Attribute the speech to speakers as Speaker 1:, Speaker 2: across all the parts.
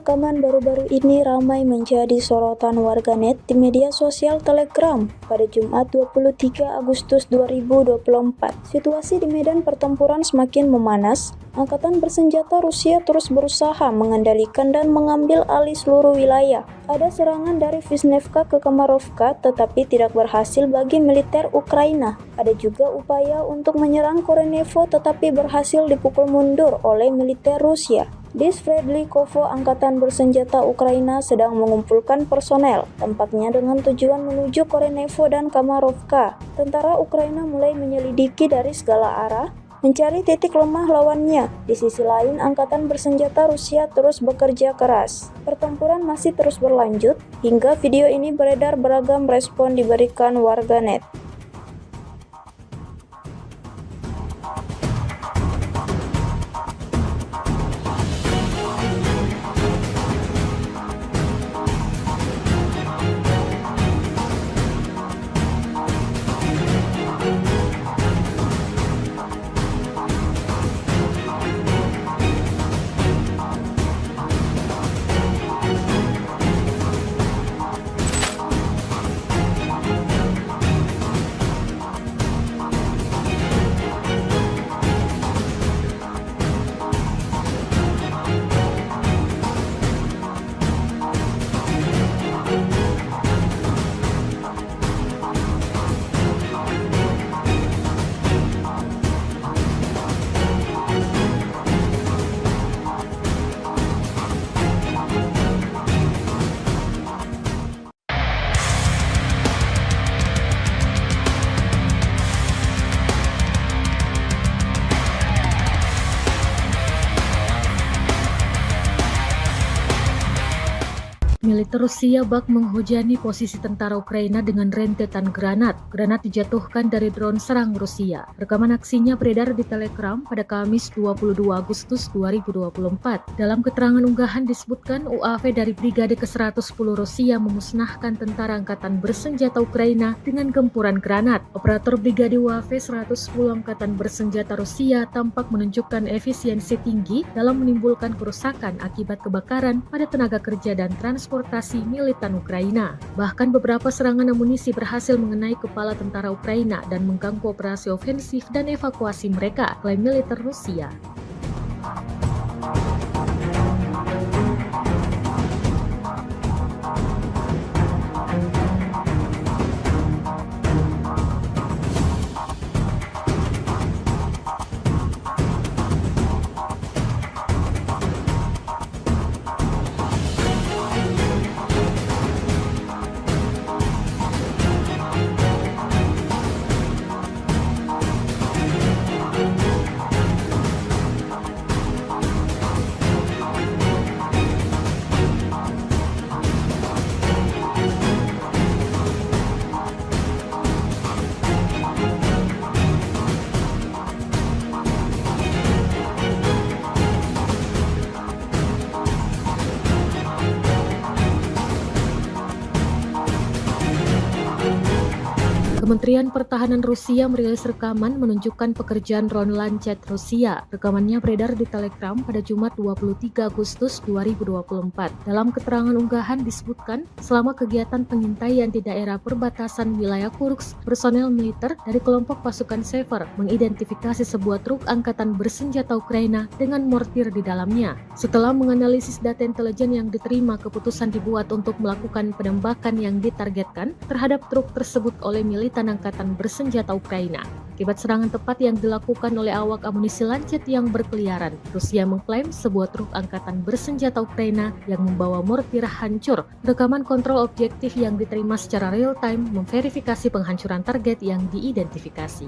Speaker 1: rekaman baru-baru ini ramai menjadi sorotan warganet di media sosial Telegram pada Jumat 23 Agustus 2024. Situasi di medan pertempuran semakin memanas. Angkatan bersenjata Rusia terus berusaha mengendalikan dan mengambil alih seluruh wilayah. Ada serangan dari Vishnevka ke Kamarovka tetapi tidak berhasil bagi militer Ukraina. Ada juga upaya untuk menyerang Korenevo tetapi berhasil dipukul mundur oleh militer Rusia. Di Sverdlikovo, angkatan bersenjata Ukraina sedang mengumpulkan personel, tampaknya dengan tujuan menuju Korenevo dan Kamarovka. Tentara Ukraina mulai menyelidiki dari segala arah, mencari titik lemah lawannya. Di sisi lain, angkatan bersenjata Rusia terus bekerja keras. Pertempuran masih terus berlanjut, hingga video ini beredar beragam respon diberikan warganet.
Speaker 2: Militer Rusia bak menghujani posisi tentara Ukraina dengan rentetan granat. Granat dijatuhkan dari drone serang Rusia. Rekaman aksinya beredar di Telegram pada Kamis 22 Agustus 2024. Dalam keterangan unggahan disebutkan UAV dari Brigade ke-110 Rusia memusnahkan tentara angkatan bersenjata Ukraina dengan gempuran granat. Operator Brigade UAV 110 Angkatan Bersenjata Rusia tampak menunjukkan efisiensi tinggi dalam menimbulkan kerusakan akibat kebakaran pada tenaga kerja dan transportasi militan Ukraina. Bahkan beberapa serangan amunisi berhasil mengenai kepala tentara Ukraina dan mengganggu operasi ofensif dan evakuasi mereka, klaim militer Rusia. Kementerian Pertahanan Rusia merilis rekaman menunjukkan pekerjaan drone Lancet Rusia. Rekamannya beredar di Telegram pada Jumat 23 Agustus 2024. Dalam keterangan unggahan disebutkan, selama kegiatan pengintaian di daerah perbatasan wilayah Kursk, personel militer dari kelompok pasukan Sever mengidentifikasi sebuah truk angkatan bersenjata Ukraina dengan mortir di dalamnya. Setelah menganalisis data intelijen yang diterima, keputusan dibuat untuk melakukan penembakan yang ditargetkan terhadap truk tersebut oleh militan angkatan bersenjata Ukraina. Akibat serangan tepat yang dilakukan oleh awak amunisi Lancet yang berkeliaran, Rusia mengklaim sebuah truk angkatan bersenjata Ukraina yang membawa mortir hancur. Rekaman kontrol objektif yang diterima secara real-time memverifikasi penghancuran target yang diidentifikasi.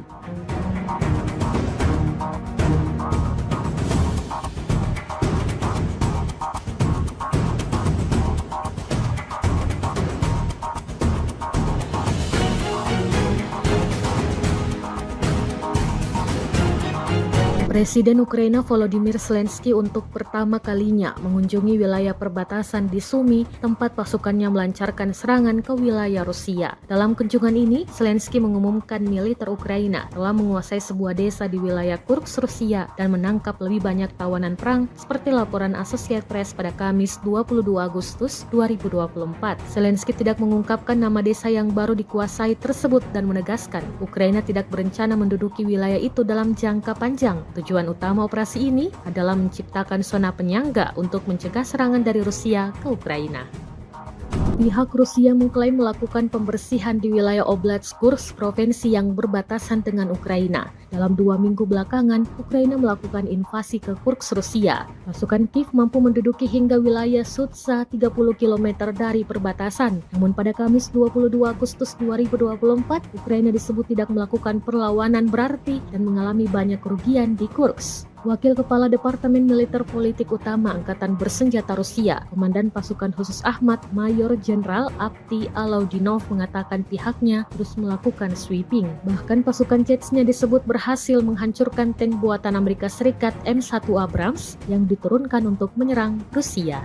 Speaker 2: Presiden Ukraina Volodymyr Zelensky untuk pertama kalinya mengunjungi wilayah perbatasan di Sumy, tempat pasukannya melancarkan serangan ke wilayah Rusia. Dalam kunjungan ini, Zelensky mengumumkan militer Ukraina telah menguasai sebuah desa di wilayah Kursk, Rusia, dan menangkap lebih banyak tawanan perang seperti laporan Associated Press pada Kamis 22 Agustus 2024. Zelensky tidak mengungkapkan nama desa yang baru dikuasai tersebut dan menegaskan Ukraina tidak berencana menduduki wilayah itu dalam jangka panjang. Tujuan utama operasi ini adalah menciptakan zona penyangga untuk mencegah serangan dari Rusia ke Ukraina. Pihak Rusia mengklaim melakukan pembersihan di wilayah Oblast Kursk, provinsi yang berbatasan dengan Ukraina. Dalam 2 minggu belakangan, Ukraina melakukan invasi ke Kursk, Rusia. Pasukan Kiev mampu menduduki hingga wilayah Sudza 30 km dari perbatasan. Namun pada Kamis 22 Agustus 2024, Ukraina disebut tidak melakukan perlawanan berarti dan mengalami banyak kerugian di Kursk. Wakil Kepala Departemen Militer Politik Utama Angkatan Bersenjata Rusia, Komandan Pasukan Khusus Ahmad, Mayor Jenderal Avdiy Alaudinov mengatakan pihaknya terus melakukan sweeping. Bahkan pasukan Chechnya disebut berhasil menghancurkan tank buatan Amerika Serikat M1 Abrams yang diturunkan untuk menyerang Rusia.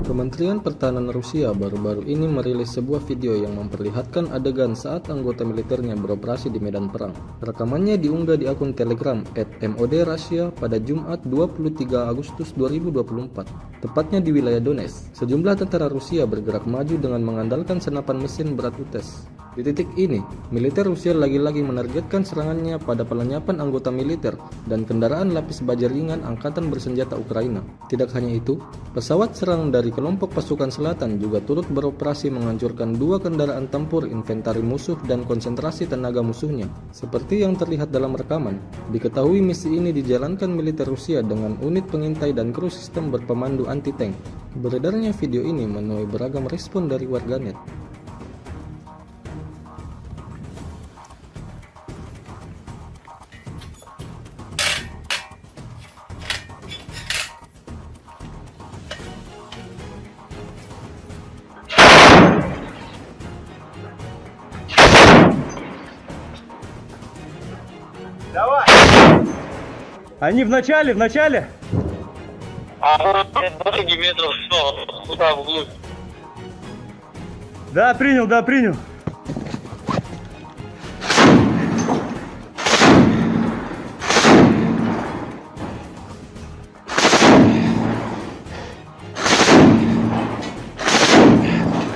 Speaker 3: Kementerian Pertahanan Rusia baru-baru ini merilis sebuah video yang memperlihatkan adegan saat anggota militernya beroperasi di medan perang. Rekamannya diunggah di akun Telegram @MOD_Russia pada Jumat 23 Agustus 2024, tepatnya di wilayah Donetsk. Sejumlah tentara Rusia bergerak maju dengan mengandalkan senapan mesin berat UTES. Di titik ini, militer Rusia lagi-lagi menargetkan serangannya pada pelenyapan anggota militer dan kendaraan lapis baja ringan Angkatan Bersenjata Ukraina. Tidak hanya itu, pesawat serang dari kelompok pasukan selatan juga turut beroperasi menghancurkan 2 kendaraan tempur inventari musuh dan konsentrasi tenaga musuhnya. Seperti yang terlihat dalam rekaman, diketahui misi ini dijalankan militer Rusia dengan unit pengintai dan kru sistem berpemandu anti-tank. Beredarnya video ini menuai beragam respon dari warganet.
Speaker 4: Давай! Они в начале?
Speaker 5: А, 20 метров, туда, вглубь.
Speaker 4: Да, принял.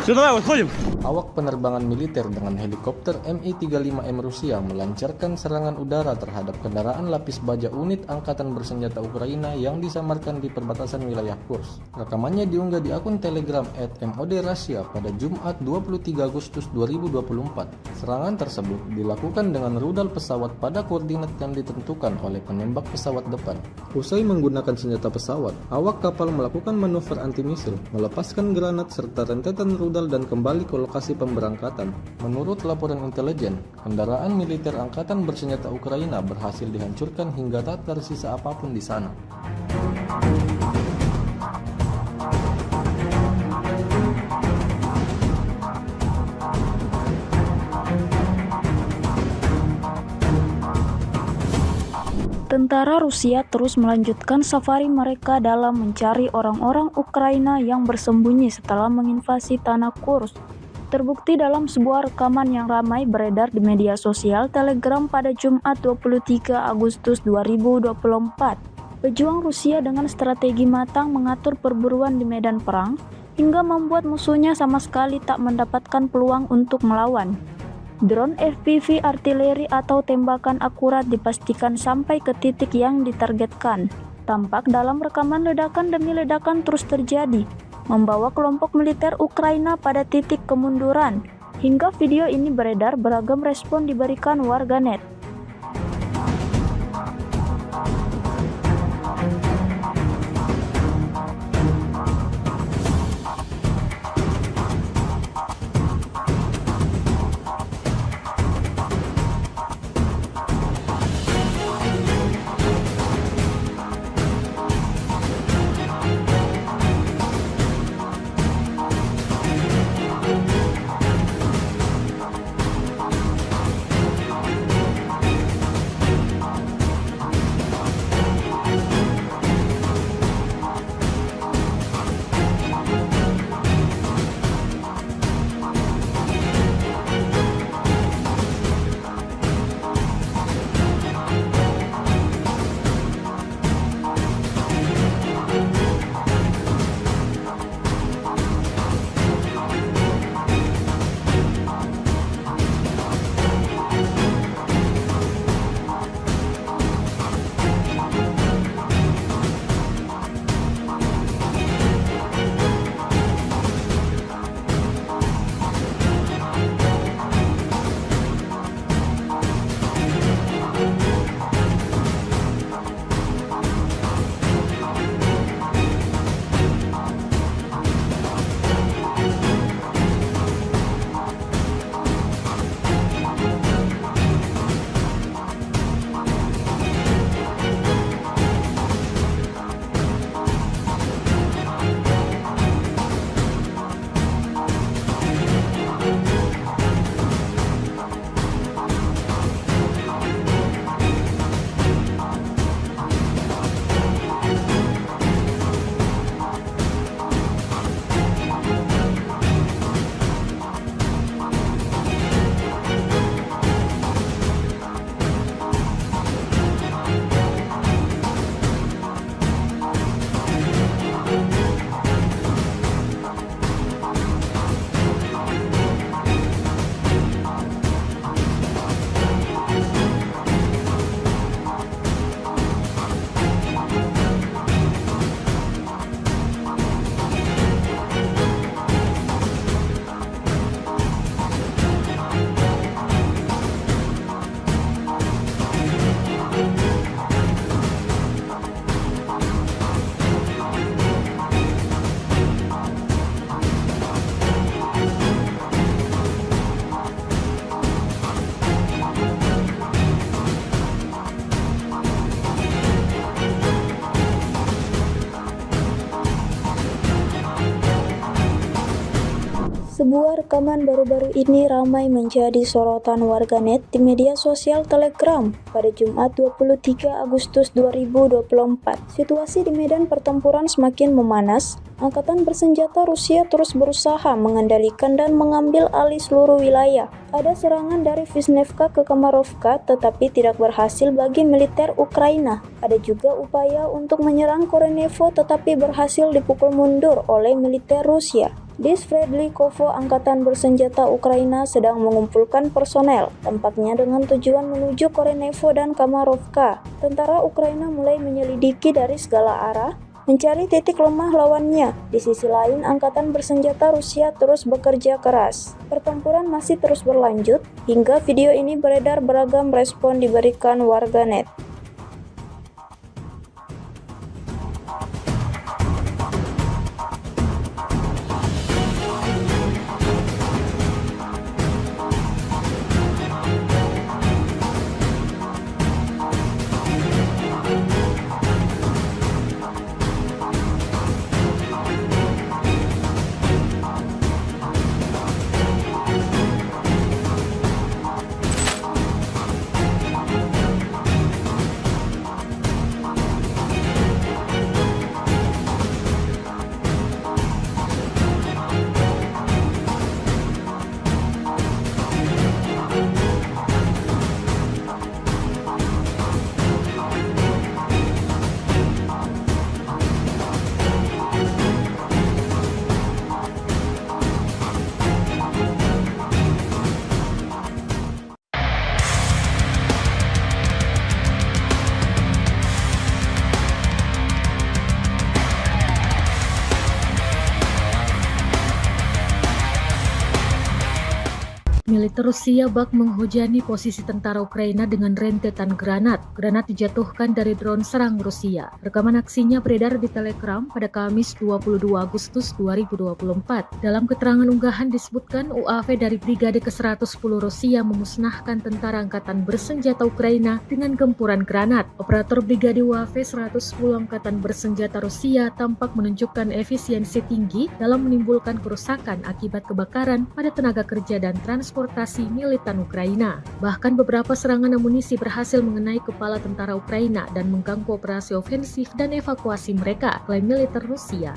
Speaker 4: Все, давай, выходим.
Speaker 3: Awak penerbangan militer dengan helikopter Mi-35M Rusia melancarkan serangan udara terhadap kendaraan lapis baja unit Angkatan Bersenjata Ukraina yang disamarkan di perbatasan wilayah Kursk. Rekamannya diunggah di akun Telegram @MOD_Russia pada Jumat 23 Agustus 2024. Serangan tersebut dilakukan dengan rudal pesawat pada koordinat yang ditentukan oleh penembak pesawat depan. Usai menggunakan senjata pesawat, awak kapal melakukan manuver anti-misil, melepaskan granat serta rentetan rudal dan kembali ke lokasi pemberangkatan. Menurut laporan intelijen, kendaraan militer Angkatan Bersenjata Ukraina berhasil dihancurkan hingga tak tersisa apapun di sana.
Speaker 1: Tentara Rusia terus melanjutkan safari mereka dalam mencari orang-orang Ukraina yang bersembunyi setelah menginvasi tanah Kursk. Terbukti dalam sebuah rekaman yang ramai beredar di media sosial Telegram pada Jumat 23 Agustus 2024. Pejuang Rusia dengan strategi matang mengatur perburuan di medan perang hingga membuat musuhnya sama sekali tak mendapatkan peluang untuk melawan. Drone FPV artileri atau tembakan akurat dipastikan sampai ke titik yang ditargetkan. Tampak dalam rekaman ledakan demi ledakan terus terjadi, membawa kelompok militer Ukraina pada titik kemunduran. Hingga video ini beredar, beragam respon diberikan warganet. Sebuah rekaman baru-baru ini ramai menjadi sorotan warganet di media sosial Telegram pada Jumat 23 Agustus 2024. Situasi di medan pertempuran semakin memanas. Angkatan bersenjata Rusia terus berusaha mengendalikan dan mengambil alih seluruh wilayah. Ada serangan dari Vishnevka ke Kamarovka tetapi tidak berhasil bagi militer Ukraina. Ada juga upaya untuk menyerang Korenevo tetapi berhasil dipukul mundur oleh militer Rusia. Di Sverdlikovo, angkatan bersenjata Ukraina sedang mengumpulkan personel, tampaknya dengan tujuan menuju Korenevo dan Kamarovka. Tentara Ukraina mulai menyelidiki dari segala arah, mencari titik lemah lawannya. Di sisi lain, angkatan bersenjata Rusia terus bekerja keras. Pertempuran masih terus berlanjut, hingga video ini beredar beragam respon diberikan warganet.
Speaker 2: Militer Rusia bak menghujani posisi tentara Ukraina dengan rentetan granat. Granat dijatuhkan dari drone serang Rusia. Rekaman aksinya beredar di Telegram pada Kamis 22 Agustus 2024. Dalam keterangan unggahan disebutkan UAV dari Brigade ke-110 Rusia memusnahkan tentara angkatan bersenjata Ukraina dengan gempuran granat. Operator Brigade UAV 110 Angkatan Bersenjata Rusia tampak menunjukkan efisiensi tinggi dalam menimbulkan kerusakan akibat kebakaran pada tenaga kerja dan transportasi militan Ukraina. Bahkan beberapa serangan amunisi berhasil mengenai kepala tentara Ukraina dan mengganggu operasi ofensif dan evakuasi mereka, klaim militer Rusia.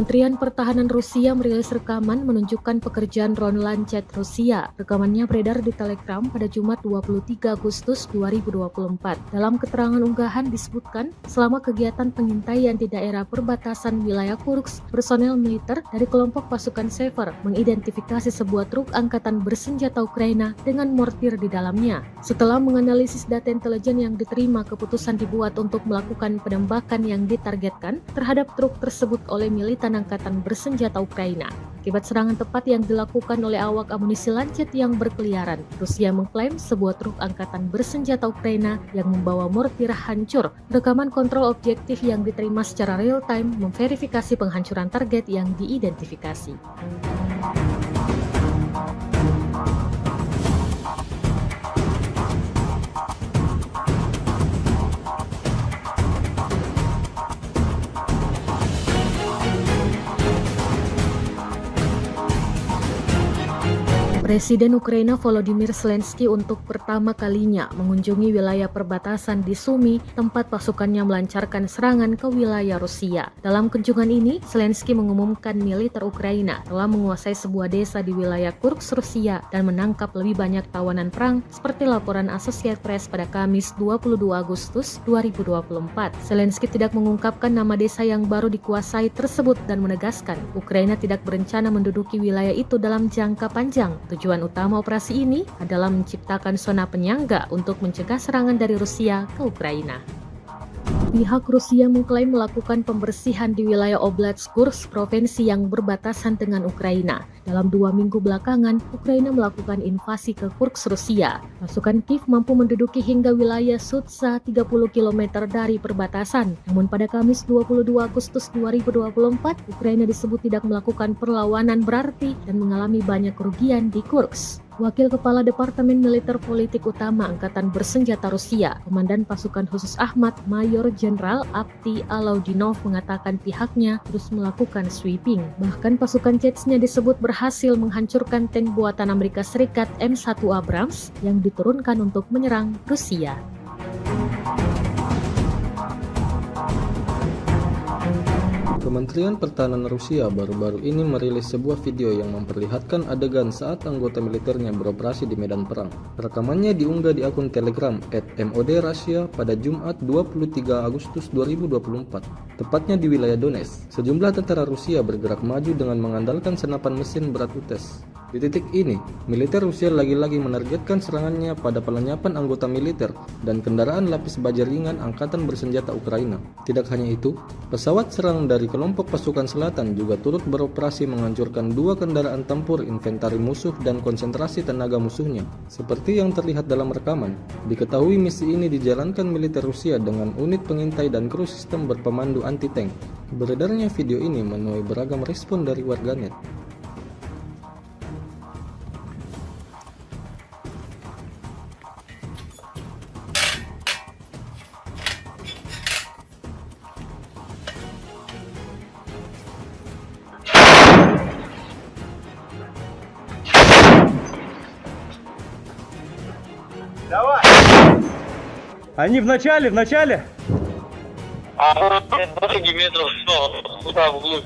Speaker 2: Kementerian Pertahanan Rusia merilis rekaman menunjukkan pekerjaan drone Lancet Rusia. Rekamannya beredar di Telegram pada Jumat 23 Agustus 2024. Dalam keterangan unggahan disebutkan, selama kegiatan pengintaian di daerah perbatasan wilayah Kursk, personel militer dari kelompok pasukan Sever mengidentifikasi sebuah truk angkatan bersenjata Ukraina dengan mortir di dalamnya. Setelah menganalisis data intelijen yang diterima, keputusan dibuat untuk melakukan penembakan yang ditargetkan terhadap truk tersebut oleh militan angkatan bersenjata Ukraina. Akibat serangan tepat yang dilakukan oleh awak amunisi Lancet yang berkeliaran, Rusia mengklaim sebuah truk angkatan bersenjata Ukraina yang membawa mortir hancur. Rekaman kontrol objektif yang diterima secara real-time memverifikasi penghancuran target yang diidentifikasi. Presiden Ukraina Volodymyr Zelensky untuk pertama kalinya mengunjungi wilayah perbatasan di Sumy, tempat pasukannya melancarkan serangan ke wilayah Rusia. Dalam kunjungan ini, Zelensky mengumumkan militer Ukraina telah menguasai sebuah desa di wilayah Kursk, Rusia dan menangkap lebih banyak tawanan perang seperti laporan Associated Press pada Kamis 22 Agustus 2024. Zelensky tidak mengungkapkan nama desa yang baru dikuasai tersebut dan menegaskan Ukraina tidak berencana menduduki wilayah itu dalam jangka panjang. Tujuan utama operasi ini adalah menciptakan zona penyangga untuk mencegah serangan dari Rusia ke Ukraina. Pihak Rusia mengklaim melakukan pembersihan di wilayah Oblast Kursk, provinsi yang berbatasan dengan Ukraina. Dalam 2 minggu belakangan, Ukraina melakukan invasi ke Kursk, Rusia. Pasukan Kiev mampu menduduki hingga wilayah Sudza 30 km dari perbatasan. Namun pada Kamis 22 Agustus 2024, Ukraina disebut tidak melakukan perlawanan berarti dan mengalami banyak kerugian di Kursk. Wakil Kepala Departemen Militer Politik Utama Angkatan Bersenjata Rusia, Komandan Pasukan Khusus Ahmad, Mayor Jenderal Avdiy Alaudinov mengatakan pihaknya terus melakukan sweeping. Bahkan pasukan Chechnya disebut berhasil menghancurkan tank buatan Amerika Serikat M1 Abrams yang diturunkan untuk menyerang Rusia.
Speaker 3: Kementerian Pertahanan Rusia baru-baru ini merilis sebuah video yang memperlihatkan adegan saat anggota militernya beroperasi di medan perang. Rekamannya diunggah di akun Telegram @MOD_Russia pada Jumat 23 Agustus 2024, tepatnya di wilayah Donetsk. Sejumlah tentara Rusia bergerak maju dengan mengandalkan senapan mesin berat UTES. Di titik ini, militer Rusia lagi-lagi menargetkan serangannya pada pelenyapan anggota militer dan kendaraan lapis baja ringan Angkatan Bersenjata Ukraina. Tidak hanya itu, pesawat serang dari kelompok pasukan selatan juga turut beroperasi menghancurkan 2 kendaraan tempur inventari musuh dan konsentrasi tenaga musuhnya. Seperti yang terlihat dalam rekaman, diketahui misi ini dijalankan militer Rusia dengan unit pengintai dan kru sistem berpemandu anti-tank. Beredarnya video ini menuai beragam respon dari warganet.
Speaker 4: Давай! Они в начале!
Speaker 5: А 20 метров, туда вглубь.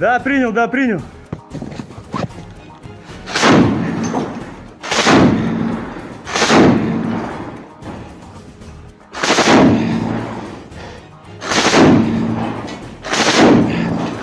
Speaker 4: Да, принял.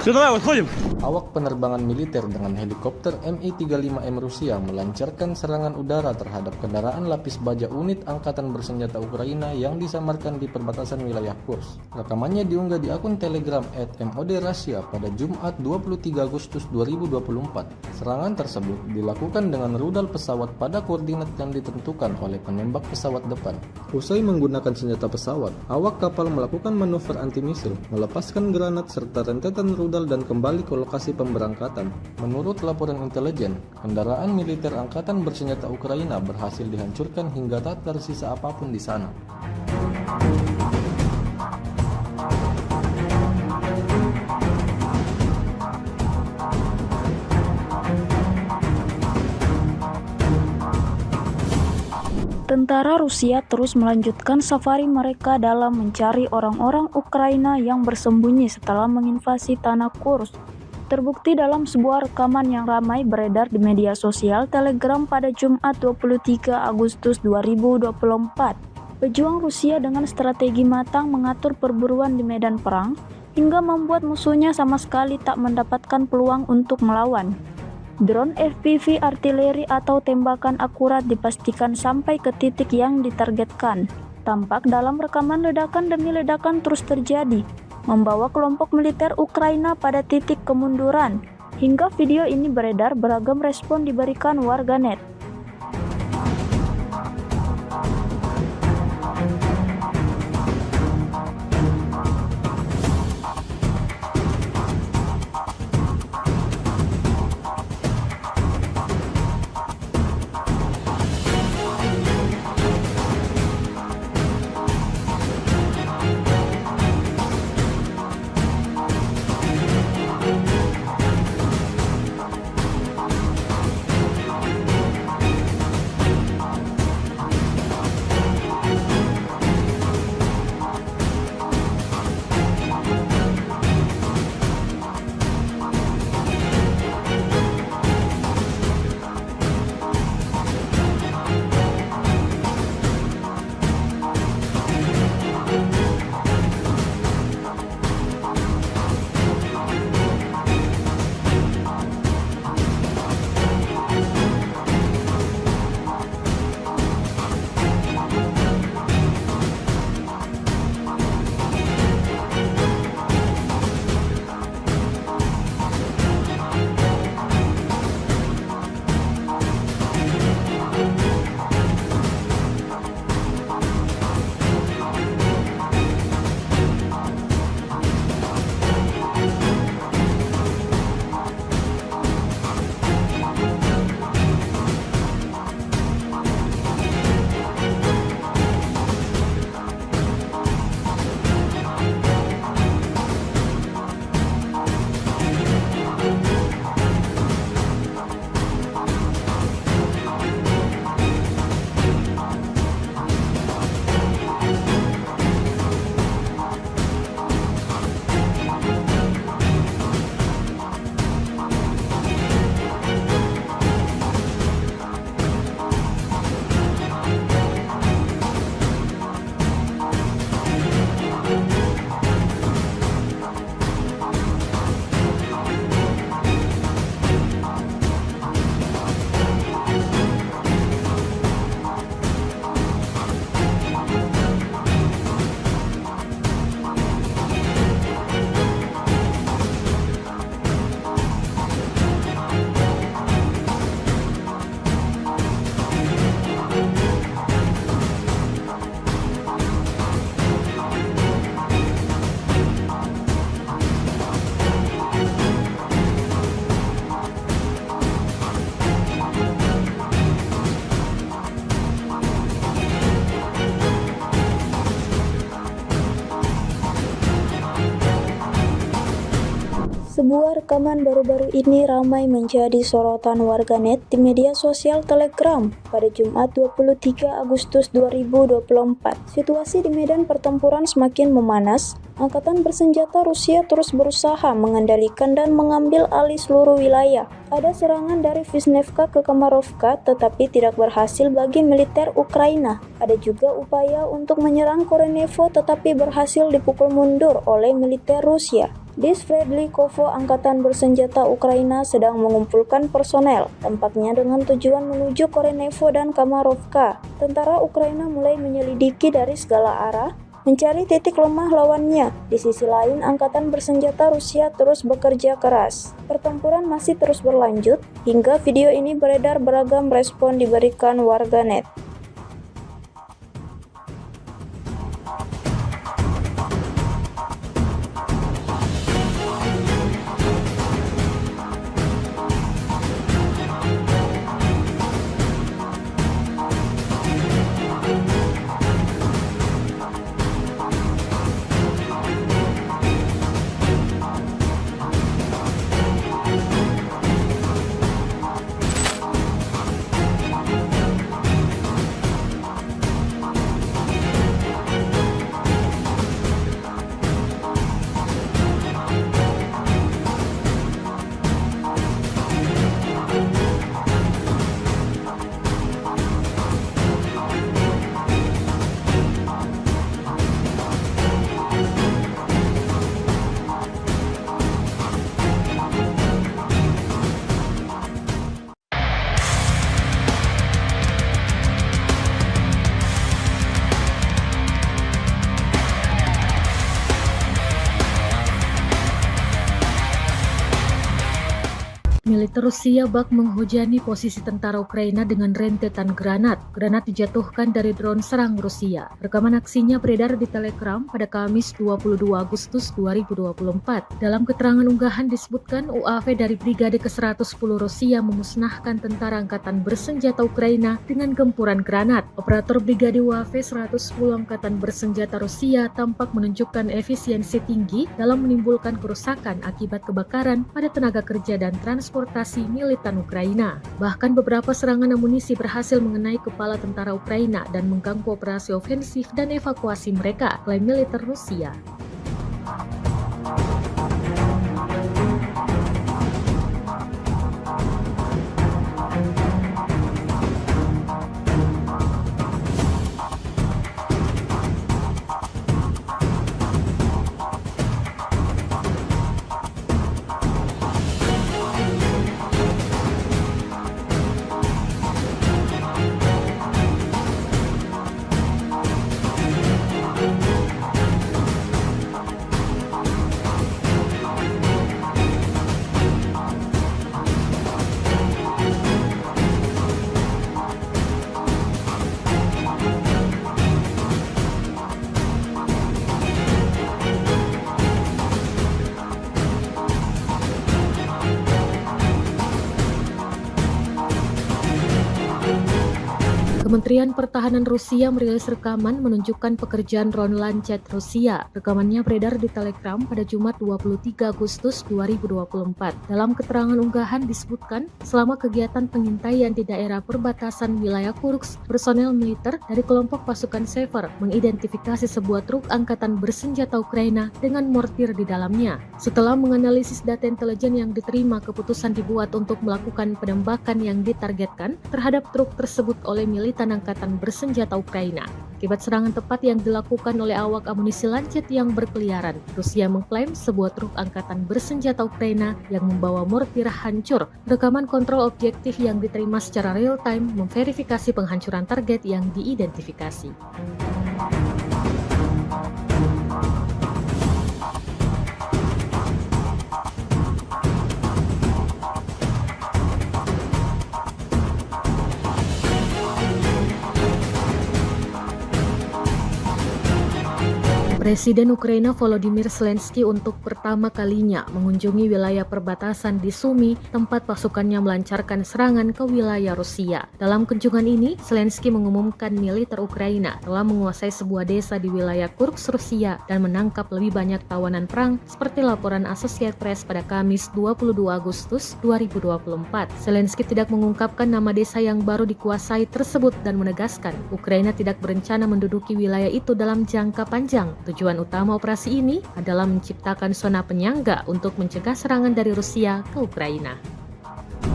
Speaker 4: Все, давай, выходим.
Speaker 3: Awak penerbangan militer dengan helikopter Mi-35M Rusia melancarkan serangan udara terhadap kendaraan lapis baja unit Angkatan Bersenjata Ukraina yang disamarkan di perbatasan wilayah Kursk. Rekamannya diunggah di akun Telegram @MOD_Russia pada Jumat 23 Agustus 2024. Serangan tersebut dilakukan dengan rudal pesawat pada koordinat yang ditentukan oleh penembak pesawat depan. Usai menggunakan senjata pesawat, awak kapal melakukan manuver anti-misil, melepaskan granat serta rentetan rudal dan kembali ke lokasi pemberangkatan. Menurut laporan intelijen, kendaraan militer Angkatan Bersenjata Ukraina berhasil dihancurkan hingga tak tersisa apapun di sana.
Speaker 1: Tentara Rusia terus melanjutkan safari mereka dalam mencari orang-orang Ukraina yang bersembunyi setelah menginvasi tanah Kursk. Terbukti dalam sebuah rekaman yang ramai beredar di media sosial Telegram pada Jumat 23 Agustus 2024. Pejuang Rusia dengan strategi matang mengatur perburuan di medan perang hingga membuat musuhnya sama sekali tak mendapatkan peluang untuk melawan. Drone FPV artileri atau tembakan akurat dipastikan sampai ke titik yang ditargetkan. Tampak dalam rekaman ledakan demi ledakan terus terjadi, membawa kelompok militer Ukraina pada titik kemunduran. Hingga video ini beredar, beragam respon diberikan warganet. Sebuah rekaman baru-baru ini ramai menjadi sorotan warganet di media sosial Telegram pada Jumat 23 Agustus 2024. Situasi di medan pertempuran semakin memanas. Angkatan bersenjata Rusia terus berusaha mengendalikan dan mengambil alih seluruh wilayah. Ada serangan dari Vishnevka ke Kamarovka tetapi tidak berhasil bagi militer Ukraina. Ada juga upaya untuk menyerang Korenevo tetapi berhasil dipukul mundur oleh militer Rusia. Di Sverdlikovo, angkatan bersenjata Ukraina sedang mengumpulkan personel, tampaknya dengan tujuan menuju Korenevo dan Kamarovka. Tentara Ukraina mulai menyelidiki dari segala arah, mencari titik lemah lawannya. Di sisi lain, angkatan bersenjata Rusia terus bekerja keras. Pertempuran masih terus berlanjut, hingga video ini beredar beragam respon diberikan warganet.
Speaker 2: Militer Rusia bak menghujani posisi tentara Ukraina dengan rentetan granat. Granat dijatuhkan dari drone serang Rusia. Rekaman aksinya beredar di Telegram pada Kamis 22 Agustus 2024. Dalam keterangan unggahan disebutkan UAV dari Brigade ke-110 Rusia memusnahkan tentara angkatan bersenjata Ukraina dengan gempuran granat. Operator Brigade UAV 110 Angkatan Bersenjata Rusia tampak menunjukkan efisiensi tinggi dalam menimbulkan kerusakan akibat kebakaran pada tenaga kerja dan transportasi militan Ukraina. Bahkan beberapa serangan amunisi berhasil mengenai kepala tentara Ukraina dan mengganggu operasi ofensif dan evakuasi mereka, klaim militer Rusia. Kementerian Pertahanan Rusia merilis rekaman menunjukkan pekerjaan drone Lancet Rusia. Rekamannya beredar di Telegram pada Jumat 23 Agustus 2024. Dalam keterangan unggahan disebutkan, selama kegiatan pengintaian di daerah perbatasan wilayah Kursk, personel militer dari kelompok pasukan Sever mengidentifikasi sebuah truk angkatan bersenjata Ukraina dengan mortir di dalamnya. Setelah menganalisis data intelijen yang diterima, keputusan dibuat untuk melakukan penembakan yang ditargetkan terhadap truk tersebut oleh militan angkatan bersenjata Ukraina. Akibat serangan tepat yang dilakukan oleh awak amunisi Lancet yang berkeliaran, Rusia mengklaim sebuah truk angkatan bersenjata Ukraina yang membawa mortir hancur. Rekaman kontrol objektif yang diterima secara real-time memverifikasi penghancuran target yang diidentifikasi. Presiden Ukraina Volodymyr Zelensky untuk pertama kalinya mengunjungi wilayah perbatasan di Sumy, tempat pasukannya melancarkan serangan ke wilayah Rusia. Dalam kunjungan ini, Zelensky mengumumkan militer Ukraina telah menguasai sebuah desa di wilayah Kursk, Rusia, dan menangkap lebih banyak tawanan perang, seperti laporan Associated Press pada Kamis 22 Agustus 2024. Zelensky tidak mengungkapkan nama desa yang baru dikuasai tersebut dan menegaskan Ukraina tidak berencana menduduki wilayah itu dalam jangka panjang. Tujuan utama operasi ini adalah menciptakan zona penyangga untuk mencegah serangan dari Rusia ke Ukraina.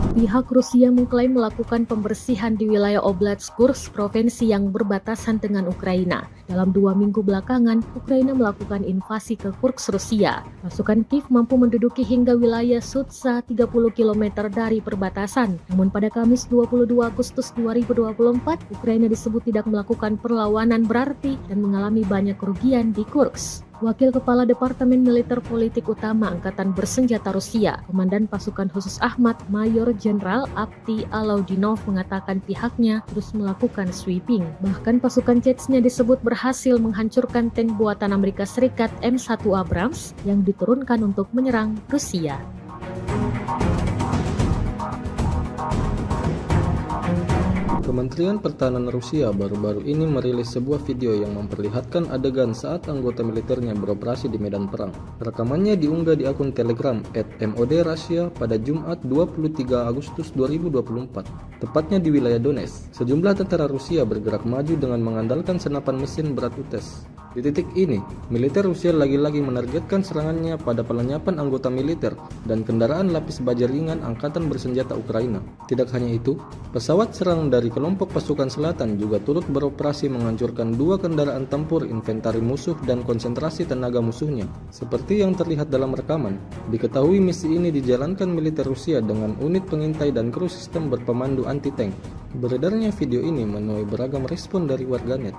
Speaker 2: Pihak Rusia mengklaim melakukan pembersihan di wilayah Oblast Kursk, provinsi yang berbatasan dengan Ukraina. Dalam 2 minggu belakangan, Ukraina melakukan invasi ke Kursk, Rusia. Pasukan Kiev mampu menduduki hingga wilayah Sudza 30 km dari perbatasan. Namun pada Kamis 22 Agustus 2024, Ukraina disebut tidak melakukan perlawanan berarti dan mengalami banyak kerugian di Kursk. Wakil Kepala Departemen Militer Politik Utama Angkatan Bersenjata Rusia, Komandan Pasukan Khusus Ahmad, Mayor Jenderal Avdiy Alaudinov mengatakan pihaknya terus melakukan sweeping. Bahkan pasukan Chechnya disebut berhasil menghancurkan tank buatan Amerika Serikat M1 Abrams yang diturunkan untuk menyerang Rusia.
Speaker 3: Kementerian Pertahanan Rusia baru-baru ini merilis sebuah video yang memperlihatkan adegan saat anggota militernya beroperasi di medan perang. Rekamannya diunggah di akun Telegram @MOD_Russia pada Jumat 23 Agustus 2024, tepatnya di wilayah Donetsk. Sejumlah tentara Rusia bergerak maju dengan mengandalkan senapan mesin berat UTES. Di titik ini, militer Rusia lagi-lagi menargetkan serangannya pada pelenyapan anggota militer dan kendaraan lapis baja ringan Angkatan Bersenjata Ukraina. Tidak hanya itu, pesawat serang dari kelompok pasukan selatan juga turut beroperasi menghancurkan 2 kendaraan tempur inventari musuh dan konsentrasi tenaga musuhnya. Seperti yang terlihat dalam rekaman, diketahui misi ini dijalankan militer Rusia dengan unit pengintai dan kru sistem berpemandu anti-tank. Beredarnya video ini menuai beragam respon dari warganet.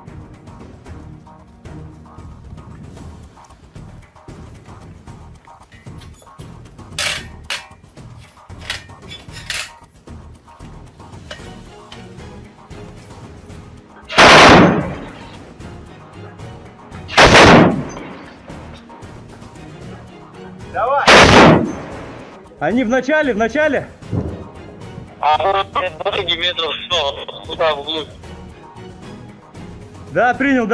Speaker 4: Давай! Они в начале!
Speaker 5: Ноги метров 100, туда вглубь.
Speaker 4: Да, принял.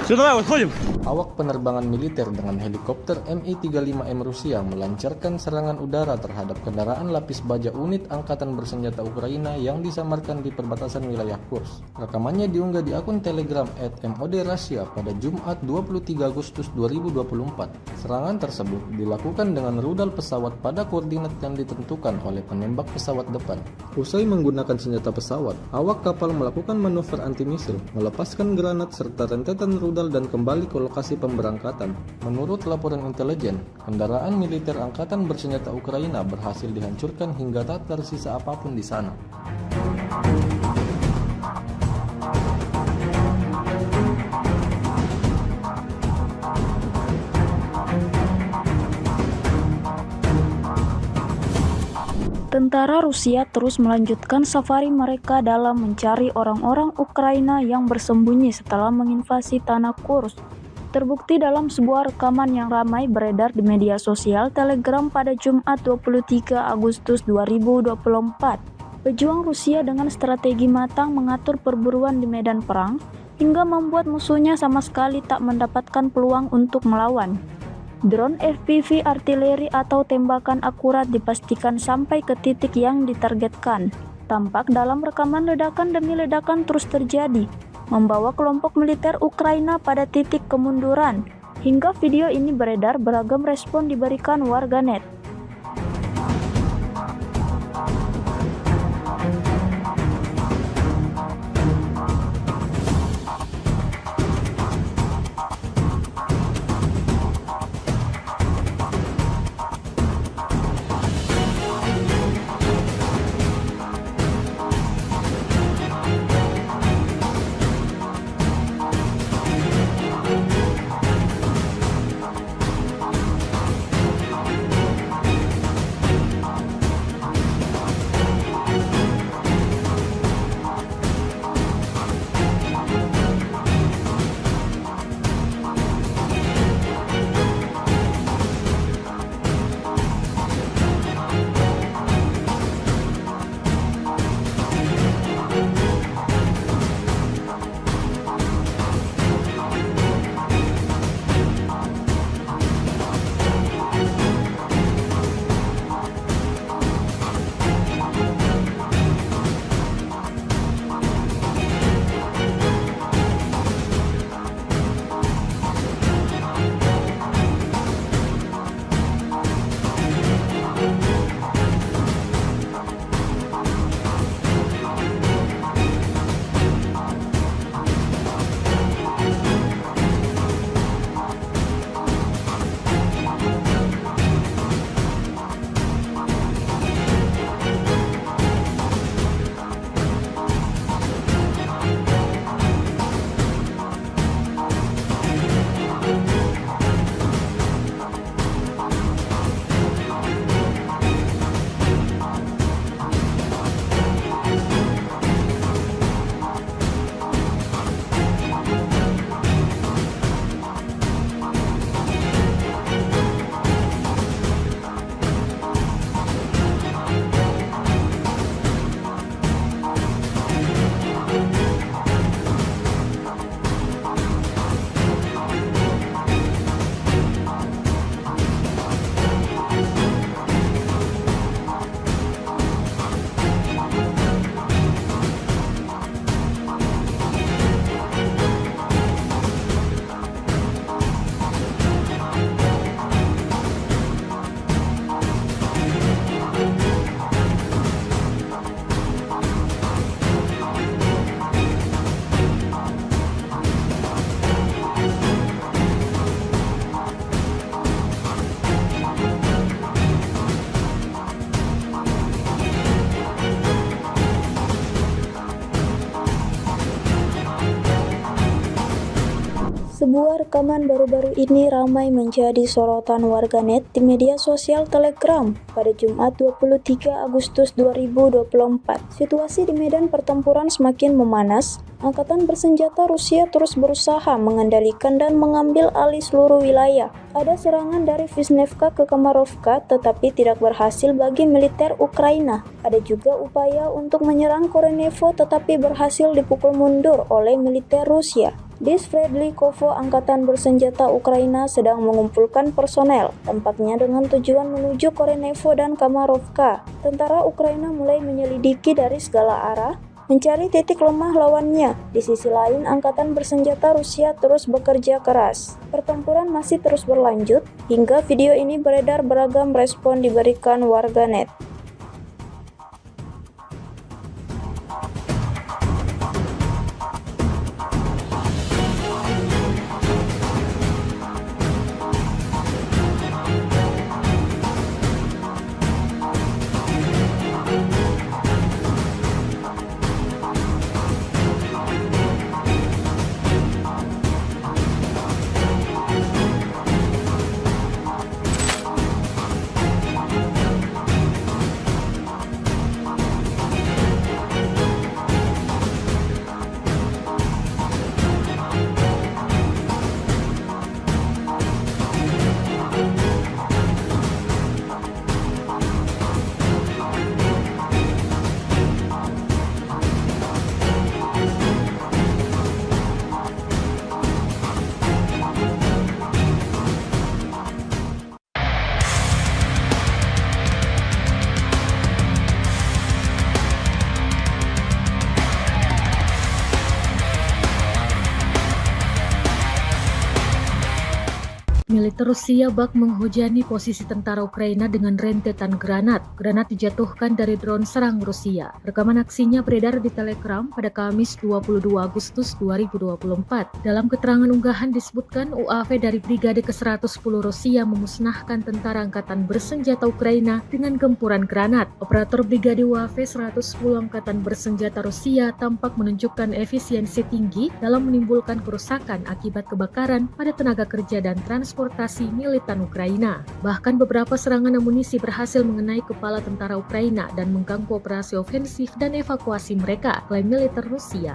Speaker 4: Все, давай, выходим.
Speaker 3: Awak penerbangan militer dengan helikopter Mi-35M Rusia melancarkan serangan udara terhadap kendaraan lapis baja unit Angkatan Bersenjata Ukraina yang disamarkan di perbatasan wilayah Kursk. Rekamannya diunggah di akun Telegram @MOD_Russia pada Jumat 23 Agustus 2024. Serangan tersebut dilakukan dengan rudal pesawat pada koordinat yang ditentukan oleh penembak pesawat depan. Usai menggunakan senjata pesawat, awak kapal melakukan manuver anti-misil, melepaskan granat serta rentetan rudal dan kembali ke lokasi pemberangkatan. Menurut laporan intelijen, kendaraan militer Angkatan Bersenjata Ukraina berhasil dihancurkan hingga tak tersisa apapun di sana.
Speaker 1: Tentara Rusia terus melanjutkan safari mereka dalam mencari orang-orang Ukraina yang bersembunyi setelah menginvasi tanah Kursk. Terbukti dalam sebuah rekaman yang ramai beredar di media sosial Telegram pada Jumat 23 Agustus 2024. Pejuang Rusia dengan strategi matang mengatur perburuan di medan perang hingga membuat musuhnya sama sekali tak mendapatkan peluang untuk melawan. Drone FPV artileri atau tembakan akurat dipastikan sampai ke titik yang ditargetkan. Tampak dalam rekaman ledakan demi ledakan terus terjadi, membawa kelompok militer Ukraina pada titik kemunduran. Hingga video ini beredar, beragam respon diberikan warganet. Sebuah rekaman baru-baru ini ramai menjadi sorotan warganet di media sosial Telegram pada Jumat 23 Agustus 2024. Situasi di medan pertempuran semakin memanas. Angkatan bersenjata Rusia terus berusaha mengendalikan dan mengambil alih seluruh wilayah. Ada serangan dari Vishnevka ke Kamarovka tetapi tidak berhasil bagi militer Ukraina. Ada juga upaya untuk menyerang Korenevo tetapi berhasil dipukul mundur oleh militer Rusia. Di Sverdlikovo, angkatan bersenjata Ukraina sedang mengumpulkan personel, tampaknya dengan tujuan menuju Korenevo dan Kamarovka. Tentara Ukraina mulai menyelidiki dari segala arah, mencari titik lemah lawannya. Di sisi lain, angkatan bersenjata Rusia terus bekerja keras. Pertempuran masih terus berlanjut, hingga video ini beredar beragam respon diberikan warganet.
Speaker 2: Militer Rusia bak menghujani posisi tentara Ukraina dengan rentetan granat. Granat dijatuhkan dari drone serang Rusia. Rekaman aksinya beredar di Telegram pada Kamis 22 Agustus 2024. Dalam keterangan unggahan disebutkan UAV dari Brigade ke-110 Rusia memusnahkan tentara angkatan bersenjata Ukraina dengan gempuran granat. Operator Brigade UAV 110 Angkatan Bersenjata Rusia tampak menunjukkan efisiensi tinggi dalam menimbulkan kerusakan akibat kebakaran pada tenaga kerja dan transportasi militan Ukraina. Bahkan beberapa serangan amunisi berhasil mengenai kepala tentara Ukraina dan mengganggu operasi ofensif dan evakuasi mereka, klaim militer Rusia.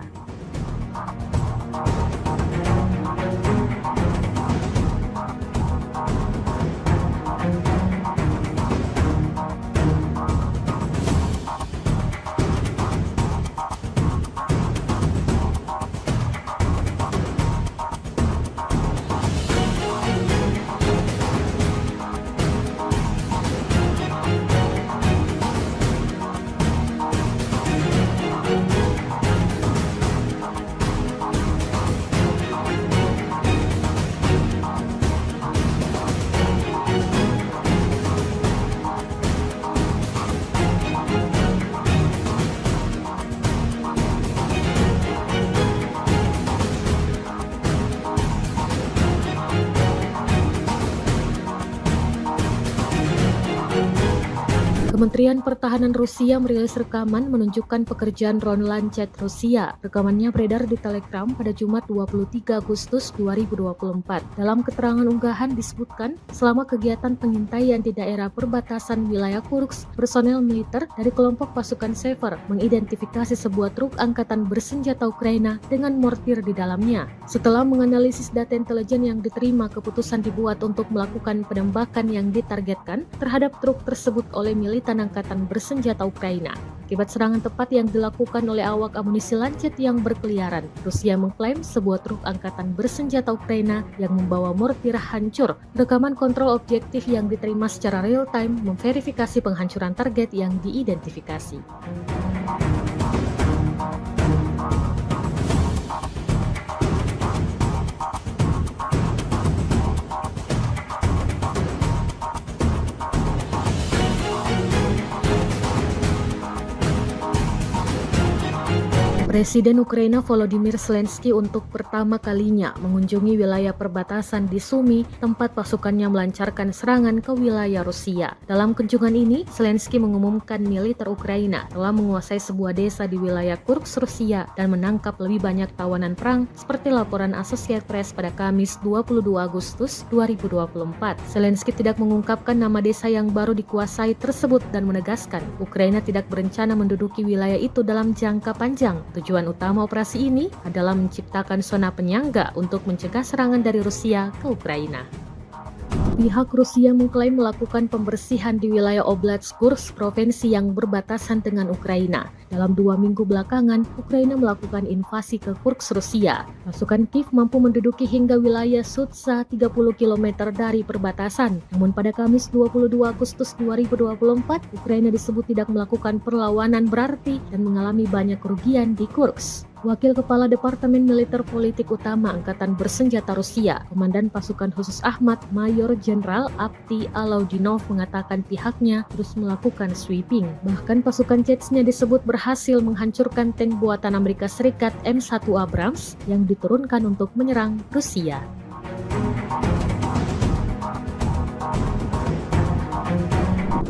Speaker 2: Kementerian Pertahanan Rusia merilis rekaman menunjukkan pekerjaan drone Lancet Rusia. Rekamannya beredar di Telegram pada Jumat 23 Agustus 2024. Dalam keterangan unggahan disebutkan, selama kegiatan pengintaian di daerah perbatasan wilayah Kursk, personel militer dari kelompok pasukan Sever mengidentifikasi sebuah truk angkatan bersenjata Ukraina dengan mortir di dalamnya. Setelah menganalisis data intelijen yang diterima, keputusan dibuat untuk melakukan penembakan yang ditargetkan terhadap truk tersebut oleh militan angkatan bersenjata Ukraina. Akibat serangan tepat yang dilakukan oleh awak amunisi Lancet yang berkeliaran, Rusia mengklaim sebuah truk angkatan bersenjata Ukraina yang membawa mortir hancur. Rekaman kontrol objektif yang diterima secara real-time memverifikasi penghancuran target yang diidentifikasi. Presiden Ukraina Volodymyr Zelensky untuk pertama kalinya mengunjungi wilayah perbatasan di Sumy, tempat pasukannya melancarkan serangan ke wilayah Rusia. Dalam kunjungan ini, Zelensky mengumumkan militer Ukraina telah menguasai sebuah desa di wilayah Kursk, Rusia, dan menangkap lebih banyak tawanan perang, seperti laporan Associated Press pada Kamis 22 Agustus 2024. Zelensky tidak mengungkapkan nama desa yang baru dikuasai tersebut dan menegaskan Ukraina tidak berencana menduduki wilayah itu dalam jangka panjang. Tujuan utama operasi ini adalah menciptakan zona penyangga untuk mencegah serangan dari Rusia ke Ukraina. Pihak Rusia mengklaim melakukan pembersihan di wilayah Oblast Kursk, provinsi yang berbatasan dengan Ukraina. Dalam 2 minggu belakangan, Ukraina melakukan invasi ke Kursk, Rusia. Pasukan Kiev mampu menduduki hingga wilayah Sudza 30 km dari perbatasan. Namun pada Kamis 22 Agustus 2024, Ukraina disebut tidak melakukan perlawanan berarti dan mengalami banyak kerugian di Kursk. Wakil Kepala Departemen Militer Politik Utama Angkatan Bersenjata Rusia, Komandan Pasukan Khusus Ahmad, Mayor Jenderal Avdiy Alaudinov mengatakan pihaknya terus melakukan sweeping. Bahkan pasukan Chechnya disebut berhasil menghancurkan tank buatan Amerika Serikat M1 Abrams yang diturunkan untuk menyerang Rusia.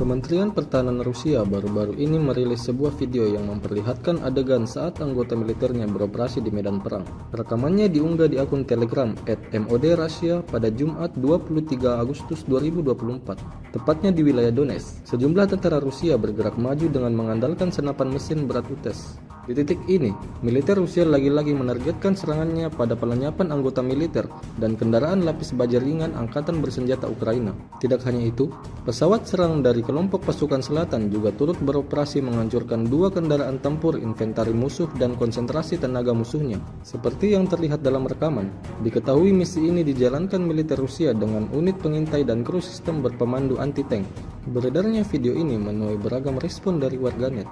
Speaker 3: Kementerian Pertahanan Rusia baru-baru ini merilis sebuah video yang memperlihatkan adegan saat anggota militernya beroperasi di medan perang. Rekamannya diunggah di akun Telegram @MOD_Russia pada Jumat 23 Agustus 2024, tepatnya di wilayah Donetsk. Sejumlah tentara Rusia bergerak maju dengan mengandalkan senapan mesin berat UTES. Di titik ini, militer Rusia lagi-lagi menargetkan serangannya pada pelenyapan anggota militer dan kendaraan lapis baja ringan Angkatan Bersenjata Ukraina. Tidak hanya itu, pesawat serang dari kelompok pasukan selatan juga turut beroperasi menghancurkan 2 kendaraan tempur inventari musuh dan konsentrasi tenaga musuhnya. Seperti yang terlihat dalam rekaman, diketahui misi ini dijalankan militer Rusia dengan unit pengintai dan kru sistem berpemandu anti-tank. Beredarnya video ini menuai beragam respon dari warganet.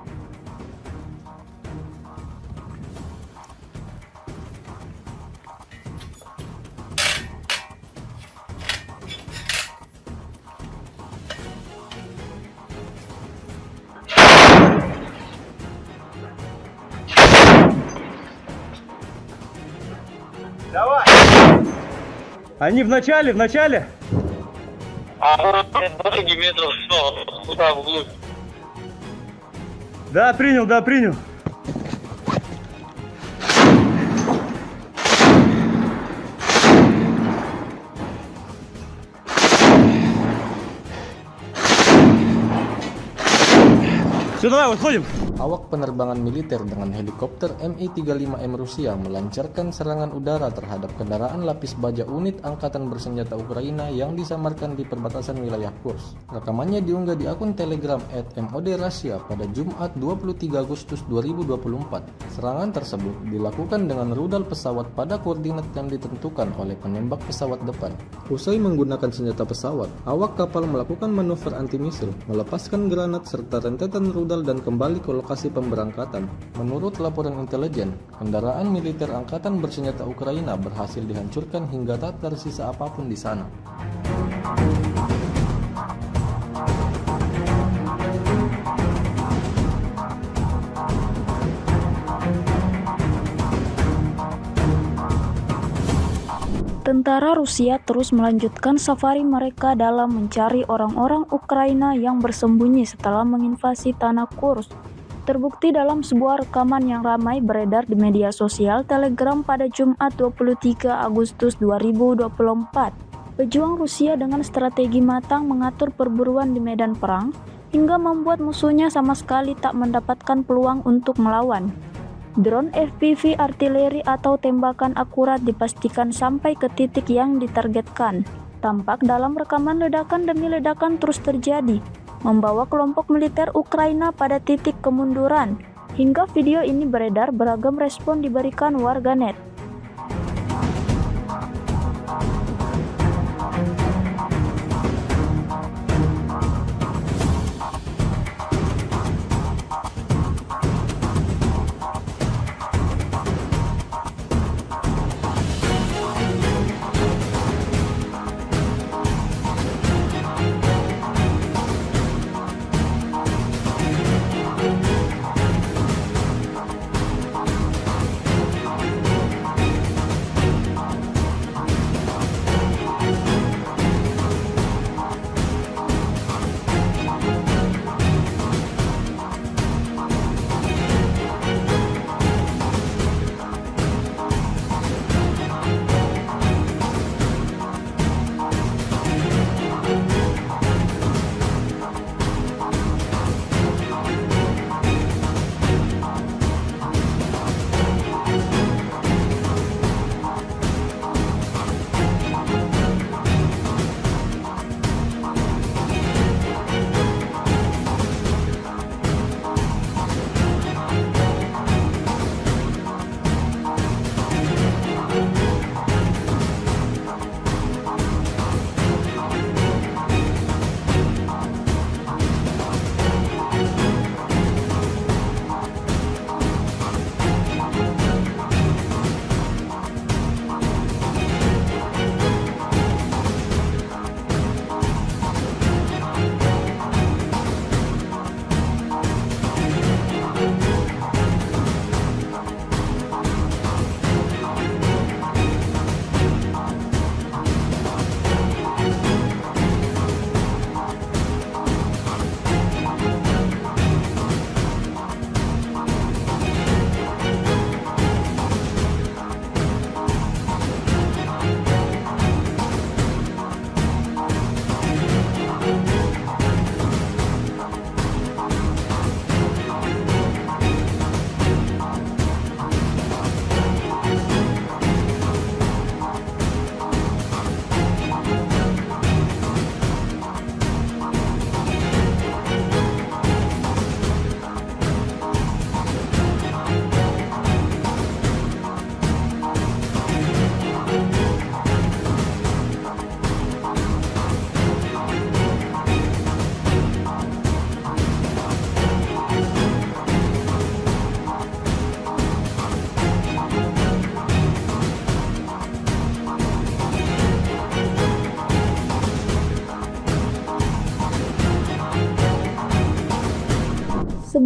Speaker 4: Давай! Они в начале!
Speaker 5: А дороги метров 100, туда вглубь.
Speaker 4: Да, принял. Все, давай, выходим.
Speaker 3: Awak penerbangan militer dengan helikopter Mi-35M Rusia melancarkan serangan udara terhadap kendaraan lapis baja unit Angkatan Bersenjata Ukraina yang disamarkan di perbatasan wilayah Kursk. Rekamannya diunggah di akun Telegram @MOD_Russia pada Jumat 23 Agustus 2024. Serangan tersebut dilakukan dengan rudal pesawat pada koordinat yang ditentukan oleh penembak pesawat depan. Usai menggunakan senjata pesawat, awak kapal melakukan manuver anti-misil, melepaskan granat serta rentetan rudal dan kembali ke lokasi pemberangkatan. Menurut laporan intelijen, kendaraan militer Angkatan Bersenjata Ukraina berhasil dihancurkan hingga tak tersisa apapun di sana.
Speaker 1: Tentara Rusia terus melanjutkan safari mereka dalam mencari orang-orang Ukraina yang bersembunyi setelah menginvasi tanah Kursk. Terbukti dalam sebuah rekaman yang ramai beredar di media sosial Telegram pada Jumat 23 Agustus 2024. Pejuang Rusia dengan strategi matang mengatur perburuan di medan perang hingga membuat musuhnya sama sekali tak mendapatkan peluang untuk melawan. Drone FPV artileri atau tembakan akurat dipastikan sampai ke titik yang ditargetkan. Tampak dalam rekaman ledakan demi ledakan terus terjadi, membawa kelompok militer Ukraina pada titik kemunduran. Hingga video ini beredar, beragam respon diberikan warganet.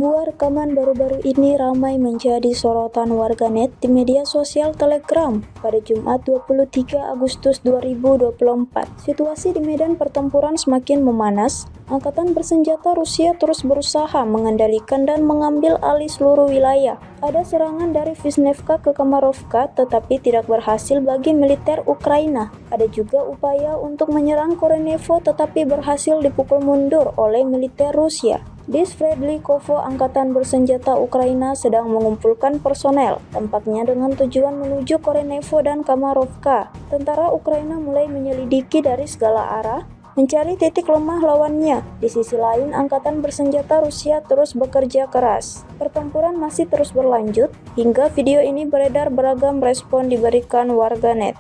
Speaker 1: Sebuah rekaman baru-baru ini ramai menjadi sorotan warganet di media sosial Telegram pada Jumat 23 Agustus 2024. Situasi di medan pertempuran semakin memanas. Angkatan bersenjata Rusia terus berusaha mengendalikan dan mengambil alih seluruh wilayah. Ada serangan dari Vishnevka ke Kamarovka tetapi tidak berhasil bagi militer Ukraina. Ada juga upaya untuk menyerang Korenevo tetapi berhasil dipukul mundur oleh militer Rusia. Di Sverdlikovo, angkatan bersenjata Ukraina sedang mengumpulkan personel, tampaknya dengan tujuan menuju Korenevo dan Kamarovka. Tentara Ukraina mulai menyelidiki dari segala arah, mencari titik lemah lawannya. Di sisi lain, angkatan bersenjata Rusia terus bekerja keras. Pertempuran masih terus berlanjut, hingga video ini beredar beragam respon diberikan warganet.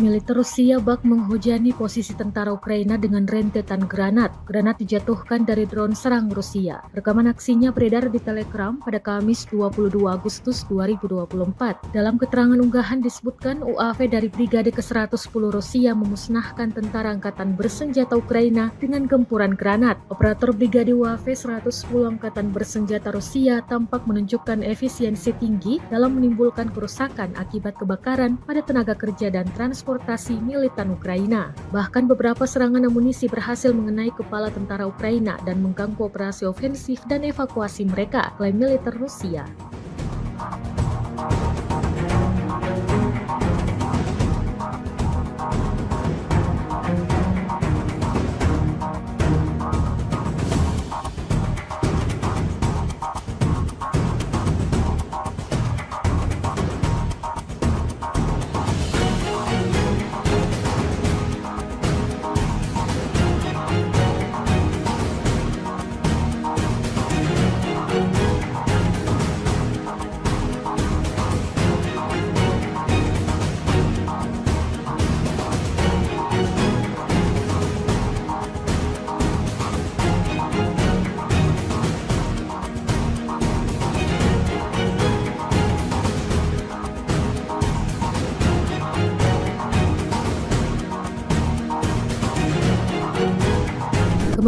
Speaker 2: Militer Rusia bak menghujani posisi tentara Ukraina dengan rentetan granat. Granat dijatuhkan dari drone serang Rusia. Rekaman aksinya beredar di Telegram pada Kamis 22 Agustus 2024. Dalam keterangan unggahan disebutkan UAV dari Brigade ke-110 Rusia memusnahkan tentara angkatan bersenjata Ukraina dengan gempuran granat. Operator Brigade UAV 110 Angkatan Bersenjata Rusia tampak menunjukkan efisiensi tinggi dalam menimbulkan kerusakan akibat kebakaran pada tenaga kerja dan transportasi militan Ukraina. Bahkan beberapa serangan amunisi berhasil mengenai kepala tentara Ukraina dan mengganggu operasi ofensif dan evakuasi mereka, klaim militer Rusia.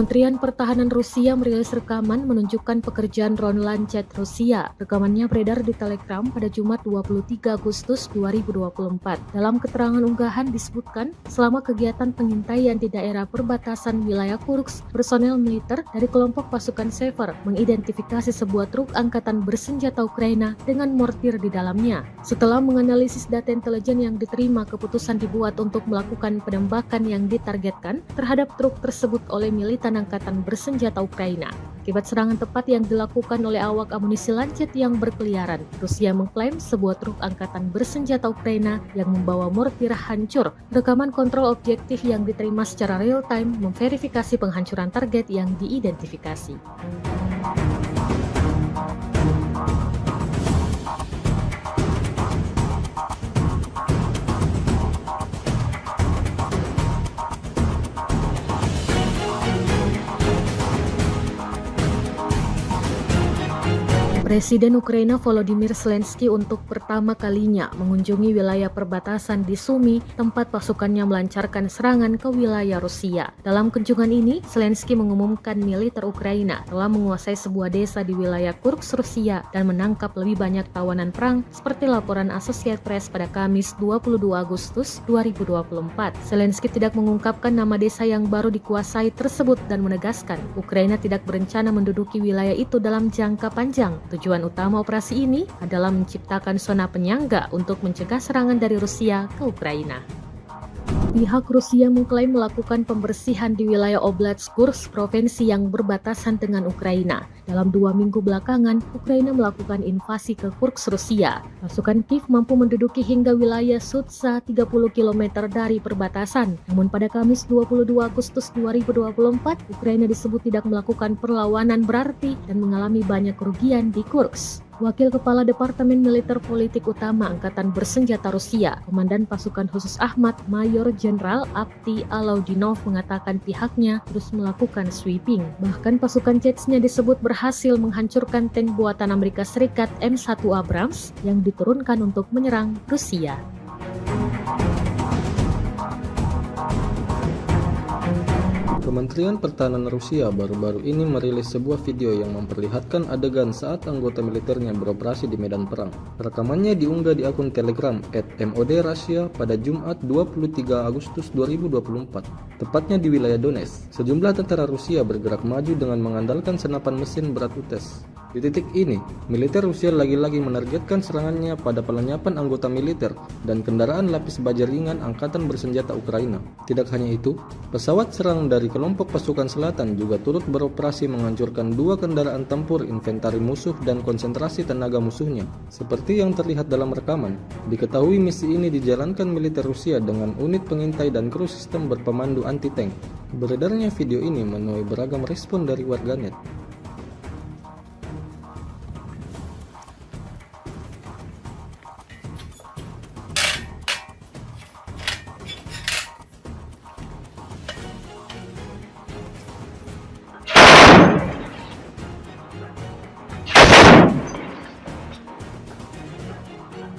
Speaker 2: Kementerian Pertahanan Rusia merilis rekaman menunjukkan pekerjaan drone Lancet Rusia. Rekamannya beredar di Telegram pada Jumat 23 Agustus 2024. Dalam keterangan unggahan disebutkan, selama kegiatan pengintaian di daerah perbatasan wilayah Kursk, personel militer dari kelompok pasukan Sever mengidentifikasi sebuah truk angkatan bersenjata Ukraina dengan mortir di dalamnya. Setelah menganalisis data intelijen yang diterima, keputusan dibuat untuk melakukan penembakan yang ditargetkan terhadap truk tersebut oleh militan angkatan bersenjata Ukraina. Akibat serangan tepat yang dilakukan oleh awak amunisi Lancet yang berkeliaran, Rusia mengklaim sebuah truk angkatan bersenjata Ukraina yang membawa mortir hancur. Rekaman kontrol objektif yang diterima secara real-time memverifikasi penghancuran target yang diidentifikasi. Presiden Ukraina Volodymyr Zelensky untuk pertama kalinya mengunjungi wilayah perbatasan di Sumy, tempat pasukannya melancarkan serangan ke wilayah Rusia. Dalam kunjungan ini, Zelensky mengumumkan militer Ukraina telah menguasai sebuah desa di wilayah Kursk, Rusia dan menangkap lebih banyak tawanan perang seperti laporan Associated Press pada Kamis 22 Agustus 2024. Zelensky tidak mengungkapkan nama desa yang baru dikuasai tersebut dan menegaskan Ukraina tidak berencana menduduki wilayah itu dalam jangka panjang. Tujuan utama operasi ini adalah menciptakan zona penyangga untuk mencegah serangan dari Rusia ke Ukraina. Pihak Rusia mengklaim melakukan pembersihan di wilayah Oblast Kursk, provinsi yang berbatasan dengan Ukraina. Dalam 2 minggu belakangan, Ukraina melakukan invasi ke Kursk, Rusia. Pasukan Kiev mampu menduduki hingga wilayah Sudza 30 km dari perbatasan. Namun pada Kamis 22 Agustus 2024, Ukraina disebut tidak melakukan perlawanan berarti dan mengalami banyak kerugian di Kursk. Wakil Kepala Departemen Militer Politik Utama Angkatan Bersenjata Rusia, Komandan Pasukan Khusus Ahmad, Mayor Jenderal Avdiy Alaudinov mengatakan pihaknya terus melakukan sweeping. Bahkan pasukan Chechnya disebut berhasil menghancurkan tank buatan Amerika Serikat M1 Abrams yang diturunkan untuk menyerang Rusia.
Speaker 3: Kementerian Pertahanan Rusia baru-baru ini merilis sebuah video yang memperlihatkan adegan saat anggota militernya beroperasi di medan perang. Rekamannya diunggah di akun Telegram @MOD_Russia pada Jumat 23 Agustus 2024, tepatnya di wilayah Donetsk. Sejumlah tentara Rusia bergerak maju dengan mengandalkan senapan mesin berat UTES. Di titik ini, militer Rusia lagi-lagi menargetkan serangannya pada pelenyapan anggota militer dan kendaraan lapis baja ringan Angkatan Bersenjata Ukraina. Tidak hanya itu, pesawat serang dari kelompok pasukan selatan juga turut beroperasi menghancurkan 2 kendaraan tempur inventari musuh dan konsentrasi tenaga musuhnya. Seperti yang terlihat dalam rekaman, diketahui misi ini dijalankan militer Rusia dengan unit pengintai dan kru sistem berpemandu anti-tank. Beredarnya video ini menuai beragam respon dari warganet.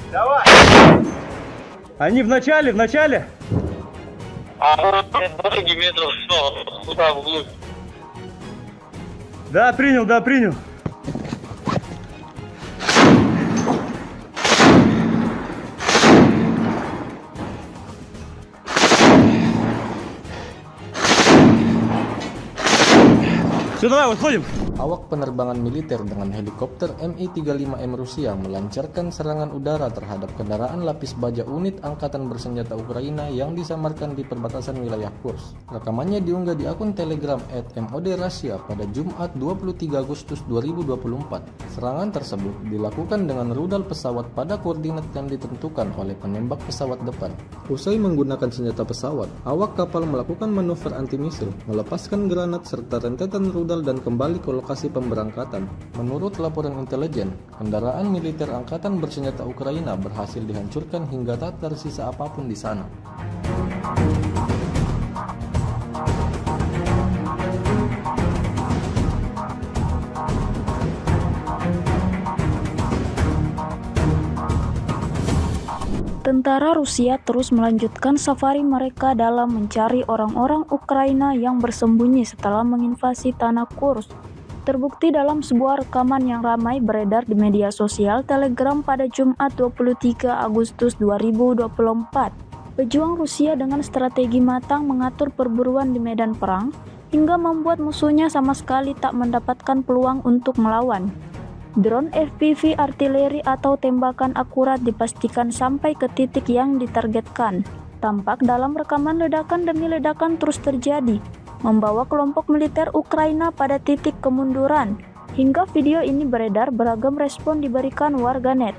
Speaker 4: Давай! Они в начале!
Speaker 5: А 20 метров туда вглубь.
Speaker 4: Да, принял. Все, давай, выходим.
Speaker 3: Awak penerbangan militer dengan helikopter Mi-35M Rusia melancarkan serangan udara terhadap kendaraan lapis baja unit Angkatan Bersenjata Ukraina yang disamarkan di perbatasan wilayah Kursk. Rekamannya diunggah di akun Telegram @MOD_Russia pada Jumat 23 Agustus 2024. Serangan tersebut dilakukan dengan rudal pesawat pada koordinat yang ditentukan oleh penembak pesawat depan. Usai menggunakan senjata pesawat, awak kapal melakukan manuver anti-misil, melepaskan granat serta rentetan rudal dan kembali ke lokasi pemberangkatan. Menurut laporan intelijen, kendaraan militer Angkatan Bersenjata Ukraina berhasil dihancurkan hingga tak tersisa apapun di sana.
Speaker 1: Tentara Rusia terus melanjutkan safari mereka dalam mencari orang-orang Ukraina yang bersembunyi setelah menginvasi tanah Kursk. Terbukti dalam sebuah rekaman yang ramai beredar di media sosial Telegram pada Jumat 23 Agustus 2024. Pejuang Rusia dengan strategi matang mengatur perburuan di medan perang hingga membuat musuhnya sama sekali tak mendapatkan peluang untuk melawan. Drone FPV artileri atau tembakan akurat dipastikan sampai ke titik yang ditargetkan. Tampak dalam rekaman ledakan demi ledakan terus terjadi, membawa kelompok militer Ukraina pada titik kemunduran. Hingga video ini beredar, beragam respon diberikan warganet.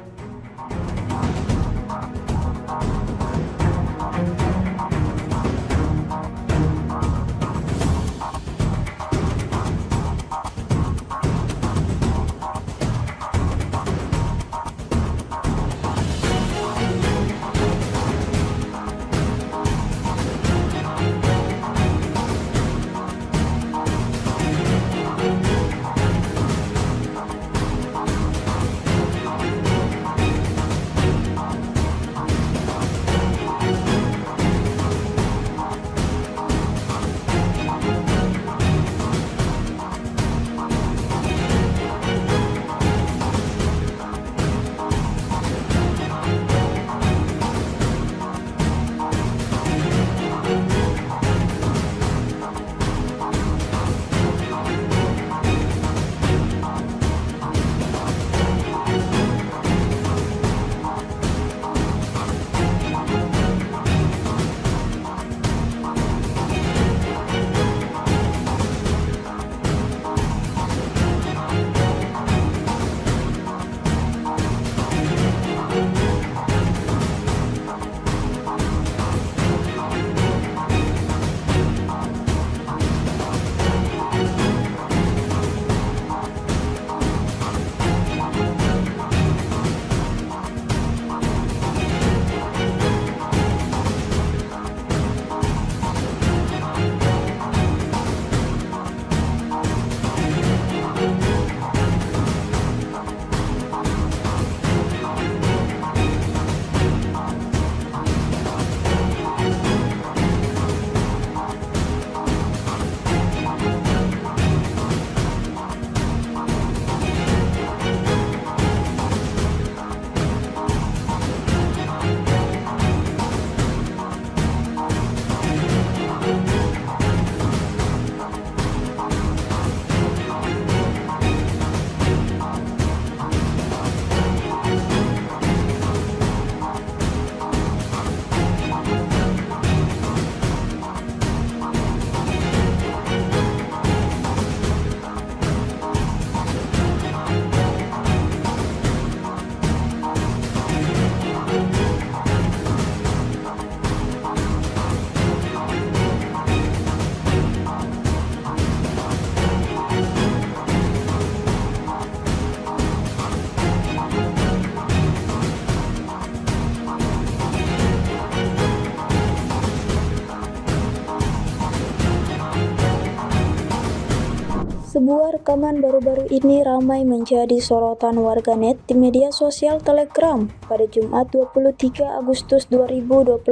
Speaker 1: Sebuah rekaman baru-baru ini ramai menjadi sorotan warganet di media sosial Telegram pada Jumat 23 Agustus 2024.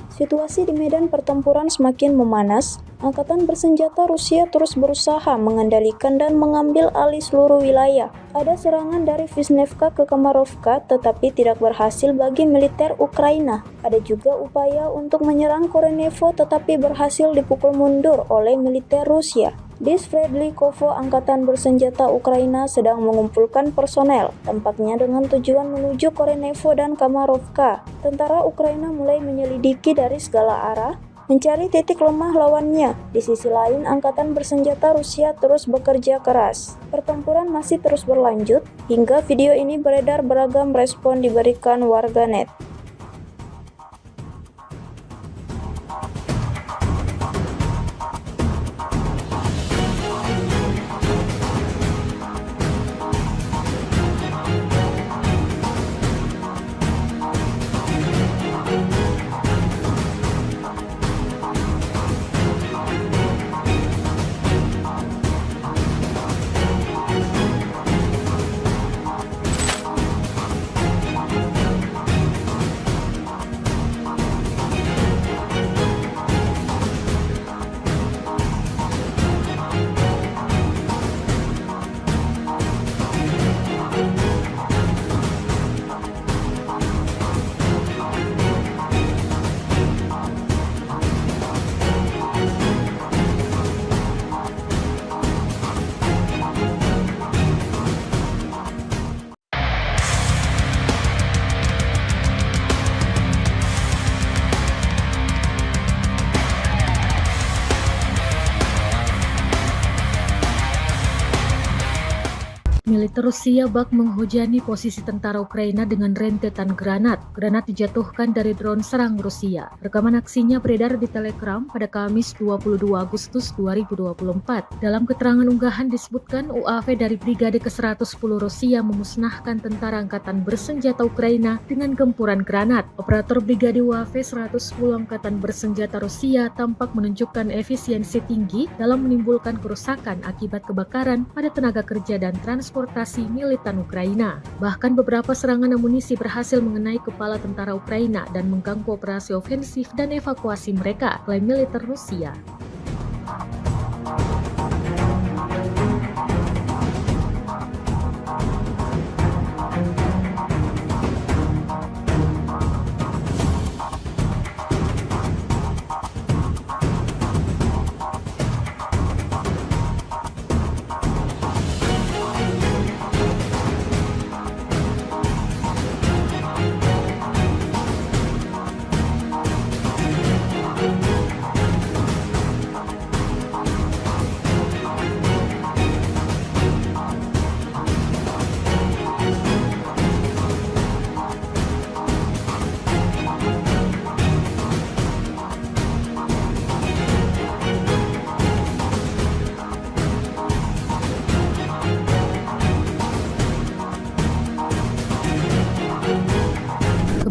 Speaker 1: Situasi di medan pertempuran semakin memanas. Angkatan bersenjata Rusia terus berusaha mengendalikan dan mengambil alih seluruh wilayah. Ada serangan dari Vishnevka ke Kamarovka tetapi tidak berhasil bagi militer Ukraina. Ada juga upaya untuk menyerang Korenevo tetapi berhasil dipukul mundur oleh militer Rusia. Di Sverdlikovo, angkatan bersenjata Ukraina sedang mengumpulkan personel, tampaknya dengan tujuan menuju Korenevo dan Kamarovka. Tentara Ukraina mulai menyelidiki dari segala arah, mencari titik lemah lawannya. Di sisi lain, angkatan bersenjata Rusia terus bekerja keras. Pertempuran masih terus berlanjut, hingga video ini beredar beragam respon diberikan warganet.
Speaker 2: Militer Rusia bak menghujani posisi tentara Ukraina dengan rentetan granat. Granat dijatuhkan dari drone serang Rusia. Rekaman aksinya beredar di Telegram pada Kamis 22 Agustus 2024. Dalam keterangan unggahan disebutkan UAV dari Brigade ke-110 Rusia memusnahkan tentara angkatan bersenjata Ukraina dengan gempuran granat. Operator Brigade UAV 110 Angkatan Bersenjata Rusia tampak menunjukkan efisiensi tinggi dalam menimbulkan kerusakan akibat kebakaran pada tenaga kerja dan transportasi militan Ukraina. Bahkan beberapa serangan amunisi berhasil mengenai kepala tentara Ukraina dan mengganggu operasi ofensif dan evakuasi mereka, klaim militer Rusia.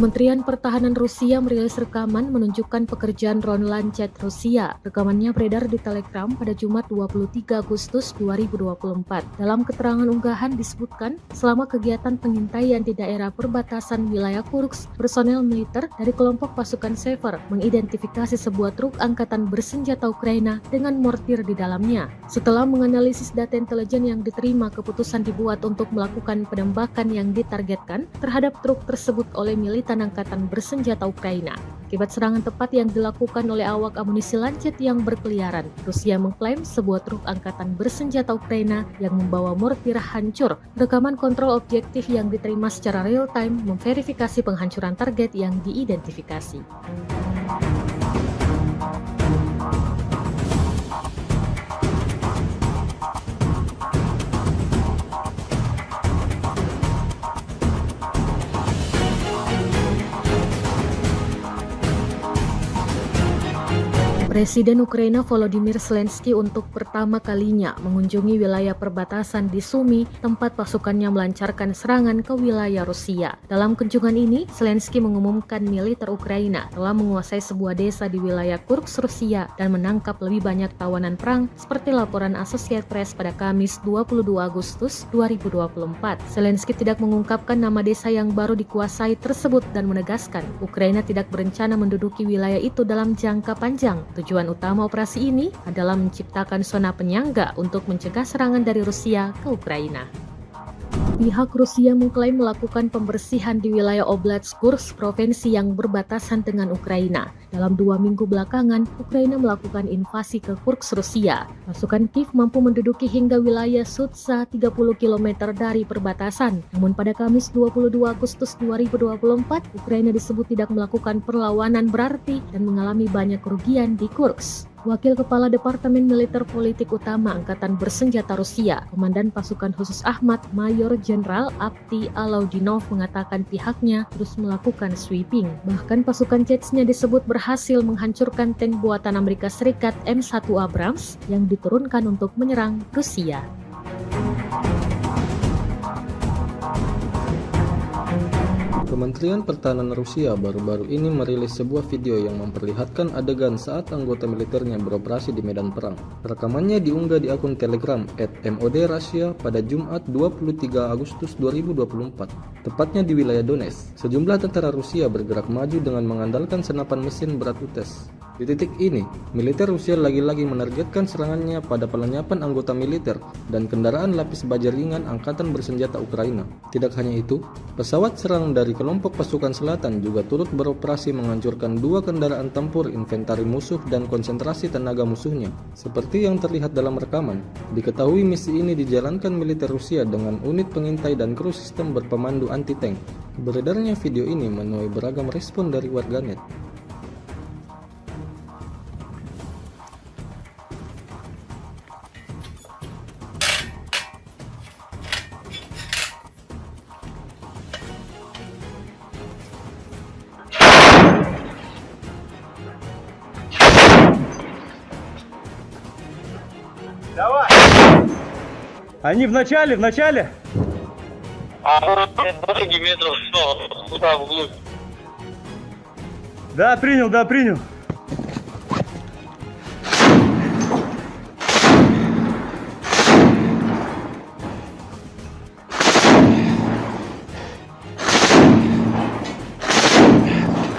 Speaker 2: Kementerian Pertahanan Rusia merilis rekaman menunjukkan pekerjaan drone Lancet Rusia. Rekamannya beredar di Telegram pada Jumat 23 Agustus 2024. Dalam keterangan unggahan disebutkan, selama kegiatan pengintaian di daerah perbatasan wilayah Kursk, personel militer dari kelompok pasukan Sever mengidentifikasi sebuah truk angkatan bersenjata Ukraina dengan mortir di dalamnya. Setelah menganalisis data intelijen yang diterima, keputusan dibuat untuk melakukan penembakan yang ditargetkan terhadap truk tersebut oleh militan angkatan bersenjata Ukraina. Akibat serangan tepat yang dilakukan oleh awak amunisi Lancet yang berkeliaran, Rusia mengklaim sebuah truk angkatan bersenjata Ukraina yang membawa mortir hancur. Rekaman kontrol objektif yang diterima secara real-time memverifikasi penghancuran target yang diidentifikasi. Presiden Ukraina Volodymyr Zelensky untuk pertama kalinya mengunjungi wilayah perbatasan di Sumy, tempat pasukannya melancarkan serangan ke wilayah Rusia. Dalam kunjungan ini, Zelensky mengumumkan militer Ukraina telah menguasai sebuah desa di wilayah Kursk, Rusia dan menangkap lebih banyak tawanan perang seperti laporan Associated Press pada Kamis 22 Agustus 2024. Zelensky tidak mengungkapkan nama desa yang baru dikuasai tersebut dan menegaskan Ukraina tidak berencana menduduki wilayah itu dalam jangka panjang. Tujuan utama operasi ini adalah menciptakan zona penyangga untuk mencegah serangan dari Rusia ke Ukraina. Pihak Rusia mengklaim melakukan pembersihan di wilayah Oblast Kursk, provinsi yang berbatasan dengan Ukraina. Dalam 2 minggu belakangan, Ukraina melakukan invasi ke Kursk, Rusia. Pasukan Kiev mampu menduduki hingga wilayah Sudza 30 km dari perbatasan. Namun pada Kamis 22 Agustus 2024, Ukraina disebut tidak melakukan perlawanan berarti dan mengalami banyak kerugian di Kursk. Wakil Kepala Departemen Militer Politik Utama Angkatan Bersenjata Rusia, Komandan Pasukan Khusus Ahmad, Mayor Jenderal Avdiy Alaudinov mengatakan pihaknya terus melakukan sweeping. Bahkan pasukan Chechnya disebut berhasil menghancurkan tank buatan Amerika Serikat M1 Abrams yang diturunkan untuk menyerang Rusia.
Speaker 3: Kementerian Pertahanan Rusia baru-baru ini merilis sebuah video yang memperlihatkan adegan saat anggota militernya beroperasi di medan perang. Rekamannya diunggah di akun Telegram @MOD_Russia pada Jumat 23 Agustus 2024, tepatnya di wilayah Donetsk. Sejumlah tentara Rusia bergerak maju dengan mengandalkan senapan mesin berat UTES. Di titik ini, militer Rusia lagi-lagi menargetkan serangannya pada pelenyapan anggota militer dan kendaraan lapis baja ringan Angkatan Bersenjata Ukraina. Tidak hanya itu, pesawat serang dari kelompok pasukan selatan juga turut beroperasi menghancurkan 2 kendaraan tempur inventari musuh dan konsentrasi tenaga musuhnya. Seperti yang terlihat dalam rekaman, diketahui misi ini dijalankan militer Rusia dengan unit pengintai dan kru sistem berpemandu anti-tank. Beredarnya video ini menuai beragam respon dari warganet.
Speaker 4: Давай! Они в начале!
Speaker 5: А дороги метров 100, туда вглубь.
Speaker 4: Да, принял.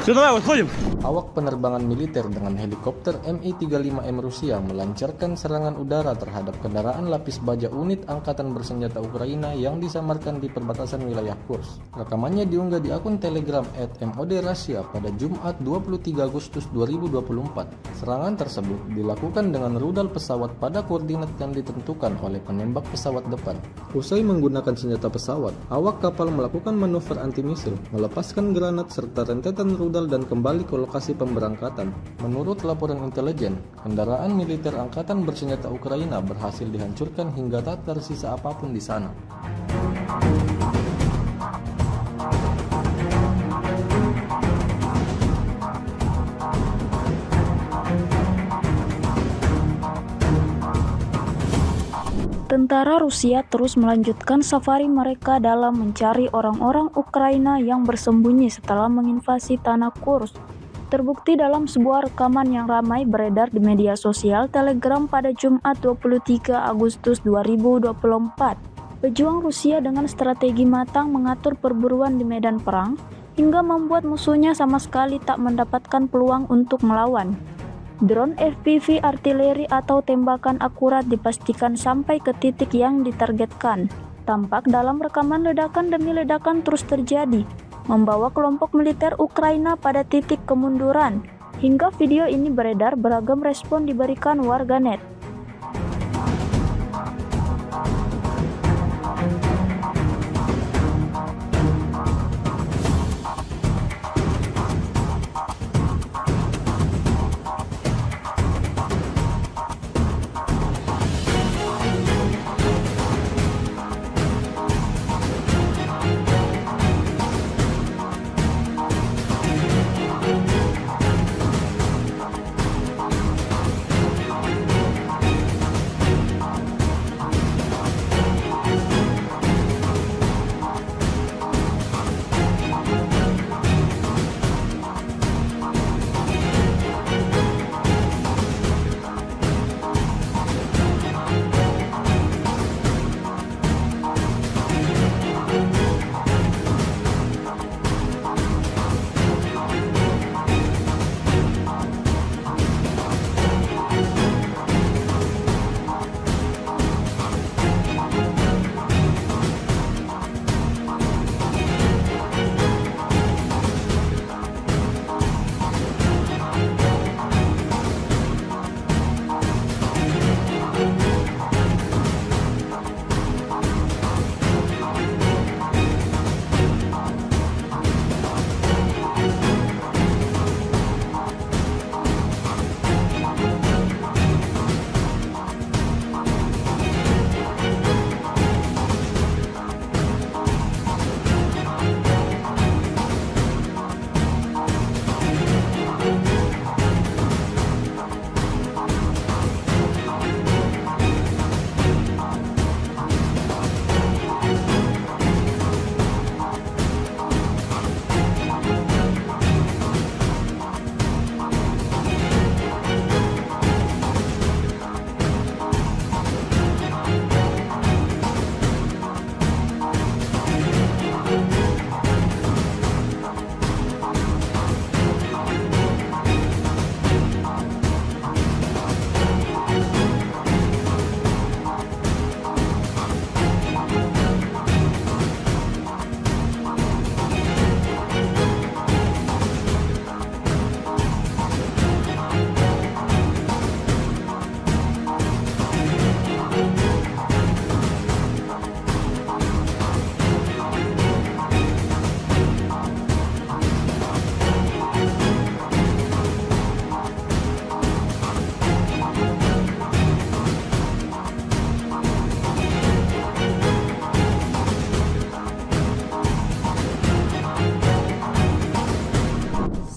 Speaker 4: Все, давай, выходим.
Speaker 3: Awak penerbangan militer dengan helikopter Mi-35M Rusia melancarkan serangan udara terhadap kendaraan lapis baja unit Angkatan Bersenjata Ukraina yang disamarkan di perbatasan wilayah Kursk. Rekamannya diunggah di akun Telegram @MOD_Russia pada Jumat 23 Agustus 2024. Serangan tersebut dilakukan dengan rudal pesawat pada koordinat yang ditentukan oleh penembak pesawat depan. Usai menggunakan senjata pesawat, awak kapal melakukan manuver anti-misil, melepaskan granat serta rentetan rudal dan kembali ke lokasi pemberangkatan. Menurut laporan intelijen, kendaraan militer Angkatan Bersenjata Ukraina berhasil dihancurkan hingga tak tersisa apapun di sana.
Speaker 1: Tentara Rusia terus melanjutkan safari mereka dalam mencari orang-orang Ukraina yang bersembunyi setelah menginvasi tanah Kursk. Terbukti dalam sebuah rekaman yang ramai beredar di media sosial Telegram pada Jumat 23 Agustus 2024. Pejuang Rusia dengan strategi matang mengatur perburuan di medan perang hingga membuat musuhnya sama sekali tak mendapatkan peluang untuk melawan. Drone FPV artileri atau tembakan akurat dipastikan sampai ke titik yang ditargetkan. Tampak dalam rekaman ledakan demi ledakan terus terjadi, membawa kelompok militer Ukraina pada titik kemunduran. Hingga video ini beredar, beragam respon diberikan warganet.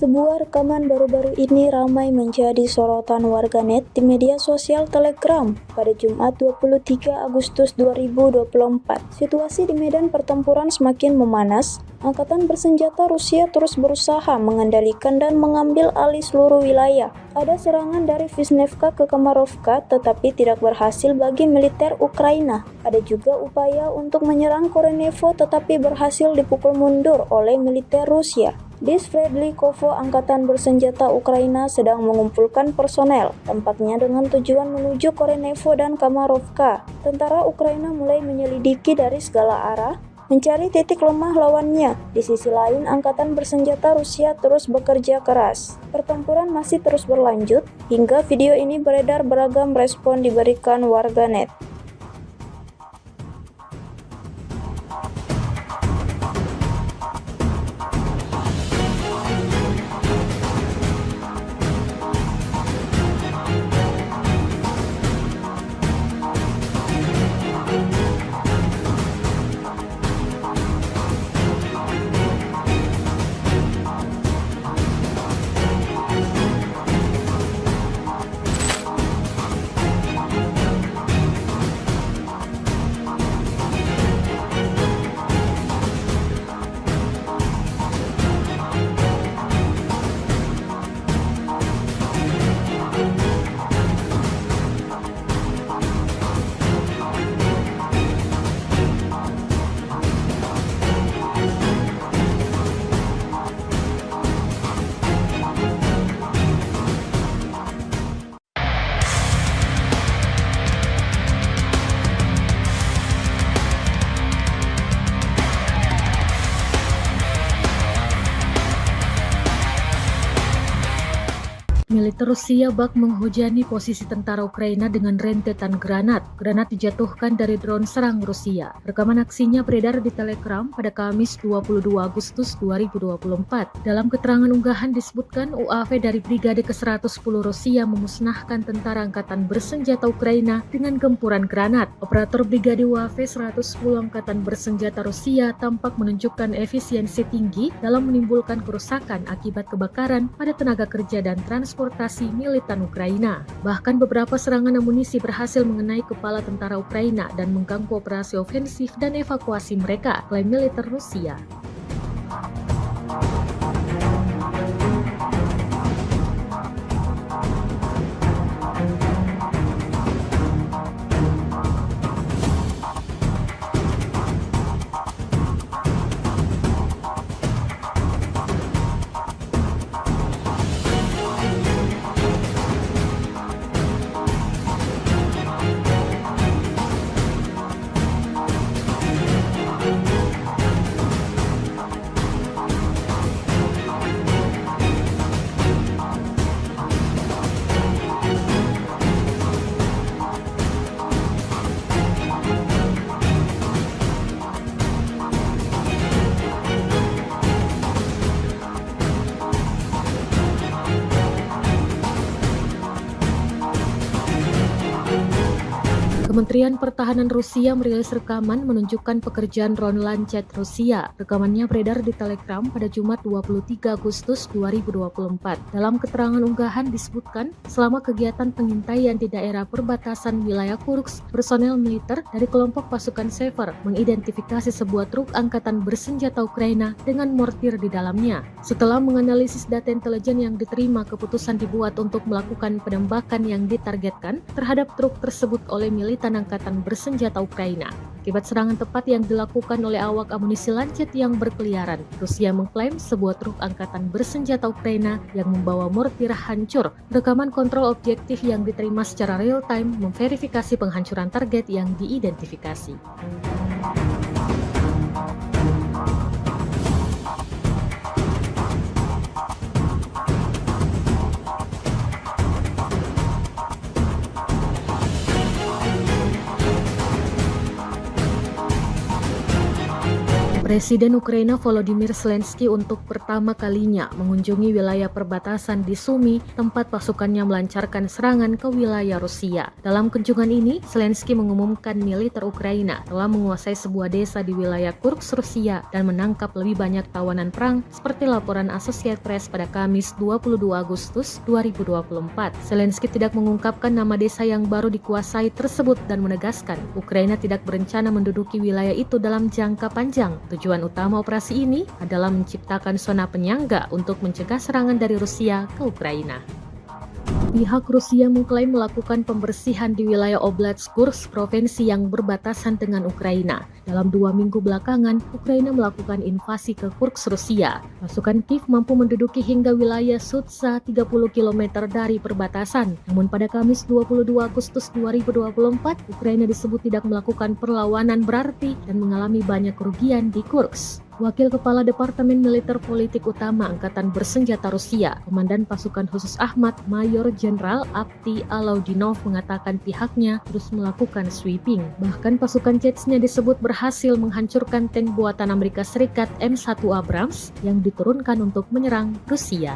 Speaker 1: Sebuah rekaman baru-baru ini ramai menjadi sorotan warganet di media sosial Telegram pada Jumat 23 Agustus 2024. Situasi di medan pertempuran semakin memanas. Angkatan bersenjata Rusia terus berusaha mengendalikan dan mengambil alih seluruh wilayah. Ada serangan dari Vishnevka ke Kamarovka tetapi tidak berhasil bagi militer Ukraina. Ada juga upaya untuk menyerang Korenevo tetapi berhasil dipukul mundur oleh militer Rusia. Di Sverdlikovo, angkatan bersenjata Ukraina sedang mengumpulkan personel, tampaknya dengan tujuan menuju Korenevo dan Kamarovka. Tentara Ukraina mulai menyelidiki dari segala arah, mencari titik lemah lawannya. Di sisi lain, angkatan bersenjata Rusia terus bekerja keras. Pertempuran masih terus berlanjut, hingga video ini beredar beragam respon diberikan warganet.
Speaker 2: Militer Rusia bak menghujani posisi tentara Ukraina dengan rentetan granat. Granat dijatuhkan dari drone serang Rusia. Rekaman aksinya beredar di Telegram pada Kamis 22 Agustus 2024. Dalam keterangan unggahan disebutkan UAV dari Brigade ke-110 Rusia memusnahkan tentara angkatan bersenjata Ukraina dengan gempuran granat. Operator Brigade UAV 110 Angkatan Bersenjata Rusia tampak menunjukkan efisiensi tinggi dalam menimbulkan kerusakan akibat kebakaran pada tenaga kerja dan transportasi militan Ukraina. Bahkan beberapa serangan amunisi berhasil mengenai kepala tentara Ukraina dan mengganggu operasi ofensif dan evakuasi mereka, klaim militer Rusia. Kementerian Pertahanan Rusia merilis rekaman menunjukkan pekerjaan drone Lancet Rusia. Rekamannya beredar di Telegram pada Jumat 23 Agustus 2024. Dalam keterangan unggahan disebutkan, selama kegiatan pengintaian di daerah perbatasan wilayah Kursk, personel militer dari kelompok pasukan Sever mengidentifikasi sebuah truk angkatan bersenjata Ukraina dengan mortir di dalamnya. Setelah menganalisis data intelijen yang diterima, keputusan dibuat untuk melakukan penembakan yang ditargetkan terhadap truk tersebut oleh militan angkatan bersenjata Ukraina. Akibat serangan tepat yang dilakukan oleh awak amunisi Lancet yang berkeliaran, Rusia mengklaim sebuah truk angkatan bersenjata Ukraina yang membawa mortir hancur. Rekaman kontrol objektif yang diterima secara real-time memverifikasi penghancuran target yang diidentifikasi. Presiden Ukraina Volodymyr Zelensky untuk pertama kalinya mengunjungi wilayah perbatasan di Sumy, tempat pasukannya melancarkan serangan ke wilayah Rusia. Dalam kunjungan ini, Zelensky mengumumkan militer Ukraina telah menguasai sebuah desa di wilayah Kursk, Rusia, dan menangkap lebih banyak tawanan perang seperti laporan Associated Press pada Kamis 22 Agustus 2024. Zelensky tidak mengungkapkan nama desa yang baru dikuasai tersebut dan menegaskan Ukraina tidak berencana menduduki wilayah itu dalam jangka panjang. Tujuan utama operasi ini adalah menciptakan zona penyangga untuk mencegah serangan dari Rusia ke Ukraina. Pihak Rusia mengklaim melakukan pembersihan di wilayah Oblast Kursk, provinsi yang berbatasan dengan Ukraina. Dalam 2 minggu belakangan, Ukraina melakukan invasi ke Kursk, Rusia. Pasukan Kiev mampu menduduki hingga wilayah Sudza 30 km dari perbatasan. Namun pada Kamis 22 Agustus 2024, Ukraina disebut tidak melakukan perlawanan berarti dan mengalami banyak kerugian di Kursk. Wakil Kepala Departemen Militer Politik Utama Angkatan Bersenjata Rusia, Komandan Pasukan Khusus Ahmad, Mayor Jenderal Avdiy Alaudinov mengatakan pihaknya terus melakukan sweeping. Bahkan pasukan Chechnya disebut berhasil menghancurkan tank buatan Amerika Serikat M1 Abrams yang diturunkan untuk menyerang Rusia.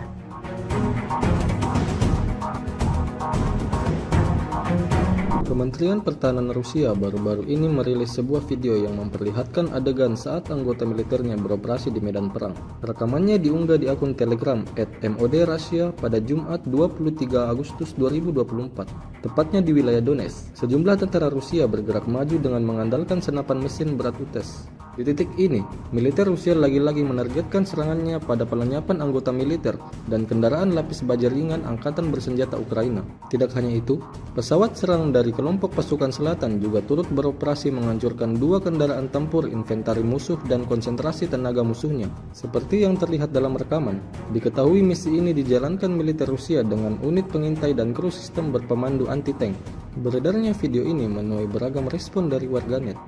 Speaker 3: Kementerian Pertahanan Rusia baru-baru ini merilis sebuah video yang memperlihatkan adegan saat anggota militernya beroperasi di medan perang. Rekamannya diunggah di akun Telegram @MOD_Russia pada Jumat 23 Agustus 2024, tepatnya di wilayah Donetsk. Sejumlah tentara Rusia bergerak maju dengan mengandalkan senapan mesin berat UTES. Di titik ini, militer Rusia lagi-lagi menargetkan serangannya pada pelenyapan anggota militer dan kendaraan lapis baja ringan Angkatan Bersenjata Ukraina. Tidak hanya itu, pesawat serang dari kelompok pasukan selatan juga turut beroperasi menghancurkan 2 kendaraan tempur inventari musuh dan konsentrasi tenaga musuhnya. Seperti yang terlihat dalam rekaman, diketahui misi ini dijalankan militer Rusia dengan unit pengintai dan kru sistem berpemandu anti-tank. Beredarnya video ini menuai beragam respon dari warganet.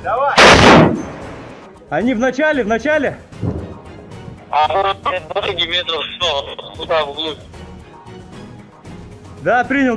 Speaker 4: Давай! Они в начале!
Speaker 5: Дороги метров 100, туда вглубь.
Speaker 4: Да, принял.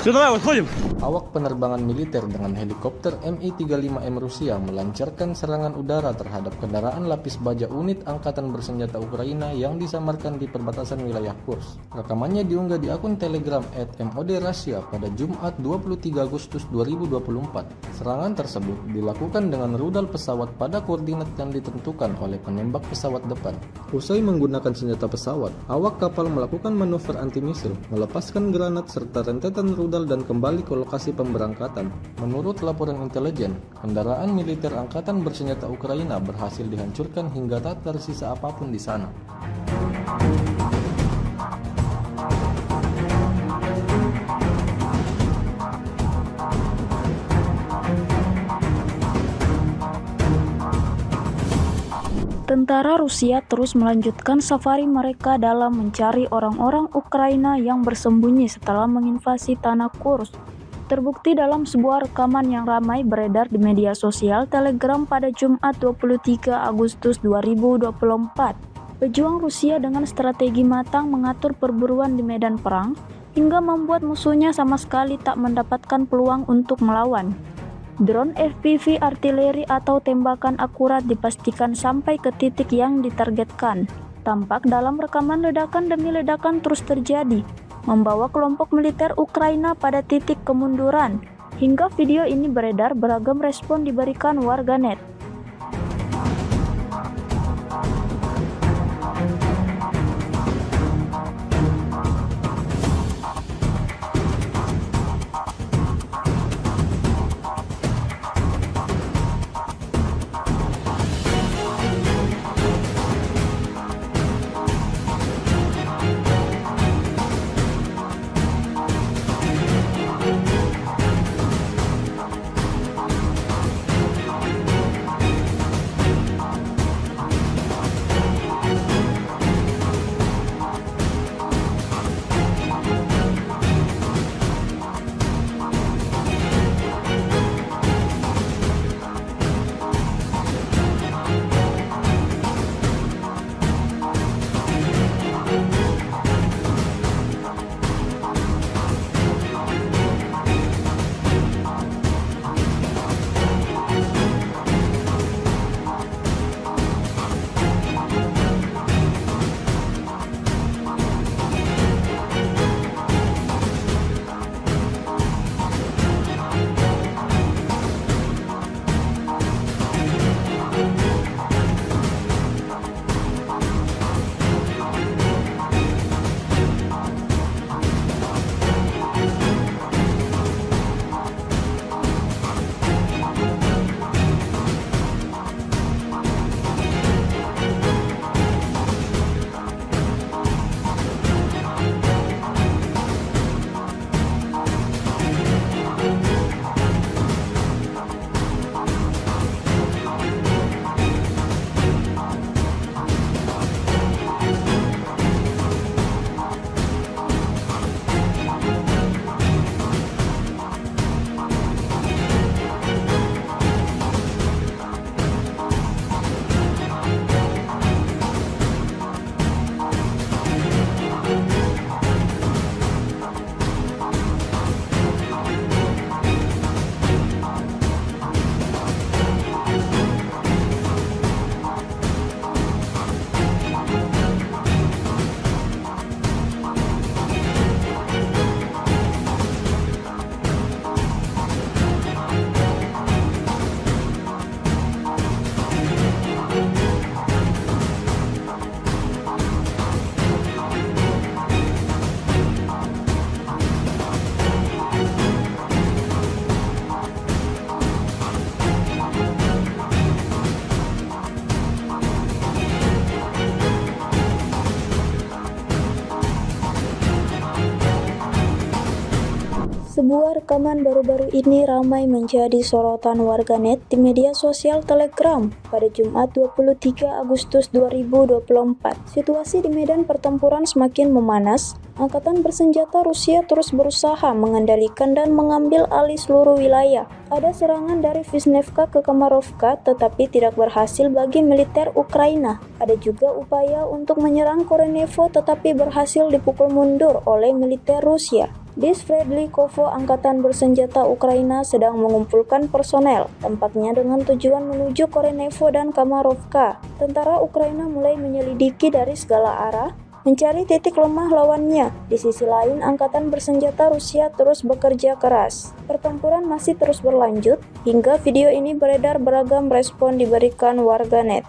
Speaker 4: Все, давай, выходим.
Speaker 3: Awak penerbangan militer dengan helikopter Mi-35M Rusia melancarkan serangan udara terhadap kendaraan lapis baja unit Angkatan Bersenjata Ukraina yang disamarkan di perbatasan wilayah Kursk. Rekamannya diunggah di akun Telegram @MOD_Russia pada Jumat 23 Agustus 2024. Serangan tersebut dilakukan dengan rudal pesawat pada koordinat yang ditentukan oleh penembak pesawat depan. Usai menggunakan senjata pesawat, awak kapal melakukan manuver anti-misil, melepaskan granat serta rentetan rudal dan kembali ke lokasi pemberangkatan. Menurut laporan intelijen, kendaraan militer Angkatan Bersenjata Ukraina berhasil dihancurkan hingga tak tersisa apapun di sana.
Speaker 1: Tentara Rusia terus melanjutkan safari mereka dalam mencari orang-orang Ukraina yang bersembunyi setelah menginvasi tanah Kursk. Terbukti dalam sebuah rekaman yang ramai beredar di media sosial Telegram pada Jumat 23 Agustus 2024. Pejuang Rusia dengan strategi matang mengatur perburuan di medan perang hingga membuat musuhnya sama sekali tak mendapatkan peluang untuk melawan. Drone FPV artileri atau tembakan akurat dipastikan sampai ke titik yang ditargetkan. Tampak dalam rekaman ledakan demi ledakan terus terjadi, membawa kelompok militer Ukraina pada titik kemunduran. Hingga video ini beredar, beragam respon diberikan warganet. Sebuah rekaman baru-baru ini ramai menjadi sorotan warganet di media sosial Telegram pada Jumat 23 Agustus 2024. Situasi di medan pertempuran semakin memanas. Angkatan bersenjata Rusia terus berusaha mengendalikan dan mengambil alih seluruh wilayah. Ada serangan dari Vishnevka ke Kamarovka tetapi tidak berhasil bagi militer Ukraina. Ada juga upaya untuk menyerang Korenevo tetapi berhasil dipukul mundur oleh militer Rusia. Di Sverdlikovo, angkatan bersenjata Ukraina sedang mengumpulkan personel, tampaknya dengan tujuan menuju Korenevo dan Kamarovka. Tentara Ukraina mulai menyelidiki dari segala arah, mencari titik lemah lawannya. Di sisi lain, angkatan bersenjata Rusia terus bekerja keras. Pertempuran masih terus berlanjut, hingga video ini beredar beragam respon diberikan warganet.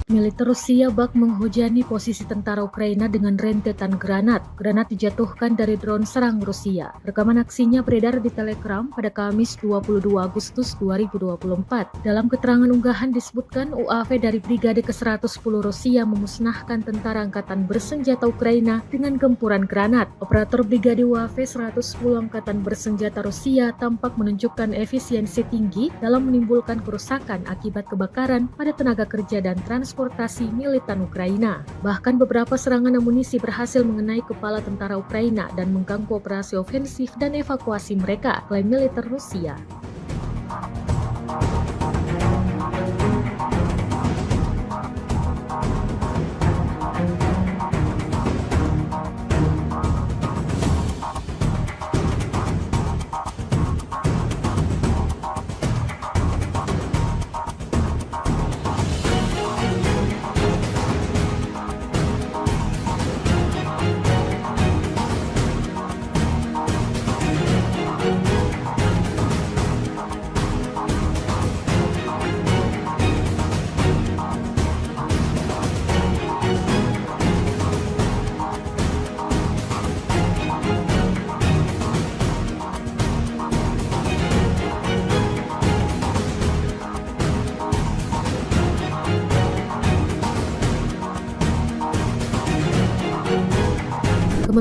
Speaker 2: Militer Rusia bak menghujani posisi tentara Ukraina dengan rentetan granat. Granat dijatuhkan dari drone serang Rusia. Rekaman aksinya beredar di Telegram pada Kamis 22 Agustus 2024. Dalam keterangan unggahan disebutkan UAV dari Brigade ke-110 Rusia memusnahkan tentara angkatan bersenjata Ukraina dengan gempuran granat. Operator Brigade UAV 110 Angkatan Bersenjata Rusia tampak menunjukkan efisiensi tinggi dalam menimbulkan kerusakan akibat kebakaran pada tenaga kerja dan transportasi militan Ukraina. Bahkan beberapa serangan amunisi berhasil mengenai kepala tentara Ukraina dan mengganggu operasi ofensif dan evakuasi mereka, klaim militer Rusia.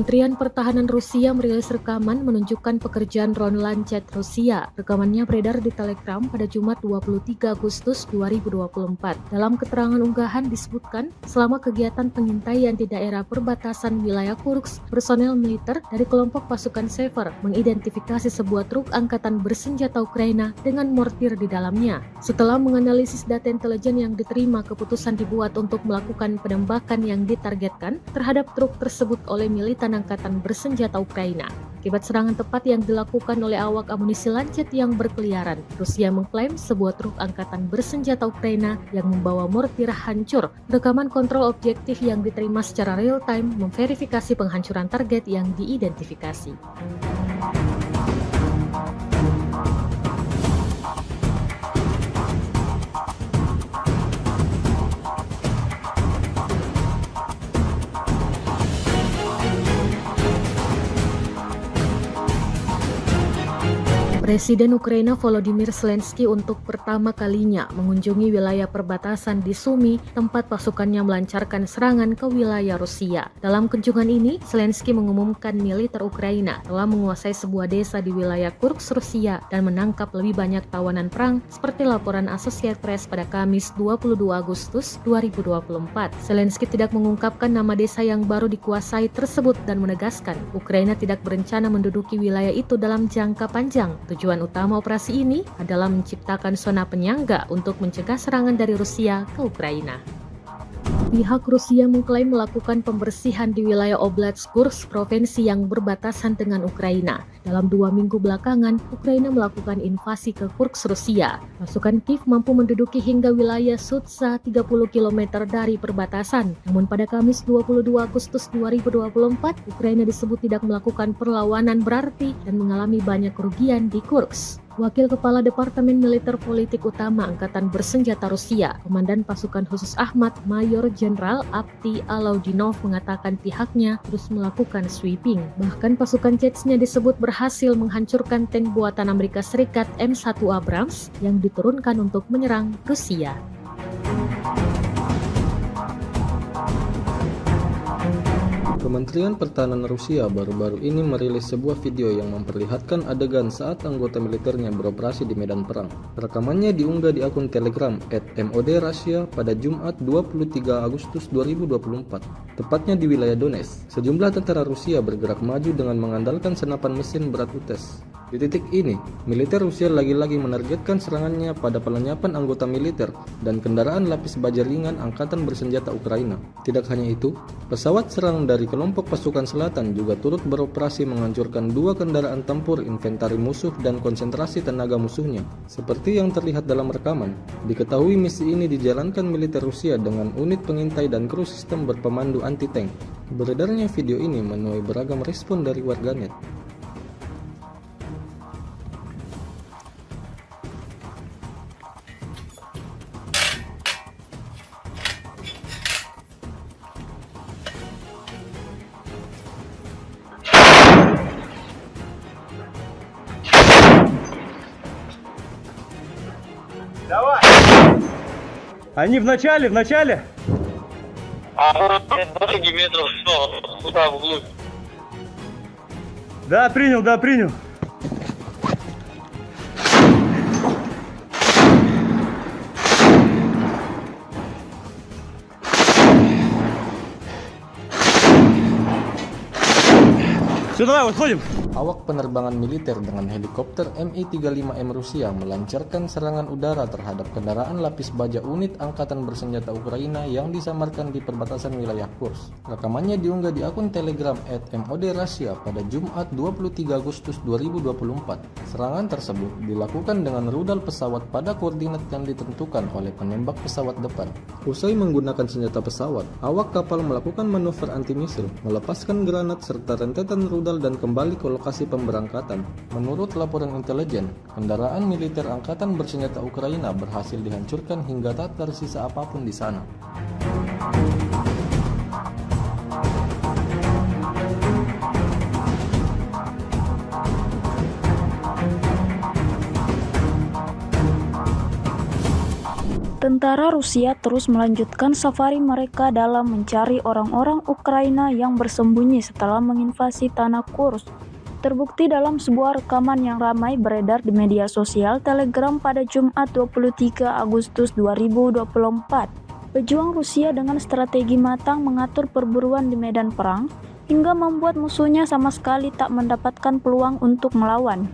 Speaker 2: Kementerian Pertahanan Rusia merilis rekaman menunjukkan pekerjaan drone Lancet Rusia. Rekamannya beredar di Telegram pada Jumat 23 Agustus 2024. Dalam keterangan unggahan disebutkan, selama kegiatan pengintaian di daerah perbatasan wilayah Kursk, personel militer dari kelompok pasukan Sever mengidentifikasi sebuah truk angkatan bersenjata Ukraina dengan mortir di dalamnya. Setelah menganalisis data intelijen yang diterima, keputusan dibuat untuk melakukan penembakan yang ditargetkan terhadap truk tersebut oleh militan angkatan bersenjata Ukraina. Akibat serangan tepat yang dilakukan oleh awak amunisi Lancet yang berkeliaran, Rusia mengklaim sebuah truk angkatan bersenjata Ukraina yang membawa mortir hancur. Rekaman kontrol objektif yang diterima secara real-time memverifikasi penghancuran target yang diidentifikasi. Presiden Ukraina Volodymyr Zelensky untuk pertama kalinya mengunjungi wilayah perbatasan di Sumy, tempat pasukannya melancarkan serangan ke wilayah Rusia. Dalam kunjungan ini, Zelensky mengumumkan militer Ukraina telah menguasai sebuah desa di wilayah Kursk, Rusia, dan menangkap lebih banyak tawanan perang seperti laporan Associated Press pada Kamis 22 Agustus 2024. Zelensky tidak mengungkapkan nama desa yang baru dikuasai tersebut dan menegaskan Ukraina tidak berencana menduduki wilayah itu dalam jangka panjang. Tujuan utama operasi ini adalah menciptakan zona penyangga untuk mencegah serangan dari Rusia ke Ukraina. Pihak Rusia mengklaim melakukan pembersihan di wilayah Oblast Kursk, provinsi yang berbatasan dengan Ukraina. Dalam 2 minggu belakangan, Ukraina melakukan invasi ke Kursk, Rusia. Pasukan Kiev mampu menduduki hingga wilayah Sudza 30 km dari perbatasan. Namun pada Kamis 22 Agustus 2024, Ukraina disebut tidak melakukan perlawanan berarti dan mengalami banyak kerugian di Kursk. Wakil Kepala Departemen Militer Politik Utama Angkatan Bersenjata Rusia, Komandan Pasukan Khusus Ahmad, Mayor Jenderal Avdiy Alaudinov mengatakan pihaknya terus melakukan sweeping. Bahkan pasukan Chechnya disebut berhasil menghancurkan tank buatan Amerika Serikat M1 Abrams yang diturunkan untuk menyerang Rusia.
Speaker 3: Kementerian Pertahanan Rusia baru-baru ini merilis sebuah video yang memperlihatkan adegan saat anggota militernya beroperasi di medan perang. Rekamannya diunggah di akun Telegram @MOD_Russia pada Jumat 23 Agustus 2024, tepatnya di wilayah Donetsk. Sejumlah tentara Rusia bergerak maju dengan mengandalkan senapan mesin berat UTES. Di titik ini, militer Rusia lagi-lagi menargetkan serangannya pada pelenyapan anggota militer dan kendaraan lapis baja ringan Angkatan Bersenjata Ukraina. Tidak hanya itu, pesawat serang dari kelompok pasukan selatan juga turut beroperasi menghancurkan 2 kendaraan tempur inventari musuh dan konsentrasi tenaga musuhnya. Seperti yang terlihat dalam rekaman, diketahui misi ini dijalankan militer Rusia dengan unit pengintai dan kru sistem berpemandu anti-tank. Beredarnya video ini menuai beragam respon dari warganet.
Speaker 4: Давай! Они в начале!
Speaker 5: А дороги метров 100 туда вглубь.
Speaker 4: Да, принял. Все, давай, выходим.
Speaker 3: Awak penerbangan militer dengan helikopter Mi-35M Rusia melancarkan serangan udara terhadap kendaraan lapis baja unit Angkatan Bersenjata Ukraina yang disamarkan di perbatasan wilayah Kursk. Rekamannya diunggah di akun Telegram @MOD_Russia pada Jumat 23 Agustus 2024. Serangan tersebut dilakukan dengan rudal pesawat pada koordinat yang ditentukan oleh penembak pesawat depan. Usai menggunakan senjata pesawat, awak kapal melakukan manuver anti-misil, melepaskan granat serta rentetan rudal dan kembali ke lokasi pemberangkatan. Menurut laporan intelijen, kendaraan militer Angkatan Bersenjata Ukraina berhasil dihancurkan hingga tak tersisa apapun di sana.
Speaker 1: Tentara Rusia terus melanjutkan safari mereka dalam mencari orang-orang Ukraina yang bersembunyi setelah menginvasi tanah Kursk. Terbukti dalam sebuah rekaman yang ramai beredar di media sosial Telegram pada Jumat 23 Agustus 2024. Pejuang Rusia dengan strategi matang mengatur perburuan di medan perang hingga membuat musuhnya sama sekali tak mendapatkan peluang untuk melawan.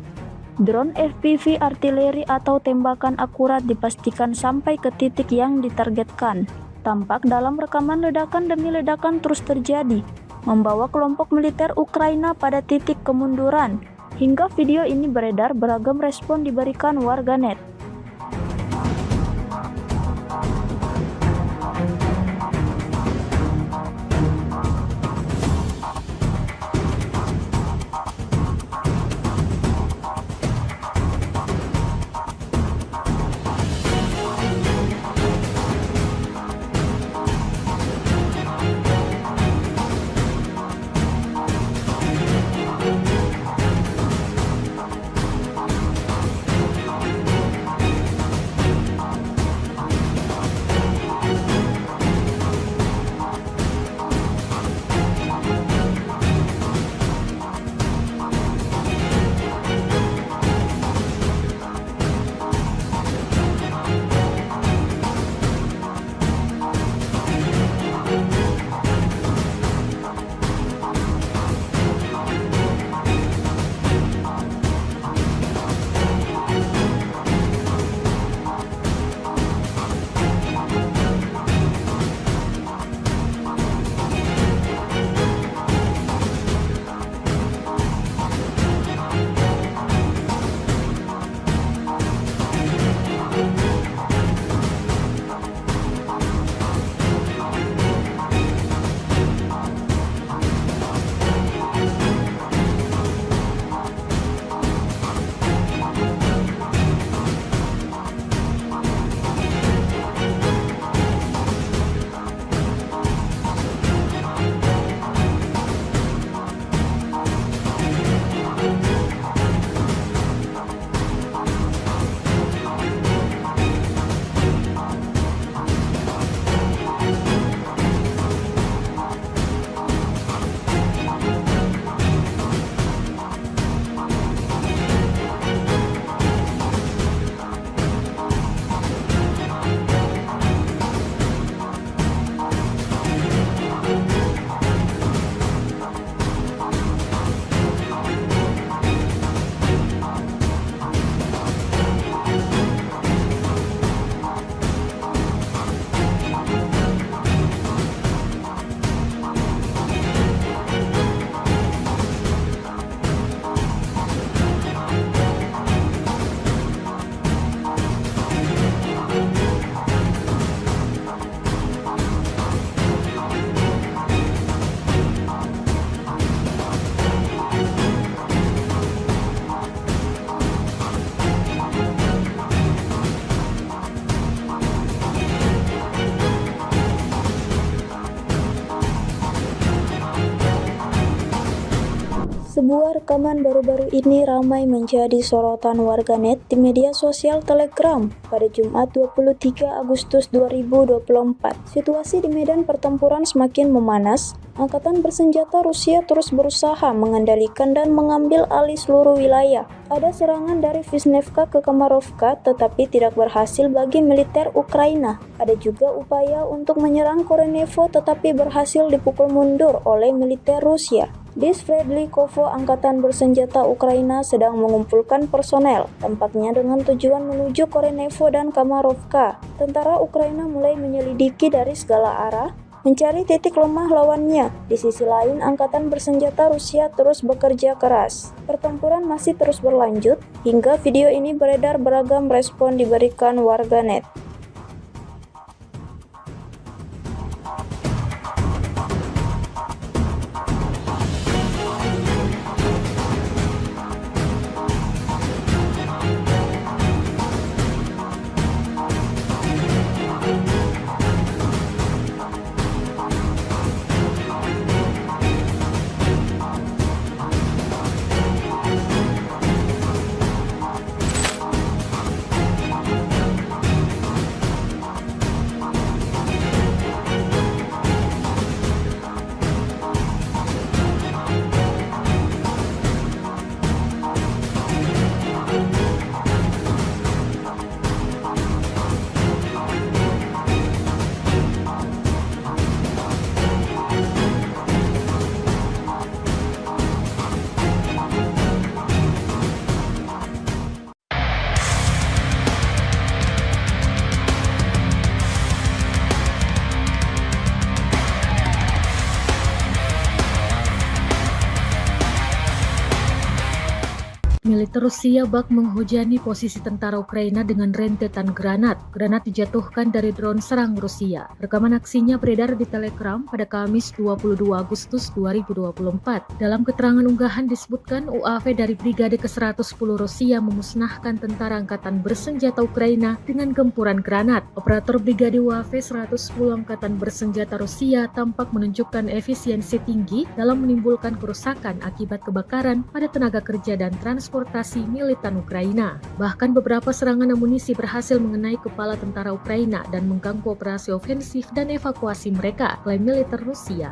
Speaker 1: Drone FPV artileri atau tembakan akurat dipastikan sampai ke titik yang ditargetkan. Tampak dalam rekaman ledakan demi ledakan terus terjadi, membawa kelompok militer Ukraina pada titik kemunduran. Hingga video ini beredar, beragam respon diberikan warganet. Sebuah rekaman baru-baru ini ramai menjadi sorotan warganet di media sosial Telegram pada Jumat 23 Agustus 2024. Situasi di medan pertempuran semakin memanas. Angkatan bersenjata Rusia terus berusaha mengendalikan dan mengambil alih seluruh wilayah. Ada serangan dari Vishnevka ke Kamarovka tetapi tidak berhasil bagi militer Ukraina. Ada juga upaya untuk menyerang Korenevo tetapi berhasil dipukul mundur oleh militer Rusia. Di Sverdlikovo, angkatan bersenjata Ukraina sedang mengumpulkan personel, tampaknya dengan tujuan menuju Korenevo dan Kamarovka. Tentara Ukraina mulai menyelidiki dari segala arah, mencari titik lemah lawannya. Di sisi lain, angkatan bersenjata Rusia terus bekerja keras. Pertempuran masih terus berlanjut, hingga video ini beredar beragam respon diberikan warganet.
Speaker 2: Militer Rusia bak menghujani posisi tentara Ukraina dengan rentetan granat. Granat dijatuhkan dari drone serang Rusia. Rekaman aksinya beredar di Telegram pada Kamis 22 Agustus 2024. Dalam keterangan unggahan disebutkan UAV dari Brigade ke-110 Rusia memusnahkan tentara angkatan bersenjata Ukraina dengan gempuran granat. Operator Brigade UAV 110 Angkatan Bersenjata Rusia tampak menunjukkan efisiensi tinggi dalam menimbulkan kerusakan akibat kebakaran pada tenaga kerja dan transportasi militan Ukraina. Bahkan beberapa serangan amunisi berhasil mengenai kepala tentara Ukraina dan mengganggu operasi ofensif dan evakuasi mereka, klaim militer Rusia.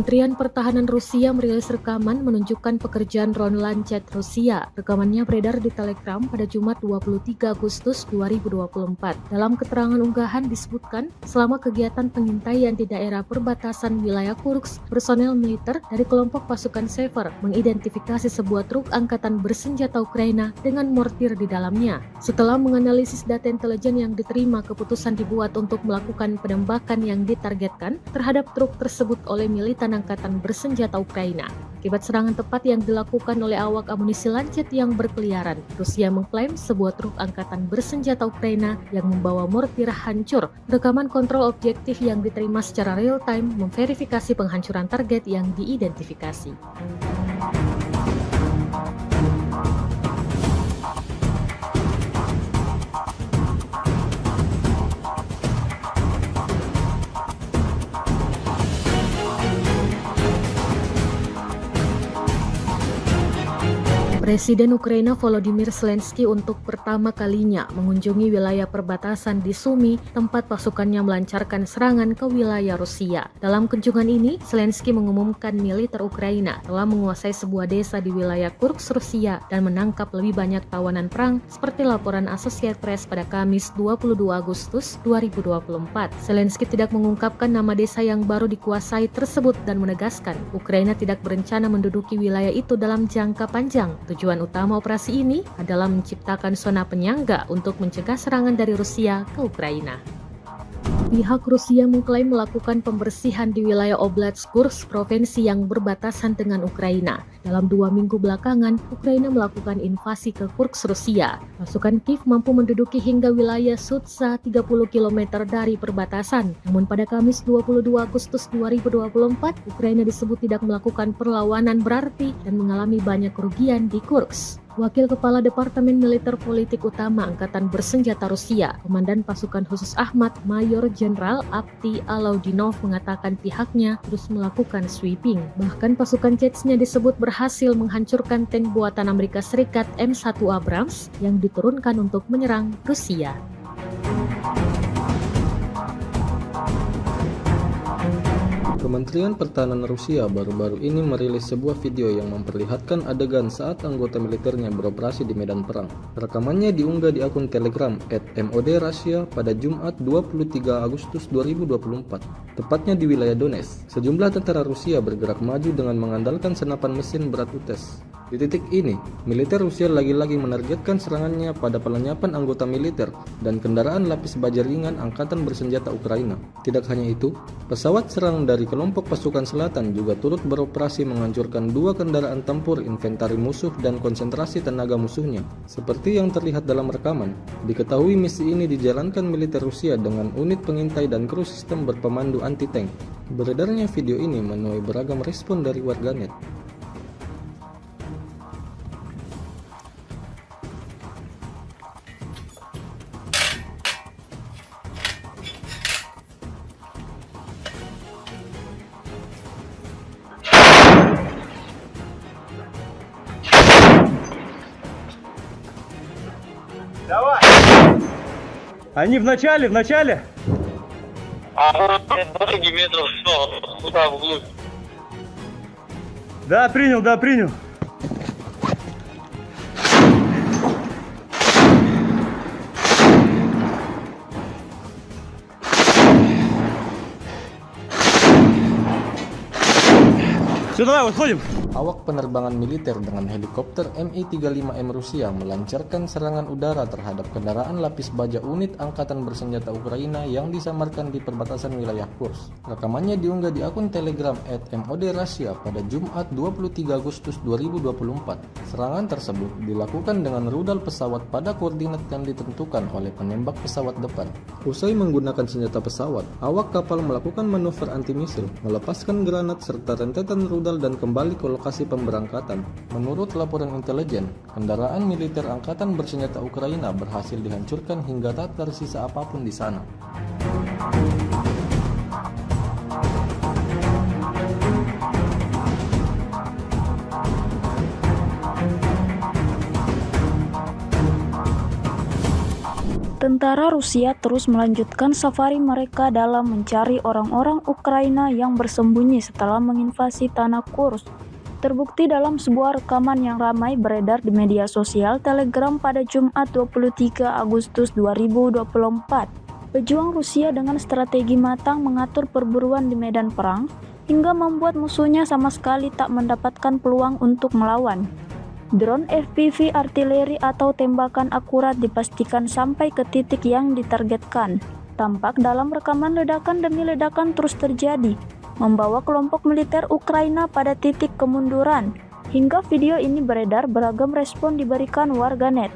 Speaker 2: Kementerian Pertahanan Rusia merilis rekaman menunjukkan pekerjaan drone Lancet Rusia. Rekamannya beredar di Telegram pada Jumat 23 Agustus 2024. Dalam keterangan unggahan disebutkan, selama kegiatan pengintaian di daerah perbatasan wilayah Kursk, personel militer dari kelompok pasukan Sever mengidentifikasi sebuah truk angkatan bersenjata Ukraina dengan mortir di dalamnya. Setelah menganalisis data intelijen yang diterima, keputusan dibuat untuk melakukan penembakan yang ditargetkan terhadap truk tersebut oleh militan angkatan bersenjata Ukraina. Akibat serangan tepat yang dilakukan oleh awak amunisi Lancet yang berkeliaran, Rusia mengklaim sebuah truk angkatan bersenjata Ukraina yang membawa mortir hancur. Rekaman kontrol objektif yang diterima secara real-time memverifikasi penghancuran target yang diidentifikasi. Presiden Ukraina Volodymyr Zelensky untuk pertama kalinya mengunjungi wilayah perbatasan di Sumy, tempat pasukannya melancarkan serangan ke wilayah Rusia. Dalam kunjungan ini, Zelensky mengumumkan militer Ukraina telah menguasai sebuah desa di wilayah Kursk, Rusia, dan menangkap lebih banyak tawanan perang, seperti laporan Associated Press pada Kamis 22 Agustus 2024. Zelensky tidak mengungkapkan nama desa yang baru dikuasai tersebut dan menegaskan Ukraina tidak berencana menduduki wilayah itu dalam jangka panjang. Tujuan utama operasi ini adalah menciptakan zona penyangga untuk mencegah serangan dari Rusia ke Ukraina. Pihak Rusia mengklaim melakukan pembersihan di wilayah Oblast Kursk, provinsi yang berbatasan dengan Ukraina. Dalam 2 minggu belakangan, Ukraina melakukan invasi ke Kursk, Rusia. Pasukan Kiev mampu menduduki hingga wilayah Sudza 30 km dari perbatasan. Namun pada Kamis 22 Agustus 2024, Ukraina disebut tidak melakukan perlawanan berarti dan mengalami banyak kerugian di Kursk. Wakil Kepala Departemen Militer Politik Utama Angkatan Bersenjata Rusia, Komandan Pasukan Khusus Ahmad, Mayor Jenderal Avdiy Alaudinov mengatakan pihaknya terus melakukan sweeping. Bahkan pasukan Chechnya disebut berhasil menghancurkan tank buatan Amerika Serikat M1 Abrams yang diturunkan untuk menyerang Rusia.
Speaker 3: Kementerian Pertahanan Rusia baru-baru ini merilis sebuah video yang memperlihatkan adegan saat anggota militernya beroperasi di medan perang. Rekamannya diunggah di akun Telegram @MOD_Russia pada Jumat 23 Agustus 2024, tepatnya di wilayah Donetsk. Sejumlah tentara Rusia bergerak maju dengan mengandalkan senapan mesin berat UTES. Di titik ini, militer Rusia lagi-lagi menargetkan serangannya pada pelenyapan anggota militer dan kendaraan lapis baja ringan Angkatan Bersenjata Ukraina. Tidak hanya itu, pesawat serang dari kelompok pasukan selatan juga turut beroperasi menghancurkan 2 kendaraan tempur inventari musuh dan konsentrasi tenaga musuhnya. Seperti yang terlihat dalam rekaman, diketahui misi ini dijalankan militer Rusia dengan unit pengintai dan kru sistem berpemandu anti-tank. Beredarnya video ini menuai beragam respon dari warganet.
Speaker 4: Давай! Они в начале!
Speaker 5: А ноги метров 100, туда вглубь.
Speaker 4: Да, принял. Все, давай, выходим.
Speaker 3: Awak penerbangan militer dengan helikopter Mi-35M Rusia melancarkan serangan udara terhadap kendaraan lapis baja unit Angkatan Bersenjata Ukraina yang disamarkan di perbatasan wilayah Kursk. Rekamannya diunggah di akun Telegram @MOD_Russia pada Jumat 23 Agustus 2024. Serangan tersebut dilakukan dengan rudal pesawat pada koordinat yang ditentukan oleh penembak pesawat depan. Usai menggunakan senjata pesawat, awak kapal melakukan manuver anti-misil, melepaskan granat serta rentetan rudal dan kembali ke lokasi pemberangkatan. Menurut laporan intelijen, kendaraan militer Angkatan Bersenjata Ukraina berhasil dihancurkan hingga tak tersisa apapun di sana.
Speaker 1: Tentara Rusia terus melanjutkan safari mereka dalam mencari orang-orang Ukraina yang bersembunyi setelah menginvasi tanah Kursk. Terbukti dalam sebuah rekaman yang ramai beredar di media sosial Telegram pada Jumat 23 Agustus 2024. Pejuang Rusia dengan strategi matang mengatur perburuan di medan perang hingga membuat musuhnya sama sekali tak mendapatkan peluang untuk melawan. Drone FPV artileri atau tembakan akurat dipastikan sampai ke titik yang ditargetkan. Tampak dalam rekaman ledakan demi ledakan terus terjadi, membawa kelompok militer Ukraina pada titik kemunduran. Hingga video ini beredar, beragam respon diberikan warganet.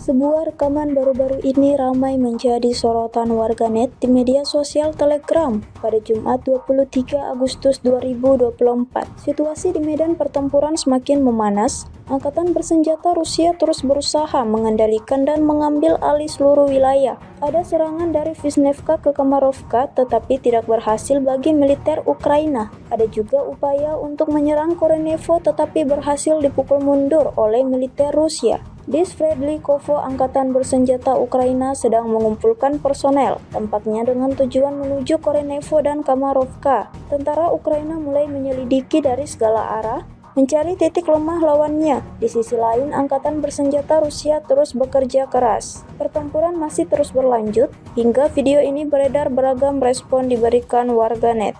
Speaker 1: Sebuah rekaman baru-baru ini ramai menjadi sorotan warganet di media sosial Telegram pada Jumat 23 Agustus 2024. Situasi di medan pertempuran semakin memanas. Angkatan bersenjata Rusia terus berusaha mengendalikan dan mengambil alih seluruh wilayah. Ada serangan dari Vishnevka ke Kamarovka tetapi tidak berhasil bagi militer Ukraina. Ada juga upaya untuk menyerang Korenevo tetapi berhasil dipukul mundur oleh militer Rusia. Di Sverdlikovo, angkatan bersenjata Ukraina sedang mengumpulkan personel, tampaknya dengan tujuan menuju Korenevo dan Kamarovka. Tentara Ukraina mulai menyelidiki dari segala arah, mencari titik lemah lawannya. Di sisi lain, angkatan bersenjata Rusia terus bekerja keras. Pertempuran masih terus berlanjut, hingga video ini beredar beragam respon diberikan warganet.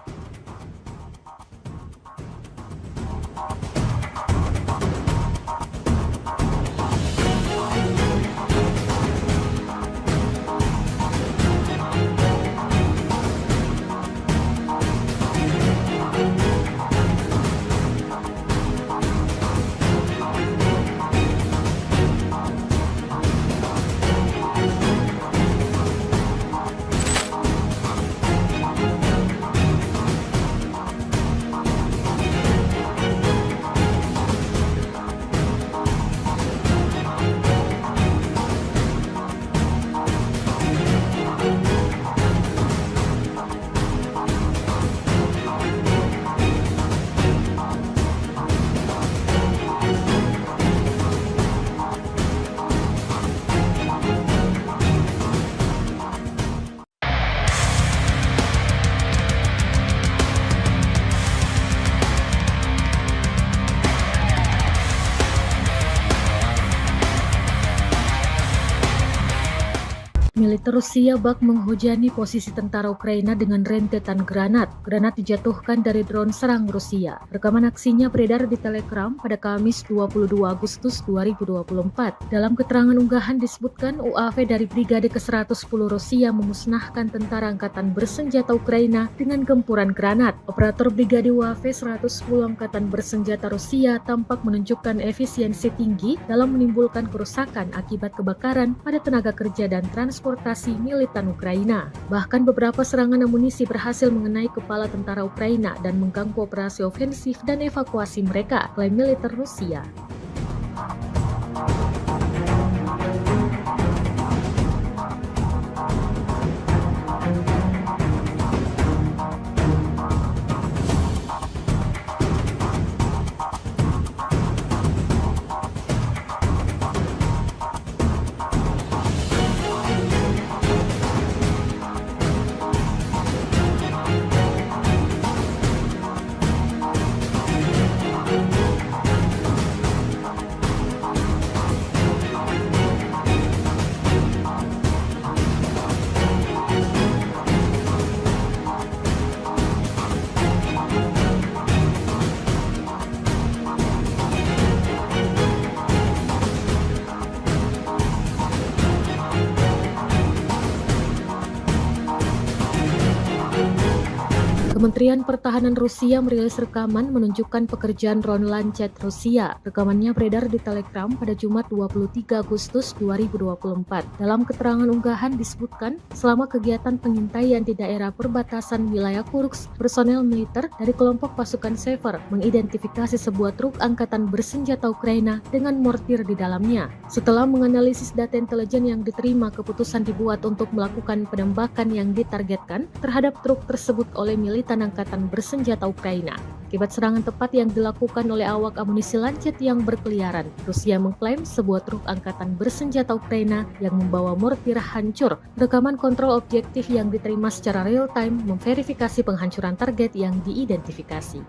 Speaker 2: Militer Rusia bak menghujani posisi tentara Ukraina dengan rentetan granat. Granat dijatuhkan dari drone serang Rusia. Rekaman aksinya beredar di Telegram pada Kamis 22 Agustus 2024. Dalam keterangan unggahan disebutkan UAV dari Brigade ke-110 Rusia memusnahkan tentara angkatan bersenjata Ukraina dengan gempuran granat. Operator Brigade UAV 110 Angkatan Bersenjata Rusia tampak menunjukkan efisiensi tinggi dalam menimbulkan kerusakan akibat kebakaran pada tenaga kerja dan transportasi militan Ukraina. Bahkan beberapa serangan amunisi berhasil mengenai kepala tentara Ukraina dan mengganggu operasi ofensif dan evakuasi mereka, klaim militer Rusia. Kementerian Pertahanan Rusia merilis rekaman menunjukkan pekerjaan drone Lancet Rusia. Rekamannya beredar di Telegram pada Jumat 23 Agustus 2024. Dalam keterangan unggahan disebutkan, selama kegiatan pengintaian di daerah perbatasan wilayah Kursk, personel militer dari kelompok pasukan Sever mengidentifikasi sebuah truk angkatan bersenjata Ukraina dengan mortir di dalamnya. Setelah menganalisis data intelijen yang diterima, keputusan dibuat untuk melakukan penembakan yang ditargetkan terhadap truk tersebut oleh militan angkatan bersenjata Ukraina. Akibat serangan tepat yang dilakukan oleh awak amunisi Lancet yang berkeliaran, Rusia mengklaim sebuah truk angkatan bersenjata Ukraina yang membawa mortir hancur. Rekaman kontrol objektif yang diterima secara real-time memverifikasi penghancuran target yang diidentifikasi.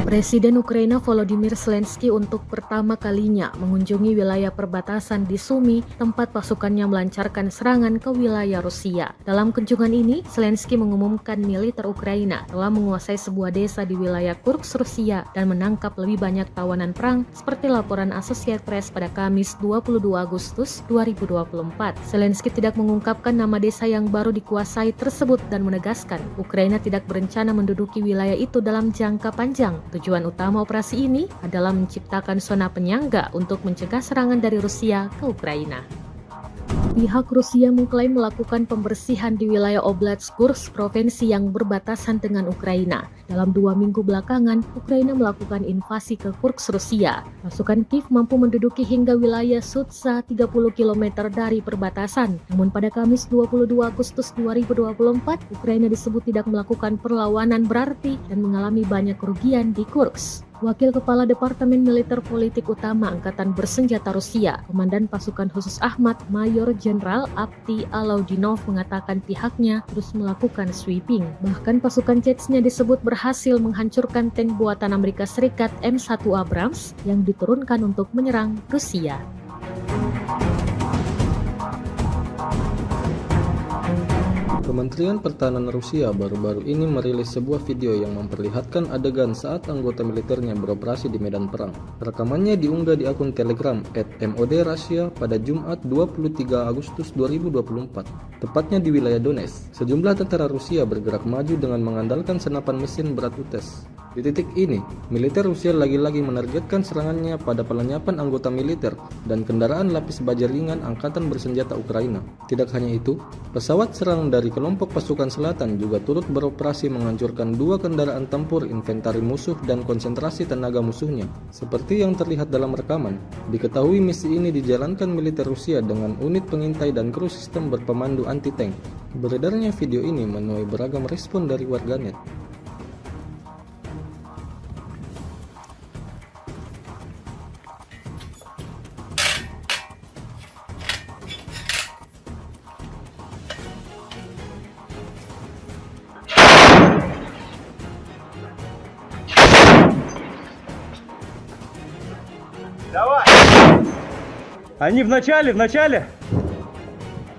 Speaker 2: Presiden Ukraina Volodymyr Zelensky untuk pertama kalinya mengunjungi wilayah perbatasan di Sumy, tempat pasukannya melancarkan serangan ke wilayah Rusia. Dalam kunjungan ini, Zelensky mengumumkan militer Ukraina telah menguasai sebuah desa di wilayah Kursk, Rusia, dan menangkap lebih banyak tawanan perang, seperti laporan Associated Press pada Kamis 22 Agustus 2024. Zelensky tidak mengungkapkan nama desa yang baru dikuasai tersebut dan menegaskan Ukraina tidak berencana menduduki wilayah itu dalam jangka panjang. Tujuan utama operasi ini adalah menciptakan zona penyangga untuk mencegah serangan dari Rusia ke Ukraina. Pihak Rusia mengklaim melakukan pembersihan di wilayah Oblast Kursk, provinsi yang berbatasan dengan Ukraina. Dalam 2 minggu belakangan, Ukraina melakukan invasi ke Kursk, Rusia. Pasukan Kiev mampu menduduki hingga wilayah Sudza 30 km dari perbatasan. Namun pada Kamis 22 Agustus 2024, Ukraina disebut tidak melakukan perlawanan berarti dan mengalami banyak kerugian di Kursk. Wakil Kepala Departemen Militer Politik Utama Angkatan Bersenjata Rusia, Komandan Pasukan Khusus Ahmad, Mayor Jenderal Avdiy Alaudinov mengatakan pihaknya terus melakukan sweeping. Bahkan pasukan Jetsnya disebut berhasil menghancurkan tank buatan Amerika Serikat M1 Abrams yang diturunkan untuk menyerang Rusia.
Speaker 3: Kementerian Pertahanan Rusia baru-baru ini merilis sebuah video yang memperlihatkan adegan saat anggota militernya beroperasi di medan perang. Rekamannya diunggah di akun Telegram @MOD_Russia pada Jumat 23 Agustus 2024, tepatnya di wilayah Donetsk. Sejumlah tentara Rusia bergerak maju dengan mengandalkan senapan mesin berat UTES. Di titik ini, militer Rusia lagi-lagi menargetkan serangannya pada pelenyapan anggota militer dan kendaraan lapis baja ringan Angkatan Bersenjata Ukraina. Tidak hanya itu, pesawat serang dari kelompok pasukan selatan juga turut beroperasi menghancurkan 2 kendaraan tempur inventari musuh dan konsentrasi tenaga musuhnya. Seperti yang terlihat dalam rekaman, diketahui misi ini dijalankan militer Rusia dengan unit pengintai dan kru sistem berpemandu anti-tank. Beredarnya video ini menuai beragam respon dari warganet.
Speaker 4: Давай! Они в начале!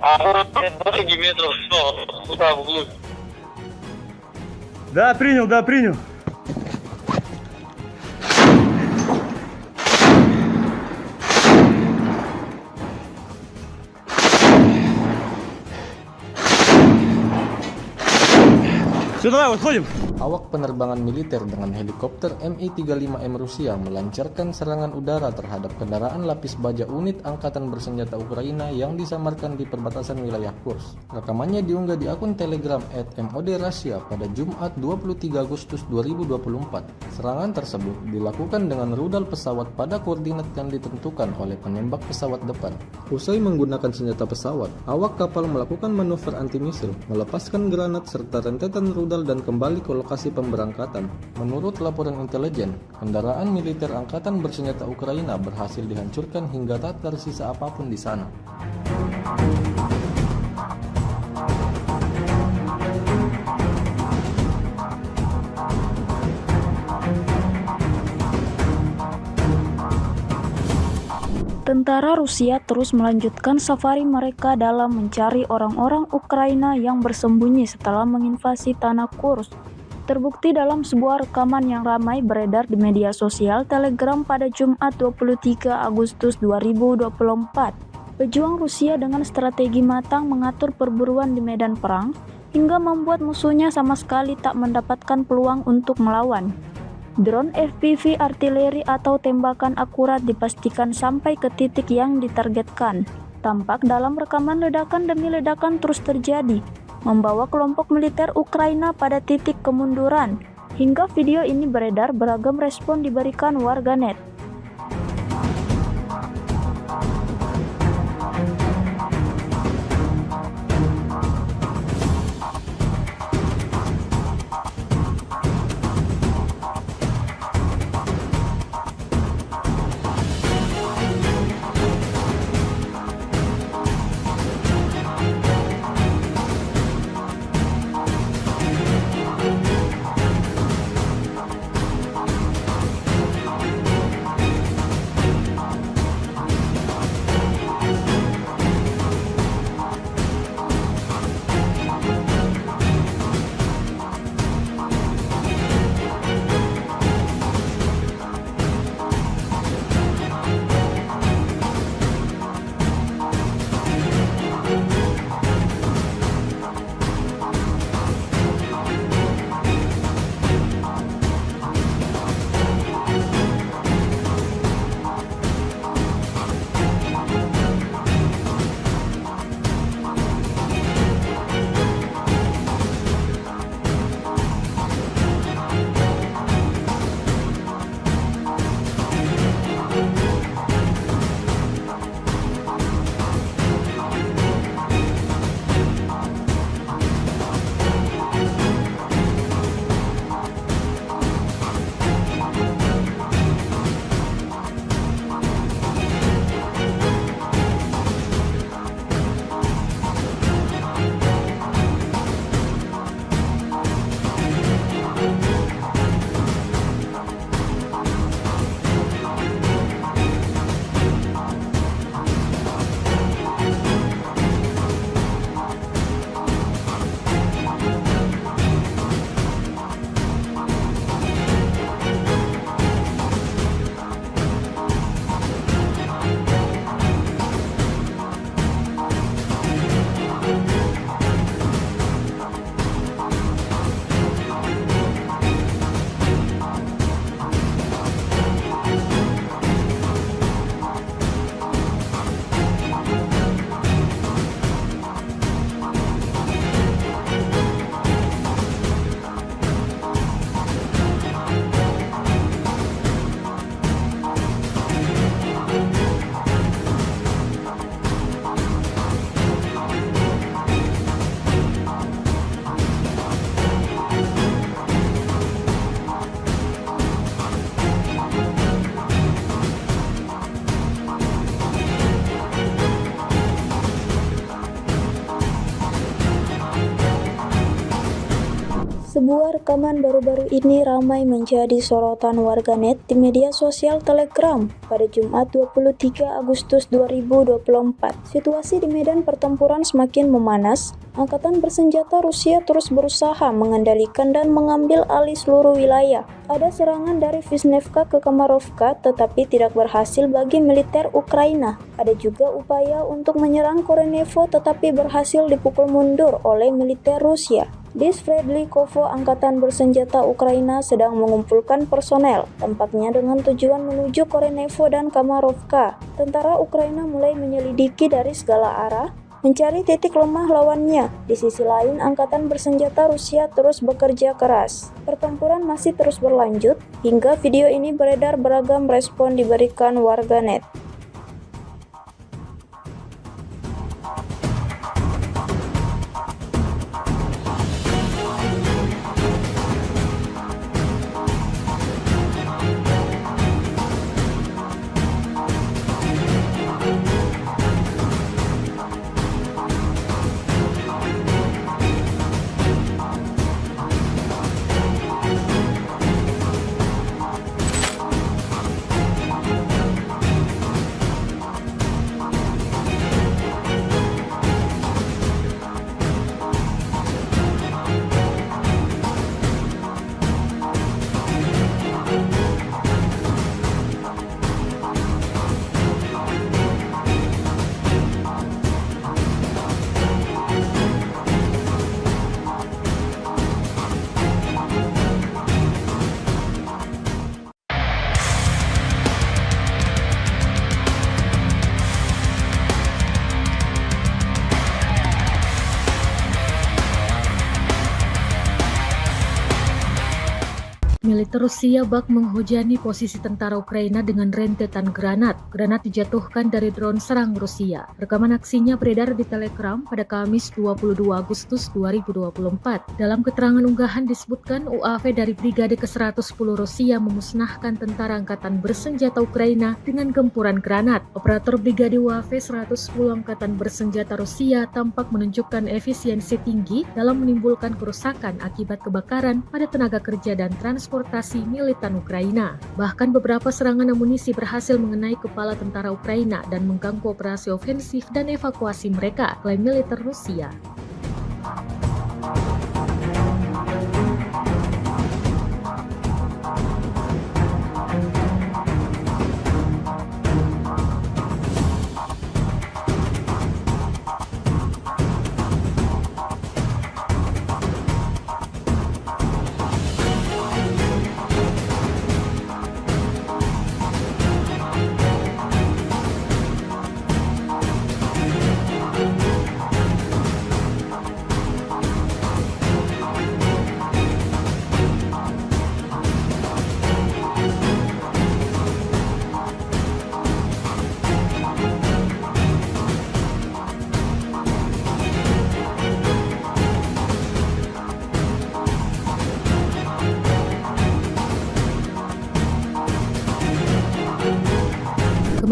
Speaker 5: А дороги метров 100 туда вглубь.
Speaker 4: Да, принял. Все, давай, выходим.
Speaker 3: Awak penerbangan militer dengan helikopter Mi-35M Rusia melancarkan serangan udara terhadap kendaraan lapis baja unit Angkatan Bersenjata Ukraina yang disamarkan di perbatasan wilayah Kursk. Rekamannya diunggah di akun Telegram @MOD_Russia pada Jumat 23 Agustus 2024. Serangan tersebut dilakukan dengan rudal pesawat pada koordinat yang ditentukan oleh penembak pesawat depan. Usai menggunakan senjata pesawat, awak kapal melakukan manuver anti-misil, melepaskan granat serta rentetan rudal dan kembali ke lokasi pemberangkatan. Menurut laporan intelijen, kendaraan militer Angkatan Bersenjata Ukraina berhasil dihancurkan hingga tak tersisa apapun di sana.
Speaker 1: Tentara Rusia terus melanjutkan safari mereka dalam mencari orang-orang Ukraina yang bersembunyi setelah menginvasi tanah Kursk. Terbukti dalam sebuah rekaman yang ramai beredar di media sosial Telegram pada Jumat 23 Agustus 2024. Pejuang Rusia dengan strategi matang mengatur perburuan di medan perang hingga membuat musuhnya sama sekali tak mendapatkan peluang untuk melawan. Drone FPV artileri atau tembakan akurat dipastikan sampai ke titik yang ditargetkan. Tampak dalam rekaman ledakan demi ledakan terus terjadi, membawa kelompok militer Ukraina pada titik kemunduran. Hingga video ini beredar, beragam respon diberikan warganet. Sebuah rekaman baru-baru ini ramai menjadi sorotan warganet di media sosial Telegram pada Jumat 23 Agustus 2024. Situasi di medan pertempuran semakin memanas. Angkatan bersenjata Rusia terus berusaha mengendalikan dan mengambil alih seluruh wilayah. Ada serangan dari Vishnevka ke Kamarovka tetapi tidak berhasil bagi militer Ukraina. Ada juga upaya untuk menyerang Korenevo tetapi berhasil dipukul mundur oleh militer Rusia. Di Sverdlikovo, angkatan bersenjata Ukraina sedang mengumpulkan personel, tampaknya dengan tujuan menuju Korenevo dan Kamarovka. Tentara Ukraina mulai menyelidiki dari segala arah, mencari titik lemah lawannya. Di sisi lain, angkatan bersenjata Rusia terus bekerja keras. Pertempuran masih terus berlanjut, hingga video ini beredar beragam respon diberikan warganet.
Speaker 2: Militer Rusia bak menghujani posisi tentara Ukraina dengan rentetan granat. Granat dijatuhkan dari drone serang Rusia. Rekaman aksinya beredar di Telegram pada Kamis 22 Agustus 2024. Dalam keterangan unggahan disebutkan UAV dari Brigade ke-110 Rusia memusnahkan tentara angkatan bersenjata Ukraina dengan gempuran granat. Operator Brigade UAV 110 Angkatan Bersenjata Rusia tampak menunjukkan efisiensi tinggi dalam menimbulkan kerusakan akibat kebakaran pada tenaga kerja dan transportasi militan Ukraina. Bahkan beberapa serangan amunisi berhasil mengenai kepala tentara Ukraina dan mengganggu operasi ofensif dan evakuasi mereka, klaim militer Rusia.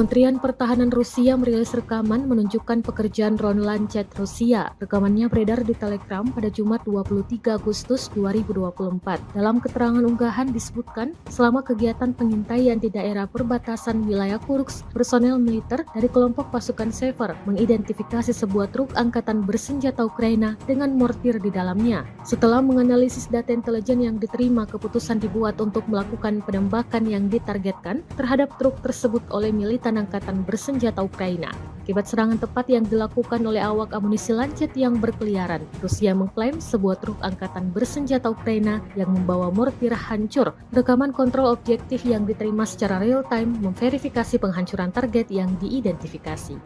Speaker 2: Kementerian Pertahanan Rusia merilis rekaman menunjukkan pekerjaan drone Lancet Rusia. Rekamannya beredar di Telegram pada Jumat 23 Agustus 2024. Dalam keterangan unggahan disebutkan, selama kegiatan pengintaian di daerah perbatasan wilayah Kursk, personel militer dari kelompok pasukan Sever mengidentifikasi sebuah truk angkatan bersenjata Ukraina dengan mortir di dalamnya. Setelah menganalisis data intelijen yang diterima, keputusan dibuat untuk melakukan penembakan yang ditargetkan terhadap truk tersebut oleh militan angkatan bersenjata Ukraina. Akibat serangan tepat yang dilakukan oleh awak amunisi Lancet yang berkeliaran, Rusia mengklaim sebuah truk angkatan bersenjata Ukraina yang membawa mortir hancur. Rekaman kontrol objektif yang diterima secara real-time memverifikasi penghancuran target yang diidentifikasi.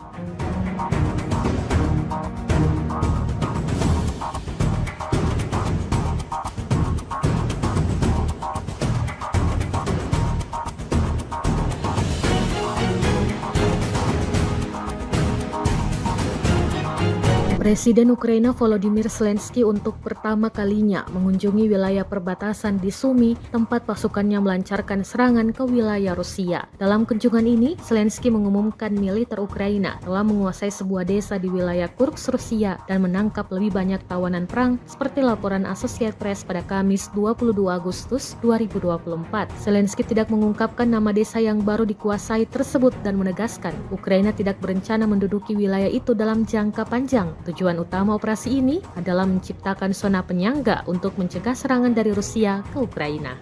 Speaker 2: Presiden Ukraina Volodymyr Zelensky untuk pertama kalinya mengunjungi wilayah perbatasan di Sumy, tempat pasukannya melancarkan serangan ke wilayah Rusia. Dalam kunjungan ini, Zelensky mengumumkan militer Ukraina telah menguasai sebuah desa di wilayah Kursk, Rusia, dan menangkap lebih banyak tawanan perang, seperti laporan Associated Press pada Kamis 22 Agustus 2024. Zelensky tidak mengungkapkan nama desa yang baru dikuasai tersebut dan menegaskan Ukraina tidak berencana menduduki wilayah itu dalam jangka panjang. Tujuan utama operasi ini adalah menciptakan zona penyangga untuk mencegah serangan dari Rusia ke Ukraina.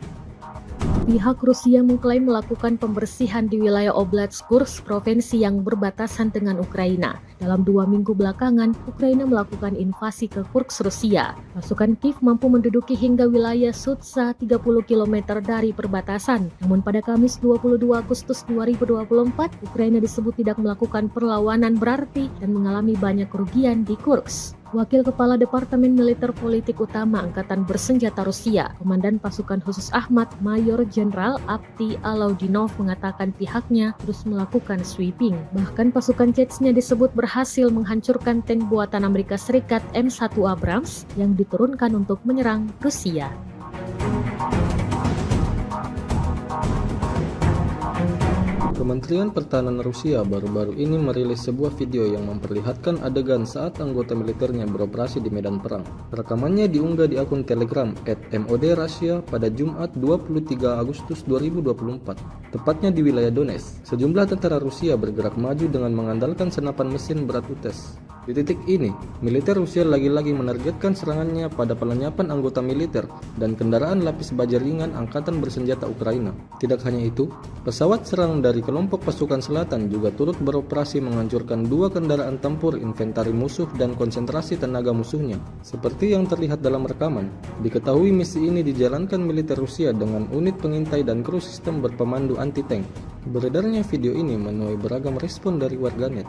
Speaker 2: Pihak Rusia mengklaim melakukan pembersihan di wilayah Oblast Kursk, provinsi yang berbatasan dengan Ukraina. Dalam 2 minggu belakangan, Ukraina melakukan invasi ke Kursk, Rusia. Pasukan Kiev mampu menduduki hingga wilayah Sudza 30 km dari perbatasan. Namun pada Kamis 22 Agustus 2024, Ukraina disebut tidak melakukan perlawanan berarti dan mengalami banyak kerugian di Kursk. Wakil Kepala Departemen Militer Politik Utama Angkatan Bersenjata Rusia, Komandan Pasukan Khusus Ahmad, Mayor Jenderal Avdiy Alaudinov mengatakan pihaknya terus melakukan sweeping. Bahkan pasukan Chechnya disebut berhasil menghancurkan tank buatan Amerika Serikat M1 Abrams yang diturunkan untuk menyerang Rusia.
Speaker 3: Kementerian Pertahanan Rusia baru-baru ini merilis sebuah video yang memperlihatkan adegan saat anggota militernya beroperasi di medan perang. Rekamannya diunggah di akun Telegram @MOD_Russia pada Jumat 23 Agustus 2024, tepatnya di wilayah Donetsk. Sejumlah tentara Rusia bergerak maju dengan mengandalkan senapan mesin berat UTES. Di titik ini, militer Rusia lagi-lagi menargetkan serangannya pada pelenyapan anggota militer dan kendaraan lapis baja ringan Angkatan Bersenjata Ukraina. Tidak hanya itu, pesawat serang dari kelompok pasukan selatan juga turut beroperasi menghancurkan 2 kendaraan tempur inventari musuh dan konsentrasi tenaga musuhnya. Seperti yang terlihat dalam rekaman, diketahui misi ini dijalankan militer Rusia dengan unit pengintai dan kru sistem berpemandu anti-tank. Beredarnya video ini menuai beragam respon dari warganet.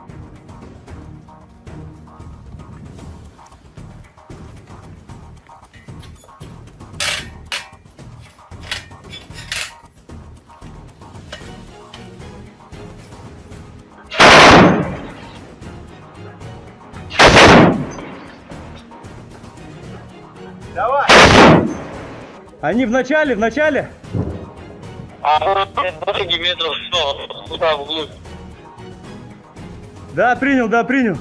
Speaker 4: Давай! Они в начале!
Speaker 5: А 20 метров туда вглубь.
Speaker 4: Да, принял.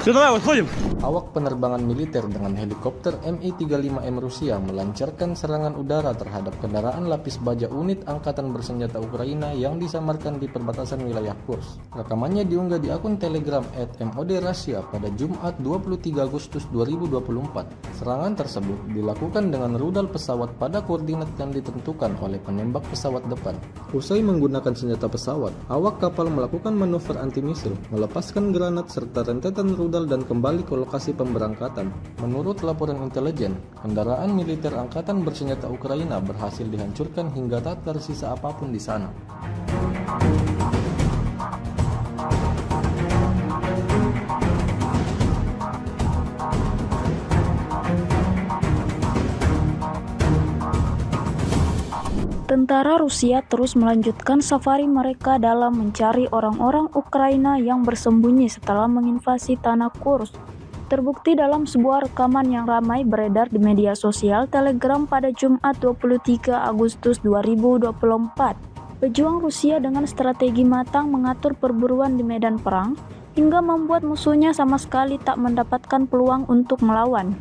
Speaker 4: Все, давай, выходим.
Speaker 3: Awak penerbangan militer dengan helikopter Mi-35M Rusia melancarkan serangan udara terhadap kendaraan lapis baja unit Angkatan Bersenjata Ukraina yang disamarkan di perbatasan wilayah Kursk. Rekamannya diunggah di akun Telegram @MOD_Russia pada Jumat 23 Agustus 2024. Serangan tersebut dilakukan dengan rudal pesawat pada koordinat yang ditentukan oleh penembak pesawat depan. Usai menggunakan senjata pesawat, awak kapal melakukan manuver anti-misil, melepaskan granat serta rentetan rudal dan kembali ke lokasi pemberangkatan. Menurut laporan intelijen, kendaraan militer Angkatan Bersenjata Ukraina berhasil dihancurkan hingga tak tersisa apapun di sana.
Speaker 1: Tentara Rusia terus melanjutkan safari mereka dalam mencari orang-orang Ukraina yang bersembunyi setelah menginvasi tanah Kursk. Terbukti dalam sebuah rekaman yang ramai beredar di media sosial Telegram pada Jumat 23 Agustus 2024. Pejuang Rusia dengan strategi matang mengatur perburuan di medan perang hingga membuat musuhnya sama sekali tak mendapatkan peluang untuk melawan.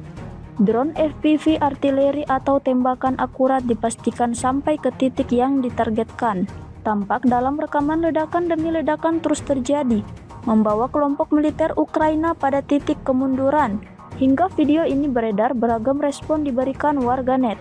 Speaker 1: Drone FPV artileri atau tembakan akurat dipastikan sampai ke titik yang ditargetkan. Tampak dalam rekaman ledakan demi ledakan terus terjadi, membawa kelompok militer Ukraina pada titik kemunduran. Hingga video ini beredar, beragam respon diberikan warganet.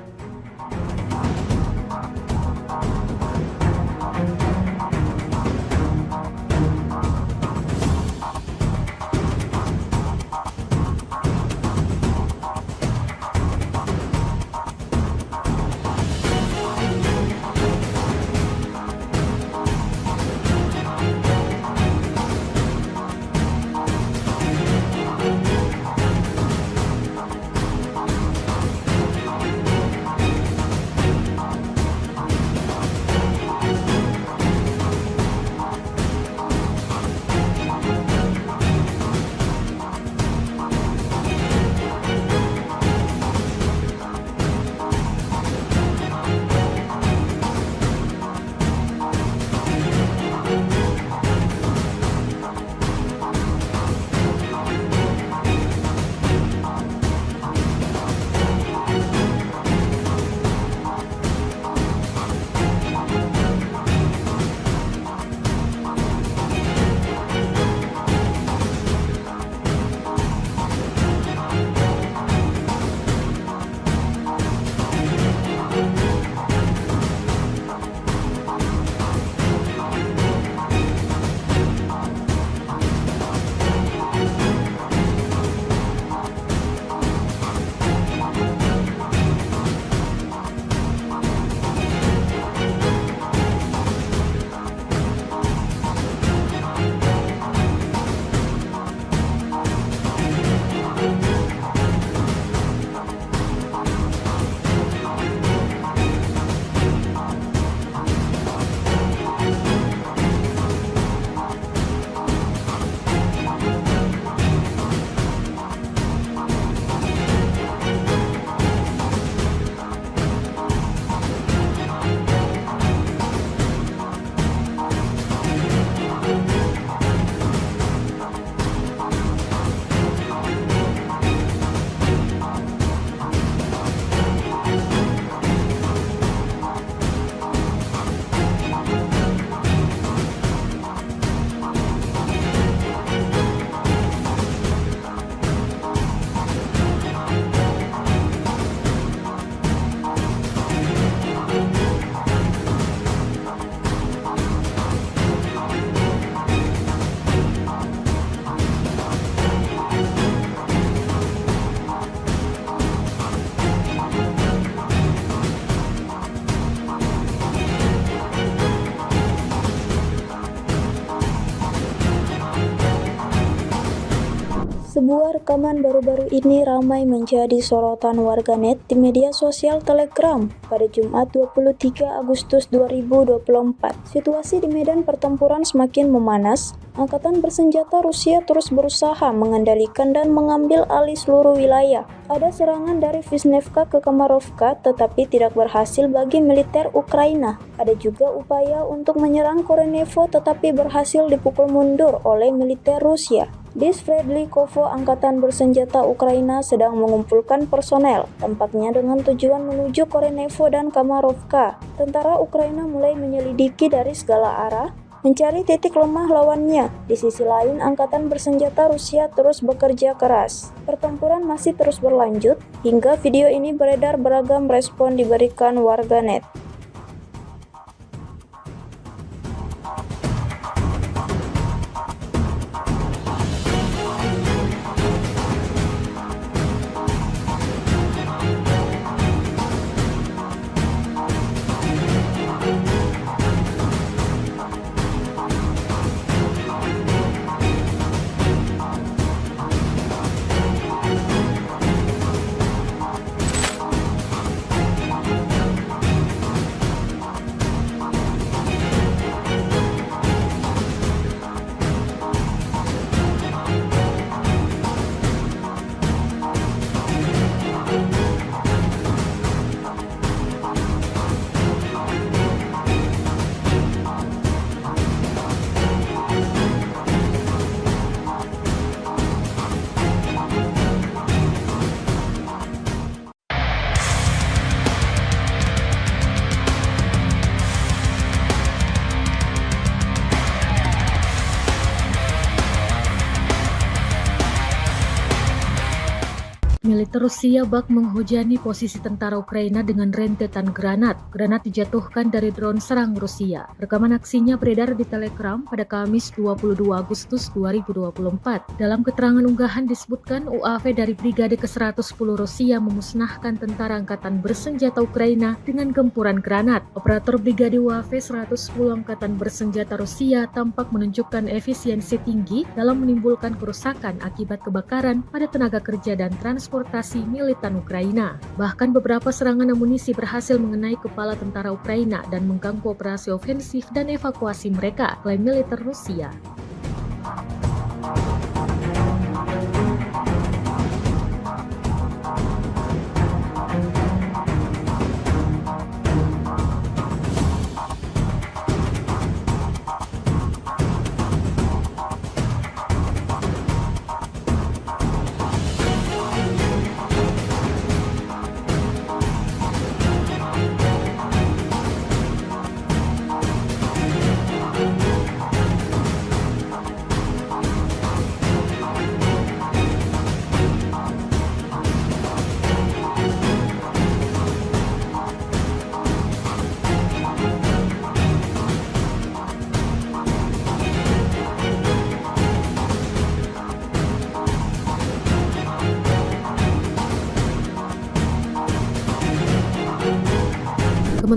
Speaker 1: Sebuah rekaman baru-baru ini ramai menjadi sorotan warganet di media sosial Telegram pada Jumat 23 Agustus 2024. Situasi di medan pertempuran semakin memanas. Angkatan bersenjata Rusia terus berusaha mengendalikan dan mengambil alih seluruh wilayah. Ada serangan dari Vishnevka ke Kamarovka tetapi tidak berhasil bagi militer Ukraina. Ada juga upaya untuk menyerang Korenevo tetapi berhasil dipukul mundur oleh militer Rusia. Di Sverdlikovo, angkatan bersenjata Ukraina sedang mengumpulkan personel, tampaknya dengan tujuan menuju Korenevo dan Kamarovka. Tentara Ukraina mulai menyelidiki dari segala arah, mencari titik lemah lawannya. Di sisi lain, angkatan bersenjata Rusia terus bekerja keras. Pertempuran masih terus berlanjut, hingga video ini beredar beragam respon diberikan warganet.
Speaker 2: Militer Rusia bak menghujani posisi tentara Ukraina dengan rentetan granat. Granat dijatuhkan dari drone serang Rusia. Rekaman aksinya beredar di Telegram pada Kamis 22 Agustus 2024. Dalam keterangan unggahan disebutkan UAV dari Brigade ke-110 Rusia memusnahkan tentara angkatan bersenjata Ukraina dengan gempuran granat. Operator Brigade UAV 110 Angkatan Bersenjata Rusia tampak menunjukkan efisiensi tinggi dalam menimbulkan kerusakan akibat kebakaran pada tenaga kerja dan transportasi militan Ukraina. Bahkan beberapa serangan amunisi berhasil mengenai kepala tentara Ukraina dan mengganggu operasi ofensif dan evakuasi mereka, klaim militer Rusia.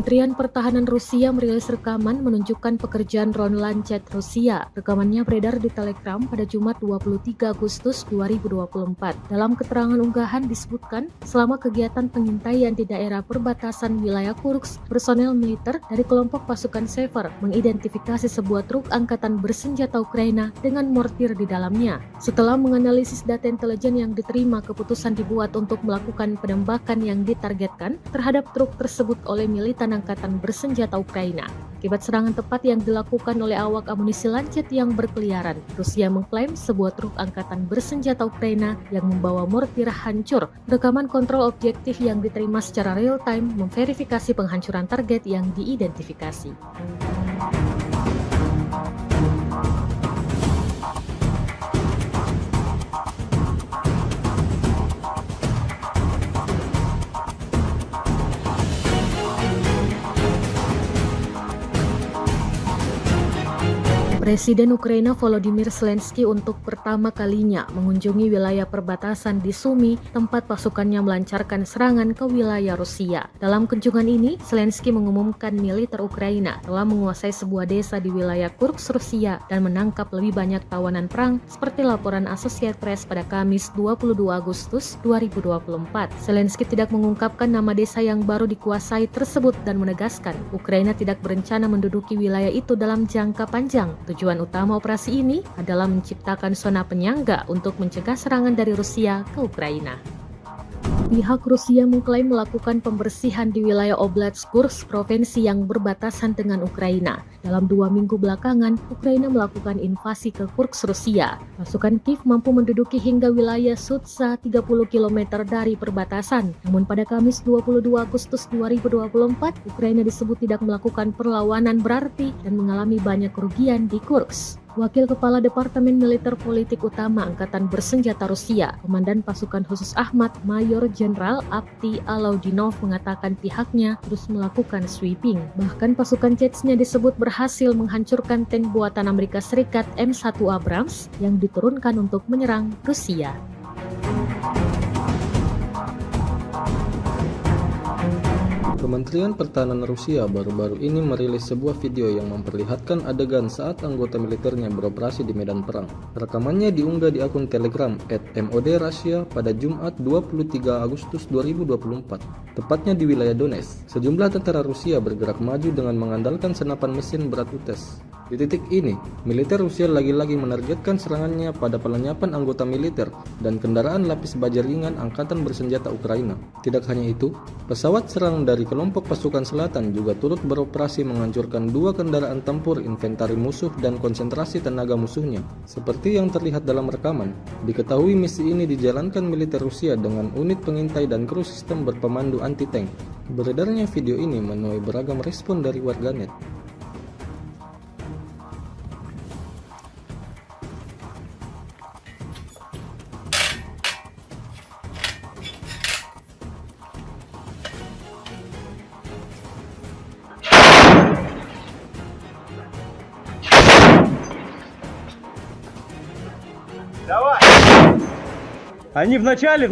Speaker 2: Kementerian Pertahanan Rusia merilis rekaman menunjukkan pekerjaan drone Lancet Rusia. Rekamannya beredar di Telegram pada Jumat 23 Agustus 2024. Dalam keterangan unggahan disebutkan, selama kegiatan pengintaian di daerah perbatasan wilayah Kursk, personel militer dari kelompok pasukan Sever mengidentifikasi sebuah truk angkatan bersenjata Ukraina dengan mortir di dalamnya. Setelah menganalisis data intelijen yang diterima, keputusan dibuat untuk melakukan penembakan yang ditargetkan terhadap truk tersebut oleh militan angkatan bersenjata Ukraina. Akibat serangan tepat yang dilakukan oleh awak amunisi Lancet yang berkeliaran, Rusia mengklaim sebuah truk angkatan bersenjata Ukraina yang membawa mortir hancur. Rekaman kontrol objektif yang diterima secara real-time memverifikasi penghancuran target yang diidentifikasi. Presiden Ukraina Volodymyr Zelensky untuk pertama kalinya mengunjungi wilayah perbatasan di Sumy, tempat pasukannya melancarkan serangan ke wilayah Rusia. Dalam kunjungan ini, Zelensky mengumumkan militer Ukraina telah menguasai sebuah desa di wilayah Kursk, Rusia dan menangkap lebih banyak tawanan perang seperti laporan Associated Press pada Kamis 22 Agustus 2024. Zelensky tidak mengungkapkan nama desa yang baru dikuasai tersebut dan menegaskan Ukraina tidak berencana menduduki wilayah itu dalam jangka panjang. Tujuan utama operasi ini adalah menciptakan zona penyangga untuk mencegah serangan dari Rusia ke Ukraina. Pihak Rusia mengklaim melakukan pembersihan di wilayah Oblast Kursk, provinsi yang berbatasan dengan Ukraina. Dalam 2 minggu belakangan, Ukraina melakukan invasi ke Kursk, Rusia. Pasukan Kiev mampu menduduki hingga wilayah Sudza 30 km dari perbatasan. Namun pada Kamis 22 Agustus 2024, Ukraina disebut tidak melakukan perlawanan berarti dan mengalami banyak kerugian di Kursk. Wakil Kepala Departemen Militer Politik Utama Angkatan Bersenjata Rusia, Komandan Pasukan Khusus Ahmad, Mayor Jenderal Avdiy Alaudinov mengatakan pihaknya terus melakukan sweeping. Bahkan pasukan Chechnya disebut berhasil menghancurkan tank buatan Amerika Serikat M1 Abrams yang diturunkan untuk menyerang Rusia.
Speaker 3: Kementerian Pertahanan Rusia baru-baru ini merilis sebuah video yang memperlihatkan adegan saat anggota militernya beroperasi di medan perang. Rekamannya diunggah di akun Telegram @MOD_Russia pada Jumat 23 Agustus 2024, tepatnya di wilayah Donetsk. Sejumlah tentara Rusia bergerak maju dengan mengandalkan senapan mesin berat UTES. Di titik ini, militer Rusia lagi-lagi menargetkan serangannya pada pelenyapan anggota militer dan kendaraan lapis baja ringan Angkatan Bersenjata Ukraina. Tidak hanya itu, pesawat serang dari kelompok pasukan selatan juga turut beroperasi menghancurkan 2 kendaraan tempur inventari musuh dan konsentrasi tenaga musuhnya. Seperti yang terlihat dalam rekaman, diketahui misi ini dijalankan militer Rusia dengan unit pengintai dan kru sistem berpemandu anti-tank. Beredarnya video ini menuai beragam respon dari warganet.
Speaker 4: Давай! Они в начале!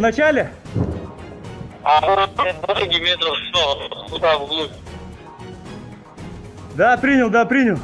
Speaker 5: А дороги метров 100 туда вглубь.
Speaker 4: Да, принял.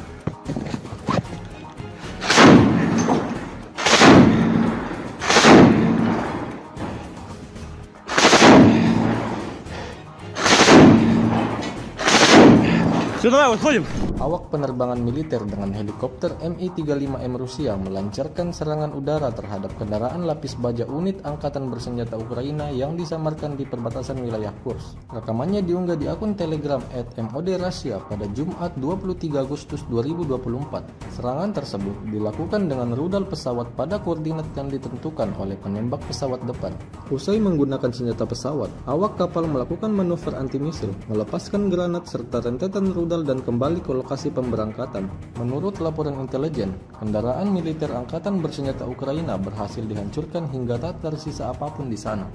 Speaker 4: Все, давай, выходим.
Speaker 3: Awak penerbangan militer dengan helikopter Mi-35M Rusia melancarkan serangan udara terhadap kendaraan lapis baja unit Angkatan Bersenjata Ukraina yang disamarkan di perbatasan wilayah Kursk. Rekamannya diunggah di akun Telegram @MOD_Russia pada Jumat 23 Agustus 2024. Serangan tersebut dilakukan dengan rudal pesawat pada koordinat yang ditentukan oleh penembak pesawat depan. Usai menggunakan senjata pesawat, awak kapal melakukan manuver anti-misil, melepaskan granat serta rentetan rudal dan kembali ke lokasi pemberangkatan. Menurut laporan intelijen, kendaraan militer Angkatan Bersenjata Ukraina berhasil dihancurkan hingga tak tersisa apapun di sana.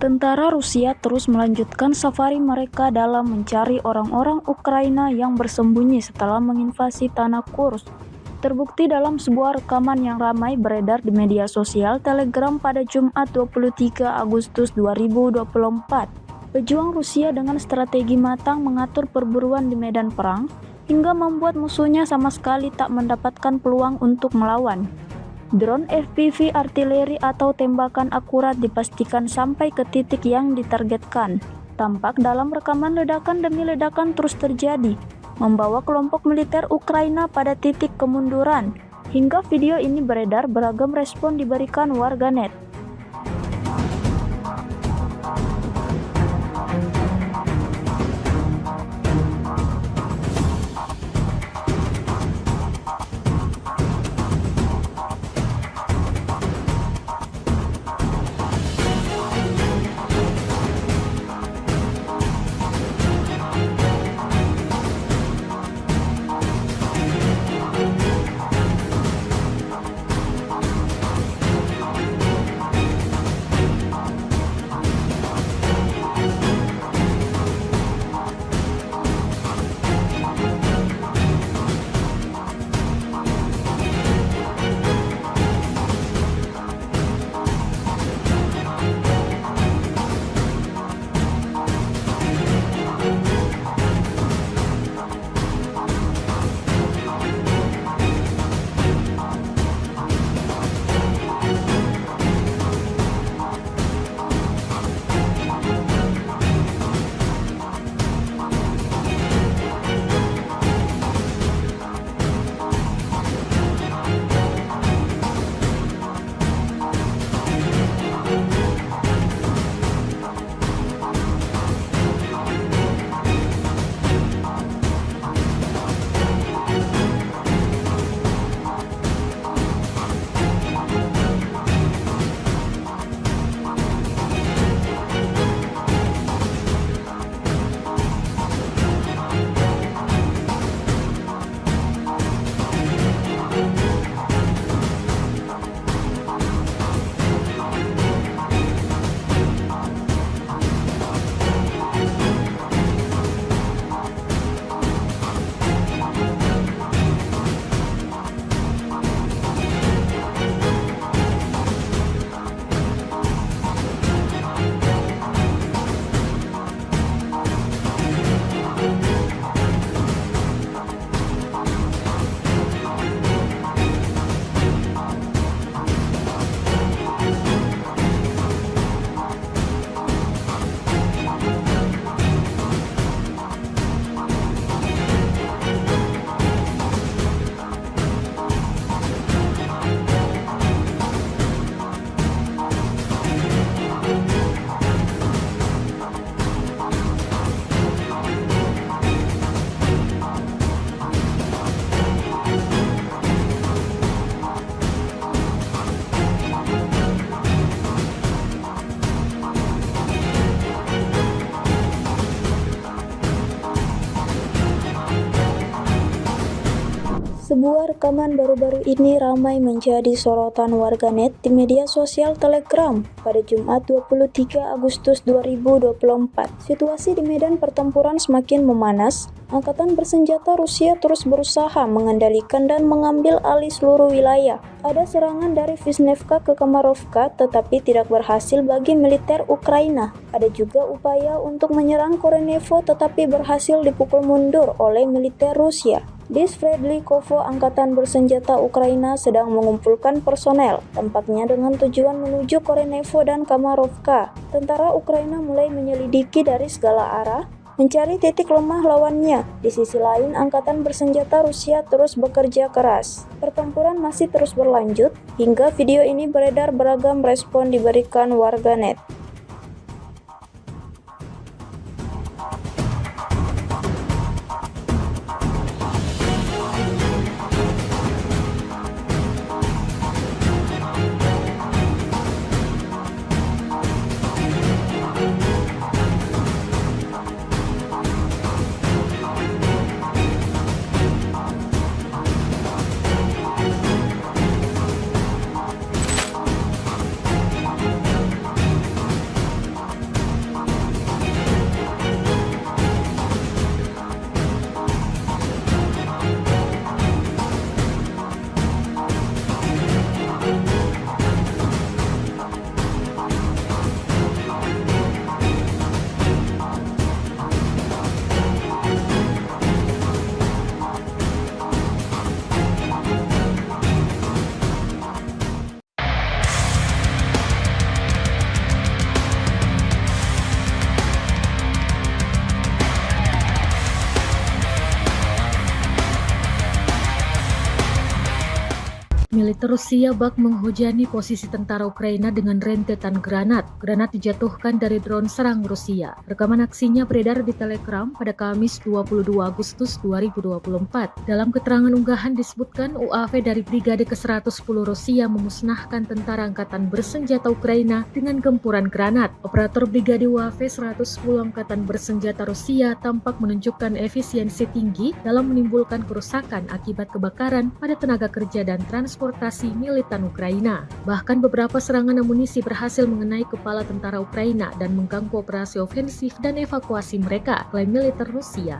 Speaker 1: Tentara Rusia terus melanjutkan safari mereka dalam mencari orang-orang Ukraina yang bersembunyi setelah menginvasi tanah Kursk. Terbukti dalam sebuah rekaman yang ramai beredar di media sosial Telegram pada Jumat 23 Agustus 2024. Pejuang Rusia dengan strategi matang mengatur perburuan di medan perang hingga membuat musuhnya sama sekali tak mendapatkan peluang untuk melawan. Drone FPV artileri atau tembakan akurat dipastikan sampai ke titik yang ditargetkan. Tampak dalam rekaman ledakan demi ledakan terus terjadi, membawa kelompok militer Ukraina pada titik kemunduran. Hingga video ini beredar, beragam respon diberikan warganet. Sebuah rekaman baru-baru ini ramai menjadi sorotan warganet di media sosial Telegram pada Jumat 23 Agustus 2024. Situasi di medan pertempuran semakin memanas. Angkatan bersenjata Rusia terus berusaha mengendalikan dan mengambil alih seluruh wilayah. Ada serangan dari Vishnevka ke Kamarovka tetapi tidak berhasil bagi militer Ukraina. Ada juga upaya untuk menyerang Korenevo tetapi berhasil dipukul mundur oleh militer Rusia. Di Sverdlikovo, angkatan bersenjata Ukraina sedang mengumpulkan personel, tampaknya dengan tujuan menuju Korenevo dan Kamarovka. Tentara Ukraina mulai menyelidiki dari segala arah, mencari titik lemah lawannya. Di sisi lain, angkatan bersenjata Rusia terus bekerja keras. Pertempuran masih terus berlanjut, hingga video ini beredar beragam respon diberikan warganet.
Speaker 2: Militer Rusia bak menghujani posisi tentara Ukraina dengan rentetan granat. Granat dijatuhkan dari drone serang Rusia. Rekaman aksinya beredar di Telegram pada Kamis 22 Agustus 2024. Dalam keterangan unggahan disebutkan UAV dari Brigade ke-110 Rusia memusnahkan tentara angkatan bersenjata Ukraina dengan gempuran granat. Operator Brigade UAV 110 Angkatan Bersenjata Rusia tampak menunjukkan efisiensi tinggi dalam menimbulkan kerusakan akibat kebakaran pada tenaga kerja dan transportasi militan Ukraina. Bahkan beberapa serangan amunisi berhasil mengenai kepala tentara Ukraina dan mengganggu operasi ofensif dan evakuasi mereka, klaim militer Rusia.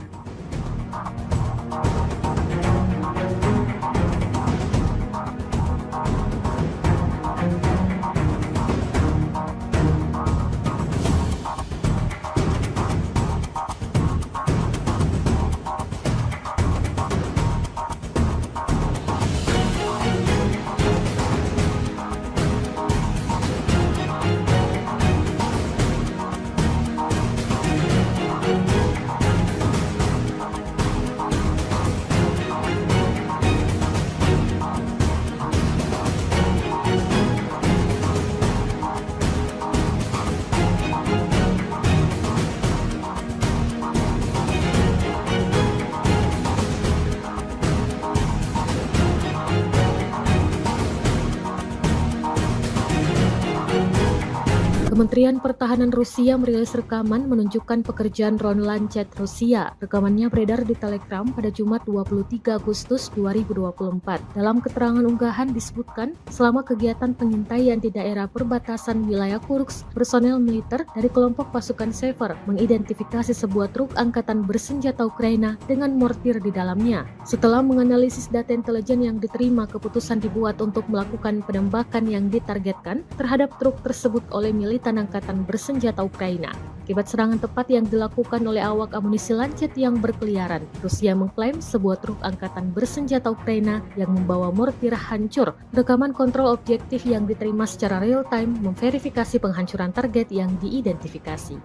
Speaker 2: Kementerian Pertahanan Rusia merilis rekaman menunjukkan pekerjaan drone Lancet Rusia. Rekamannya beredar di Telegram pada Jumat 23 Agustus 2024. Dalam keterangan unggahan disebutkan, selama kegiatan pengintaian di daerah perbatasan wilayah Kursk, personel militer dari kelompok pasukan Sever mengidentifikasi sebuah truk angkatan bersenjata Ukraina dengan mortir di dalamnya. Setelah menganalisis data intelijen yang diterima, keputusan dibuat untuk melakukan penembakan yang ditargetkan terhadap truk tersebut oleh militan angkatan bersenjata Ukraina. Akibat serangan tepat yang dilakukan oleh awak amunisi Lancet yang berkeliaran, Rusia mengklaim sebuah truk angkatan bersenjata Ukraina yang membawa mortir hancur. Rekaman kontrol objektif yang diterima secara real-time memverifikasi penghancuran target yang diidentifikasi.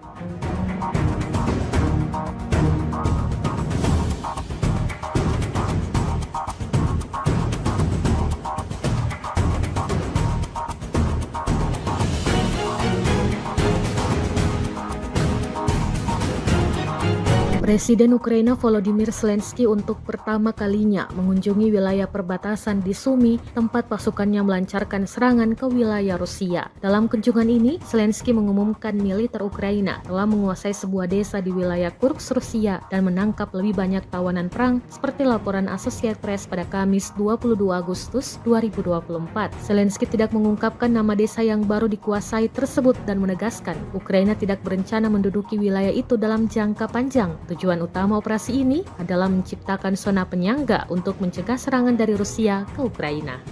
Speaker 2: Presiden Ukraina Volodymyr Zelensky untuk pertama kalinya mengunjungi wilayah perbatasan di Sumy, tempat pasukannya melancarkan serangan ke wilayah Rusia. Dalam kunjungan ini, Zelensky mengumumkan militer Ukraina telah menguasai sebuah desa di wilayah Kursk, Rusia dan menangkap lebih banyak tawanan perang seperti laporan Associated Press pada Kamis 22 Agustus 2024. Zelensky tidak mengungkapkan nama desa yang baru dikuasai tersebut dan menegaskan Ukraina tidak berencana menduduki wilayah itu dalam jangka panjang. Tujuan utama operasi ini adalah menciptakan zona penyangga untuk mencegah serangan dari Rusia ke Ukraina.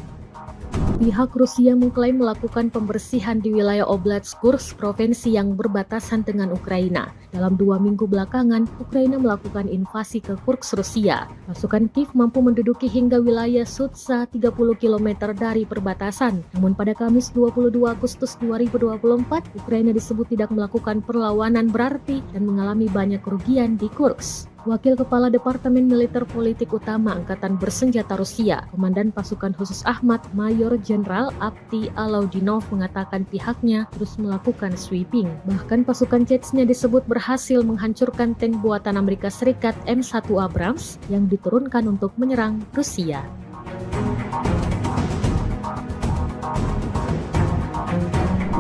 Speaker 2: Pihak Rusia mengklaim melakukan pembersihan di wilayah Oblast Kursk, provinsi yang berbatasan dengan Ukraina. Dalam 2 minggu belakangan, Ukraina melakukan invasi ke Kursk, Rusia. Pasukan Kiev mampu menduduki hingga wilayah Sudza 30 km dari perbatasan. Namun pada Kamis 22 Agustus 2024, Ukraina disebut tidak melakukan perlawanan berarti dan mengalami banyak kerugian di Kursk. Wakil Kepala Departemen Militer Politik Utama Angkatan Bersenjata Rusia, Komandan Pasukan Khusus Ahmad, Mayor Jenderal Avdiy Alaudinov mengatakan pihaknya terus melakukan sweeping. Bahkan pasukan Chechnya disebut berhasil menghancurkan tank buatan Amerika Serikat M1 Abrams yang diturunkan untuk menyerang Rusia.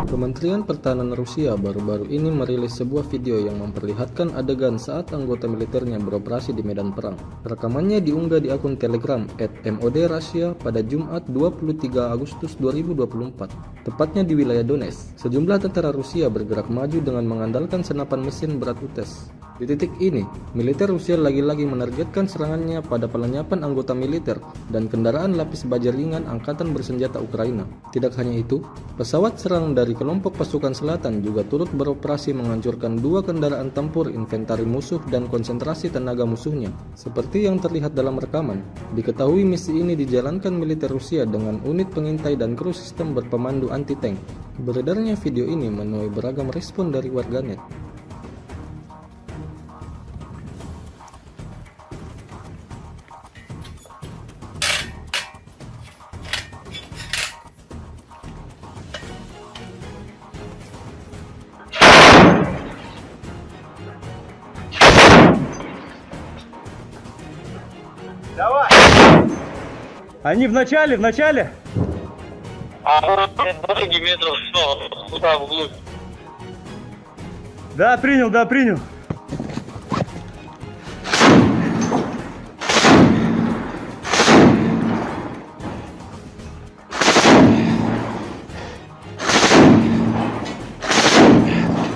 Speaker 3: Kementerian Pertahanan Rusia baru-baru ini merilis sebuah video yang memperlihatkan adegan saat anggota militernya beroperasi di medan perang. Rekamannya diunggah di akun Telegram @MOD_Russia pada Jumat 23 Agustus 2024, tepatnya di wilayah Donetsk. Sejumlah tentara Rusia bergerak maju dengan mengandalkan senapan mesin berat UTES. Di titik ini, militer Rusia lagi-lagi menargetkan serangannya pada pelenyapan anggota militer dan kendaraan lapis baja ringan Angkatan Bersenjata Ukraina. Tidak hanya itu, pesawat serang dari kelompok pasukan selatan juga turut beroperasi menghancurkan 2 kendaraan tempur inventari musuh dan konsentrasi tenaga musuhnya. Seperti yang terlihat dalam rekaman, diketahui misi ini dijalankan militer Rusia dengan unit pengintai dan kru sistem berpemandu anti-tank. Beredarnya video ini menuai beragam respon dari warganet.
Speaker 4: Давай! Они в начале!
Speaker 5: А дороги метров 100, туда вглубь.
Speaker 4: Да, принял.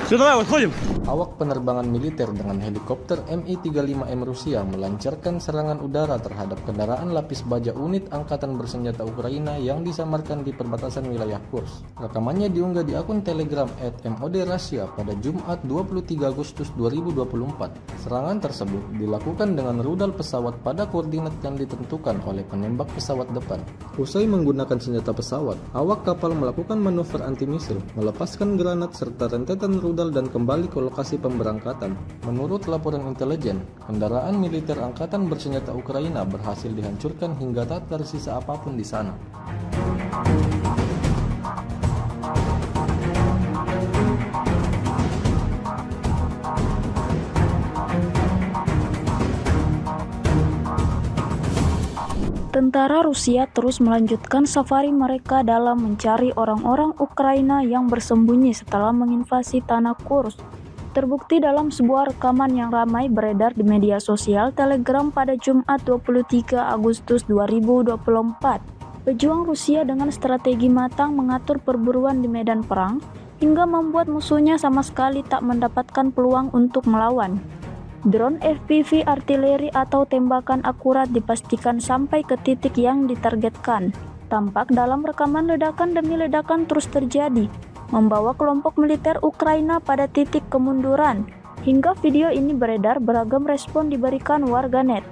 Speaker 4: Все, давай, выходим.
Speaker 3: Awak penerbangan militer dengan helikopter Mi-35M Rusia melancarkan serangan udara terhadap kendaraan lapis baja unit Angkatan Bersenjata Ukraina yang disamarkan di perbatasan wilayah Kursk. Rekamannya diunggah di akun Telegram @MOD_Russia pada Jumat 23 Agustus 2024. Serangan tersebut dilakukan dengan rudal pesawat pada koordinat yang ditentukan oleh penembak pesawat depan. Usai menggunakan senjata pesawat, awak kapal melakukan manuver anti-misil, melepaskan granat serta rentetan rudal dan kembali ke lokasi pemberangkatan. Menurut laporan intelijen, kendaraan militer Angkatan Bersenjata Ukraina berhasil dihancurkan hingga tak tersisa apapun di sana.
Speaker 1: Tentara Rusia terus melanjutkan safari mereka dalam mencari orang-orang Ukraina yang bersembunyi setelah menginvasi tanah Kursk. Terbukti dalam sebuah rekaman yang ramai beredar di media sosial Telegram pada Jumat 23 Agustus 2024. Pejuang Rusia dengan strategi matang mengatur perburuan di medan perang hingga membuat musuhnya sama sekali tak mendapatkan peluang untuk melawan. Drone FPV artileri atau tembakan akurat dipastikan sampai ke titik yang ditargetkan. Tampak dalam rekaman ledakan demi ledakan terus terjadi, membawa kelompok militer Ukraina pada titik kemunduran. Hingga video ini beredar, beragam respon diberikan warganet.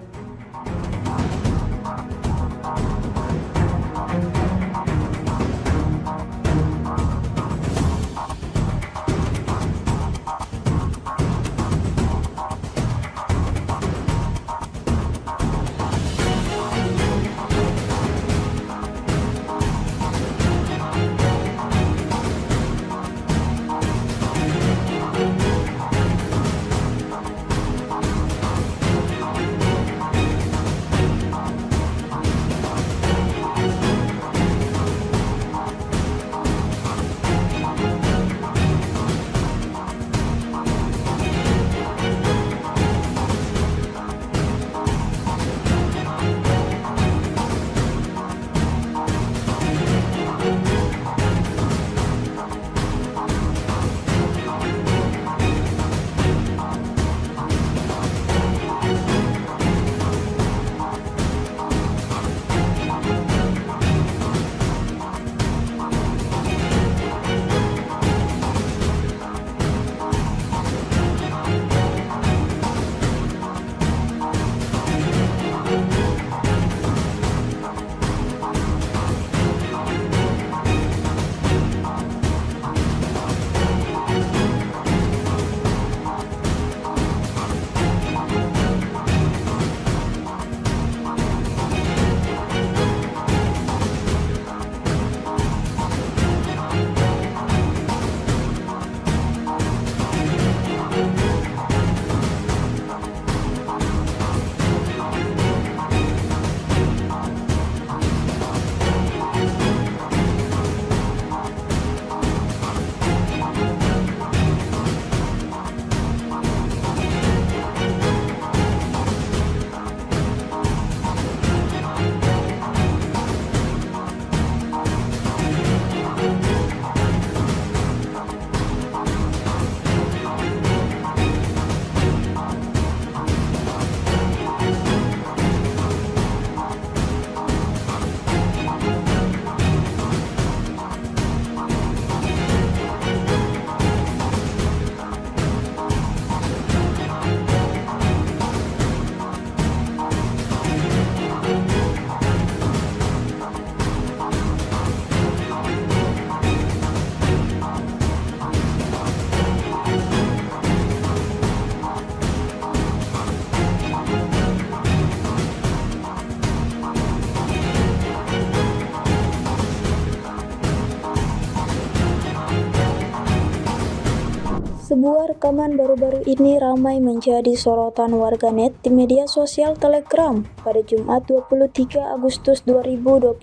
Speaker 1: Sebuah rekaman baru-baru ini ramai menjadi sorotan warganet di media sosial Telegram pada Jumat 23 Agustus 2024.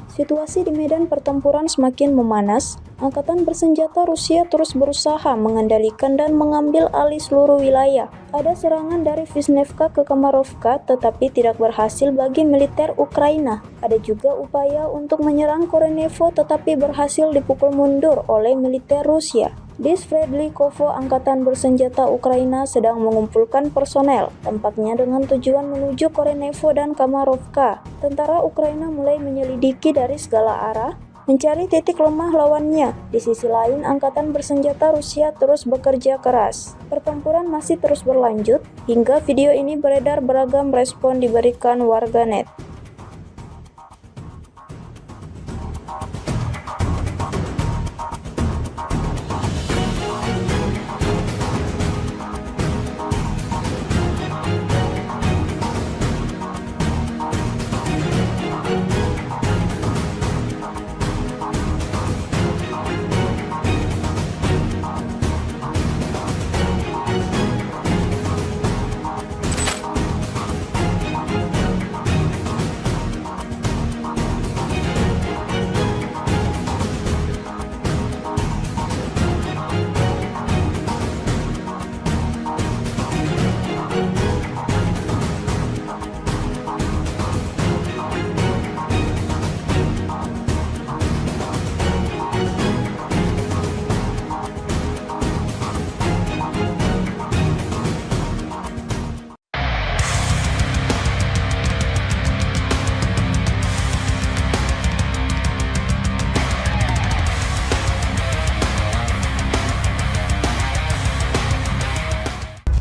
Speaker 1: Situasi di medan pertempuran semakin memanas. Angkatan bersenjata Rusia terus berusaha mengendalikan dan mengambil alih seluruh wilayah. Ada serangan dari Vishnevka ke Kamarovka tetapi tidak berhasil bagi militer Ukraina. Ada juga upaya untuk menyerang Korenevo tetapi berhasil dipukul mundur oleh militer Rusia. Di Sverdlikovo, angkatan bersenjata Ukraina sedang mengumpulkan personel, tampaknya dengan tujuan menuju Korenevo dan Kamarovka. Tentara Ukraina mulai menyelidiki dari segala arah, mencari titik lemah lawannya. Di sisi lain, angkatan bersenjata Rusia terus bekerja keras. Pertempuran masih terus berlanjut, hingga video ini beredar beragam respon diberikan warganet.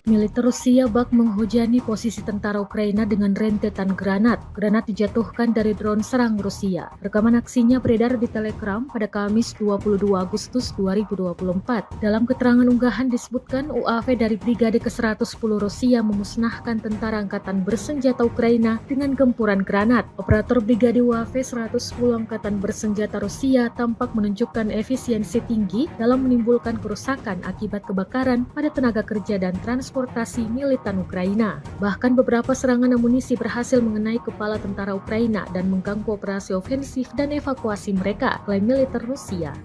Speaker 2: Militer Rusia bak menghujani posisi tentara Ukraina dengan rentetan granat. Granat dijatuhkan dari drone serang Rusia. Rekaman aksinya beredar di Telegram pada Kamis 22 Agustus 2024. Dalam keterangan unggahan disebutkan UAV dari Brigade ke-110 Rusia memusnahkan tentara angkatan bersenjata Ukraina dengan gempuran granat. Operator Brigade UAV 110 Angkatan Bersenjata Rusia tampak menunjukkan efisiensi tinggi dalam menimbulkan kerusakan akibat kebakaran pada tenaga kerja dan transportasi militan Ukraina. Bahkan beberapa serangan amunisi berhasil mengenai kepala tentara Ukraina dan mengganggu operasi ofensif dan evakuasi mereka, klaim militer Rusia.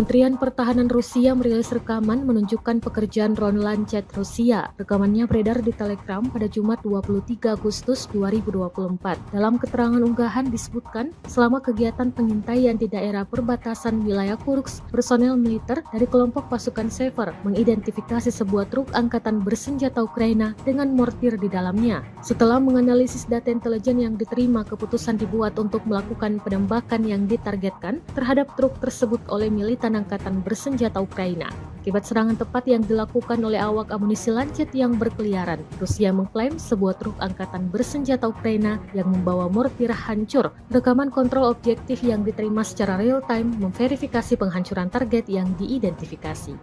Speaker 2: Kementerian Pertahanan Rusia merilis rekaman menunjukkan pekerjaan drone Lancet Rusia. Rekamannya beredar di Telegram pada Jumat 23 Agustus 2024. Dalam keterangan unggahan disebutkan, selama kegiatan pengintaian di daerah perbatasan wilayah Kursk, personel militer dari kelompok pasukan Sever mengidentifikasi sebuah truk angkatan bersenjata Ukraina dengan mortir di dalamnya. Setelah menganalisis data intelijen yang diterima, keputusan dibuat untuk melakukan penembakan yang ditargetkan terhadap truk tersebut oleh militan angkatan bersenjata Ukraina. Akibat serangan tepat yang dilakukan oleh awak amunisi Lancet yang berkeliaran, Rusia mengklaim sebuah truk angkatan bersenjata Ukraina yang membawa mortir hancur. Rekaman kontrol objektif yang diterima secara real-time memverifikasi penghancuran target yang diidentifikasi.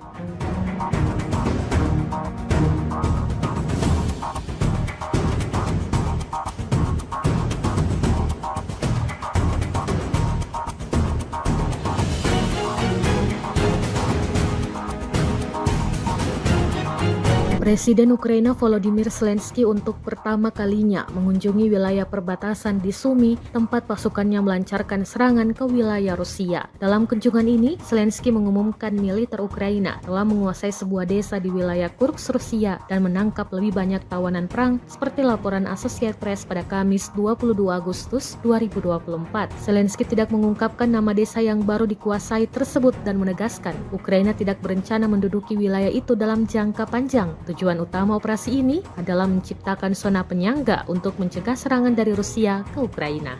Speaker 2: Presiden Ukraina Volodymyr Zelensky untuk pertama kalinya mengunjungi wilayah perbatasan di Sumy, tempat pasukannya melancarkan serangan ke wilayah Rusia. Dalam kunjungan ini, Zelensky mengumumkan militer Ukraina telah menguasai sebuah desa di wilayah Kursk, Rusia dan menangkap lebih banyak tawanan perang seperti laporan Associated Press pada Kamis 22 Agustus 2024. Zelensky tidak mengungkapkan nama desa yang baru dikuasai tersebut dan menegaskan Ukraina tidak berencana menduduki wilayah itu dalam jangka panjang. Tujuan utama operasi ini adalah menciptakan zona penyangga untuk mencegah serangan dari Rusia ke Ukraina.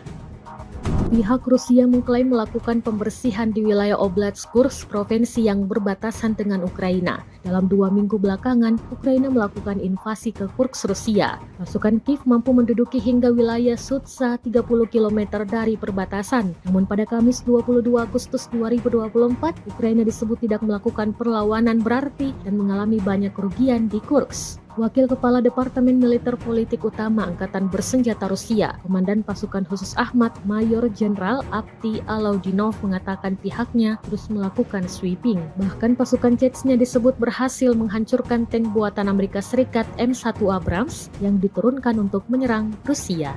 Speaker 2: Pihak Rusia mengklaim melakukan pembersihan di wilayah Oblast Kursk, provinsi yang berbatasan dengan Ukraina. Dalam 2 minggu belakangan, Ukraina melakukan invasi ke Kursk, Rusia. Pasukan Kiev mampu menduduki hingga wilayah Sudza 30 km dari perbatasan. Namun pada Kamis 22 Agustus 2024, Ukraina disebut tidak melakukan perlawanan berarti dan mengalami banyak kerugian di Kursk. Wakil Kepala Departemen Militer Politik Utama Angkatan Bersenjata Rusia, Komandan Pasukan Khusus Ahmad, Mayor Jenderal Avdiy Alaudinov mengatakan pihaknya terus melakukan sweeping. Bahkan pasukan Chechnya disebut berhasil menghancurkan tank buatan Amerika Serikat M1 Abrams yang diturunkan untuk menyerang Rusia.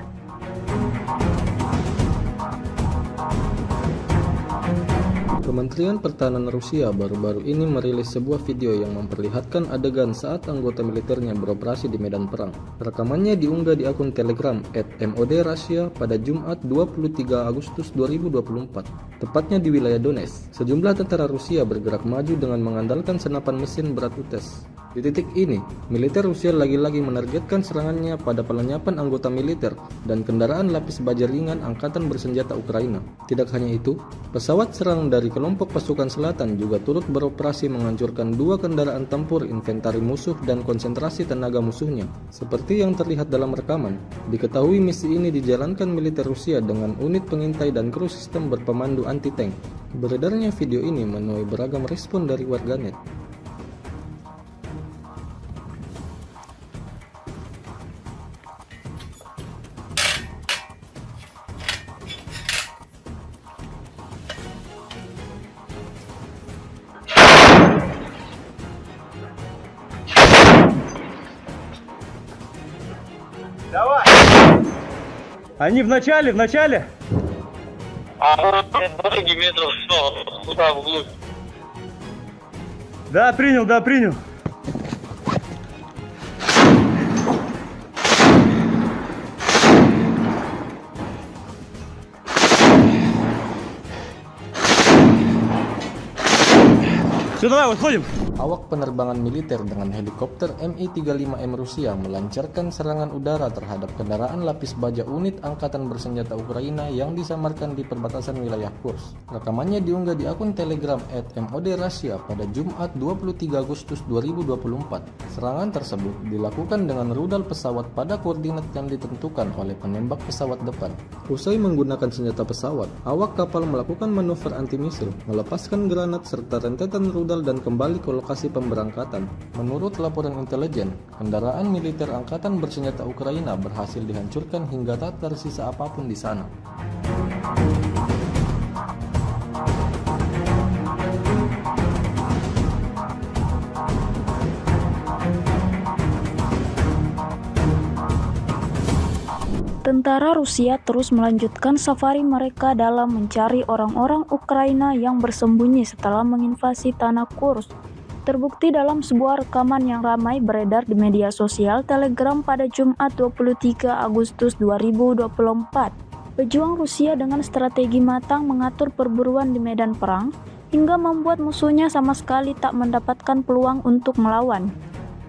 Speaker 3: Kementerian Pertahanan Rusia baru-baru ini merilis sebuah video yang memperlihatkan adegan saat anggota militernya beroperasi di medan perang. Rekamannya diunggah di akun Telegram @MOD_Russia pada Jumat 23 Agustus 2024, tepatnya di wilayah Donetsk. Sejumlah tentara Rusia bergerak maju dengan mengandalkan senapan mesin berat UTES. Di titik ini, militer Rusia lagi-lagi menargetkan serangannya pada pelenyapan anggota militer dan kendaraan lapis baja ringan Angkatan Bersenjata Ukraina. Tidak hanya itu, pesawat serang dari kelompok pasukan selatan juga turut beroperasi menghancurkan 2 kendaraan tempur inventari musuh dan konsentrasi tenaga musuhnya. Seperti yang terlihat dalam rekaman, diketahui misi ini dijalankan militer Rusia dengan unit pengintai dan kru sistem berpemandu anti-tank. Beredarnya video ini menuai beragam respon dari warganet.
Speaker 4: Давай! Они в начале!
Speaker 5: А перед дороги метров 100, туда вглубь.
Speaker 4: Да, принял. Все, давай, выходим.
Speaker 3: Awak penerbangan militer dengan helikopter Mi-35M Rusia melancarkan serangan udara terhadap kendaraan lapis baja unit Angkatan Bersenjata Ukraina yang disamarkan di perbatasan wilayah Kursk. Rekamannya diunggah di akun Telegram @MOD_Russia pada Jumat 23 Agustus 2024. Serangan tersebut dilakukan dengan rudal pesawat pada koordinat yang ditentukan oleh penembak pesawat depan. Usai menggunakan senjata pesawat, awak kapal melakukan manuver anti-misil, melepaskan granat serta rentetan rudal dan kembali ke lokasi pemberangkatan. Menurut laporan intelijen, kendaraan militer Angkatan Bersenjata Ukraina berhasil dihancurkan hingga tak tersisa apapun di sana.
Speaker 1: Tentara Rusia terus melanjutkan safari mereka dalam mencari orang-orang Ukraina yang bersembunyi setelah menginvasi tanah Kursk. Terbukti dalam sebuah rekaman yang ramai beredar di media sosial Telegram pada Jumat 23 Agustus 2024. Pejuang Rusia dengan strategi matang mengatur perburuan di medan perang hingga membuat musuhnya sama sekali tak mendapatkan peluang untuk melawan.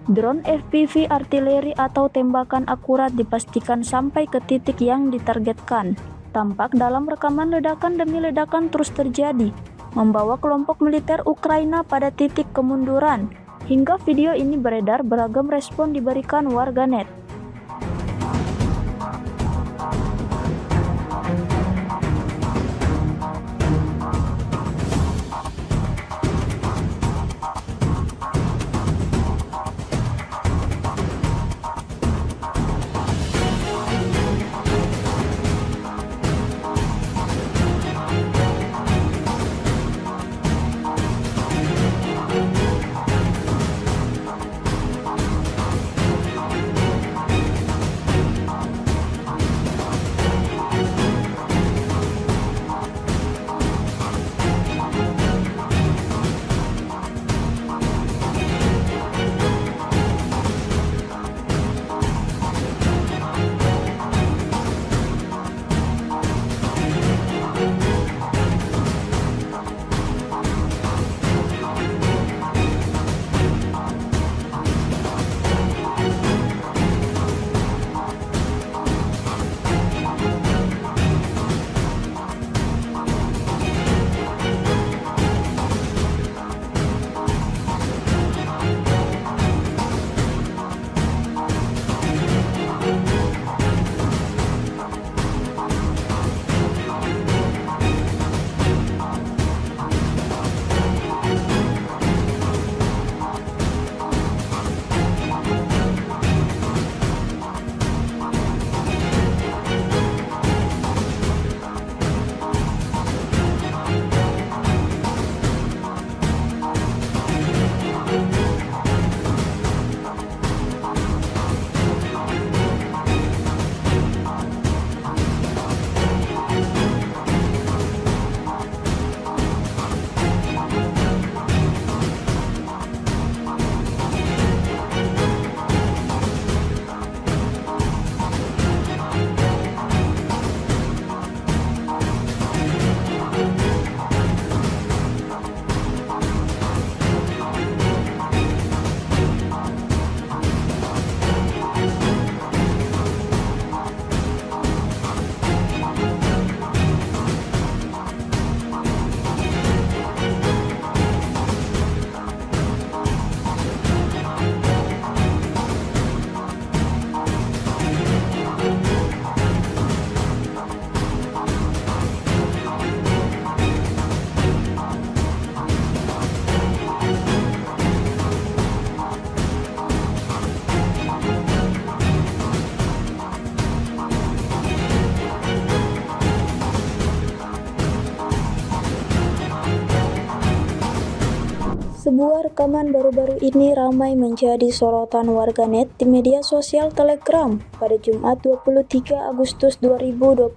Speaker 1: Drone FPV artileri atau tembakan akurat dipastikan sampai ke titik yang ditargetkan. Tampak dalam rekaman ledakan demi ledakan terus terjadi, membawa kelompok militer Ukraina pada titik kemunduran. Hingga video ini beredar, beragam respon diberikan warganet. Sebuah rekaman baru-baru ini ramai menjadi sorotan warganet di media sosial Telegram pada Jumat 23 Agustus 2024.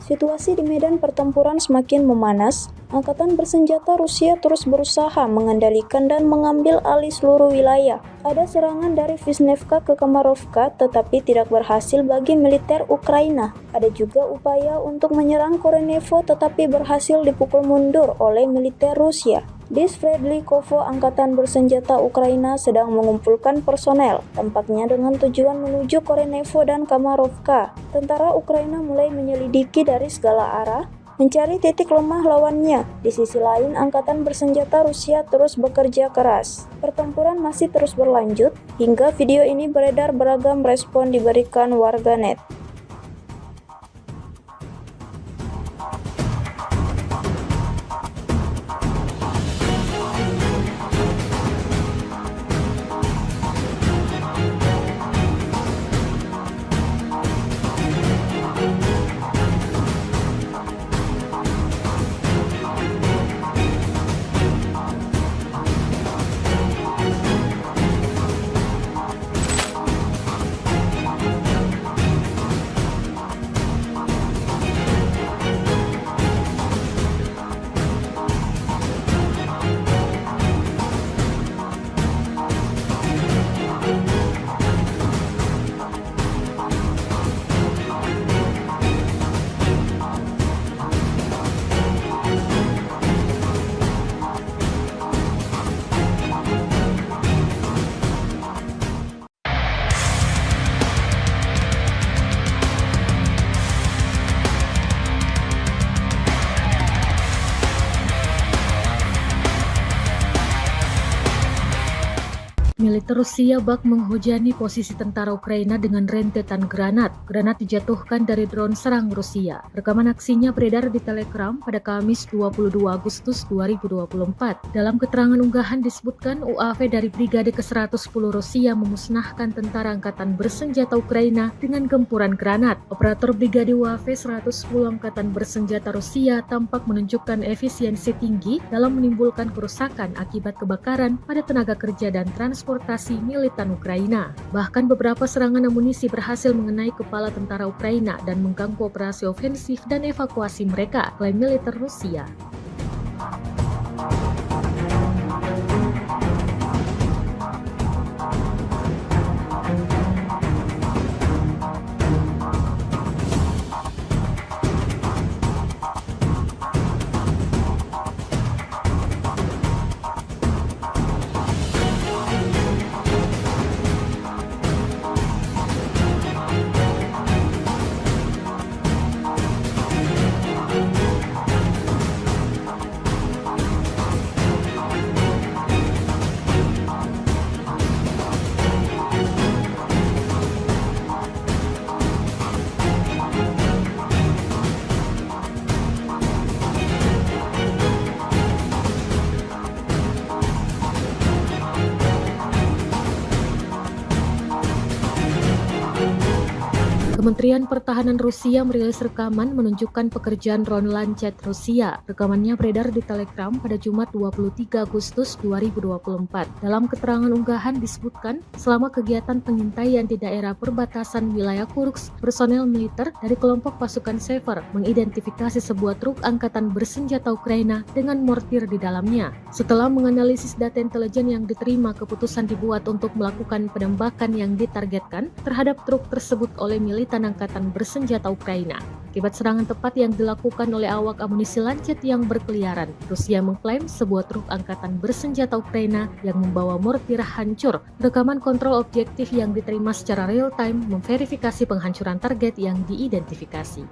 Speaker 1: Situasi di medan pertempuran semakin memanas. Angkatan bersenjata Rusia terus berusaha mengendalikan dan mengambil alih seluruh wilayah. Ada serangan dari Vishnevka ke Kamarovka tetapi tidak berhasil bagi militer Ukraina. Ada juga upaya untuk menyerang Korenevo tetapi berhasil dipukul mundur oleh militer Rusia. Di Sverdlikovo, angkatan bersenjata Ukraina sedang mengumpulkan personel, tampaknya dengan tujuan menuju Korenevo dan Kamarovka. Tentara Ukraina mulai menyelidiki dari segala arah, mencari titik lemah lawannya. Di sisi lain, angkatan bersenjata Rusia terus bekerja keras. Pertempuran masih terus berlanjut, hingga video ini beredar beragam respon diberikan warganet.
Speaker 2: Militer Rusia bak menghujani posisi tentara Ukraina dengan rentetan granat. Granat dijatuhkan dari drone serang Rusia. Rekaman aksinya beredar di Telegram pada Kamis 22 Agustus 2024. Dalam keterangan unggahan disebutkan UAV dari Brigade ke-110 Rusia memusnahkan tentara angkatan bersenjata Ukraina dengan gempuran granat. Operator Brigade UAV 110 Angkatan Bersenjata Rusia tampak menunjukkan efisiensi tinggi dalam menimbulkan kerusakan akibat kebakaran pada tenaga kerja dan transportasi militan Ukraina. Bahkan beberapa serangan amunisi berhasil mengenai kepala tentara Ukraina dan mengganggu operasi ofensif dan evakuasi mereka, klaim militer Rusia. Kementerian Pertahanan Rusia merilis rekaman menunjukkan pekerjaan drone Lancet Rusia. Rekamannya beredar di Telegram pada Jumat 23 Agustus 2024. Dalam keterangan unggahan disebutkan, selama kegiatan pengintaian di daerah perbatasan wilayah Kursk, personel militer dari kelompok pasukan Sever mengidentifikasi sebuah truk angkatan bersenjata Ukraina dengan mortir di dalamnya. Setelah menganalisis data intelijen yang diterima, keputusan dibuat untuk melakukan penembakan yang ditargetkan terhadap truk tersebut oleh militan angkatan bersenjata Ukraina. Akibat serangan tepat yang dilakukan oleh awak amunisi Lancet yang berkeliaran, Rusia mengklaim sebuah truk angkatan bersenjata Ukraina yang membawa mortir hancur. Rekaman kontrol objektif yang diterima secara real-time memverifikasi penghancuran target yang diidentifikasi.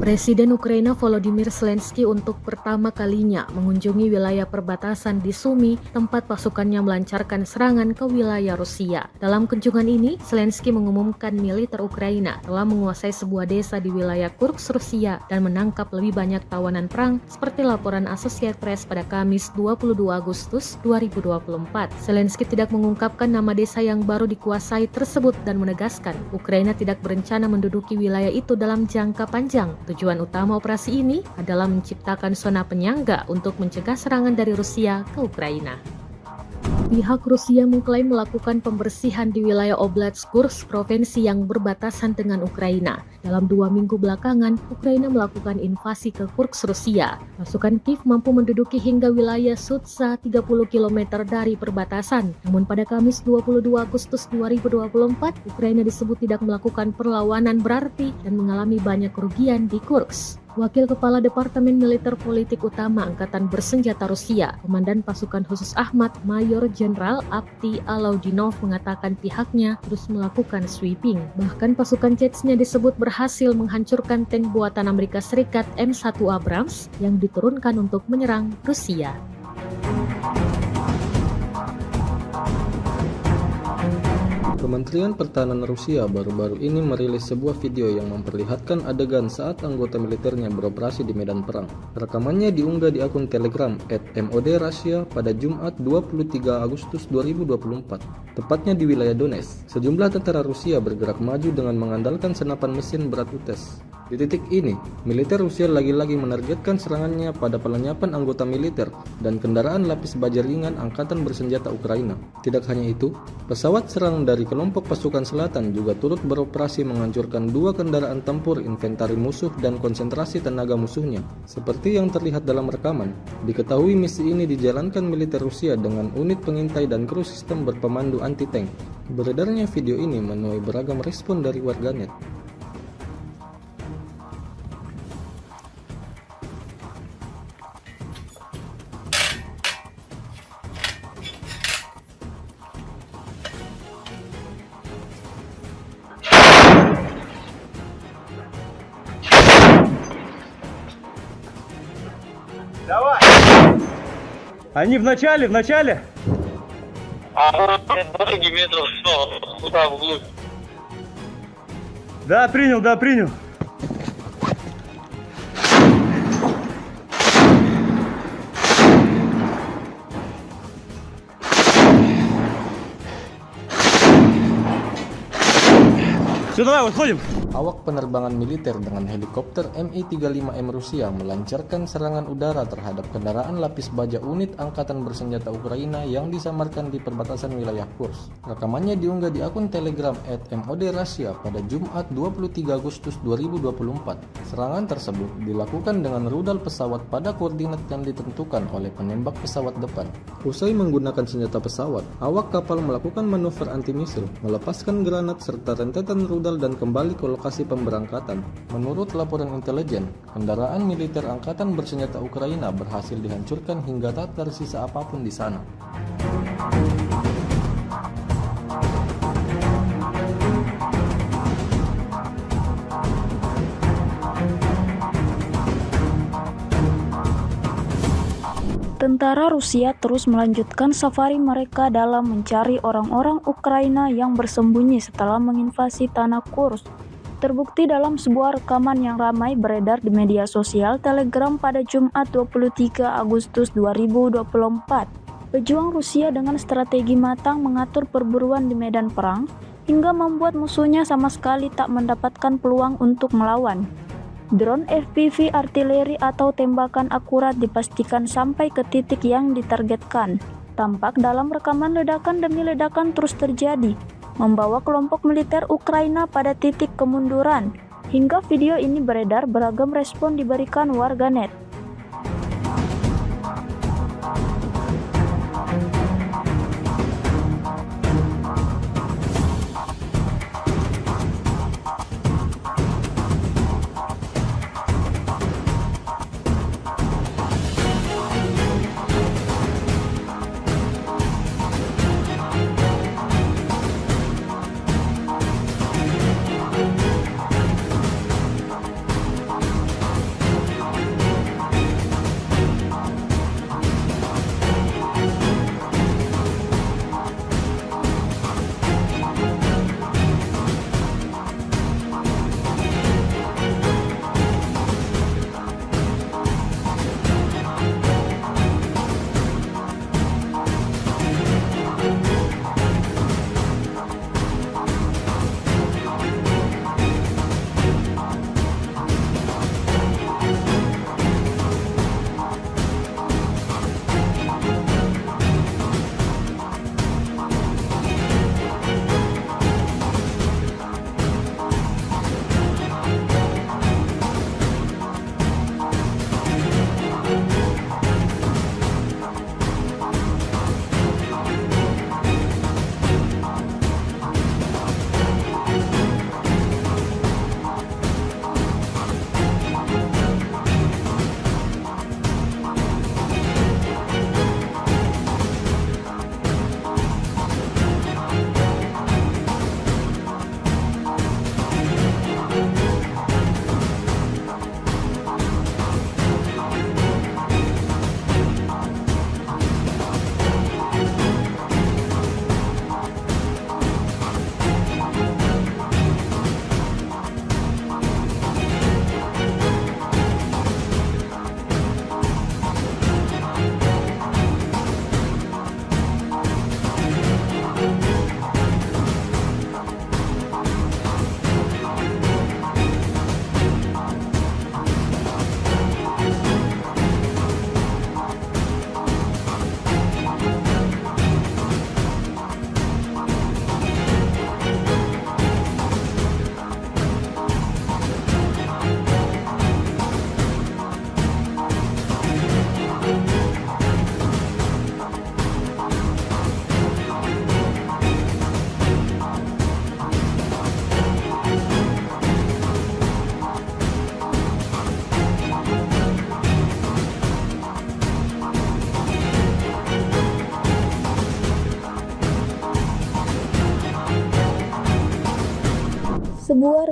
Speaker 2: Presiden Ukraina Volodymyr Zelensky untuk pertama kalinya mengunjungi wilayah perbatasan di Sumy, tempat pasukannya melancarkan serangan ke wilayah Rusia. Dalam kunjungan ini, Zelensky mengumumkan militer Ukraina telah menguasai sebuah desa di wilayah Kursk, Rusia dan menangkap lebih banyak tawanan perang seperti laporan Associated Press pada Kamis 22 Agustus 2024. Zelensky tidak mengungkapkan nama desa yang baru dikuasai tersebut dan menegaskan Ukraina tidak berencana menduduki wilayah itu dalam jangka panjang. Tujuan utama operasi ini adalah menciptakan zona penyangga untuk mencegah serangan dari Rusia ke Ukraina. Pihak Rusia mengklaim melakukan pembersihan di wilayah Oblast Kursk, provinsi yang berbatasan dengan Ukraina. Dalam 2 minggu belakangan, Ukraina melakukan invasi ke Kursk, Rusia. Pasukan Kiev mampu menduduki hingga wilayah Sudza 30 km dari perbatasan. Namun pada Kamis 22 Agustus 2024, Ukraina disebut tidak melakukan perlawanan berarti dan mengalami banyak kerugian di Kursk. Wakil Kepala Departemen Militer Politik Utama Angkatan Bersenjata Rusia, Komandan Pasukan Khusus Ahmad, Mayor Jenderal Avdiy Alaudinov mengatakan pihaknya terus melakukan sweeping. Bahkan pasukan Chechnya disebut berhasil menghancurkan tank buatan Amerika Serikat M1 Abrams yang diturunkan untuk menyerang Rusia.
Speaker 3: Kementerian Pertahanan Rusia baru-baru ini merilis sebuah video yang memperlihatkan adegan saat anggota militernya beroperasi di medan perang. Rekamannya diunggah di akun Telegram @MOD_Russia pada Jumat 23 Agustus 2024, tepatnya di wilayah Donetsk. Sejumlah tentara Rusia bergerak maju dengan mengandalkan senapan mesin berat UTES. Di titik ini, militer Rusia lagi-lagi menargetkan serangannya pada pelenyapan anggota militer dan kendaraan lapis baja ringan Angkatan Bersenjata Ukraina. Tidak hanya itu, pesawat serang dari kelompok pasukan selatan juga turut beroperasi menghancurkan 2 kendaraan tempur inventari musuh dan konsentrasi tenaga musuhnya. Seperti yang terlihat dalam rekaman, diketahui misi ini dijalankan militer Rusia dengan unit pengintai dan kru sistem berpemandu anti-tank. Beredarnya video ini menuai beragam respon dari warganet.
Speaker 4: Давай! Они в начале!
Speaker 5: А перед дороги метров 100, туда вглубь.
Speaker 4: Да, принял. Все, давай, выходим.
Speaker 3: Awak penerbangan militer dengan helikopter Mi-35M Rusia melancarkan serangan udara terhadap kendaraan lapis baja unit Angkatan Bersenjata Ukraina yang disamarkan di perbatasan wilayah Kursk. Rekamannya diunggah di akun Telegram @MOD_Russia pada Jumat 23 Agustus 2024. Serangan tersebut dilakukan dengan rudal pesawat pada koordinat yang ditentukan oleh penembak pesawat depan. Usai menggunakan senjata pesawat, awak kapal melakukan manuver anti-misil, melepaskan granat serta rentetan rudal dan kembali ke lokasi pemberangkatan. Menurut laporan intelijen, kendaraan militer Angkatan Bersenjata Ukraina berhasil dihancurkan hingga tak tersisa apapun di sana.
Speaker 1: Tentara Rusia terus melanjutkan safari mereka dalam mencari orang-orang Ukraina yang bersembunyi setelah menginvasi tanah Kursk. Terbukti dalam sebuah rekaman yang ramai beredar di media sosial Telegram pada Jumat 23 Agustus 2024. Pejuang Rusia dengan strategi matang mengatur perburuan di medan perang hingga membuat musuhnya sama sekali tak mendapatkan peluang untuk melawan. Drone FPV artileri atau tembakan akurat dipastikan sampai ke titik yang ditargetkan. Tampak dalam rekaman ledakan demi ledakan terus terjadi, membawa kelompok militer Ukraina pada titik kemunduran. Hingga video ini beredar, beragam respon diberikan warganet.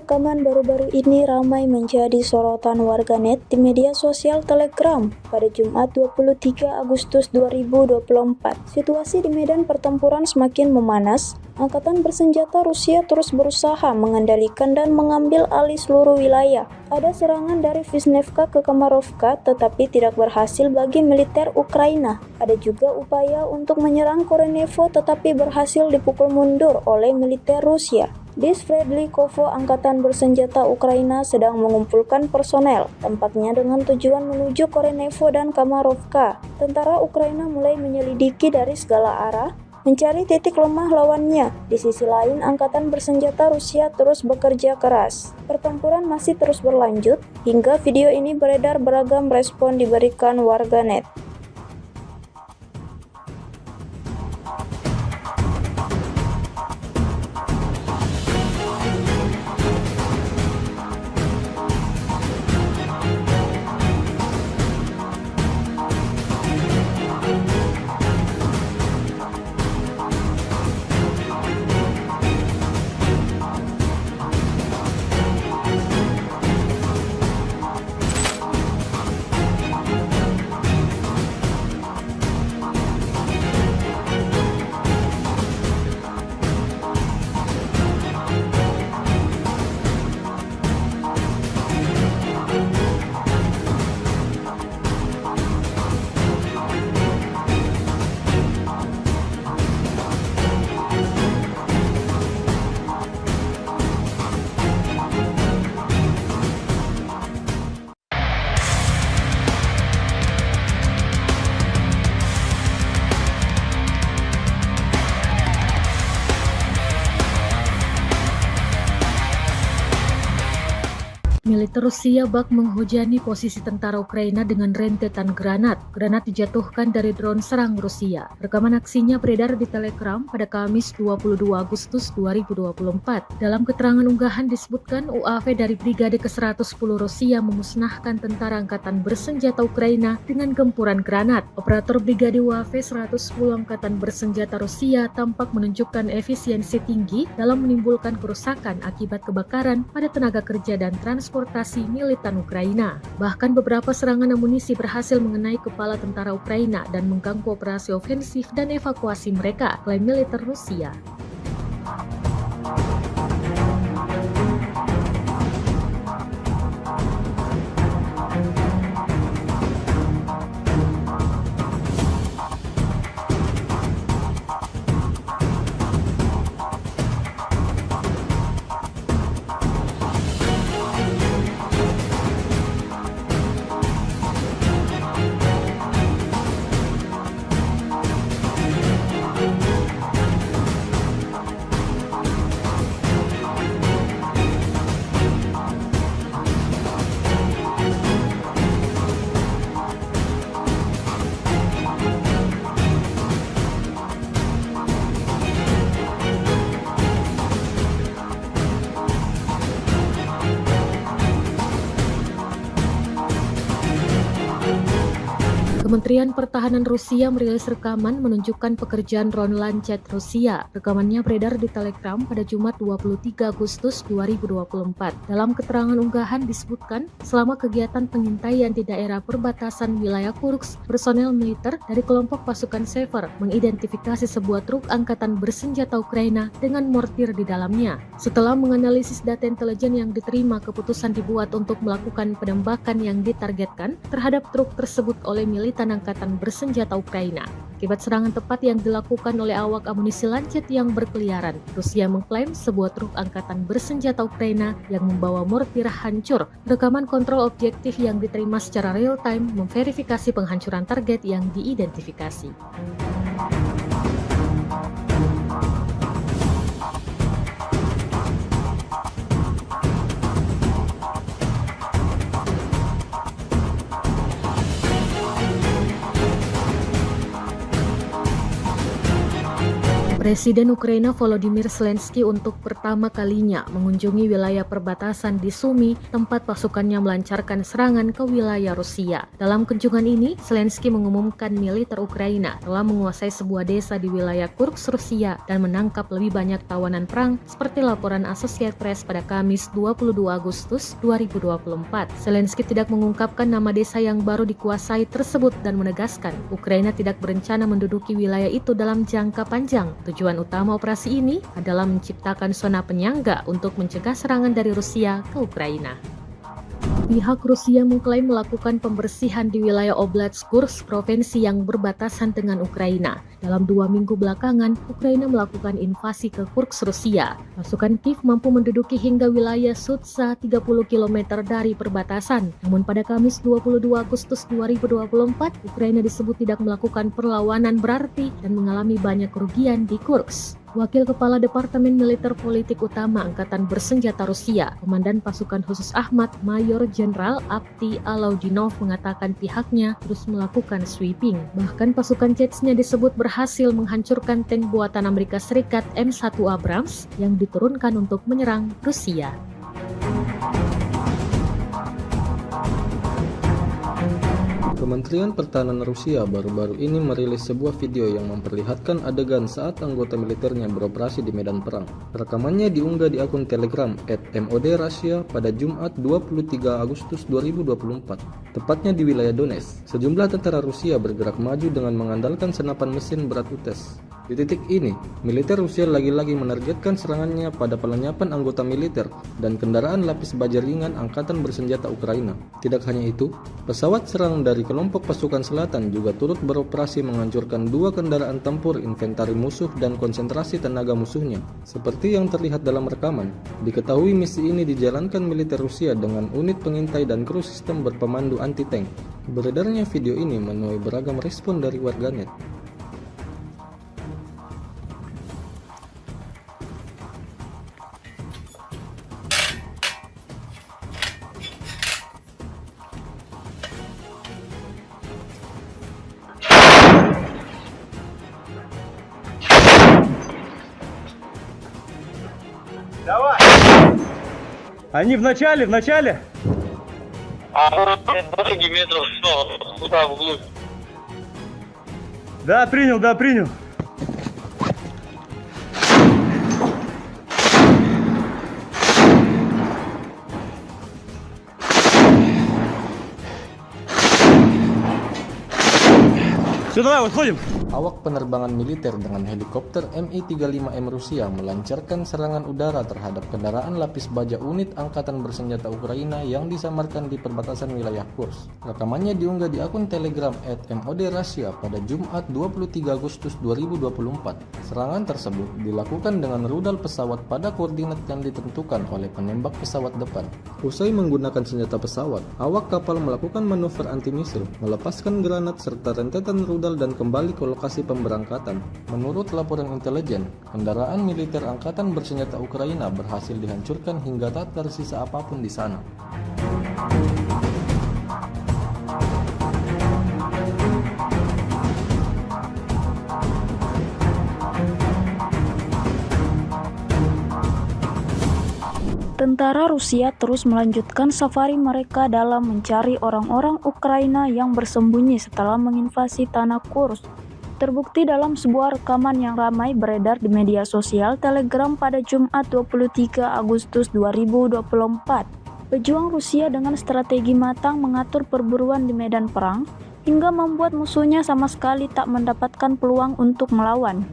Speaker 1: rekaman baru-baru ini ramai menjadi sorotan warganet di media sosial Telegram pada Jumat 23 Agustus 2024. Situasi di medan pertempuran semakin memanas. Angkatan bersenjata Rusia terus berusaha mengendalikan dan mengambil alih seluruh wilayah. Ada serangan dari Vishnevka ke Kamarovka tetapi tidak berhasil bagi militer Ukraina. Ada juga upaya untuk menyerang Korenevo tetapi berhasil dipukul mundur oleh militer Rusia. Di Sverdlikovo, angkatan bersenjata Ukraina sedang mengumpulkan personel, tampaknya dengan tujuan menuju Korenevo dan Kamarovka. Tentara Ukraina mulai menyelidiki dari segala arah, mencari titik lemah lawannya. Di sisi lain, angkatan bersenjata Rusia terus bekerja keras. Pertempuran masih terus berlanjut, hingga video ini beredar beragam respon diberikan warganet.
Speaker 2: Militer Rusia bak menghujani posisi tentara Ukraina dengan rentetan granat. Granat dijatuhkan dari drone serang Rusia. Rekaman aksinya beredar di Telegram pada Kamis 22 Agustus 2024. Dalam keterangan unggahan disebutkan UAV dari Brigade ke-110 Rusia memusnahkan tentara angkatan bersenjata Ukraina dengan gempuran granat. Operator Brigade UAV 110 angkatan bersenjata Rusia tampak menunjukkan efisiensi tinggi dalam menimbulkan kerusakan akibat kebakaran pada tenaga kerja dan transportasi militan Ukraina. Bahkan beberapa serangan amunisi berhasil mengenai kepala tentara Ukraina dan mengganggu operasi ofensif dan evakuasi mereka, klaim militer Rusia. Kementerian Pertahanan Rusia merilis rekaman menunjukkan pekerjaan drone Lancet Rusia. Rekamannya beredar di Telegram pada Jumat 23 Agustus 2024. Dalam keterangan unggahan disebutkan, selama kegiatan pengintaian di daerah perbatasan wilayah Kursk, personel militer dari kelompok pasukan Sever mengidentifikasi sebuah truk angkatan bersenjata Ukraina dengan mortir di dalamnya. Setelah menganalisis data intelijen yang diterima, keputusan dibuat untuk melakukan penembakan yang ditargetkan terhadap truk tersebut oleh militan angkatan bersenjata Ukraina. Akibat serangan tepat yang dilakukan oleh awak amunisi Lancet yang berkeliaran, Rusia mengklaim sebuah truk angkatan bersenjata Ukraina yang membawa mortir hancur. Rekaman kontrol objektif yang diterima secara real-time memverifikasi penghancuran target yang diidentifikasi. Presiden Ukraina Volodymyr Zelensky untuk pertama kalinya mengunjungi wilayah perbatasan di Sumy, tempat pasukannya melancarkan serangan ke wilayah Rusia. Dalam kunjungan ini, Zelensky mengumumkan militer Ukraina telah menguasai sebuah desa di wilayah Kursk, Rusia dan menangkap lebih banyak tawanan perang seperti laporan Associated Press pada Kamis 22 Agustus 2024. Zelensky tidak mengungkapkan nama desa yang baru dikuasai tersebut dan menegaskan Ukraina tidak berencana menduduki wilayah itu dalam jangka panjang. Tujuan utama operasi ini adalah menciptakan zona penyangga untuk mencegah serangan dari Rusia ke Ukraina. Pihak Rusia mengklaim melakukan pembersihan di wilayah Oblast Kursk, provinsi yang berbatasan dengan Ukraina. Dalam 2 minggu belakangan, Ukraina melakukan invasi ke Kursk, Rusia. Pasukan Kiev mampu menduduki hingga wilayah Sudza 30 km dari perbatasan. Namun pada Kamis 22 Agustus 2024, Ukraina disebut tidak melakukan perlawanan berarti dan mengalami banyak kerugian di Kursk. Wakil Kepala Departemen Militer Politik Utama Angkatan Bersenjata Rusia, Komandan Pasukan Khusus Ahmad, Mayor Jenderal Avdiy Alaudinov mengatakan pihaknya terus melakukan sweeping. Bahkan pasukan Chechnya disebut berhasil menghancurkan tank buatan Amerika Serikat M1 Abrams yang diturunkan untuk menyerang Rusia.
Speaker 3: Kementerian Pertahanan Rusia baru-baru ini merilis sebuah video yang memperlihatkan adegan saat anggota militernya beroperasi di medan perang. Rekamannya diunggah di akun Telegram @MOD_Russia pada Jumat 23 Agustus 2024, tepatnya di wilayah Donetsk. Sejumlah tentara Rusia bergerak maju dengan mengandalkan senapan mesin berat UTES. Di titik ini, militer Rusia lagi-lagi menargetkan serangannya pada pelenyapan anggota militer dan kendaraan lapis baja ringan Angkatan Bersenjata Ukraina. Tidak hanya itu, pesawat serang dari kelompok pasukan selatan juga turut beroperasi menghancurkan 2 kendaraan tempur inventari musuh dan konsentrasi tenaga musuhnya. Seperti yang terlihat dalam rekaman, diketahui misi ini dijalankan militer Rusia dengan unit pengintai dan kru sistem berpemandu anti-tank. Beredarnya video ini menuai beragam respon dari warganet.
Speaker 4: Давай! Они в начале!
Speaker 5: А дороги метров 100, туда вглубь.
Speaker 4: Да, принял. Все, давай, выходим.
Speaker 3: Awak penerbangan militer dengan helikopter Mi-35M Rusia melancarkan serangan udara terhadap kendaraan lapis baja unit Angkatan Bersenjata Ukraina yang disamarkan di perbatasan wilayah Kursk. Rekamannya diunggah di akun Telegram @MOD_Russia pada Jumat 23 Agustus 2024. Serangan tersebut dilakukan dengan rudal pesawat pada koordinat yang ditentukan oleh penembak pesawat depan. Usai menggunakan senjata pesawat, awak kapal melakukan manuver anti-misil, melepaskan granat serta rentetan rudal dan kembali ke lokasi pemberangkatan. Menurut laporan intelijen, kendaraan militer Angkatan Bersenjata Ukraina berhasil dihancurkan hingga tak tersisa apapun di sana.
Speaker 1: Tentara Rusia terus melanjutkan safari mereka dalam mencari orang-orang Ukraina yang bersembunyi setelah menginvasi tanah Kursk. Terbukti dalam sebuah rekaman yang ramai beredar di media sosial Telegram pada Jumat 23 Agustus 2024. Pejuang Rusia dengan strategi matang mengatur perburuan di medan perang hingga membuat musuhnya sama sekali tak mendapatkan peluang untuk melawan.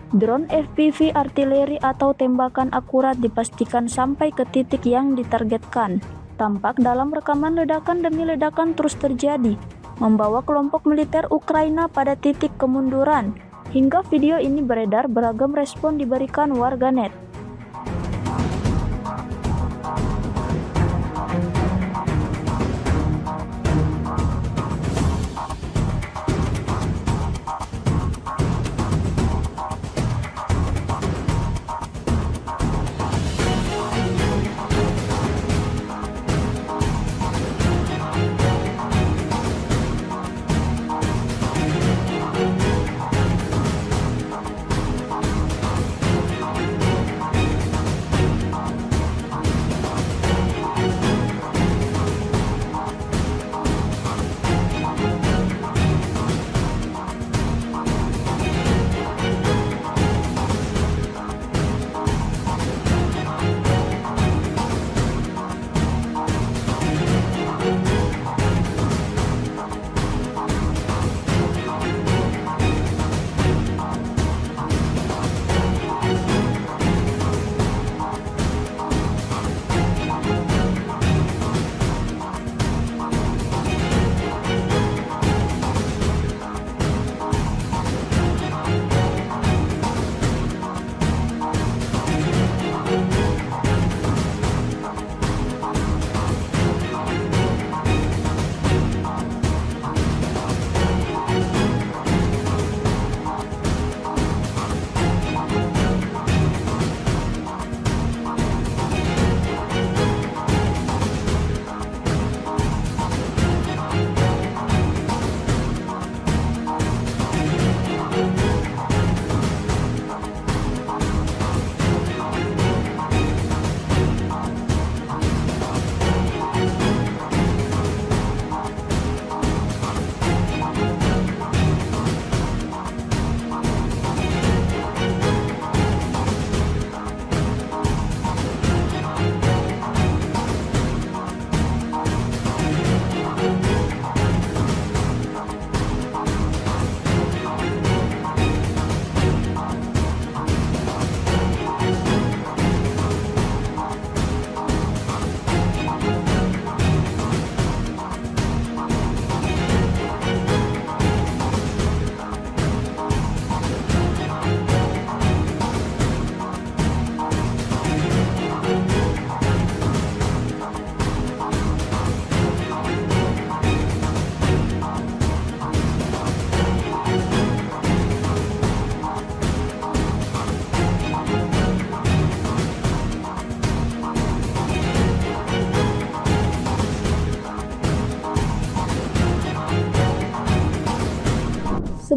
Speaker 1: Drone FPV artileri atau tembakan akurat dipastikan sampai ke titik yang ditargetkan. Tampak dalam rekaman ledakan demi ledakan terus terjadi, membawa kelompok militer Ukraina pada titik kemunduran. Hingga video ini beredar, beragam respon diberikan warganet.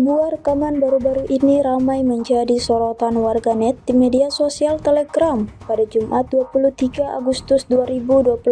Speaker 1: Sebuah rekaman baru-baru ini ramai menjadi sorotan warganet di media sosial Telegram pada Jumat 23 Agustus 2024.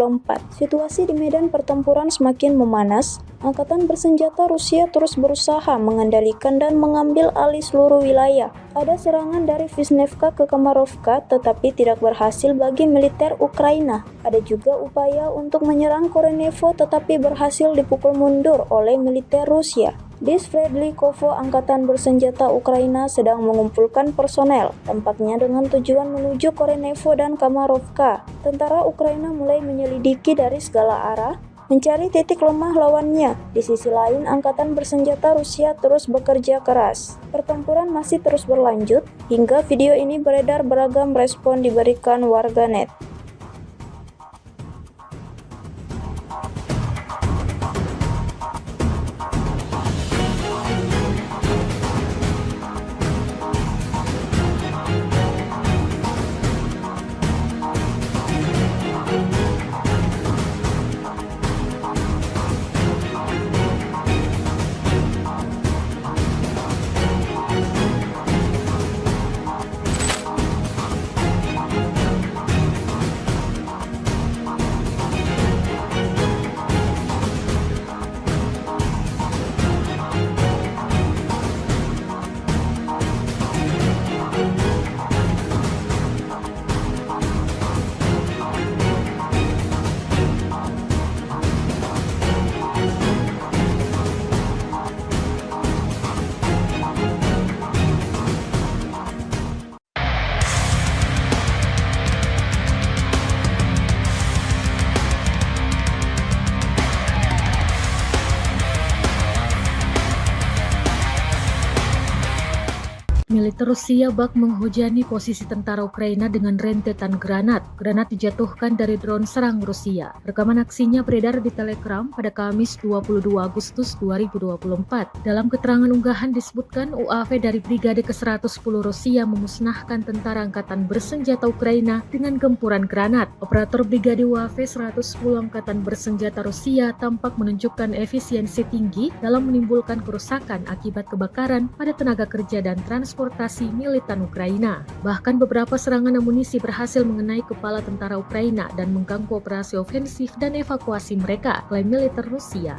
Speaker 1: Situasi di medan pertempuran semakin memanas. Angkatan bersenjata Rusia terus berusaha mengendalikan dan mengambil alih seluruh wilayah. Ada serangan dari Vishnevka ke Kamarovka tetapi tidak berhasil bagi militer Ukraina. Ada juga upaya untuk menyerang Korenevo tetapi berhasil dipukul mundur oleh militer Rusia. Di Sverdlikovo, angkatan bersenjata Ukraina sedang mengumpulkan personel, tampaknya dengan tujuan menuju Korenevo dan Kamarovka. Tentara Ukraina mulai menyelidiki dari segala arah, mencari titik lemah lawannya. Di sisi lain, angkatan bersenjata Rusia terus bekerja keras. Pertempuran masih terus berlanjut, hingga video ini beredar beragam respon diberikan warganet.
Speaker 2: Militer Rusia bak menghujani posisi tentara Ukraina dengan rentetan granat. Granat dijatuhkan dari drone serang Rusia. Rekaman aksinya beredar di Telegram pada Kamis 22 Agustus 2024. Dalam keterangan unggahan disebutkan UAV dari Brigade ke-110 Rusia memusnahkan tentara angkatan bersenjata Ukraina dengan gempuran granat. Operator Brigade UAV 110 angkatan bersenjata Rusia tampak menunjukkan efisiensi tinggi dalam menimbulkan kerusakan akibat kebakaran pada tenaga kerja dan transportasi militan Ukraina. Bahkan beberapa serangan amunisi berhasil mengenai kepala tentara Ukraina dan mengganggu operasi ofensif dan evakuasi mereka, klaim militer Rusia.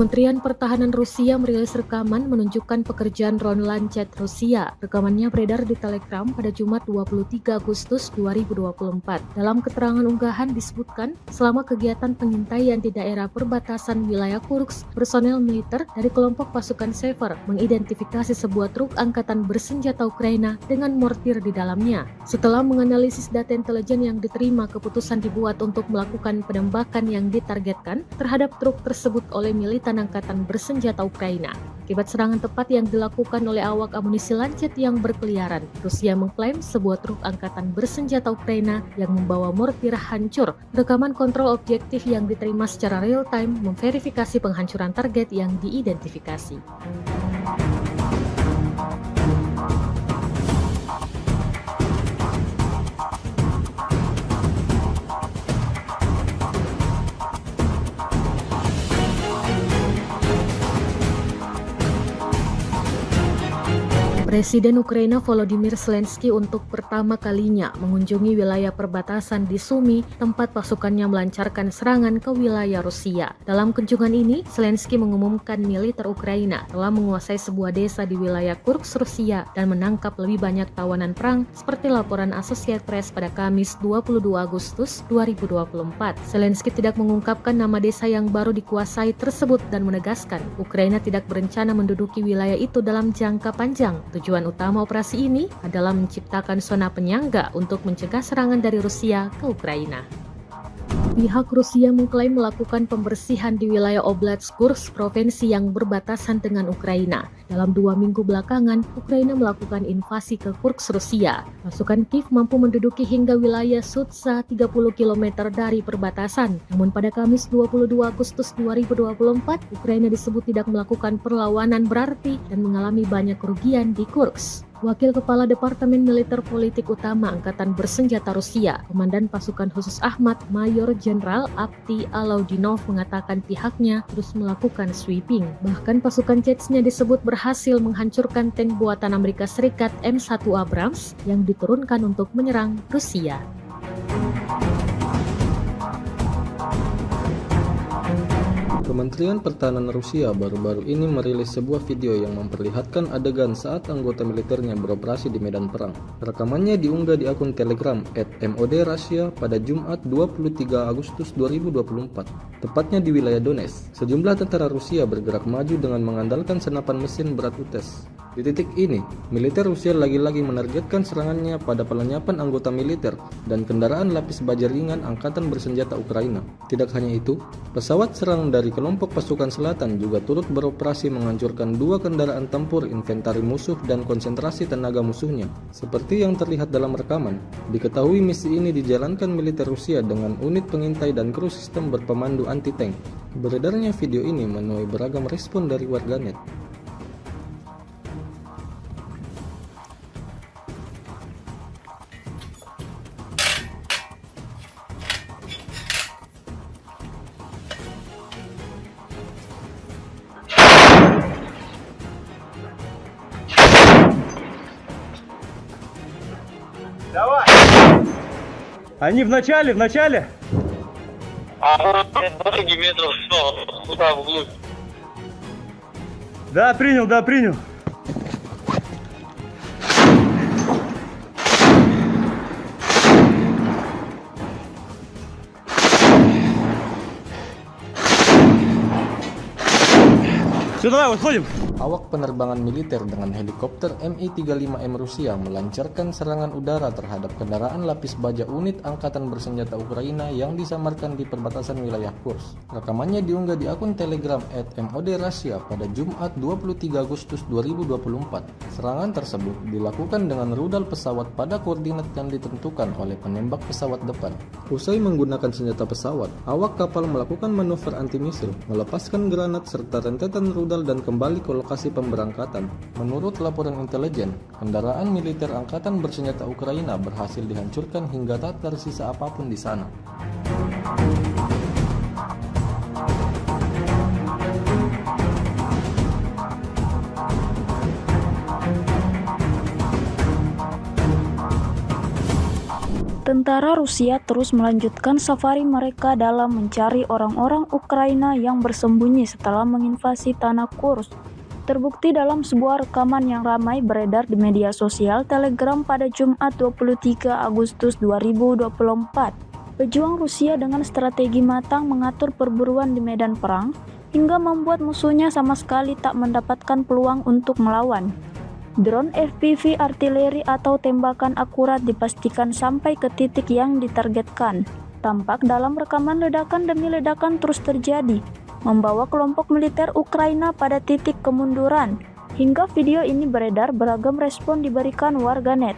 Speaker 2: Kementerian Pertahanan Rusia merilis rekaman menunjukkan pekerjaan drone Lancet Rusia. Rekamannya beredar di Telegram pada Jumat 23 Agustus 2024. Dalam keterangan unggahan disebutkan, selama kegiatan pengintaian di daerah perbatasan wilayah Kursk, personel militer dari kelompok pasukan Sever mengidentifikasi sebuah truk angkatan bersenjata Ukraina dengan mortir di dalamnya. Setelah menganalisis data intelijen yang diterima, keputusan dibuat untuk melakukan penembakan yang ditargetkan terhadap truk tersebut oleh militan angkatan bersenjata Ukraina. Akibat serangan tepat yang dilakukan oleh awak amunisi Lancet yang berkeliaran, Rusia mengklaim sebuah truk angkatan bersenjata Ukraina yang membawa mortir hancur. Rekaman kontrol objektif yang diterima secara real-time memverifikasi penghancuran target yang diidentifikasi. Presiden Ukraina Volodymyr Zelensky untuk pertama kalinya mengunjungi wilayah perbatasan di Sumy, tempat pasukannya melancarkan serangan ke wilayah Rusia. Dalam kunjungan ini, Zelensky mengumumkan militer Ukraina telah menguasai sebuah desa di wilayah Kursk, Rusia dan menangkap lebih banyak tawanan perang seperti laporan Associated Press pada Kamis 22 Agustus 2024. Zelensky tidak mengungkapkan nama desa yang baru dikuasai tersebut dan menegaskan Ukraina tidak berencana menduduki wilayah itu dalam jangka panjang. Tujuan utama operasi ini adalah menciptakan zona penyangga untuk mencegah serangan dari Rusia ke Ukraina. Pihak Rusia mengklaim melakukan pembersihan di wilayah Oblast Kursk, provinsi yang berbatasan dengan Ukraina. Dalam 2 minggu belakangan, Ukraina melakukan invasi ke Kursk, Rusia. Pasukan Kiev mampu menduduki hingga wilayah Sudza 30 km dari perbatasan. Namun pada Kamis 22 Agustus 2024, Ukraina disebut tidak melakukan perlawanan berarti dan mengalami banyak kerugian di Kursk. Wakil Kepala Departemen Militer Politik Utama Angkatan Bersenjata Rusia, Komandan Pasukan Khusus Ahmad, Mayor Jenderal Avdiy Alaudinov mengatakan pihaknya terus melakukan sweeping. Bahkan pasukan Chechnya disebut berhasil menghancurkan tank buatan Amerika Serikat M1 Abrams yang diturunkan untuk menyerang Rusia.
Speaker 3: Kementerian Pertahanan Rusia baru-baru ini merilis sebuah video yang memperlihatkan adegan saat anggota militernya beroperasi di medan perang. Rekamannya diunggah di akun Telegram @MOD_Russia pada Jumat 23 Agustus 2024, tepatnya di wilayah Donetsk. Sejumlah tentara Rusia bergerak maju dengan mengandalkan senapan mesin berat UTES. Di titik ini, militer Rusia lagi-lagi menargetkan serangannya pada pelenyapan anggota militer dan kendaraan lapis baja ringan Angkatan Bersenjata Ukraina. Tidak hanya itu, pesawat serang dari kelompok pasukan selatan juga turut beroperasi menghancurkan 2 kendaraan tempur inventari musuh dan konsentrasi tenaga musuhnya. Seperti yang terlihat dalam rekaman, diketahui misi ini dijalankan militer Rusia dengan unit pengintai dan kru sistem berpemandu anti-tank. Beredarnya video ini menuai beragam respon dari warganet.
Speaker 4: Давай! Они в начале.
Speaker 5: А вот дороги метров 100, туда вглубь.
Speaker 4: Да, принял. Все, давай, выходим.
Speaker 3: Awak penerbangan militer dengan helikopter Mi-35M Rusia melancarkan serangan udara terhadap kendaraan lapis baja unit Angkatan Bersenjata Ukraina yang disamarkan di perbatasan wilayah Kursk. Rekamannya diunggah di akun Telegram @MOD_Russia pada Jumat 23 Agustus 2024. Serangan tersebut dilakukan dengan rudal pesawat pada koordinat yang ditentukan oleh penembak pesawat depan. Usai menggunakan senjata pesawat, awak kapal melakukan manuver anti-misil, melepaskan granat serta rentetan rudal dan kembali ke lokasi pemberangkatan. Menurut laporan intelijen, kendaraan militer Angkatan Bersenjata Ukraina berhasil dihancurkan hingga tak tersisa apapun di sana.
Speaker 1: Tentara Rusia terus melanjutkan safari mereka dalam mencari orang-orang Ukraina yang bersembunyi setelah menginvasi tanah Kursk. Terbukti dalam sebuah rekaman yang ramai beredar di media sosial Telegram pada Jumat 23 Agustus 2024. Pejuang Rusia dengan strategi matang mengatur perburuan di medan perang hingga membuat musuhnya sama sekali tak mendapatkan peluang untuk melawan. Drone FPV artileri atau tembakan akurat dipastikan sampai ke titik yang ditargetkan. Tampak dalam rekaman ledakan demi ledakan terus terjadi, membawa kelompok militer Ukraina pada titik kemunduran. Hingga video ini beredar, beragam respon diberikan warganet.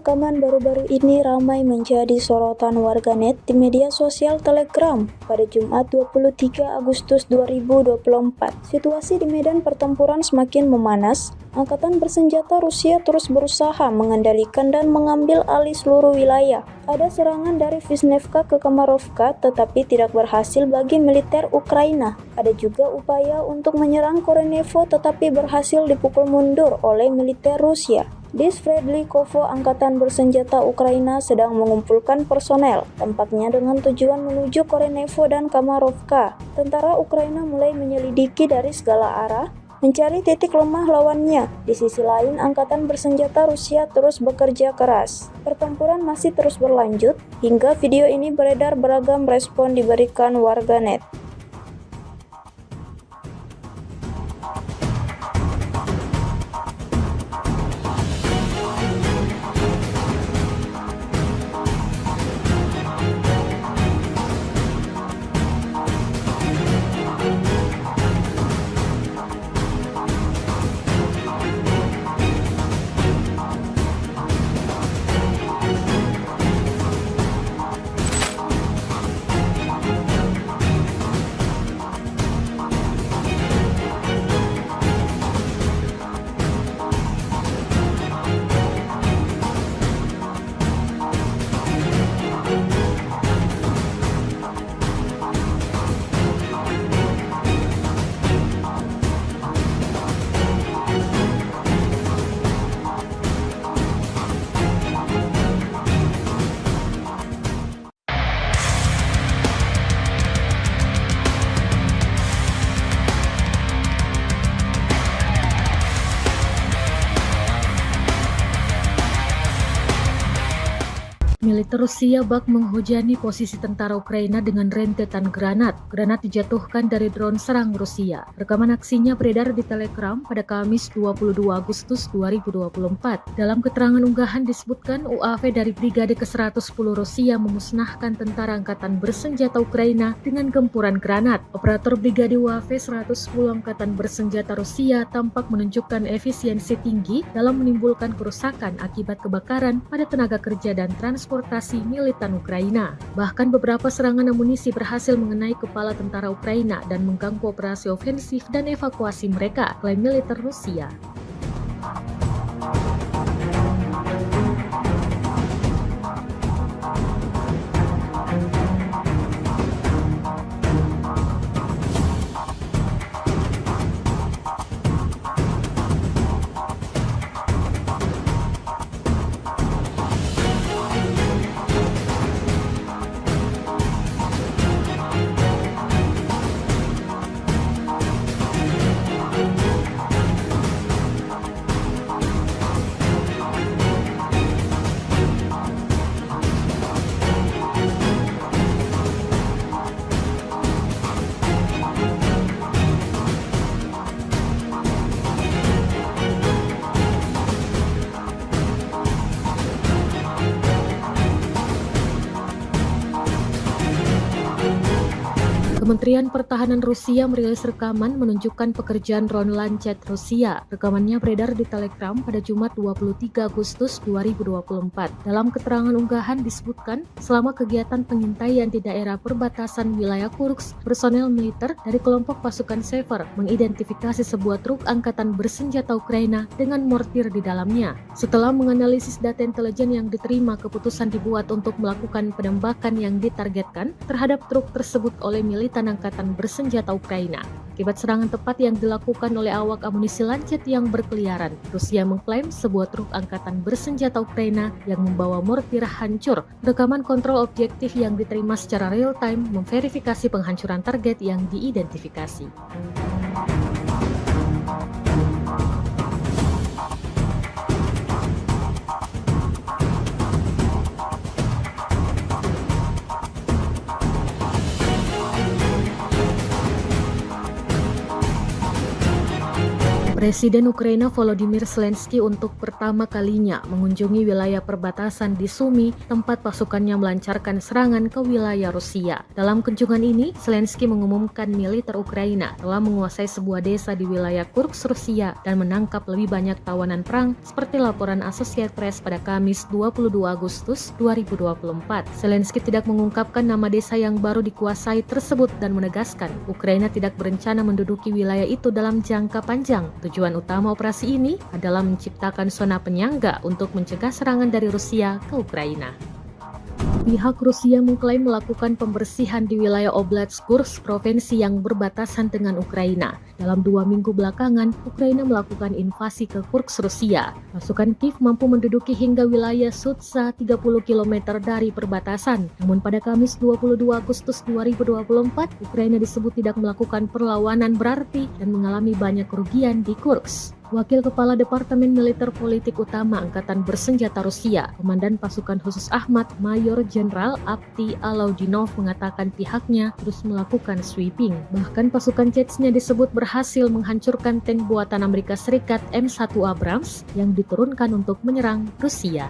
Speaker 1: rekaman baru-baru ini ramai menjadi sorotan warganet di media sosial Telegram pada Jumat 23 Agustus 2024. Situasi di medan pertempuran semakin memanas. Angkatan bersenjata Rusia terus berusaha mengendalikan dan mengambil alih seluruh wilayah. Ada serangan dari Vishnevka ke Kamarovka tetapi tidak berhasil bagi militer Ukraina. Ada juga upaya untuk menyerang Korenevo tetapi berhasil dipukul mundur oleh militer Rusia. Di Sverdlikovo, angkatan bersenjata Ukraina sedang mengumpulkan personel, tampaknya dengan tujuan menuju Korenevo dan Kamarovka. Tentara Ukraina mulai menyelidiki dari segala arah, mencari titik lemah lawannya. Di sisi lain, angkatan bersenjata Rusia terus bekerja keras. Pertempuran masih terus berlanjut, hingga video ini beredar beragam respon diberikan warganet.
Speaker 2: Militer Rusia bak menghujani posisi tentara Ukraina dengan rentetan granat. Granat dijatuhkan dari drone serang Rusia. Rekaman aksinya beredar di Telegram pada Kamis 22 Agustus 2024. Dalam keterangan unggahan disebutkan UAV dari Brigade ke-110 Rusia memusnahkan tentara angkatan bersenjata Ukraina dengan gempuran granat. Operator Brigade UAV 110 angkatan bersenjata Rusia tampak menunjukkan efisiensi tinggi dalam menimbulkan kerusakan akibat kebakaran pada tenaga kerja dan transportasi militan Ukraina. Bahkan beberapa serangan amunisi berhasil mengenai kepala tentara Ukraina dan mengganggu operasi ofensif dan evakuasi mereka, klaim militer Rusia. Kementerian Pertahanan Rusia merilis rekaman menunjukkan pekerjaan drone Lancet Rusia. Rekamannya beredar di Telegram pada Jumat 23 Agustus 2024. Dalam keterangan unggahan disebutkan, selama kegiatan pengintaian di daerah perbatasan wilayah Kursk, personel militer dari kelompok pasukan Sever mengidentifikasi sebuah truk angkatan bersenjata Ukraina dengan mortir di dalamnya. Setelah menganalisis data intelijen yang diterima, keputusan dibuat untuk melakukan penembakan yang ditargetkan terhadap truk tersebut oleh militan angkatan bersenjata Ukraina. Akibat serangan tepat yang dilakukan oleh awak amunisi Lancet yang berkeliaran, Rusia mengklaim sebuah truk angkatan bersenjata Ukraina yang membawa mortir hancur. Rekaman kontrol objektif yang diterima secara real-time memverifikasi penghancuran target yang diidentifikasi. Presiden Ukraina Volodymyr Zelensky untuk pertama kalinya mengunjungi wilayah perbatasan di Sumy, tempat pasukannya melancarkan serangan ke wilayah Rusia. Dalam kunjungan ini, Zelensky mengumumkan militer Ukraina telah menguasai sebuah desa di wilayah Kursk, Rusia dan menangkap lebih banyak tawanan perang seperti laporan Associated Press pada Kamis 22 Agustus 2024. Zelensky tidak mengungkapkan nama desa yang baru dikuasai tersebut dan menegaskan Ukraina tidak berencana menduduki wilayah itu dalam jangka panjang. Tujuan utama operasi ini adalah menciptakan zona penyangga untuk mencegah serangan dari Rusia ke Ukraina. Pihak Rusia mengklaim melakukan pembersihan di wilayah Oblast Kursk, provinsi yang berbatasan dengan Ukraina. Dalam 2 minggu belakangan, Ukraina melakukan invasi ke Kursk, Rusia. Pasukan Kiev mampu menduduki hingga wilayah Sudza 30 km dari perbatasan. Namun pada Kamis 22 Agustus 2024, Ukraina disebut tidak melakukan perlawanan berarti dan mengalami banyak kerugian di Kursk. Wakil Kepala Departemen Militer Politik Utama Angkatan Bersenjata Rusia, Komandan Pasukan Khusus Ahmad, Mayor Jenderal Avdiy Alaudinov mengatakan pihaknya terus melakukan sweeping. Bahkan pasukan Chechnya disebut berhasil menghancurkan tank buatan Amerika Serikat M1 Abrams yang diturunkan untuk menyerang Rusia.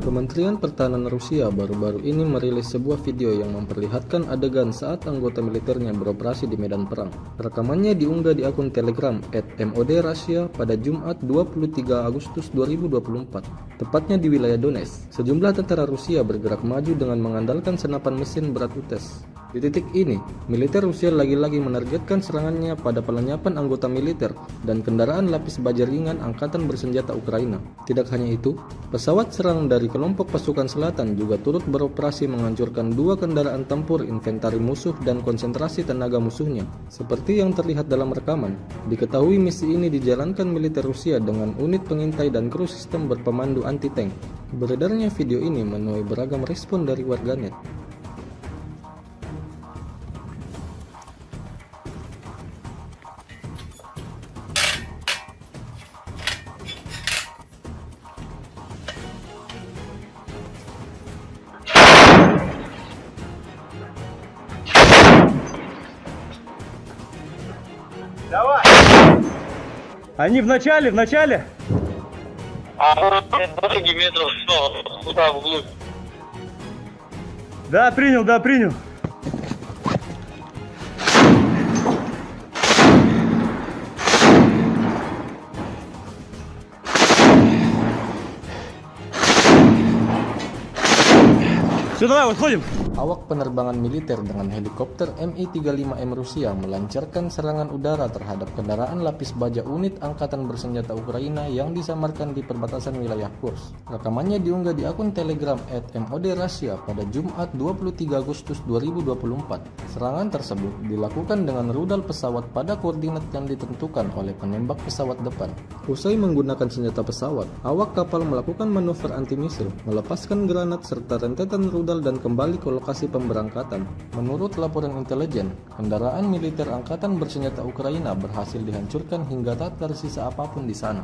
Speaker 3: Kementerian Pertahanan Rusia baru-baru ini merilis sebuah video yang memperlihatkan adegan saat anggota militernya beroperasi di medan perang. Rekamannya diunggah di akun Telegram @modRussia pada Jumat 23 Agustus 2024, tepatnya di wilayah Donetsk. Sejumlah tentara Rusia bergerak maju dengan mengandalkan senapan mesin berat UTES. Di titik ini, militer Rusia lagi-lagi menargetkan serangannya pada pelenyapan anggota militer dan kendaraan lapis baja ringan Angkatan Bersenjata Ukraina. Tidak hanya itu, pesawat serang dari kelompok pasukan selatan juga turut beroperasi menghancurkan 2 kendaraan tempur inventari musuh dan konsentrasi tenaga musuhnya. Seperti yang terlihat dalam rekaman, diketahui misi ini dijalankan militer Rusia dengan unit pengintai dan kru sistem berpemandu anti-tank. Beredarnya video ini menuai beragam respon dari warganet.
Speaker 4: Давай! Они в начале!
Speaker 5: А вот дороги метров 100, туда вглубь.
Speaker 4: Да, принял. Все, давай, выходим.
Speaker 3: Awak penerbangan militer dengan helikopter Mi-35M Rusia melancarkan serangan udara terhadap kendaraan lapis baja unit Angkatan Bersenjata Ukraina yang disamarkan di perbatasan wilayah Kursk. Rekamannya diunggah di akun Telegram @modRussia pada Jumat 23 Agustus 2024. Serangan tersebut dilakukan dengan rudal pesawat pada koordinat yang ditentukan oleh penembak pesawat depan. Usai menggunakan senjata pesawat, awak kapal melakukan manuver anti-misil, melepaskan granat serta rentetan rudal dan kembali ke lokasi pemberangkatan. Menurut laporan intelijen, kendaraan militer Angkatan Bersenjata Ukraina berhasil dihancurkan hingga tak tersisa apapun di sana.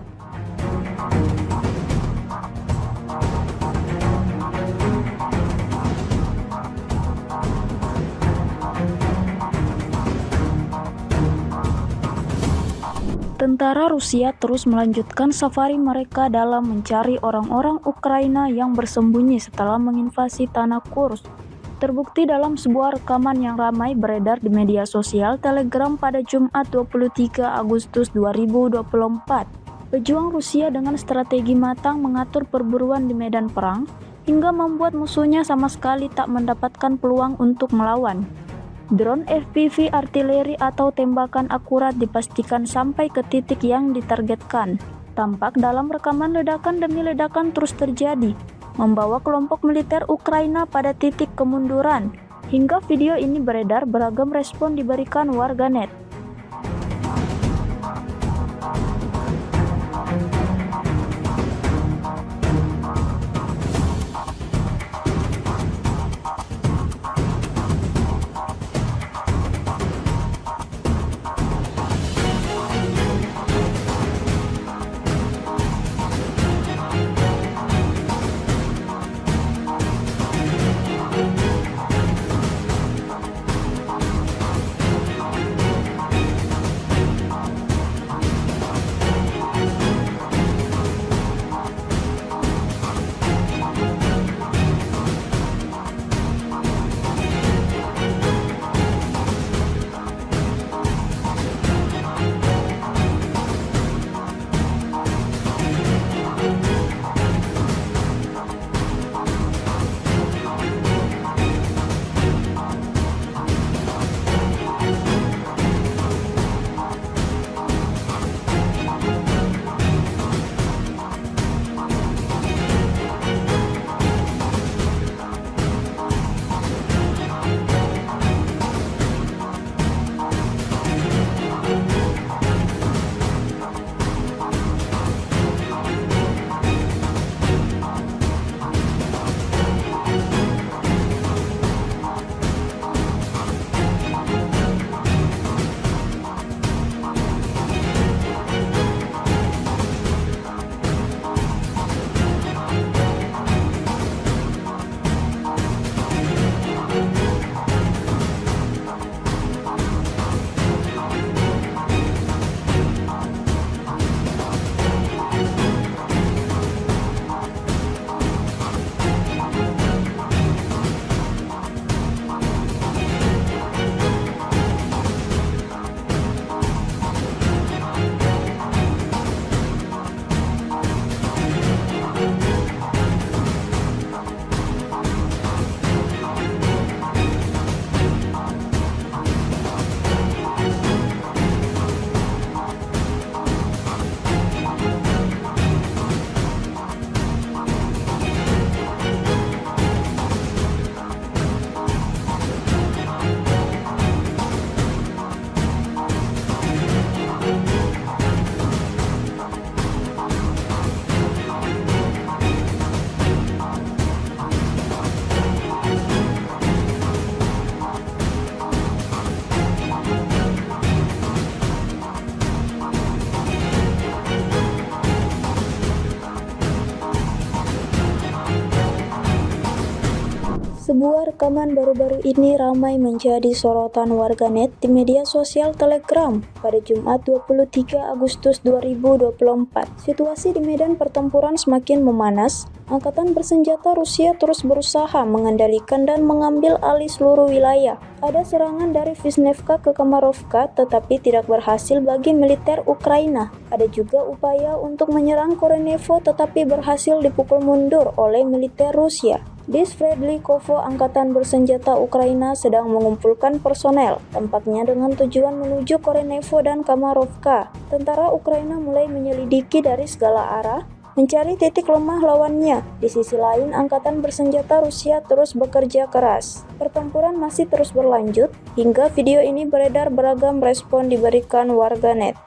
Speaker 1: Tentara Rusia terus melanjutkan safari mereka dalam mencari orang-orang Ukraina yang bersembunyi setelah menginvasi tanah Kursk. Terbukti dalam sebuah rekaman yang ramai beredar di media sosial Telegram pada Jumat 23 Agustus 2024. Pejuang Rusia dengan strategi matang mengatur perburuan di medan perang hingga membuat musuhnya sama sekali tak mendapatkan peluang untuk melawan. Drone FPV artileri atau tembakan akurat dipastikan sampai ke titik yang ditargetkan. Tampak dalam rekaman ledakan demi ledakan terus terjadi, membawa kelompok militer Ukraina pada titik kemunduran. Hingga video ini beredar, beragam respon diberikan warganet. Sebuah rekaman baru-baru ini ramai menjadi sorotan warganet di media sosial Telegram pada Jumat 23 Agustus 2024. Situasi di medan pertempuran semakin memanas. Angkatan bersenjata Rusia terus berusaha mengendalikan dan mengambil alih seluruh wilayah. Ada serangan dari Vishnevka ke Kamarovka tetapi tidak berhasil bagi militer Ukraina. Ada juga upaya untuk menyerang Korenevo tetapi berhasil dipukul mundur oleh militer Rusia. Di Sverdlikovo, angkatan bersenjata Ukraina sedang mengumpulkan personel, tampaknya dengan tujuan menuju Korenevo dan Kamarovka. Tentara Ukraina mulai menyelidiki dari segala arah, mencari titik lemah lawannya. Di sisi lain, angkatan bersenjata Rusia terus bekerja keras. Pertempuran masih terus berlanjut, hingga video ini beredar beragam respon diberikan warganet.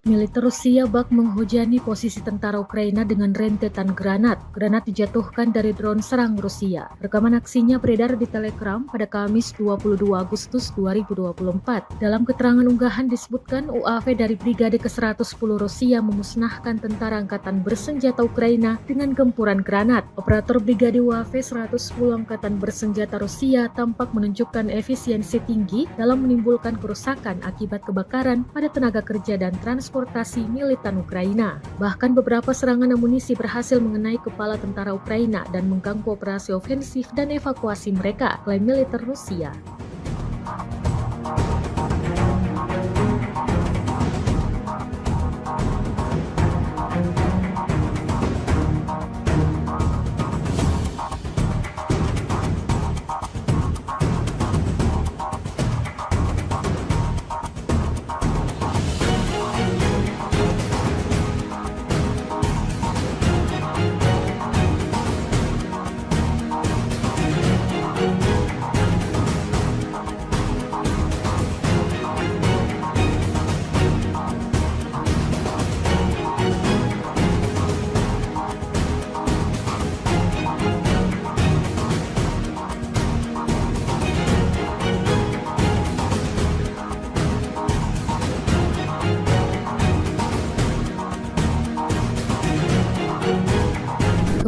Speaker 2: Militer Rusia bak menghujani posisi tentara Ukraina dengan rentetan granat. Granat dijatuhkan dari drone serang Rusia. Rekaman aksinya beredar di Telegram pada Kamis 22 Agustus 2024. Dalam keterangan unggahan disebutkan UAV dari Brigade ke-110 Rusia memusnahkan tentara angkatan bersenjata Ukraina dengan gempuran granat. Operator Brigade UAV 110 Angkatan Bersenjata Rusia tampak menunjukkan efisiensi tinggi dalam menimbulkan kerusakan akibat kebakaran pada tenaga kerja dan transportasi militan Ukraina. Bahkan beberapa serangan amunisi berhasil mengenai kepala tentara Ukraina dan mengganggu operasi ofensif dan evakuasi mereka, klaim militer Rusia.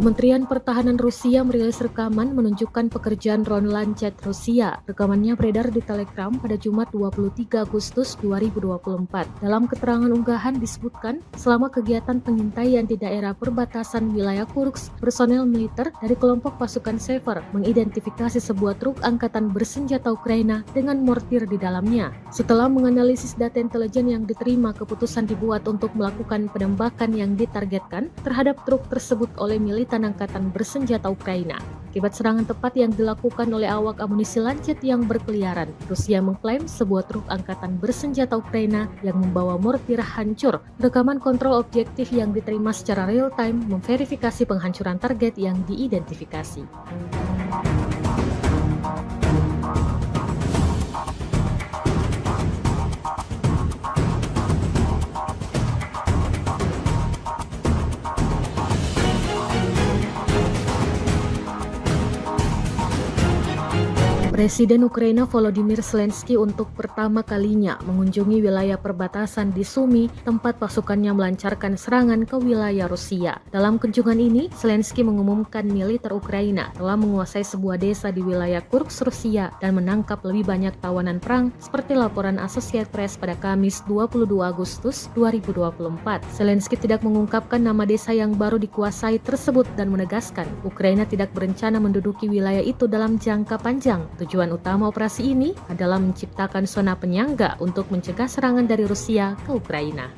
Speaker 2: Kementerian Pertahanan Rusia merilis rekaman menunjukkan pekerjaan drone Lancet Rusia. Rekamannya beredar di Telegram pada Jumat 23 Agustus 2024. Dalam keterangan unggahan disebutkan, selama kegiatan pengintaian di daerah perbatasan wilayah Kursk, personel militer dari kelompok pasukan Sever mengidentifikasi sebuah truk angkatan bersenjata Ukraina dengan mortir di dalamnya. Setelah menganalisis data intelijen yang diterima, keputusan dibuat untuk melakukan penembakan yang ditargetkan terhadap truk tersebut oleh militan angkatan bersenjata Ukraina. Akibat serangan tepat yang dilakukan oleh awak amunisi Lancet yang berkeliaran, Rusia mengklaim sebuah truk angkatan bersenjata Ukraina yang membawa mortir hancur. Rekaman kontrol objektif yang diterima secara real-time memverifikasi penghancuran target yang diidentifikasi. Presiden Ukraina Volodymyr Zelensky untuk pertama kalinya mengunjungi wilayah perbatasan di Sumy, tempat pasukannya melancarkan serangan ke wilayah Rusia. Dalam kunjungan ini, Zelensky mengumumkan militer Ukraina telah menguasai sebuah desa di wilayah Kursk, Rusia dan menangkap lebih banyak tawanan perang seperti laporan Associated Press pada Kamis 22 Agustus 2024. Zelensky tidak mengungkapkan nama desa yang baru dikuasai tersebut dan menegaskan Ukraina tidak berencana menduduki wilayah itu dalam jangka panjang. Tujuan utama operasi ini adalah menciptakan zona penyangga untuk mencegah serangan dari Rusia ke Ukraina.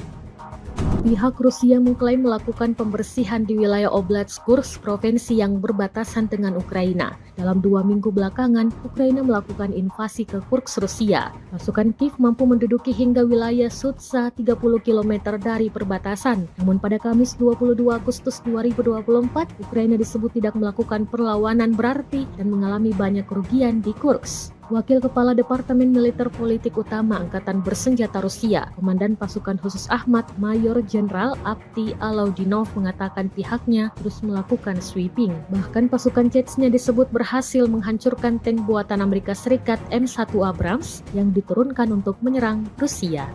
Speaker 2: Pihak Rusia mengklaim melakukan pembersihan di wilayah Oblast Kursk, provinsi yang berbatasan dengan Ukraina. Dalam 2 minggu belakangan, Ukraina melakukan invasi ke Kursk, Rusia. Pasukan Kiev mampu menduduki hingga wilayah Sudza 30 km dari perbatasan. Namun pada Kamis 22 Agustus 2024, Ukraina disebut tidak melakukan perlawanan berarti dan mengalami banyak kerugian di Kursk. Wakil Kepala Departemen Militer Politik Utama Angkatan Bersenjata Rusia, Komandan Pasukan Khusus Ahmad, Mayor Jenderal Avdiy Alaudinov mengatakan pihaknya terus melakukan sweeping. Bahkan pasukan Chechnya disebut berhasil menghancurkan tank buatan Amerika Serikat M1 Abrams yang diturunkan untuk menyerang Rusia.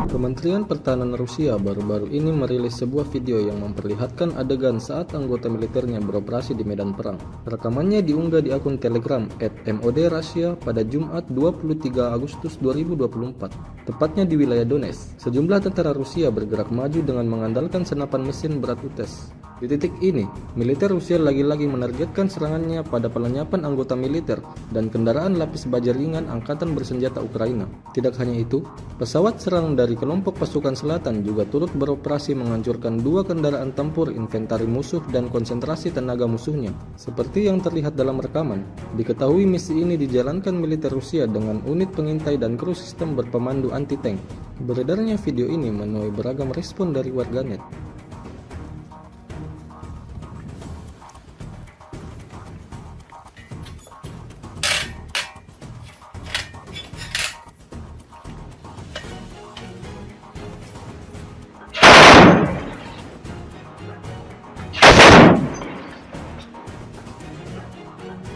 Speaker 3: Kementerian Pertahanan Rusia baru-baru ini merilis sebuah video yang memperlihatkan adegan saat anggota militernya beroperasi di medan perang. Rekamannya diunggah di akun Telegram @MOD_Russia pada Jumat 23 Agustus 2024, tepatnya di wilayah Donetsk. Sejumlah tentara Rusia bergerak maju dengan mengandalkan senapan mesin berat UTES. Di titik ini, militer Rusia lagi-lagi menargetkan serangannya pada pelenyapan anggota militer dan kendaraan lapis baja ringan Angkatan Bersenjata Ukraina. Tidak hanya itu, pesawat serang dari kelompok pasukan selatan juga turut beroperasi menghancurkan 2 kendaraan tempur inventari musuh dan konsentrasi tenaga musuhnya. Seperti yang terlihat dalam rekaman, diketahui misi ini dijalankan militer Rusia dengan unit pengintai dan kru sistem berpemandu anti-tank. Beredarnya video ini menuai beragam respon dari warganet.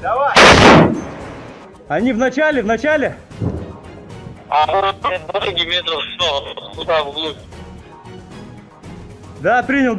Speaker 4: Давай! Они в начале!
Speaker 5: А дороги метров 100, туда вглубь.
Speaker 4: Да, принял.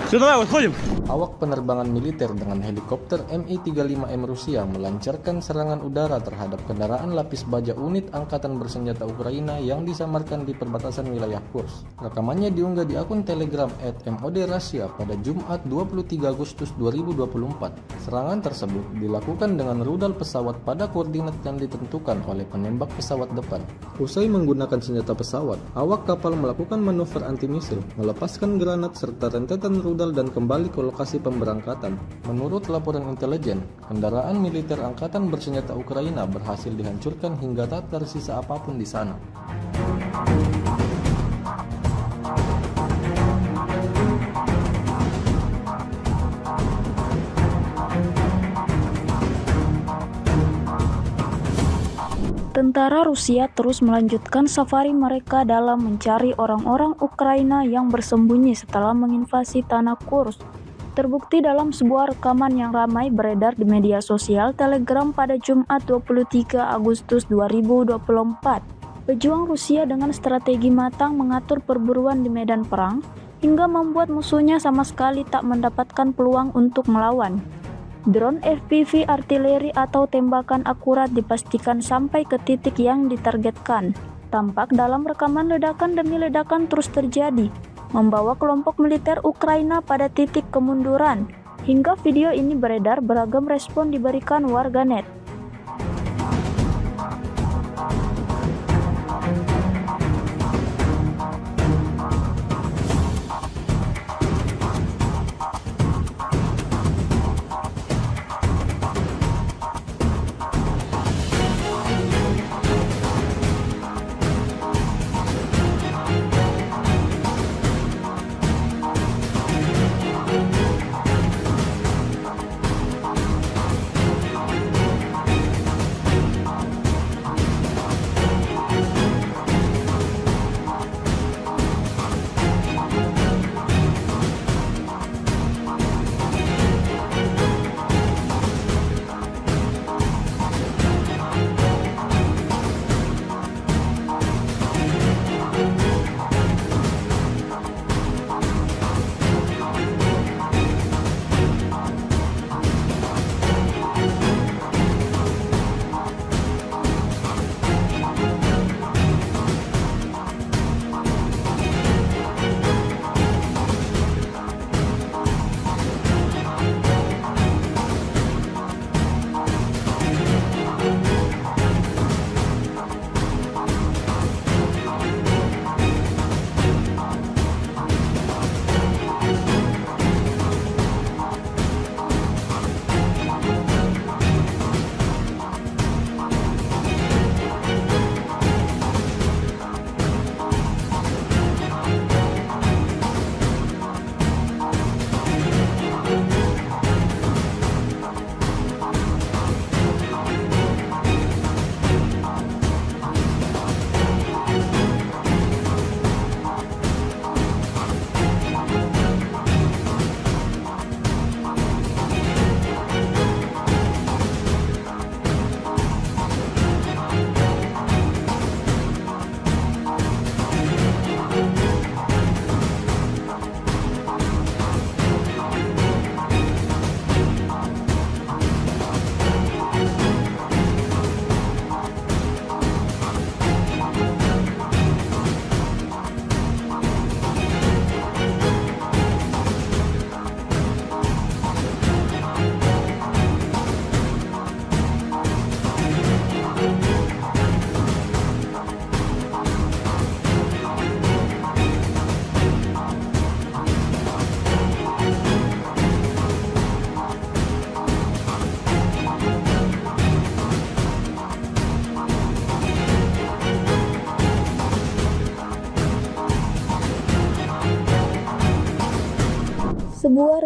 Speaker 4: Все, давай, выходим.
Speaker 3: Awak penerbangan militer dengan helikopter Mi-35M Rusia melancarkan serangan udara terhadap kendaraan lapis baja unit Angkatan Bersenjata Ukraina yang disamarkan di perbatasan wilayah Kursk. Rekamannya diunggah di akun Telegram @MOD_Russia pada Jumat 23 Agustus 2024. Serangan tersebut dilakukan dengan rudal pesawat pada koordinat yang ditentukan oleh penembak pesawat depan. Usai menggunakan senjata pesawat, awak kapal melakukan manuver anti-misil, melepaskan granat serta rentetan rudal dan kembali ke lokasi pemberangkatan. Menurut laporan intelijen, kendaraan militer Angkatan Bersenjata Ukraina berhasil dihancurkan hingga tak tersisa apapun di sana.
Speaker 1: Tentara Rusia terus melanjutkan safari mereka dalam mencari orang-orang Ukraina yang bersembunyi setelah menginvasi tanah Kursk. Terbukti dalam sebuah rekaman yang ramai beredar di media sosial Telegram pada Jumat 23 Agustus 2024. Pejuang Rusia dengan strategi matang mengatur perburuan di medan perang hingga membuat musuhnya sama sekali tak mendapatkan peluang untuk melawan. Drone FPV artileri atau tembakan akurat dipastikan sampai ke titik yang ditargetkan. Tampak dalam rekaman ledakan demi ledakan terus terjadi, membawa kelompok militer Ukraina pada titik kemunduran. Hingga video ini beredar, beragam respon diberikan warganet.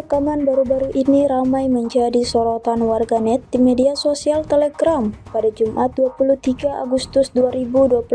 Speaker 1: rekaman baru-baru ini ramai menjadi sorotan warganet di media sosial Telegram pada Jumat 23 Agustus 2024.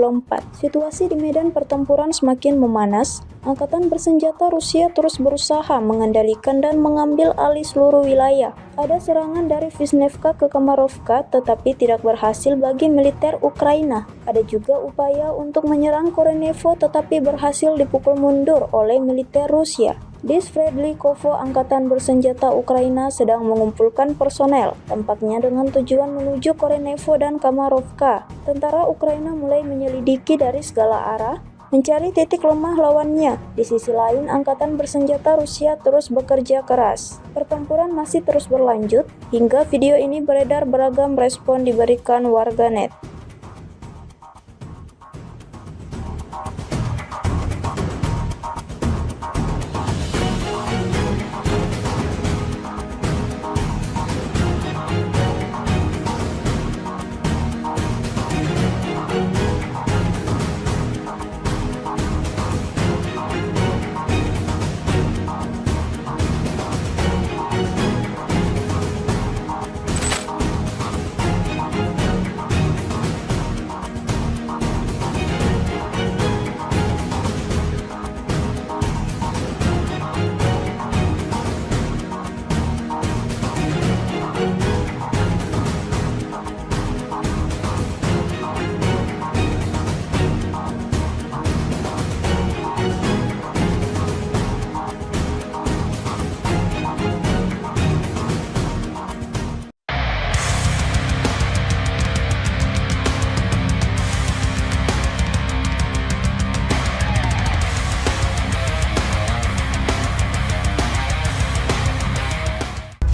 Speaker 1: Situasi di medan pertempuran semakin memanas. Angkatan bersenjata Rusia terus berusaha mengendalikan dan mengambil alih seluruh wilayah. Ada serangan dari Vishnevka ke Kamarovka tetapi tidak berhasil bagi militer Ukraina. Ada juga upaya untuk menyerang Korenevo tetapi berhasil dipukul mundur oleh militer Rusia. Di Sverdlikovo, angkatan bersenjata Ukraina sedang mengumpulkan personel, tampaknya dengan tujuan menuju Korenevo dan Kamarovka. Tentara Ukraina mulai menyelidiki dari segala arah, mencari titik lemah lawannya. Di sisi lain, angkatan bersenjata Rusia terus bekerja keras. Pertempuran masih terus berlanjut, hingga video ini beredar beragam respon diberikan warganet.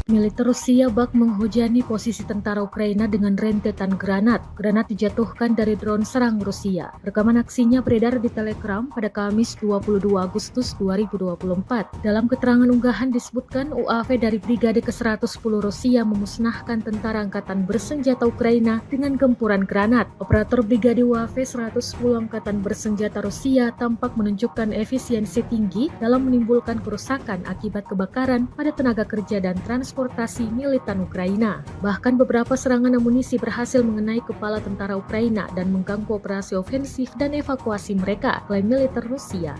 Speaker 2: Militer Rusia bak menghujani posisi tentara Ukraina dengan rentetan granat. Granat dijatuhkan dari drone serang Rusia. Rekaman aksinya beredar di Telegram pada Kamis 22 Agustus 2024. Dalam keterangan unggahan disebutkan UAV dari Brigade ke-110 Rusia memusnahkan tentara angkatan bersenjata Ukraina dengan gempuran granat. Operator Brigade UAV 110 Angkatan Bersenjata Rusia tampak menunjukkan efisiensi tinggi dalam menimbulkan kerusakan akibat kebakaran pada tenaga kerja dan transportasi militan Ukraina. Bahkan beberapa serangan amunisi berhasil mengenai kepala tentara Ukraina dan mengganggu operasi ofensif dan evakuasi mereka, klaim militer Rusia.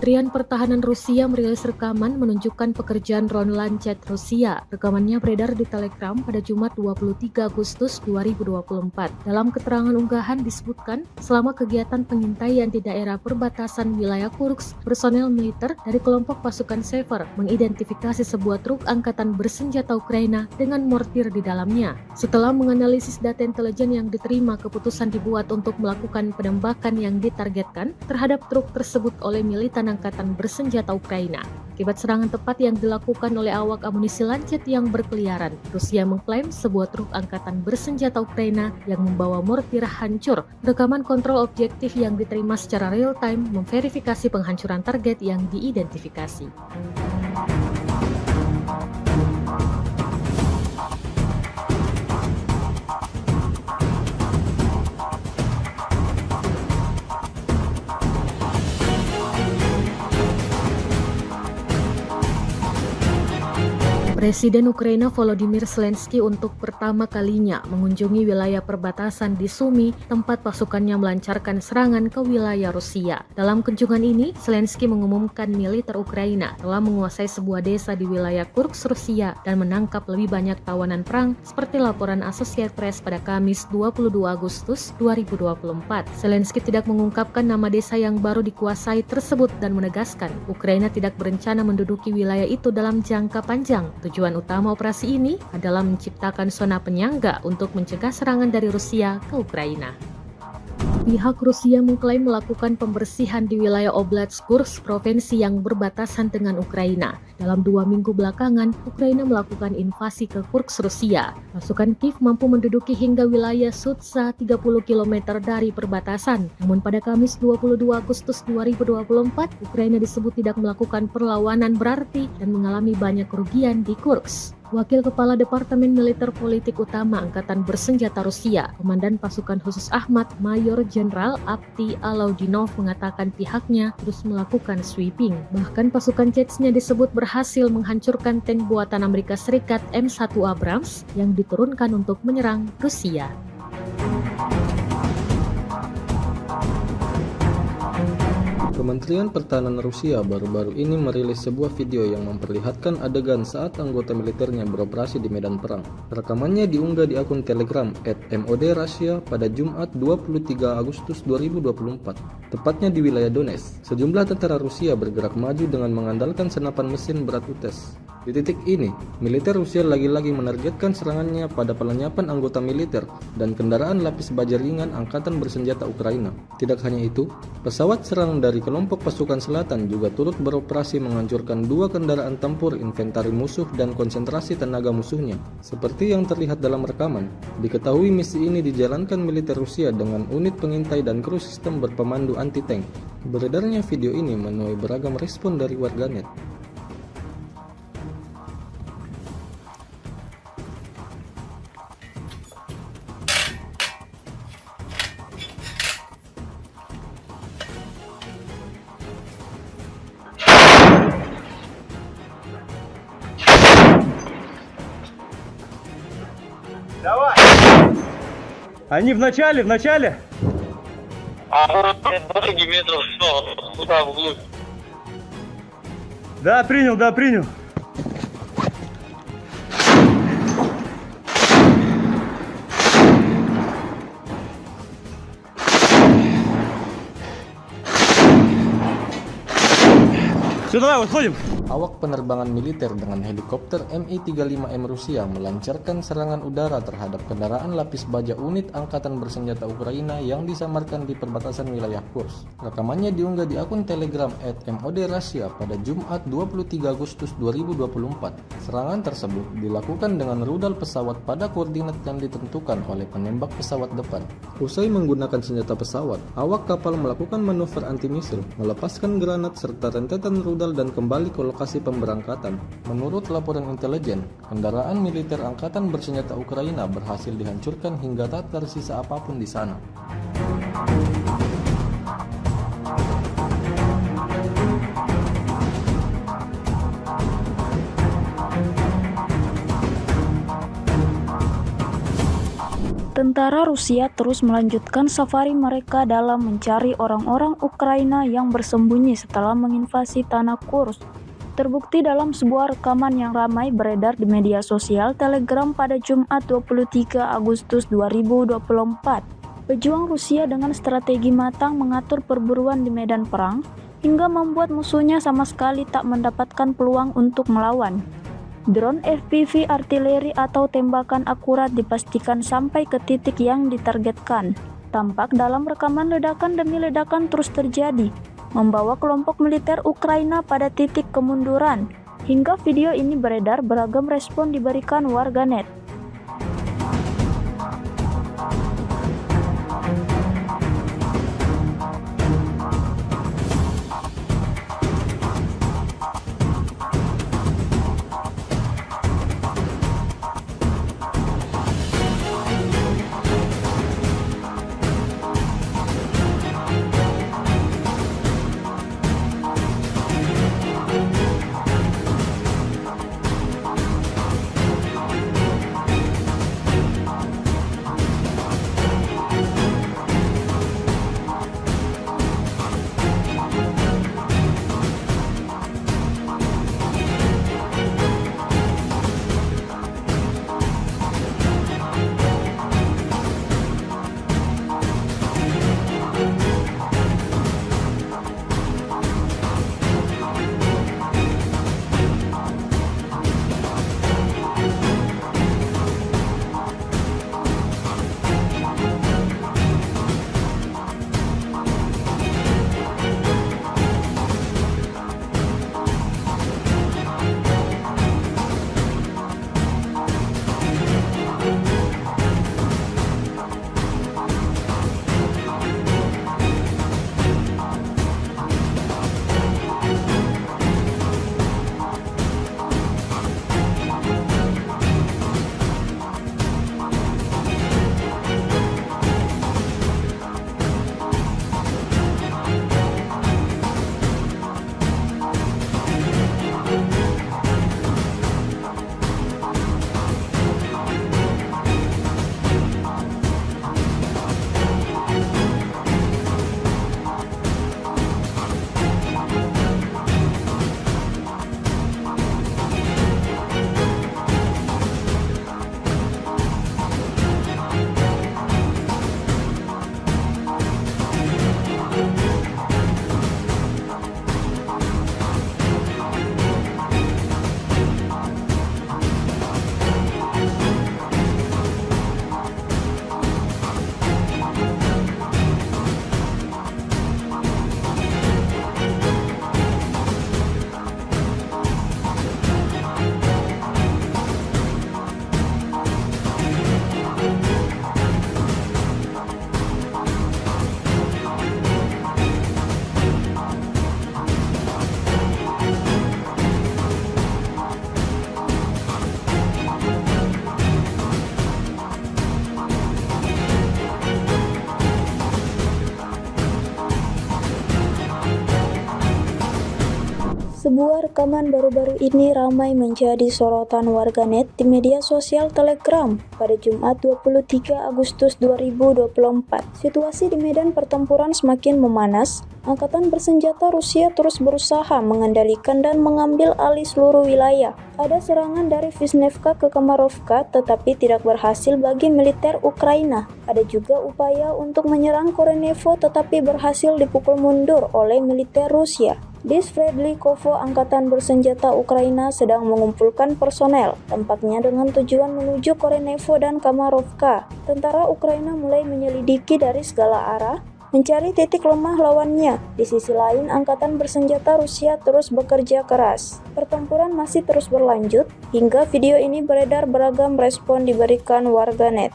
Speaker 2: Kementerian Pertahanan Rusia merilis rekaman menunjukkan pekerjaan drone Lancet Rusia. Rekamannya beredar di Telegram pada Jumat 23 Agustus 2024. Dalam keterangan unggahan disebutkan, selama kegiatan pengintaian di daerah perbatasan wilayah Kursk, personel militer dari kelompok pasukan Sever mengidentifikasi sebuah truk angkatan bersenjata Ukraina dengan mortir di dalamnya. Setelah menganalisis data intelijen yang diterima, keputusan dibuat untuk melakukan penembakan yang ditargetkan terhadap truk tersebut oleh militan angkatan bersenjata Ukraina. Akibat serangan tepat yang dilakukan oleh awak amunisi Lancet yang berkeliaran, Rusia mengklaim sebuah truk angkatan bersenjata Ukraina yang membawa mortir hancur. Rekaman kontrol objektif yang diterima secara real-time memverifikasi penghancuran target yang diidentifikasi. Presiden Ukraina Volodymyr Zelensky untuk pertama kalinya mengunjungi wilayah perbatasan di Sumy, tempat pasukannya melancarkan serangan ke wilayah Rusia. Dalam kunjungan ini, Zelensky mengumumkan militer Ukraina telah menguasai sebuah desa di wilayah Kursk, Rusia, dan menangkap lebih banyak tawanan perang, seperti laporan Associated Press pada Kamis 22 Agustus 2024. Zelensky tidak mengungkapkan nama desa yang baru dikuasai tersebut dan menegaskan Ukraina tidak berencana menduduki wilayah itu dalam jangka panjang. Tujuan utama operasi ini adalah menciptakan zona penyangga untuk mencegah serangan dari Rusia ke Ukraina. Pihak Rusia mengklaim melakukan pembersihan di wilayah Oblast Kursk, provinsi yang berbatasan dengan Ukraina. Dalam 2 minggu belakangan, Ukraina melakukan invasi ke Kursk, Rusia. Pasukan Kiev mampu menduduki hingga wilayah Sudza 30 km dari perbatasan. Namun pada Kamis 22 Agustus 2024, Ukraina disebut tidak melakukan perlawanan berarti dan mengalami banyak kerugian di Kursk. Wakil Kepala Departemen Militer Politik Utama Angkatan Bersenjata Rusia, Komandan Pasukan Khusus Ahmad, Mayor Jenderal Avdiy Alaudinov mengatakan pihaknya terus melakukan sweeping. Bahkan pasukan Chechnya disebut berhasil menghancurkan tank buatan Amerika Serikat M1 Abrams yang diturunkan untuk menyerang Rusia.
Speaker 3: Kementerian Pertahanan Rusia baru-baru ini merilis sebuah video yang memperlihatkan adegan saat anggota militernya beroperasi di medan perang. Rekamannya diunggah di akun Telegram @MOD_Russia pada Jumat 23 Agustus 2024, tepatnya di wilayah Donetsk. Sejumlah tentara Rusia bergerak maju dengan mengandalkan senapan mesin berat UTES. Di titik ini, militer Rusia lagi-lagi menargetkan serangannya pada pelenyapan anggota militer dan kendaraan lapis baja ringan Angkatan Bersenjata Ukraina. Tidak hanya itu, pesawat serang dari kelompok pasukan selatan juga turut beroperasi menghancurkan 2 kendaraan tempur inventari musuh dan konsentrasi tenaga musuhnya. Seperti yang terlihat dalam rekaman, diketahui misi ini dijalankan militer Rusia dengan unit pengintai dan kru sistem berpemandu anti-tank. Beredarnya video ini menuai beragam respon dari warganet.
Speaker 4: Давай! Они в начале!
Speaker 5: А дороги метров 100, туда вглубь.
Speaker 4: Да, принял. Все, давай, выходим.
Speaker 3: Awak penerbangan militer dengan helikopter Mi-35M Rusia melancarkan serangan udara terhadap kendaraan lapis baja unit Angkatan Bersenjata Ukraina yang disamarkan di perbatasan wilayah Kursk. Rekamannya diunggah di akun Telegram @MOD_Russia pada Jumat 23 Agustus 2024. Serangan tersebut dilakukan dengan rudal pesawat pada koordinat yang ditentukan oleh penembak pesawat depan. Usai menggunakan senjata pesawat, awak kapal melakukan manuver anti-misil, melepaskan granat serta rentetan rudal dan kembali ke lokasi pemberangkatan. Menurut laporan intelijen, kendaraan militer Angkatan Bersenjata Ukraina berhasil dihancurkan hingga tak tersisa apapun di sana.
Speaker 1: Tentara Rusia terus melanjutkan safari mereka dalam mencari orang-orang Ukraina yang bersembunyi setelah menginvasi tanah Kursk. Terbukti dalam sebuah rekaman yang ramai beredar di media sosial Telegram pada Jumat 23 Agustus 2024. Pejuang Rusia dengan strategi matang mengatur perburuan di medan perang hingga membuat musuhnya sama sekali tak mendapatkan peluang untuk melawan. Drone FPV artileri atau tembakan akurat dipastikan sampai ke titik yang ditargetkan. Tampak dalam rekaman ledakan demi ledakan terus terjadi, membawa kelompok militer Ukraina pada titik kemunduran. Hingga video ini beredar, beragam respon diberikan warganet. Sebuah rekaman baru-baru ini ramai menjadi sorotan warganet di media sosial Telegram pada Jumat 23 Agustus 2024. Situasi di medan pertempuran semakin memanas. Angkatan bersenjata Rusia terus berusaha mengendalikan dan mengambil alih seluruh wilayah. Ada serangan dari Vishnevka ke Kamarovka tetapi tidak berhasil bagi militer Ukraina. Ada juga upaya untuk menyerang Korenevo tetapi berhasil dipukul mundur oleh militer Rusia. Di Sverdlikovo, angkatan bersenjata Ukraina sedang mengumpulkan personel, tampaknya dengan tujuan menuju Korenevo dan Kamarovka. Tentara Ukraina mulai menyelidiki dari segala arah, mencari titik lemah lawannya. Di sisi lain, angkatan bersenjata Rusia terus bekerja keras. Pertempuran masih terus berlanjut, hingga video ini beredar beragam respon diberikan warganet.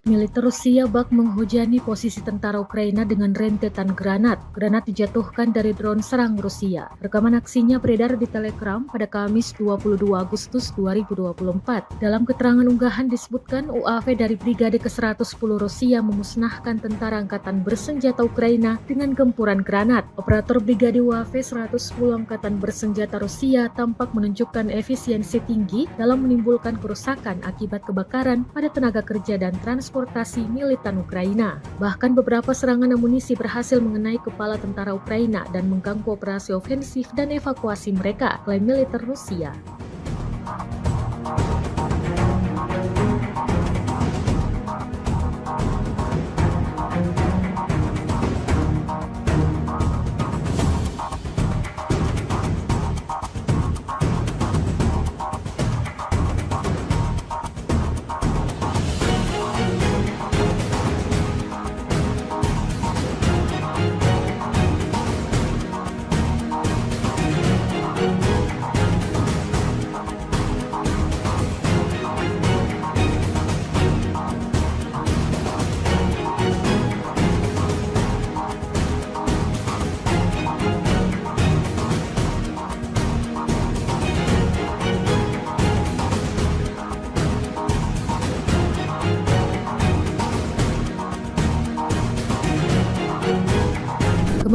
Speaker 2: Militer Rusia bak menghujani posisi tentara Ukraina dengan rentetan granat. Granat dijatuhkan dari drone serang Rusia. Rekaman aksinya beredar di Telegram pada Kamis 22 Agustus 2024. Dalam keterangan unggahan disebutkan UAV dari Brigade ke-110 Rusia memusnahkan tentara angkatan bersenjata Ukraina dengan gempuran granat. Operator Brigade UAV 110 Angkatan Bersenjata Rusia tampak menunjukkan efisiensi tinggi dalam menimbulkan kerusakan akibat kebakaran pada tenaga kerja dan transportasi militan Ukraina. Bahkan beberapa serangan amunisi berhasil mengenai kepala tentara Ukraina dan mengganggu operasi ofensif dan evakuasi mereka, klaim militer Rusia.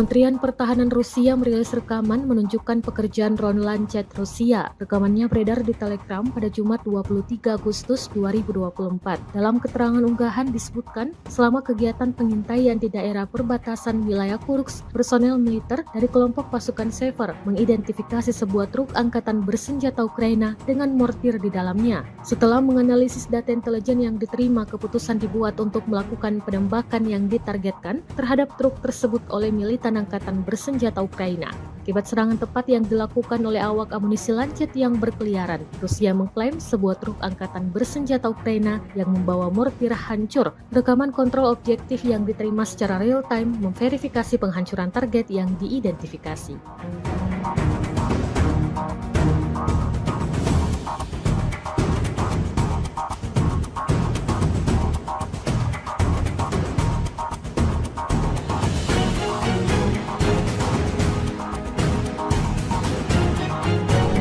Speaker 2: Kementerian Pertahanan Rusia merilis rekaman menunjukkan pekerjaan drone Lancet Rusia. Rekamannya beredar di Telegram pada Jumat 23 Agustus 2024. Dalam keterangan unggahan disebutkan, selama kegiatan pengintaian di daerah perbatasan wilayah Kursk, personel militer dari kelompok pasukan Sever mengidentifikasi sebuah truk angkatan bersenjata Ukraina dengan mortir di dalamnya. Setelah menganalisis data intelijen yang diterima, keputusan dibuat untuk melakukan penembakan yang ditargetkan terhadap truk tersebut oleh militan angkatan bersenjata Ukraina. Akibat serangan tepat yang dilakukan oleh awak amunisi Lancet yang berkeliaran, Rusia mengklaim sebuah truk angkatan bersenjata Ukraina yang membawa mortir hancur. Rekaman kontrol objektif yang diterima secara real-time memverifikasi penghancuran target yang diidentifikasi.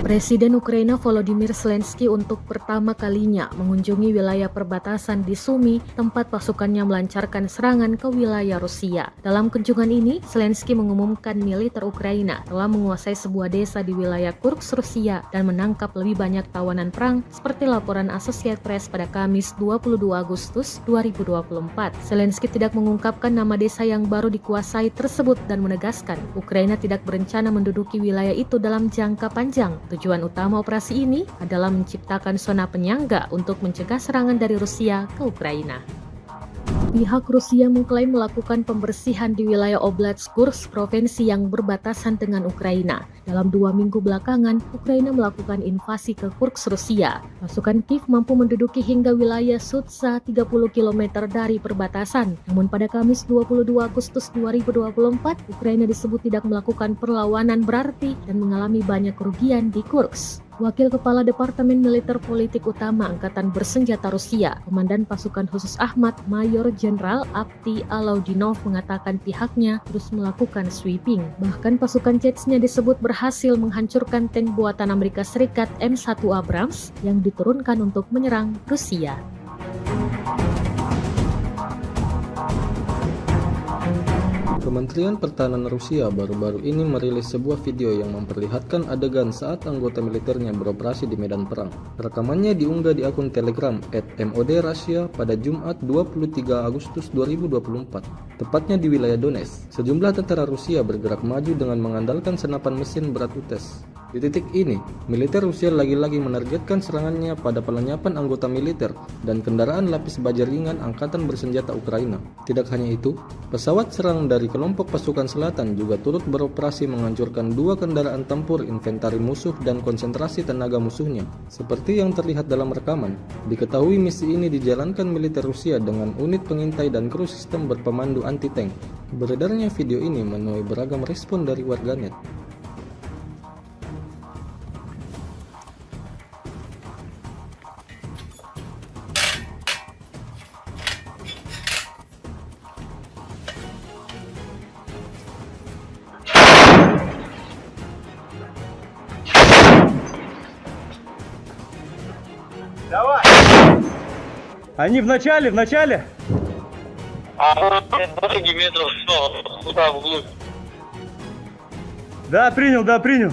Speaker 2: Presiden Ukraina Volodymyr Zelensky untuk pertama kalinya mengunjungi wilayah perbatasan di Sumy, tempat pasukannya melancarkan serangan ke wilayah Rusia. Dalam kunjungan ini, Zelensky mengumumkan militer Ukraina telah menguasai sebuah desa di wilayah Kursk, Rusia, dan menangkap lebih banyak tawanan perang seperti laporan Associated Press pada Kamis 22 Agustus 2024. Zelensky tidak mengungkapkan nama desa yang baru dikuasai tersebut dan menegaskan Ukraina tidak berencana menduduki wilayah itu dalam jangka panjang. Tujuan utama operasi ini adalah menciptakan zona penyangga untuk mencegah serangan dari Rusia ke Ukraina. Pihak Rusia mengklaim melakukan pembersihan di wilayah Oblast Kursk, provinsi yang berbatasan dengan Ukraina. Dalam 2 minggu belakangan, Ukraina melakukan invasi ke Kursk, Rusia. Pasukan Kiev mampu menduduki hingga wilayah Sudza 30 km dari perbatasan. Namun pada Kamis 22 Agustus 2024, Ukraina disebut tidak melakukan perlawanan berarti dan mengalami banyak kerugian di Kursk. Wakil Kepala Departemen Militer Politik Utama Angkatan Bersenjata Rusia, Komandan Pasukan Khusus Ahmad, Mayor Jenderal Avdiy Alaudinov mengatakan pihaknya terus melakukan sweeping. Bahkan pasukan Chechnya disebut berhasil menghancurkan tank buatan Amerika Serikat M1 Abrams yang diturunkan untuk menyerang Rusia.
Speaker 3: Kementerian Pertahanan Rusia baru-baru ini merilis sebuah video yang memperlihatkan adegan saat anggota militernya beroperasi di medan perang. Rekamannya diunggah di akun Telegram @MOD_Russia pada Jumat 23 Agustus 2024, tepatnya di wilayah Donetsk. Sejumlah tentara Rusia bergerak maju dengan mengandalkan senapan mesin berat UTES. Di titik ini, militer Rusia lagi-lagi menargetkan serangannya pada pelenyapan anggota militer dan kendaraan lapis baja ringan Angkatan Bersenjata Ukraina. Tidak hanya itu, pesawat serang dari kelompok pasukan selatan juga turut beroperasi menghancurkan 2 kendaraan tempur inventari musuh dan konsentrasi tenaga musuhnya. Seperti yang terlihat dalam rekaman, diketahui misi ini dijalankan militer Rusia dengan unit pengintai dan kru sistem berpemandu anti-tank. Beredarnya video ini menuai beragam respon dari warganet.
Speaker 4: Давай! Они в начале!
Speaker 5: А дороги метров 100, туда вглубь.
Speaker 4: Да, принял.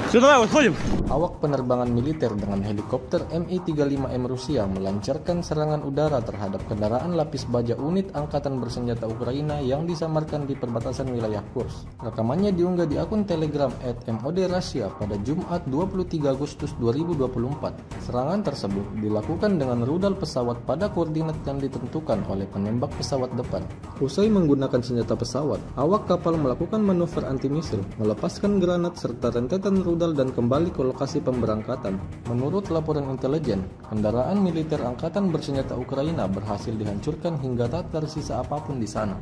Speaker 4: Все, давай, выходим.
Speaker 3: Awak penerbangan militer dengan helikopter Mi-35M Rusia melancarkan serangan udara terhadap kendaraan lapis baja unit Angkatan Bersenjata Ukraina yang disamarkan di perbatasan wilayah Kursk. Rekamannya diunggah di akun Telegram @MOD_Russia pada Jumat 23 Agustus 2024. Serangan tersebut dilakukan dengan rudal pesawat pada koordinat yang ditentukan oleh penembak pesawat depan. Usai menggunakan senjata pesawat, awak kapal melakukan manuver anti-misil, melepaskan granat serta rentetan rudal dan kembali ke lokasi pemberangkatan. Menurut laporan intelijen, kendaraan militer Angkatan Bersenjata Ukraina berhasil dihancurkan hingga tak tersisa apapun di sana.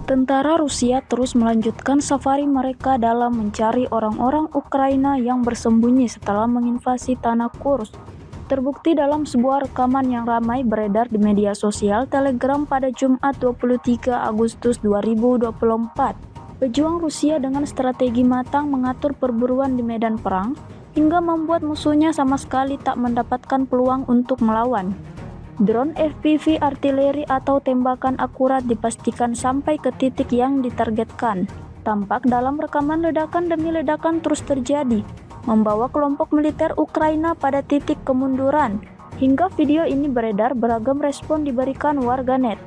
Speaker 1: Tentara Rusia terus melanjutkan safari mereka dalam mencari orang-orang Ukraina yang bersembunyi setelah menginvasi tanah Kursk. Terbukti dalam sebuah rekaman yang ramai beredar di media sosial Telegram pada Jumat 23 Agustus 2024. Pejuang Rusia dengan strategi matang mengatur perburuan di medan perang hingga membuat musuhnya sama sekali tak mendapatkan peluang untuk melawan. Drone FPV artileri atau tembakan akurat dipastikan sampai ke titik yang ditargetkan. Tampak dalam rekaman ledakan demi ledakan terus terjadi, membawa kelompok militer Ukraina pada titik kemunduran. Hingga video ini beredar, beragam respon diberikan warganet.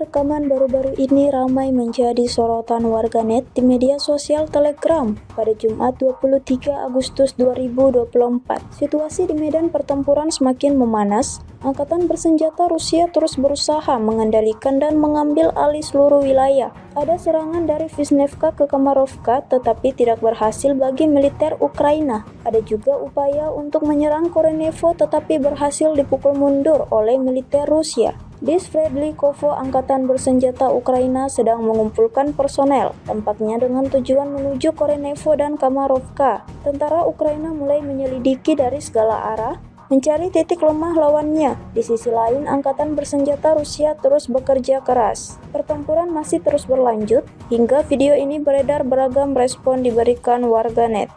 Speaker 1: rekaman baru-baru ini ramai menjadi sorotan warganet di media sosial Telegram pada Jumat 23 Agustus 2024. Situasi di medan pertempuran semakin memanas. Angkatan bersenjata Rusia terus berusaha mengendalikan dan mengambil alih seluruh wilayah. Ada serangan dari Vishnevka ke Kamarovka tetapi tidak berhasil bagi militer Ukraina. Ada juga upaya untuk menyerang Korenevo tetapi berhasil dipukul mundur oleh militer Rusia. Di Sverdlikovo, angkatan bersenjata Ukraina sedang mengumpulkan personel, tampaknya dengan tujuan menuju Korenevo dan Kamarovka. Tentara Ukraina mulai menyelidiki dari segala arah, mencari titik lemah lawannya. Di sisi lain, angkatan bersenjata Rusia terus bekerja keras. Pertempuran masih terus berlanjut, hingga video ini beredar beragam respon diberikan warganet.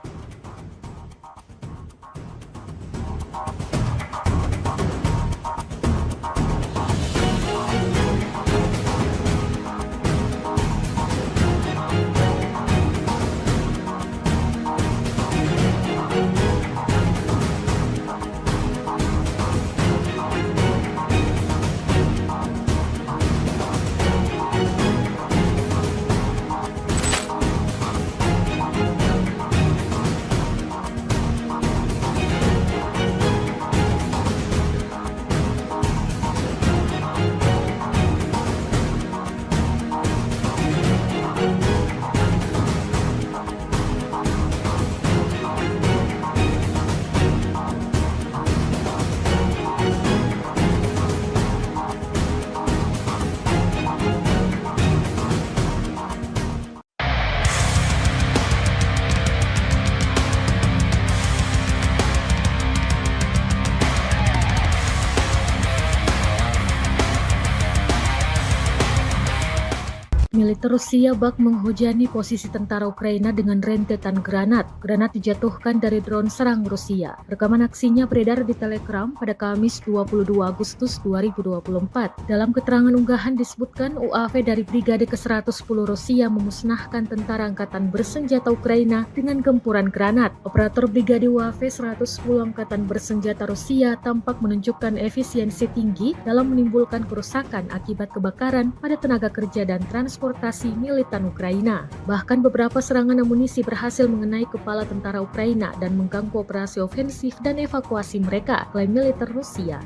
Speaker 2: Militer Rusia bak menghujani posisi tentara Ukraina dengan rentetan granat. Granat dijatuhkan dari drone serang Rusia. Rekaman aksinya beredar di Telegram pada Kamis 22 Agustus 2024. Dalam keterangan unggahan disebutkan UAV dari Brigade ke-110 Rusia memusnahkan tentara angkatan bersenjata Ukraina dengan gempuran granat. Operator Brigade UAV 110 Angkatan Bersenjata Rusia tampak menunjukkan efisiensi tinggi dalam menimbulkan kerusakan akibat kebakaran pada tenaga kerja dan transportasi militan Ukraina. Bahkan beberapa serangan amunisi berhasil mengenai kepala tentara Ukraina dan mengganggu operasi ofensif dan evakuasi mereka, klaim militer Rusia.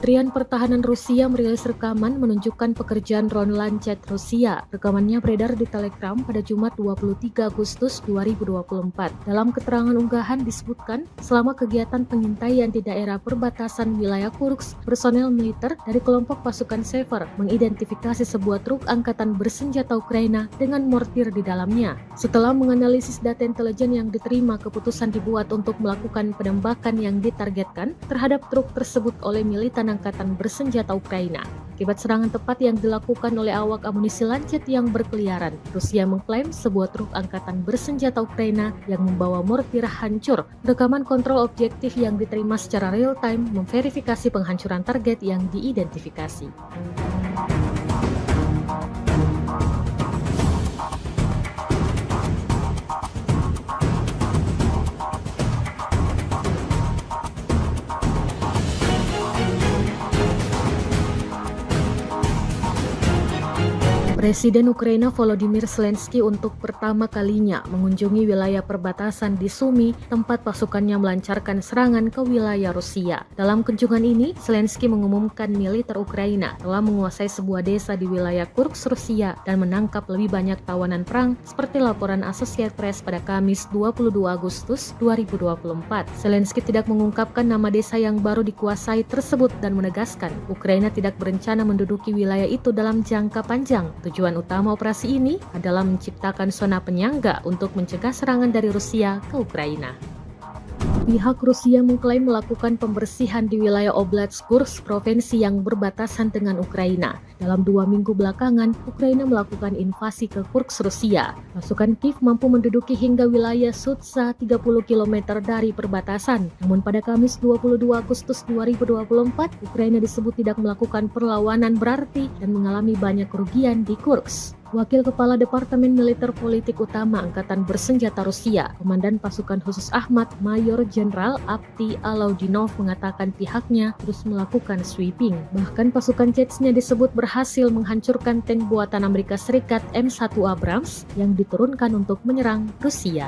Speaker 2: Kementerian Pertahanan Rusia merilis rekaman menunjukkan pekerjaan drone Lancet Rusia. Rekamannya beredar di Telegram pada Jumat 23 Agustus 2024. Dalam keterangan unggahan disebutkan, selama kegiatan pengintaian di daerah perbatasan wilayah Kursk, personel militer dari kelompok pasukan Sever mengidentifikasi sebuah truk angkatan bersenjata Ukraina dengan mortir di dalamnya. Setelah menganalisis data intelijen yang diterima, keputusan dibuat untuk melakukan penembakan yang ditargetkan terhadap truk tersebut oleh militan angkatan bersenjata Ukraina. Akibat serangan tepat yang dilakukan oleh awak amunisi Lancet yang berkeliaran, Rusia mengklaim sebuah truk angkatan bersenjata Ukraina yang membawa mortir hancur. Rekaman kontrol objektif yang diterima secara real-time memverifikasi penghancuran target yang diidentifikasi. Presiden Ukraina Volodymyr Zelensky untuk pertama kalinya mengunjungi wilayah perbatasan di Sumy, tempat pasukannya melancarkan serangan ke wilayah Rusia. Dalam kunjungan ini, Zelensky mengumumkan militer Ukraina telah menguasai sebuah desa di wilayah Kursk, Rusia, dan menangkap lebih banyak tawanan perang seperti laporan Associated Press pada Kamis 22 Agustus 2024. Zelensky tidak mengungkapkan nama desa yang baru dikuasai tersebut dan menegaskan Ukraina tidak berencana menduduki wilayah itu dalam jangka panjang. Tujuan utama operasi ini adalah menciptakan zona penyangga untuk mencegah serangan dari Rusia ke Ukraina. Pihak Rusia mengklaim melakukan pembersihan di wilayah Oblast Kursk, provinsi yang berbatasan dengan Ukraina. Dalam 2 minggu belakangan, Ukraina melakukan invasi ke Kursk, Rusia. Pasukan Kiev mampu menduduki hingga wilayah Sudza 30 km dari perbatasan. Namun pada Kamis 22 Agustus 2024, Ukraina disebut tidak melakukan perlawanan berarti dan mengalami banyak kerugian di Kursk. Wakil Kepala Departemen Militer Politik Utama Angkatan Bersenjata Rusia, Komandan Pasukan Khusus Ahmad, Mayor Jenderal Avdiy Alaudinov mengatakan pihaknya terus melakukan sweeping. Bahkan pasukan Chechnya disebut berhasil menghancurkan tank buatan Amerika Serikat M1 Abrams yang diturunkan untuk menyerang Rusia.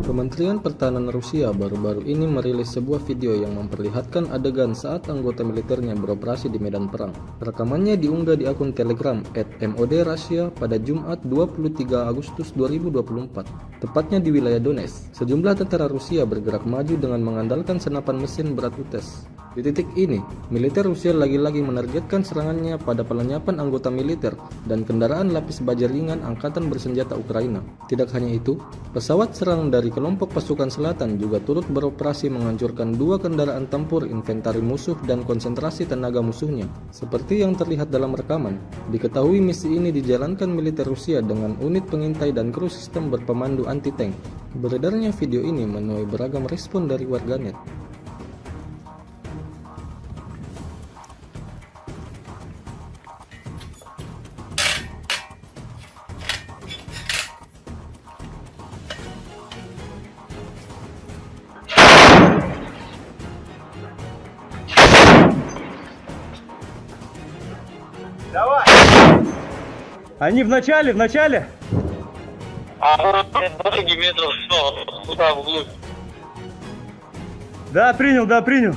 Speaker 3: Kementerian Pertahanan Rusia baru-baru ini merilis sebuah video yang memperlihatkan adegan saat anggota militernya beroperasi di medan perang. Rekamannya diunggah di akun Telegram @MOD_Russia pada Jumat 23 Agustus 2024, tepatnya di wilayah Donetsk. Sejumlah tentara Rusia bergerak maju dengan mengandalkan senapan mesin berat UTES. Di titik ini, militer Rusia lagi-lagi menargetkan serangannya pada pelenyapan anggota militer dan kendaraan lapis baja ringan Angkatan Bersenjata Ukraina. Tidak hanya itu, pesawat serang dari kelompok pasukan selatan juga turut beroperasi menghancurkan 2 kendaraan tempur inventari musuh dan konsentrasi tenaga musuhnya. Seperti yang terlihat dalam rekaman, diketahui misi ini dijalankan militer Rusia dengan unit pengintai dan kru sistem berpemandu anti-tank. Beredarnya video ini menuai beragam respon dari warganet.
Speaker 4: Давай! Они в начале!
Speaker 5: А дофиги метров 100 туда вглубь.
Speaker 4: Да, принял.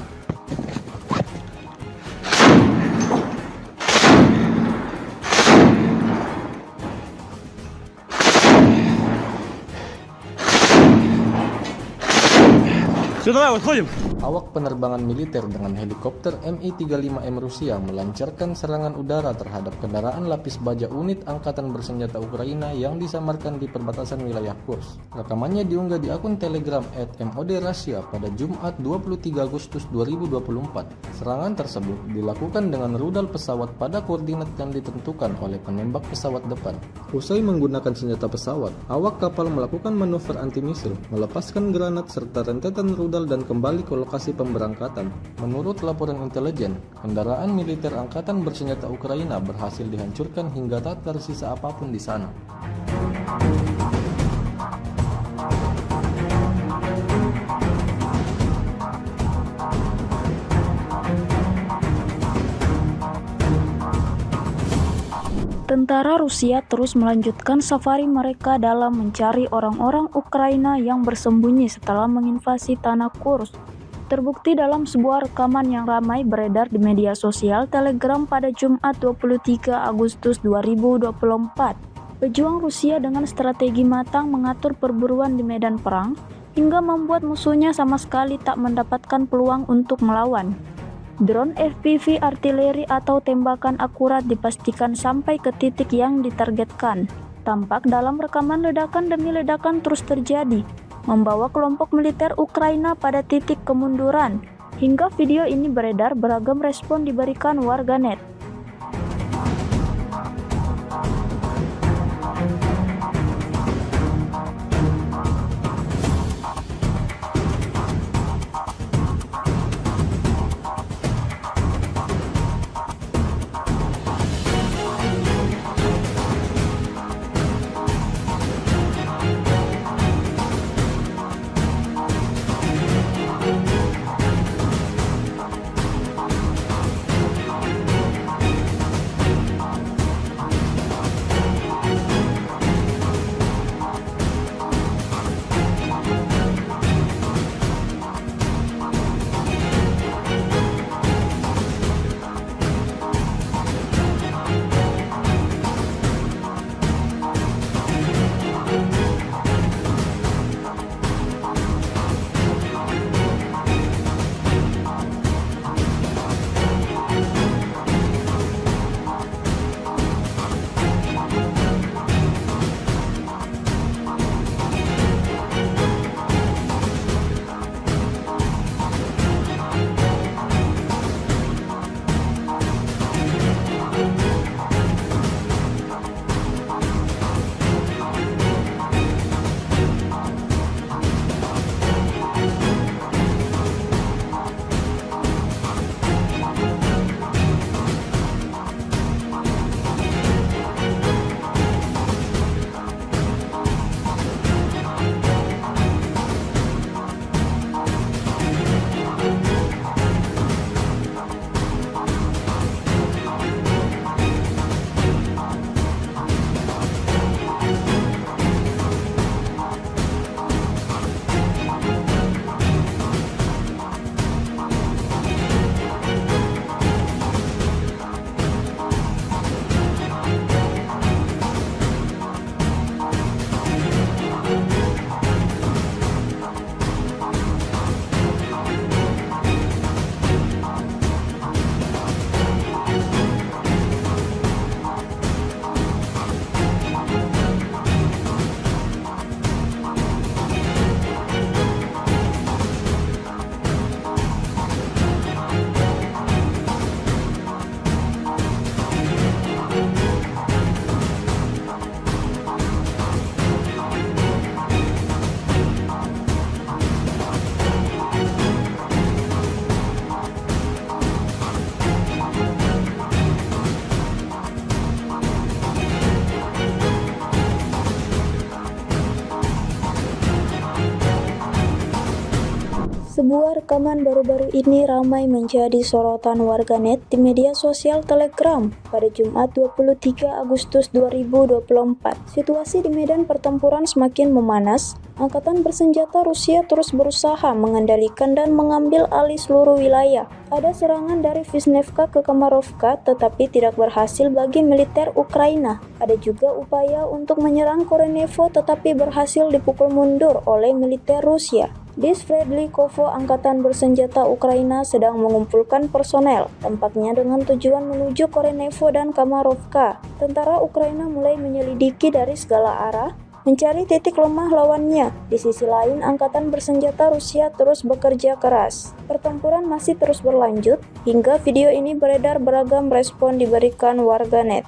Speaker 4: Все, давай, выходим.
Speaker 3: Awak penerbangan militer dengan helikopter Mi-35M Rusia melancarkan serangan udara terhadap kendaraan lapis baja unit Angkatan Bersenjata Ukraina yang disamarkan di perbatasan wilayah Kursk. Rekamannya diunggah di akun Telegram @MOD_Russia pada Jumat 23 Agustus 2024. Serangan tersebut dilakukan dengan rudal pesawat pada koordinat yang ditentukan oleh penembak pesawat depan. Usai menggunakan senjata pesawat, awak kapal melakukan manuver anti-misil, melepaskan granat serta rentetan rudal dan kembali ke lokasi pemberangkatan. Menurut laporan intelijen, kendaraan militer Angkatan Bersenjata Ukraina berhasil dihancurkan hingga tak tersisa apapun di sana.
Speaker 1: Tentara Rusia terus melanjutkan safari mereka dalam mencari orang-orang Ukraina yang bersembunyi setelah menginvasi tanah Kursk. Terbukti dalam sebuah rekaman yang ramai beredar di media sosial Telegram pada Jumat 23 Agustus 2024. Pejuang Rusia dengan strategi matang mengatur perburuan di medan perang hingga membuat musuhnya sama sekali tak mendapatkan peluang untuk melawan. Drone FPV artileri atau tembakan akurat dipastikan sampai ke titik yang ditargetkan. Tampak dalam rekaman ledakan demi ledakan terus terjadi, membawa kelompok militer Ukraina pada titik kemunduran. Hingga video ini beredar, beragam respon diberikan warganet. Sebuah rekaman baru-baru ini ramai menjadi sorotan warganet di media sosial Telegram pada Jumat 23 Agustus 2024. Situasi di medan pertempuran semakin memanas. Angkatan bersenjata Rusia terus berusaha mengendalikan dan mengambil alih seluruh wilayah. Ada serangan dari Vishnevka ke Kamarovka tetapi tidak berhasil bagi militer Ukraina. Ada juga upaya untuk menyerang Korenevo tetapi berhasil dipukul mundur oleh militer Rusia. Di Sverdlikovo, angkatan bersenjata Ukraina sedang mengumpulkan personel, tampaknya dengan tujuan menuju Korenevo dan Kamarovka. Tentara Ukraina mulai menyelidiki dari segala arah, mencari titik lemah lawannya. Di sisi lain, angkatan bersenjata Rusia terus bekerja keras. Pertempuran masih terus berlanjut, hingga video ini beredar beragam respon diberikan warganet.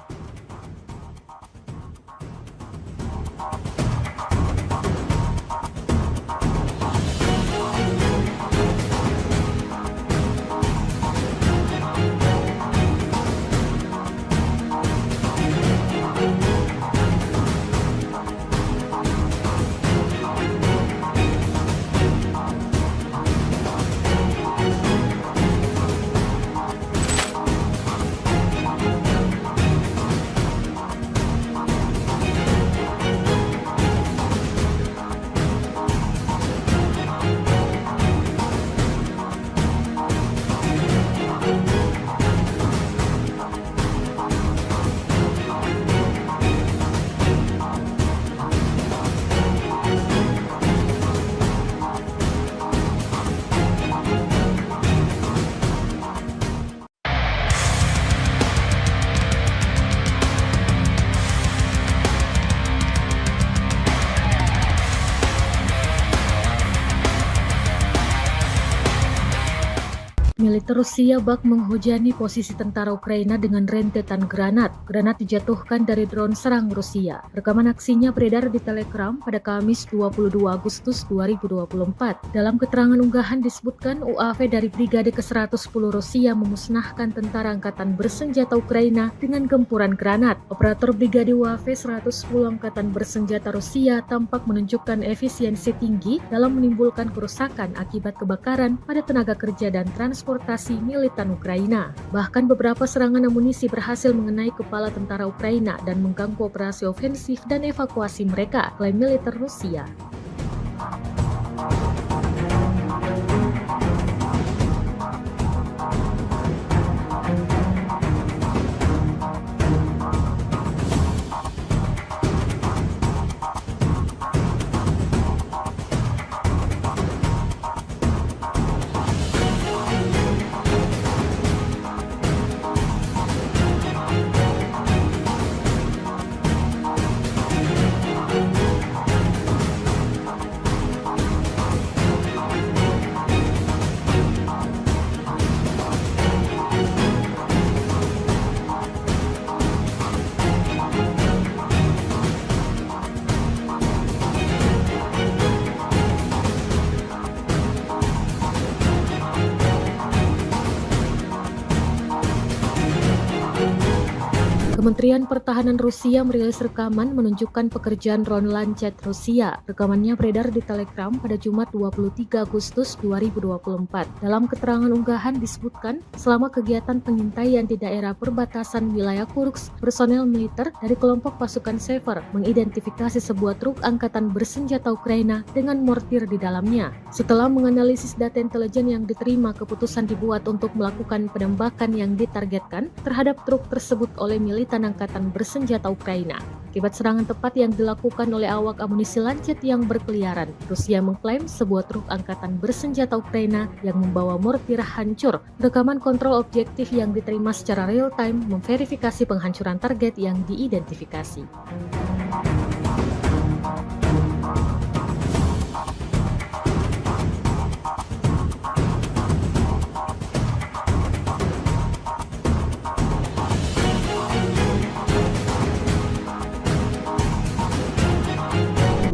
Speaker 2: Militer Rusia bak menghujani posisi tentara Ukraina dengan rentetan granat. Granat dijatuhkan dari drone serang Rusia. Rekaman aksinya beredar di Telegram pada Kamis 22 Agustus 2024. Dalam keterangan unggahan disebutkan UAV dari Brigade ke-110 Rusia memusnahkan tentara angkatan bersenjata Ukraina dengan gempuran granat. Operator Brigade UAV 110 Angkatan Bersenjata Rusia tampak menunjukkan efisiensi tinggi dalam menimbulkan kerusakan akibat kebakaran pada tenaga kerja dan transportasi militan Ukraina. Bahkan beberapa serangan amunisi berhasil mengenai kepala tentara Ukraina dan mengganggu operasi ofensif dan evakuasi mereka, klaim militer Rusia. Kementerian Pertahanan Rusia merilis rekaman menunjukkan pekerjaan drone Lancet Rusia. Rekamannya beredar di Telegram pada Jumat 23 Agustus 2024. Dalam keterangan unggahan disebutkan, selama kegiatan pengintaian di daerah perbatasan wilayah Kursk, personel militer dari kelompok pasukan Sever mengidentifikasi sebuah truk angkatan bersenjata Ukraina dengan mortir di dalamnya. Setelah menganalisis data intelijen yang diterima, keputusan dibuat untuk melakukan penembakan yang ditargetkan terhadap truk tersebut oleh militan angkatan bersenjata Ukraina. Akibat serangan tepat yang dilakukan oleh awak amunisi Lancet yang berkeliaran, Rusia mengklaim sebuah truk angkatan bersenjata Ukraina yang membawa mortir hancur. Rekaman kontrol objektif yang diterima secara real-time memverifikasi penghancuran target yang diidentifikasi.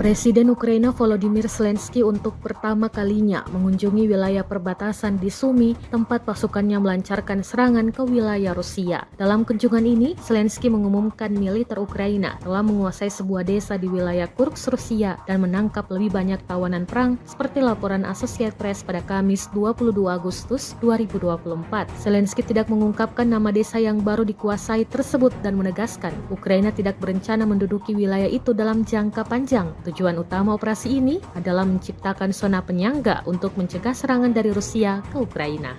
Speaker 2: Presiden Ukraina Volodymyr Zelensky untuk pertama kalinya mengunjungi wilayah perbatasan di Sumy, tempat pasukannya melancarkan serangan ke wilayah Rusia. Dalam kunjungan ini, Zelensky mengumumkan militer Ukraina telah menguasai sebuah desa di wilayah Kursk, Rusia, dan menangkap lebih banyak tawanan perang, seperti laporan Associated Press pada Kamis 22 Agustus 2024. Zelensky tidak mengungkapkan nama desa yang baru dikuasai tersebut dan menegaskan Ukraina tidak berencana menduduki wilayah itu dalam jangka panjang. Tujuan utama operasi ini adalah menciptakan zona penyangga untuk mencegah serangan dari Rusia ke Ukraina.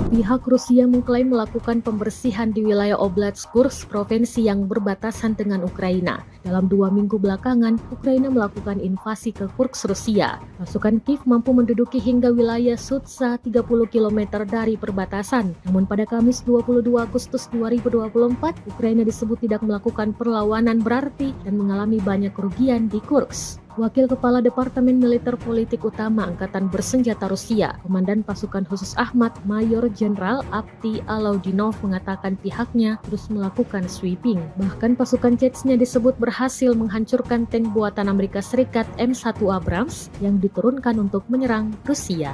Speaker 2: Pihak Rusia mengklaim melakukan pembersihan di wilayah Oblast Kursk, provinsi yang berbatasan dengan Ukraina. Dalam 2 minggu belakangan, Ukraina melakukan invasi ke Kursk, Rusia. Pasukan Kiev mampu menduduki hingga wilayah Sudza 30 km dari perbatasan. Namun pada Kamis 22 Agustus 2024, Ukraina disebut tidak melakukan perlawanan berarti dan mengalami banyak kerugian di Kursk. Wakil Kepala Departemen Militer Politik Utama Angkatan Bersenjata Rusia, Komandan Pasukan Khusus Ahmad, Mayor Jenderal Avdiy Alaudinov mengatakan pihaknya terus melakukan sweeping. Bahkan pasukan Chechnya disebut berhasil menghancurkan tank buatan Amerika Serikat M1 Abrams yang diturunkan untuk menyerang Rusia.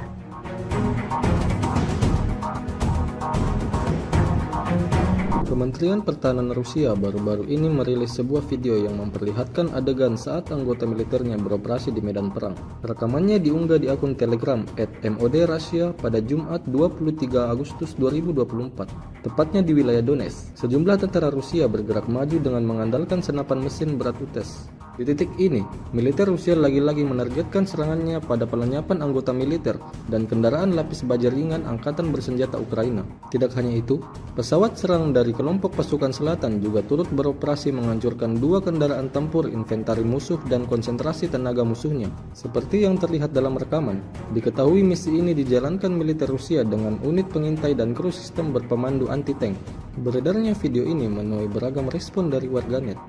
Speaker 3: Kementerian Pertahanan Rusia baru-baru ini merilis sebuah video yang memperlihatkan adegan saat anggota militernya beroperasi di medan perang. Rekamannya diunggah di akun Telegram @MOD_Russia pada Jumat 23 Agustus 2024, tepatnya di wilayah Donetsk. Sejumlah tentara Rusia bergerak maju dengan mengandalkan senapan mesin berat UTES. Di titik ini, militer Rusia lagi-lagi menargetkan serangannya pada pelenyapan anggota militer dan kendaraan lapis baja ringan Angkatan Bersenjata Ukraina. Tidak hanya itu, pesawat serang dari kelompok pasukan selatan juga turut beroperasi menghancurkan 2 kendaraan tempur inventari musuh dan konsentrasi tenaga musuhnya. Seperti yang terlihat dalam rekaman, diketahui misi ini dijalankan militer Rusia dengan unit pengintai dan kru sistem berpemandu anti-tank. Beredarnya video ini menuai beragam respon dari warganet.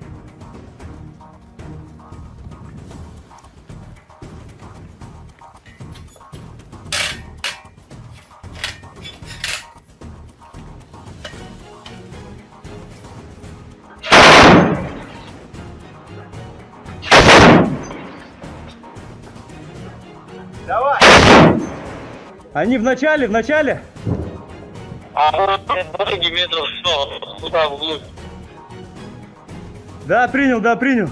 Speaker 4: Давай! Они в начале!
Speaker 5: А ноги метров 100 туда вглубь.
Speaker 4: Да, принял.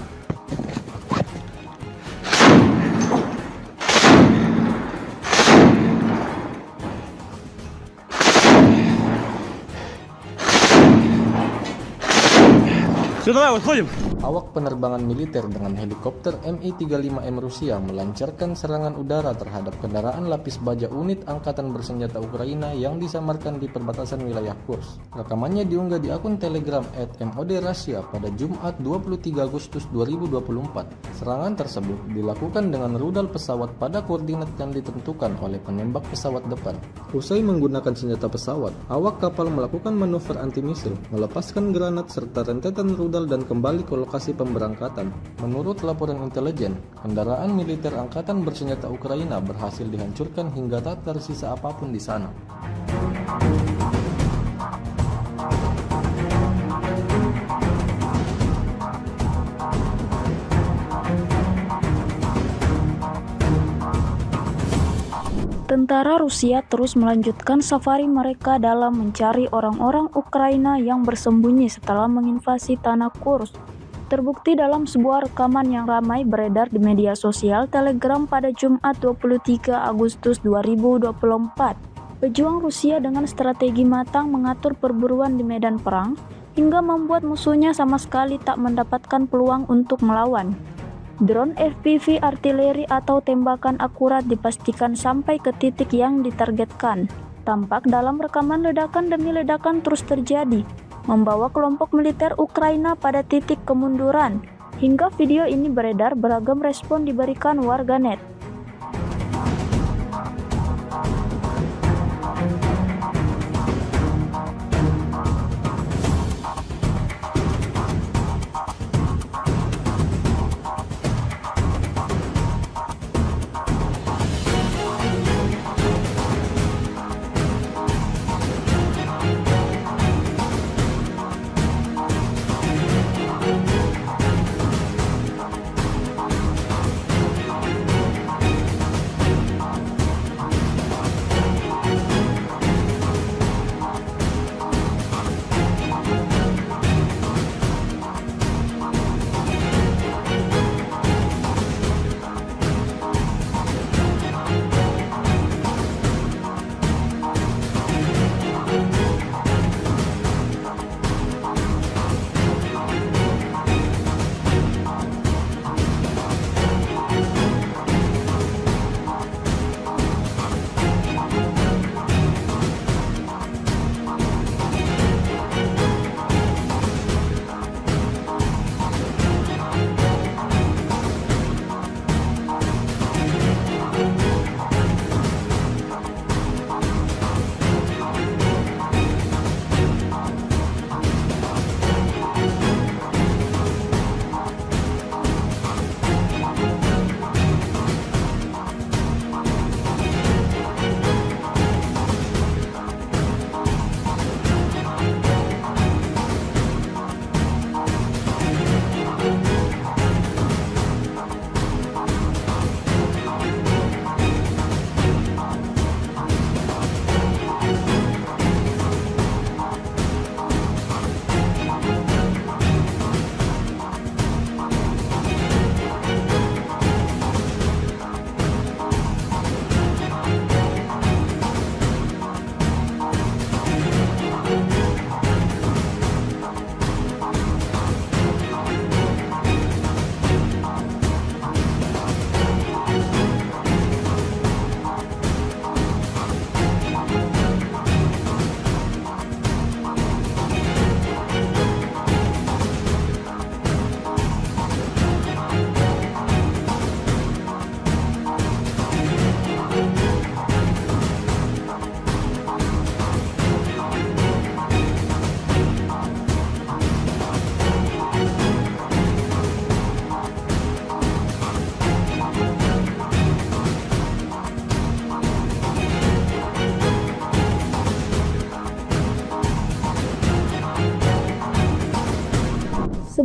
Speaker 4: Все, давай, выходим.
Speaker 3: Awak penerbangan militer dengan helikopter Mi-35M Rusia melancarkan serangan udara terhadap kendaraan lapis baja unit Angkatan Bersenjata Ukraina yang disamarkan di perbatasan wilayah Kursk. Rekamannya diunggah di akun Telegram @MOD_Russia pada Jumat 23 Agustus 2024. Serangan tersebut dilakukan dengan rudal pesawat pada koordinat yang ditentukan oleh penembak pesawat depan. Usai menggunakan senjata pesawat, awak kapal melakukan manuver anti-misil, melepaskan granat serta rentetan rudal dan kembali ke lokasi pemberangkatan. Menurut laporan intelijen, kendaraan militer Angkatan Bersenjata Ukraina berhasil dihancurkan hingga tak tersisa apapun di sana.
Speaker 1: Tentara Rusia terus melanjutkan safari mereka dalam mencari orang-orang Ukraina yang bersembunyi setelah menginvasi tanah Kursk. Terbukti dalam sebuah rekaman yang ramai beredar di media sosial Telegram pada Jumat 23 Agustus 2024. Pejuang Rusia dengan strategi matang mengatur perburuan di medan perang hingga membuat musuhnya sama sekali tak mendapatkan peluang untuk melawan. Drone FPV artileri atau tembakan akurat dipastikan sampai ke titik yang ditargetkan. Tampak dalam rekaman ledakan demi ledakan terus terjadi, membawa kelompok militer Ukraina pada titik kemunduran. Hingga video ini beredar, beragam respon diberikan warganet.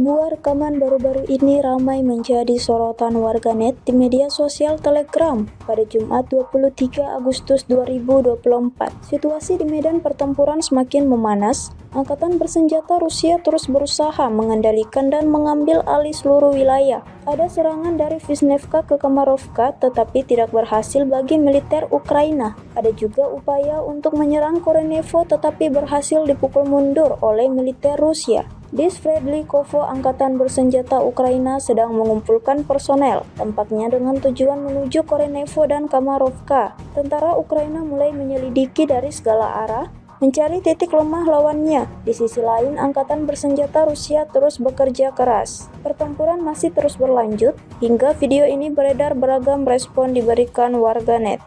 Speaker 1: Sebuah rekaman baru-baru ini ramai menjadi sorotan warganet di media sosial Telegram pada Jumat 23 Agustus 2024. Situasi di medan pertempuran semakin memanas. Angkatan bersenjata Rusia terus berusaha mengendalikan dan mengambil alih seluruh wilayah. Ada serangan dari Vishnevka ke Kamarovka tetapi tidak berhasil bagi militer Ukraina. Ada juga upaya untuk menyerang Korenevo tetapi berhasil dipukul mundur oleh militer Rusia. Di Sverdlikovo, angkatan bersenjata Ukraina sedang mengumpulkan personel, tampaknya dengan tujuan menuju Korenevo dan Kamarovka. Tentara Ukraina mulai menyelidiki dari segala arah, mencari titik lemah lawannya. Di sisi lain, angkatan bersenjata Rusia terus bekerja keras. Pertempuran masih terus berlanjut, hingga video ini beredar beragam respon diberikan warganet.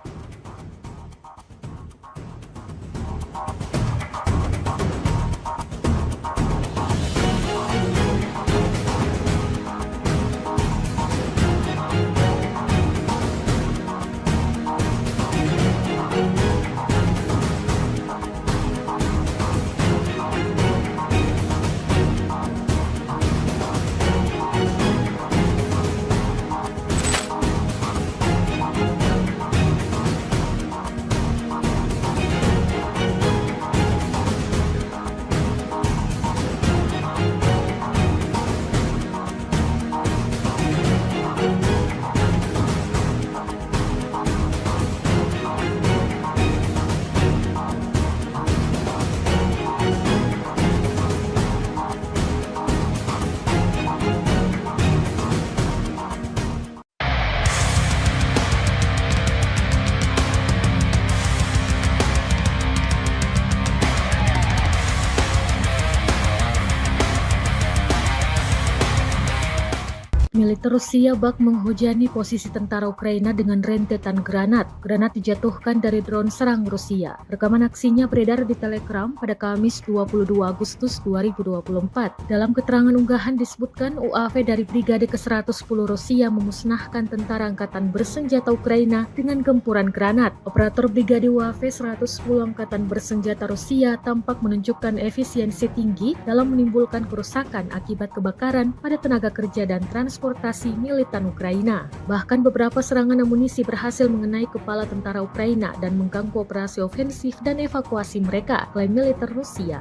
Speaker 2: Militer Rusia bak menghujani posisi tentara Ukraina dengan rentetan granat. Granat dijatuhkan dari drone serang Rusia. Rekaman aksinya beredar di Telegram pada Kamis 22 Agustus 2024. Dalam keterangan unggahan disebutkan UAV dari Brigade ke-110 Rusia memusnahkan tentara angkatan bersenjata Ukraina dengan gempuran granat. Operator Brigade UAV 110 Angkatan Bersenjata Rusia tampak menunjukkan efisiensi tinggi dalam menimbulkan kerusakan akibat kebakaran pada tenaga kerja dan transportasi militan Ukraina. Bahkan beberapa serangan amunisi berhasil mengenai kepala tentara Ukraina dan mengganggu operasi ofensif dan evakuasi mereka, klaim militer Rusia.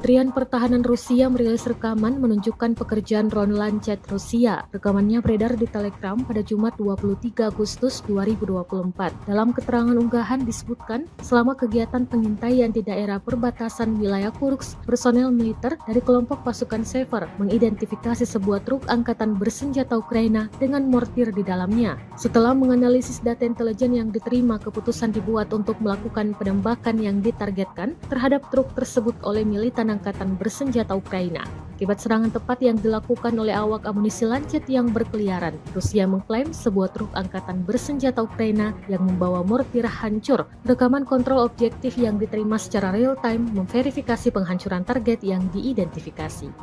Speaker 2: Kementerian Pertahanan Rusia merilis rekaman menunjukkan pekerjaan drone Lancet Rusia. Rekamannya beredar di Telegram pada Jumat 23 Agustus 2024. Dalam keterangan unggahan disebutkan, selama kegiatan pengintaian di daerah perbatasan wilayah Kursk, personel militer dari kelompok pasukan Sever mengidentifikasi sebuah truk angkatan bersenjata Ukraina dengan mortir di dalamnya. Setelah menganalisis data intelijen yang diterima, keputusan dibuat untuk melakukan penembakan yang ditargetkan terhadap truk tersebut oleh militan angkatan bersenjata Ukraina. Akibat serangan tepat yang dilakukan oleh awak amunisi Lancet yang berkeliaran, Rusia mengklaim sebuah truk angkatan bersenjata Ukraina yang membawa mortir hancur. Rekaman kontrol objektif yang diterima secara real-time memverifikasi penghancuran target yang diidentifikasi.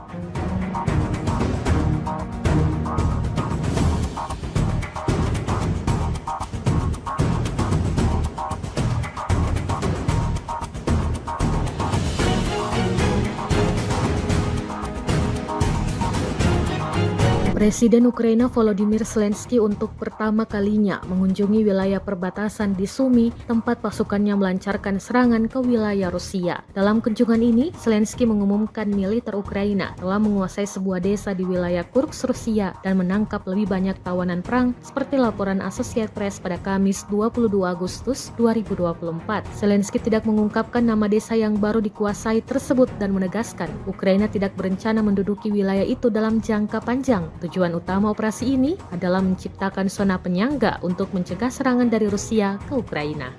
Speaker 2: Presiden Ukraina Volodymyr Zelensky untuk pertama kalinya mengunjungi wilayah perbatasan di Sumy, tempat pasukannya melancarkan serangan ke wilayah Rusia. Dalam kunjungan ini, Zelensky mengumumkan militer Ukraina telah menguasai sebuah desa di wilayah Kursk, Rusia, dan menangkap lebih banyak tawanan perang, seperti laporan Associated Press pada Kamis 22 Agustus 2024. Zelensky tidak mengungkapkan nama desa yang baru dikuasai tersebut dan menegaskan Ukraina tidak berencana menduduki wilayah itu dalam jangka panjang. Tujuan utama operasi ini adalah menciptakan zona penyangga untuk mencegah serangan dari Rusia ke Ukraina.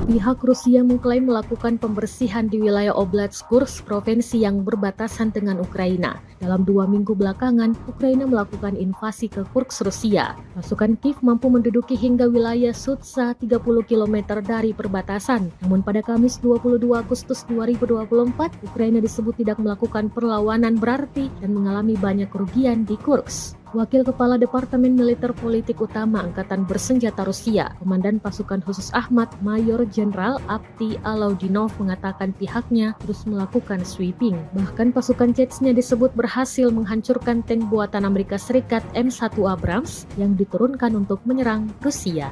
Speaker 2: Pihak Rusia mengklaim melakukan pembersihan di wilayah Oblast Kursk, provinsi yang berbatasan dengan Ukraina. Dalam 2 minggu belakangan, Ukraina melakukan invasi ke Kursk, Rusia. Pasukan Kiev mampu menduduki hingga wilayah Sudza 30 km dari perbatasan. Namun pada Kamis 22 Agustus 2024, Ukraina disebut tidak melakukan perlawanan berarti dan mengalami banyak kerugian di Kursk. Wakil Kepala Departemen Militer Politik Utama Angkatan Bersenjata Rusia, Komandan Pasukan Khusus Ahmad, Mayor Jenderal Avdiy Alaudinov mengatakan pihaknya terus melakukan sweeping. Bahkan pasukan Chechnya disebut berhasil menghancurkan tank buatan Amerika Serikat M1 Abrams yang diturunkan untuk menyerang Rusia.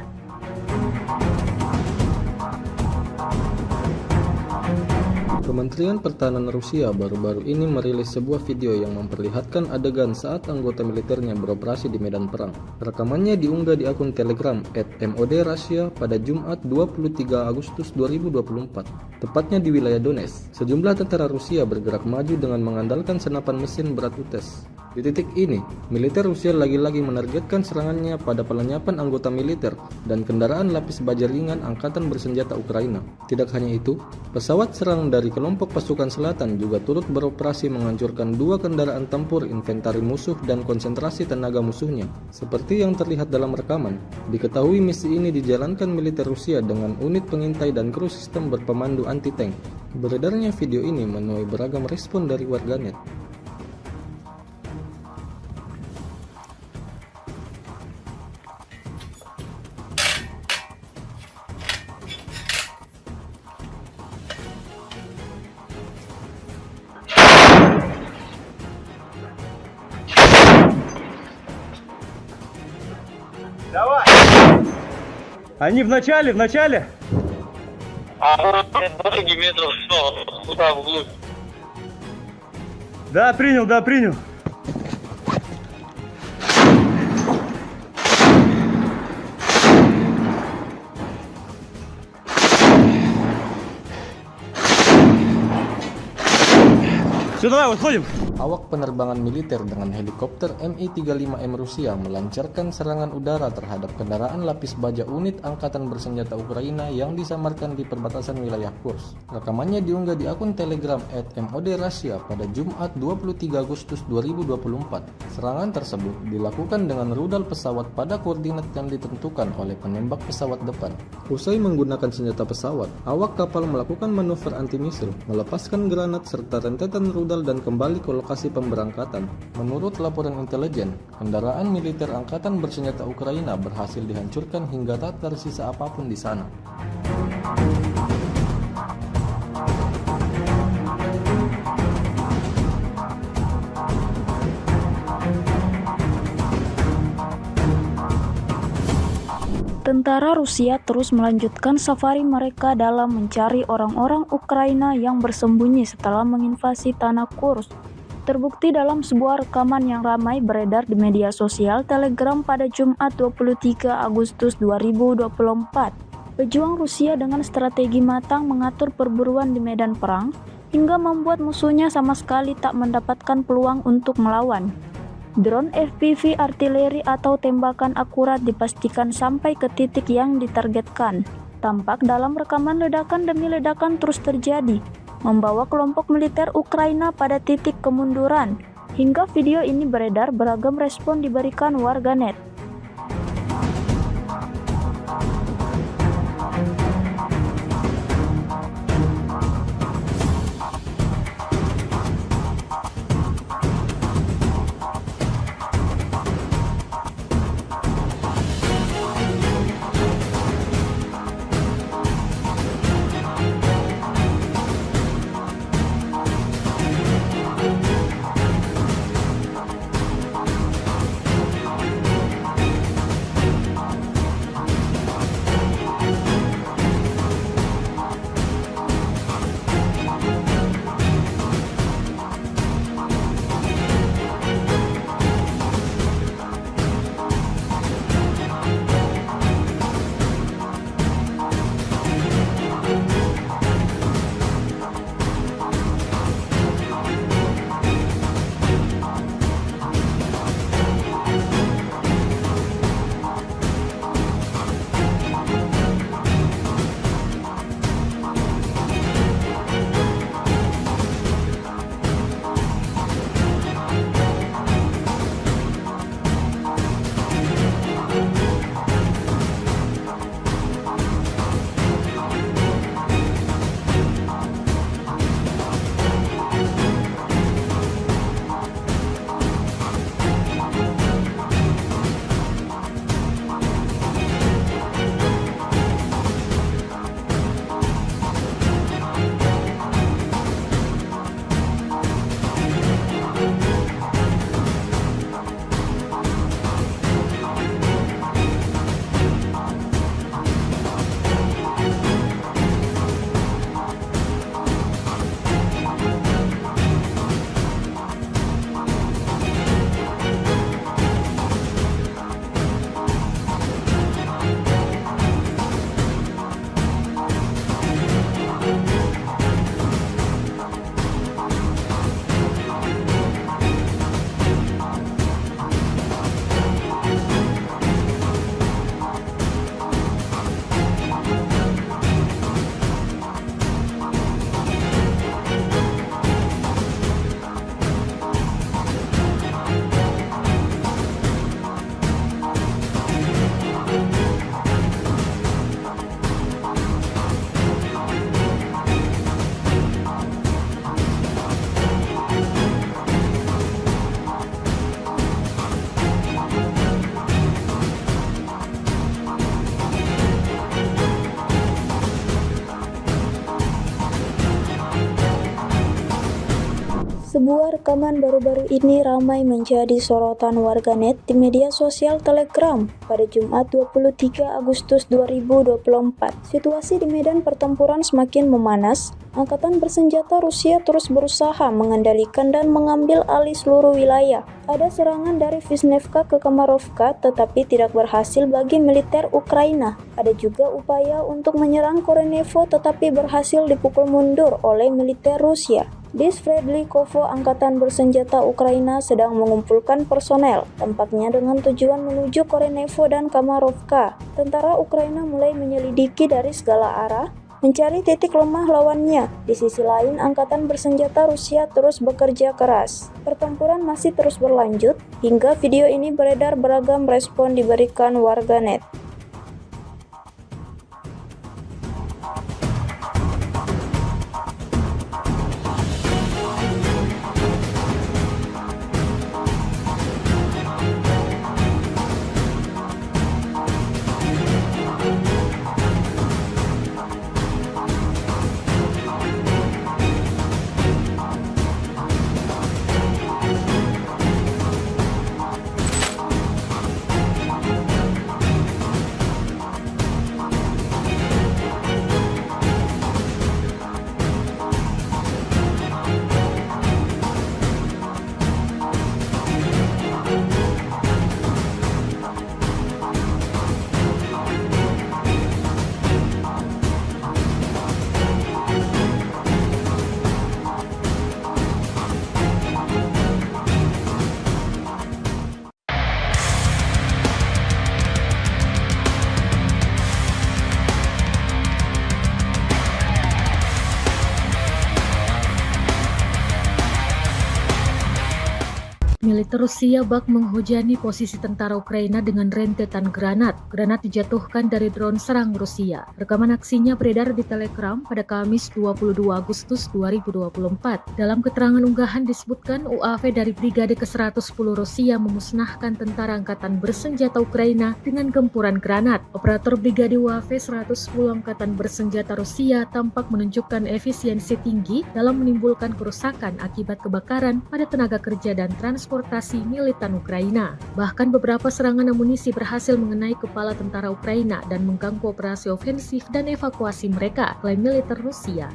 Speaker 3: Kementerian Pertahanan Rusia baru-baru ini merilis sebuah video yang memperlihatkan adegan saat anggota militernya beroperasi di medan perang. Rekamannya diunggah di akun Telegram @MOD_Russia pada Jumat 23 Agustus 2024, tepatnya di wilayah Donetsk. Sejumlah tentara Rusia bergerak maju dengan mengandalkan senapan mesin berat UTES. Di titik ini, militer Rusia lagi-lagi menargetkan serangannya pada pelenyapan anggota militer dan kendaraan lapis baja ringan Angkatan Bersenjata Ukraina. Tidak hanya itu, pesawat serang dari kelompok pasukan selatan juga turut beroperasi menghancurkan 2 kendaraan tempur inventari musuh dan konsentrasi tenaga musuhnya. Seperti yang terlihat dalam rekaman, diketahui misi ini dijalankan militer Rusia dengan unit pengintai dan kru sistem berpemandu anti-tank. Beredarnya video ini menuai beragam respon dari warganet.
Speaker 4: Давай! Они в начале!
Speaker 5: А дороги метров 100, туда вглубь.
Speaker 4: Да, принял. Все, давай, выходим.
Speaker 3: Awak penerbangan militer dengan helikopter Mi-35M Rusia melancarkan serangan udara terhadap kendaraan lapis baja unit Angkatan Bersenjata Ukraina yang disamarkan di perbatasan wilayah Kursk. Rekamannya diunggah di akun Telegram @MOD_Russia pada Jumat 23 Agustus 2024. Serangan tersebut dilakukan dengan rudal pesawat pada koordinat yang ditentukan oleh penembak pesawat depan. Usai menggunakan senjata pesawat, awak kapal melakukan manuver anti-misil, melepaskan granat serta rentetan rudal dan kembali ke lokasi pemberangkatan. Menurut laporan intelijen, kendaraan militer Angkatan Bersenjata Ukraina berhasil dihancurkan hingga tak tersisa apapun di sana.
Speaker 1: Tentara Rusia terus melanjutkan safari mereka dalam mencari orang-orang Ukraina yang bersembunyi setelah menginvasi tanah Kursk. Terbukti dalam sebuah rekaman yang ramai beredar di media sosial Telegram pada Jumat 23 Agustus 2024. Pejuang Rusia dengan strategi matang mengatur perburuan di medan perang hingga membuat musuhnya sama sekali tak mendapatkan peluang untuk melawan. Drone FPV artileri atau tembakan akurat dipastikan sampai ke titik yang ditargetkan. Tampak dalam rekaman ledakan demi ledakan terus terjadi, membawa kelompok militer Ukraina pada titik kemunduran. Hingga video ini beredar, beragam respon diberikan warganet. Sebuah rekaman baru-baru ini ramai menjadi sorotan warganet di media sosial Telegram pada Jumat 23 Agustus 2024. Situasi di medan pertempuran semakin memanas. Angkatan bersenjata Rusia terus berusaha mengendalikan dan mengambil alih seluruh wilayah. Ada serangan dari Vishnevka ke Kamarovka tetapi tidak berhasil bagi militer Ukraina. Ada juga upaya untuk menyerang Korenevo tetapi berhasil dipukul mundur oleh militer Rusia. Di Sverdlikovo, angkatan bersenjata Ukraina sedang mengumpulkan personel, tampaknya dengan tujuan menuju Korenevo dan Kamarovka. Tentara Ukraina mulai menyelidiki dari segala arah, mencari titik lemah lawannya. Di sisi lain, angkatan bersenjata Rusia terus bekerja keras. Pertempuran masih terus berlanjut, hingga video ini beredar beragam respon diberikan warganet.
Speaker 2: Militer Rusia bak menghujani posisi tentara Ukraina dengan rentetan granat. Granat dijatuhkan dari drone serang Rusia. Rekaman aksinya beredar di Telegram pada Kamis 22 Agustus 2024. Dalam keterangan unggahan disebutkan UAV dari Brigade ke-110 Rusia memusnahkan tentara angkatan bersenjata Ukraina dengan gempuran granat. Operator Brigade UAV 110 Angkatan Bersenjata Rusia tampak menunjukkan efisiensi tinggi dalam menimbulkan kerusakan akibat kebakaran pada tenaga kerja dan transportasi militan Ukraina. Bahkan beberapa serangan amunisi berhasil mengenai kepala tentara Ukraina dan mengganggu operasi ofensif dan evakuasi mereka, klaim militer Rusia.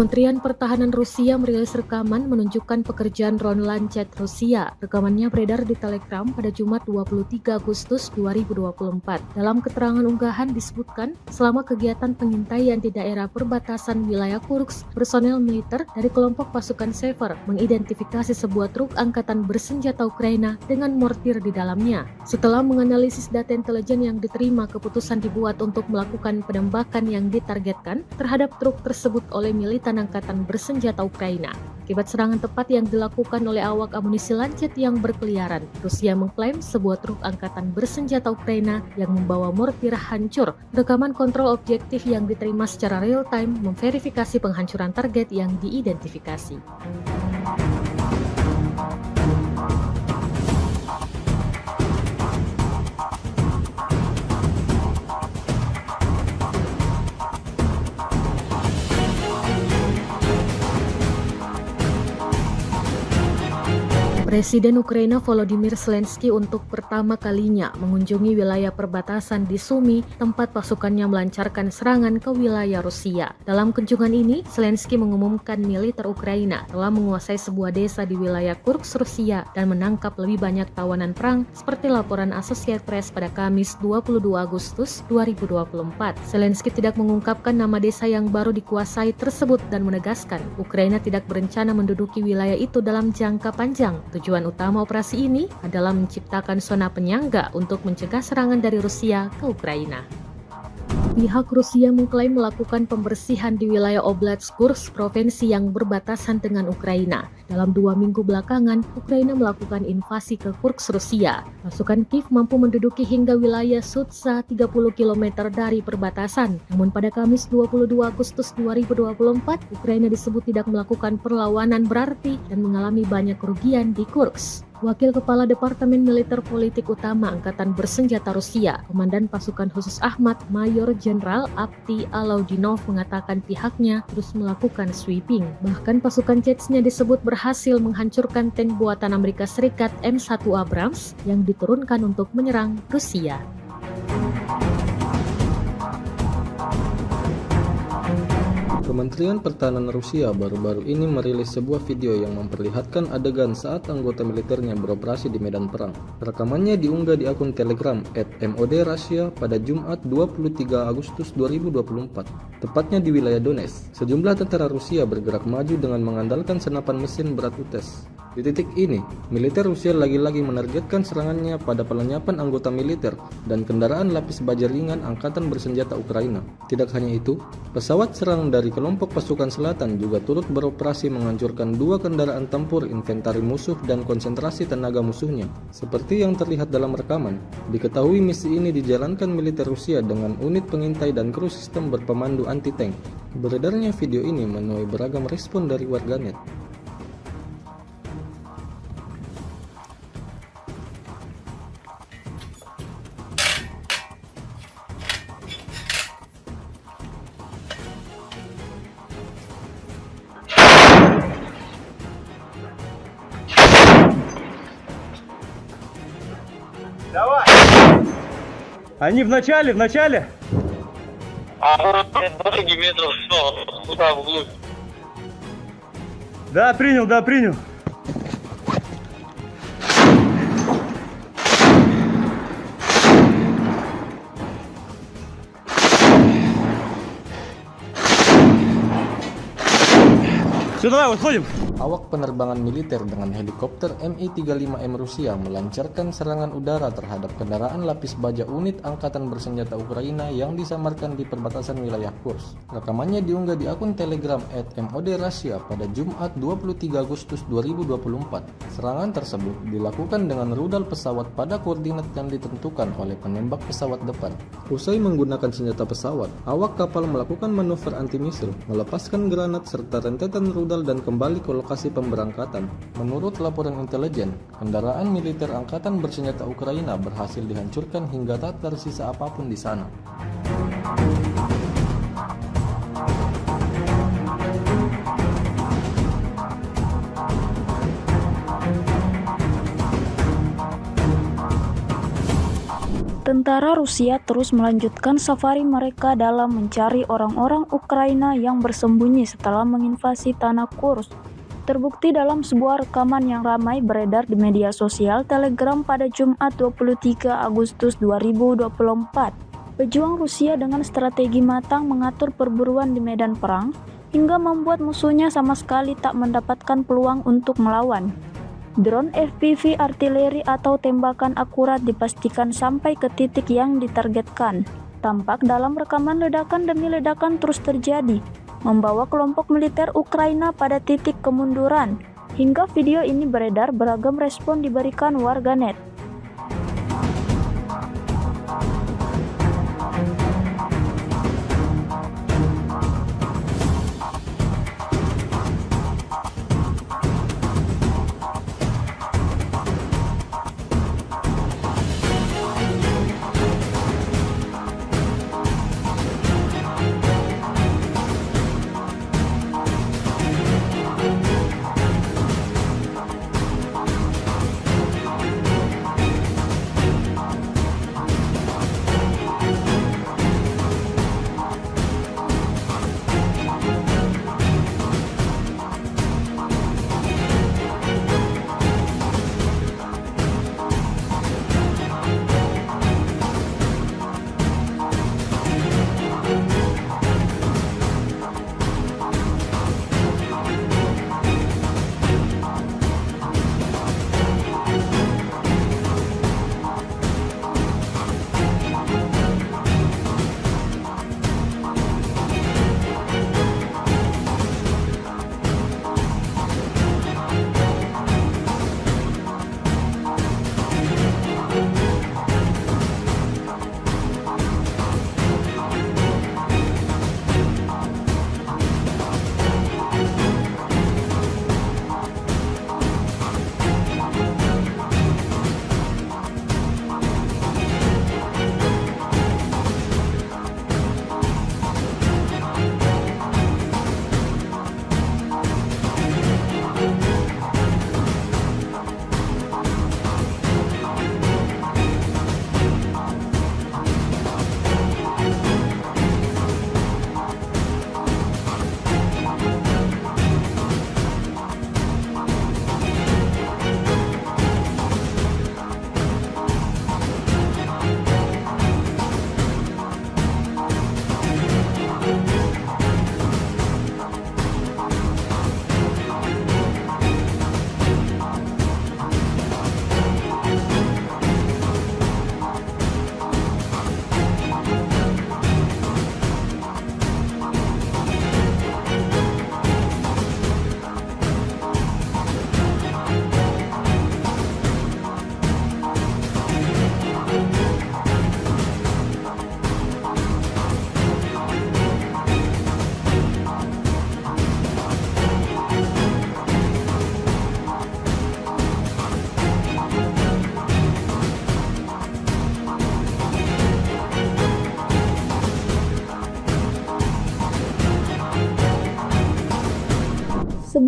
Speaker 2: Kementerian Pertahanan Rusia merilis rekaman menunjukkan pekerjaan drone Lancet Rusia. Rekamannya beredar di Telegram pada Jumat 23 Agustus 2024. Dalam keterangan unggahan disebutkan, selama kegiatan pengintaian di daerah perbatasan wilayah Kursk, personel militer dari kelompok pasukan Sever mengidentifikasi sebuah truk angkatan bersenjata Ukraina dengan mortir di dalamnya. Setelah menganalisis data intelijen yang diterima, keputusan dibuat untuk melakukan penembakan yang ditargetkan terhadap truk tersebut oleh militan angkatan bersenjata Ukraina. Akibat serangan tepat yang dilakukan oleh awak amunisi Lancet yang berkeliaran, Rusia mengklaim sebuah truk angkatan bersenjata Ukraina yang membawa mortir hancur. Rekaman kontrol objektif yang diterima secara real-time memverifikasi penghancuran target yang diidentifikasi. Presiden Ukraina Volodymyr Zelensky untuk pertama kalinya mengunjungi wilayah perbatasan di Sumy, tempat pasukannya melancarkan serangan ke wilayah Rusia. Dalam kunjungan ini, Zelensky mengumumkan militer Ukraina telah menguasai sebuah desa di wilayah Kursk, Rusia, dan menangkap lebih banyak tawanan perang, seperti laporan Associated Press pada Kamis 22 Agustus 2024. Zelensky tidak mengungkapkan nama desa yang baru dikuasai tersebut dan menegaskan Ukraina tidak berencana menduduki wilayah itu dalam jangka panjang. Tujuan utama operasi ini adalah menciptakan zona penyangga untuk mencegah serangan dari Rusia ke Ukraina. Pihak Rusia mengklaim melakukan pembersihan di wilayah Oblast Kursk, provinsi yang berbatasan dengan Ukraina. Dalam 2 minggu belakangan, Ukraina melakukan invasi ke Kursk, Rusia. Pasukan Kiev mampu menduduki hingga wilayah Sudza 30 km dari perbatasan. Namun pada Kamis 22 Agustus 2024, Ukraina disebut tidak melakukan perlawanan berarti dan mengalami banyak kerugian di Kursk. Wakil Kepala Departemen Militer Politik Utama Angkatan Bersenjata Rusia, Komandan Pasukan Khusus Ahmad, Mayor Jenderal Avdiy Alaudinov mengatakan pihaknya terus melakukan sweeping. Bahkan pasukan Chechnya disebut berhasil menghancurkan tank buatan Amerika Serikat M1 Abrams yang diturunkan untuk menyerang Rusia.
Speaker 3: Kementerian Pertahanan Rusia baru-baru ini merilis sebuah video yang memperlihatkan adegan saat anggota militernya beroperasi di medan perang. Rekamannya diunggah di akun Telegram @MOD_Russia pada Jumat 23 Agustus 2024, tepatnya di wilayah Donetsk. Sejumlah tentara Rusia bergerak maju dengan mengandalkan senapan mesin berat UTES. Di titik ini, militer Rusia lagi-lagi menargetkan serangannya pada pelenyapan anggota militer dan kendaraan lapis baja ringan Angkatan Bersenjata Ukraina. Tidak hanya itu, pesawat serang dari kelompok pasukan selatan juga turut beroperasi menghancurkan 2 kendaraan tempur inventari musuh dan konsentrasi tenaga musuhnya. Seperti yang terlihat dalam rekaman, diketahui misi ini dijalankan militer Rusia dengan unit pengintai dan kru sistem berpemandu anti-tank. Beredarnya video ini menuai beragam respon dari warganet.
Speaker 4: Давай! Они в начале!
Speaker 5: А 20 метров туда вглубь.
Speaker 4: Да, принял. Все, давай, выходим.
Speaker 3: Awak penerbangan militer dengan helikopter Mi-35M Rusia melancarkan serangan udara terhadap kendaraan lapis baja unit Angkatan Bersenjata Ukraina yang disamarkan di perbatasan wilayah Kursk. Rekamannya diunggah di akun Telegram @MOD_Russia pada Jumat 23 Agustus 2024. Serangan tersebut dilakukan dengan rudal pesawat pada koordinat yang ditentukan oleh penembak pesawat depan. Usai menggunakan senjata pesawat, awak kapal melakukan manuver anti-misil, melepaskan granat serta rentetan rudal dan kembali ke lokasi pemberangkatan. Menurut laporan intelijen, kendaraan militer Angkatan Bersenjata Ukraina berhasil dihancurkan hingga tak tersisa apapun di sana.
Speaker 1: Tentara Rusia terus melanjutkan safari mereka dalam mencari orang-orang Ukraina yang bersembunyi setelah menginvasi tanah Kursk. Terbukti dalam sebuah rekaman yang ramai beredar di media sosial Telegram pada Jumat 23 Agustus 2024. Pejuang Rusia dengan strategi matang mengatur perburuan di medan perang hingga membuat musuhnya sama sekali tak mendapatkan peluang untuk melawan. Drone FPV artileri atau tembakan akurat dipastikan sampai ke titik yang ditargetkan. Tampak dalam rekaman ledakan demi ledakan terus terjadi, membawa kelompok militer Ukraina pada titik kemunduran. Hingga video ini beredar, beragam respon diberikan warganet.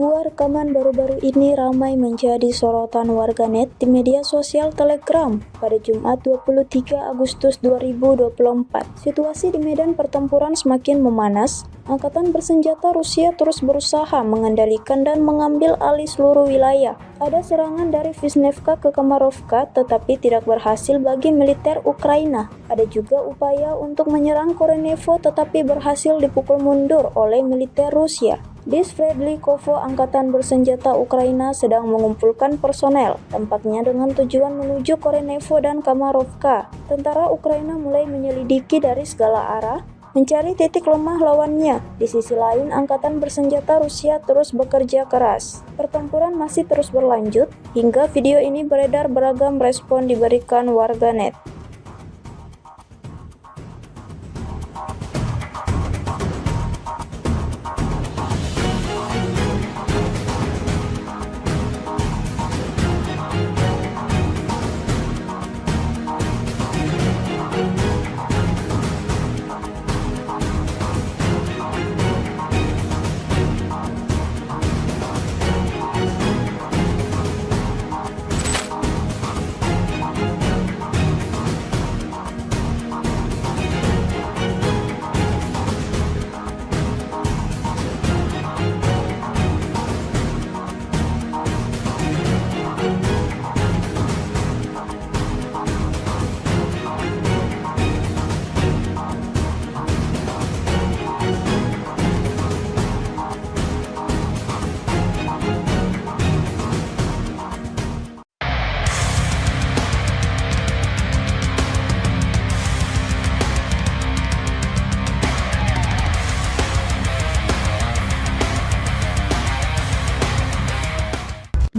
Speaker 1: Sebuah rekaman baru-baru ini ramai menjadi sorotan warganet di media sosial Telegram pada Jumat 23 Agustus 2024. Situasi di medan pertempuran semakin memanas. Angkatan bersenjata Rusia terus berusaha mengendalikan dan mengambil alih seluruh wilayah. Ada serangan dari Vishnevka ke Kamarovka tetapi tidak berhasil bagi militer Ukraina. Ada juga upaya untuk menyerang Korenevo tetapi berhasil dipukul mundur oleh militer Rusia. Di Sverdlikovo, angkatan bersenjata Ukraina sedang mengumpulkan personel, tampaknya dengan tujuan menuju Korenevo dan Kamarovka. Tentara Ukraina mulai menyelidiki dari segala arah, mencari titik lemah lawannya. Di sisi lain, angkatan bersenjata Rusia terus bekerja keras. Pertempuran masih terus berlanjut, hingga video ini beredar beragam respon diberikan warganet.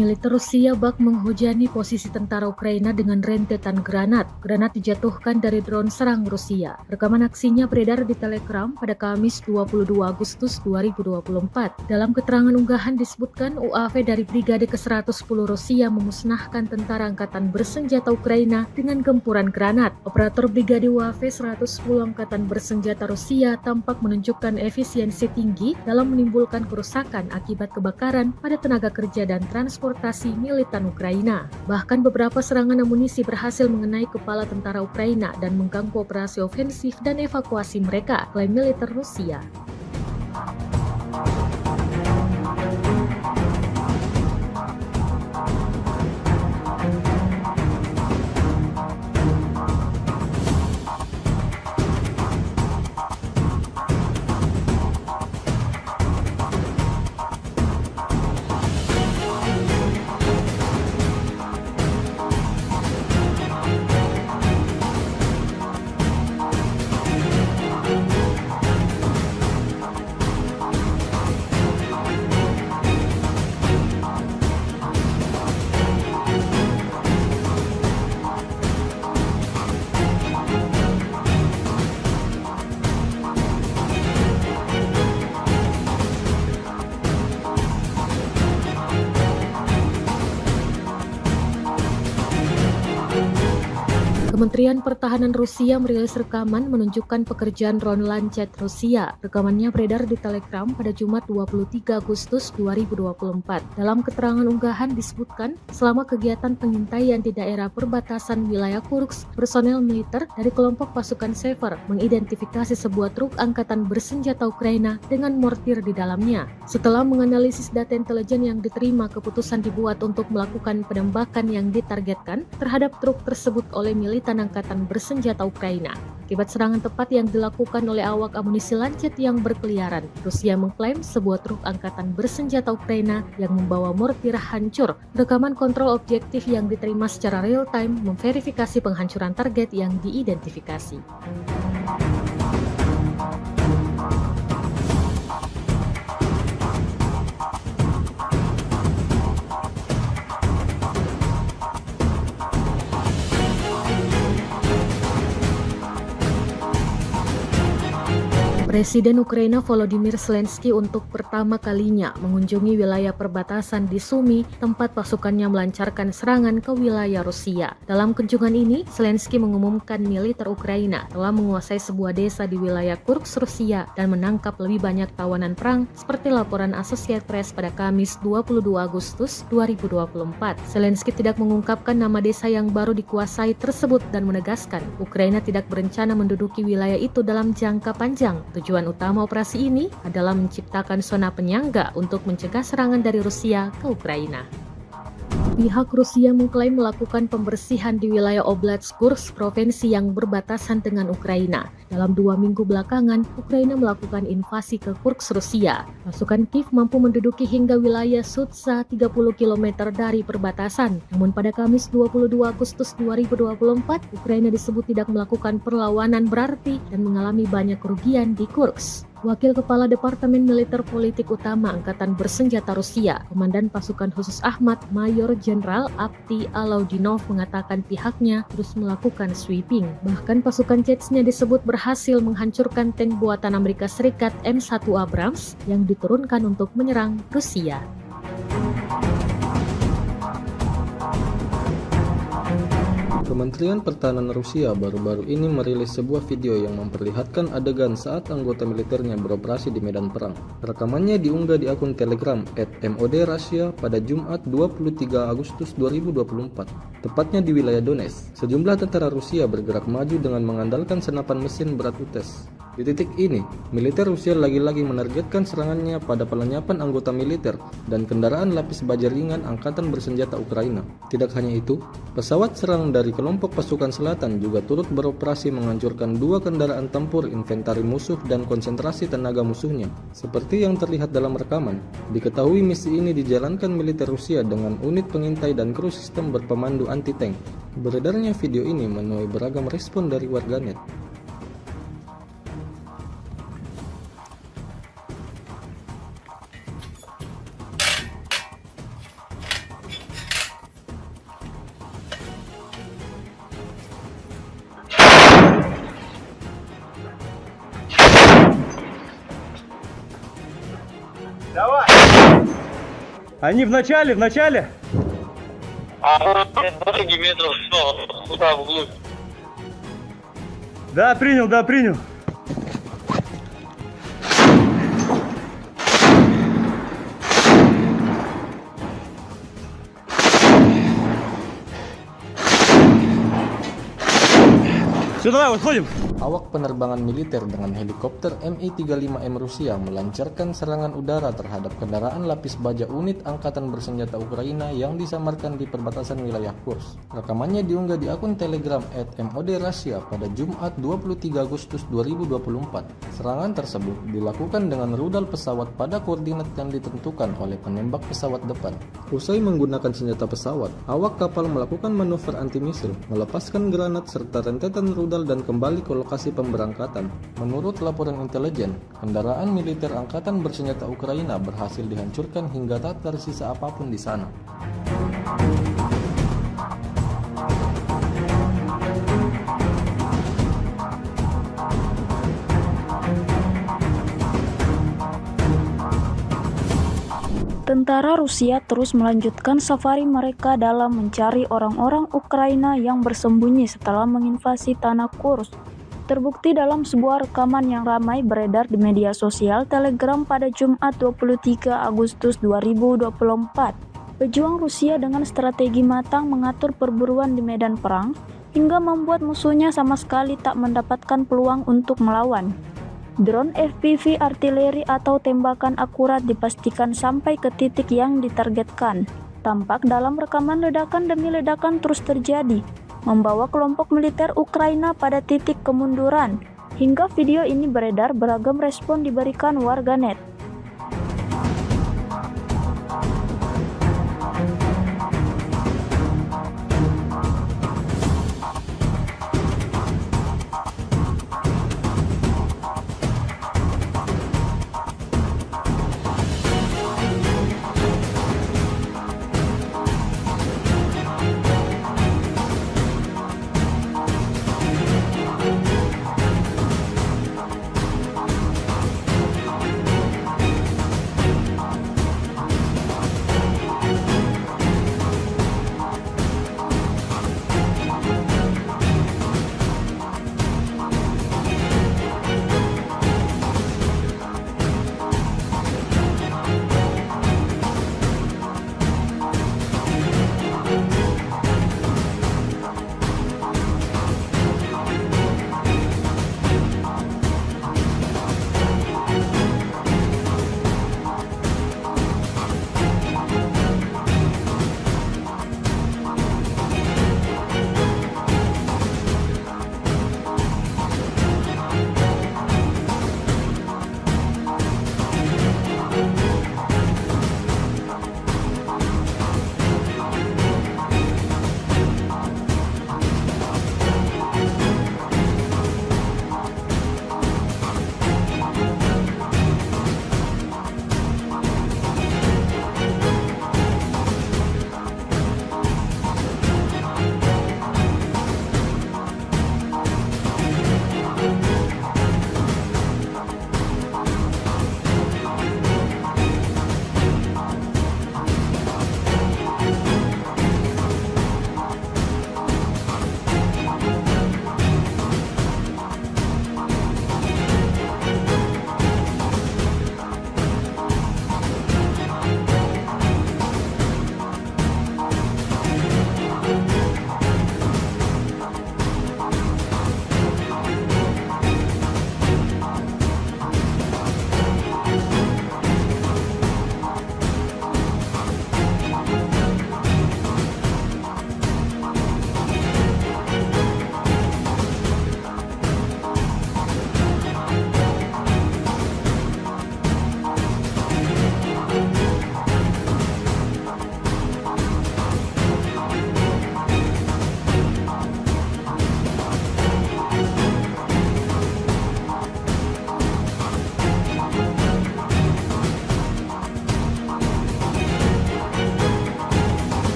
Speaker 2: Militer Rusia bak menghujani posisi tentara Ukraina dengan rentetan granat. Granat dijatuhkan dari drone serang Rusia. Rekaman aksinya beredar di Telegram pada Kamis 22 Agustus 2024. Dalam keterangan unggahan disebutkan UAV dari Brigade ke-110 Rusia memusnahkan tentara angkatan bersenjata Ukraina dengan gempuran granat. Operator Brigade UAV 110 Angkatan Bersenjata Rusia tampak menunjukkan efisiensi tinggi dalam menimbulkan kerusakan akibat kebakaran pada tenaga kerja dan transportasi militan Ukraina. Bahkan beberapa serangan amunisi berhasil mengenai kepala tentara Ukraina dan mengganggu operasi ofensif dan evakuasi mereka, klaim militer Rusia. Kementerian Pertahanan Rusia merilis rekaman menunjukkan pekerjaan drone Lancet Rusia. Rekamannya beredar di Telegram pada Jumat 23 Agustus 2024. Dalam keterangan unggahan disebutkan, selama kegiatan pengintaian di daerah perbatasan wilayah Kursk, personel militer dari kelompok pasukan Sever mengidentifikasi sebuah truk angkatan bersenjata Ukraina dengan mortir di dalamnya. Setelah menganalisis data intelijen yang diterima, keputusan dibuat untuk melakukan penembakan yang ditargetkan terhadap truk tersebut oleh militan angkatan bersenjata Ukraina. Akibat serangan tepat yang dilakukan oleh awak amunisi Lancet yang berkeliaran, Rusia mengklaim sebuah truk angkatan bersenjata Ukraina yang membawa mortir hancur. Rekaman kontrol objektif yang diterima secara real-time memverifikasi penghancuran target yang diidentifikasi. Presiden Ukraina Volodymyr Zelensky untuk pertama kalinya mengunjungi wilayah perbatasan di Sumy, tempat pasukannya melancarkan serangan ke wilayah Rusia. Dalam kunjungan ini, Zelensky mengumumkan militer Ukraina telah menguasai sebuah desa di wilayah Kursk, Rusia dan menangkap lebih banyak tawanan perang seperti laporan Associated Press pada Kamis 22 Agustus 2024. Zelensky tidak mengungkapkan nama desa yang baru dikuasai tersebut dan menegaskan Ukraina tidak berencana menduduki wilayah itu dalam jangka panjang. Tujuan utama operasi ini adalah menciptakan zona penyangga untuk mencegah serangan dari Rusia ke Ukraina. Pihak Rusia mengklaim melakukan pembersihan di wilayah Oblast Kursk, provinsi yang berbatasan dengan Ukraina. Dalam 2 minggu belakangan, Ukraina melakukan invasi ke Kursk, Rusia. Pasukan Kiev mampu menduduki hingga wilayah Sudza 30 km dari perbatasan. Namun pada Kamis 22 Agustus 2024, Ukraina disebut tidak melakukan perlawanan berarti dan mengalami banyak kerugian di Kursk. Wakil Kepala Departemen Militer Politik Utama Angkatan Bersenjata Rusia, Komandan Pasukan Khusus Ahmad, Mayor Jenderal Avdiy Alaudinov mengatakan pihaknya terus melakukan sweeping. Bahkan pasukan Chechnya disebut berhasil menghancurkan tank buatan Amerika Serikat M1 Abrams yang diturunkan untuk menyerang Rusia.
Speaker 3: Kementerian Pertahanan Rusia baru-baru ini merilis sebuah video yang memperlihatkan adegan saat anggota militernya beroperasi di medan perang. Rekamannya diunggah di akun Telegram @MOD_Russia pada Jumat 23 Agustus 2024, tepatnya di wilayah Donetsk. Sejumlah tentara Rusia bergerak maju dengan mengandalkan senapan mesin berat UTES. Di titik ini, militer Rusia lagi-lagi menargetkan serangannya pada pelenyapan anggota militer dan kendaraan lapis baja ringan Angkatan Bersenjata Ukraina. Tidak hanya itu, pesawat serang dari kelompok pasukan selatan juga turut beroperasi menghancurkan 2 kendaraan tempur inventari musuh dan konsentrasi tenaga musuhnya. Seperti yang terlihat dalam rekaman, diketahui misi ini dijalankan militer Rusia dengan unit pengintai dan kru sistem berpemandu anti-tank. Beredarnya video ini menuai beragam respon dari warganet.
Speaker 4: Давай! Они в начале!
Speaker 5: А дороги метров 100, туда вглубь.
Speaker 4: Да, принял. Все, давай, выходим.
Speaker 3: Awak penerbangan militer dengan helikopter Mi-35M Rusia melancarkan serangan udara terhadap kendaraan lapis baja unit Angkatan Bersenjata Ukraina yang disamarkan di perbatasan wilayah Kursk. Rekamannya diunggah di akun Telegram @MOD_Russia pada Jumat 23 Agustus 2024. Serangan tersebut dilakukan dengan rudal pesawat pada koordinat yang ditentukan oleh penembak pesawat depan. Usai menggunakan senjata pesawat, awak kapal melakukan manuver anti-misil, melepaskan granat serta rentetan rudal dan kembali ke lokasi pemberangkatan. Menurut laporan intelijen, kendaraan militer Angkatan Bersenjata Ukraina berhasil dihancurkan hingga tak tersisa apapun di sana.
Speaker 1: Tentara Rusia terus melanjutkan safari mereka dalam mencari orang-orang Ukraina yang bersembunyi setelah menginvasi tanah Kursk. Terbukti dalam sebuah rekaman yang ramai beredar di media sosial Telegram pada Jumat 23 Agustus 2024. Pejuang Rusia dengan strategi matang mengatur perburuan di medan perang hingga membuat musuhnya sama sekali tak mendapatkan peluang untuk melawan. Drone FPV artileri atau tembakan akurat dipastikan sampai ke titik yang ditargetkan. Tampak dalam rekaman ledakan demi ledakan terus terjadi, membawa kelompok militer Ukraina pada titik kemunduran. Hingga video ini beredar, beragam respon diberikan warganet.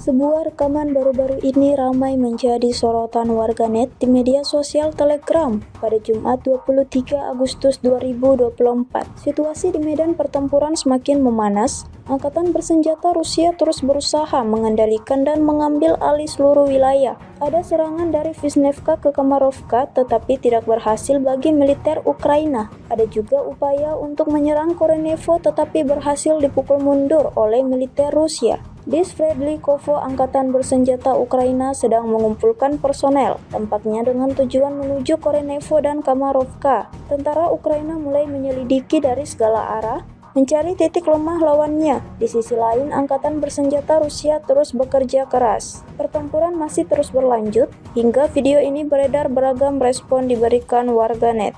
Speaker 1: Sebuah rekaman baru-baru ini ramai menjadi sorotan warganet di media sosial Telegram pada Jumat 23 Agustus 2024. Situasi di medan pertempuran semakin memanas. Angkatan bersenjata Rusia terus berusaha mengendalikan dan mengambil alih seluruh wilayah. Ada serangan dari Vishnevka ke Kamarovka tetapi tidak berhasil bagi militer Ukraina. Ada juga upaya untuk menyerang Korenevo tetapi berhasil dipukul mundur oleh militer Rusia. Di Sverdlikovo, angkatan bersenjata Ukraina sedang mengumpulkan personel, tampaknya dengan tujuan menuju Korenevo dan Kamarovka. Tentara Ukraina mulai menyelidiki dari segala arah, mencari titik lemah lawannya. Di sisi lain, angkatan bersenjata Rusia terus bekerja keras. Pertempuran masih terus berlanjut, hingga video ini beredar beragam respon diberikan warganet.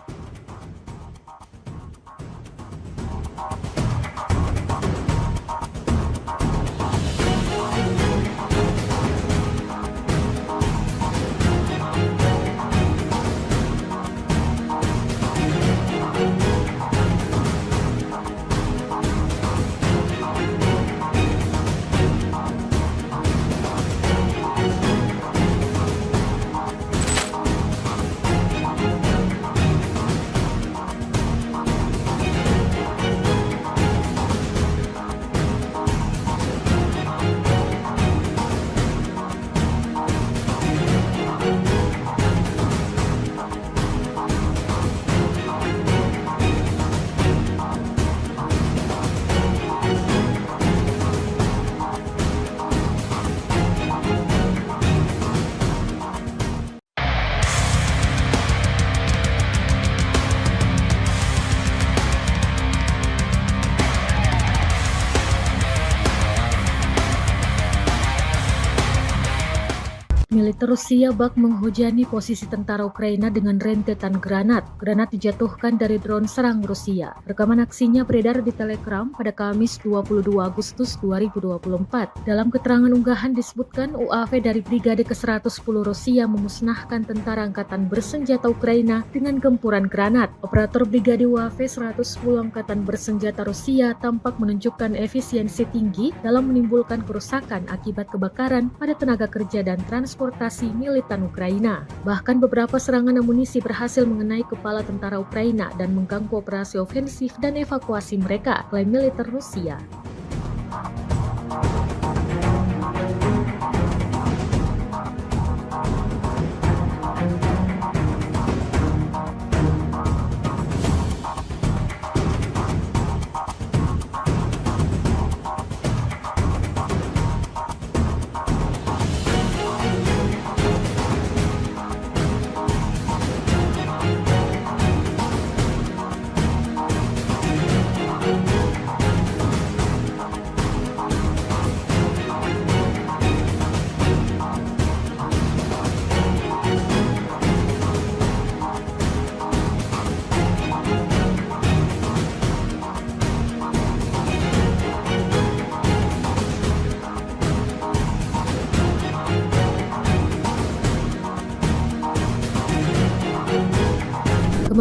Speaker 2: Militer Rusia bak menghujani posisi tentara Ukraina dengan rentetan granat. Granat dijatuhkan dari drone serang Rusia. Rekaman aksinya beredar di Telegram pada Kamis 22 Agustus 2024. Dalam keterangan unggahan disebutkan UAV dari Brigade ke-110 Rusia memusnahkan tentara angkatan bersenjata Ukraina dengan gempuran granat. Operator Brigade UAV 110 Angkatan Bersenjata Rusia tampak menunjukkan efisiensi tinggi dalam menimbulkan kerusakan akibat kebakaran pada tenaga kerja dan transportasi militan Ukraina. Bahkan beberapa serangan amunisi berhasil mengenai kepala tentara Ukraina dan mengganggu operasi ofensif dan evakuasi mereka, klaim militer Rusia.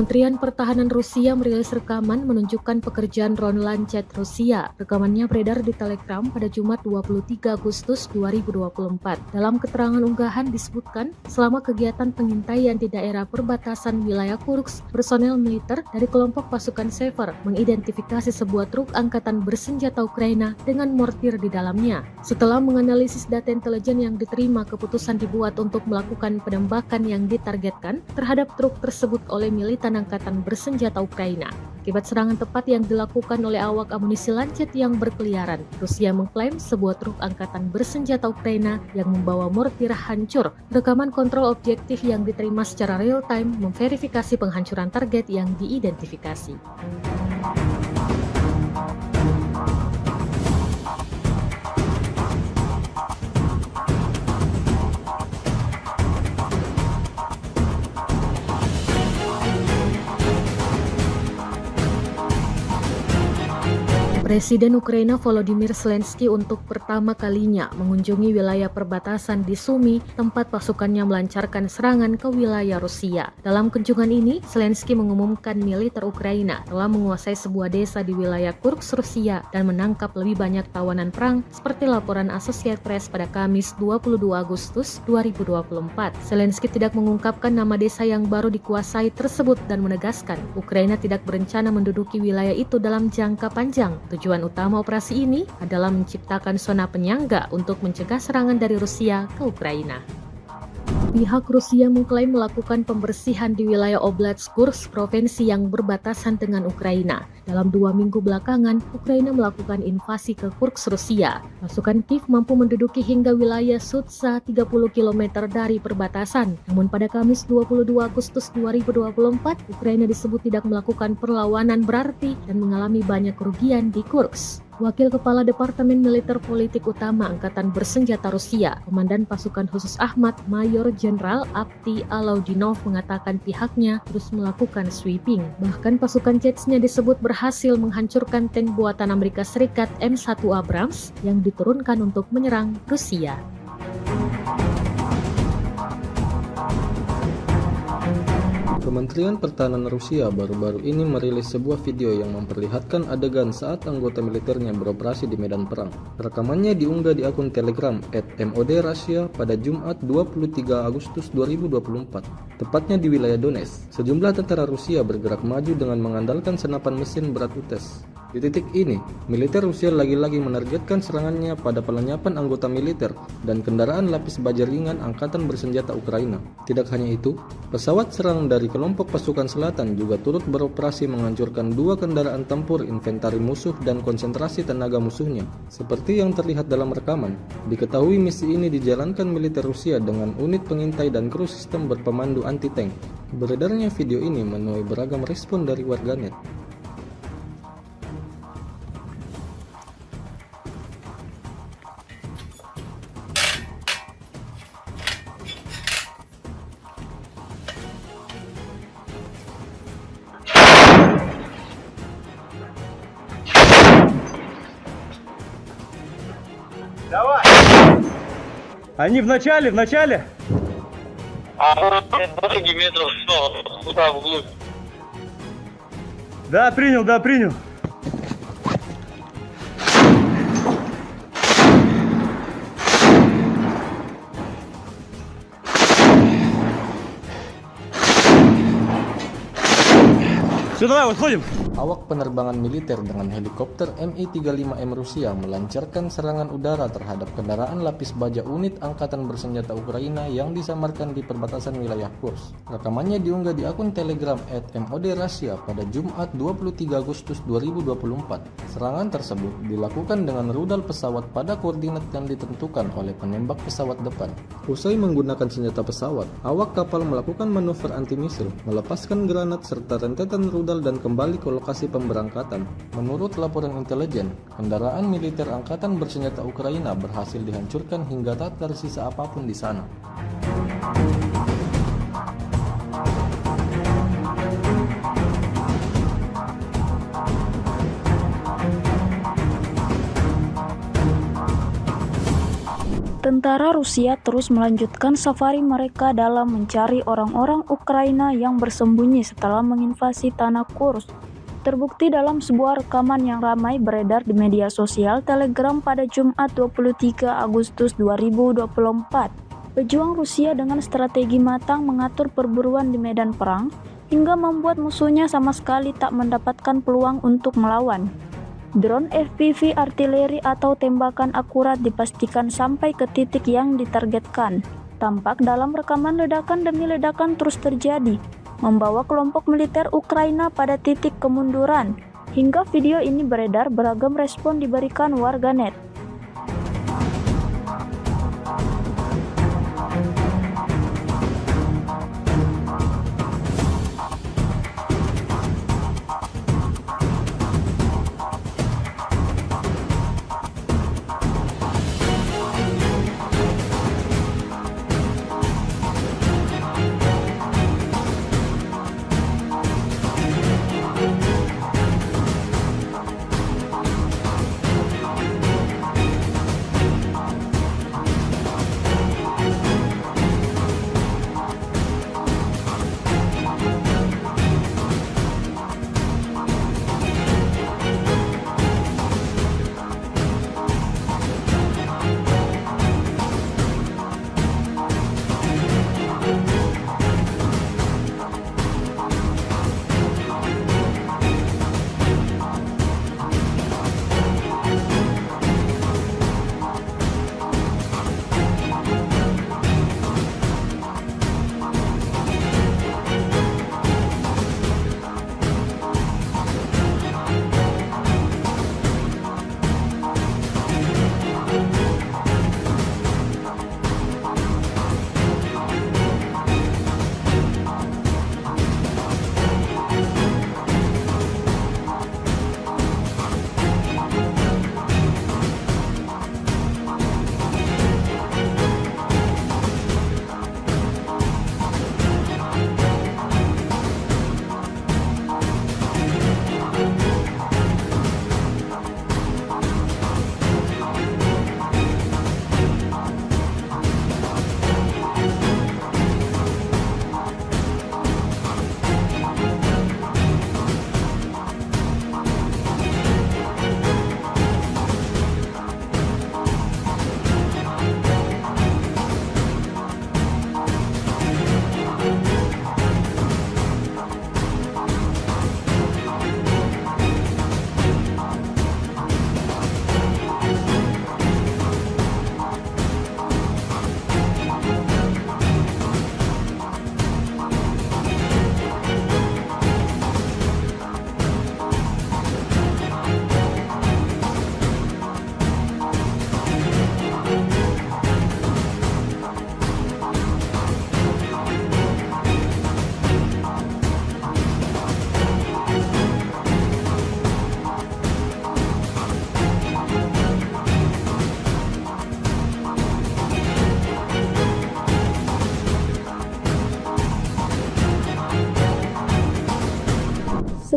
Speaker 2: Kementerian Pertahanan Rusia merilis rekaman menunjukkan pekerjaan drone Lancet Rusia. Rekamannya beredar di Telegram pada Jumat 23 Agustus 2024. Dalam keterangan unggahan disebutkan, selama kegiatan pengintaian di daerah perbatasan wilayah Kursk, personel militer dari kelompok pasukan Sever mengidentifikasi sebuah truk angkatan bersenjata Ukraina dengan mortir di dalamnya. Setelah menganalisis data intelijen yang diterima, keputusan dibuat untuk melakukan penembakan yang ditargetkan terhadap truk tersebut oleh militan angkatan bersenjata Ukraina. Akibat serangan tepat yang dilakukan oleh awak amunisi Lancet yang berkeliaran, Rusia mengklaim sebuah truk angkatan bersenjata Ukraina yang membawa mortir hancur. Rekaman kontrol objektif yang diterima secara real-time memverifikasi penghancuran target yang diidentifikasi. Presiden Ukraina Volodymyr Zelensky untuk pertama kalinya mengunjungi wilayah perbatasan di Sumy, tempat pasukannya melancarkan serangan ke wilayah Rusia. Dalam kunjungan ini, Zelensky mengumumkan militer Ukraina telah menguasai sebuah desa di wilayah Kursk, Rusia dan menangkap lebih banyak tawanan perang seperti laporan Associated Press pada Kamis 22 Agustus 2024. Zelensky tidak mengungkapkan nama desa yang baru dikuasai tersebut dan menegaskan Ukraina tidak berencana menduduki wilayah itu dalam jangka panjang. Tujuan utama operasi ini adalah menciptakan zona penyangga untuk mencegah serangan dari Rusia ke Ukraina. Pihak Rusia mengklaim melakukan pembersihan di wilayah Oblast Kursk, provinsi yang berbatasan dengan Ukraina. Dalam 2 minggu belakangan, Ukraina melakukan invasi ke Kursk, Rusia. Pasukan Kiev mampu menduduki hingga wilayah Sudza 30 km dari perbatasan. Namun pada Kamis 22 Agustus 2024, Ukraina disebut tidak melakukan perlawanan berarti dan mengalami banyak kerugian di Kursk. Wakil Kepala Departemen Militer Politik Utama Angkatan Bersenjata Rusia, Komandan Pasukan Khusus Ahmad, Mayor Jenderal Avdiy Alaudinov mengatakan pihaknya terus melakukan sweeping. Bahkan pasukan Chechnya disebut berhasil menghancurkan tank buatan Amerika Serikat M1 Abrams yang diturunkan untuk menyerang Rusia.
Speaker 3: Kementerian Pertahanan Rusia baru-baru ini merilis sebuah video yang memperlihatkan adegan saat anggota militernya beroperasi di medan perang. Rekamannya diunggah di akun Telegram @MOD_Russia pada Jumat 23 Agustus 2024, tepatnya di wilayah Donetsk. Sejumlah tentara Rusia bergerak maju dengan mengandalkan senapan mesin berat UTES. Di titik ini, militer Rusia lagi-lagi menargetkan serangannya pada pelenyapan anggota militer dan kendaraan lapis baja ringan Angkatan Bersenjata Ukraina. Tidak hanya itu, pesawat serang dari kelompok pasukan selatan juga turut beroperasi menghancurkan 2 kendaraan tempur inventari musuh dan konsentrasi tenaga musuhnya. Seperti yang terlihat dalam rekaman, diketahui misi ini dijalankan militer Rusia dengan unit pengintai dan kru sistem berpemandu anti-tank. Beredarnya video ini menuai beragam respon dari warganet.
Speaker 4: Давай! Они в начале!
Speaker 5: А дороги метров 100, туда вглубь.
Speaker 4: Да, принял. Все, давай, выходим.
Speaker 3: Awak penerbangan militer dengan helikopter Mi-35M Rusia melancarkan serangan udara terhadap kendaraan lapis baja unit Angkatan Bersenjata Ukraina yang disamarkan di perbatasan wilayah Kursk. Rekamannya diunggah di akun Telegram @MOD_Russia pada Jumat 23 Agustus 2024. Serangan tersebut dilakukan dengan rudal pesawat pada koordinat yang ditentukan oleh penembak pesawat depan. Usai menggunakan senjata pesawat, awak kapal melakukan manuver anti-misil, melepaskan granat serta rentetan rudal dan kembali ke lokasi pemberangkatan. Menurut laporan intelijen, kendaraan militer Angkatan Bersenjata Ukraina berhasil dihancurkan hingga tak tersisa apapun di sana.
Speaker 1: Tentara Rusia terus melanjutkan safari mereka dalam mencari orang-orang Ukraina yang bersembunyi setelah menginvasi tanah Kursk. Terbukti dalam sebuah rekaman yang ramai beredar di media sosial Telegram pada Jumat 23 Agustus 2024. Pejuang Rusia dengan strategi matang mengatur perburuan di medan perang hingga membuat musuhnya sama sekali tak mendapatkan peluang untuk melawan. Drone FPV artileri atau tembakan akurat dipastikan sampai ke titik yang ditargetkan. Tampak dalam rekaman ledakan demi ledakan terus terjadi, membawa kelompok militer Ukraina pada titik kemunduran. Hingga video ini beredar, beragam respon diberikan warganet.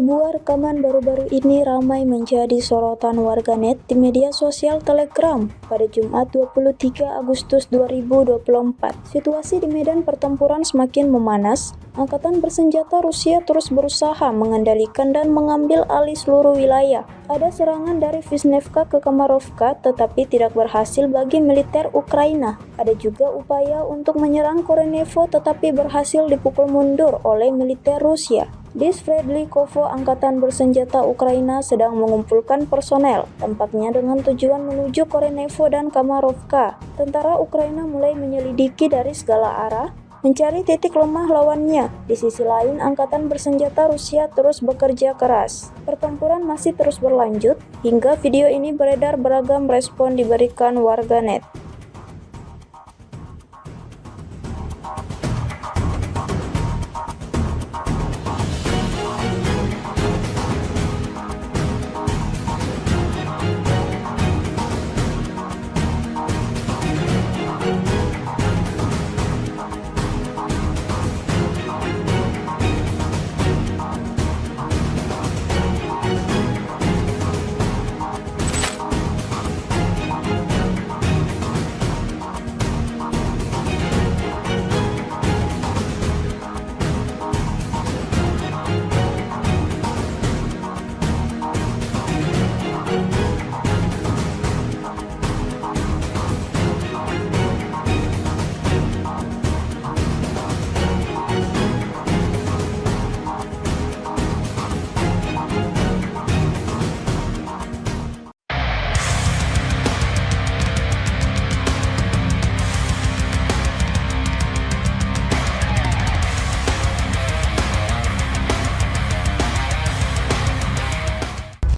Speaker 1: Sebuah rekaman baru-baru ini ramai menjadi sorotan warganet di media sosial Telegram pada Jumat 23 Agustus 2024. Situasi di medan pertempuran semakin memanas. Angkatan bersenjata Rusia terus berusaha mengendalikan dan mengambil alih seluruh wilayah. Ada serangan dari Vishnevka ke Kamarovka tetapi tidak berhasil bagi militer Ukraina. Ada juga upaya untuk menyerang Korenevo tetapi berhasil dipukul mundur oleh militer Rusia. Di Sverdlikovo, angkatan bersenjata Ukraina sedang mengumpulkan personel, tampaknya dengan tujuan menuju Korenevo dan Kamarovka. Tentara Ukraina mulai menyelidiki dari segala arah, mencari titik lemah lawannya. Di sisi lain, angkatan bersenjata Rusia terus bekerja keras. Pertempuran masih terus berlanjut, hingga video ini beredar beragam respon diberikan warganet.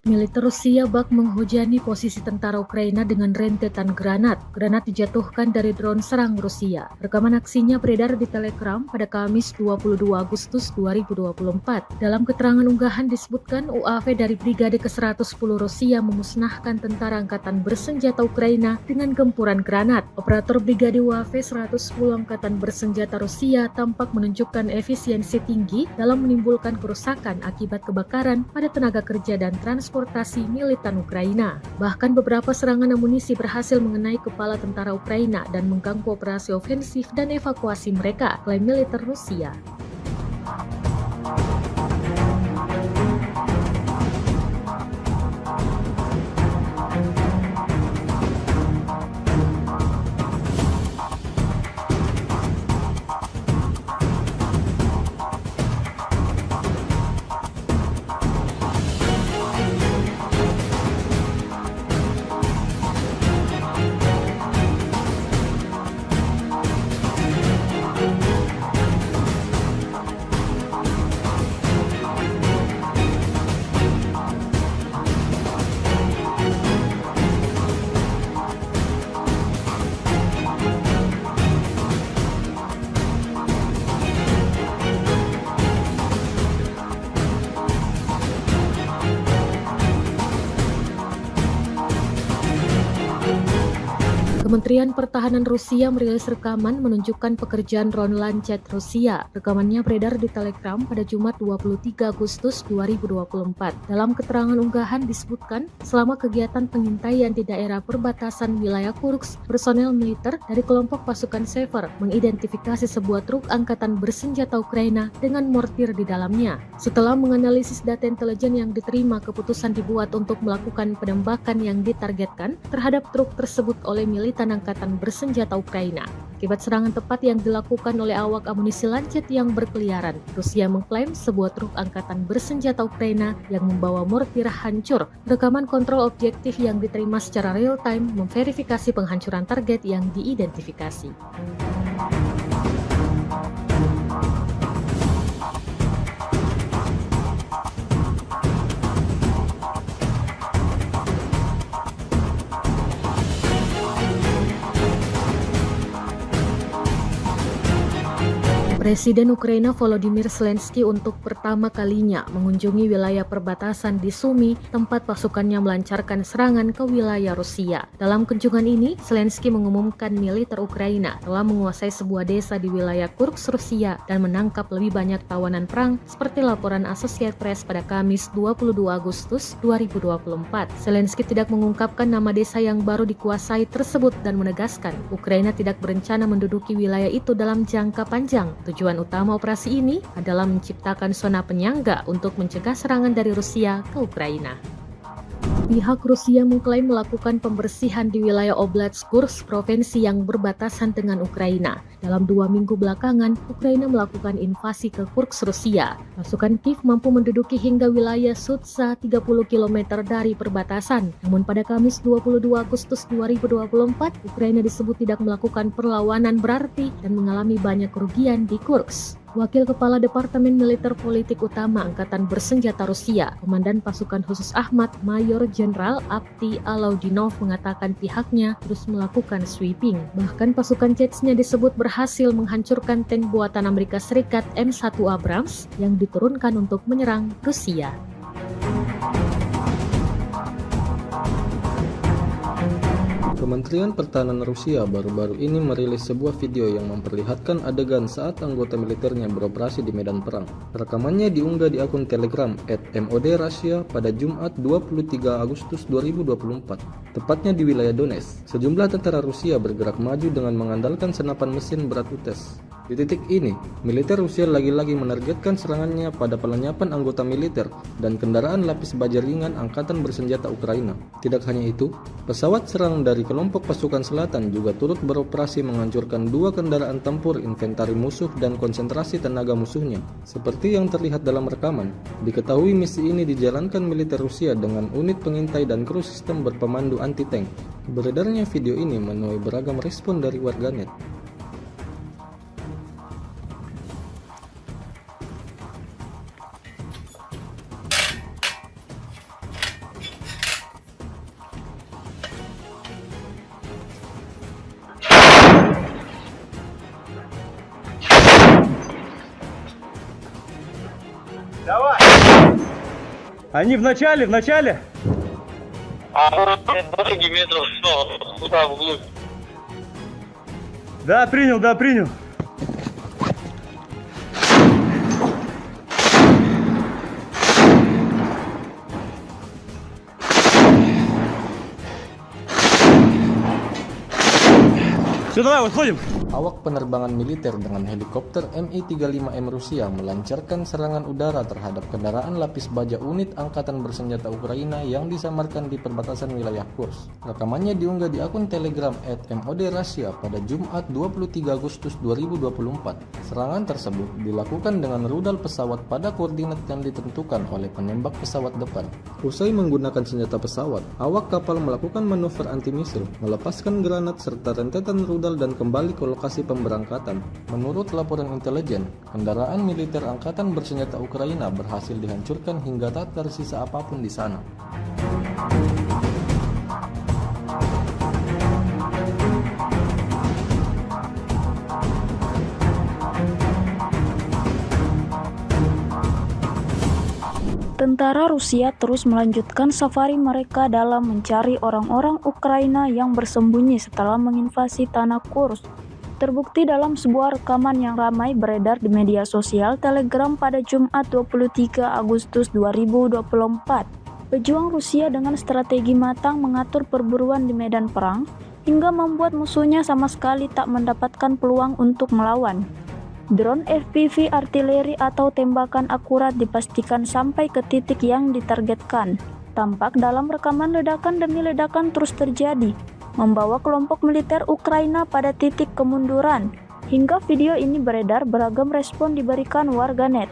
Speaker 2: Militer Rusia bak menghujani posisi tentara Ukraina dengan rentetan granat. Granat dijatuhkan dari drone serang Rusia. Rekaman aksinya beredar di Telegram pada Kamis 22 Agustus 2024. Dalam keterangan unggahan disebutkan UAV dari Brigade ke-110 Rusia memusnahkan tentara angkatan bersenjata Ukraina dengan gempuran granat. Operator Brigade UAV 110 Angkatan Bersenjata Rusia tampak menunjukkan efisiensi tinggi dalam menimbulkan kerusakan akibat kebakaran pada tenaga kerja dan transportasi militan Ukraina. Bahkan beberapa serangan amunisi berhasil mengenai kepala tentara Ukraina dan mengganggu operasi ofensif dan evakuasi mereka, klaim militer Rusia. Kementerian Pertahanan Rusia merilis rekaman menunjukkan pekerjaan drone Lancet Rusia. Rekamannya beredar di Telegram pada Jumat 23 Agustus 2024. Dalam keterangan unggahan disebutkan, selama kegiatan pengintaian di daerah perbatasan wilayah Kursk, personel militer dari kelompok pasukan Sever mengidentifikasi sebuah truk angkatan bersenjata Ukraina dengan mortir di dalamnya. Setelah menganalisis data intelijen yang diterima, keputusan dibuat untuk melakukan penembakan yang ditargetkan terhadap truk tersebut oleh militan angkatan bersenjata Ukraina. Akibat serangan tepat yang dilakukan oleh awak amunisi Lancet yang berkeliaran, Rusia mengklaim sebuah truk angkatan bersenjata Ukraina yang membawa mortir hancur. Rekaman kontrol objektif yang diterima secara real-time memverifikasi penghancuran target yang diidentifikasi. Presiden Ukraina Volodymyr Zelensky untuk pertama kalinya mengunjungi wilayah perbatasan di Sumy, tempat pasukannya melancarkan serangan ke wilayah Rusia. Dalam kunjungan ini, Zelensky mengumumkan militer Ukraina telah menguasai sebuah desa di wilayah Kursk, Rusia dan menangkap lebih banyak tawanan perang seperti laporan Associated Press pada Kamis 22 Agustus 2024. Zelensky tidak mengungkapkan nama desa yang baru dikuasai tersebut dan menegaskan Ukraina tidak berencana menduduki wilayah itu dalam jangka panjang. Tujuan utama operasi ini adalah menciptakan zona penyangga untuk mencegah serangan dari Rusia ke Ukraina. Pihak Rusia mengklaim melakukan pembersihan di wilayah Oblast Kursk, provinsi yang berbatasan dengan Ukraina. Dalam 2 minggu belakangan, Ukraina melakukan invasi ke Kursk, Rusia. Pasukan Kiev mampu menduduki hingga wilayah Sudza 30 km dari perbatasan. Namun pada Kamis 22 Agustus 2024, Ukraina disebut tidak melakukan perlawanan berarti dan mengalami banyak kerugian di Kursk. Wakil Kepala Departemen Militer Politik Utama Angkatan Bersenjata Rusia, Komandan Pasukan Khusus Ahmad, Mayor Jenderal Avdiy Alaudinov mengatakan pihaknya terus melakukan sweeping. Bahkan pasukan Chechnya disebut berhasil menghancurkan tank buatan Amerika Serikat M1 Abrams yang diturunkan untuk menyerang Rusia.
Speaker 3: Kementerian Pertahanan Rusia baru-baru ini merilis sebuah video yang memperlihatkan adegan saat anggota militernya beroperasi di medan perang. Rekamannya diunggah di akun Telegram @MOD_Russia pada Jumat 23 Agustus 2024, tepatnya di wilayah Donetsk. Sejumlah tentara Rusia bergerak maju dengan mengandalkan senapan mesin berat UTES. Di titik ini, militer Rusia lagi-lagi menargetkan serangannya pada pelenyapan anggota militer dan kendaraan lapis baja ringan Angkatan Bersenjata Ukraina. Tidak hanya itu, pesawat serang dari kelompok pasukan selatan juga turut beroperasi menghancurkan 2 kendaraan tempur infanteri musuh dan konsentrasi tenaga musuhnya. Seperti yang terlihat dalam rekaman, diketahui misi ini dijalankan militer Rusia dengan unit pengintai dan kru sistem berpemandu anti-tank. Beredarnya video ini menuai beragam respon dari warganet.
Speaker 4: Давай! Они в начале!
Speaker 5: А перед дороги метров 100, туда вглубь.
Speaker 4: Да, принял. Все, давай, выходим.
Speaker 3: Awak penerbangan militer dengan helikopter Mi-35M Rusia melancarkan serangan udara terhadap kendaraan lapis baja unit Angkatan Bersenjata Ukraina yang disamarkan di perbatasan wilayah Kursk. Rekamannya diunggah di akun Telegram @MOD_Russia pada Jumat 23 Agustus 2024. Serangan tersebut dilakukan dengan rudal pesawat pada koordinat yang ditentukan oleh penembak pesawat depan. Usai menggunakan senjata pesawat, awak kapal melakukan manuver anti-misil, melepaskan granat serta rentetan rudal dan kembali ke lokasi pemberangkatan. Menurut laporan intelijen, kendaraan militer Angkatan Bersenjata Ukraina berhasil dihancurkan hingga tak tersisa apapun di sana.
Speaker 1: Tentara Rusia terus melanjutkan safari mereka dalam mencari orang-orang Ukraina yang bersembunyi setelah menginvasi tanah Kursk. Terbukti dalam sebuah rekaman yang ramai beredar di media sosial Telegram pada Jumat 23 Agustus 2024. Pejuang Rusia dengan strategi matang mengatur perburuan di medan perang hingga membuat musuhnya sama sekali tak mendapatkan peluang untuk melawan. Drone FPV artileri atau tembakan akurat dipastikan sampai ke titik yang ditargetkan. Tampak dalam rekaman ledakan demi ledakan terus terjadi, membawa kelompok militer Ukraina pada titik kemunduran. Hingga video ini beredar, beragam respon diberikan warganet.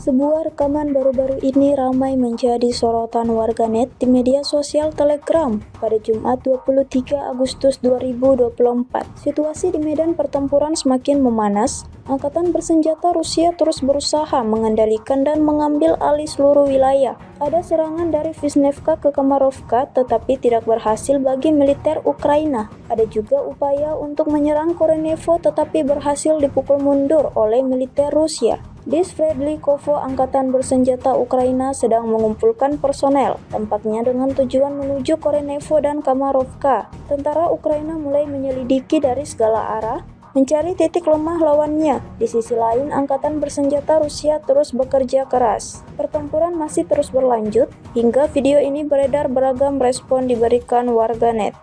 Speaker 1: Sebuah rekaman baru-baru ini ramai menjadi sorotan warganet di media sosial Telegram pada Jumat 23 Agustus 2024. Situasi di medan pertempuran semakin memanas. Angkatan bersenjata Rusia terus berusaha mengendalikan dan mengambil alih seluruh wilayah. Ada serangan dari Vishnevka ke Kamarovka tetapi tidak berhasil bagi militer Ukraina. Ada juga upaya untuk menyerang Korenevo tetapi berhasil dipukul mundur oleh militer Rusia. Di Sverdlikovo, angkatan bersenjata Ukraina sedang mengumpulkan personel, tampaknya dengan tujuan menuju Korenevo dan Kamarovka. Tentara Ukraina mulai menyelidiki dari segala arah, mencari titik lemah lawannya. Di sisi lain, angkatan bersenjata Rusia terus bekerja keras. Pertempuran masih terus berlanjut, hingga video ini beredar beragam respon diberikan warganet.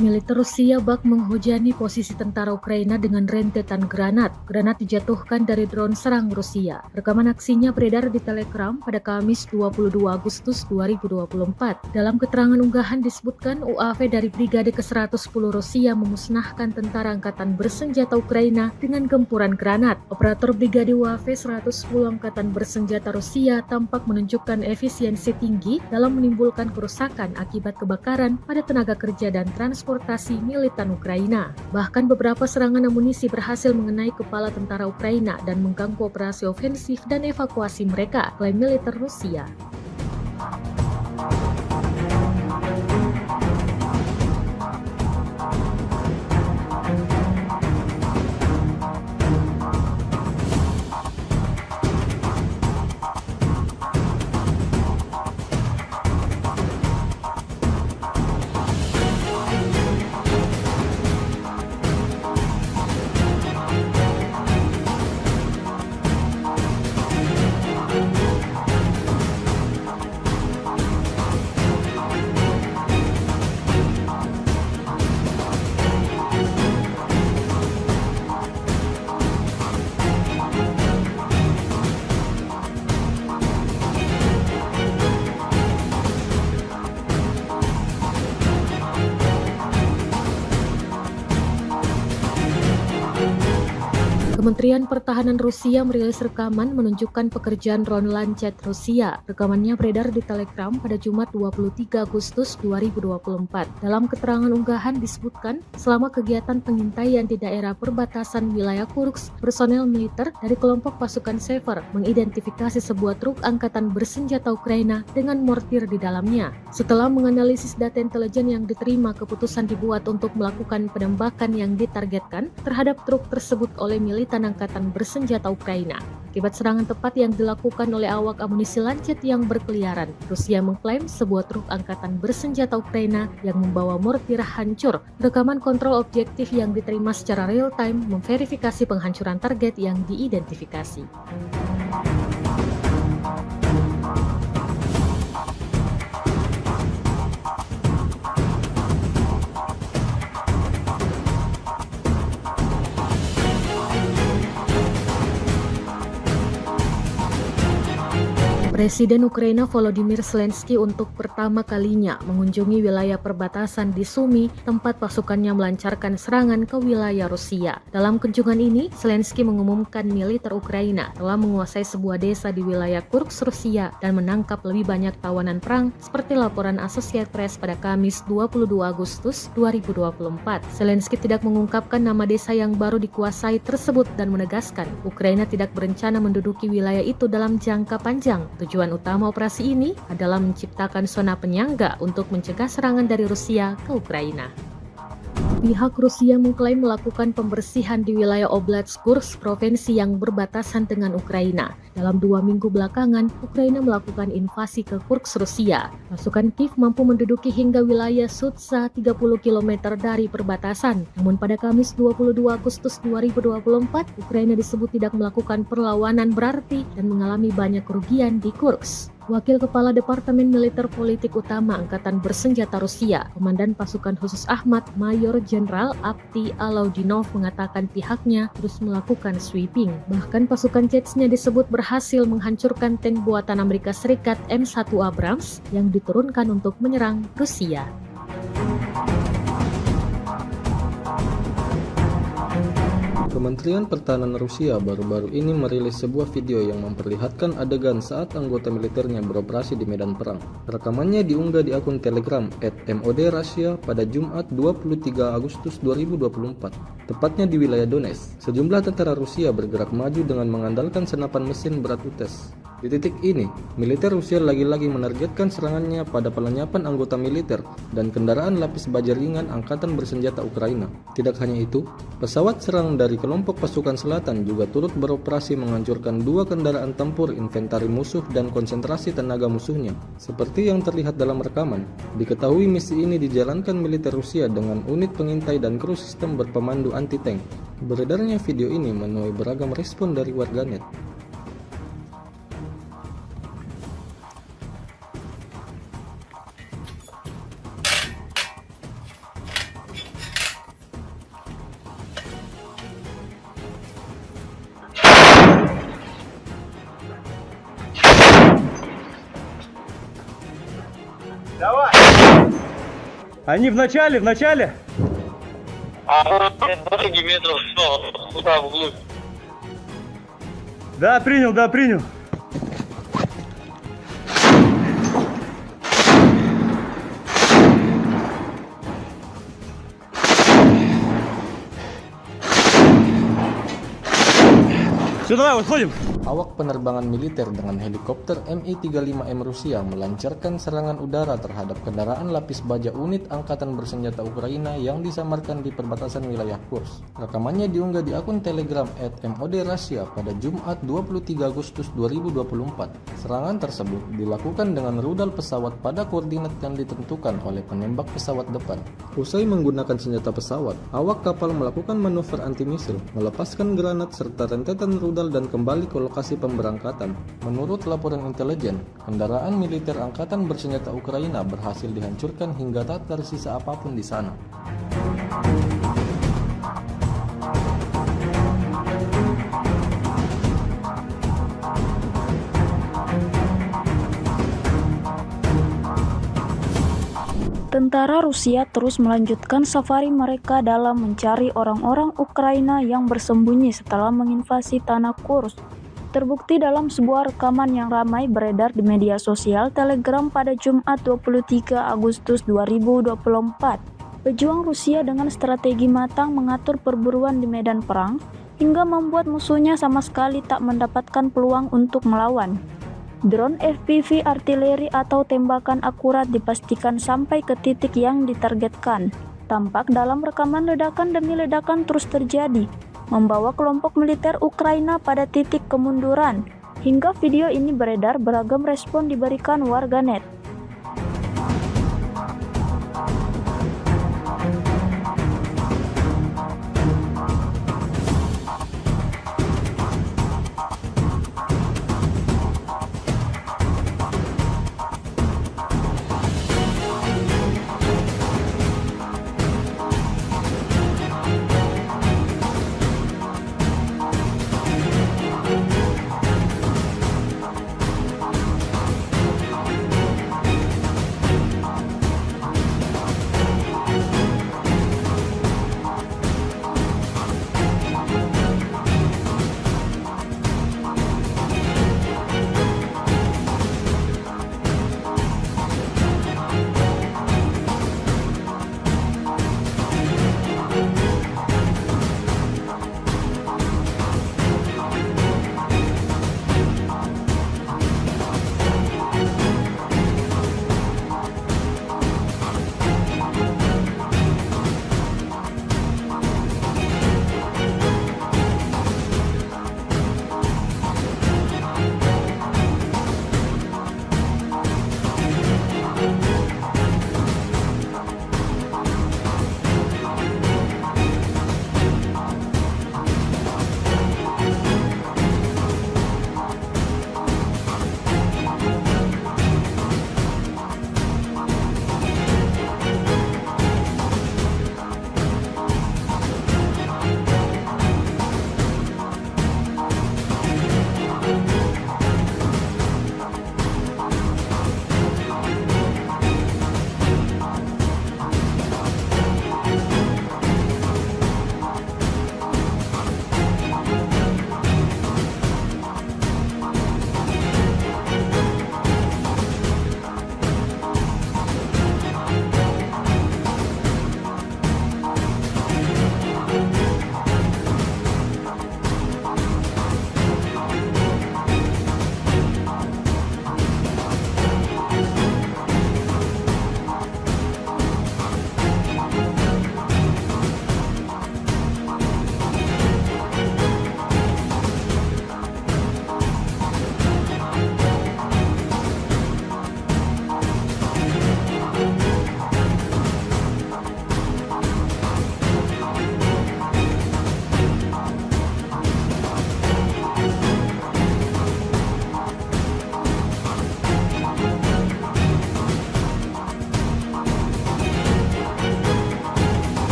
Speaker 2: Militer Rusia bak menghujani posisi tentara Ukraina dengan rentetan granat. Granat dijatuhkan dari drone serang Rusia. Rekaman aksinya beredar di Telegram pada Kamis 22 Agustus 2024. Dalam keterangan unggahan disebutkan UAV dari Brigade ke-110 Rusia memusnahkan tentara angkatan bersenjata Ukraina dengan gempuran granat. Operator Brigade UAV 110 Angkatan Bersenjata Rusia tampak menunjukkan efisiensi tinggi dalam menimbulkan kerusakan akibat kebakaran pada tenaga kerja dan transportasi militan Ukraina. Bahkan beberapa serangan amunisi berhasil mengenai kepala tentara Ukraina dan mengganggu operasi ofensif dan evakuasi mereka, klaim militer Rusia. Kementerian Pertahanan Rusia merilis rekaman menunjukkan pekerjaan drone Lancet Rusia. Rekamannya beredar di Telegram pada Jumat 23 Agustus 2024. Dalam keterangan unggahan disebutkan, selama kegiatan pengintaian di daerah perbatasan wilayah Kursk, personel militer dari kelompok pasukan Sever mengidentifikasi sebuah truk angkatan bersenjata Ukraina dengan mortir di dalamnya. Setelah menganalisis data intelijen yang diterima, keputusan dibuat untuk melakukan penembakan yang ditargetkan terhadap truk tersebut oleh militan angkatan bersenjata Ukraina. Akibat serangan tepat yang dilakukan oleh awak amunisi Lancet yang berkeliaran, Rusia mengklaim sebuah truk angkatan bersenjata Ukraina yang membawa mortir hancur. Rekaman kontrol objektif yang diterima secara real-time memverifikasi penghancuran target yang diidentifikasi. Presiden Ukraina Volodymyr Zelensky untuk pertama kalinya mengunjungi wilayah perbatasan di Sumy, tempat pasukannya melancarkan serangan ke wilayah Rusia. Dalam kunjungan ini, Zelensky mengumumkan militer Ukraina telah menguasai sebuah desa di wilayah Kursk, Rusia dan menangkap lebih banyak tawanan perang seperti laporan Associated Press pada Kamis 22 Agustus 2024. Zelensky tidak mengungkapkan nama desa yang baru dikuasai tersebut dan menegaskan Ukraina tidak berencana menduduki wilayah itu dalam jangka panjang. Tujuan utama operasi ini adalah menciptakan zona penyangga untuk mencegah serangan dari Rusia ke Ukraina. Pihak Rusia mengklaim melakukan pembersihan di wilayah Oblast Kursk, provinsi yang berbatasan dengan Ukraina. Dalam 2 minggu belakangan, Ukraina melakukan invasi ke Kursk, Rusia. Pasukan Kiev mampu menduduki hingga wilayah Sudza 30 km dari perbatasan. Namun pada Kamis 22 Agustus 2024, Ukraina disebut tidak melakukan perlawanan berarti dan mengalami banyak kerugian di Kursk. Wakil Kepala Departemen Militer Politik Utama Angkatan Bersenjata Rusia, Komandan Pasukan Khusus Ahmad, Mayor Jenderal Avdiy Alaudinov mengatakan pihaknya terus melakukan sweeping. Bahkan pasukan Chechnya disebut berhasil menghancurkan tank buatan Amerika Serikat M1 Abrams yang diturunkan untuk menyerang Rusia.
Speaker 3: Kementerian Pertahanan Rusia baru-baru ini merilis sebuah video yang memperlihatkan adegan saat anggota militernya beroperasi di medan perang. Rekamannya diunggah di akun Telegram @MOD_Russia pada Jumat 23 Agustus 2024, tepatnya di wilayah Donetsk. Sejumlah tentara Rusia bergerak maju dengan mengandalkan senapan mesin berat UTES. Di titik ini, militer Rusia lagi-lagi menargetkan serangannya pada pelenyapan anggota militer dan kendaraan lapis baja ringan Angkatan Bersenjata Ukraina. Tidak hanya itu, pesawat serang dari kelompok pasukan selatan juga turut beroperasi menghancurkan 2 kendaraan tempur inventari musuh dan konsentrasi tenaga musuhnya. Seperti yang terlihat dalam rekaman, diketahui misi ini dijalankan militer Rusia dengan unit pengintai dan kru sistem berpemandu anti-tank. Beredarnya video ini menuai beragam respon dari warganet.
Speaker 4: Давай! Они в начале?
Speaker 5: А вот дороги метров 100, туда вглубь.
Speaker 4: Да, принял. Все, давай, выходим.
Speaker 3: Awak penerbangan militer dengan helikopter Mi-35M Rusia melancarkan serangan udara terhadap kendaraan lapis baja unit Angkatan Bersenjata Ukraina yang disamarkan di perbatasan wilayah Kursk. Rekamannya diunggah di akun Telegram @MOD_Russia pada Jumat 23 Agustus 2024. Serangan tersebut dilakukan dengan rudal pesawat pada koordinat yang ditentukan oleh penembak pesawat depan. Usai menggunakan senjata pesawat, awak kapal melakukan manuver anti-misil, melepaskan granat serta rentetan rudal dan kembali ke lokasi pemberangkatan. Menurut laporan intelijen, kendaraan militer Angkatan Bersenjata Ukraina berhasil dihancurkan hingga tak tersisa apapun di sana.
Speaker 1: Tentara Rusia terus melanjutkan safari mereka dalam mencari orang-orang Ukraina yang bersembunyi setelah menginvasi tanah Kursk. Terbukti dalam sebuah rekaman yang ramai beredar di media sosial Telegram pada Jumat 23 Agustus 2024. Pejuang Rusia dengan strategi matang mengatur perburuan di medan perang hingga membuat musuhnya sama sekali tak mendapatkan peluang untuk melawan. Drone FPV artileri atau tembakan akurat dipastikan sampai ke titik yang ditargetkan. Tampak dalam rekaman ledakan demi ledakan terus terjadi, membawa kelompok militer Ukraina pada titik kemunduran. Hingga video ini beredar, beragam respon diberikan warganet.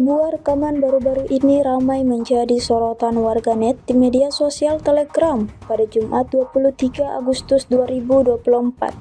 Speaker 1: Sebuah rekaman baru-baru ini ramai menjadi sorotan warganet di media sosial Telegram pada Jumat 23 Agustus 2024.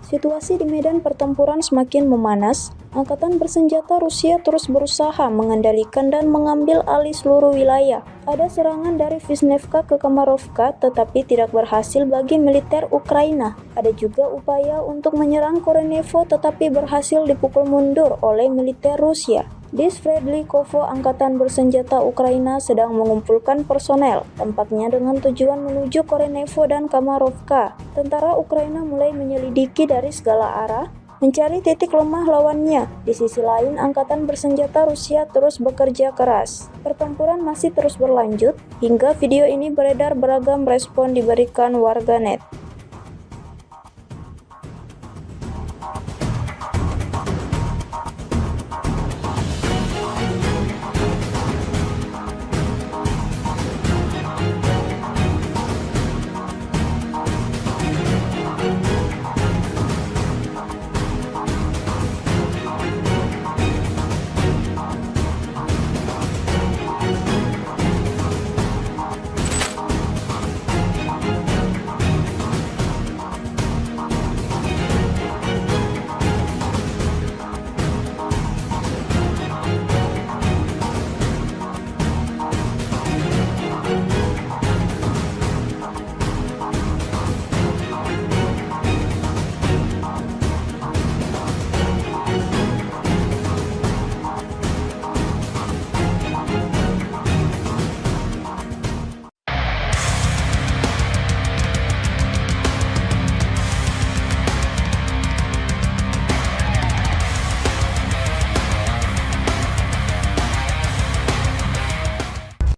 Speaker 1: Situasi di medan pertempuran semakin memanas. Angkatan bersenjata Rusia terus berusaha mengendalikan dan mengambil alih seluruh wilayah. Ada serangan dari Vishnevka ke Kamarovka tetapi tidak berhasil bagi militer Ukraina. Ada juga upaya untuk menyerang Korenevo tetapi berhasil dipukul mundur oleh militer Rusia. Di Sverdlikovo, angkatan bersenjata Ukraina sedang mengumpulkan personel, tampaknya dengan tujuan menuju Korenevo dan Kamarovka. Tentara Ukraina mulai menyelidiki dari segala arah, mencari titik lemah lawannya. Di sisi lain, angkatan bersenjata Rusia terus bekerja keras. Pertempuran masih terus berlanjut, hingga video ini beredar beragam respon diberikan warganet.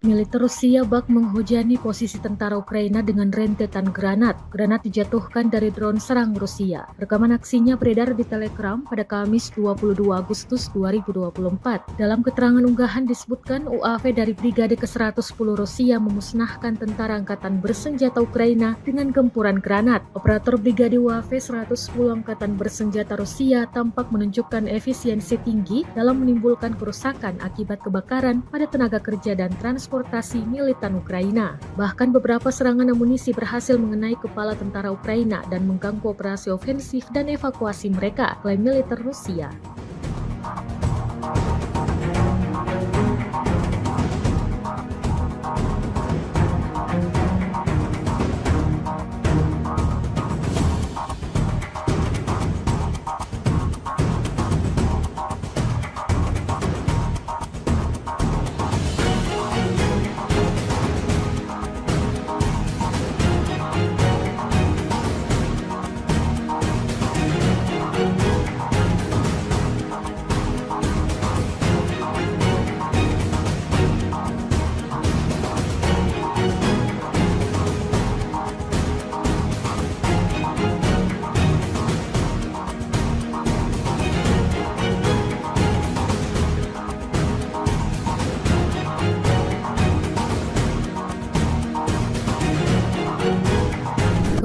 Speaker 2: Militer Rusia bak menghujani posisi tentara Ukraina dengan rentetan granat. Granat dijatuhkan dari drone serang Rusia. Rekaman aksinya beredar di Telegram pada Kamis 22 Agustus 2024. Dalam keterangan unggahan disebutkan UAV dari Brigade ke-110 Rusia memusnahkan tentara angkatan bersenjata Ukraina dengan gempuran granat. Operator Brigade UAV 110 Angkatan Bersenjata Rusia tampak menunjukkan efisiensi tinggi dalam menimbulkan kerusakan akibat kebakaran pada tenaga kerja dan transportasi militan Ukraina. Bahkan beberapa serangan amunisi berhasil mengenai kepala tentara Ukraina dan mengganggu operasi ofensif dan evakuasi mereka, klaim militer Rusia.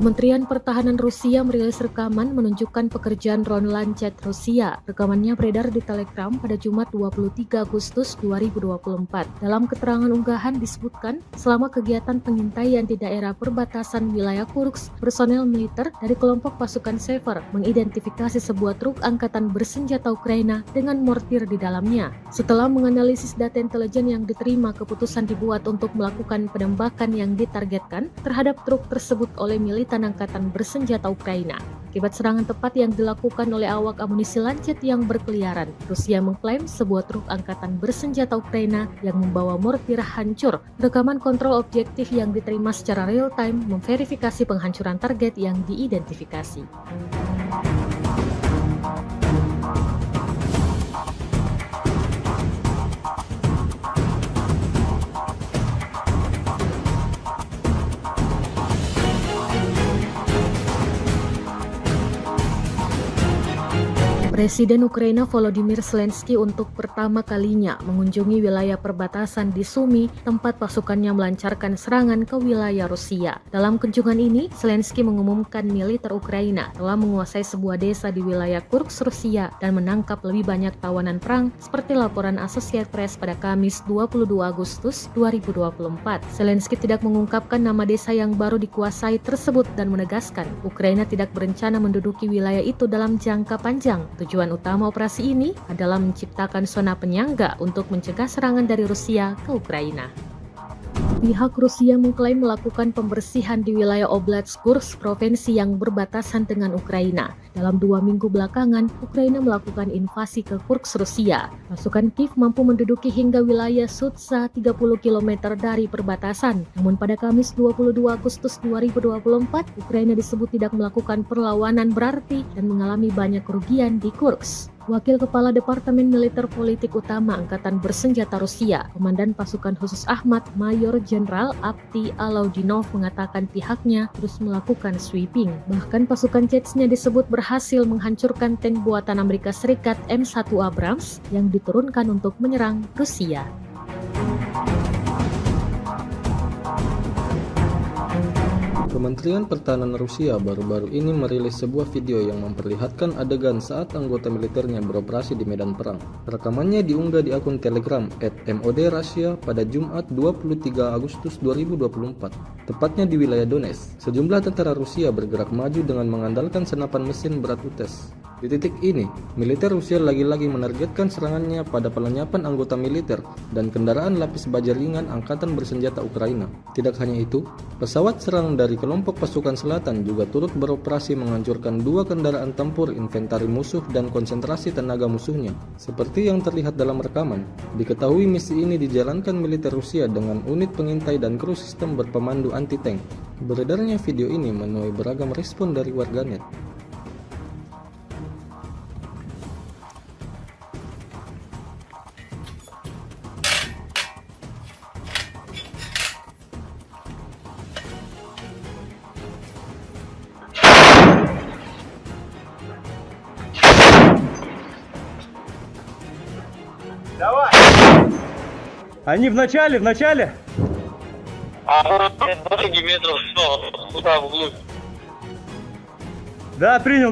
Speaker 2: Kementerian Pertahanan Rusia merilis rekaman menunjukkan pekerjaan drone Lancet Rusia. Rekamannya beredar di Telegram pada Jumat 23 Agustus 2024. Dalam keterangan unggahan disebutkan, selama kegiatan pengintaian di daerah perbatasan wilayah Kursk, personel militer dari kelompok pasukan Sever mengidentifikasi sebuah truk angkatan bersenjata Ukraina dengan mortir di dalamnya. Setelah menganalisis data intelijen yang diterima, keputusan dibuat untuk melakukan penembakan yang ditargetkan terhadap truk tersebut oleh militan angkatan bersenjata Ukraina. Akibat serangan tepat yang dilakukan oleh awak amunisi Lancet yang berkeliaran, Rusia mengklaim sebuah truk angkatan bersenjata Ukraina yang membawa mortir hancur. Rekaman kontrol objektif yang diterima secara real-time memverifikasi penghancuran target yang diidentifikasi. Presiden Ukraina Volodymyr Zelensky untuk pertama kalinya mengunjungi wilayah perbatasan di Sumy, tempat pasukannya melancarkan serangan ke wilayah Rusia. Dalam kunjungan ini, Zelensky mengumumkan militer Ukraina telah menguasai sebuah desa di wilayah Kursk, Rusia dan menangkap lebih banyak tawanan perang seperti laporan Associated Press pada Kamis 22 Agustus 2024. Zelensky tidak mengungkapkan nama desa yang baru dikuasai tersebut dan menegaskan Ukraina tidak berencana menduduki wilayah itu dalam jangka panjang. Tujuan utama operasi ini adalah menciptakan zona penyangga untuk mencegah serangan dari Rusia ke Ukraina. Pihak Rusia mengklaim melakukan pembersihan di wilayah Oblast Kursk, provinsi yang berbatasan dengan Ukraina. Dalam 2 minggu belakangan, Ukraina melakukan invasi ke Kursk, Rusia. Pasukan Kiev mampu menduduki hingga wilayah Sudza 30 km dari perbatasan. Namun pada Kamis 22 Agustus 2024, Ukraina disebut tidak melakukan perlawanan berarti dan mengalami banyak kerugian di Kursk. Wakil Kepala Departemen Militer Politik Utama Angkatan Bersenjata Rusia, Komandan Pasukan Khusus Ahmad, Mayor Jenderal Avdiy Alaudinov mengatakan pihaknya terus melakukan sweeping. Bahkan pasukan Chechnya disebut berhasil menghancurkan tank buatan Amerika Serikat M1 Abrams yang diturunkan untuk menyerang Rusia.
Speaker 3: Kementerian Pertahanan Rusia baru-baru ini merilis sebuah video yang memperlihatkan adegan saat anggota militernya beroperasi di medan perang. Rekamannya diunggah di akun Telegram @MOD_Russia pada Jumat 23 Agustus 2024, tepatnya di wilayah Donetsk. Sejumlah tentara Rusia bergerak maju dengan mengandalkan senapan mesin berat UTES. Di titik ini, militer Rusia lagi-lagi menargetkan serangannya pada pelenyapan anggota militer dan kendaraan lapis baja ringan Angkatan Bersenjata Ukraina. Tidak hanya itu, pesawat serang dari kelompok pasukan selatan juga turut beroperasi menghancurkan 2 kendaraan tempur inventari musuh dan konsentrasi tenaga musuhnya. Seperti yang terlihat dalam rekaman, diketahui misi ini dijalankan militer Rusia dengan unit pengintai dan kru sistem berpemandu anti-tank. Beredarnya video ini menuai beragam respon dari warganet.
Speaker 4: Давай! Они в начале!
Speaker 5: А дороги метров 100, туда вглубь.
Speaker 4: Да, принял.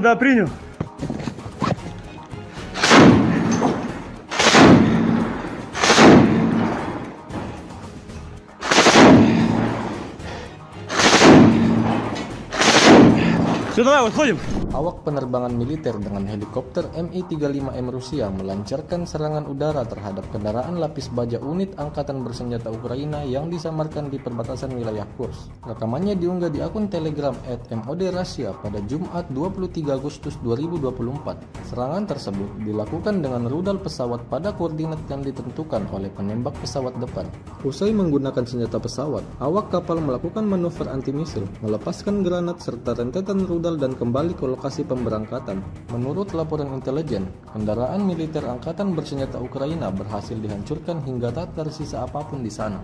Speaker 4: Все, давай, выходим.
Speaker 3: Awak penerbangan militer dengan helikopter Mi-35M Rusia melancarkan serangan udara terhadap kendaraan lapis baja unit Angkatan Bersenjata Ukraina yang disamarkan di perbatasan wilayah Kursk. Rekamannya diunggah di akun Telegram @MOD_Russia pada Jumat 23 Agustus 2024. Serangan tersebut dilakukan dengan rudal pesawat pada koordinat yang ditentukan oleh penembak pesawat depan. Usai menggunakan senjata pesawat, awak kapal melakukan manuver anti-misil, melepaskan granat serta rentetan rudal dan kembali ke lokasi pemberangkatan. Menurut laporan intelijen, kendaraan militer Angkatan Bersenjata Ukraina berhasil dihancurkan hingga tak tersisa apapun di sana.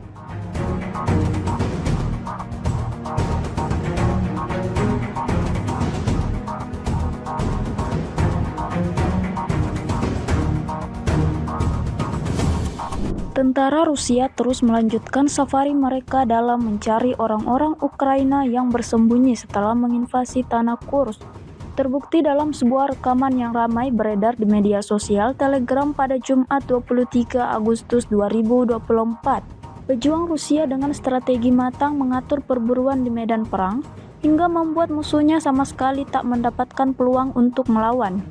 Speaker 1: Tentara Rusia terus melanjutkan safari mereka dalam mencari orang-orang Ukraina yang bersembunyi setelah menginvasi tanah Kursk. Terbukti dalam sebuah rekaman yang ramai beredar di media sosial Telegram pada Jumat 23 Agustus 2024. Pejuang Rusia dengan strategi matang mengatur perburuan di medan perang hingga membuat musuhnya sama sekali tak mendapatkan peluang untuk melawan.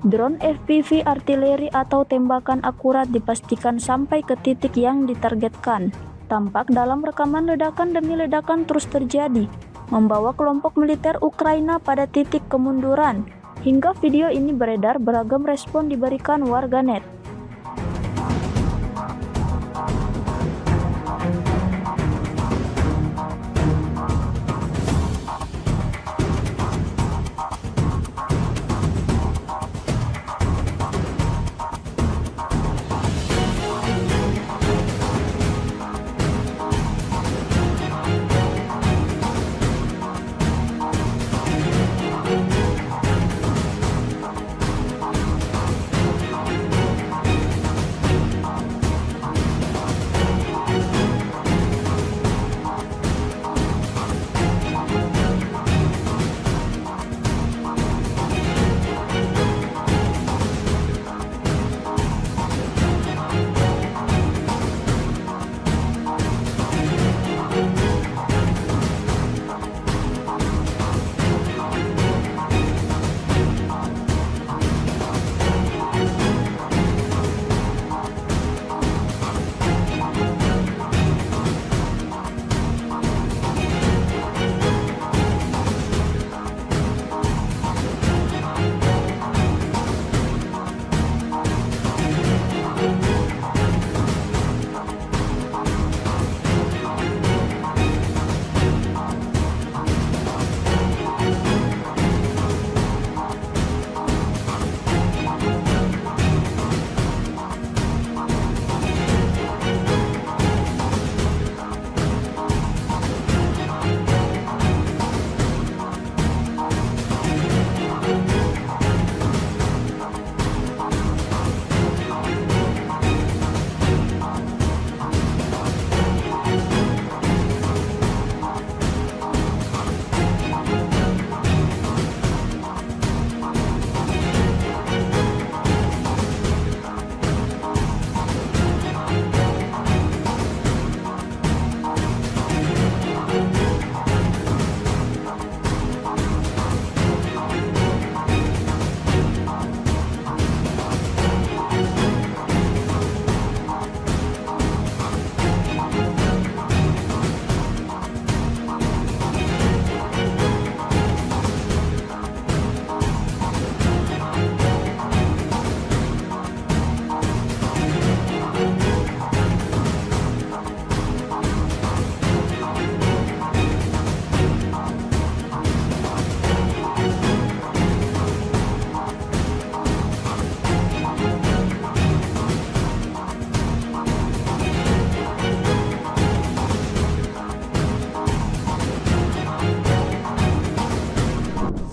Speaker 1: Drone FPV artileri atau tembakan akurat dipastikan sampai ke titik yang ditargetkan. Tampak dalam rekaman ledakan demi ledakan terus terjadi, membawa kelompok militer Ukraina pada titik kemunduran. Hingga video ini beredar, beragam respon diberikan warganet.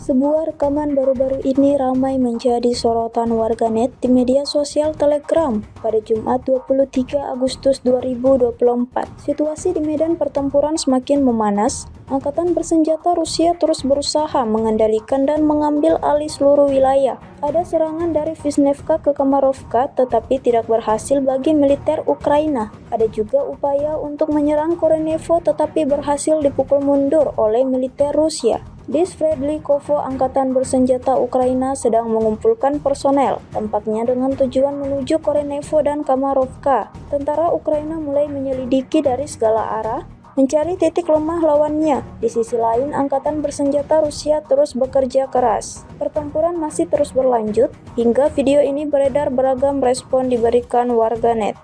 Speaker 1: Sebuah rekaman baru-baru ini ramai menjadi sorotan warganet di media sosial Telegram pada Jumat 23 Agustus 2024. Situasi di medan pertempuran semakin memanas. Angkatan bersenjata Rusia terus berusaha mengendalikan dan mengambil alih seluruh wilayah. Ada serangan dari Vishnevka ke Kamarovka tetapi tidak berhasil bagi militer Ukraina. Ada juga upaya untuk menyerang Korenevo tetapi berhasil dipukul mundur oleh militer Rusia. Di Sverdlikovo, angkatan bersenjata Ukraina sedang mengumpulkan personel, tampaknya dengan tujuan menuju Korenevo dan Kamarovka. Tentara Ukraina mulai menyelidiki dari segala arah, mencari titik lemah lawannya. Di sisi lain, angkatan bersenjata Rusia terus bekerja keras. Pertempuran masih terus berlanjut, hingga video ini beredar beragam respon diberikan warganet.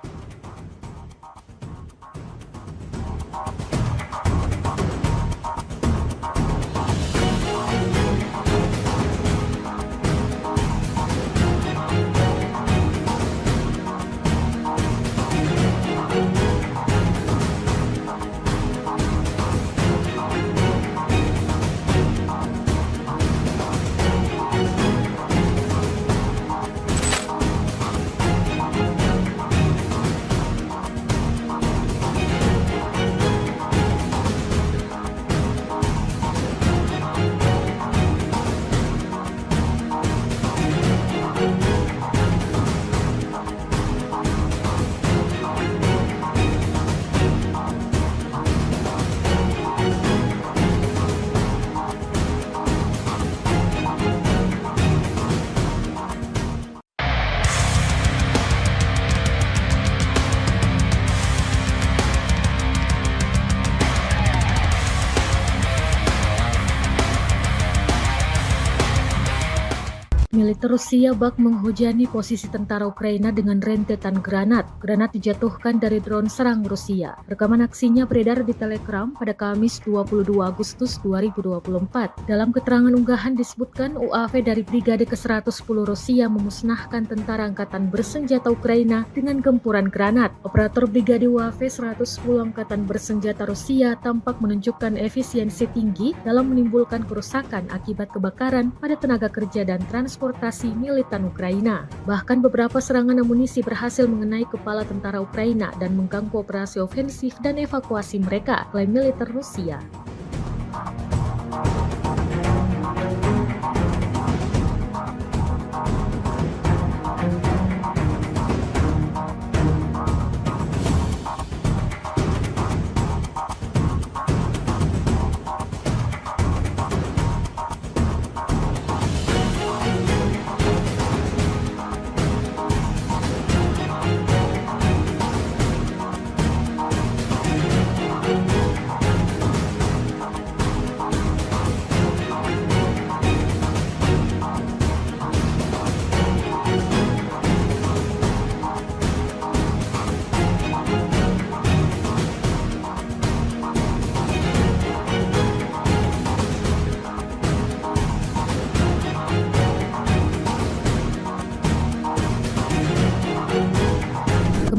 Speaker 2: Militer Rusia bak menghujani posisi tentara Ukraina dengan rentetan granat. Granat dijatuhkan dari drone serang Rusia. Rekaman aksinya beredar di Telegram pada Kamis 22 Agustus 2024. Dalam keterangan unggahan disebutkan UAV dari Brigade ke-110 Rusia memusnahkan tentara angkatan bersenjata Ukraina dengan gempuran granat. Operator Brigade UAV 110 angkatan bersenjata Rusia tampak menunjukkan efisiensi tinggi dalam menimbulkan kerusakan akibat kebakaran pada tenaga kerja dan transportasi militan Ukraina. Bahkan beberapa serangan amunisi berhasil mengenai kepala tentara Ukraina dan mengganggu operasi ofensif dan evakuasi mereka, klaim militer Rusia.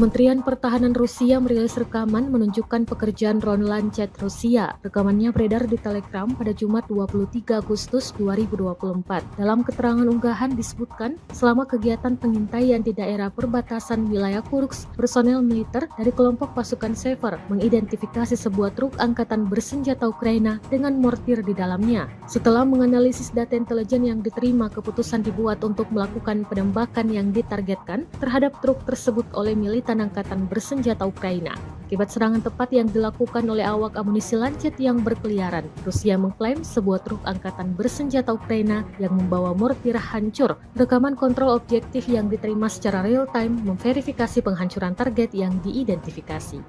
Speaker 2: Kementerian Pertahanan Rusia merilis rekaman menunjukkan pekerjaan drone Lancet Rusia. Rekamannya beredar di Telegram pada Jumat 23 Agustus 2024. Dalam keterangan unggahan disebutkan, selama kegiatan pengintaian di daerah perbatasan wilayah Kursk, personel militer dari kelompok pasukan Sever mengidentifikasi sebuah truk angkatan bersenjata Ukraina dengan mortir di dalamnya. Setelah menganalisis data intelijen yang diterima, keputusan dibuat untuk melakukan penembakan yang ditargetkan terhadap truk tersebut oleh militan angkatan bersenjata Ukraina. Akibat serangan tepat yang dilakukan oleh awak amunisi Lancet yang berkeliaran, Rusia mengklaim sebuah truk angkatan bersenjata Ukraina yang membawa mortir hancur. Rekaman kontrol objektif yang diterima secara real-time memverifikasi penghancuran target yang diidentifikasi.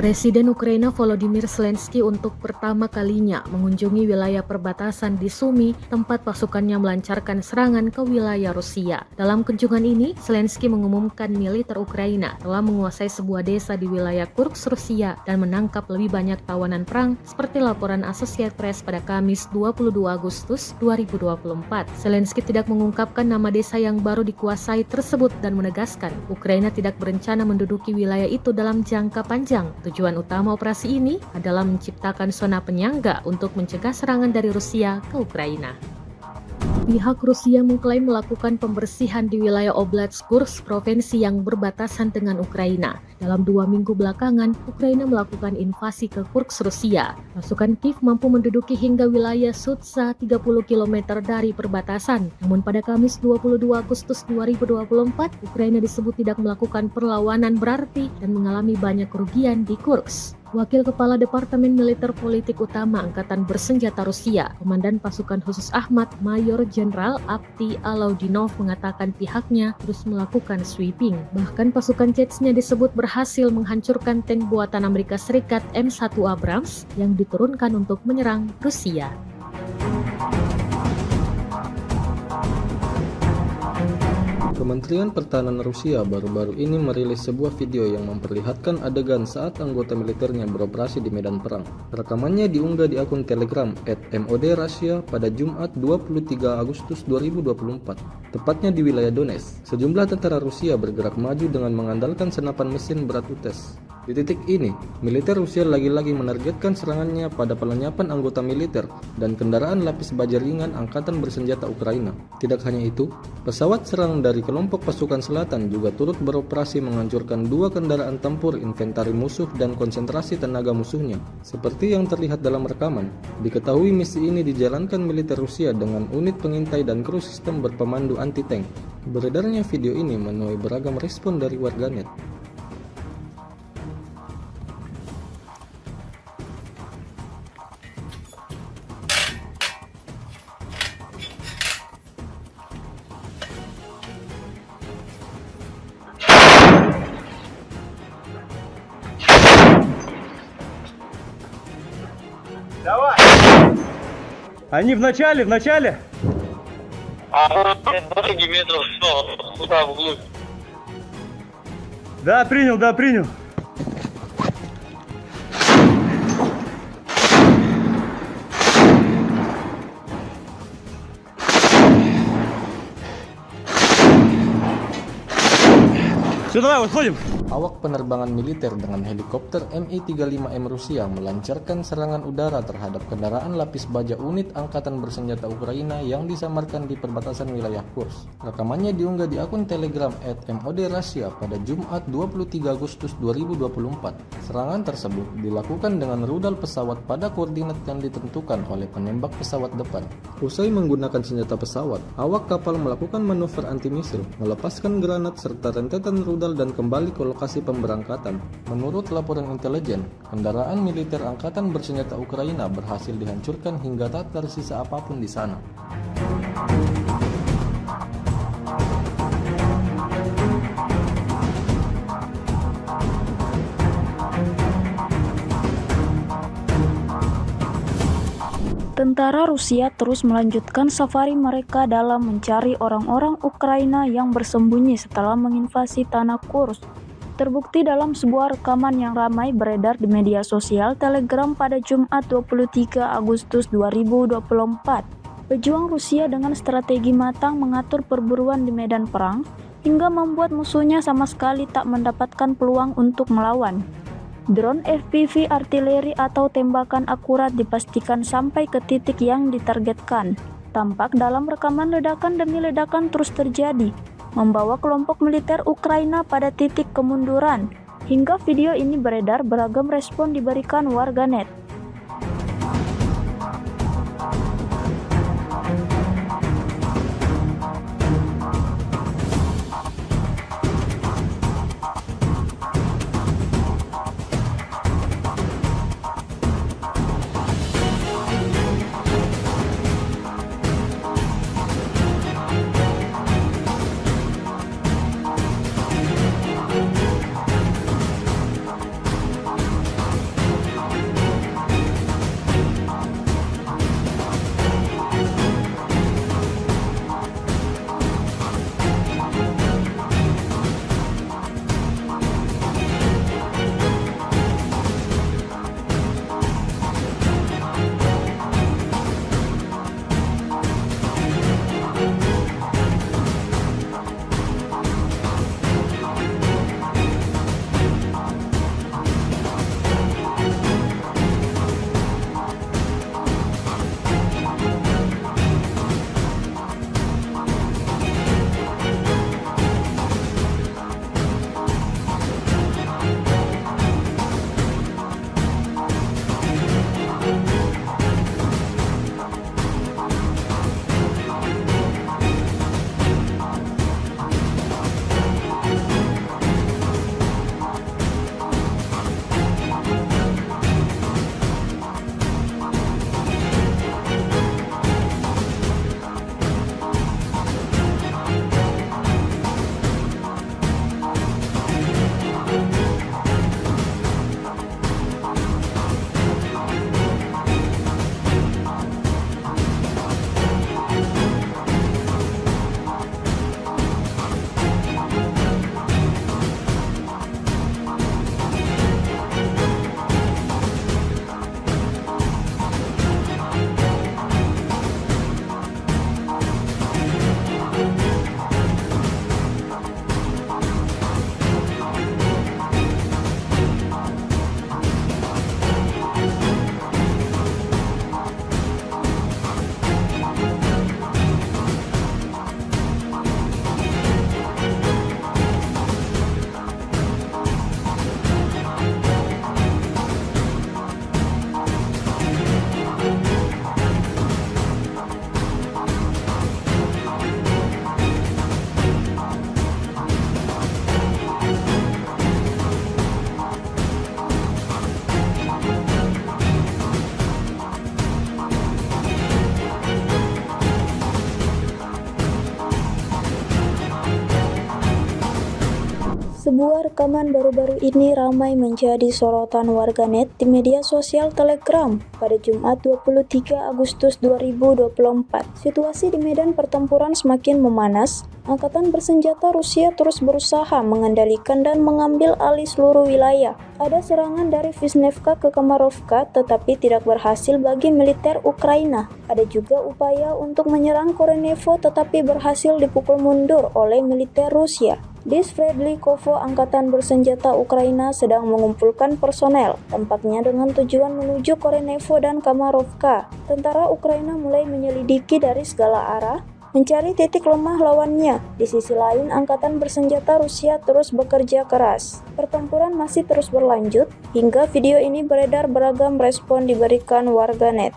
Speaker 2: Presiden Ukraina Volodymyr Zelensky untuk pertama kalinya mengunjungi wilayah perbatasan di Sumy, tempat pasukannya melancarkan serangan ke wilayah Rusia. Dalam kunjungan ini, Zelensky mengumumkan militer Ukraina telah menguasai sebuah desa di wilayah Kursk, Rusia dan menangkap lebih banyak tawanan perang seperti laporan Associated Press pada Kamis 22 Agustus 2024. Zelensky tidak mengungkapkan nama desa yang baru dikuasai tersebut dan menegaskan Ukraina tidak berencana menduduki wilayah itu dalam jangka panjang. Tujuan utama operasi ini adalah menciptakan zona penyangga untuk mencegah serangan dari Rusia ke Ukraina. Pihak Rusia mengklaim melakukan pembersihan di wilayah Oblast Kursk, provinsi yang berbatasan dengan Ukraina. Dalam 2 minggu belakangan, Ukraina melakukan invasi ke Kursk, Rusia. Pasukan Kiev mampu menduduki hingga wilayah Sudza 30 km dari perbatasan. Namun pada Kamis 22 Agustus 2024, Ukraina disebut tidak melakukan perlawanan berarti dan mengalami banyak kerugian di Kursk. Wakil Kepala Departemen Militer Politik Utama Angkatan Bersenjata Rusia, Komandan Pasukan Khusus Ahmad, Mayor Jenderal Avdiy Alaudinov mengatakan pihaknya terus melakukan sweeping. Bahkan pasukan Chechnya disebut berhasil menghancurkan tank buatan Amerika Serikat M1 Abrams yang diturunkan untuk menyerang Rusia.
Speaker 3: Kementerian Pertahanan Rusia baru-baru ini merilis sebuah video yang memperlihatkan adegan saat anggota militernya beroperasi di medan perang. Rekamannya diunggah di akun Telegram @MOD_Russia pada Jumat 23 Agustus 2024, tepatnya di wilayah Donetsk. Sejumlah tentara Rusia bergerak maju dengan mengandalkan senapan mesin berat UTES. Di titik ini, militer Rusia lagi-lagi menargetkan serangannya pada pelenyapan anggota militer dan kendaraan lapis baja ringan Angkatan Bersenjata Ukraina. Tidak hanya itu, pesawat serang dari kelompok pasukan selatan juga turut beroperasi menghancurkan 2 kendaraan tempur inventari musuh dan konsentrasi tenaga musuhnya. Seperti yang terlihat dalam rekaman, diketahui misi ini dijalankan militer Rusia dengan unit pengintai dan kru sistem berpemandu anti-tank. Beredarnya video ini menuai beragam respon dari warganet.
Speaker 4: Давай! Они в начале!
Speaker 5: А вот дороги метров 100, туда вглубь.
Speaker 4: Да, принял. Все, давай, выходим.
Speaker 3: Awak penerbangan militer dengan helikopter Mi-35M Rusia melancarkan serangan udara terhadap kendaraan lapis baja unit Angkatan Bersenjata Ukraina yang disamarkan di perbatasan wilayah Kursk. Rekamannya diunggah di akun Telegram @MOD_Russia pada Jumat 23 Agustus 2024. Serangan tersebut dilakukan dengan rudal pesawat pada koordinat yang ditentukan oleh penembak pesawat depan. Usai menggunakan senjata pesawat, awak kapal melakukan manuver anti-misil, melepaskan granat serta rentetan rudal dan kembali ke lokasi pemberangkatan. Menurut laporan intelijen, kendaraan militer Angkatan Bersenjata Ukraina berhasil dihancurkan hingga tak tersisa apapun di sana.
Speaker 1: Tentara Rusia terus melanjutkan safari mereka dalam mencari orang-orang Ukraina yang bersembunyi setelah menginvasi tanah Kursk. Terbukti dalam sebuah rekaman yang ramai beredar di media sosial Telegram pada Jumat 23 Agustus 2024. Pejuang Rusia dengan strategi matang mengatur perburuan di medan perang hingga membuat musuhnya sama sekali tak mendapatkan peluang untuk melawan. Drone FPV artileri atau tembakan akurat dipastikan sampai ke titik yang ditargetkan. Tampak dalam rekaman ledakan demi ledakan terus terjadi, membawa kelompok militer Ukraina pada titik kemunduran. Hingga video ini beredar, beragam respon diberikan warganet. Sebuah rekaman baru-baru ini ramai menjadi sorotan warganet di media sosial Telegram pada Jumat 23 Agustus 2024. Situasi di medan pertempuran semakin memanas. Angkatan bersenjata Rusia terus berusaha mengendalikan dan mengambil alih seluruh wilayah. Ada serangan dari Vishnevka ke Kamarovka tetapi tidak berhasil bagi militer Ukraina. Ada juga upaya untuk menyerang Korenevo tetapi berhasil dipukul mundur oleh militer Rusia. Di Sverdlikovo, angkatan bersenjata Ukraina sedang mengumpulkan personel, tampaknya dengan tujuan menuju Korenevo dan Kamarovka. Tentara Ukraina mulai menyelidiki dari segala arah, mencari titik lemah lawannya. Di sisi lain, angkatan bersenjata Rusia terus bekerja keras. Pertempuran masih terus berlanjut, hingga video ini beredar beragam respon diberikan warganet.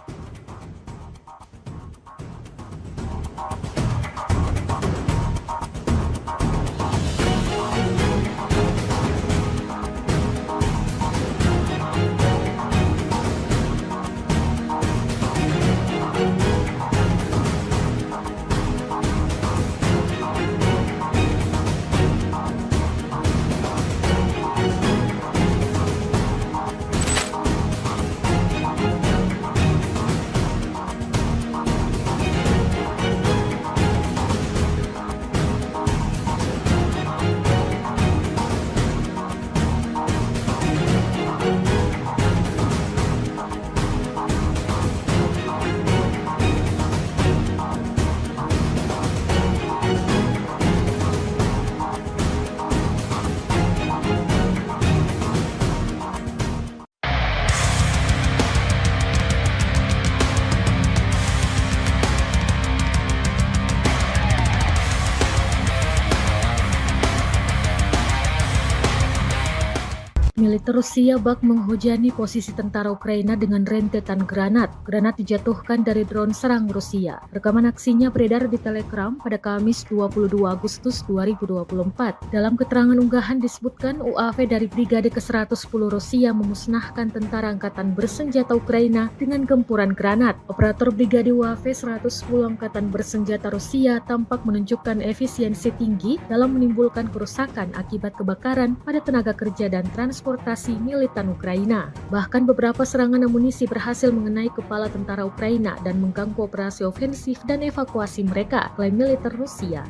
Speaker 2: Militer Rusia bak menghujani posisi tentara Ukraina dengan rentetan granat. Granat dijatuhkan dari drone serang Rusia. Rekaman aksinya beredar di Telegram pada Kamis 22 Agustus 2024. Dalam keterangan unggahan disebutkan UAV dari Brigade ke-110 Rusia memusnahkan tentara angkatan bersenjata Ukraina dengan gempuran granat. Operator Brigade UAV 110 angkatan bersenjata Rusia tampak menunjukkan efisiensi tinggi dalam menimbulkan kerusakan akibat kebakaran pada tenaga kerja dan transportasi militan Ukraina. Bahkan beberapa serangan amunisi berhasil mengenai kepala tentara Ukraina dan mengganggu operasi ofensif dan evakuasi mereka, klaim militer Rusia.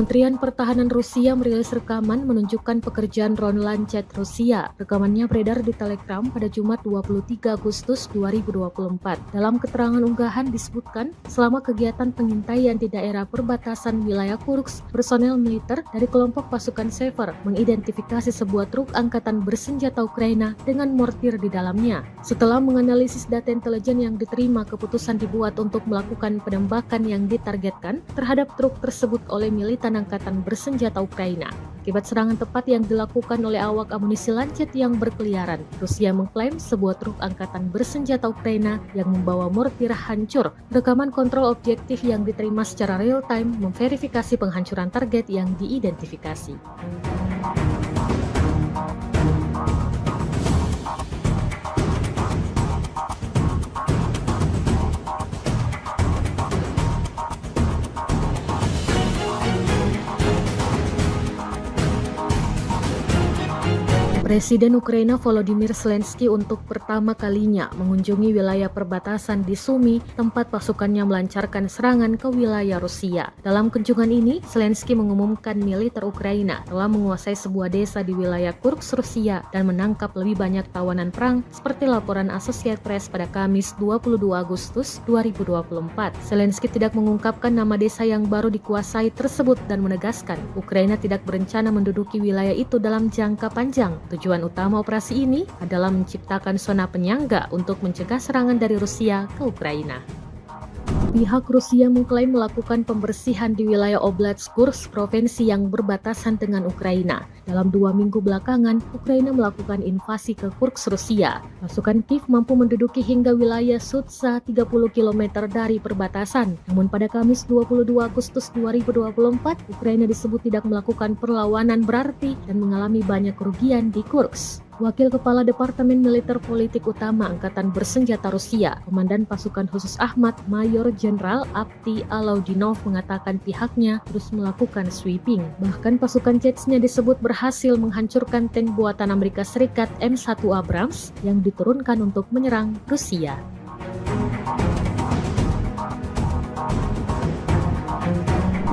Speaker 2: Kementerian Pertahanan Rusia merilis rekaman menunjukkan pekerjaan drone Lancet Rusia. Rekamannya beredar di Telegram pada Jumat 23 Agustus 2024. Dalam keterangan unggahan disebutkan, selama kegiatan pengintaian di daerah perbatasan wilayah Kursk, personel militer dari kelompok pasukan Sever mengidentifikasi sebuah truk angkatan bersenjata Ukraina dengan mortir di dalamnya. Setelah menganalisis data intelijen yang diterima, keputusan dibuat untuk melakukan penembakan yang ditargetkan terhadap truk tersebut oleh militan angkatan bersenjata Ukraina. Akibat serangan tepat yang dilakukan oleh awak amunisi Lancet yang berkeliaran, Rusia mengklaim sebuah truk angkatan bersenjata Ukraina yang membawa mortir hancur. Rekaman kontrol objektif yang diterima secara real-time memverifikasi penghancuran target yang diidentifikasi. Presiden Ukraina Volodymyr Zelensky untuk pertama kalinya mengunjungi wilayah perbatasan di Sumy, tempat pasukannya melancarkan serangan ke wilayah Rusia. Dalam kunjungan ini, Zelensky mengumumkan militer Ukraina telah menguasai sebuah desa di wilayah Kursk, Rusia dan menangkap lebih banyak tawanan perang seperti laporan Associated Press pada Kamis 22 Agustus 2024. Zelensky tidak mengungkapkan nama desa yang baru dikuasai tersebut dan menegaskan Ukraina tidak berencana menduduki wilayah itu dalam jangka panjang. Tujuan utama operasi ini adalah menciptakan zona penyangga untuk mencegah serangan dari Rusia ke Ukraina. Pihak Rusia mengklaim melakukan pembersihan di wilayah Oblast Kursk, provinsi yang berbatasan dengan Ukraina. Dalam 2 minggu belakangan, Ukraina melakukan invasi ke Kursk, Rusia. Pasukan Kiev mampu menduduki hingga wilayah Sudza 30 km dari perbatasan. Namun pada Kamis 22 Agustus 2024, Ukraina disebut tidak melakukan perlawanan berarti dan mengalami banyak kerugian di Kursk. Wakil Kepala Departemen Militer Politik Utama Angkatan Bersenjata Rusia, Komandan Pasukan Khusus Ahmad, Mayor Jenderal Avdiy Alaudinov mengatakan pihaknya terus melakukan sweeping. Bahkan pasukan Chechnya disebut berhasil menghancurkan tank buatan Amerika Serikat M1 Abrams yang diturunkan untuk menyerang Rusia.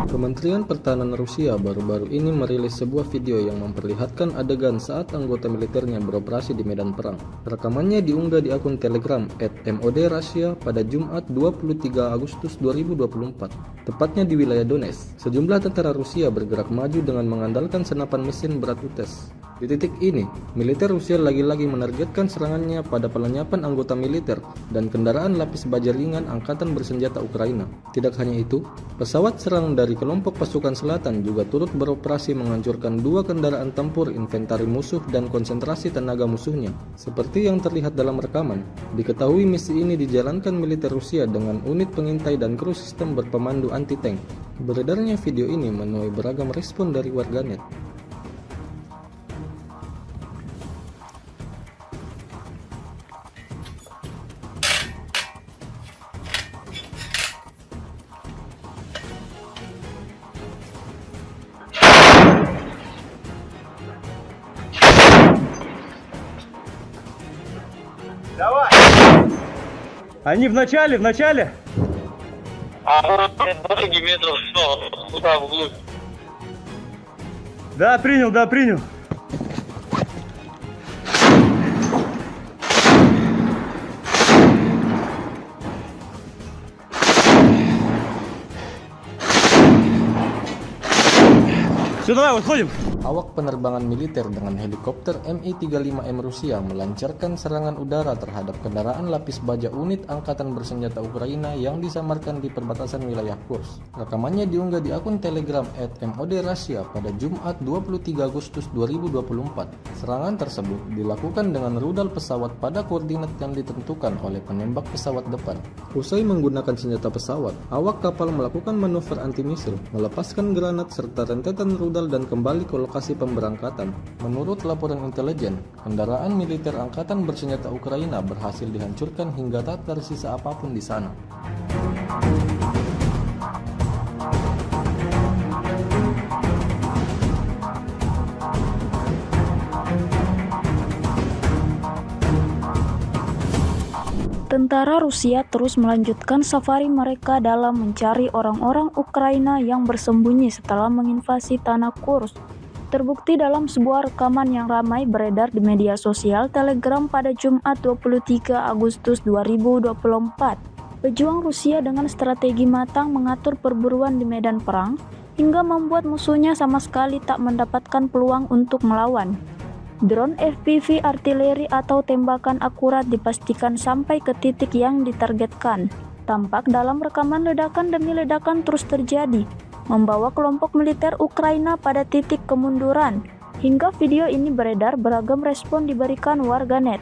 Speaker 3: Kementerian Pertahanan Rusia baru-baru ini merilis sebuah video yang memperlihatkan adegan saat anggota militernya beroperasi di medan perang. Rekamannya diunggah di akun Telegram @MOD_Russia pada Jumat 23 Agustus 2024, tepatnya di wilayah Donetsk. Sejumlah tentara Rusia bergerak maju dengan mengandalkan senapan mesin berat UTES. Di titik ini, militer Rusia lagi-lagi menargetkan serangannya pada pelenyapan anggota militer dan kendaraan lapis baja ringan Angkatan Bersenjata Ukraina. Tidak hanya itu, pesawat serang dari kelompok pasukan selatan juga turut beroperasi menghancurkan 2 kendaraan tempur inventari musuh dan konsentrasi tenaga musuhnya. Seperti yang terlihat dalam rekaman, diketahui misi ini dijalankan militer Rusia dengan unit pengintai dan kru sistem berpemandu anti-tank. Beredarnya video ini menuai beragam respon dari warganet.
Speaker 4: Давай! Они в начале!
Speaker 5: А дороги метров 100, туда вглубь.
Speaker 4: Да, принял. Все, давай, выходим.
Speaker 3: Awak penerbangan militer dengan helikopter Mi-35M Rusia melancarkan serangan udara terhadap kendaraan lapis baja unit Angkatan Bersenjata Ukraina yang disamarkan di perbatasan wilayah Kursk. Rekamannya diunggah di akun Telegram @MOD_Russia pada Jumat 23 Agustus 2024. Serangan tersebut dilakukan dengan rudal pesawat pada koordinat yang ditentukan oleh penembak pesawat depan. Usai menggunakan senjata pesawat, awak kapal melakukan manuver anti-misil, melepaskan granat serta rentetan rudal dan kembali ke lokasi pemberangkatan. Menurut laporan intelijen, kendaraan militer Angkatan Bersenjata Ukraina berhasil dihancurkan hingga tak tersisa apapun di sana.
Speaker 1: Tentara Rusia terus melanjutkan safari mereka dalam mencari orang-orang Ukraina yang bersembunyi setelah menginvasi tanah Kursk. Terbukti dalam sebuah rekaman yang ramai beredar di media sosial Telegram pada Jumat 23 Agustus 2024. Pejuang Rusia dengan strategi matang mengatur perburuan di medan perang hingga membuat musuhnya sama sekali tak mendapatkan peluang untuk melawan. Drone FPV artileri atau tembakan akurat dipastikan sampai ke titik yang ditargetkan. Tampak dalam rekaman ledakan demi ledakan terus terjadi, membawa kelompok militer Ukraina pada titik kemunduran. Hingga video ini beredar, beragam respon diberikan warganet.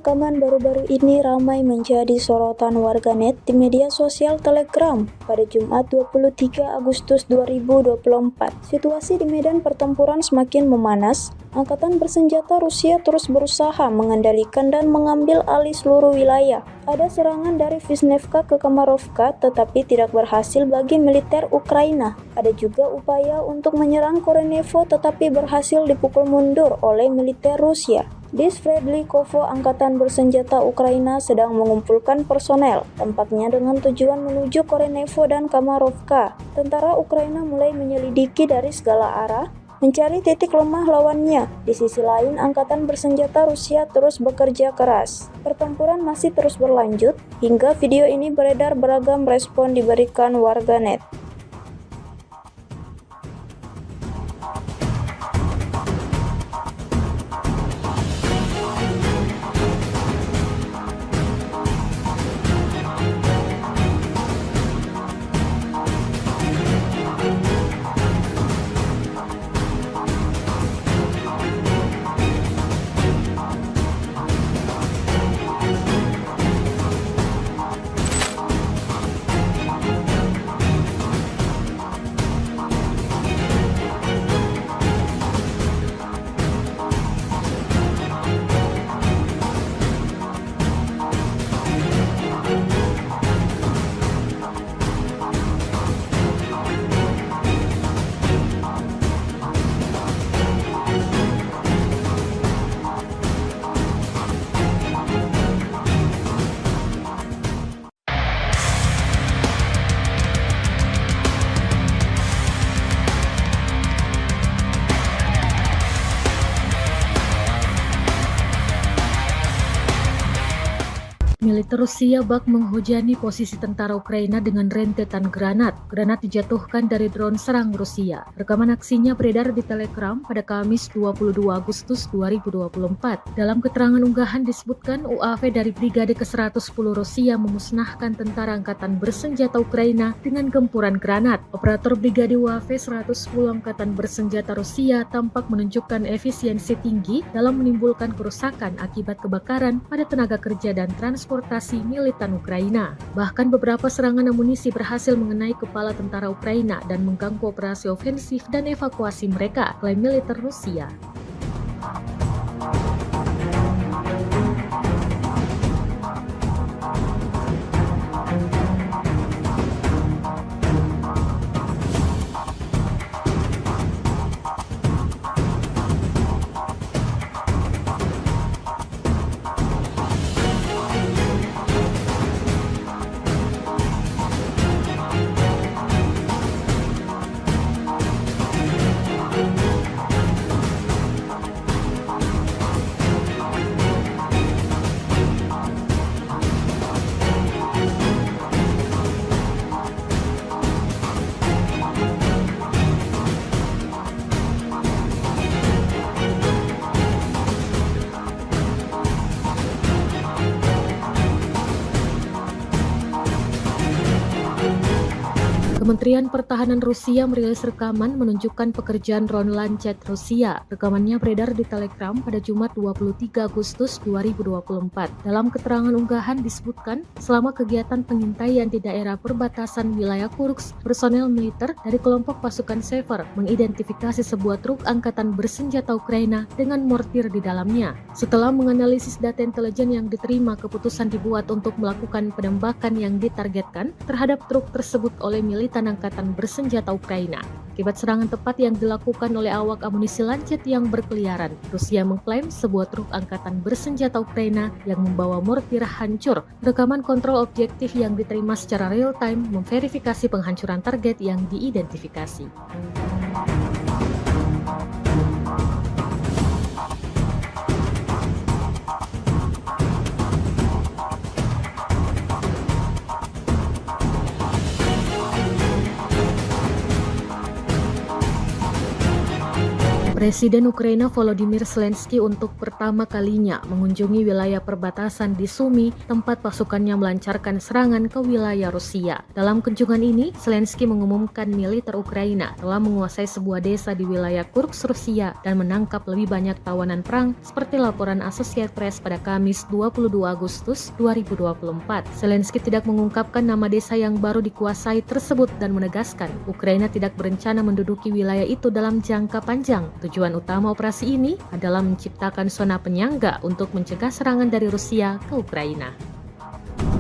Speaker 1: rekaman baru-baru ini ramai menjadi sorotan warganet di media sosial Telegram pada Jumat 23 Agustus 2024. Situasi di medan pertempuran semakin memanas. Angkatan bersenjata Rusia terus berusaha mengendalikan dan mengambil alih seluruh wilayah. Ada serangan dari Vishnevka ke Kamarovka tetapi tidak berhasil bagi militer Ukraina. Ada juga upaya untuk menyerang Korenevo tetapi berhasil dipukul mundur oleh militer Rusia. Di Sverdlikovo, angkatan bersenjata Ukraina sedang mengumpulkan personel, tampaknya dengan tujuan menuju Korenevo dan Kamarovka. Tentara Ukraina mulai menyelidiki dari segala arah, mencari titik lemah lawannya. Di sisi lain, angkatan bersenjata Rusia terus bekerja keras. Pertempuran masih terus berlanjut, hingga video ini beredar beragam respon diberikan warganet.
Speaker 2: Militer Rusia bak menghujani posisi tentara Ukraina dengan rentetan granat. Granat dijatuhkan dari drone serang Rusia. Rekaman aksinya beredar di Telegram pada Kamis 22 Agustus 2024. Dalam keterangan unggahan disebutkan UAV dari Brigade ke-110 Rusia memusnahkan tentara angkatan bersenjata Ukraina dengan gempuran granat. Operator Brigade UAV 110 Angkatan Bersenjata Rusia tampak menunjukkan efisiensi tinggi dalam menimbulkan kerusakan akibat kebakaran pada tenaga kerja dan transportasi militan Ukraina. Bahkan beberapa serangan amunisi berhasil mengenai kepala tentara Ukraina dan mengganggu operasi ofensif dan evakuasi mereka, klaim militer Rusia. Kementerian Pertahanan Rusia merilis rekaman menunjukkan pekerjaan drone Lancet Rusia. Rekamannya beredar di Telegram pada Jumat 23 Agustus 2024. Dalam keterangan unggahan disebutkan, selama kegiatan pengintaian di daerah perbatasan wilayah Kursk, personel militer dari kelompok pasukan Sever mengidentifikasi sebuah truk angkatan bersenjata Ukraina dengan mortir di dalamnya. Setelah menganalisis data intelijen yang diterima, keputusan dibuat untuk melakukan penembakan yang ditargetkan terhadap truk tersebut oleh militan angkatan bersenjata Ukraina. Akibat serangan tepat yang dilakukan oleh awak amunisi Lancet yang berkeliaran, Rusia mengklaim sebuah truk angkatan bersenjata Ukraina yang membawa mortir hancur. Rekaman kontrol objektif yang diterima secara real-time memverifikasi penghancuran target yang diidentifikasi. Presiden Ukraina Volodymyr Zelensky untuk pertama kalinya mengunjungi wilayah perbatasan di Sumy, tempat pasukannya melancarkan serangan ke wilayah Rusia. Dalam kunjungan ini, Zelensky mengumumkan militer Ukraina telah menguasai sebuah desa di wilayah Kursk, Rusia, dan menangkap lebih banyak tawanan perang seperti laporan Associated Press pada Kamis 22 Agustus 2024. Zelensky tidak mengungkapkan nama desa yang baru dikuasai tersebut dan menegaskan Ukraina tidak berencana menduduki wilayah itu dalam jangka panjang. Tujuan utama operasi ini adalah menciptakan zona penyangga untuk mencegah serangan dari Rusia ke Ukraina.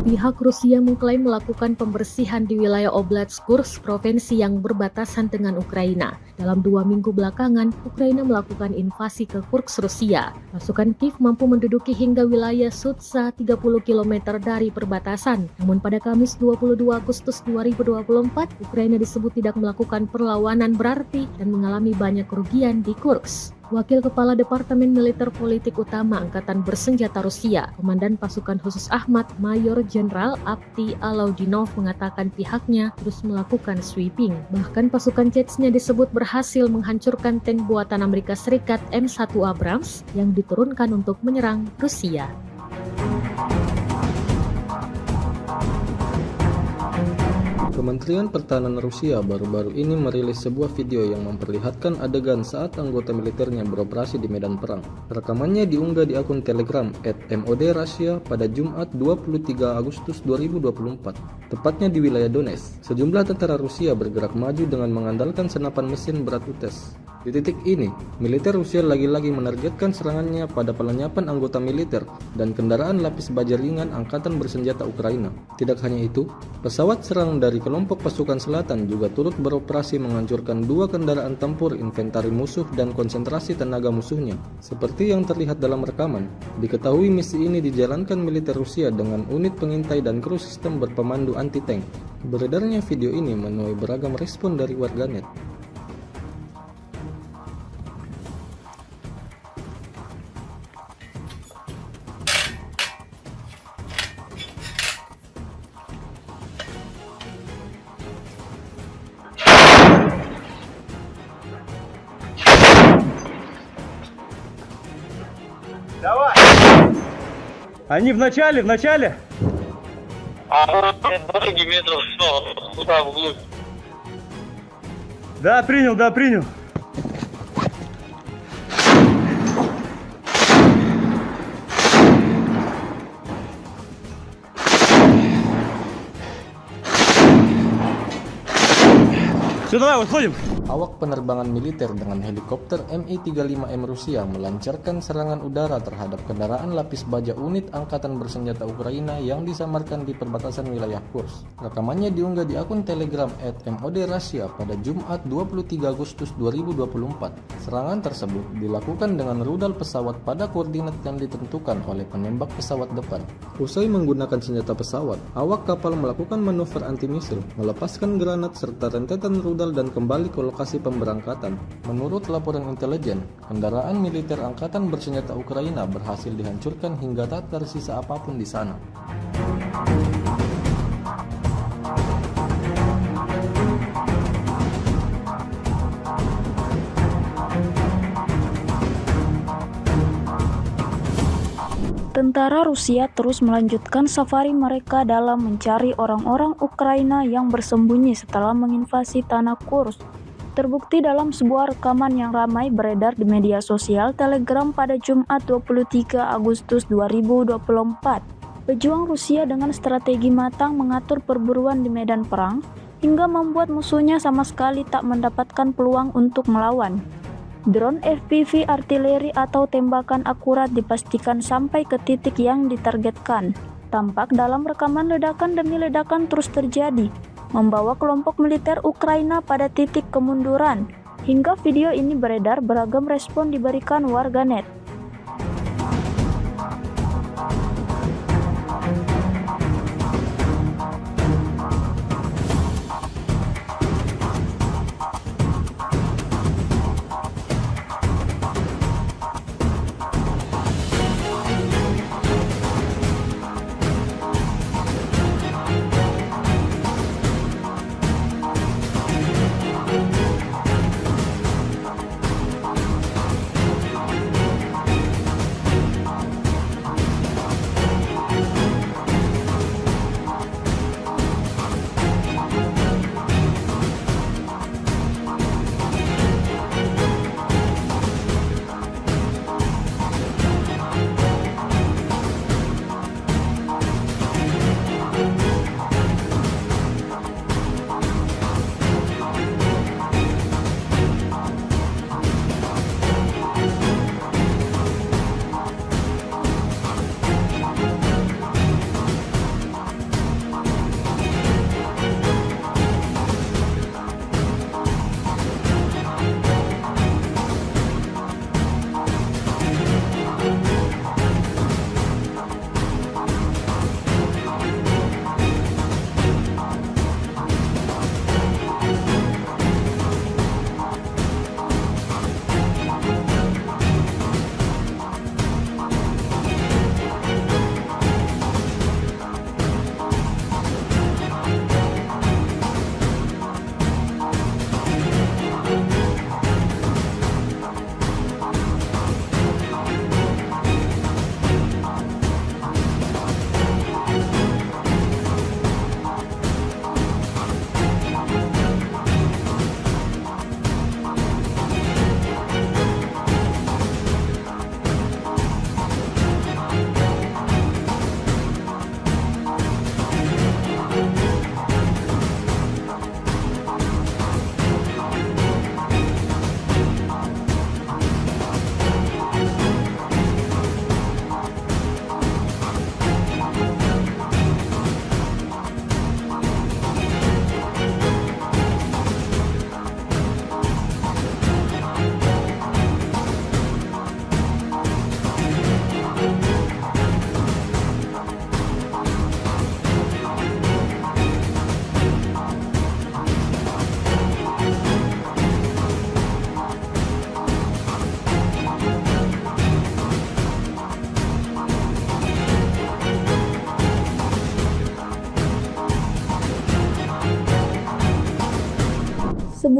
Speaker 2: Pihak Rusia mengklaim melakukan pembersihan di wilayah Oblast Kursk, provinsi yang berbatasan dengan Ukraina. Dalam 2 minggu belakangan, Ukraina melakukan invasi ke Kursk, Rusia. Pasukan Kiev mampu menduduki hingga wilayah Sudza 30 km dari perbatasan. Namun pada Kamis 22 Agustus 2024, Ukraina disebut tidak melakukan perlawanan berarti dan mengalami banyak kerugian di Kursk. Wakil Kepala Departemen Militer Politik Utama Angkatan Bersenjata Rusia, Komandan Pasukan Khusus Ahmad, Mayor Jenderal Avdiy Alaudinov mengatakan pihaknya terus melakukan sweeping. Bahkan pasukan Chechnya disebut berhasil menghancurkan tank buatan Amerika Serikat M1 Abrams yang diturunkan untuk menyerang Rusia.
Speaker 3: Kementerian Pertahanan Rusia baru-baru ini merilis sebuah video yang memperlihatkan adegan saat anggota militernya beroperasi di medan perang. Rekamannya diunggah di akun Telegram @MOD_Russia pada Jumat 23 Agustus 2024, tepatnya di wilayah Donetsk. Sejumlah tentara Rusia bergerak maju dengan mengandalkan senapan mesin berat UTES. Di titik ini, militer Rusia lagi-lagi menargetkan serangannya pada pelenyapan anggota militer dan kendaraan lapis baja ringan Angkatan Bersenjata Ukraina. Tidak hanya itu, pesawat serang dari kelompok pasukan selatan juga turut beroperasi menghancurkan 2 kendaraan tempur inventari musuh dan konsentrasi tenaga musuhnya. Seperti yang terlihat dalam rekaman, diketahui misi ini dijalankan militer Rusia dengan unit pengintai dan kru sistem berpemandu anti-tank. Beredarnya video ini menuai beragam respon dari warganet.
Speaker 4: Давай! Они в начале!
Speaker 5: А дороги метров 100, туда вглубь.
Speaker 4: Да, принял. Все, давай, выходим.
Speaker 3: Awak penerbangan militer dengan helikopter Mi-35M Rusia melancarkan serangan udara terhadap kendaraan lapis baja unit Angkatan Bersenjata Ukraina yang disamarkan di perbatasan wilayah Kursk. Rekamannya diunggah di akun Telegram @MOD_Russia pada Jumat 23 Agustus 2024. Serangan tersebut dilakukan dengan rudal pesawat pada koordinat yang ditentukan oleh penembak pesawat depan. Usai menggunakan senjata pesawat, awak kapal melakukan manuver anti-misil, melepaskan granat serta rentetan rudal dan kembali ke lokasi pemberangkatan. Menurut laporan intelijen, kendaraan militer Angkatan Bersenjata Ukraina berhasil dihancurkan hingga tak tersisa apapun di sana.
Speaker 1: Tentara Rusia terus melanjutkan safari mereka dalam mencari orang-orang Ukraina yang bersembunyi setelah menginvasi tanah Kursk. Terbukti dalam sebuah rekaman yang ramai beredar di media sosial Telegram pada Jumat 23 Agustus 2024. Pejuang Rusia dengan strategi matang mengatur perburuan di medan perang hingga membuat musuhnya sama sekali tak mendapatkan peluang untuk melawan. Drone FPV artileri atau tembakan akurat dipastikan sampai ke titik yang ditargetkan. Tampak dalam rekaman ledakan demi ledakan terus terjadi, membawa kelompok militer Ukraina pada titik kemunduran. Hingga video ini beredar, beragam respon diberikan warganet.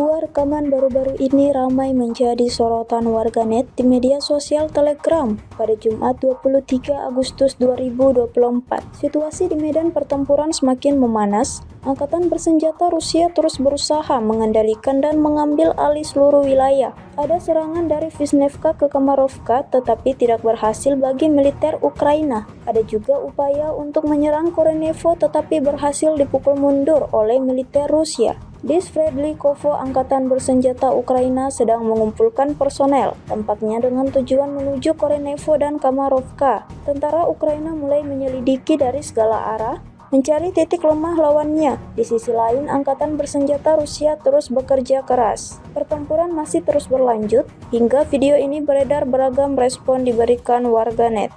Speaker 1: Sebuah rekaman baru-baru ini ramai menjadi sorotan warganet di media sosial Telegram pada Jumat 23 Agustus 2024. Situasi di medan pertempuran semakin memanas. Angkatan bersenjata Rusia terus berusaha mengendalikan dan mengambil alih seluruh wilayah. Ada serangan dari Vishnevka ke Kamarovka tetapi tidak berhasil bagi militer Ukraina. Ada juga upaya untuk menyerang Korenevo tetapi berhasil dipukul mundur oleh militer Rusia. Di Sverdlikovo, angkatan bersenjata Ukraina sedang mengumpulkan personel, tampaknya dengan tujuan menuju Korenevo dan Kamarovka. Tentara Ukraina mulai menyelidiki dari segala arah, mencari titik lemah lawannya. Di sisi lain, angkatan bersenjata Rusia terus bekerja keras. Pertempuran masih terus berlanjut, hingga video ini beredar beragam respon diberikan warganet.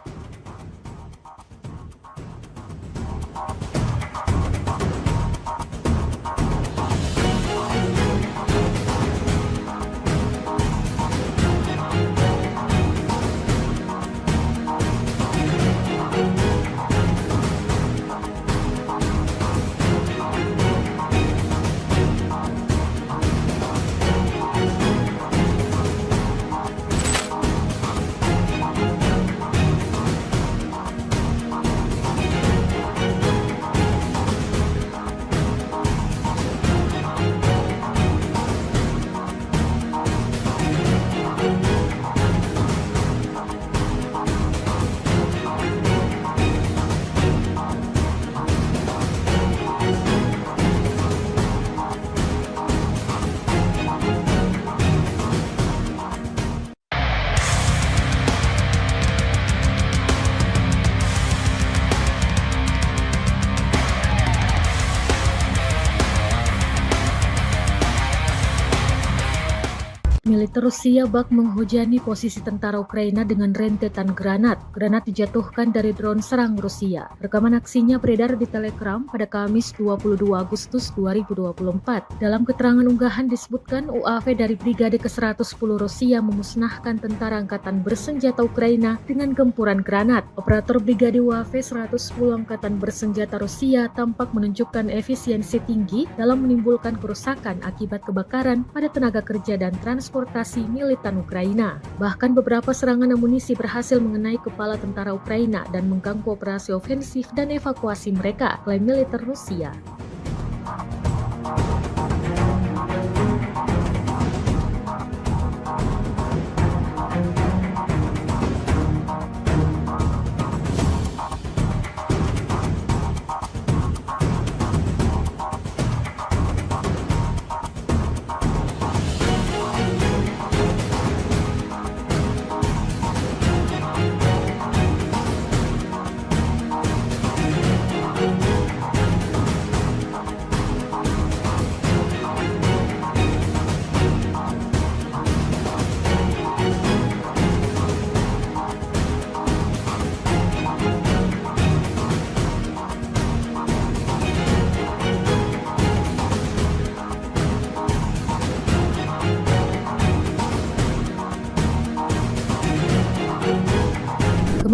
Speaker 2: Militer Rusia bak menghujani posisi tentara Ukraina dengan rentetan granat. Granat dijatuhkan dari drone serang Rusia. Rekaman aksinya beredar di Telegram pada Kamis 22 Agustus 2024. Dalam keterangan unggahan disebutkan UAV dari Brigade ke-110 Rusia memusnahkan tentara angkatan bersenjata Ukraina dengan gempuran granat. Operator Brigade UAV 110 Angkatan Bersenjata Rusia tampak menunjukkan efisiensi tinggi dalam menimbulkan kerusakan akibat kebakaran pada tenaga kerja dan transportasi militan Ukraina. Bahkan beberapa serangan amunisi berhasil mengenai kepala tentara Ukraina dan mengganggu operasi ofensif dan evakuasi mereka, klaim militer Rusia.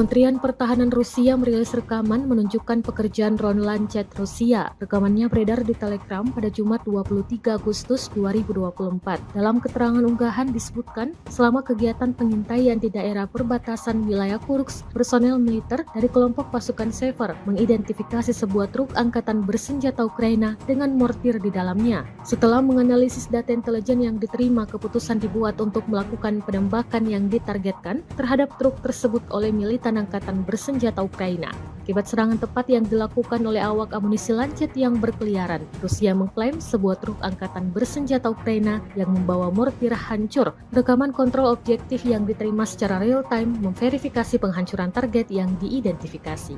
Speaker 2: Kementerian Pertahanan Rusia merilis rekaman menunjukkan pekerjaan drone Lancet Rusia. Rekamannya beredar di Telegram pada Jumat 23 Agustus 2024. Dalam keterangan unggahan disebutkan, selama kegiatan pengintaian di daerah perbatasan wilayah Kursk, personel militer dari kelompok pasukan Sever mengidentifikasi sebuah truk angkatan bersenjata Ukraina dengan mortir di dalamnya. Setelah menganalisis data intelijen yang diterima, keputusan dibuat untuk melakukan penembakan yang ditargetkan terhadap truk tersebut oleh militan angkatan bersenjata Ukraina. Akibat serangan tepat yang dilakukan oleh awak amunisi Lancet yang berkeliaran, Rusia mengklaim sebuah truk angkatan bersenjata Ukraina yang membawa mortir hancur. Rekaman kontrol objektif yang diterima secara real-time memverifikasi penghancuran target yang diidentifikasi.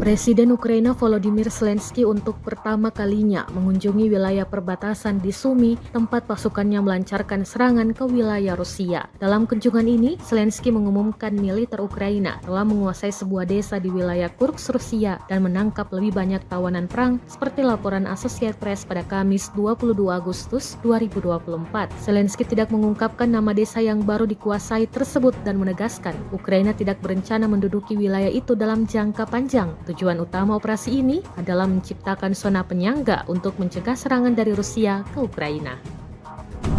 Speaker 2: Presiden Ukraina Volodymyr Zelensky untuk pertama kalinya mengunjungi wilayah perbatasan di Sumy, tempat pasukannya melancarkan serangan ke wilayah Rusia. Dalam kunjungan ini, Zelensky mengumumkan militer Ukraina telah menguasai sebuah desa di wilayah Kursk, Rusia, dan menangkap lebih banyak tawanan perang, seperti laporan Associated Press pada Kamis 22 Agustus 2024. Zelensky tidak mengungkapkan nama desa yang baru dikuasai tersebut dan menegaskan Ukraina tidak berencana menduduki wilayah itu dalam jangka panjang. Tujuan utama operasi ini adalah menciptakan zona penyangga untuk mencegah serangan dari Rusia ke Ukraina.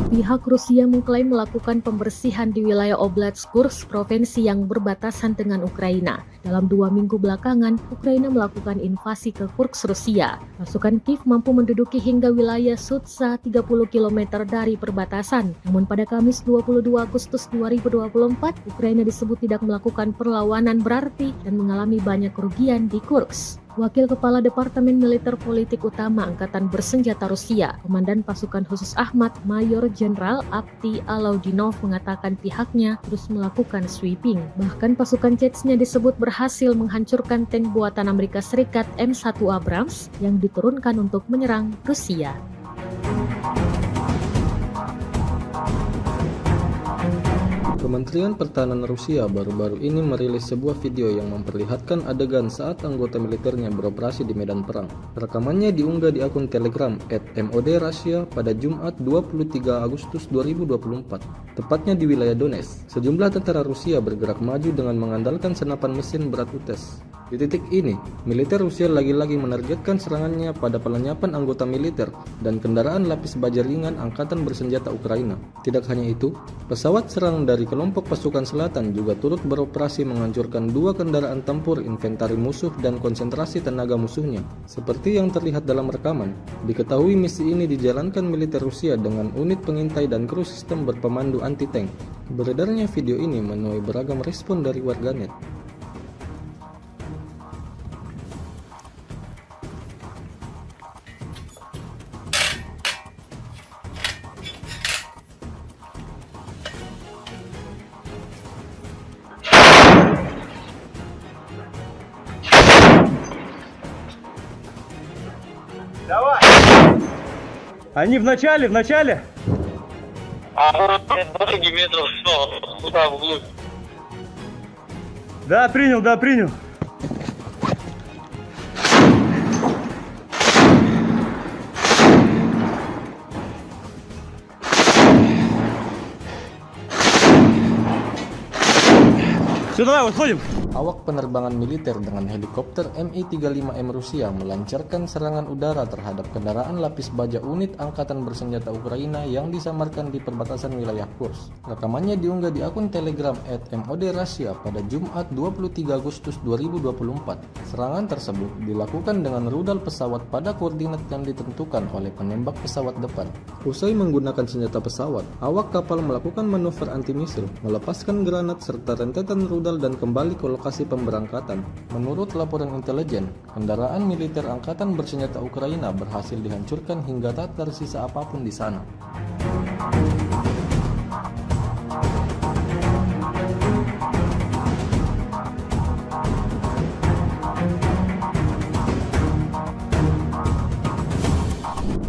Speaker 2: Pihak Rusia mengklaim melakukan pembersihan di wilayah Oblast Kursk, provinsi yang berbatasan dengan Ukraina. Dalam 2 minggu belakangan, Ukraina melakukan invasi ke Kursk, Rusia. Pasukan Kiev mampu menduduki hingga wilayah Sudza 30 km dari perbatasan. Namun pada Kamis 22 Agustus 2024, Ukraina disebut tidak melakukan perlawanan berarti dan mengalami banyak kerugian di Kursk. Wakil Kepala Departemen Militer Politik Utama Angkatan Bersenjata Rusia, Komandan Pasukan Khusus Ahmad, Mayor Jenderal Avdiy Alaudinov mengatakan pihaknya terus melakukan sweeping. Bahkan pasukan Chechnya disebut berhasil menghancurkan tank buatan Amerika Serikat M1 Abrams yang diturunkan untuk menyerang Rusia.
Speaker 3: Kementerian Pertahanan Rusia baru-baru ini merilis sebuah video yang memperlihatkan adegan saat anggota militernya beroperasi di medan perang. Rekamannya diunggah di akun Telegram @MOD_Russia pada Jumat 23 Agustus 2024, tepatnya di wilayah Donetsk. Sejumlah tentara Rusia bergerak maju dengan mengandalkan senapan mesin berat UTES. Di titik ini, militer Rusia lagi-lagi menargetkan serangannya pada pelenyapan anggota militer dan kendaraan lapis baja ringan Angkatan Bersenjata Ukraina. Tidak hanya itu, pesawat serang dari kelompok pasukan selatan juga turut beroperasi menghancurkan 2 kendaraan tempur inventari musuh dan konsentrasi tenaga musuhnya. Seperti yang terlihat dalam rekaman, diketahui misi ini dijalankan militer Rusia dengan unit pengintai dan kru sistem berpemandu anti-tank. Beredarnya video ini menuai beragam respon dari warganet.
Speaker 4: Давай! Они в начале!
Speaker 5: А дороги метров 100, туда вглубь.
Speaker 4: Да, принял. Все, давай, выходим.
Speaker 3: Awak penerbangan militer dengan helikopter Mi-35M Rusia melancarkan serangan udara terhadap kendaraan lapis baja unit Angkatan Bersenjata Ukraina yang disamarkan di perbatasan wilayah Kursk. Rekamannya diunggah di akun Telegram @MOD_Russia pada Jumat 23 Agustus 2024. Serangan tersebut dilakukan dengan rudal pesawat pada koordinat yang ditentukan oleh penembak pesawat depan. Usai menggunakan senjata pesawat, awak kapal melakukan manuver anti-misil, melepaskan granat serta rentetan rudal dan kembali ke lokasi pemberangkatan. Menurut laporan intelijen, kendaraan militer Angkatan Bersenjata Ukraina berhasil dihancurkan hingga tak tersisa apapun di sana.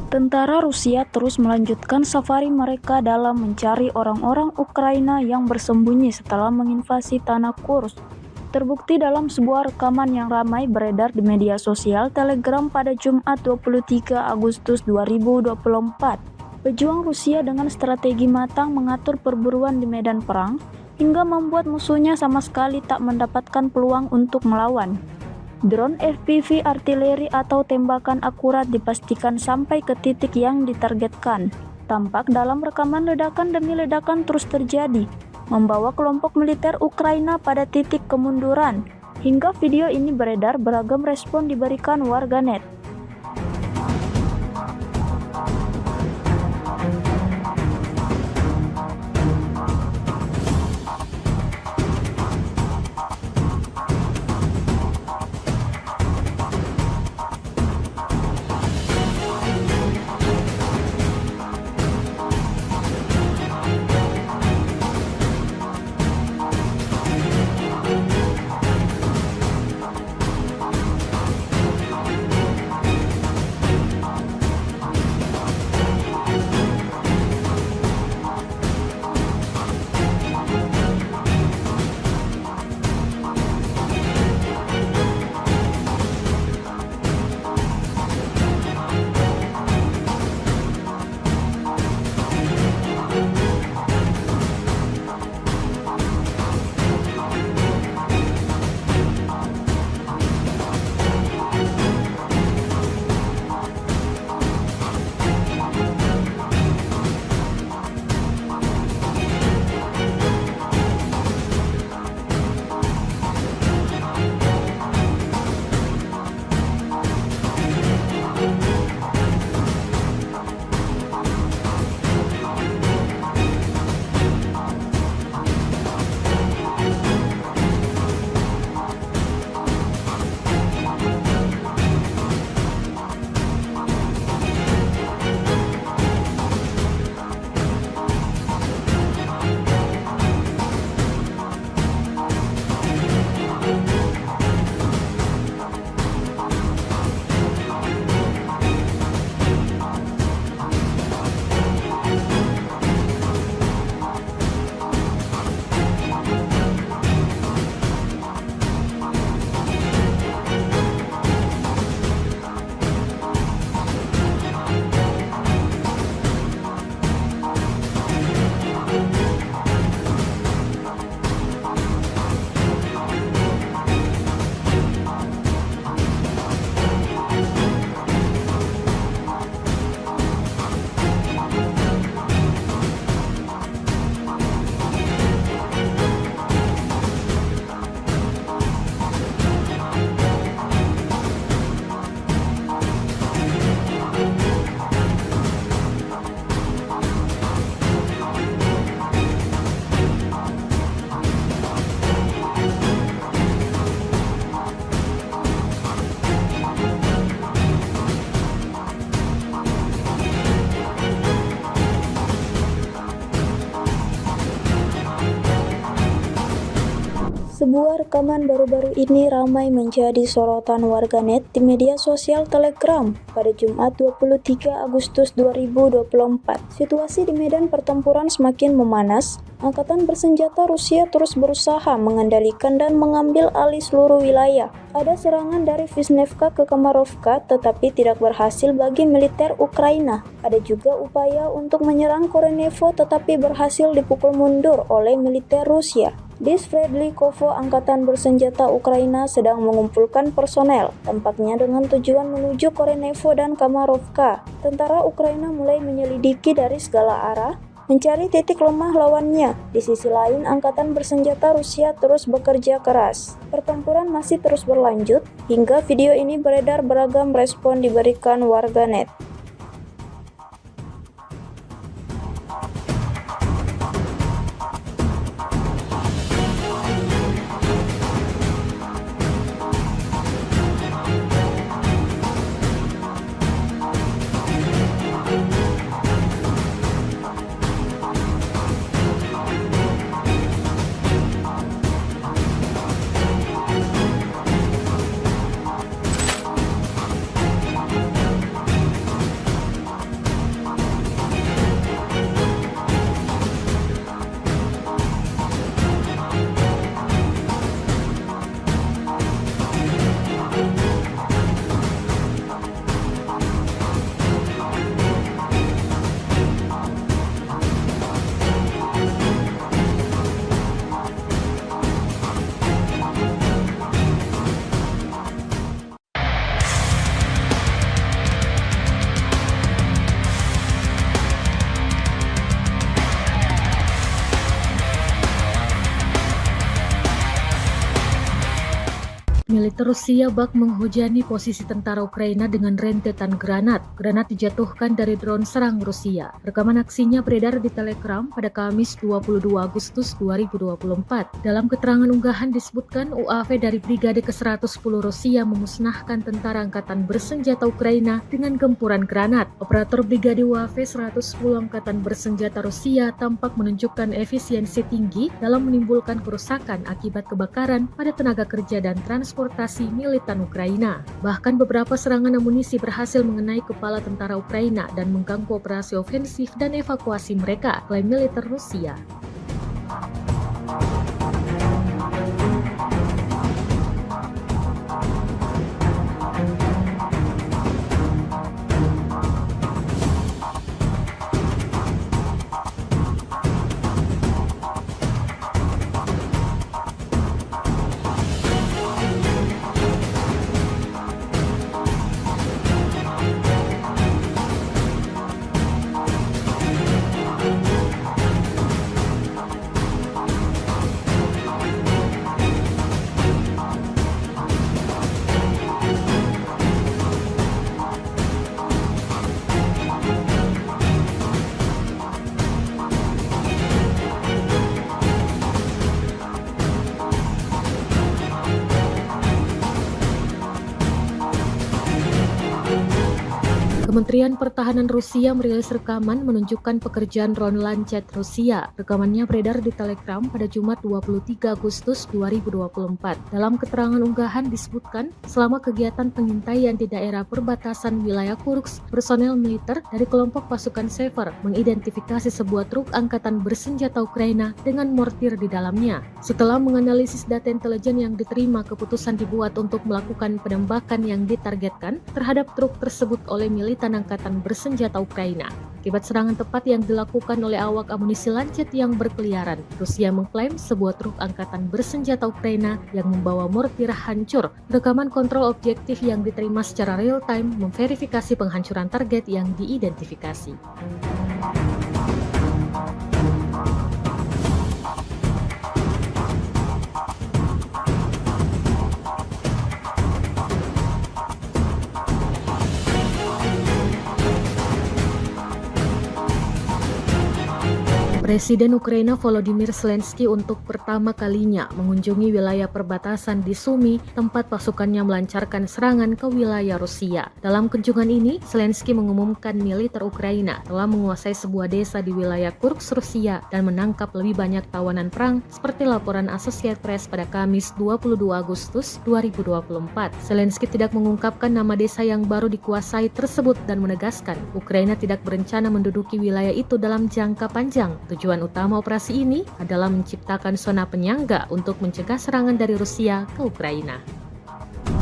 Speaker 1: Tentara Rusia terus melanjutkan safari mereka dalam mencari orang-orang Ukraina yang bersembunyi setelah menginvasi tanah Kursk. Terbukti dalam sebuah rekaman yang ramai beredar di media sosial Telegram pada Jumat 23 Agustus 2024. Pejuang Rusia dengan strategi matang mengatur perburuan di medan perang hingga membuat musuhnya sama sekali tak mendapatkan peluang untuk melawan. Drone FPV artileri atau tembakan akurat dipastikan sampai ke titik yang ditargetkan. Tampak dalam rekaman ledakan demi ledakan terus terjadi, membawa kelompok militer Ukraina pada titik kemunduran. Hingga video ini beredar, beragam respon diberikan warganet. Sebuah rekaman baru-baru ini ramai menjadi sorotan warganet di media sosial Telegram pada Jumat 23 Agustus 2024. Situasi di medan pertempuran semakin memanas. Angkatan bersenjata Rusia terus berusaha mengendalikan dan mengambil alih seluruh wilayah. Ada serangan dari Vishnevka ke Kamarovka tetapi tidak berhasil bagi militer Ukraina. Ada juga upaya untuk menyerang Korenevo tetapi berhasil dipukul mundur oleh militer Rusia. Di Sverdlikovo, angkatan bersenjata Ukraina sedang mengumpulkan personel, tampaknya dengan tujuan menuju Korenevo dan Kamarovka. Tentara Ukraina mulai menyelidiki dari segala arah, mencari titik lemah lawannya. Di sisi lain, angkatan bersenjata Rusia terus bekerja keras. Pertempuran masih terus berlanjut, hingga video ini beredar beragam respon diberikan warganet.
Speaker 2: Militer Rusia bak menghujani posisi tentara Ukraina dengan rentetan granat. Granat dijatuhkan dari drone serang Rusia. Rekaman aksinya beredar di Telegram pada Kamis 22 Agustus 2024. Dalam keterangan unggahan disebutkan UAV dari Brigade ke-110 Rusia memusnahkan tentara angkatan bersenjata Ukraina dengan gempuran granat. Operator Brigade UAV 110 Angkatan Bersenjata Rusia tampak menunjukkan efisiensi tinggi dalam menimbulkan kerusakan akibat kebakaran pada tenaga kerja dan transportasi militan Ukraina. Bahkan beberapa serangan amunisi berhasil mengenai kepala tentara Ukraina dan mengganggu operasi ofensif dan evakuasi mereka, klaim militer Rusia. Kementerian Pertahanan Rusia merilis rekaman menunjukkan pekerjaan drone Lancet Rusia. Rekamannya beredar di Telegram pada Jumat 23 Agustus 2024. Dalam keterangan unggahan disebutkan, selama kegiatan pengintaian di daerah perbatasan wilayah Kursk, personel militer dari kelompok pasukan Sever mengidentifikasi sebuah truk angkatan bersenjata Ukraina dengan mortir di dalamnya. Setelah menganalisis data intelijen yang diterima, keputusan dibuat untuk melakukan penembakan yang ditargetkan terhadap truk tersebut oleh militan angkatan bersenjata Ukraina. Akibat serangan tepat yang dilakukan oleh awak amunisi Lancet yang berkeliaran, Rusia mengklaim sebuah truk angkatan bersenjata Ukraina yang membawa mortir hancur. Rekaman kontrol objektif yang diterima secara real-time memverifikasi penghancuran target yang diidentifikasi. Presiden Ukraina Volodymyr Zelensky untuk pertama kalinya mengunjungi wilayah perbatasan di Sumy, tempat pasukannya melancarkan serangan ke wilayah Rusia. Dalam kunjungan ini, Zelensky mengumumkan militer Ukraina telah menguasai sebuah desa di wilayah Kursk, Rusia, dan menangkap lebih banyak tawanan perang seperti laporan Associated Press pada Kamis 22 Agustus 2024. Zelensky tidak mengungkapkan nama desa yang baru dikuasai tersebut dan menegaskan Ukraina tidak berencana menduduki wilayah itu dalam jangka panjang. Tujuan utama operasi ini adalah menciptakan zona penyangga untuk mencegah serangan dari Rusia ke Ukraina.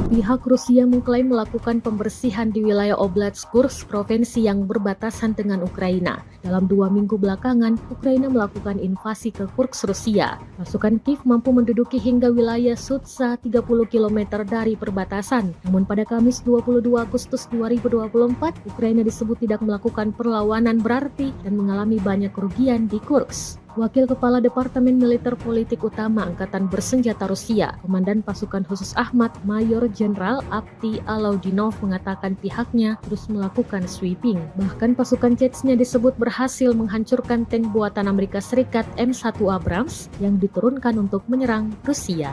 Speaker 2: Pihak Rusia mengklaim melakukan pembersihan di wilayah Oblast Kursk, provinsi yang berbatasan dengan Ukraina. Dalam 2 minggu belakangan, Ukraina melakukan invasi ke Kursk, Rusia. Pasukan Kiev mampu menduduki hingga wilayah Sudza 30 km dari perbatasan. Namun pada Kamis 22 Agustus 2024, Ukraina disebut tidak melakukan perlawanan berarti dan mengalami banyak kerugian di Kursk. Wakil Kepala Departemen Militer Politik Utama Angkatan Bersenjata Rusia, Komandan Pasukan Khusus Ahmad, Mayor Jenderal Avdiy Alaudinov mengatakan pihaknya terus melakukan sweeping. Bahkan pasukan Chechnya disebut berhasil menghancurkan tank buatan Amerika Serikat M1 Abrams yang diturunkan untuk menyerang Rusia.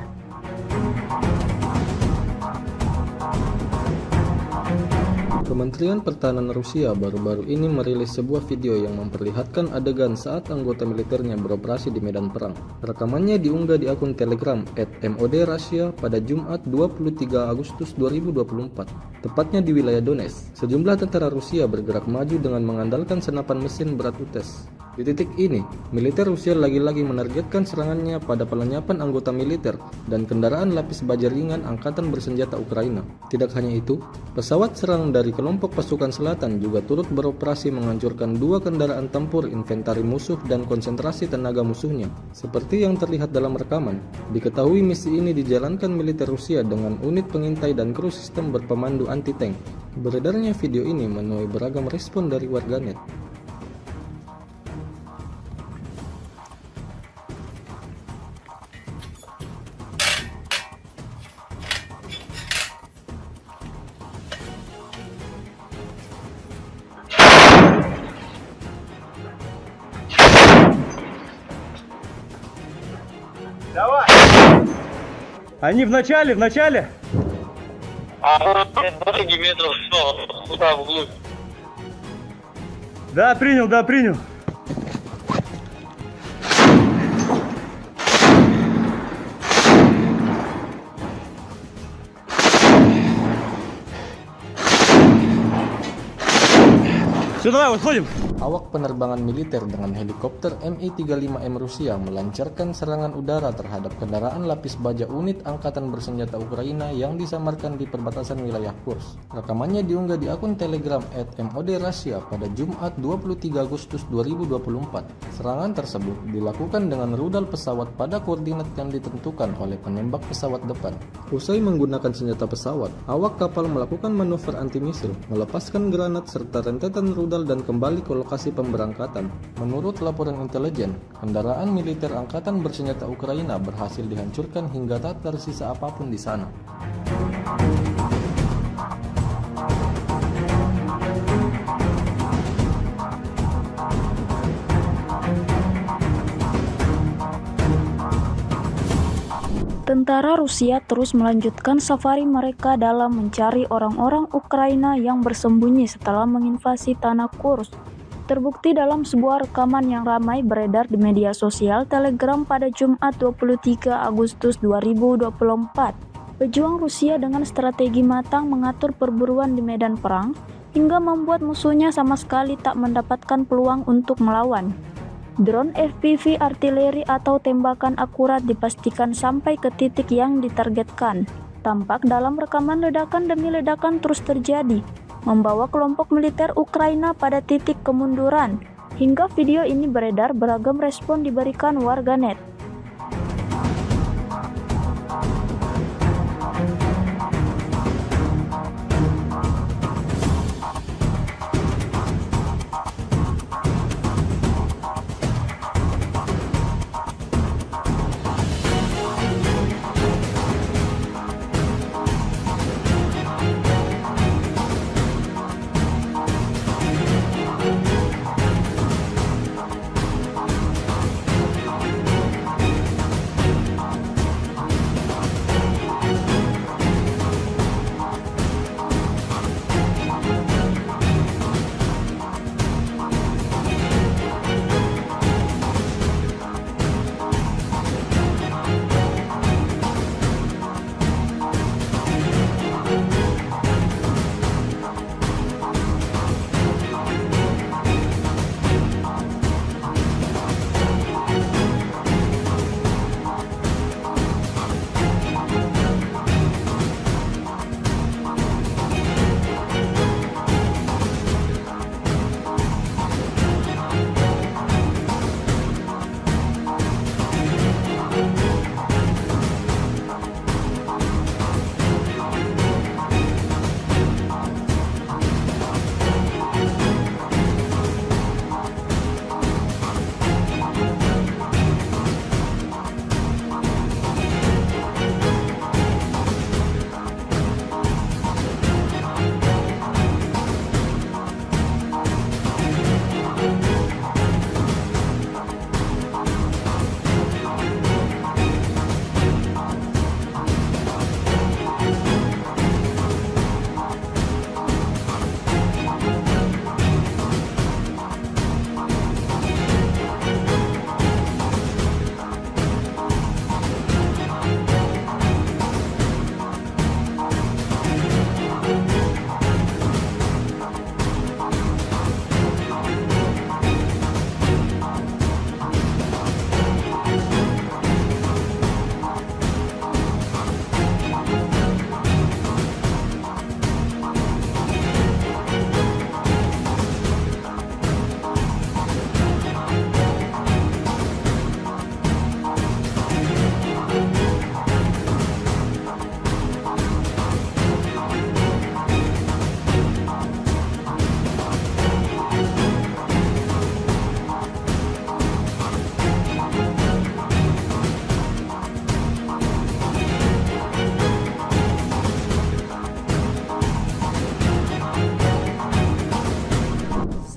Speaker 3: Kementerian Pertahanan Rusia baru-baru ini merilis sebuah video yang memperlihatkan adegan saat anggota militernya beroperasi di medan perang. Rekamannya diunggah di akun Telegram @MOD_Russia pada Jumat 23 Agustus 2024, tepatnya di wilayah Donetsk. Sejumlah tentara Rusia bergerak maju dengan mengandalkan senapan mesin berat UTES. Di titik ini, militer Rusia lagi-lagi menargetkan serangannya pada pelenyapan anggota militer dan kendaraan lapis baja ringan Angkatan Bersenjata Ukraina. Tidak hanya itu, pesawat serang dari kelompok pasukan selatan juga turut beroperasi menghancurkan 2 kendaraan tempur inventari musuh dan konsentrasi tenaga musuhnya. Seperti yang terlihat dalam rekaman, diketahui misi ini dijalankan militer Rusia dengan unit pengintai dan kru sistem berpemandu anti-tank. Beredarnya video ini menuai beragam respon dari warganet.
Speaker 4: Давай! Они в начале!
Speaker 5: Дороги метров 100, туда вглубь.
Speaker 4: Да, принял. Все, давай, выходим.
Speaker 3: Awak penerbangan militer dengan helikopter Mi-35M Rusia melancarkan serangan udara terhadap kendaraan lapis baja unit Angkatan Bersenjata Ukraina yang disamarkan di perbatasan wilayah Kursk. Rekamannya diunggah di akun Telegram @MOD_Russia pada Jumat 23 Agustus 2024. Serangan tersebut dilakukan dengan rudal pesawat pada koordinat yang ditentukan oleh penembak pesawat depan. Usai menggunakan senjata pesawat, awak kapal melakukan manuver anti-misil, melepaskan granat serta rentetan rudal dan kembali ke lokasi pemberangkatan. Menurut laporan intelijen, kendaraan militer Angkatan Bersenjata Ukraina berhasil dihancurkan hingga tak tersisa apapun di sana.
Speaker 1: Tentara Rusia terus melanjutkan safari mereka dalam mencari orang-orang Ukraina yang bersembunyi setelah menginvasi tanah Kursk. Terbukti dalam sebuah rekaman yang ramai beredar di media sosial Telegram pada Jumat 23 Agustus 2024. Pejuang Rusia dengan strategi matang mengatur perburuan di medan perang hingga membuat musuhnya sama sekali tak mendapatkan peluang untuk melawan. Drone FPV artileri atau tembakan akurat dipastikan sampai ke titik yang ditargetkan. Tampak dalam rekaman ledakan demi ledakan terus terjadi, membawa kelompok militer Ukraina pada titik kemunduran. Hingga video ini beredar, beragam respon diberikan warganet.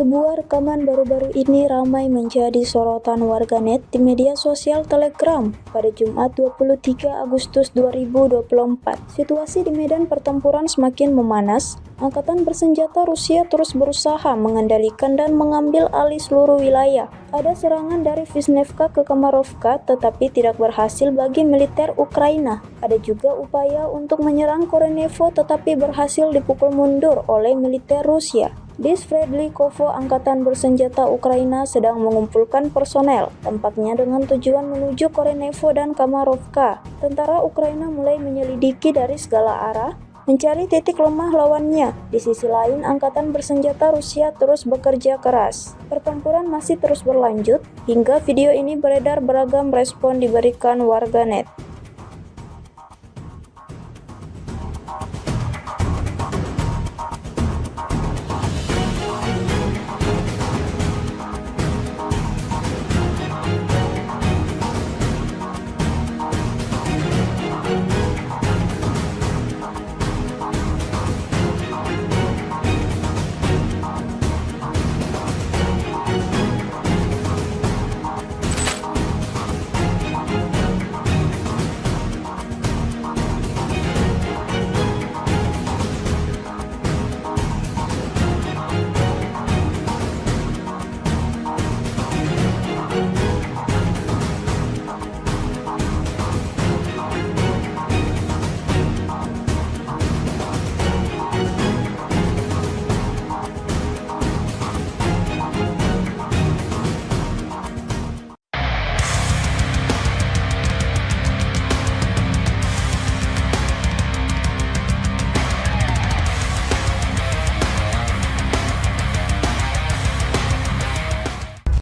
Speaker 1: Sebuah rekaman baru-baru ini ramai menjadi sorotan warganet di media sosial Telegram pada Jumat 23 Agustus 2024. Situasi di medan pertempuran semakin memanas. Angkatan bersenjata Rusia terus berusaha mengendalikan dan mengambil alih seluruh wilayah. Ada serangan dari Vishnevka ke Kamarovka tetapi tidak berhasil bagi militer Ukraina. Ada juga upaya untuk menyerang Korenevo tetapi berhasil dipukul mundur oleh militer Rusia. Di Sverdlikovo, angkatan bersenjata Ukraina sedang mengumpulkan personel, tampaknya dengan tujuan menuju Korenevo dan Kamarovka. Tentara Ukraina mulai menyelidiki dari segala arah, mencari titik lemah lawannya. Di sisi lain, angkatan bersenjata Rusia terus bekerja keras. Pertempuran masih terus berlanjut, hingga video ini beredar beragam respon diberikan warganet.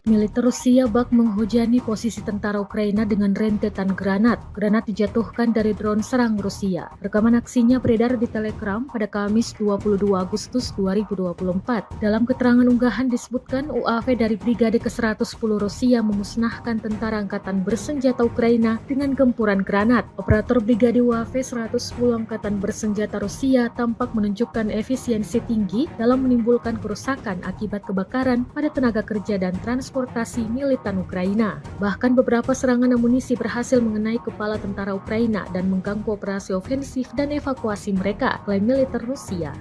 Speaker 2: Militer Rusia bak menghujani posisi tentara Ukraina dengan rentetan granat. Granat dijatuhkan dari drone serang Rusia. Rekaman aksinya beredar di Telegram pada Kamis 22 Agustus 2024. Dalam keterangan unggahan disebutkan UAV dari Brigade ke-110 Rusia memusnahkan tentara angkatan bersenjata Ukraina dengan gempuran granat. Operator Brigade UAV 110 Angkatan Bersenjata Rusia tampak menunjukkan efisiensi tinggi dalam menimbulkan kerusakan akibat kebakaran pada tenaga kerja dan transportasi militan Ukraina. Bahkan beberapa serangan amunisi berhasil mengenai kepala tentara Ukraina dan mengganggu operasi ofensif dan evakuasi mereka, klaim militer Rusia.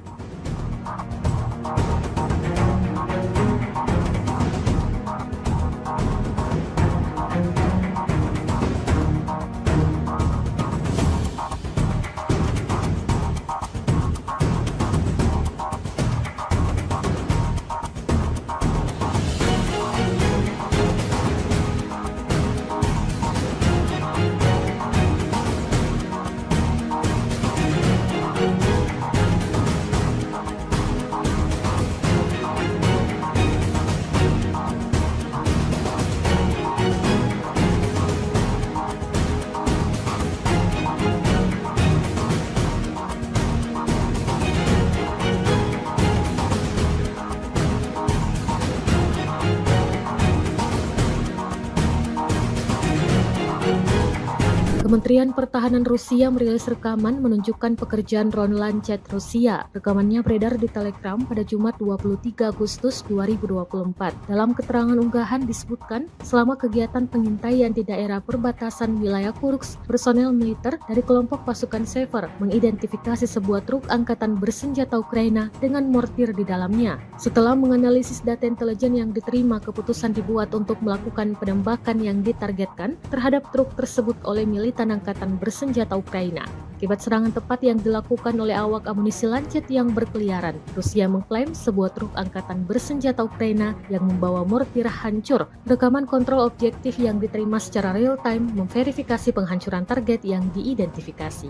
Speaker 2: Kementerian Pertahanan Rusia merilis rekaman menunjukkan pekerjaan drone Lancet Rusia. Rekamannya beredar di Telegram pada Jumat 23 Agustus 2024. Dalam keterangan unggahan disebutkan, selama kegiatan pengintaian di daerah perbatasan wilayah Kursk, personel militer dari kelompok pasukan Sever mengidentifikasi sebuah truk angkatan bersenjata Ukraina dengan mortir di dalamnya. Setelah menganalisis data intelijen yang diterima, keputusan dibuat untuk melakukan penembakan yang ditargetkan terhadap truk tersebut oleh militan angkatan bersenjata Ukraina. Akibat serangan tepat yang dilakukan oleh awak amunisi Lancet yang berkeliaran, Rusia mengklaim sebuah truk angkatan bersenjata Ukraina yang membawa mortir hancur. Rekaman kontrol objektif yang diterima secara real-time memverifikasi penghancuran target yang diidentifikasi.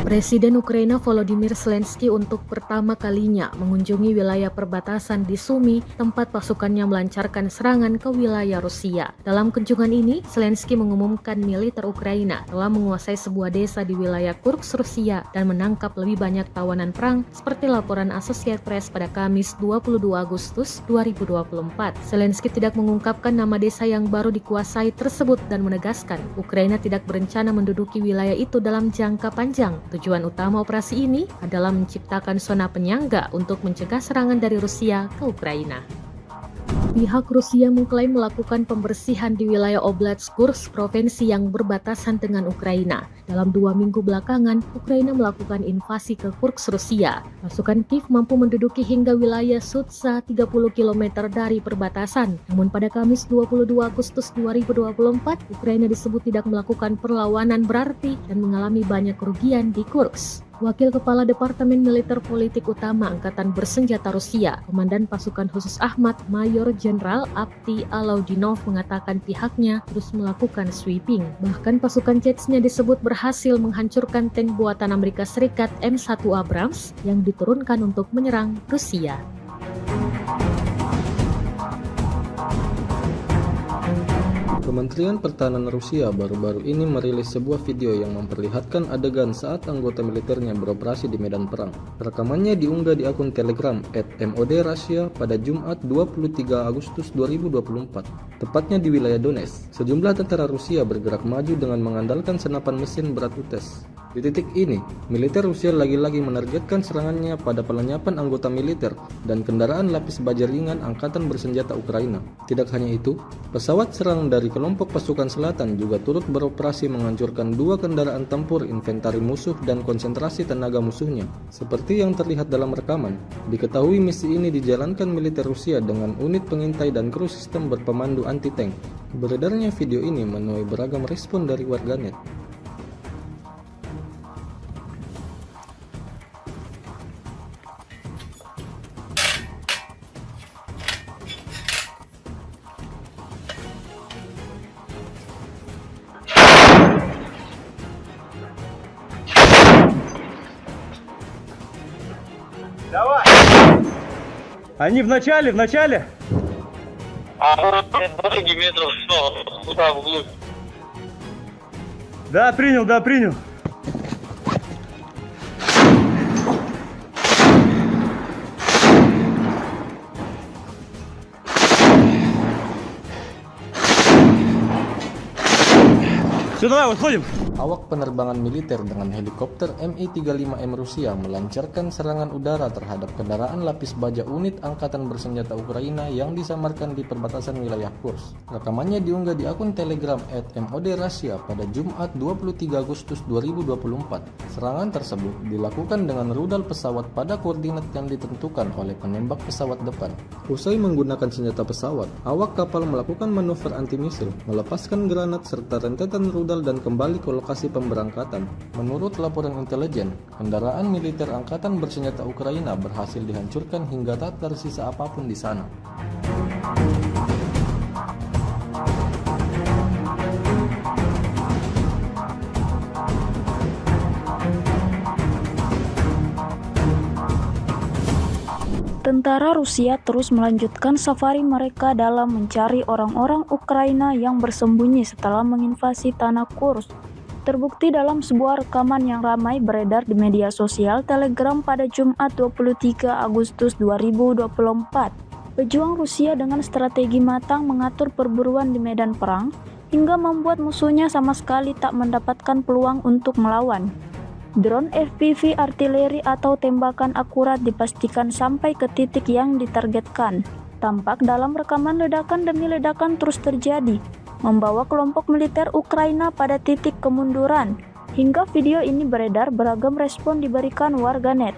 Speaker 2: Presiden Ukraina Volodymyr Zelensky untuk pertama kalinya mengunjungi wilayah perbatasan di Sumy, tempat pasukannya melancarkan serangan ke wilayah Rusia. Dalam kunjungan ini, Zelensky mengumumkan militer Ukraina telah menguasai sebuah desa di wilayah Kursk, Rusia, dan menangkap lebih banyak tawanan perang, seperti laporan Associated Press pada Kamis 22 Agustus 2024. Zelensky tidak mengungkapkan nama desa yang baru dikuasai tersebut dan menegaskan Ukraina tidak berencana menduduki wilayah itu dalam jangka panjang. Tujuan utama operasi ini adalah menciptakan zona penyangga untuk mencegah serangan dari Rusia ke Ukraina. Pihak Rusia mengklaim melakukan pembersihan di wilayah Oblast Kursk, provinsi yang berbatasan dengan Ukraina. Dalam 2 minggu belakangan, Ukraina melakukan invasi ke Kursk, Rusia. Pasukan Kiev mampu menduduki hingga wilayah Sudza 30 km dari perbatasan. Namun pada Kamis 22 Agustus 2024, Ukraina disebut tidak melakukan perlawanan berarti dan mengalami banyak kerugian di Kursk. Wakil Kepala Departemen Militer Politik Utama Angkatan Bersenjata Rusia, Komandan Pasukan Khusus Ahmad, Mayor Jenderal Avdiy Alaudinov mengatakan pihaknya terus melakukan sweeping. Bahkan pasukan Chechnya disebut berhasil menghancurkan tank buatan Amerika Serikat M1 Abrams yang diturunkan untuk menyerang Rusia.
Speaker 3: Kementerian Pertahanan Rusia baru-baru ini merilis sebuah video yang memperlihatkan adegan saat anggota militernya beroperasi di medan perang. Rekamannya diunggah di akun Telegram @MOD_Russia pada Jumat 23 Agustus 2024, tepatnya di wilayah Donetsk. Sejumlah tentara Rusia bergerak maju dengan mengandalkan senapan mesin berat UTES. Di titik ini, militer Rusia lagi-lagi menargetkan serangannya pada pelenyapan anggota militer dan kendaraan lapis baja ringan Angkatan Bersenjata Ukraina. Tidak hanya itu, pesawat serang dari kelompok pasukan selatan juga turut beroperasi menghancurkan 2 kendaraan tempur inventari musuh dan konsentrasi tenaga musuhnya. Seperti yang terlihat dalam rekaman, diketahui misi ini dijalankan militer Rusia dengan unit pengintai dan kru sistem berpemandu anti-tank. Beredarnya video ini menuai beragam respon dari warganet.
Speaker 4: Давай! Они в начале!
Speaker 5: Дороги метров 100, туда вглубь.
Speaker 4: Да, принял. Все, давай, выходим.
Speaker 3: Awak penerbangan militer dengan helikopter Mi-35M Rusia melancarkan serangan udara terhadap kendaraan lapis baja unit Angkatan Bersenjata Ukraina yang disamarkan di perbatasan wilayah Kursk. Rekamannya diunggah di akun Telegram @MOD_Russia pada Jumat 23 Agustus 2024. Serangan tersebut dilakukan dengan rudal pesawat pada koordinat yang ditentukan oleh penembak pesawat depan. Usai menggunakan senjata pesawat, awak kapal melakukan manuver anti-misil, melepaskan granat serta rentetan rudal dan kembali ke lokasi pemberangkatan. Menurut laporan intelijen, kendaraan militer Angkatan Bersenjata Ukraina berhasil dihancurkan hingga tak tersisa apapun di sana.
Speaker 1: Tentara Rusia terus melanjutkan safari mereka dalam mencari orang-orang Ukraina yang bersembunyi setelah menginvasi tanah Kursk. Terbukti dalam sebuah rekaman yang ramai beredar di media sosial Telegram pada Jumat 23 Agustus 2024. Pejuang Rusia dengan strategi matang mengatur perburuan di medan perang hingga membuat musuhnya sama sekali tak mendapatkan peluang untuk melawan. Drone FPV artileri atau tembakan akurat dipastikan sampai ke titik yang ditargetkan. Tampak dalam rekaman ledakan demi ledakan terus terjadi, membawa kelompok militer Ukraina pada titik kemunduran. Hingga video ini beredar, beragam respon diberikan warganet.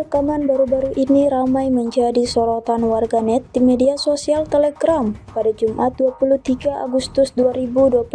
Speaker 1: rekaman baru-baru ini ramai menjadi sorotan warganet di media sosial Telegram pada Jumat 23 Agustus 2024.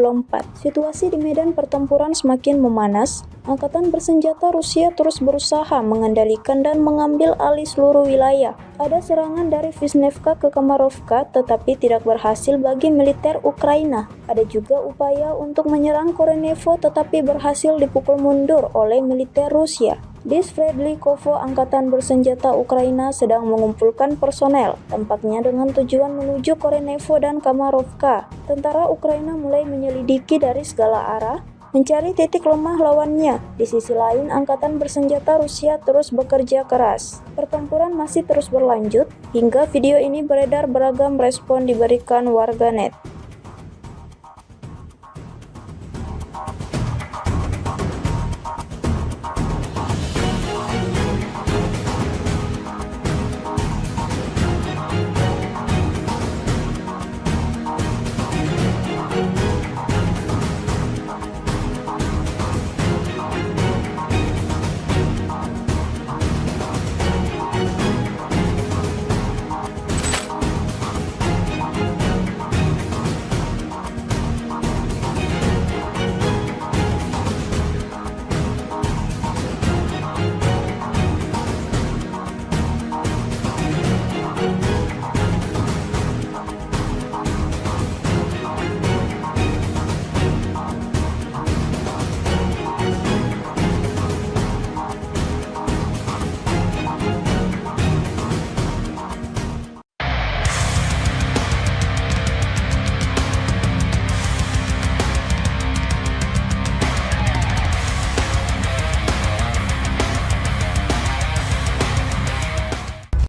Speaker 1: Situasi di medan pertempuran semakin memanas. Angkatan bersenjata Rusia terus berusaha mengendalikan dan mengambil alih seluruh wilayah. Ada serangan dari Vishnevka ke Kamarovka tetapi tidak berhasil bagi militer Ukraina. Ada juga upaya untuk menyerang Korenevo tetapi berhasil dipukul mundur oleh militer Rusia. Di Sverdlikovo, angkatan bersenjata Ukraina sedang mengumpulkan personel, tampaknya dengan tujuan menuju Korenevo dan Kamarovka. Tentara Ukraina mulai menyelidiki dari segala arah, mencari titik lemah lawannya. Di sisi lain, angkatan bersenjata Rusia terus bekerja keras. Pertempuran masih terus berlanjut, hingga video ini beredar beragam respon diberikan warganet.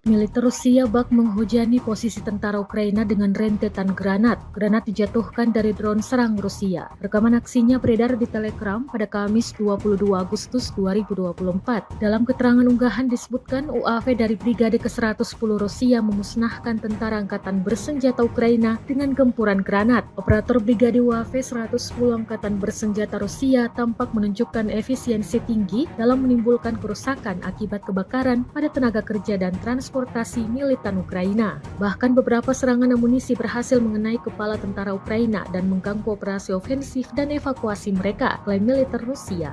Speaker 2: Militer Rusia bak menghujani posisi tentara Ukraina dengan rentetan granat. Granat dijatuhkan dari drone serang Rusia. Rekaman aksinya beredar di Telegram pada Kamis 22 Agustus 2024. Dalam keterangan unggahan disebutkan UAV dari Brigade ke-110 Rusia memusnahkan tentara angkatan bersenjata Ukraina dengan gempuran granat. Operator Brigade UAV 110 Angkatan Bersenjata Rusia tampak menunjukkan efisiensi tinggi dalam menimbulkan kerusakan akibat kebakaran pada tenaga kerja dan transportasi militan Ukraina. Bahkan beberapa serangan amunisi berhasil mengenai kepala tentara Ukraina dan mengganggu operasi ofensif dan evakuasi mereka, klaim militer Rusia.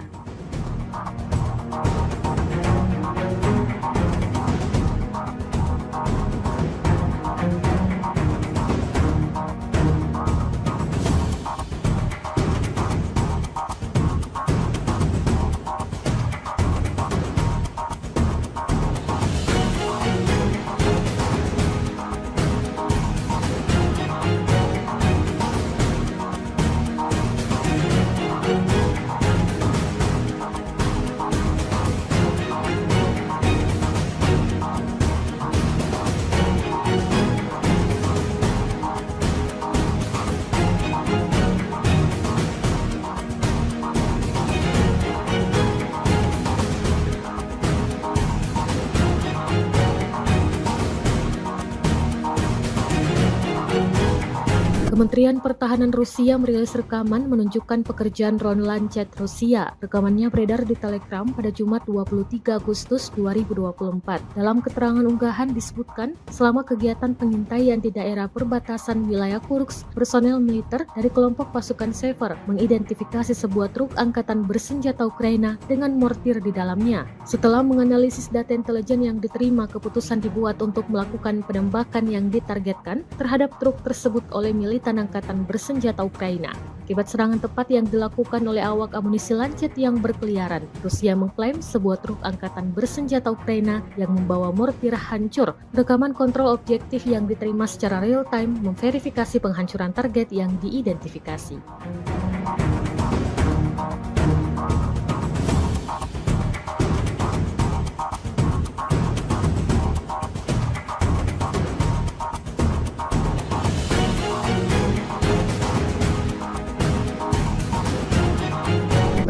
Speaker 2: Kementerian Pertahanan Rusia merilis rekaman menunjukkan pekerjaan drone Lancet Rusia. Rekamannya beredar di Telegram pada Jumat 23 Agustus 2024. Dalam keterangan unggahan disebutkan, selama kegiatan pengintaian di daerah perbatasan wilayah Kursk, personel militer dari kelompok pasukan Sever mengidentifikasi sebuah truk angkatan bersenjata Ukraina dengan mortir di dalamnya. Setelah menganalisis data intelijen yang diterima, keputusan dibuat untuk melakukan penembakan yang ditargetkan terhadap truk tersebut oleh militan angkatan bersenjata Ukraina. Akibat serangan tepat yang dilakukan oleh awak amunisi Lancet yang berkeliaran, Rusia mengklaim sebuah truk angkatan bersenjata Ukraina yang membawa mortir hancur. Rekaman kontrol objektif yang diterima secara real-time memverifikasi penghancuran target yang diidentifikasi.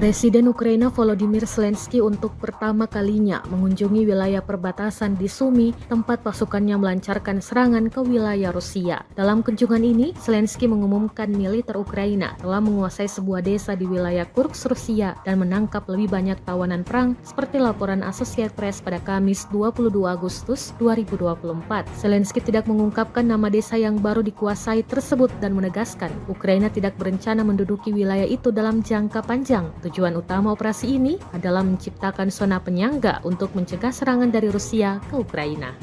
Speaker 2: Presiden Ukraina Volodymyr Zelensky untuk pertama kalinya mengunjungi wilayah perbatasan di Sumy, tempat pasukannya melancarkan serangan ke wilayah Rusia. Dalam kunjungan ini, Zelensky mengumumkan militer Ukraina telah menguasai sebuah desa di wilayah Kursk, Rusia, dan menangkap lebih banyak tawanan perang seperti laporan Associated Press pada Kamis 22 Agustus 2024. Zelensky tidak mengungkapkan nama desa yang baru dikuasai tersebut dan menegaskan Ukraina tidak berencana menduduki wilayah itu dalam jangka panjang. Tujuan utama operasi ini adalah menciptakan zona penyangga untuk mencegah serangan dari Rusia ke Ukraina.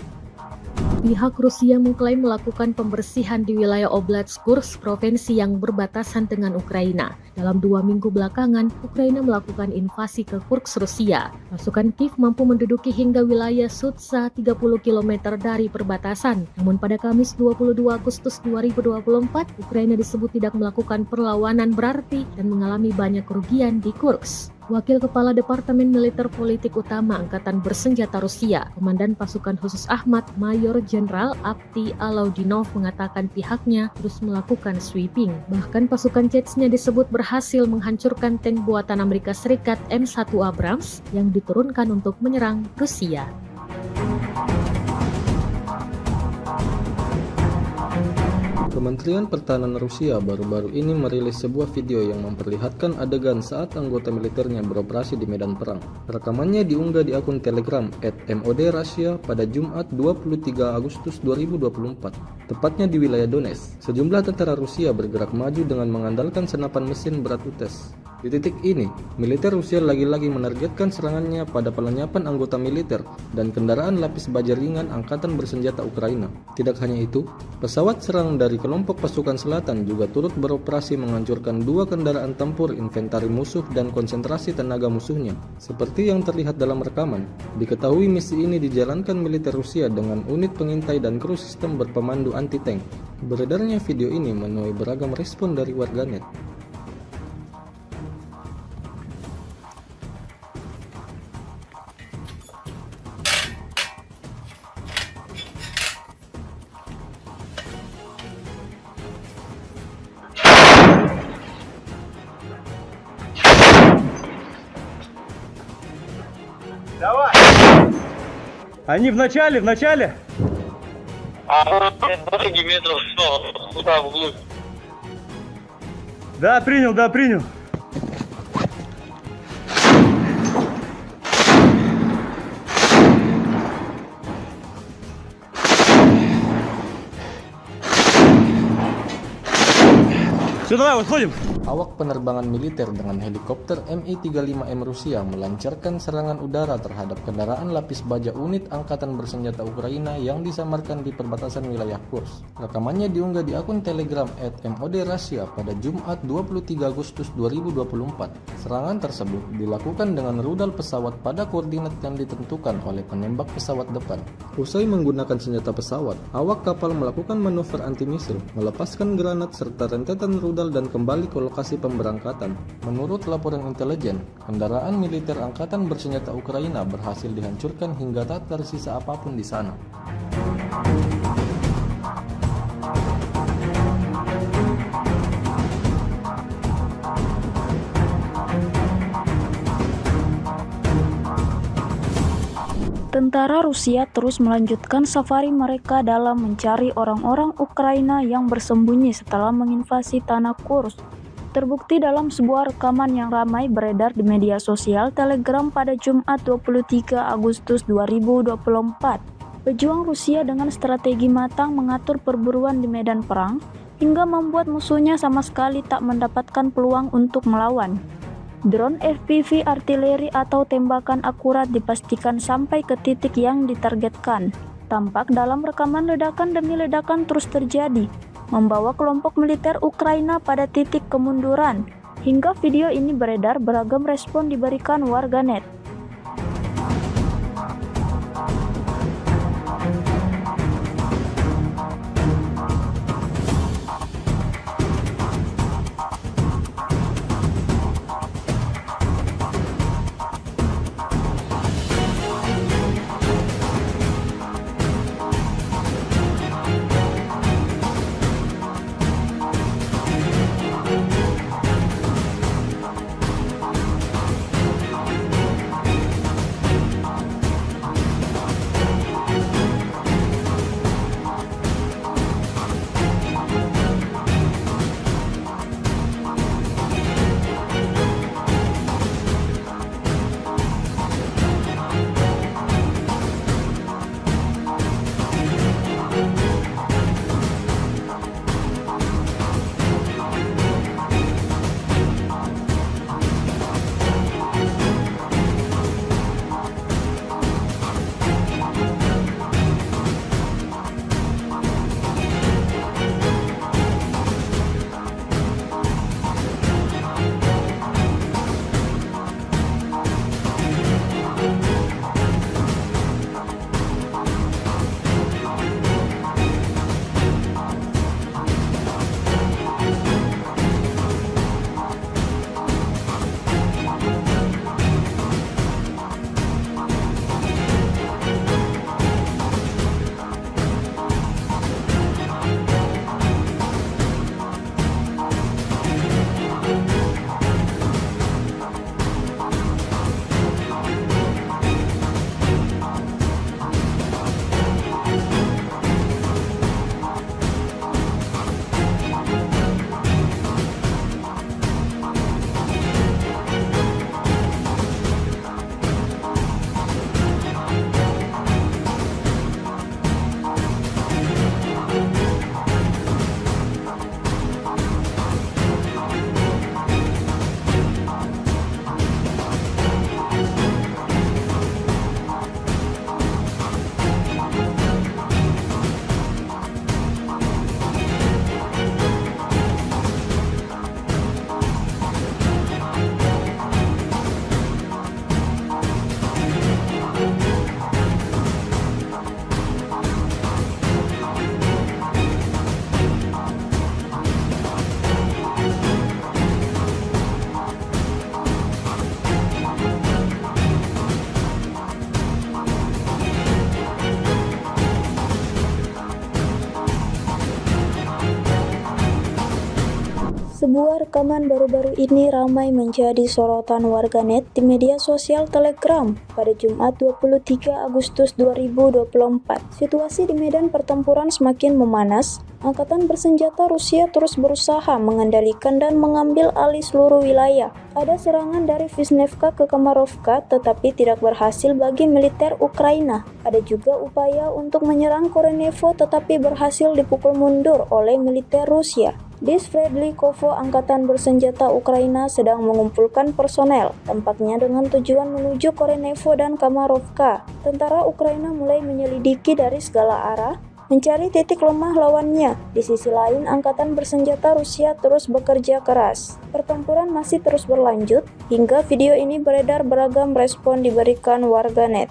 Speaker 2: Pihak Rusia mengklaim melakukan pembersihan di wilayah Oblast Kursk, provinsi yang berbatasan dengan Ukraina. Dalam 2 minggu belakangan, Ukraina melakukan invasi ke Kursk, Rusia. Pasukan Kiev mampu menduduki hingga wilayah Sudza 30 km dari perbatasan. Namun pada Kamis 22 Agustus 2024, Ukraina disebut tidak melakukan perlawanan berarti dan mengalami banyak kerugian di Kursk. Wakil Kepala Departemen Militer Politik Utama Angkatan Bersenjata Rusia, Komandan Pasukan Khusus Ahmad, Mayor Jenderal Avdiy Alaudinov mengatakan pihaknya terus melakukan sweeping. Bahkan pasukan Chechnya disebut berhasil menghancurkan tank buatan Amerika Serikat M1 Abrams yang diturunkan untuk menyerang Rusia.
Speaker 3: Kementerian Pertahanan Rusia baru-baru ini merilis sebuah video yang memperlihatkan adegan saat anggota militernya beroperasi di medan perang. Rekamannya diunggah di akun Telegram @MOD_Russia pada Jumat 23 Agustus 2024, tepatnya di wilayah Donetsk. Sejumlah tentara Rusia bergerak maju dengan mengandalkan senapan mesin berat UTES. Di titik ini, militer Rusia lagi-lagi menargetkan serangannya pada pelenyapan anggota militer dan kendaraan lapis baja ringan Angkatan Bersenjata Ukraina. Tidak hanya itu, pesawat serang dari kelompok pasukan selatan juga turut beroperasi menghancurkan 2 kendaraan tempur inventari musuh dan konsentrasi tenaga musuhnya. Seperti yang terlihat dalam rekaman, diketahui misi ini dijalankan militer Rusia dengan unit pengintai dan kru sistem berpemandu anti-tank. Beredarnya video ini menuai beragam respon dari warganet.
Speaker 4: Давай! Они в начале!
Speaker 5: Дороги метров 100, туда вглубь.
Speaker 4: Да, принял. Все, давай, выходим.
Speaker 3: Awak penerbangan militer dengan helikopter Mi-35M Rusia melancarkan serangan udara terhadap kendaraan lapis baja unit Angkatan Bersenjata Ukraina yang disamarkan di perbatasan wilayah Kursk. Rekamannya diunggah di akun Telegram @MOD_Russia pada Jumat 23 Agustus 2024. Serangan tersebut dilakukan dengan rudal pesawat pada koordinat yang ditentukan oleh penembak pesawat depan. Usai menggunakan senjata pesawat, awak kapal melakukan manuver anti-misil, melepaskan granat serta rentetan rudal dan kembali ke lokasi pemberangkatan. Menurut laporan intelijen, kendaraan militer Angkatan Bersenjata Ukraina berhasil dihancurkan hingga tak tersisa apapun di sana.
Speaker 1: Tentara Rusia terus melanjutkan safari mereka dalam mencari orang-orang Ukraina yang bersembunyi setelah menginvasi tanah Kursk. Terbukti dalam sebuah rekaman yang ramai beredar di media sosial Telegram pada Jumat 23 Agustus 2024. Pejuang Rusia dengan strategi matang mengatur perburuan di medan perang hingga membuat musuhnya sama sekali tak mendapatkan peluang untuk melawan. Drone FPV artileri atau tembakan akurat dipastikan sampai ke titik yang ditargetkan. Tampak dalam rekaman ledakan demi ledakan terus terjadi, membawa kelompok militer Ukraina pada titik kemunduran. Hingga video ini beredar, beragam respon diberikan warganet. Sebuah rekaman baru-baru ini ramai menjadi sorotan warganet di media sosial Telegram pada Jumat 23 Agustus 2024. Situasi di medan pertempuran semakin memanas. Angkatan bersenjata Rusia terus berusaha mengendalikan dan mengambil alih seluruh wilayah. Ada serangan dari Vishnevka ke Kamarovka tetapi tidak berhasil bagi militer Ukraina. Ada juga upaya untuk menyerang Korenevo tetapi berhasil dipukul mundur oleh militer Rusia. Di Sverdlikovo, angkatan bersenjata Ukraina sedang mengumpulkan personel, tampaknya dengan tujuan menuju Korenevo dan Kamarovka. Tentara Ukraina mulai menyelidiki dari segala arah, mencari titik lemah lawannya. Di sisi lain, angkatan bersenjata Rusia terus bekerja keras. Pertempuran masih terus berlanjut, hingga video ini beredar beragam respon diberikan warganet.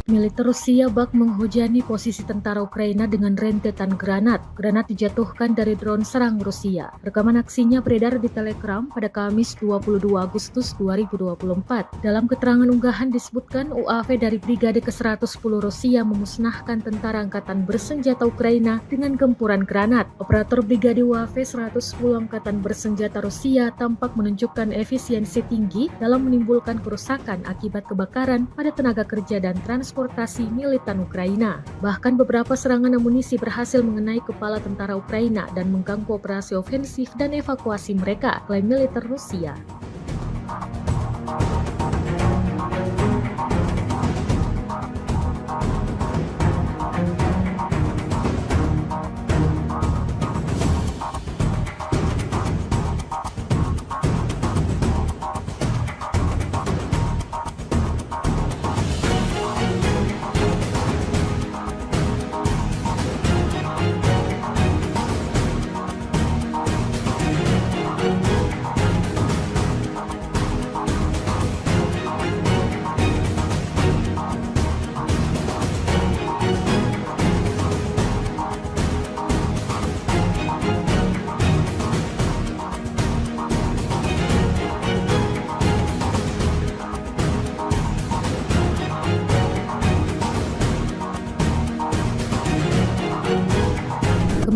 Speaker 2: Militer Rusia bak menghujani posisi tentara Ukraina dengan rentetan granat. Granat dijatuhkan dari drone serang Rusia. Rekaman aksinya beredar di Telegram pada Kamis 22 Agustus 2024. Dalam keterangan unggahan disebutkan UAV dari Brigade ke-110 Rusia memusnahkan tentara angkatan bersenjata Ukraina dengan gempuran granat. Operator Brigade UAV 110 Angkatan Bersenjata Rusia tampak menunjukkan efisiensi tinggi dalam menimbulkan kerusakan akibat kebakaran pada tenaga kerja dan transportasi militan Ukraina. Bahkan beberapa serangan amunisi berhasil mengenai kepala tentara Ukraina dan mengganggu operasi ofensif dan evakuasi mereka, klaim militer Rusia.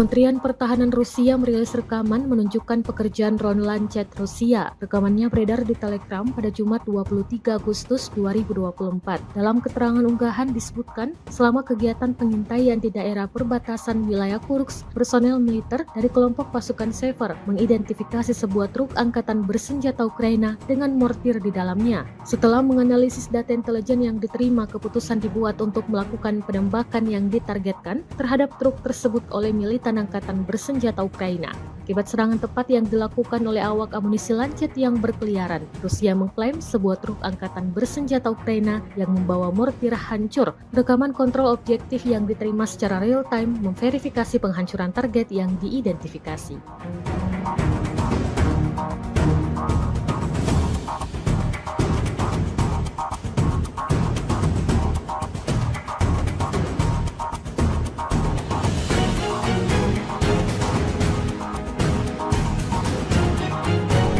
Speaker 2: Kementerian Pertahanan Rusia merilis rekaman menunjukkan pekerjaan drone Lancet Rusia. Rekamannya beredar di Telegram pada Jumat 23 Agustus 2024. Dalam keterangan unggahan disebutkan, selama kegiatan pengintaian di daerah perbatasan wilayah Kursk, personel militer dari kelompok pasukan Sever mengidentifikasi sebuah truk angkatan bersenjata Ukraina dengan mortir di dalamnya. Setelah menganalisis data intelijen yang diterima, keputusan dibuat untuk melakukan penembakan yang ditargetkan terhadap truk tersebut oleh militan angkatan bersenjata Ukraina. Akibat serangan tepat yang dilakukan oleh awak amunisi Lancet yang berkeliaran, Rusia mengklaim sebuah truk angkatan bersenjata Ukraina yang membawa mortir hancur. Rekaman kontrol objektif yang diterima secara real-time memverifikasi penghancuran target yang diidentifikasi.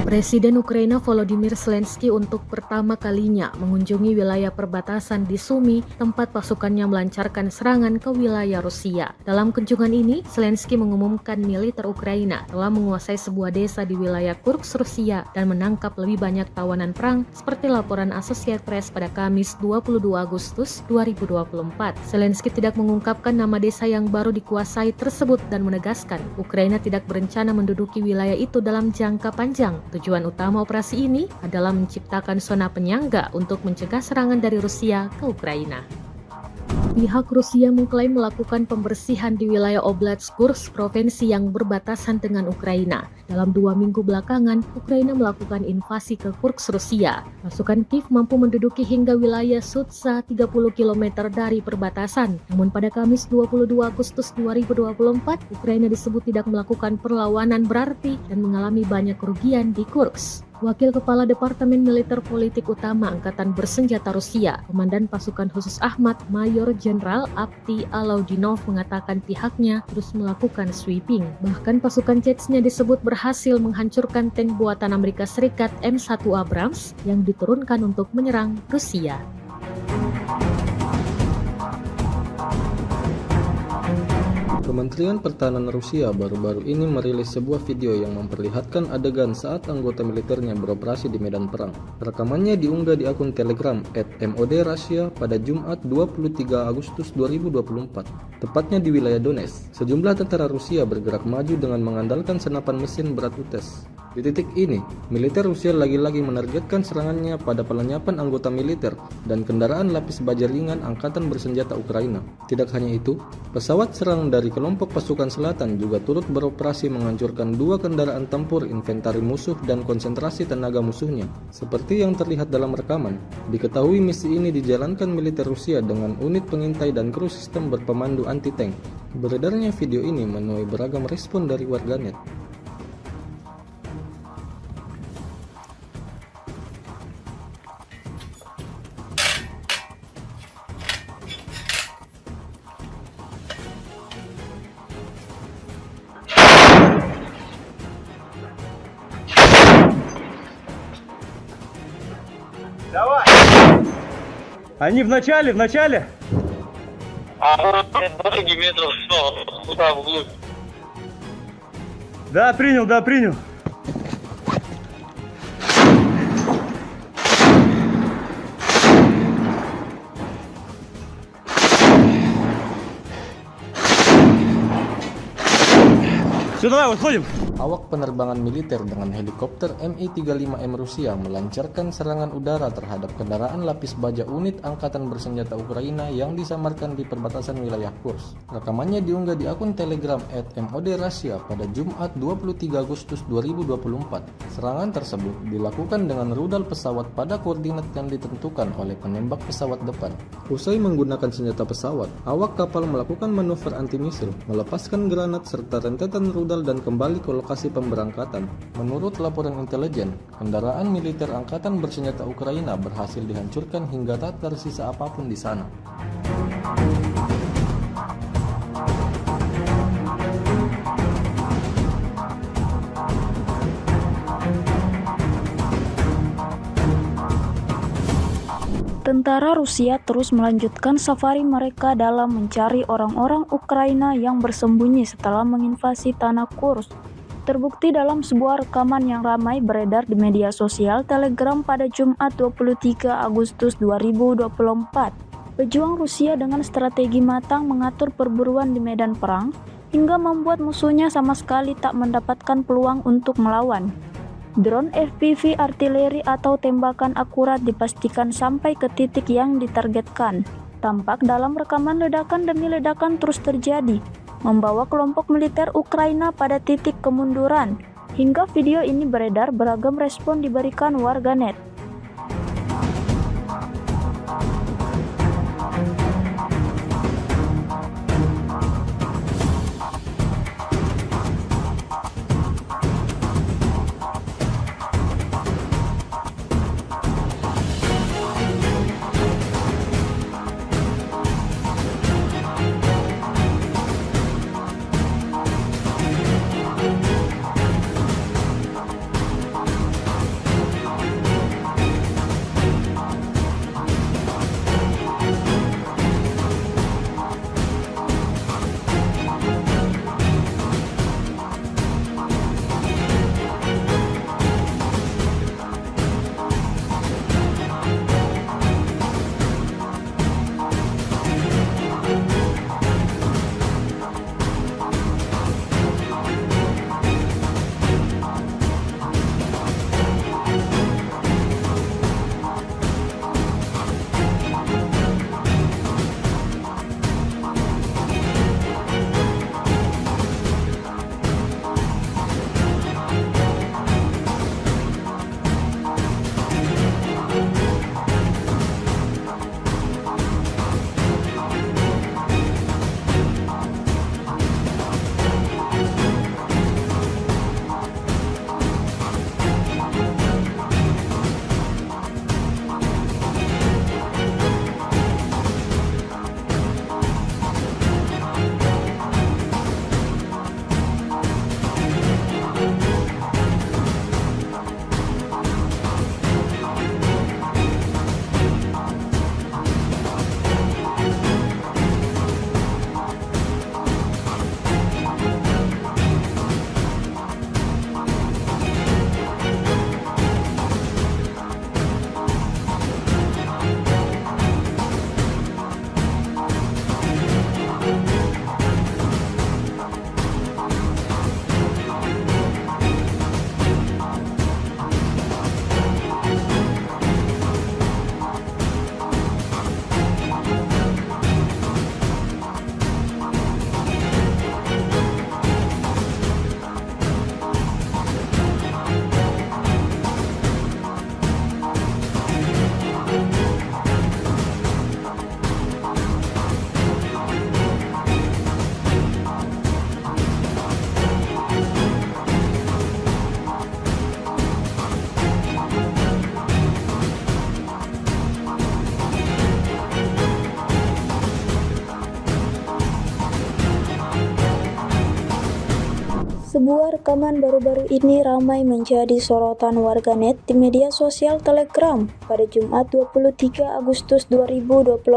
Speaker 2: Presiden Ukraina Volodymyr Zelensky untuk pertama kalinya mengunjungi wilayah perbatasan di Sumy, tempat pasukannya melancarkan serangan ke wilayah Rusia. Dalam kunjungan ini, Zelensky mengumumkan militer Ukraina telah menguasai sebuah desa di wilayah Kursk, Rusia, dan menangkap lebih banyak tawanan perang, seperti laporan Associated Press pada Kamis 22 Agustus 2024. Zelensky tidak mengungkapkan nama desa yang baru dikuasai tersebut dan menegaskan Ukraina tidak berencana menduduki wilayah itu dalam jangka panjang. Tujuan utama operasi ini adalah menciptakan zona penyangga untuk mencegah serangan dari Rusia ke Ukraina. Pihak Rusia mengklaim melakukan pembersihan di wilayah Oblast Kursk, provinsi yang berbatasan dengan Ukraina. Dalam 2 minggu belakangan, Ukraina melakukan invasi ke Kursk, Rusia. Pasukan Kiev mampu menduduki hingga wilayah Sudza 30 km dari perbatasan. Namun pada Kamis 22 Agustus 2024, Ukraina disebut tidak melakukan perlawanan berarti dan mengalami banyak kerugian di Kursk. Wakil Kepala Departemen Militer Politik Utama Angkatan Bersenjata Rusia, Komandan Pasukan Khusus Ahmad, Mayor Jenderal Avdiy Alaudinov mengatakan pihaknya terus melakukan sweeping. Bahkan pasukan Chechnya disebut berhasil menghancurkan tank buatan Amerika Serikat M1 Abrams yang diturunkan untuk menyerang Rusia.
Speaker 3: Kementerian Pertahanan Rusia baru-baru ini merilis sebuah video yang memperlihatkan adegan saat anggota militernya beroperasi di medan perang. Rekamannya diunggah di akun Telegram @MOD_Russia pada Jumat 23 Agustus 2024, tepatnya di wilayah Donetsk. Sejumlah tentara Rusia bergerak maju dengan mengandalkan senapan mesin berat UTES. Di titik ini, militer Rusia lagi-lagi menargetkan serangannya pada pelenyapan anggota militer dan kendaraan lapis baja ringan Angkatan Bersenjata Ukraina. Tidak hanya itu, pesawat serang dari kelompok pasukan selatan juga turut beroperasi menghancurkan 2 kendaraan tempur inventari musuh dan konsentrasi tenaga musuhnya. Seperti yang terlihat dalam rekaman, diketahui misi ini dijalankan militer Rusia dengan unit pengintai dan kru sistem berpemandu anti-tank. Beredarnya video ini menuai beragam respon dari warganet.
Speaker 4: Давай! Они в начале!
Speaker 5: А дороги метров 100, туда вглубь.
Speaker 4: Да, принял. Все, давай, выходим.
Speaker 3: Awak penerbangan militer dengan helikopter Mi-35M Rusia melancarkan serangan udara terhadap kendaraan lapis baja unit Angkatan Bersenjata Ukraina yang disamarkan di perbatasan wilayah Kursk. Rekamannya diunggah di akun Telegram @MOD_Russia pada Jumat 23 Agustus 2024. Serangan tersebut dilakukan dengan rudal pesawat pada koordinat yang ditentukan oleh penembak pesawat depan. Usai menggunakan senjata pesawat, awak kapal melakukan manuver anti-misil, melepaskan granat serta rentetan rudal dan kembali ke lokasi pemberangkatan. Menurut laporan intelijen, kendaraan militer Angkatan Bersenjata Ukraina berhasil dihancurkan hingga tak tersisa apapun di sana.
Speaker 1: Tentara Rusia terus melanjutkan safari mereka dalam mencari orang-orang Ukraina yang bersembunyi setelah menginvasi tanah Kursk. Terbukti dalam sebuah rekaman yang ramai beredar di media sosial Telegram pada Jumat 23 Agustus 2024. Pejuang Rusia dengan strategi matang mengatur perburuan di medan perang hingga membuat musuhnya sama sekali tak mendapatkan peluang untuk melawan. Drone FPV artileri atau tembakan akurat dipastikan sampai ke titik yang ditargetkan. Tampak dalam rekaman ledakan demi ledakan terus terjadi, membawa kelompok militer Ukraina pada titik kemunduran. Hingga video ini beredar, beragam respon diberikan warganet. rekaman baru-baru ini ramai menjadi sorotan warganet di media sosial Telegram pada Jumat 23 Agustus 2024.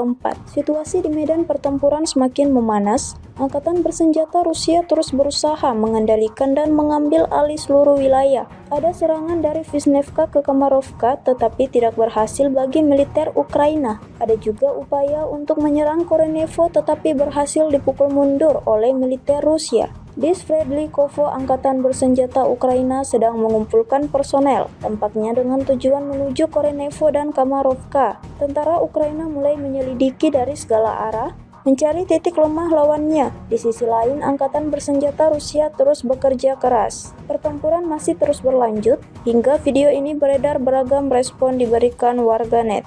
Speaker 1: Situasi di medan pertempuran semakin memanas. Angkatan bersenjata Rusia terus berusaha mengendalikan dan mengambil alih seluruh wilayah. Ada serangan dari Vishnevka ke Kamarovka tetapi tidak berhasil bagi militer Ukraina. Ada juga upaya untuk menyerang Korenevo tetapi berhasil dipukul mundur oleh militer Rusia. Di Sverdlikovo, angkatan bersenjata Ukraina sedang mengumpulkan personel, tampaknya dengan tujuan menuju Korenevo dan Kamarovka. Tentara Ukraina mulai menyelidiki dari segala arah, mencari titik lemah lawannya. Di sisi lain, angkatan bersenjata Rusia terus bekerja keras. Pertempuran masih terus berlanjut, hingga video ini beredar beragam respon diberikan warganet.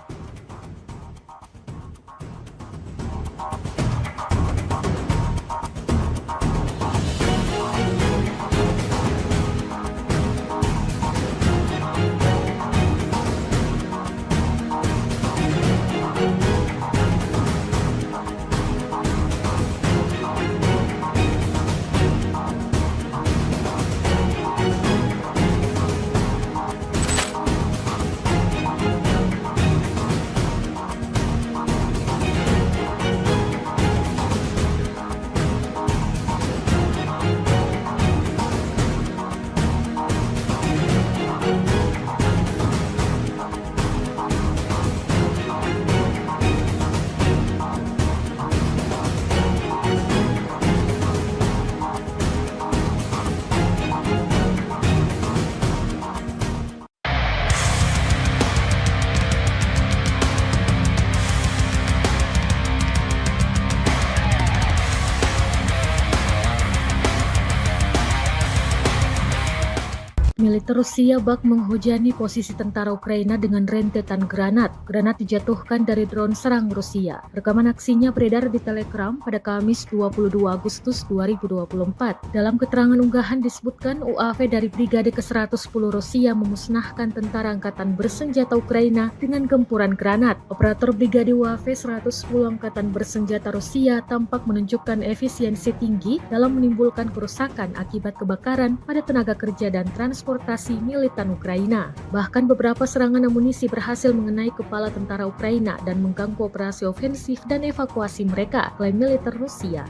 Speaker 2: Militer Rusia bak menghujani posisi tentara Ukraina dengan rentetan granat. Granat dijatuhkan dari drone serang Rusia. Rekaman aksinya beredar di Telegram pada Kamis 22 Agustus 2024. Dalam keterangan unggahan disebutkan UAV dari Brigade ke-110 Rusia memusnahkan tentara angkatan bersenjata Ukraina dengan gempuran granat. Operator Brigade UAV 110 Angkatan Bersenjata Rusia tampak menunjukkan efisiensi tinggi dalam menimbulkan kerusakan akibat kebakaran pada tenaga kerja dan transportasi militan Ukraina. Bahkan beberapa serangan amunisi berhasil mengenai kepala tentara Ukraina dan mengganggu operasi ofensif dan evakuasi mereka, klaim militer Rusia.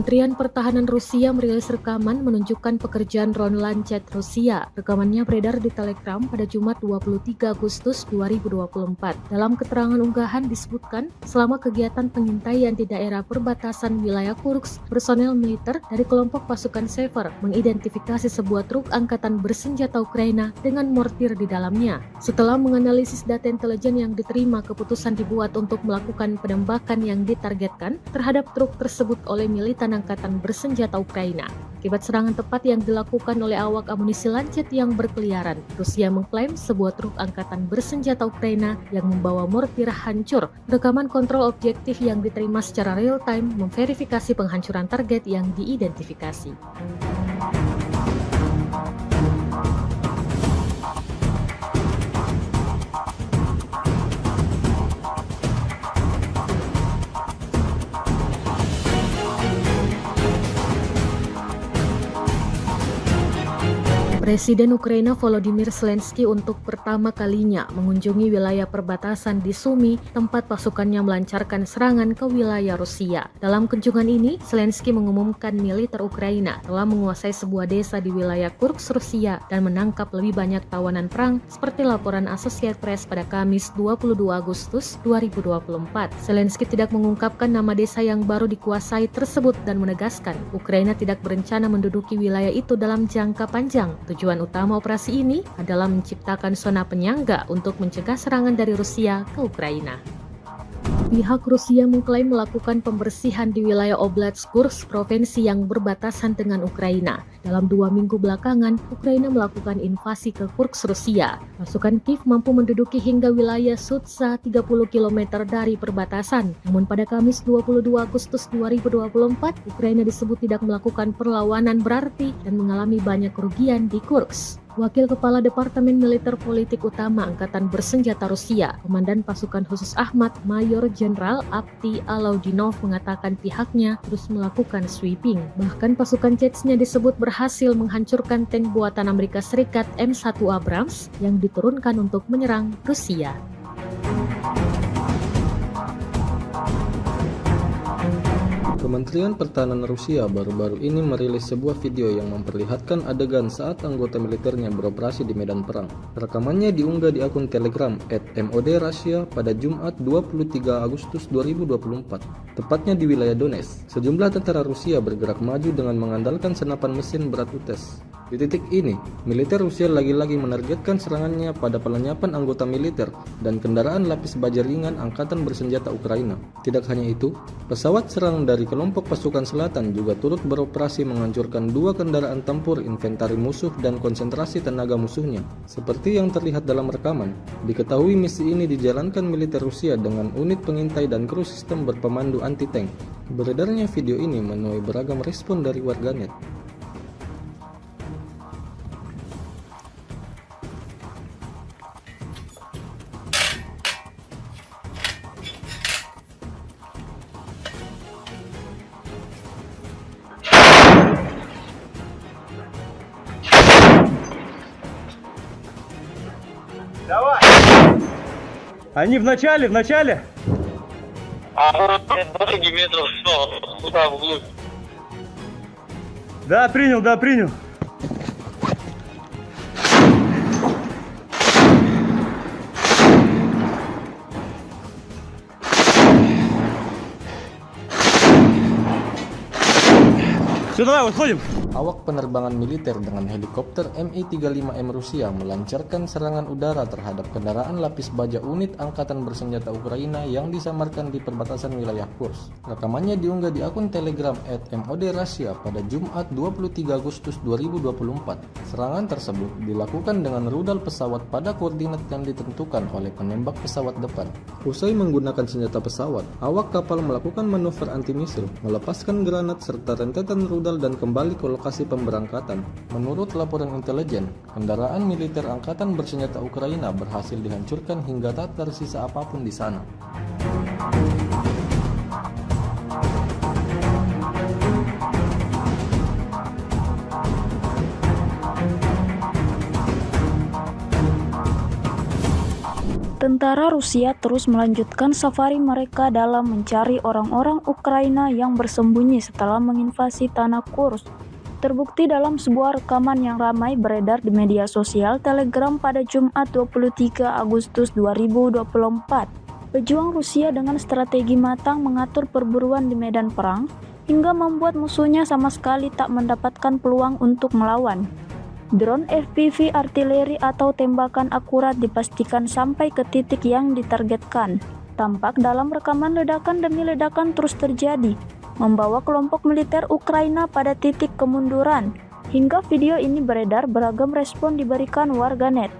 Speaker 2: Kementerian Pertahanan Rusia merilis rekaman menunjukkan pekerjaan drone Lancet Rusia. Rekamannya beredar di Telegram pada Jumat 23 Agustus 2024. Dalam keterangan unggahan disebutkan, selama kegiatan pengintaian di daerah perbatasan wilayah Kursk, personel militer dari kelompok pasukan Sever mengidentifikasi sebuah truk angkatan bersenjata Ukraina dengan mortir di dalamnya. Setelah menganalisis data intelijen yang diterima, keputusan dibuat untuk melakukan penembakan yang ditargetkan terhadap truk tersebut oleh militan angkatan bersenjata Ukraina. Akibat serangan tepat yang dilakukan oleh awak amunisi Lancet yang berkeliaran, Rusia mengklaim sebuah truk angkatan bersenjata Ukraina yang membawa mortir hancur. Rekaman kontrol objektif yang diterima secara real-time memverifikasi penghancuran target yang diidentifikasi. Presiden Ukraina Volodymyr Zelensky untuk pertama kalinya mengunjungi wilayah perbatasan di Sumy, tempat pasukannya melancarkan serangan ke wilayah Rusia. Dalam kunjungan ini, Zelensky mengumumkan militer Ukraina telah menguasai sebuah desa di wilayah Kursk, Rusia, dan menangkap lebih banyak tawanan perang, seperti laporan Associated Press pada Kamis 22 Agustus 2024. Zelensky tidak mengungkapkan nama desa yang baru dikuasai tersebut dan menegaskan Ukraina tidak berencana menduduki wilayah itu dalam jangka panjang. Tujuan utama operasi ini adalah menciptakan zona penyangga untuk mencegah serangan dari Rusia ke Ukraina. Pihak Rusia mengklaim melakukan pembersihan di wilayah Oblast Kursk, provinsi yang berbatasan dengan Ukraina. Dalam 2 minggu belakangan, Ukraina melakukan invasi ke Kursk, Rusia. Pasukan Kiev mampu menduduki hingga wilayah Sudza 30 km dari perbatasan. Namun pada Kamis 22 Agustus 2024, Ukraina disebut tidak melakukan perlawanan berarti dan mengalami banyak kerugian di Kursk. Wakil Kepala Departemen Militer Politik Utama Angkatan Bersenjata Rusia, Komandan Pasukan Khusus Ahmad, Mayor Jenderal Avdiy Alaudinov mengatakan pihaknya terus melakukan sweeping. Bahkan pasukan Chechnya disebut berhasil menghancurkan tank buatan Amerika Serikat M1 Abrams yang diturunkan untuk menyerang Rusia.
Speaker 3: Kementerian Pertahanan Rusia baru-baru ini merilis sebuah video yang memperlihatkan adegan saat anggota militernya beroperasi di medan perang. Rekamannya diunggah di akun Telegram @MOD_Russia pada Jumat 23 Agustus 2024, tepatnya di wilayah Donetsk. Sejumlah tentara Rusia bergerak maju dengan mengandalkan senapan mesin berat UTES. Di titik ini, militer Rusia lagi-lagi menargetkan serangannya pada pelenyapan anggota militer dan kendaraan lapis baja ringan Angkatan Bersenjata Ukraina. Tidak hanya itu, pesawat serang dari kelompok pasukan selatan juga turut beroperasi menghancurkan 2 kendaraan tempur inventari musuh dan konsentrasi tenaga musuhnya. Seperti yang terlihat dalam rekaman, diketahui misi ini dijalankan militer Rusia dengan unit pengintai dan kru sistem berpemandu anti-tank. Beredarnya video ini menuai beragam respon dari warganet.
Speaker 4: Давай! Они в начале!
Speaker 5: А дороги метров 100, туда вглубь.
Speaker 4: Да, принял. Все, давай, выходим.
Speaker 3: Awak penerbangan militer dengan helikopter Mi-35M Rusia melancarkan serangan udara terhadap kendaraan lapis baja unit Angkatan Bersenjata Ukraina yang disamarkan di perbatasan wilayah Kursk. Rekamannya diunggah di akun Telegram @MOD_Russia pada Jumat 23 Agustus 2024. Serangan tersebut dilakukan dengan rudal pesawat pada koordinat yang ditentukan oleh penembak pesawat depan. Usai menggunakan senjata pesawat, awak kapal melakukan manuver anti-misil, melepaskan granat serta rentetan rudal dan kembali ke lokasi pemberangkatan. Menurut laporan intelijen, kendaraan militer Angkatan Bersenjata Ukraina berhasil dihancurkan hingga tak tersisa apapun di sana.
Speaker 1: Tentara Rusia terus melanjutkan safari mereka dalam mencari orang-orang Ukraina yang bersembunyi setelah menginvasi tanah Kursk. Terbukti dalam sebuah rekaman yang ramai beredar di media sosial Telegram pada Jumat 23 Agustus 2024. Pejuang Rusia dengan strategi matang mengatur perburuan di medan perang hingga membuat musuhnya sama sekali tak mendapatkan peluang untuk melawan. Drone FPV artileri atau tembakan akurat dipastikan sampai ke titik yang ditargetkan. Tampak dalam rekaman ledakan demi ledakan terus terjadi, membawa kelompok militer Ukraina pada titik kemunduran. Hingga video ini beredar, beragam respon diberikan warganet.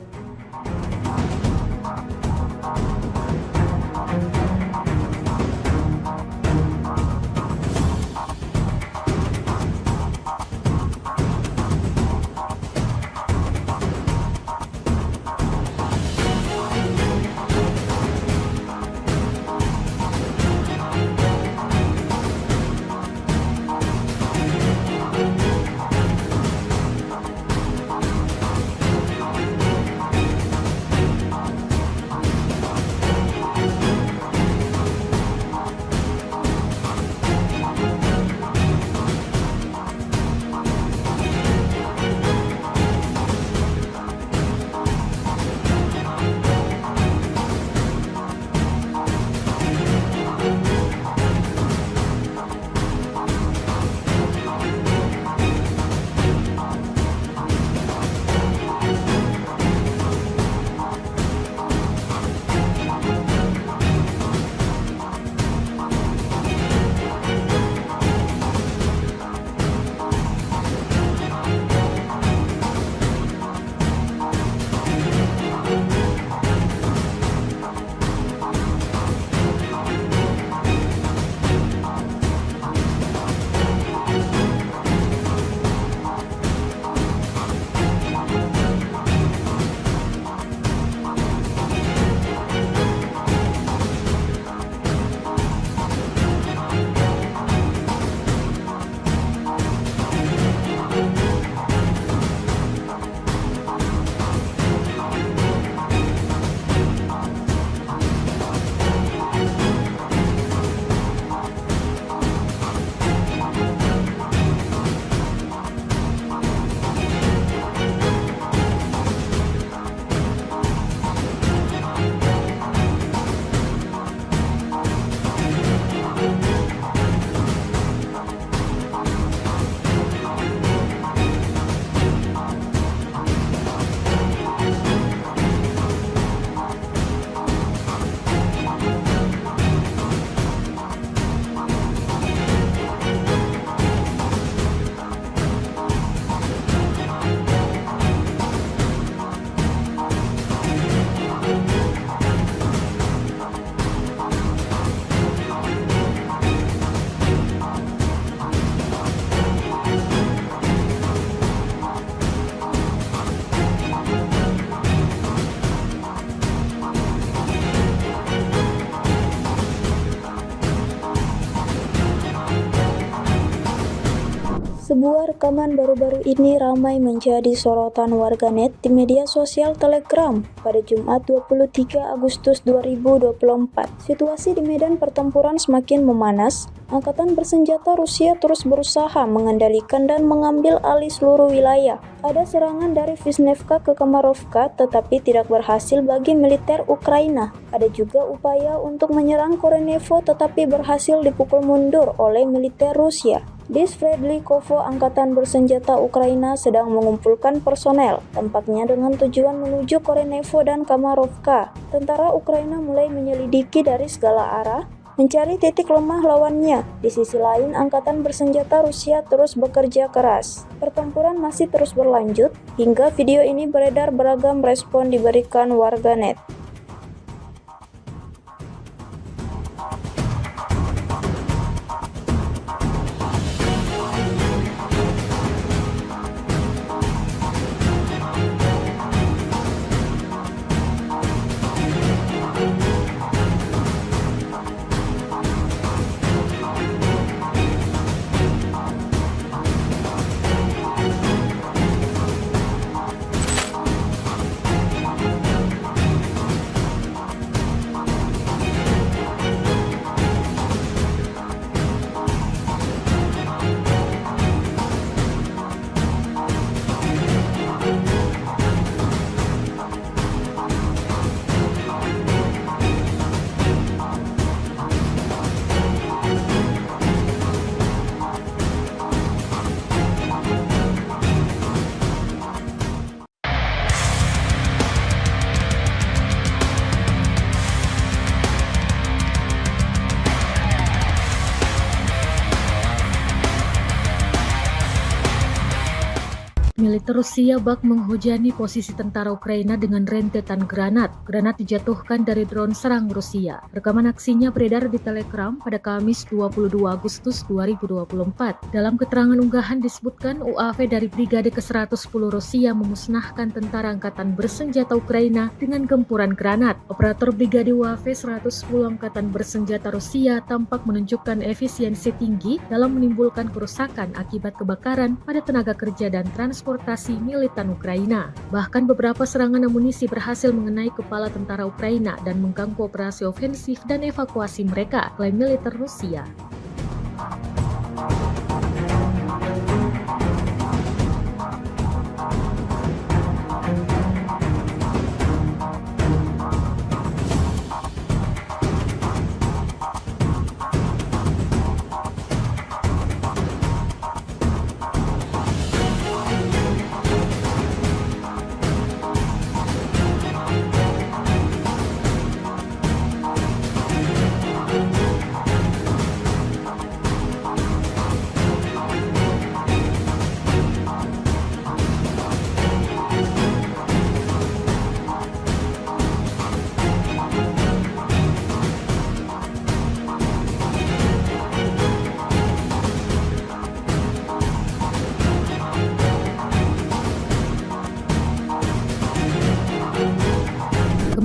Speaker 1: Sebuah rekaman baru-baru ini ramai menjadi sorotan warganet di media sosial Telegram pada Jumat 23 Agustus 2024. Situasi di medan pertempuran semakin memanas. Angkatan bersenjata Rusia terus berusaha mengendalikan dan mengambil alih seluruh wilayah. Ada serangan dari Vishnevka ke Kamarovka tetapi tidak berhasil bagi militer Ukraina. Ada juga upaya untuk menyerang Korenevo tetapi berhasil dipukul mundur oleh militer Rusia. Di Sverdlikovo, angkatan bersenjata Ukraina sedang mengumpulkan personel, tampaknya dengan tujuan menuju Korenevo dan Kamarovka. Tentara Ukraina mulai menyelidiki dari segala arah, mencari titik lemah lawannya. Di sisi lain, angkatan bersenjata Rusia terus bekerja keras. Pertempuran masih terus berlanjut, hingga video ini beredar beragam respon diberikan warganet.
Speaker 2: Militer Rusia bak menghujani posisi tentara Ukraina dengan rentetan granat. Granat dijatuhkan dari drone serang Rusia. Rekaman aksinya beredar di Telegram pada Kamis 22 Agustus 2024. Dalam keterangan unggahan disebutkan UAV dari Brigade ke-110 Rusia memusnahkan tentara angkatan bersenjata Ukraina dengan gempuran granat. Operator Brigade UAV 110 Angkatan Bersenjata Rusia tampak menunjukkan efisiensi tinggi dalam menimbulkan kerusakan akibat kebakaran pada tenaga kerja dan transportasi militan Ukraina. Bahkan beberapa serangan amunisi berhasil mengenai kepala tentara Ukraina dan mengganggu operasi ofensif dan evakuasi mereka, klaim militer Rusia.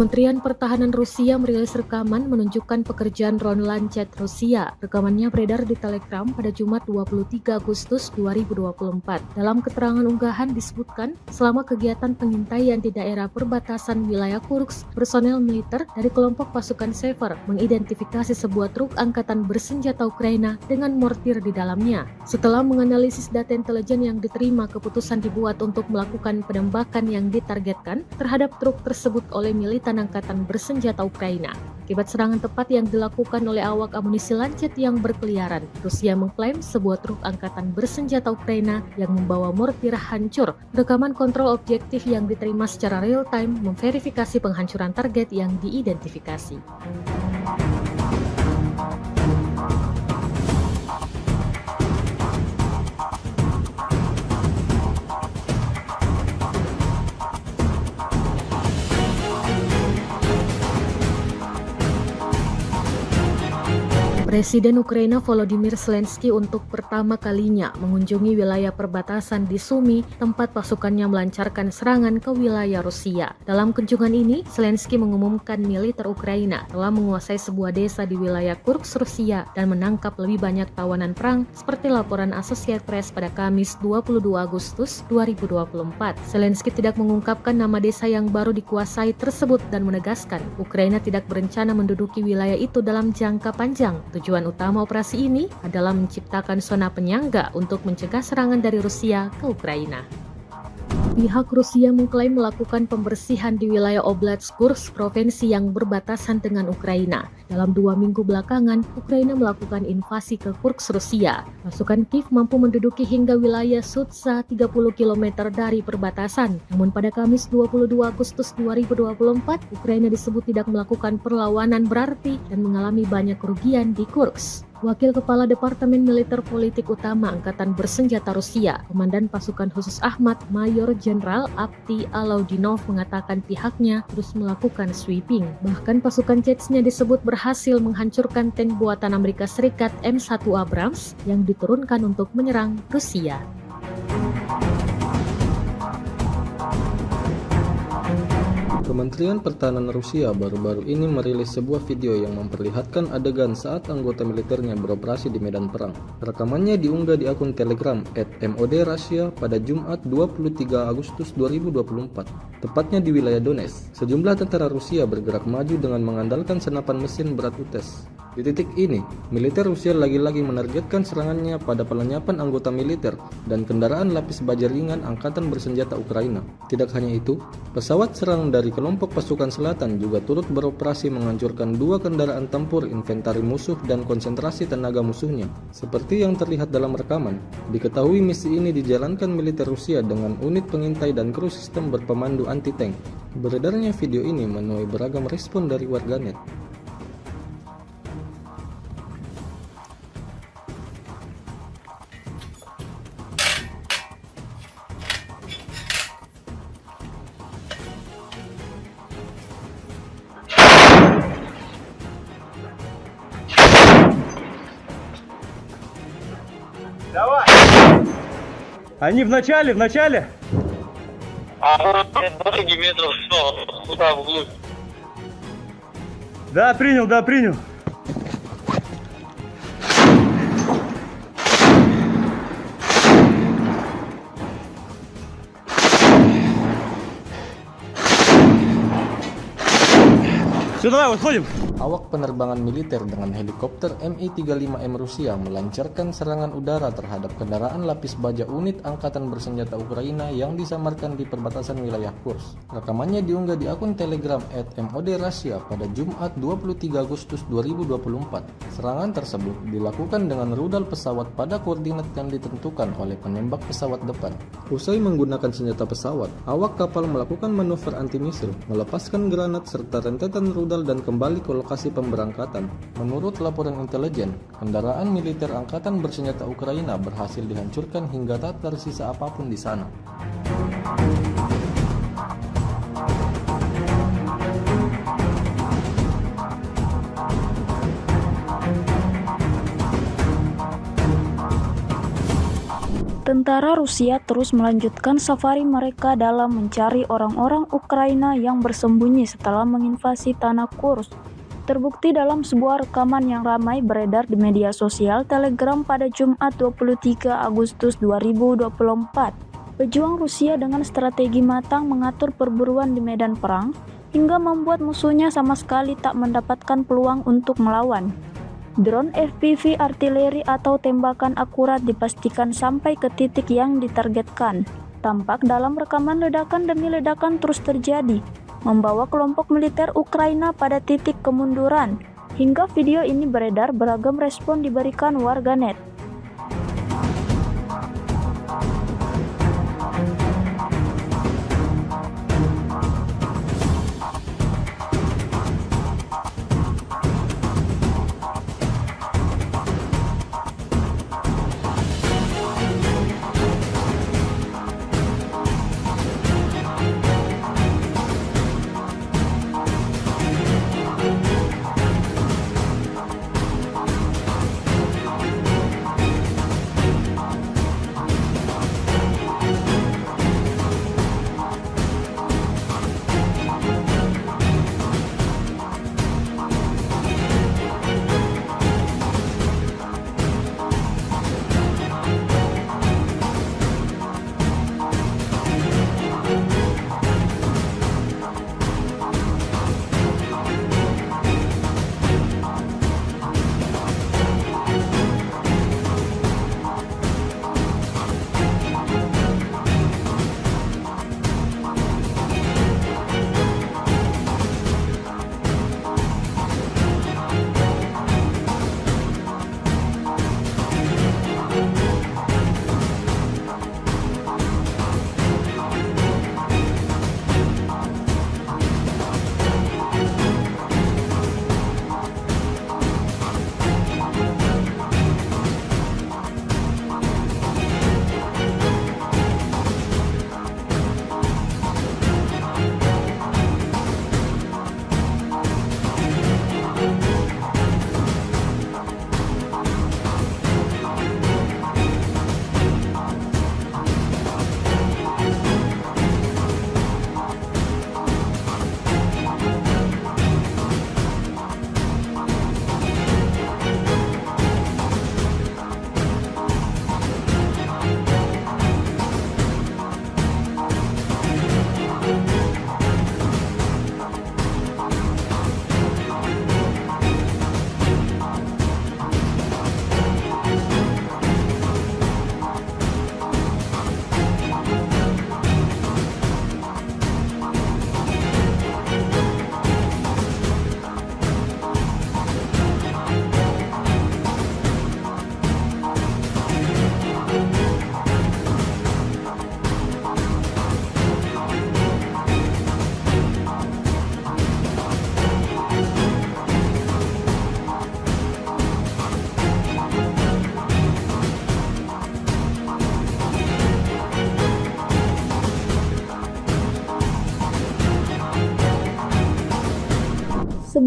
Speaker 2: Kementerian Pertahanan Rusia merilis rekaman menunjukkan pekerjaan drone Lancet Rusia. Rekamannya beredar di Telegram pada Jumat 23 Agustus 2024. Dalam keterangan unggahan disebutkan, selama kegiatan pengintaian di daerah perbatasan wilayah Kursk, personel militer dari kelompok pasukan Sever mengidentifikasi sebuah truk angkatan bersenjata Ukraina dengan mortir di dalamnya. Setelah menganalisis data intelijen yang diterima, keputusan dibuat untuk melakukan penembakan yang ditargetkan terhadap truk tersebut oleh militan angkatan bersenjata Ukraina. Akibat serangan tepat yang dilakukan oleh awak amunisi Lancet yang berkeliaran, Rusia mengklaim sebuah truk angkatan bersenjata Ukraina yang membawa mortir hancur. Rekaman kontrol objektif yang diterima secara real-time memverifikasi penghancuran target yang diidentifikasi. Presiden Ukraina Volodymyr Zelensky untuk pertama kalinya mengunjungi wilayah perbatasan di Sumy, tempat pasukannya melancarkan serangan ke wilayah Rusia. Dalam kunjungan ini, Zelensky mengumumkan militer Ukraina telah menguasai sebuah desa di wilayah Kursk, Rusia dan menangkap lebih banyak tawanan perang seperti laporan Associated Press pada Kamis 22 Agustus 2024. Zelensky tidak mengungkapkan nama desa yang baru dikuasai tersebut dan menegaskan Ukraina tidak berencana menduduki wilayah itu dalam jangka panjang. Tujuan utama operasi ini adalah menciptakan zona penyangga untuk mencegah serangan dari Rusia ke Ukraina. Pihak Rusia mengklaim melakukan pembersihan di wilayah Oblast Kursk, provinsi yang berbatasan dengan Ukraina. Dalam 2 minggu belakangan, Ukraina melakukan invasi ke Kursk, Rusia. Pasukan Kiev mampu menduduki hingga wilayah Sudza 30 km dari perbatasan. Namun pada Kamis 22 Agustus 2024, Ukraina disebut tidak melakukan perlawanan berarti dan mengalami banyak kerugian di Kursk. Wakil Kepala Departemen Militer Politik Utama Angkatan Bersenjata Rusia, Komandan Pasukan Khusus Ahmad, Mayor Jenderal Avdiy Alaudinov mengatakan pihaknya terus melakukan sweeping. Bahkan pasukan Chechnya disebut berhasil menghancurkan tank buatan Amerika Serikat M1 Abrams yang diturunkan untuk menyerang Rusia.
Speaker 3: Kementerian Pertahanan Rusia baru-baru ini merilis sebuah video yang memperlihatkan adegan saat anggota militernya beroperasi di medan perang. Rekamannya diunggah di akun Telegram @MOD_Russia pada Jumat 23 Agustus 2024, tepatnya di wilayah Donetsk. Sejumlah tentara Rusia bergerak maju dengan mengandalkan senapan mesin berat UTES. Di titik ini, militer Rusia lagi-lagi menargetkan serangannya pada pelenyapan anggota militer dan kendaraan lapis baja ringan Angkatan Bersenjata Ukraina. Tidak hanya itu, pesawat serang dari kelompok pasukan selatan juga turut beroperasi menghancurkan 2 kendaraan tempur inventari musuh dan konsentrasi tenaga musuhnya. Seperti yang terlihat dalam rekaman, diketahui misi ini dijalankan militer Rusia dengan unit pengintai dan kru sistem berpemandu anti-tank. Beredarnya video ini menuai beragam respon dari warganet.
Speaker 4: Давай! Они в начале!
Speaker 5: Дороги метров 100, туда вглубь.
Speaker 4: Да, принял. Все, давай, выходим.
Speaker 3: Awak penerbangan militer dengan helikopter Mi-35M Rusia melancarkan serangan udara terhadap kendaraan lapis baja unit Angkatan Bersenjata Ukraina yang disamarkan di perbatasan wilayah Kursk. Rekamannya diunggah di akun Telegram @MOD_Russia pada Jumat 23 Agustus 2024. Serangan tersebut dilakukan dengan rudal pesawat pada koordinat yang ditentukan oleh penembak pesawat depan. Usai menggunakan senjata pesawat, awak kapal melakukan manuver anti-misil, melepaskan granat serta rentetan rudal dan kembali ke lokasi pemberangkatan. Menurut laporan intelijen, kendaraan militer Angkatan Bersenjata Ukraina berhasil dihancurkan hingga tak tersisa apapun di sana.
Speaker 1: Tentara Rusia terus melanjutkan safari mereka dalam mencari orang-orang Ukraina yang bersembunyi setelah menginvasi tanah Kursk. Terbukti dalam sebuah rekaman yang ramai beredar di media sosial Telegram pada Jumat 23 Agustus 2024. Pejuang Rusia dengan strategi matang mengatur perburuan di medan perang hingga membuat musuhnya sama sekali tak mendapatkan peluang untuk melawan. Drone FPV artileri atau tembakan akurat dipastikan sampai ke titik yang ditargetkan. Tampak dalam rekaman ledakan demi ledakan terus terjadi, membawa kelompok militer Ukraina pada titik kemunduran. Hingga video ini beredar, beragam respon diberikan warganet.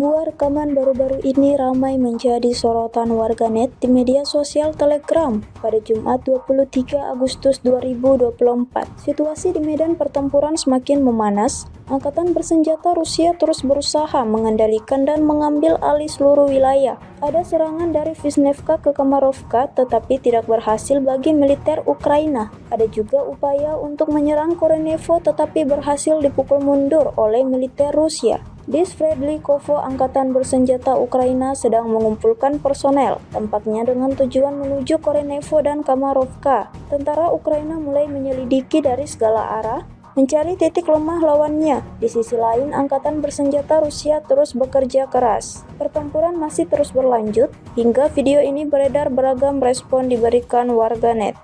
Speaker 1: Sebuah rekaman baru-baru ini ramai menjadi sorotan warganet di media sosial Telegram pada Jumat 23 Agustus 2024. Situasi di medan pertempuran semakin memanas. Angkatan bersenjata Rusia terus berusaha mengendalikan dan mengambil alih seluruh wilayah. Ada serangan dari Vishnevka ke Kamarovka tetapi tidak berhasil bagi militer Ukraina. Ada juga upaya untuk menyerang Korenevo tetapi berhasil dipukul mundur oleh militer Rusia. Di Sverdlikovo, angkatan bersenjata Ukraina sedang mengumpulkan personel, tampaknya dengan tujuan menuju Korenevo dan Kamarovka. Tentara Ukraina mulai menyelidiki dari segala arah, mencari titik lemah lawannya. Di sisi lain, angkatan bersenjata Rusia terus bekerja keras. Pertempuran masih terus berlanjut, hingga video ini beredar beragam respon diberikan warganet.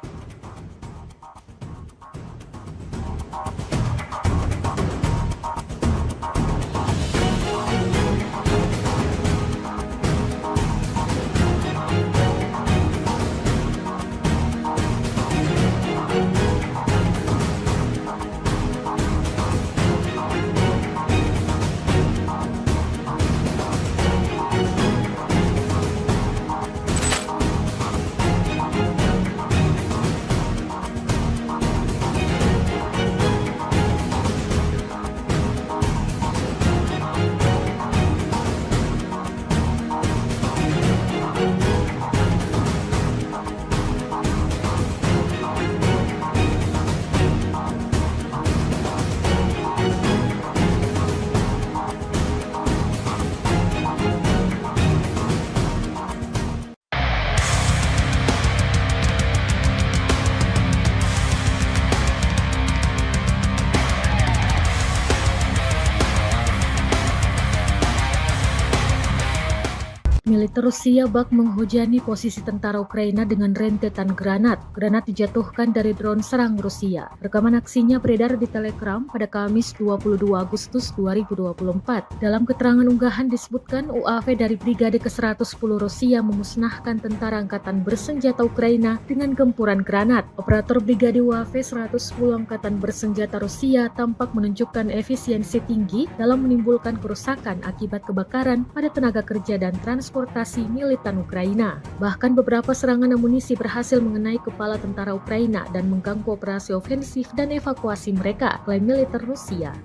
Speaker 2: Militer Rusia bak menghujani posisi tentara Ukraina dengan rentetan granat. Granat dijatuhkan dari drone serang Rusia. Rekaman aksinya beredar di Telegram pada Kamis 22 Agustus 2024. Dalam keterangan unggahan disebutkan UAV dari Brigade ke-110 Rusia memusnahkan tentara angkatan bersenjata Ukraina dengan gempuran granat. Operator Brigade UAV 110 Angkatan Bersenjata Rusia tampak menunjukkan efisiensi tinggi dalam menimbulkan kerusakan akibat kebakaran pada tenaga kerja dan transportasi militan Ukraina. Bahkan beberapa serangan amunisi berhasil mengenai kepala tentara Ukraina dan mengganggu operasi ofensif dan evakuasi mereka, klaim militer Rusia.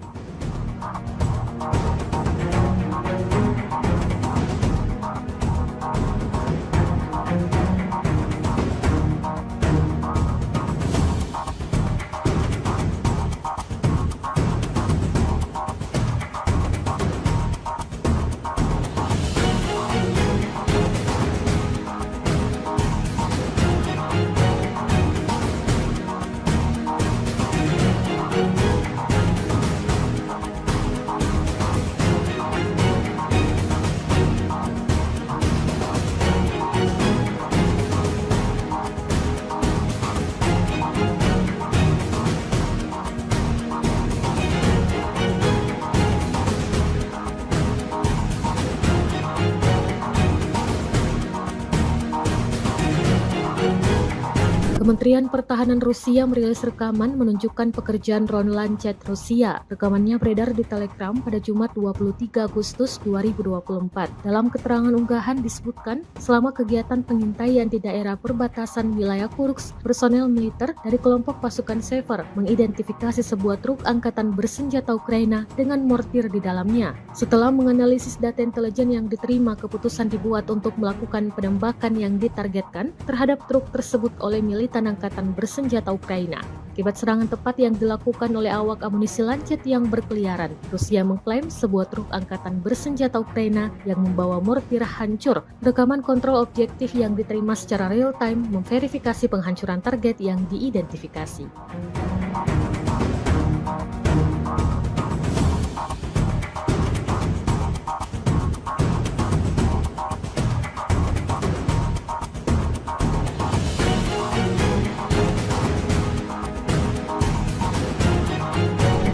Speaker 2: Kementerian Pertahanan Rusia merilis rekaman menunjukkan pekerjaan drone Lancet Rusia. Rekamannya beredar di Telegram pada Jumat 23 Agustus 2024. Dalam keterangan unggahan disebutkan, selama kegiatan pengintaian di daerah perbatasan wilayah Kursk, personel militer dari kelompok pasukan Sever mengidentifikasi sebuah truk angkatan bersenjata Ukraina dengan mortir di dalamnya. Setelah menganalisis data intelijen yang diterima, keputusan dibuat untuk melakukan penembakan yang ditargetkan terhadap truk tersebut oleh militan angkatan bersenjata Ukraina. Akibat serangan tepat yang dilakukan oleh awak amunisi Lancet yang berkeliaran, Rusia mengklaim sebuah truk angkatan bersenjata Ukraina yang membawa mortir hancur. Rekaman kontrol objektif yang diterima secara real-time memverifikasi penghancuran target yang diidentifikasi.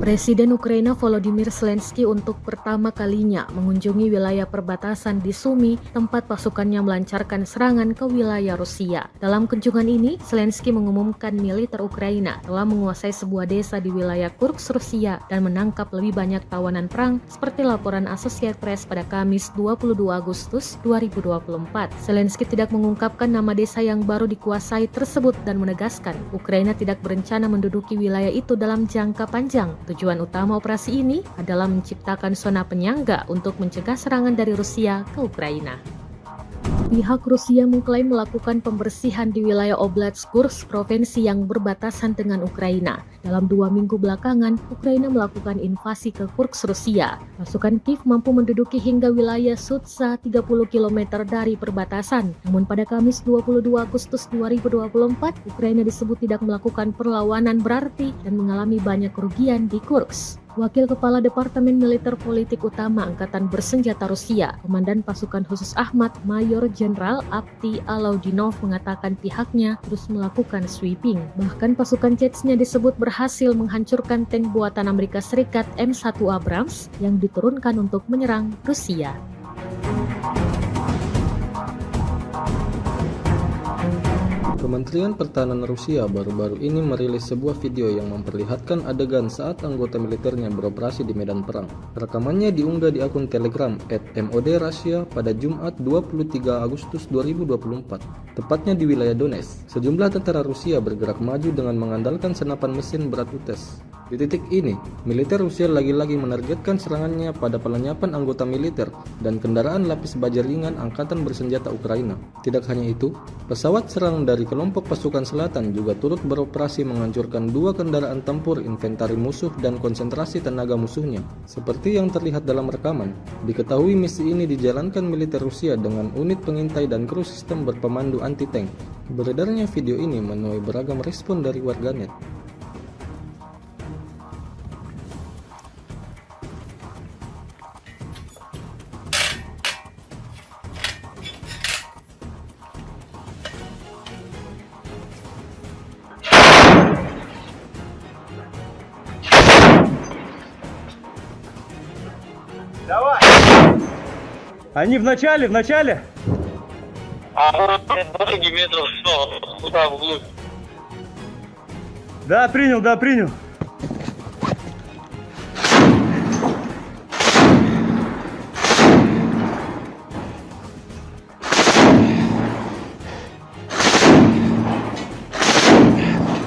Speaker 2: Presiden Ukraina Volodymyr Zelensky untuk pertama kalinya mengunjungi wilayah perbatasan di Sumy, tempat pasukannya melancarkan serangan ke wilayah Rusia. Dalam kunjungan ini, Zelensky mengumumkan militer Ukraina telah menguasai sebuah desa di wilayah Kursk, Rusia dan menangkap lebih banyak tawanan perang seperti laporan Associated Press pada Kamis 22 Agustus 2024. Zelensky tidak mengungkapkan nama desa yang baru dikuasai tersebut dan menegaskan Ukraina tidak berencana menduduki wilayah itu dalam jangka panjang. Tujuan utama operasi ini adalah menciptakan zona penyangga untuk mencegah serangan dari Rusia ke Ukraina. Pihak Rusia mengklaim melakukan pembersihan di wilayah Oblast Kursk, provinsi yang berbatasan dengan Ukraina. Dalam 2 minggu belakangan, Ukraina melakukan invasi ke Kursk, Rusia. Pasukan Kiev mampu menduduki hingga wilayah Sudza 30 km dari perbatasan. Namun pada Kamis 22 Agustus 2024, Ukraina disebut tidak melakukan perlawanan berarti dan mengalami banyak kerugian di Kursk. Wakil Kepala Departemen Militer Politik Utama Angkatan Bersenjata Rusia, Komandan Pasukan Khusus Ahmad, Mayor Jenderal Avdiy Alaudinov mengatakan pihaknya terus melakukan sweeping. Bahkan pasukan Chechnya disebut berhasil menghancurkan tank buatan Amerika Serikat M1 Abrams yang diturunkan untuk menyerang Rusia.
Speaker 3: Kementerian Pertahanan Rusia baru-baru ini merilis sebuah video yang memperlihatkan adegan saat anggota militernya beroperasi di medan perang. Rekamannya diunggah di akun Telegram @MOD_Russia pada Jumat 23 Agustus 2024, tepatnya di wilayah Donetsk. Sejumlah tentara Rusia bergerak maju dengan mengandalkan senapan mesin berat UTES. Di titik ini, militer Rusia lagi-lagi menargetkan serangannya pada pelenyapan anggota militer dan kendaraan lapis baja ringan Angkatan Bersenjata Ukraina. Tidak hanya itu, pesawat serang dari kelompok pasukan selatan juga turut beroperasi menghancurkan 2 kendaraan tempur inventari musuh dan konsentrasi tenaga musuhnya. Seperti yang terlihat dalam rekaman, diketahui misi ini dijalankan militer Rusia dengan unit pengintai dan kru sistem berpemandu anti-tank. Beredarnya video ini menuai beragam respon dari warganet.
Speaker 4: Давай! Они в начале!
Speaker 5: Дороги метров 100, туда вглубь.
Speaker 4: Да, принял.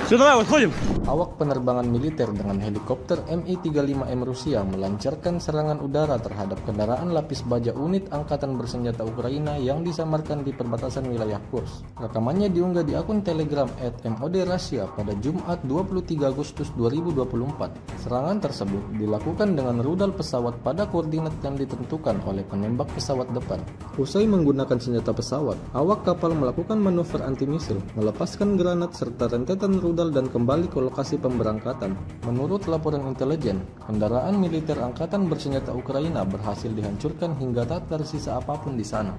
Speaker 4: Все, давай, выходим.
Speaker 3: Awak penerbangan militer dengan helikopter Mi-35M Rusia melancarkan serangan udara terhadap kendaraan lapis baja unit Angkatan Bersenjata Ukraina yang disamarkan di perbatasan wilayah Kursk. Rekamannya diunggah di akun Telegram @MOD_Russia pada Jumat 23 Agustus 2024. Serangan tersebut dilakukan dengan rudal pesawat pada koordinat yang ditentukan oleh penembak pesawat depan. Usai menggunakan senjata pesawat, awak kapal melakukan manuver anti-misil, melepaskan granat serta rentetan rudal dan kembali ke lokasi pemberangkatan. Menurut laporan intelijen, kendaraan militer Angkatan Bersenjata Ukraina berhasil dihancurkan hingga tak tersisa apapun di sana.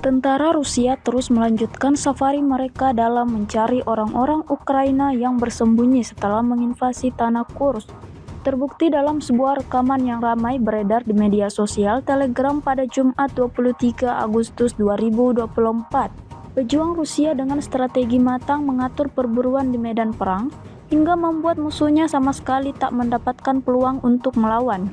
Speaker 1: Tentara Rusia terus melanjutkan safari mereka dalam mencari orang-orang Ukraina yang bersembunyi setelah menginvasi tanah Kursk. Terbukti dalam sebuah rekaman yang ramai beredar di media sosial Telegram pada Jumat 23 Agustus 2024. Pejuang Rusia dengan strategi matang mengatur perburuan di medan perang hingga membuat musuhnya sama sekali tak mendapatkan peluang untuk melawan.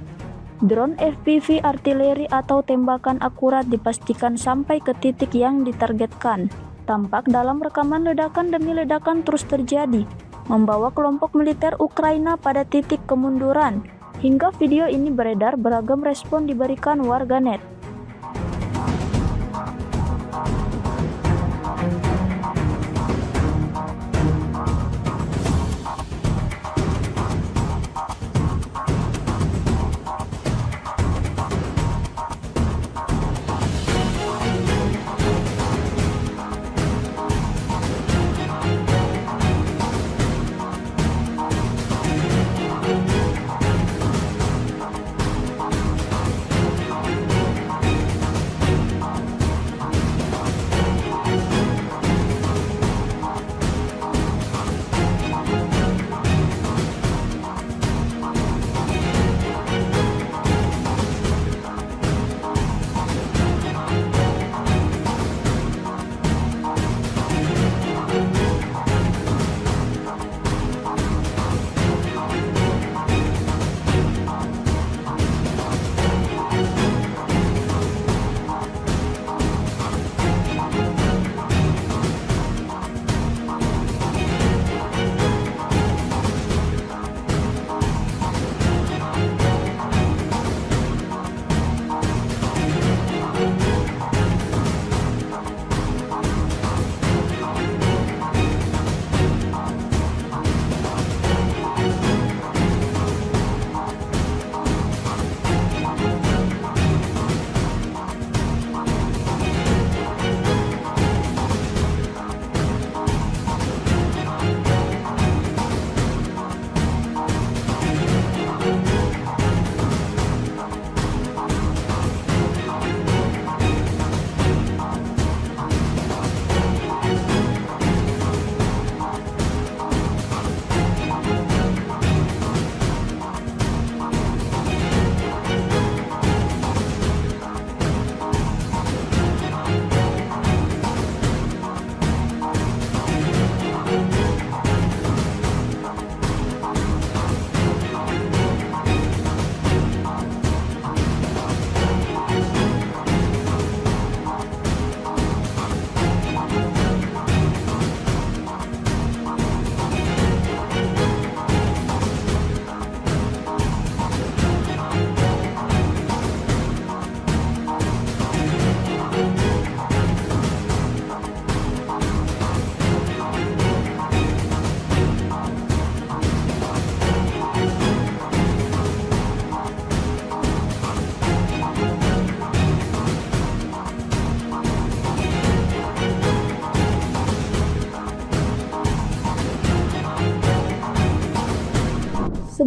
Speaker 1: Drone FPV artileri atau tembakan akurat dipastikan sampai ke titik yang ditargetkan. Tampak dalam rekaman ledakan demi ledakan terus terjadi, membawa kelompok militer Ukraina pada titik kemunduran. Hingga video ini beredar, beragam respon diberikan warganet.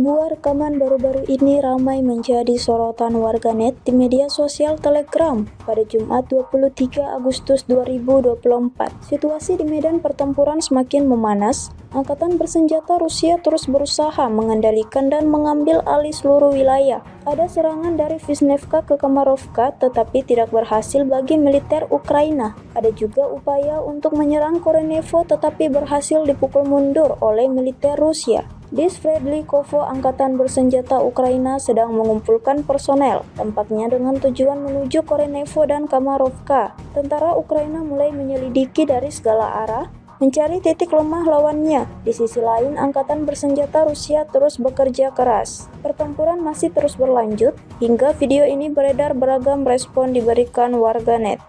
Speaker 1: Sebuah rekaman baru-baru ini ramai menjadi sorotan warganet di media sosial Telegram pada Jumat 23 Agustus 2024. Situasi di medan pertempuran semakin memanas. Angkatan bersenjata Rusia terus berusaha mengendalikan dan mengambil alih seluruh wilayah. Ada serangan dari Vishnevka ke Kamarovka tetapi tidak berhasil bagi militer Ukraina. Ada juga upaya untuk menyerang Korenevo tetapi berhasil dipukul mundur oleh militer Rusia. Di Sverdlikovo, angkatan bersenjata Ukraina sedang mengumpulkan personel, tampaknya dengan tujuan menuju Korenevo dan Kamarovka. Tentara Ukraina mulai menyelidiki dari segala arah, mencari titik lemah lawannya. Di sisi lain, angkatan bersenjata Rusia terus bekerja keras. Pertempuran masih terus berlanjut, hingga video ini beredar beragam respon diberikan warganet.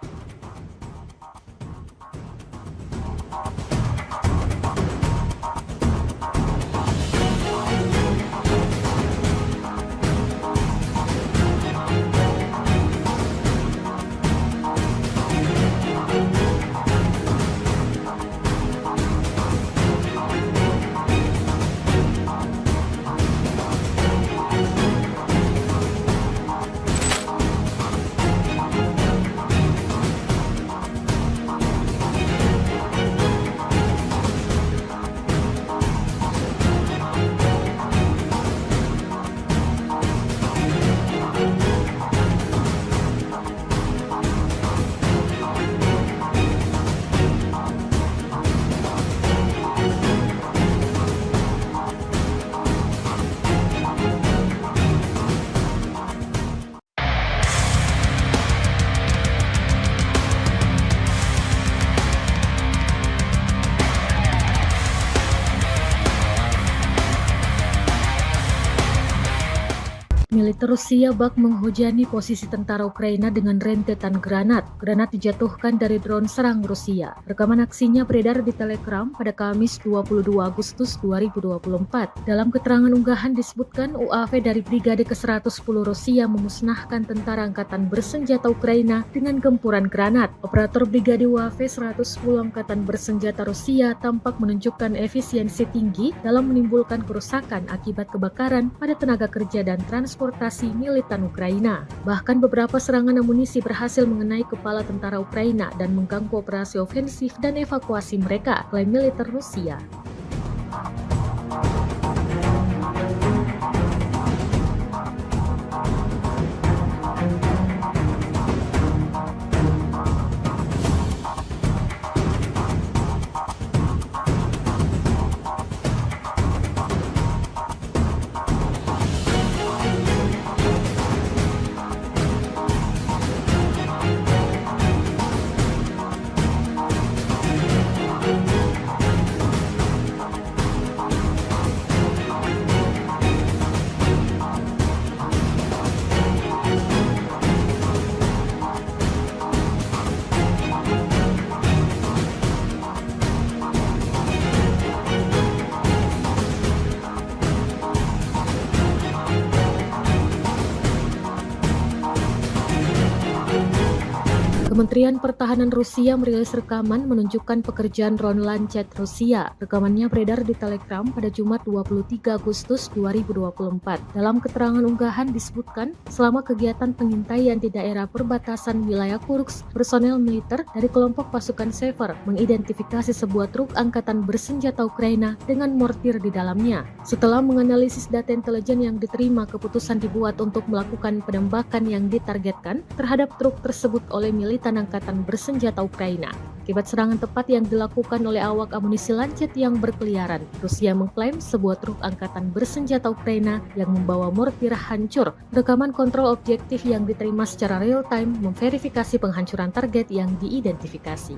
Speaker 2: Militer Rusia bak menghujani posisi tentara Ukraina dengan rentetan granat. Granat dijatuhkan dari drone serang Rusia. Rekaman aksinya beredar di Telegram pada Kamis 22 Agustus 2024. Dalam keterangan unggahan disebutkan UAV dari Brigade ke-110 Rusia memusnahkan tentara angkatan bersenjata Ukraina dengan gempuran granat. Operator Brigade UAV 110 Angkatan Bersenjata Rusia tampak menunjukkan efisiensi tinggi dalam menimbulkan kerusakan akibat kebakaran pada tenaga kerja dan transportasi militan Ukraina. Bahkan beberapa serangan amunisi berhasil mengenai kepala tentara Ukraina dan mengganggu operasi ofensif dan evakuasi mereka, klaim militer Rusia. Kementerian Pertahanan Rusia merilis rekaman menunjukkan pekerjaan drone Lancet Rusia. Rekamannya beredar di Telegram pada Jumat 23 Agustus 2024. Dalam keterangan unggahan disebutkan, selama kegiatan pengintaian di daerah perbatasan wilayah Kursk, personel militer dari kelompok pasukan Sever mengidentifikasi sebuah truk angkatan bersenjata Ukraina dengan mortir di dalamnya. Setelah menganalisis data intelijen yang diterima, keputusan dibuat untuk melakukan penembakan yang ditargetkan terhadap truk tersebut oleh militan angkatan bersenjata Ukraina. Akibat serangan tepat yang dilakukan oleh awak amunisi Lancet yang berkeliaran, Rusia mengklaim sebuah truk angkatan bersenjata Ukraina yang membawa mortir hancur. Rekaman kontrol objektif yang diterima secara real-time memverifikasi penghancuran target yang diidentifikasi.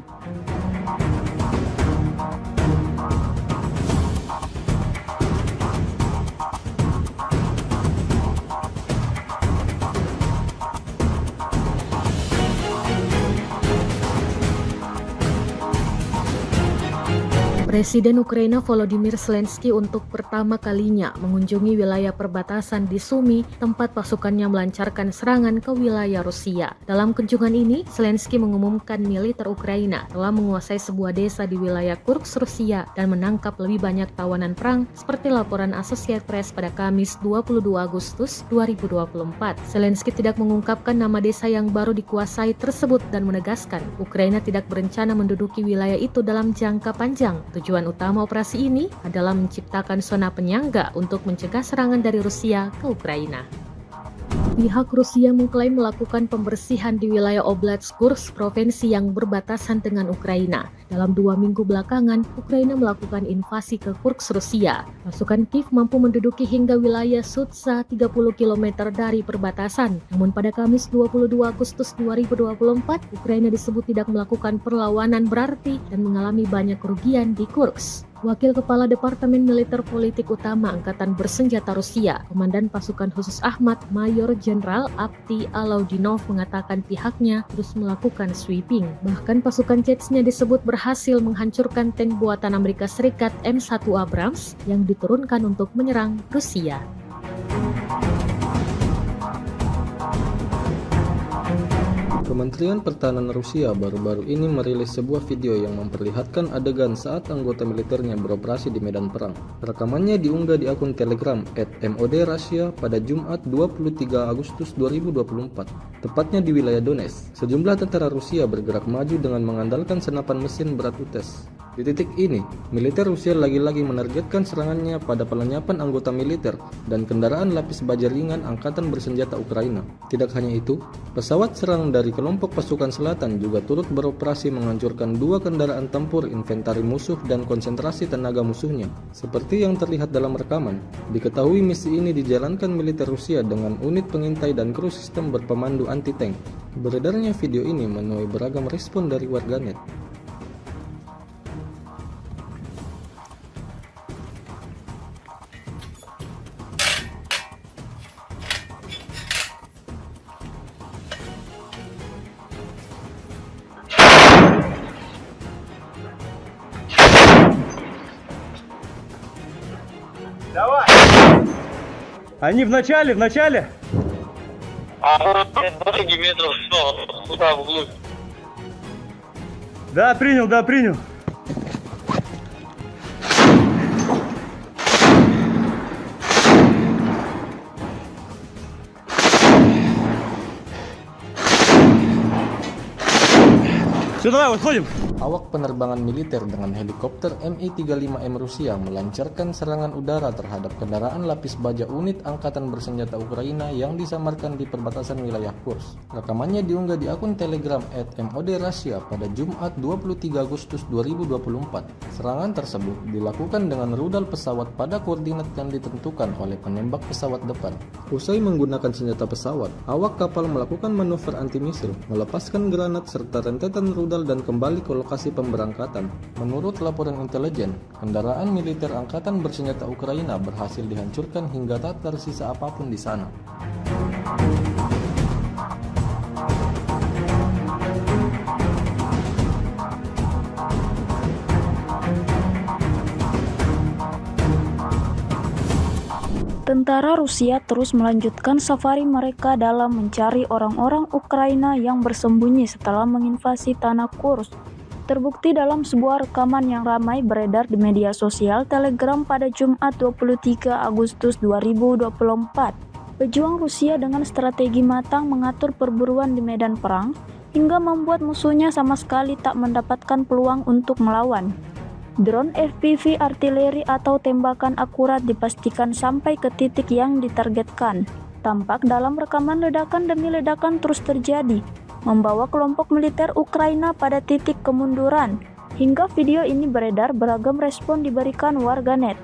Speaker 2: Presiden Ukraina Volodymyr Zelensky untuk pertama kalinya mengunjungi wilayah perbatasan di Sumy, tempat pasukannya melancarkan serangan ke wilayah Rusia. Dalam kunjungan ini, Zelensky mengumumkan militer Ukraina telah menguasai sebuah desa di wilayah Kursk, Rusia dan menangkap lebih banyak tawanan perang seperti laporan Associated Press pada Kamis 22 Agustus 2024. Zelensky tidak mengungkapkan nama desa yang baru dikuasai tersebut dan menegaskan Ukraina tidak berencana menduduki wilayah itu dalam jangka panjang. Tujuan utama operasi ini adalah menciptakan zona penyangga untuk mencegah serangan dari Rusia ke Ukraina. Pihak Rusia mengklaim melakukan pembersihan di wilayah Oblast Kursk, provinsi yang berbatasan dengan Ukraina. Dalam 2 minggu belakangan, Ukraina melakukan invasi ke Kursk, Rusia. Pasukan Kiev mampu menduduki hingga wilayah Sudza 30 km dari perbatasan. Namun pada Kamis 22 Agustus 2024, Ukraina disebut tidak melakukan perlawanan berarti dan mengalami banyak kerugian di Kursk. Wakil Kepala Departemen Militer Politik Utama Angkatan Bersenjata Rusia, Komandan Pasukan Khusus Ahmad, Mayor Jenderal Avdiy Alaudinov mengatakan pihaknya terus melakukan sweeping. Bahkan pasukan Chechnya disebut berhasil menghancurkan tank buatan Amerika Serikat M1 Abrams yang diturunkan untuk menyerang Rusia.
Speaker 3: Kementerian Pertahanan Rusia baru-baru ini merilis sebuah video yang memperlihatkan adegan saat anggota militernya beroperasi di medan perang. Rekamannya diunggah di akun Telegram @MOD_Russia pada Jumat 23 Agustus 2024, tepatnya di wilayah Donetsk. Sejumlah tentara Rusia bergerak maju dengan mengandalkan senapan mesin berat UTES. Di titik ini, militer Rusia lagi-lagi menargetkan serangannya pada pelenyapan anggota militer dan kendaraan lapis baja ringan Angkatan Bersenjata Ukraina. Tidak hanya itu, pesawat serang dari kelompok pasukan selatan juga turut beroperasi menghancurkan 2 kendaraan tempur inventari musuh dan konsentrasi tenaga musuhnya. Seperti yang terlihat dalam rekaman, diketahui misi ini dijalankan militer Rusia dengan unit pengintai dan kru sistem berpemandu anti-tank. Beredarnya video ini menuai beragam respon dari warganet.
Speaker 4: Давай! Они в начале!
Speaker 5: Дороги метров 100, туда вглубь.
Speaker 4: Да, принял. Все, давай, выходим.
Speaker 3: Awak penerbangan militer dengan helikopter Mi-35M Rusia melancarkan serangan udara terhadap kendaraan lapis baja unit Angkatan Bersenjata Ukraina yang disamarkan di perbatasan wilayah Kursk. Rekamannya diunggah di akun Telegram @MOD_Russia pada Jumat 23 Agustus 2024. Serangan tersebut dilakukan dengan rudal pesawat pada koordinat yang ditentukan oleh penembak pesawat depan. Usai menggunakan senjata pesawat, awak kapal melakukan manuver anti-misil, melepaskan granat serta rentetan rudal dan kembali ke lokasi pemberangkatan. Menurut laporan intelijen, kendaraan militer Angkatan Bersenjata Ukraina berhasil dihancurkan hingga tak tersisa apapun di sana.
Speaker 1: Tentara Rusia terus melanjutkan safari mereka dalam mencari orang-orang Ukraina yang bersembunyi setelah menginvasi tanah Kursk. Terbukti dalam sebuah rekaman yang ramai beredar di media sosial Telegram pada Jumat 23 Agustus 2024. Pejuang Rusia dengan strategi matang mengatur perburuan di medan perang hingga membuat musuhnya sama sekali tak mendapatkan peluang untuk melawan. Drone FPV artileri atau tembakan akurat dipastikan sampai ke titik yang ditargetkan. Tampak dalam rekaman ledakan demi ledakan terus terjadi, membawa kelompok militer Ukraina pada titik kemunduran. Hingga video ini beredar, beragam respon diberikan warganet.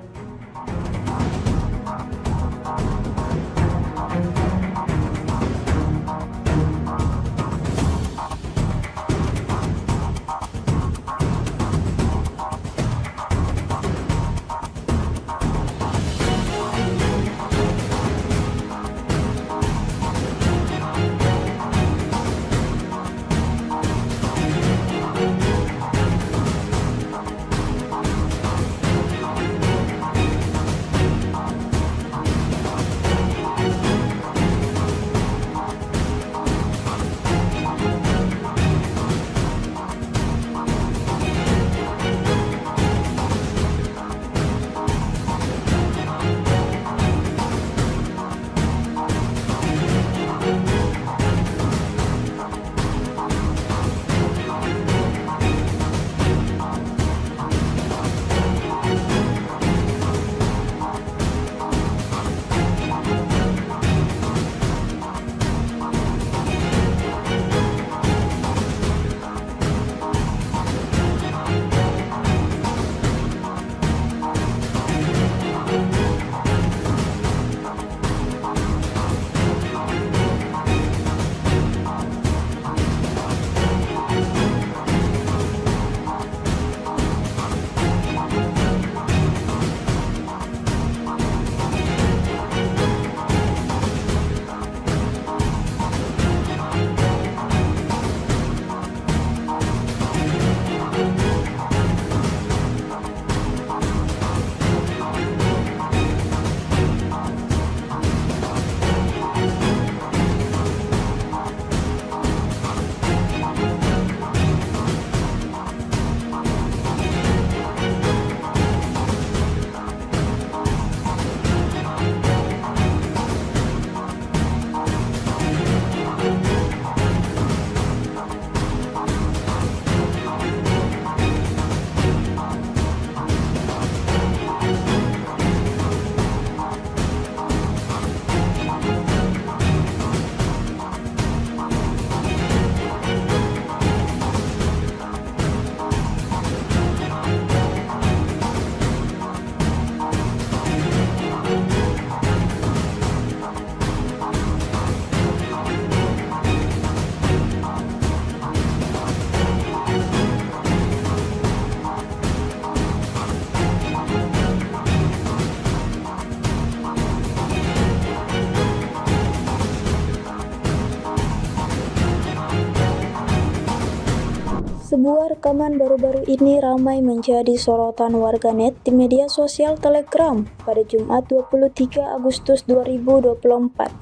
Speaker 1: rekaman baru-baru ini ramai menjadi sorotan warganet di media sosial Telegram pada Jumat 23 Agustus 2024.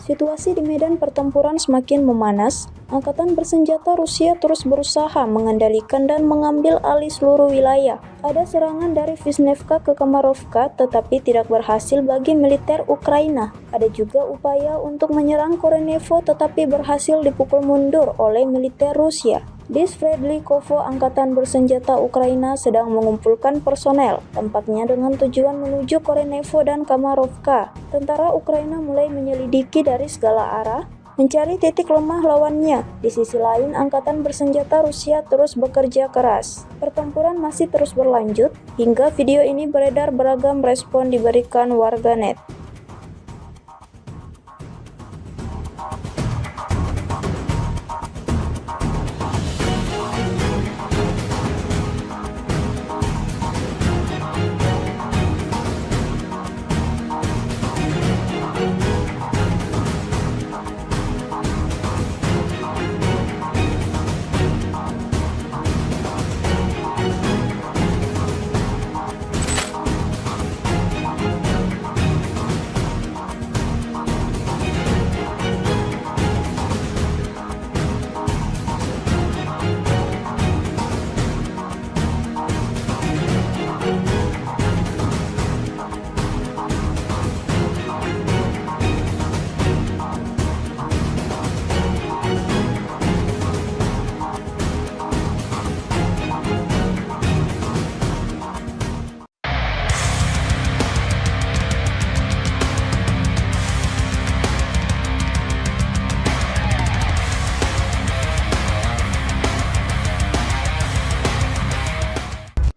Speaker 1: Situasi di medan pertempuran semakin memanas. Angkatan bersenjata Rusia terus berusaha mengendalikan dan mengambil alih seluruh wilayah. Ada serangan dari Vishnevka ke Kamarovka tetapi tidak berhasil bagi militer Ukraina. Ada juga upaya untuk menyerang Korenevo tetapi berhasil dipukul mundur oleh militer Rusia. Di Sverdlikovo, angkatan bersenjata Ukraina sedang mengumpulkan personel, tampaknya dengan tujuan menuju Korenevo dan Kamarovka. Tentara Ukraina mulai menyelidiki dari segala arah, mencari titik lemah lawannya. Di sisi lain, angkatan bersenjata Rusia terus bekerja keras. Pertempuran masih terus berlanjut, hingga video ini beredar beragam respon diberikan warganet.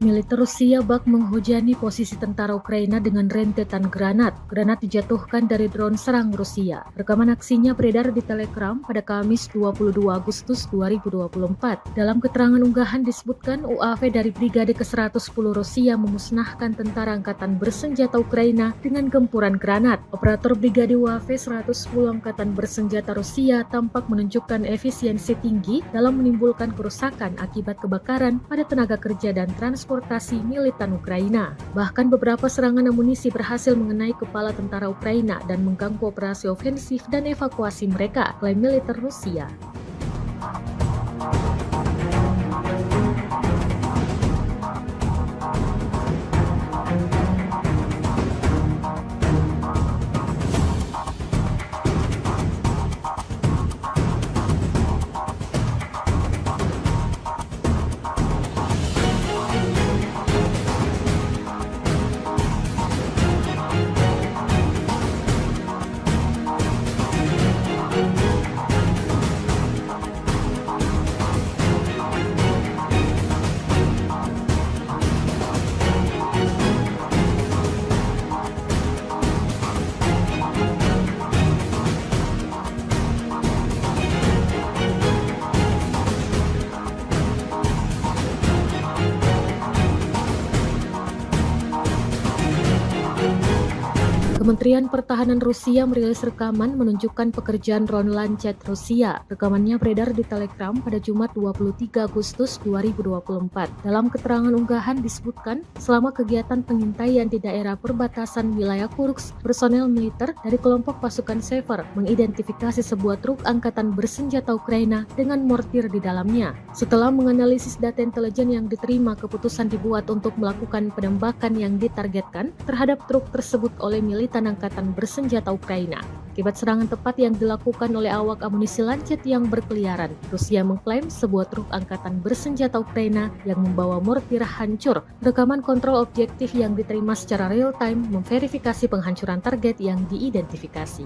Speaker 2: Militer Rusia bak menghujani posisi tentara Ukraina dengan rentetan granat. Granat dijatuhkan dari drone serang Rusia. Rekaman aksinya beredar di Telegram pada Kamis 22 Agustus 2024. Dalam keterangan unggahan disebutkan UAV dari Brigade ke-110 Rusia memusnahkan tentara angkatan bersenjata Ukraina dengan gempuran granat. Operator Brigade UAV 110 Angkatan Bersenjata Rusia tampak menunjukkan efisiensi tinggi dalam menimbulkan kerusakan akibat kebakaran pada tenaga kerja dan transportasi militan Ukraina. Bahkan beberapa serangan amunisi berhasil mengenai kepala tentara Ukraina dan mengganggu operasi ofensif dan evakuasi mereka, klaim militer Rusia. Kementerian Pertahanan Rusia merilis rekaman menunjukkan pekerjaan drone Lancet Rusia. Rekamannya beredar di Telegram pada Jumat 23 Agustus 2024. Dalam keterangan unggahan disebutkan, selama kegiatan pengintaian di daerah perbatasan wilayah Kursk, personel militer dari kelompok pasukan Sever mengidentifikasi sebuah truk angkatan bersenjata Ukraina dengan mortir di dalamnya. Setelah menganalisis data intelijen yang diterima, keputusan dibuat untuk melakukan penembakan yang ditargetkan terhadap truk tersebut oleh militan angkatan bersenjata Ukraina. Akibat serangan tepat yang dilakukan oleh awak amunisi Lancet yang berkeliaran, Rusia mengklaim sebuah truk angkatan bersenjata Ukraina yang membawa mortir hancur. Rekaman kontrol objektif yang diterima secara real-time memverifikasi penghancuran target yang diidentifikasi.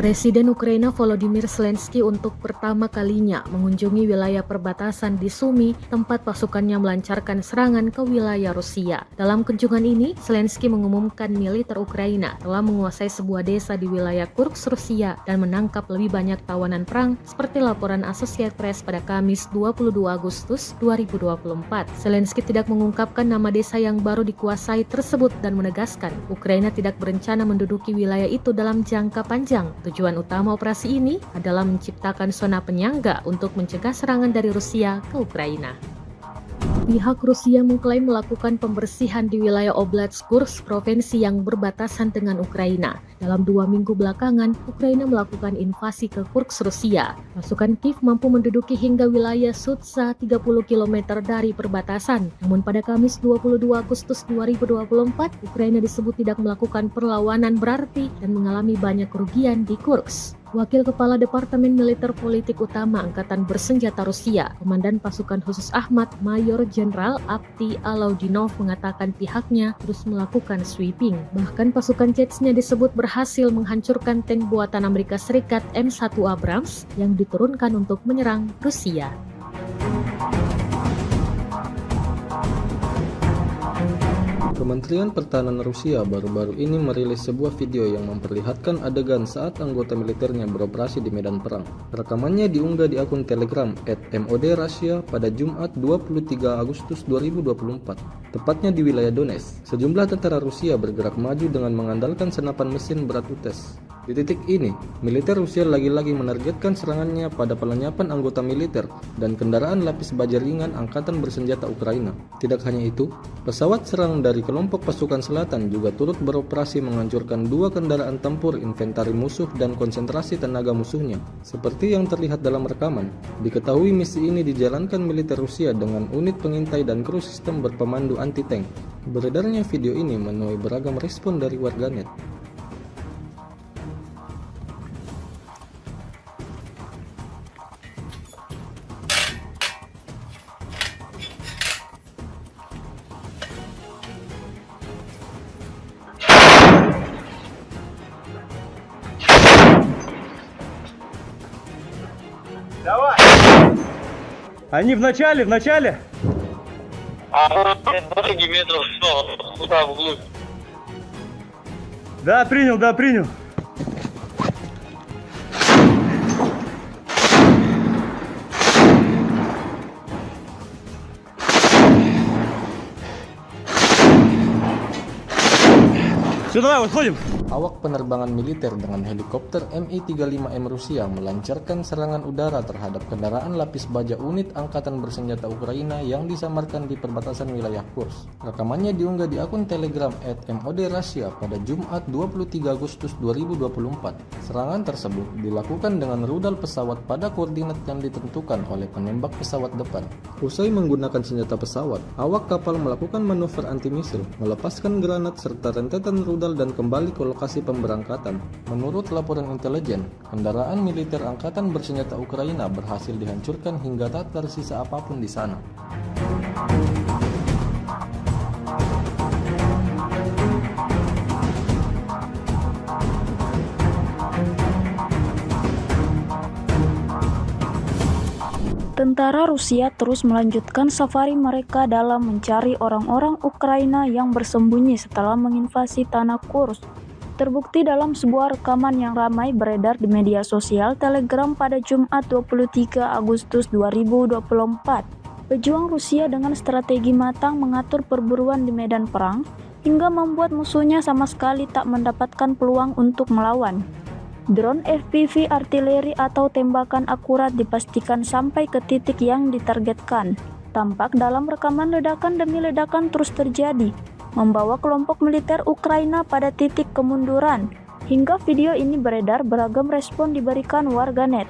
Speaker 2: Presiden Ukraina Volodymyr Zelensky untuk pertama kalinya mengunjungi wilayah perbatasan di Sumy, tempat pasukannya melancarkan serangan ke wilayah Rusia. Dalam kunjungan ini, Zelensky mengumumkan militer Ukraina telah menguasai sebuah desa di wilayah Kursk, Rusia dan menangkap lebih banyak tawanan perang seperti laporan Associated Press pada Kamis 22 Agustus 2024. Zelensky tidak mengungkapkan nama desa yang baru dikuasai tersebut dan menegaskan Ukraina tidak berencana menduduki wilayah itu dalam jangka panjang. Tujuan utama operasi ini adalah menciptakan zona penyangga untuk mencegah serangan dari Rusia ke Ukraina. Pihak Rusia mengklaim melakukan pembersihan di wilayah Oblast Kursk, provinsi yang berbatasan dengan Ukraina. Dalam 2 minggu belakangan, Ukraina melakukan invasi ke Kursk, Rusia. Pasukan Kiev mampu menduduki hingga wilayah Sudza 30 km dari perbatasan. Namun pada Kamis 22 Agustus 2024, Ukraina disebut tidak melakukan perlawanan berarti dan mengalami banyak kerugian di Kursk. Wakil Kepala Departemen Militer Politik Utama Angkatan Bersenjata Rusia, Komandan Pasukan Khusus Ahmad, Mayor Jenderal Avdiy Alaudinov mengatakan pihaknya terus melakukan sweeping. Bahkan pasukan Chechnya disebut berhasil menghancurkan tank buatan Amerika Serikat M1 Abrams yang diturunkan untuk menyerang Rusia.
Speaker 3: Kementerian Pertahanan Rusia baru-baru ini merilis sebuah video yang memperlihatkan adegan saat anggota militernya beroperasi di medan perang. Rekamannya diunggah di akun Telegram @MOD_Russia pada Jumat 23 Agustus 2024, tepatnya di wilayah Donetsk. Sejumlah tentara Rusia bergerak maju dengan mengandalkan senapan mesin berat UTES. Di titik ini, militer Rusia lagi-lagi menargetkan serangannya pada pelenyapan anggota militer dan kendaraan lapis baja ringan Angkatan Bersenjata Ukraina. Tidak hanya itu, pesawat serang dari kelompok pasukan selatan juga turut beroperasi menghancurkan 2 kendaraan tempur inventari musuh dan konsentrasi tenaga musuhnya. Seperti yang terlihat dalam rekaman, diketahui misi ini dijalankan militer Rusia dengan unit pengintai dan kru sistem berpemandu anti-tank. Beredarnya video ini menuai beragam respon dari warganet.
Speaker 4: Давай! Они в начале!
Speaker 5: А дороги метров 100, туда вглубь.
Speaker 4: Да, принял. Все, давай, выходим.
Speaker 3: Awak penerbangan militer dengan helikopter Mi-35M Rusia melancarkan serangan udara terhadap kendaraan lapis baja unit Angkatan Bersenjata Ukraina yang disamarkan di perbatasan wilayah Kursk. Rekamannya diunggah di akun Telegram @MOD_Russia pada Jumat 23 Agustus 2024. Serangan tersebut dilakukan dengan rudal pesawat pada koordinat yang ditentukan oleh penembak pesawat depan. Usai menggunakan senjata pesawat, awak kapal melakukan manuver anti-misil, melepaskan granat serta rentetan rudal dan kembali ke lokasi pemberangkatan. Menurut laporan intelijen, kendaraan militer Angkatan Bersenjata Ukraina berhasil dihancurkan hingga tak tersisa apapun di sana.
Speaker 1: Tentara Rusia terus melanjutkan safari mereka dalam mencari orang-orang Ukraina yang bersembunyi setelah menginvasi tanah Kursk. Terbukti dalam sebuah rekaman yang ramai beredar di media sosial Telegram pada Jumat 23 Agustus 2024. Pejuang Rusia dengan strategi matang mengatur perburuan di medan perang hingga membuat musuhnya sama sekali tak mendapatkan peluang untuk melawan. Drone FPV artileri atau tembakan akurat dipastikan sampai ke titik yang ditargetkan. Tampak dalam rekaman ledakan demi ledakan terus terjadi, membawa kelompok militer Ukraina pada titik kemunduran. Hingga video ini beredar, beragam respon diberikan warganet.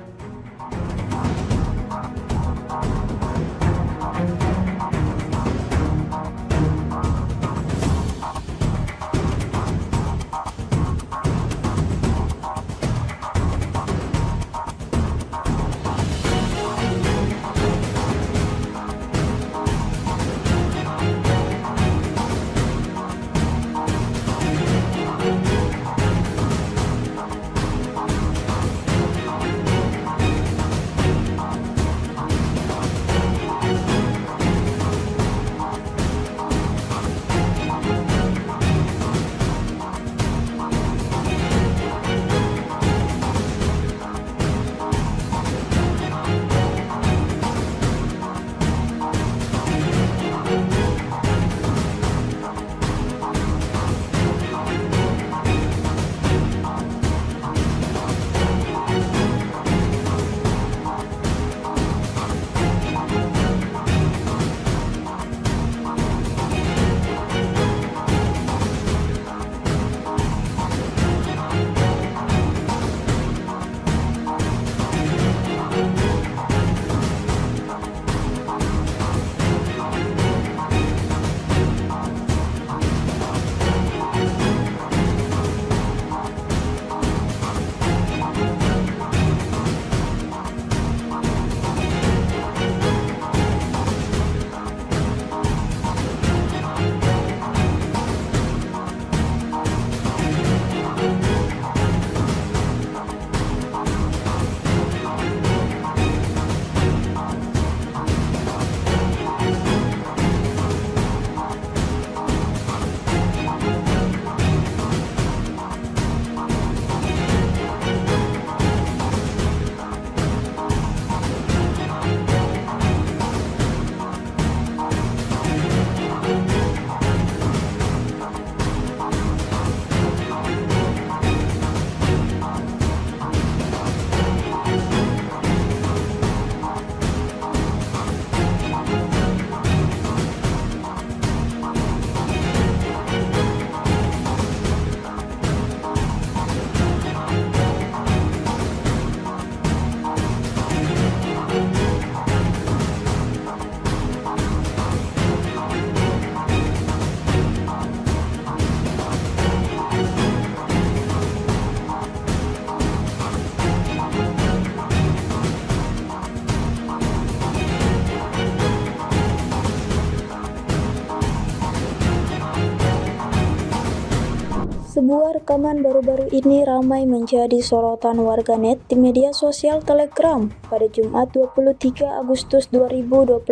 Speaker 1: Sebuah rekaman baru-baru ini ramai menjadi sorotan warganet di media sosial Telegram pada Jumat 23 Agustus 2024.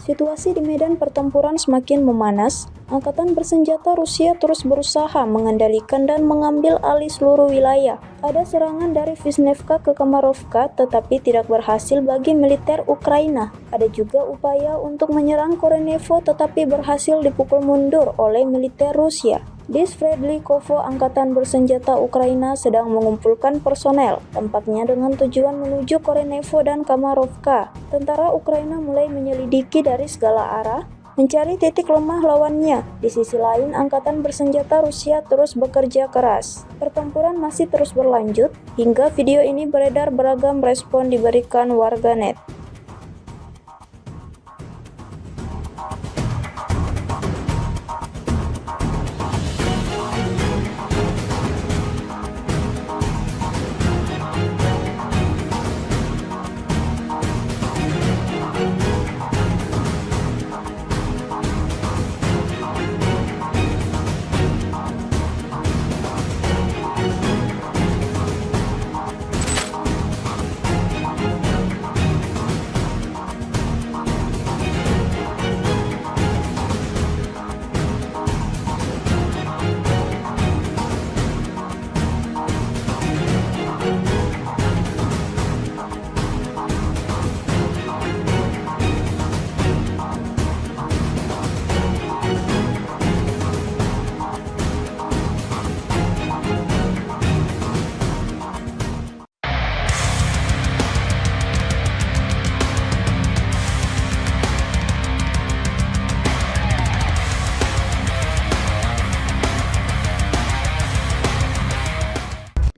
Speaker 1: Situasi di medan pertempuran semakin memanas. Angkatan bersenjata Rusia terus berusaha mengendalikan dan mengambil alih seluruh wilayah. Ada serangan dari Vishnevka ke Kamarovka tetapi tidak berhasil bagi militer Ukraina. Ada juga upaya untuk menyerang Korenevo tetapi berhasil dipukul mundur oleh militer Rusia. Di Sverdlikovo, angkatan bersenjata Ukraina sedang mengumpulkan personel, tampaknya dengan tujuan menuju Korenevo dan Kamarovka. Tentara Ukraina mulai menyelidiki dari segala arah, mencari titik lemah lawannya. Di sisi lain, angkatan bersenjata Rusia terus bekerja keras. Pertempuran masih terus berlanjut, hingga video ini beredar beragam respon diberikan warganet.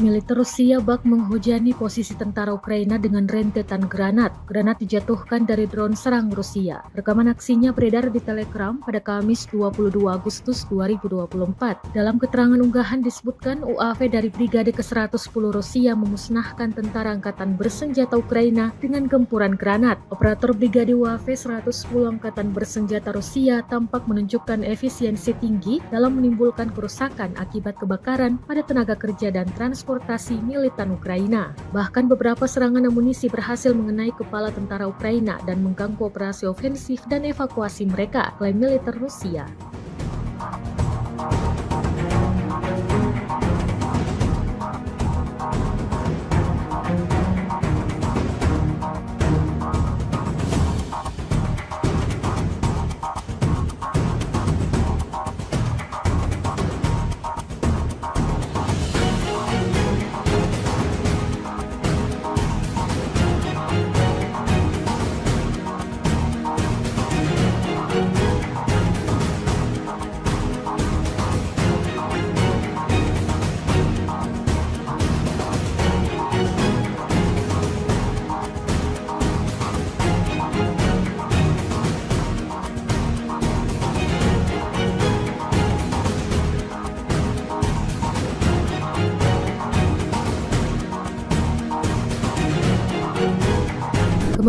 Speaker 2: Militer Rusia bak menghujani posisi tentara Ukraina dengan rentetan granat. Granat dijatuhkan dari drone serang Rusia. Rekaman aksinya beredar di Telegram pada Kamis 22 Agustus 2024. Dalam keterangan unggahan disebutkan UAV dari Brigade ke-110 Rusia memusnahkan tentara angkatan bersenjata Ukraina dengan gempuran granat. Operator Brigade UAV 110 angkatan bersenjata Rusia tampak menunjukkan efisiensi tinggi dalam menimbulkan kerusakan akibat kebakaran pada tenaga kerja dan transportasi militan Ukraina. Bahkan beberapa serangan amunisi berhasil mengenai kepala tentara Ukraina dan mengganggu operasi ofensif dan evakuasi mereka, klaim militer Rusia.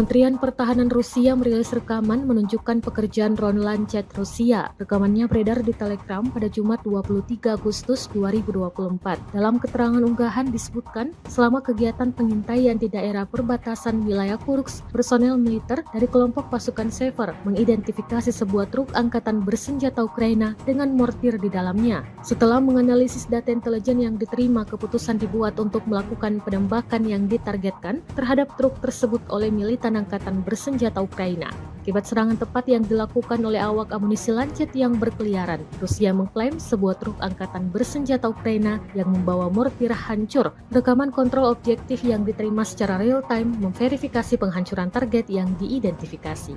Speaker 2: Kementerian Pertahanan Rusia merilis rekaman menunjukkan pekerjaan drone Lancet Rusia. Rekamannya beredar di Telegram pada Jumat 23 Agustus 2024. Dalam keterangan unggahan disebutkan, selama kegiatan pengintaian di daerah perbatasan wilayah Kursk, personel militer dari kelompok pasukan Sever mengidentifikasi sebuah truk angkatan bersenjata Ukraina dengan mortir di dalamnya. Setelah menganalisis data intelijen yang diterima, keputusan dibuat untuk melakukan penembakan yang ditargetkan terhadap truk tersebut oleh militan angkatan bersenjata Ukraina. Akibat serangan tepat yang dilakukan oleh awak amunisi Lancet yang berkeliaran, Rusia mengklaim sebuah truk angkatan bersenjata Ukraina yang membawa mortir hancur. Rekaman kontrol objektif yang diterima secara real-time memverifikasi penghancuran target yang diidentifikasi.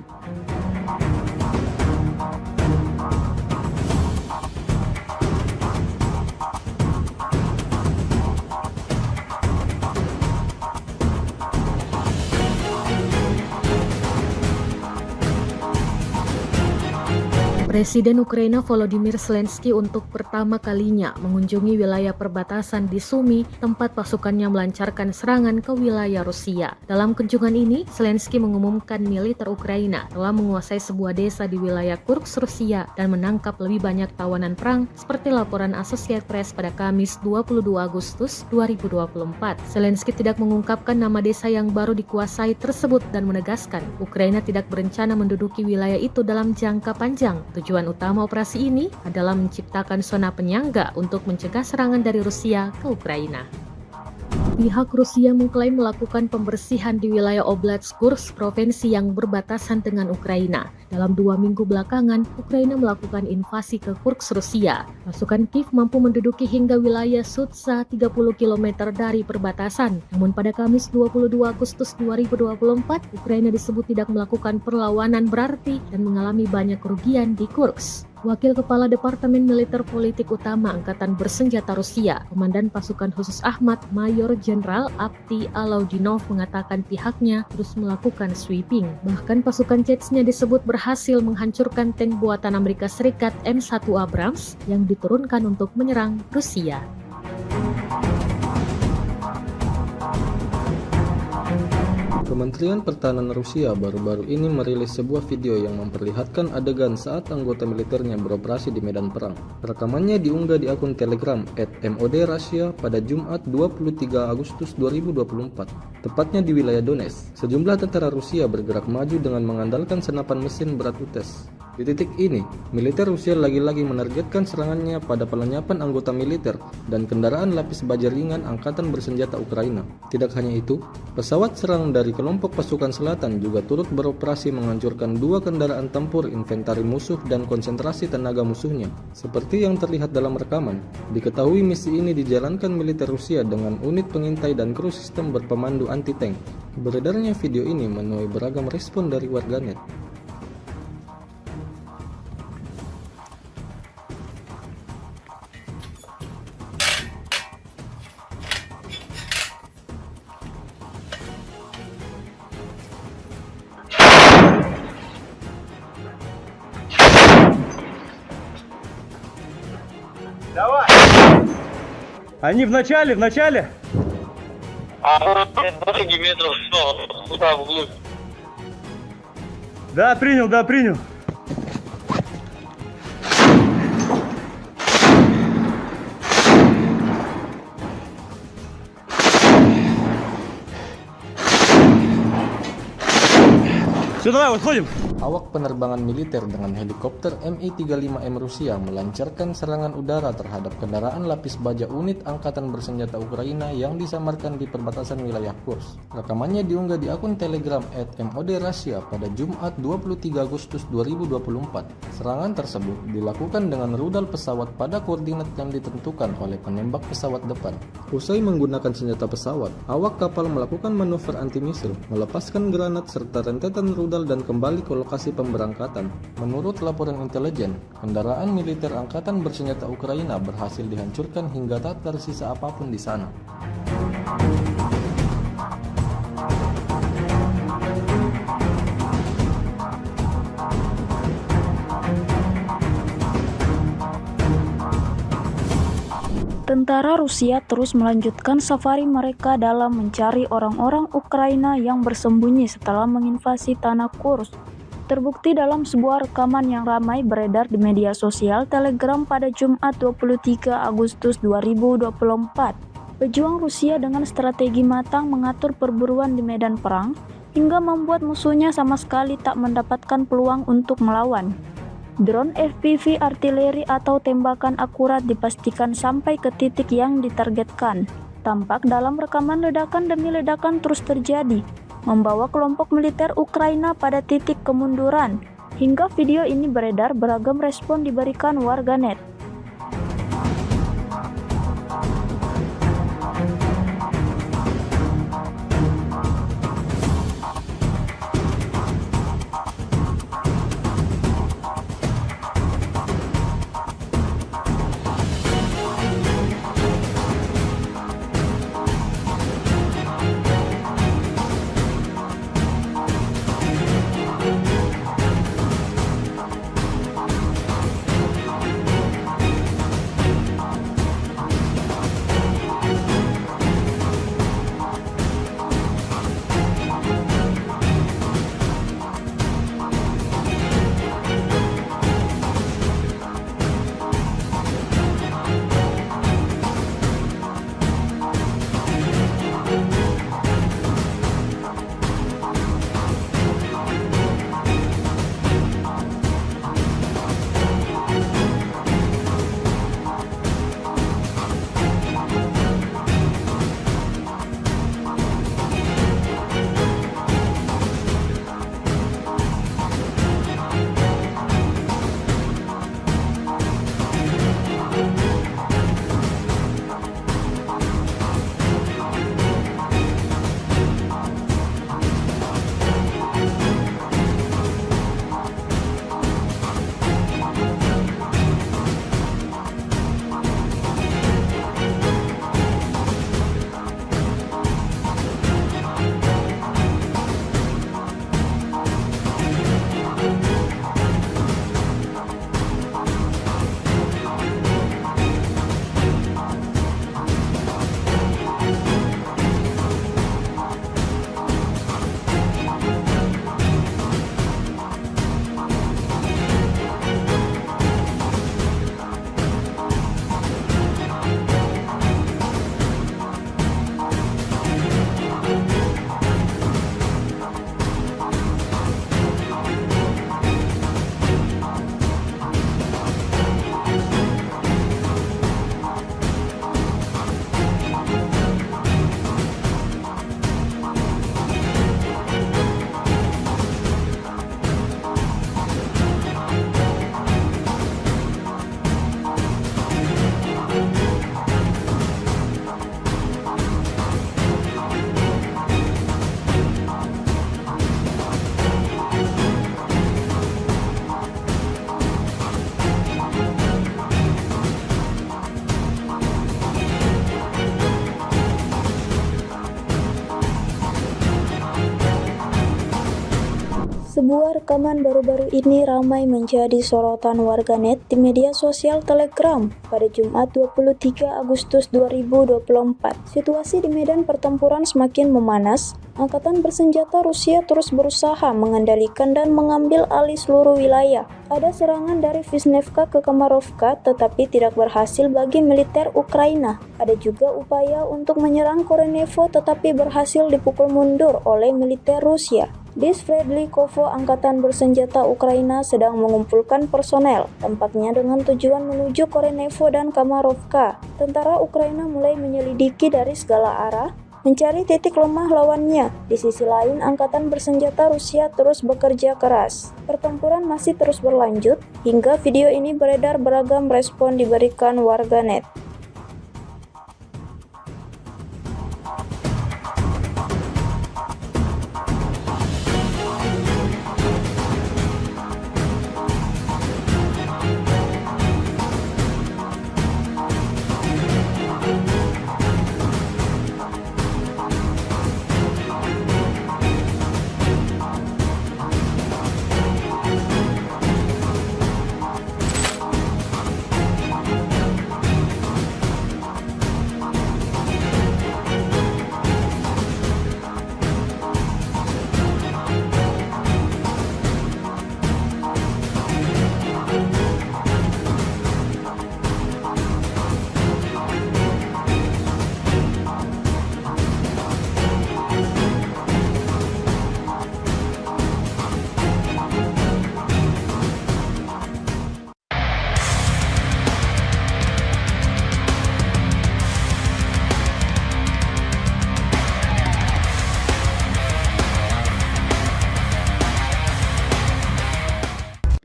Speaker 2: Presiden Ukraina Volodymyr Zelensky untuk pertama kalinya mengunjungi wilayah perbatasan di Sumy, tempat pasukannya melancarkan serangan ke wilayah Rusia. Dalam kunjungan ini, Zelensky mengumumkan militer Ukraina telah menguasai sebuah desa di wilayah Kursk, Rusia dan menangkap lebih banyak tawanan perang seperti laporan Associated Press pada Kamis 22 Agustus 2024. Zelensky tidak mengungkapkan nama desa yang baru dikuasai tersebut dan menegaskan Ukraina tidak berencana menduduki wilayah itu dalam jangka panjang. Tujuan utama operasi ini adalah menciptakan zona penyangga untuk mencegah serangan dari Rusia ke Ukraina. Pihak Rusia mengklaim melakukan pembersihan di wilayah Oblast Kursk, provinsi yang berbatasan dengan Ukraina. Dalam 2 minggu belakangan, Ukraina melakukan invasi ke Kursk, Rusia. Pasukan Kiev mampu menduduki hingga wilayah Sudza 30 km dari perbatasan. Namun pada Kamis 22 Agustus 2024, Ukraina disebut tidak melakukan perlawanan berarti dan mengalami banyak kerugian di Kursk. Wakil Kepala Departemen Militer Politik Utama Angkatan Bersenjata Rusia, Komandan Pasukan Khusus Ahmad, Mayor Jenderal Avdiy Alaudinov mengatakan pihaknya terus melakukan sweeping. Bahkan pasukan Chechnya disebut berhasil menghancurkan tank buatan Amerika Serikat M1 Abrams yang diturunkan untuk menyerang Rusia.
Speaker 3: Kementerian Pertahanan Rusia baru-baru ini merilis sebuah video yang memperlihatkan adegan saat anggota militernya beroperasi di medan perang. Rekamannya diunggah di akun Telegram @MOD_Russia pada Jumat 23 Agustus 2024, tepatnya di wilayah Donetsk. Sejumlah tentara Rusia bergerak maju dengan mengandalkan senapan mesin berat UTES. Di titik ini, militer Rusia lagi-lagi menargetkan serangannya pada pelenyapan anggota militer dan kendaraan lapis baja ringan Angkatan Bersenjata Ukraina. Tidak hanya itu, pesawat serang dari kelompok pasukan selatan juga turut beroperasi menghancurkan 2 kendaraan tempur inventari musuh dan konsentrasi tenaga musuhnya. Seperti yang terlihat dalam rekaman, diketahui misi ini dijalankan militer Rusia dengan unit pengintai dan kru sistem berpemandu anti-tank. Beredarnya video ini menuai beragam respon dari warganet.
Speaker 4: Давай! Они в начале.
Speaker 5: А вот дороги метров 100, туда вглубь.
Speaker 4: Да, принял. Все, давай, выходим.
Speaker 3: Awak penerbangan militer dengan helikopter Mi-35M Rusia melancarkan serangan udara terhadap kendaraan lapis baja unit Angkatan Bersenjata Ukraina yang disamarkan di perbatasan wilayah Kursk. Rekamannya diunggah di akun Telegram @MOD_Russia pada Jumat 23 Agustus 2024. Serangan tersebut dilakukan dengan rudal pesawat pada koordinat yang ditentukan oleh penembak pesawat depan. Usai menggunakan senjata pesawat, awak kapal melakukan manuver anti-misil, melepaskan granat serta rentetan rudal dan kembali ke lokasi pemberangkatan. Menurut laporan intelijen, kendaraan militer Angkatan Bersenjata Ukraina berhasil dihancurkan hingga tak tersisa apapun di sana.
Speaker 1: Tentara Rusia terus melanjutkan safari mereka dalam mencari orang-orang Ukraina yang bersembunyi setelah menginvasi tanah Kursk. Terbukti dalam sebuah rekaman yang ramai beredar di media sosial Telegram pada Jumat 23 Agustus 2024. Pejuang Rusia dengan strategi matang mengatur perburuan di medan perang hingga membuat musuhnya sama sekali tak mendapatkan peluang untuk melawan. Drone FPV artileri atau tembakan akurat dipastikan sampai ke titik yang ditargetkan. Tampak dalam rekaman ledakan demi ledakan terus terjadi, membawa kelompok militer Ukraina pada titik kemunduran. Hingga video ini beredar, beragam respon diberikan warganet. Sebuah rekaman baru-baru ini ramai menjadi sorotan warganet di media sosial Telegram pada Jumat 23 Agustus 2024. Situasi di medan pertempuran semakin memanas. Angkatan bersenjata Rusia terus berusaha mengendalikan dan mengambil alih seluruh wilayah. Ada serangan dari Vishnevka ke Kamarovka tetapi tidak berhasil bagi militer Ukraina. Ada juga upaya untuk menyerang Korenevo tetapi berhasil dipukul mundur oleh militer Rusia. Di Sverdlikovo, angkatan bersenjata Ukraina sedang mengumpulkan personel, tampaknya dengan tujuan menuju Korenevo dan Kamarovka. Tentara Ukraina mulai menyelidiki dari segala arah, mencari titik lemah lawannya. Di sisi lain, angkatan bersenjata Rusia terus bekerja keras. Pertempuran masih terus berlanjut, hingga video ini beredar beragam respon diberikan warganet.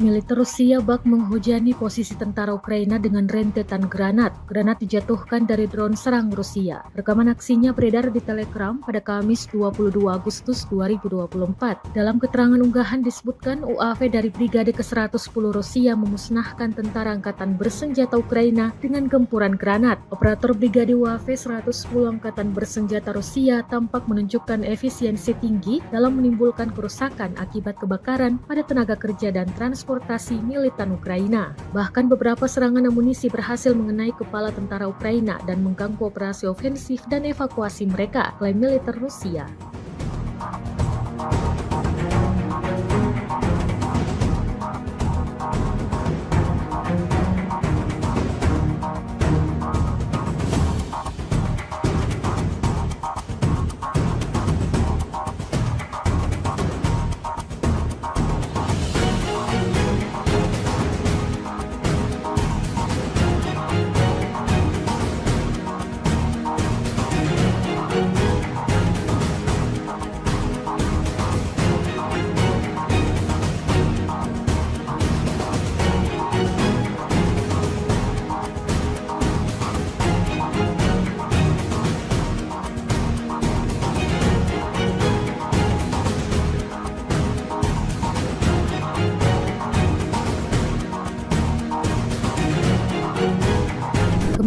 Speaker 2: Militer Rusia bak menghujani posisi tentara Ukraina dengan rentetan granat. Granat dijatuhkan dari drone serang Rusia. Rekaman aksinya beredar di Telegram pada Kamis 22 Agustus 2024. Dalam keterangan unggahan disebutkan UAV dari Brigade ke-110 Rusia memusnahkan tentara angkatan bersenjata Ukraina dengan gempuran granat. Operator Brigade UAV 110 angkatan bersenjata Rusia tampak menunjukkan efisiensi tinggi dalam menimbulkan kerusakan akibat kebakaran pada tenaga kerja dan transportasi militan Ukraina. Bahkan beberapa serangan amunisi berhasil mengenai kepala tentara Ukraina dan mengganggu operasi ofensif dan evakuasi mereka, klaim militer Rusia.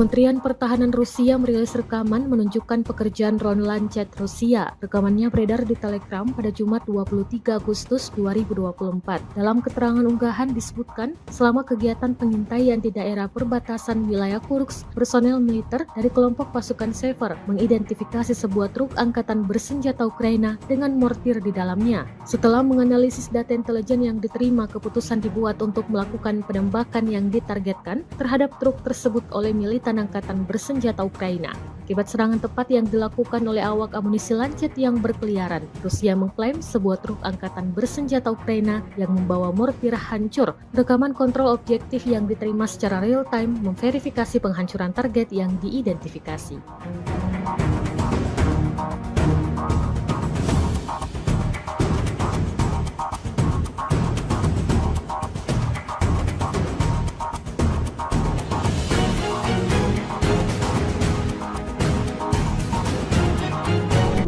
Speaker 2: Kementerian Pertahanan Rusia merilis rekaman menunjukkan pekerjaan drone Lancet Rusia. Rekamannya beredar di Telegram pada Jumat 23 Agustus 2024. Dalam keterangan unggahan disebutkan, selama kegiatan pengintaian di daerah perbatasan wilayah Kursk, personel militer dari kelompok pasukan Sever mengidentifikasi sebuah truk angkatan bersenjata Ukraina dengan mortir di dalamnya. Setelah menganalisis data intelijen yang diterima, keputusan dibuat untuk melakukan penembakan yang ditargetkan terhadap truk tersebut oleh militan angkatan bersenjata Ukraina. Akibat serangan tepat yang dilakukan oleh awak amunisi Lancet yang berkeliaran, Rusia mengklaim sebuah truk angkatan bersenjata Ukraina yang membawa mortir hancur. Rekaman kontrol objektif yang diterima secara real-time memverifikasi penghancuran target yang diidentifikasi.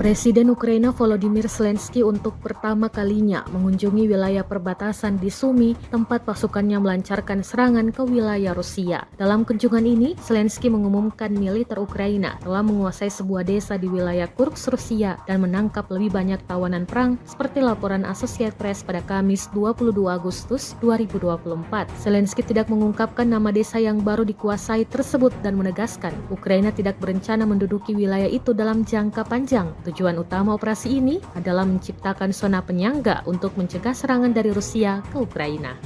Speaker 2: Presiden Ukraina Volodymyr Zelensky untuk pertama kalinya mengunjungi wilayah perbatasan di Sumy, tempat pasukannya melancarkan serangan ke wilayah Rusia. Dalam kunjungan ini, Zelensky mengumumkan militer Ukraina telah menguasai sebuah desa di wilayah Kursk, Rusia dan menangkap lebih banyak tawanan perang seperti laporan Associated Press pada Kamis 22 Agustus 2024. Zelensky tidak mengungkapkan nama desa yang baru dikuasai tersebut dan menegaskan Ukraina tidak berencana menduduki wilayah itu dalam jangka panjang. Tujuan utama operasi ini adalah menciptakan zona penyangga untuk mencegah serangan dari Rusia ke Ukraina.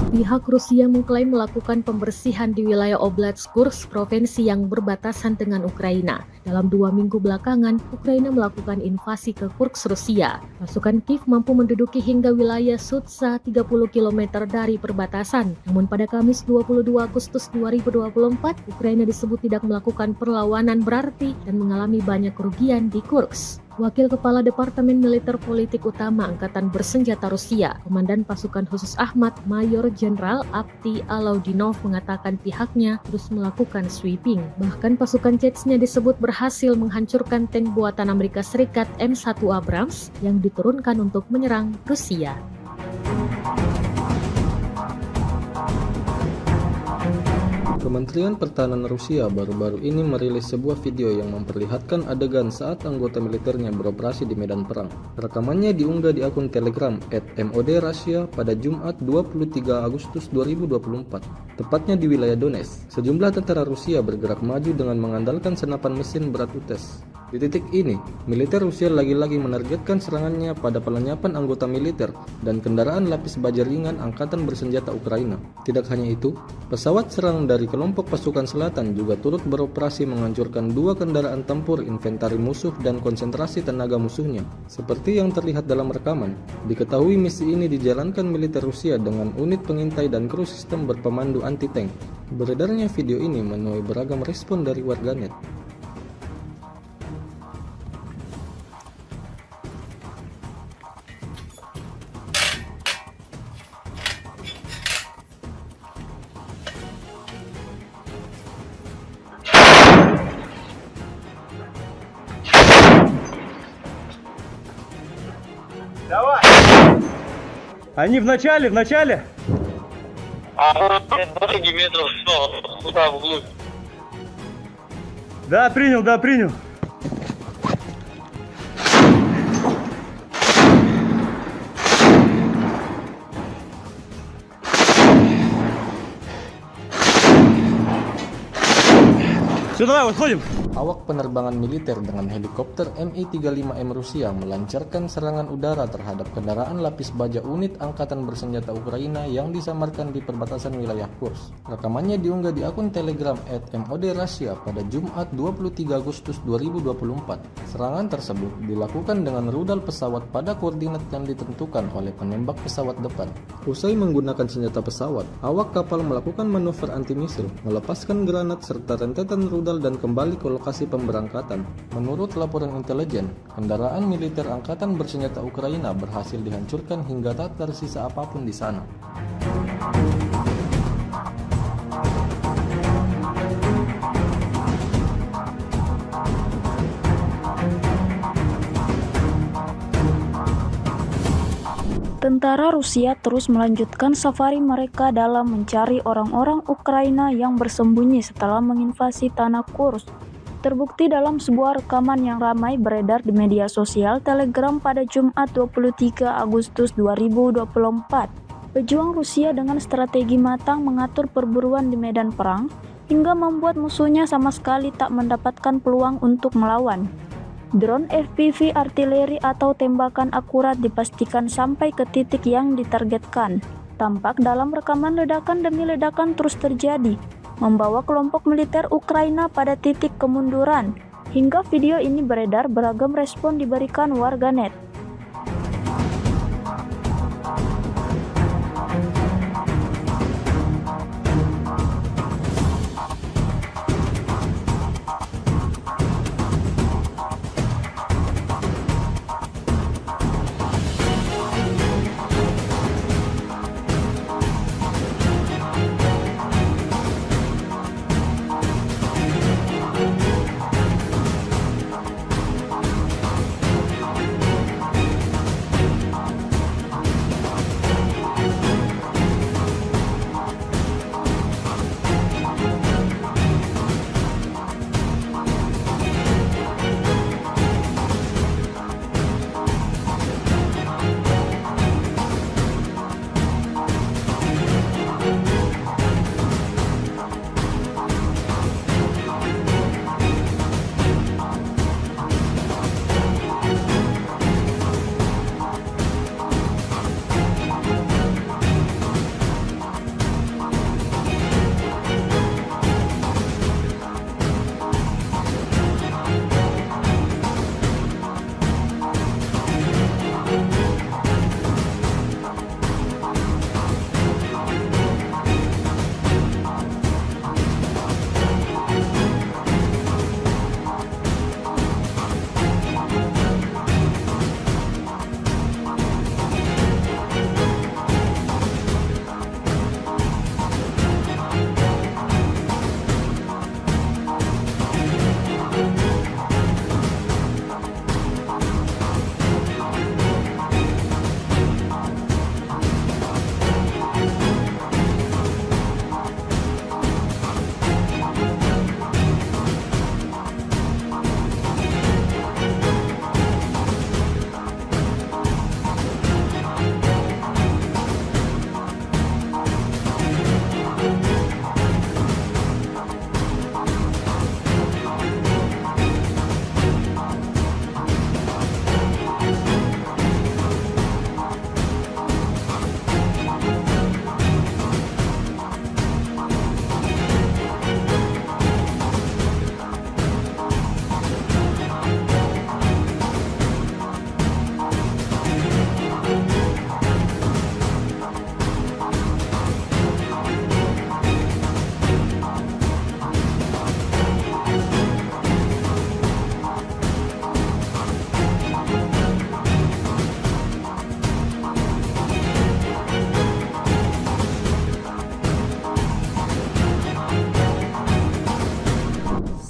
Speaker 2: Pihak Rusia mengklaim melakukan pembersihan di wilayah Oblast Kursk, provinsi yang berbatasan dengan Ukraina. Dalam 2 minggu belakangan, Ukraina melakukan invasi ke Kursk, Rusia. Pasukan Kiev mampu menduduki hingga wilayah Sudza 30 km dari perbatasan. Namun pada Kamis 22 Agustus 2024, Ukraina disebut tidak melakukan perlawanan berarti dan mengalami banyak kerugian di Kursk. Wakil Kepala Departemen Militer Politik Utama Angkatan Bersenjata Rusia, Komandan Pasukan Khusus Ahmad, Mayor Jenderal Avdiy Alaudinov mengatakan pihaknya terus melakukan sweeping. Bahkan pasukan Chechnya disebut berhasil menghancurkan tank buatan Amerika Serikat M1 Abrams yang diturunkan untuk menyerang Rusia.
Speaker 3: Kementerian Pertahanan Rusia baru-baru ini merilis sebuah video yang memperlihatkan adegan saat anggota militernya beroperasi di medan perang. Rekamannya diunggah di akun Telegram @modRussia pada Jumat 23 Agustus 2024, tepatnya di wilayah Donetsk. Sejumlah tentara Rusia bergerak maju dengan mengandalkan senapan mesin berat UTES. Di titik ini, militer Rusia lagi-lagi menargetkan serangannya pada pelenyapan anggota militer dan kendaraan lapis baja ringan Angkatan Bersenjata Ukraina. Tidak hanya itu, pesawat serang dari kelompok pasukan selatan juga turut beroperasi menghancurkan 2 kendaraan tempur inventari musuh dan konsentrasi tenaga musuhnya. Seperti yang terlihat dalam rekaman, diketahui misi ini dijalankan militer Rusia dengan unit pengintai dan kru sistem berpemandu anti-tank. Beredarnya video ini menuai beragam respon dari warganet.
Speaker 4: Давай! Они в начале!
Speaker 5: А вот дороги метров 100, туда вглубь.
Speaker 4: Да, принял. Все, давай, выходим.
Speaker 3: Awak penerbangan militer dengan helikopter Mi-35M Rusia melancarkan serangan udara terhadap kendaraan lapis baja unit Angkatan Bersenjata Ukraina yang disamarkan di perbatasan wilayah Kursk. Rekamannya diunggah di akun Telegram @modRussia pada Jumat 23 Agustus 2024. Serangan tersebut dilakukan dengan rudal pesawat pada koordinat yang ditentukan oleh penembak pesawat depan. Usai menggunakan senjata pesawat, awak kapal melakukan manuver anti-misil, melepaskan granat serta rentetan rudal dan kembali ke lokasi pemberangkatan. Menurut laporan intelijen, kendaraan militer Angkatan Bersenjata Ukraina berhasil dihancurkan hingga tak tersisa apapun di sana.
Speaker 1: Tentara Rusia terus melanjutkan safari mereka dalam mencari orang-orang Ukraina yang bersembunyi setelah menginvasi tanah Kursk. Terbukti dalam sebuah rekaman yang ramai beredar di media sosial Telegram pada Jumat 23 Agustus 2024. Pejuang Rusia dengan strategi matang mengatur perburuan di medan perang hingga membuat musuhnya sama sekali tak mendapatkan peluang untuk melawan. Drone FPV artileri atau tembakan akurat dipastikan sampai ke titik yang ditargetkan. Tampak dalam rekaman ledakan demi ledakan terus terjadi, membawa kelompok militer Ukraina pada titik kemunduran. Hingga video ini beredar, beragam respon diberikan warganet.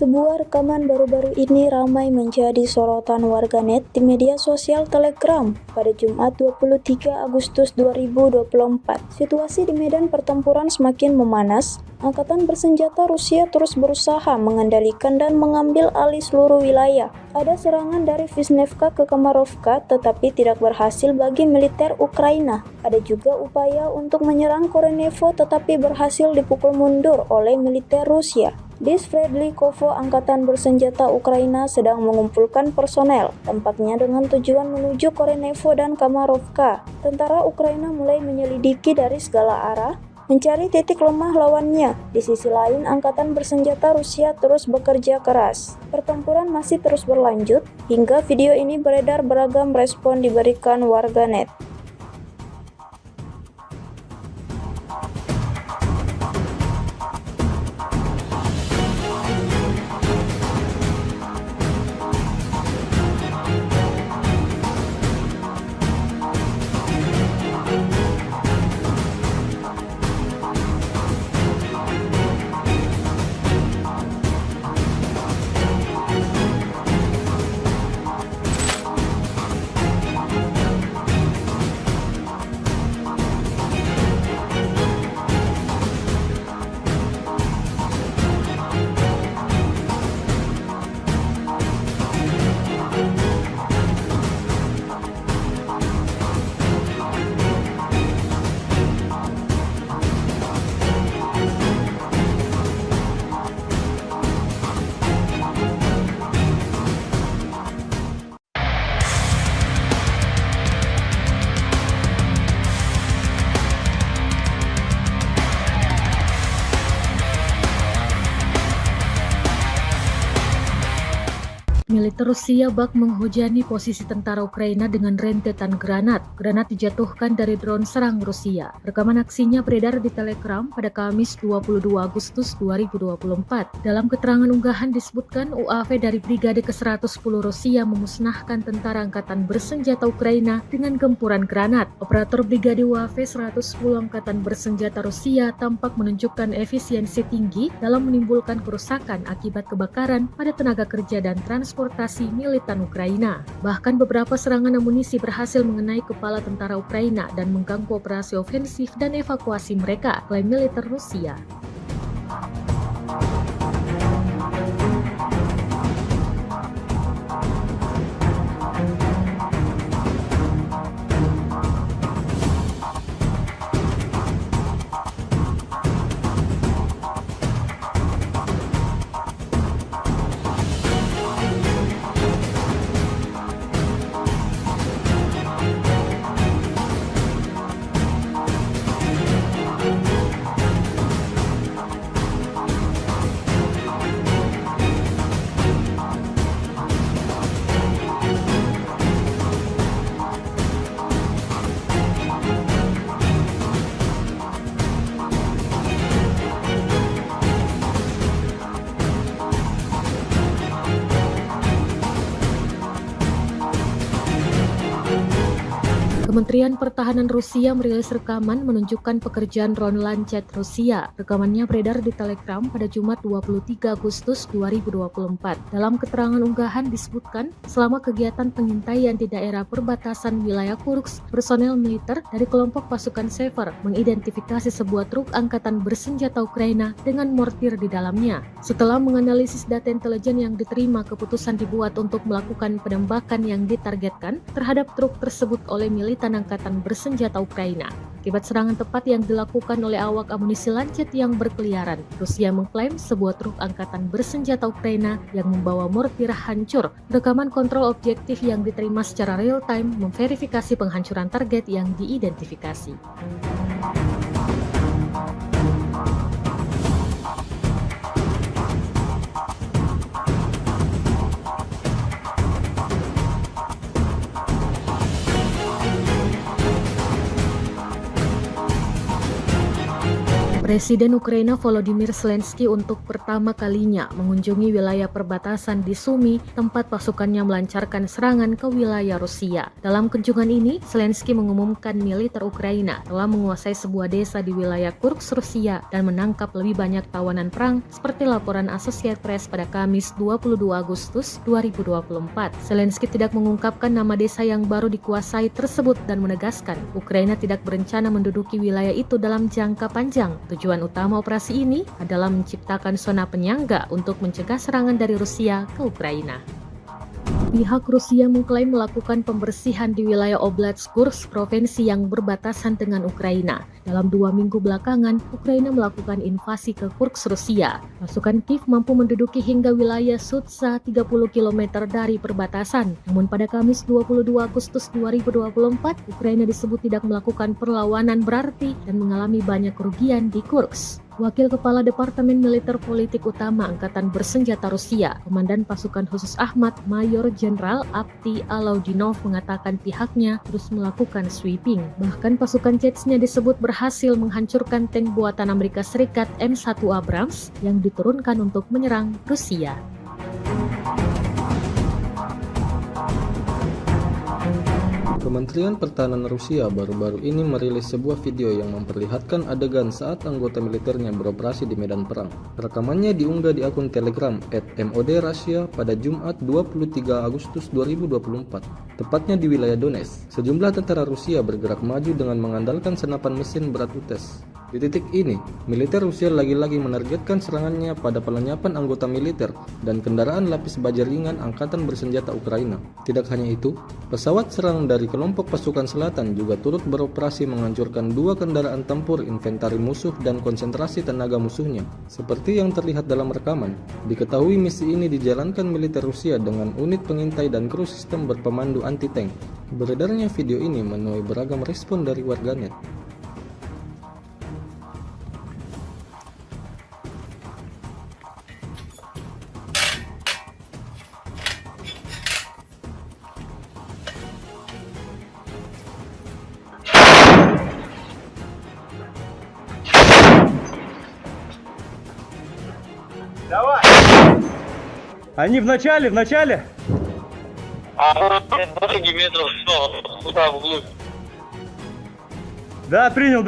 Speaker 1: Sebuah rekaman baru-baru ini ramai menjadi sorotan warganet di media sosial Telegram pada Jumat 23 Agustus 2024. Situasi di medan pertempuran semakin memanas. Angkatan bersenjata Rusia terus berusaha mengendalikan dan mengambil alih seluruh wilayah. Ada serangan dari Vishnevka ke Kamarovka tetapi tidak berhasil bagi militer Ukraina. Ada juga upaya untuk menyerang Korenevo tetapi berhasil dipukul mundur oleh militer Rusia. Di Sverdlikovo, angkatan bersenjata Ukraina sedang mengumpulkan personel, tampaknya dengan tujuan menuju Korenevo dan Kamarovka. Tentara Ukraina mulai menyelidiki dari segala arah, mencari titik lemah lawannya. Di sisi lain, angkatan bersenjata Rusia terus bekerja keras. Pertempuran masih terus berlanjut, hingga video ini beredar beragam respon diberikan warganet.
Speaker 2: Militer Rusia bak menghujani posisi tentara Ukraina dengan rentetan granat. Granat dijatuhkan dari drone serang Rusia. Rekaman aksinya beredar di Telegram pada Kamis 22 Agustus 2024. Dalam keterangan unggahan disebutkan UAV dari Brigade ke-110 Rusia memusnahkan tentara angkatan bersenjata Ukraina dengan gempuran granat. Operator Brigade UAV 110 angkatan bersenjata Rusia tampak menunjukkan efisiensi tinggi dalam menimbulkan kerusakan akibat kebakaran pada tenaga kerja dan transportasi militan Ukraina. Bahkan beberapa serangan amunisi berhasil mengenai kepala tentara Ukraina dan mengganggu operasi ofensif dan evakuasi mereka, klaim militer Rusia. Kementerian Pertahanan Rusia merilis rekaman menunjukkan pekerjaan drone Lancet Rusia. Rekamannya beredar di Telegram pada Jumat 23 Agustus 2024. Dalam keterangan unggahan disebutkan, selama kegiatan pengintaian di daerah perbatasan wilayah Kursk, personel militer dari kelompok pasukan Sever mengidentifikasi sebuah truk angkatan bersenjata Ukraina dengan mortir di dalamnya. Setelah menganalisis data intelijen yang diterima, keputusan dibuat untuk melakukan penembakan yang ditargetkan terhadap truk tersebut oleh militan angkatan bersenjata Ukraina. Akibat serangan tepat yang dilakukan oleh awak amunisi Lancet yang berkeliaran, Rusia mengklaim sebuah truk angkatan bersenjata Ukraina yang membawa mortir hancur. Rekaman kontrol objektif yang diterima secara real-time memverifikasi penghancuran target yang diidentifikasi. Presiden Ukraina Volodymyr Zelensky untuk pertama kalinya mengunjungi wilayah perbatasan di Sumy, tempat pasukannya melancarkan serangan ke wilayah Rusia. Dalam kunjungan ini, Zelensky mengumumkan militer Ukraina telah menguasai sebuah desa di wilayah Kursk, Rusia dan menangkap lebih banyak tawanan perang seperti laporan Associated Press pada Kamis 22 Agustus 2024. Zelensky tidak mengungkapkan nama desa yang baru dikuasai tersebut dan menegaskan Ukraina tidak berencana menduduki wilayah itu dalam jangka panjang. Tujuan utama operasi ini adalah menciptakan zona penyangga untuk mencegah serangan dari Rusia ke Ukraina. Pihak Rusia mengklaim melakukan pembersihan di wilayah Oblast Kursk, provinsi yang berbatasan dengan Ukraina. Dalam 2 minggu belakangan, Ukraina melakukan invasi ke Kursk, Rusia. Pasukan Kiev mampu menduduki hingga wilayah Sudza 30 km dari perbatasan. Namun pada Kamis 22 Agustus 2024, Ukraina disebut tidak melakukan perlawanan berarti dan mengalami banyak kerugian di Kursk. Wakil Kepala Departemen Militer Politik Utama Angkatan Bersenjata Rusia, Komandan Pasukan Khusus Ahmad, Mayor Jenderal Avdiy Alaudinov mengatakan pihaknya terus melakukan sweeping. Bahkan pasukan Chechnya disebut berhasil menghancurkan tank buatan Amerika Serikat M1 Abrams yang diturunkan untuk menyerang Rusia.
Speaker 3: Kementerian Pertahanan Rusia baru-baru ini merilis sebuah video yang memperlihatkan adegan saat anggota militernya beroperasi di medan perang. Rekamannya diunggah di akun Telegram @MOD_Russia pada Jumat 23 Agustus 2024, tepatnya di wilayah Donetsk. Sejumlah tentara Rusia bergerak maju dengan mengandalkan senapan mesin berat UTES. Di titik ini, militer Rusia lagi-lagi menargetkan serangannya pada pelenyapan anggota militer dan kendaraan lapis baja ringan Angkatan Bersenjata Ukraina. Tidak hanya itu, pesawat serang dari kelompok pasukan selatan juga turut beroperasi menghancurkan 2 kendaraan tempur inventari musuh dan konsentrasi tenaga musuhnya. Seperti yang terlihat dalam rekaman, diketahui misi ini dijalankan militer Rusia dengan unit pengintai dan kru sistem berpemandu anti-tank. Beredarnya video ini menuai beragam respon dari warganet.
Speaker 4: Давай! Они в начале!
Speaker 5: А дороги метров 100, туда вглубь.
Speaker 4: Да, принял.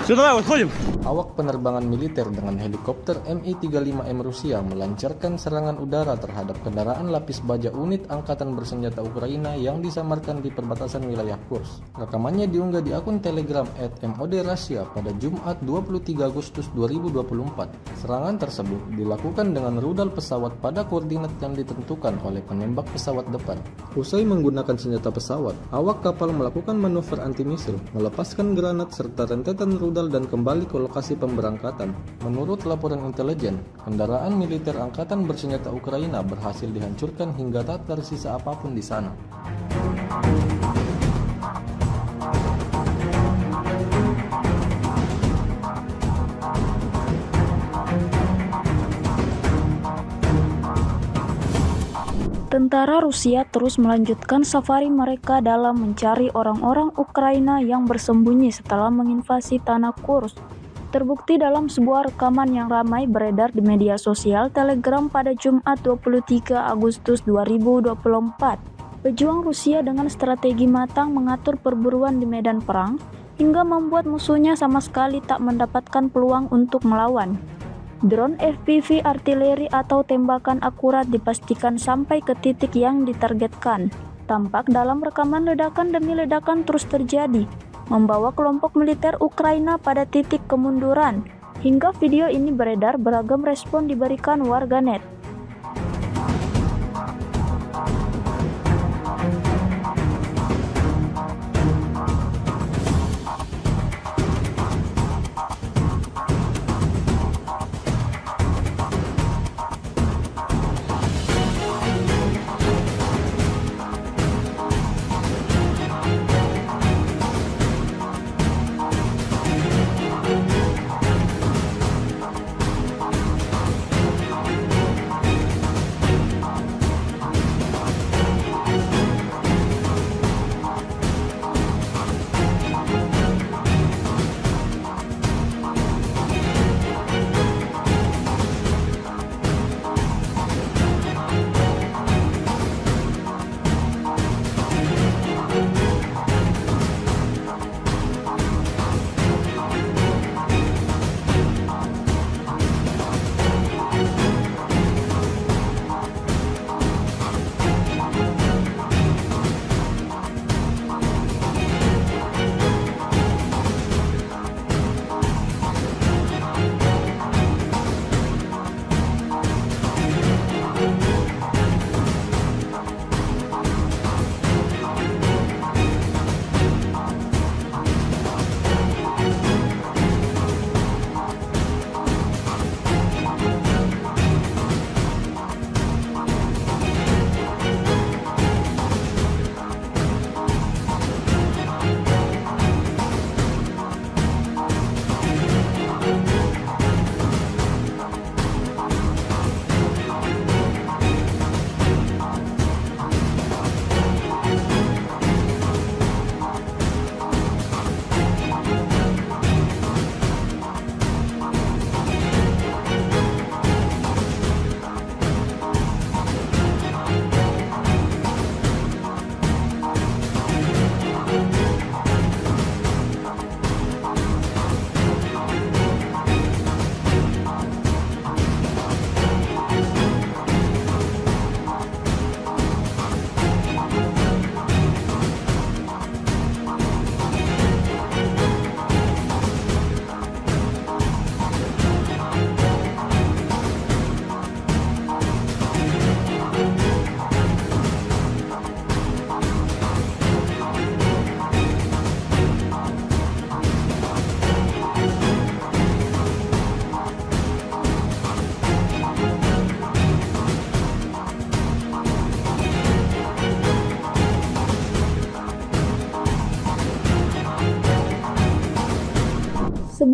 Speaker 4: Все, давай, выходим.
Speaker 3: Awak penerbangan militer dengan helikopter Mi-35M Rusia melancarkan serangan udara terhadap kendaraan lapis baja unit Angkatan Bersenjata Ukraina yang disamarkan di perbatasan wilayah Kursk. Rekamannya diunggah di akun Telegram @MOD_Russia pada Jumat 23 Agustus 2024. Serangan tersebut dilakukan dengan rudal pesawat pada koordinat yang ditentukan oleh penembak pesawat depan. Usai menggunakan senjata pesawat, awak kapal melakukan manuver anti-misil, melepaskan granat serta rentetan rudal dan kembali ke lokasi pemberangkatan. Menurut laporan intelijen, kendaraan militer Angkatan Bersenjata Ukraina berhasil dihancurkan hingga tak tersisa apapun di sana.
Speaker 1: Tentara Rusia terus melanjutkan safari mereka dalam mencari orang-orang Ukraina yang bersembunyi setelah menginvasi tanah Kursk. Terbukti dalam sebuah rekaman yang ramai beredar di media sosial Telegram pada Jumat 23 Agustus 2024. Pejuang Rusia dengan strategi matang mengatur perburuan di medan perang hingga membuat musuhnya sama sekali tak mendapatkan peluang untuk melawan. Drone FPV artileri atau tembakan akurat dipastikan sampai ke titik yang ditargetkan. Tampak dalam rekaman ledakan demi ledakan terus terjadi, membawa kelompok militer Ukraina pada titik kemunduran. Hingga video ini beredar, beragam respon diberikan warganet.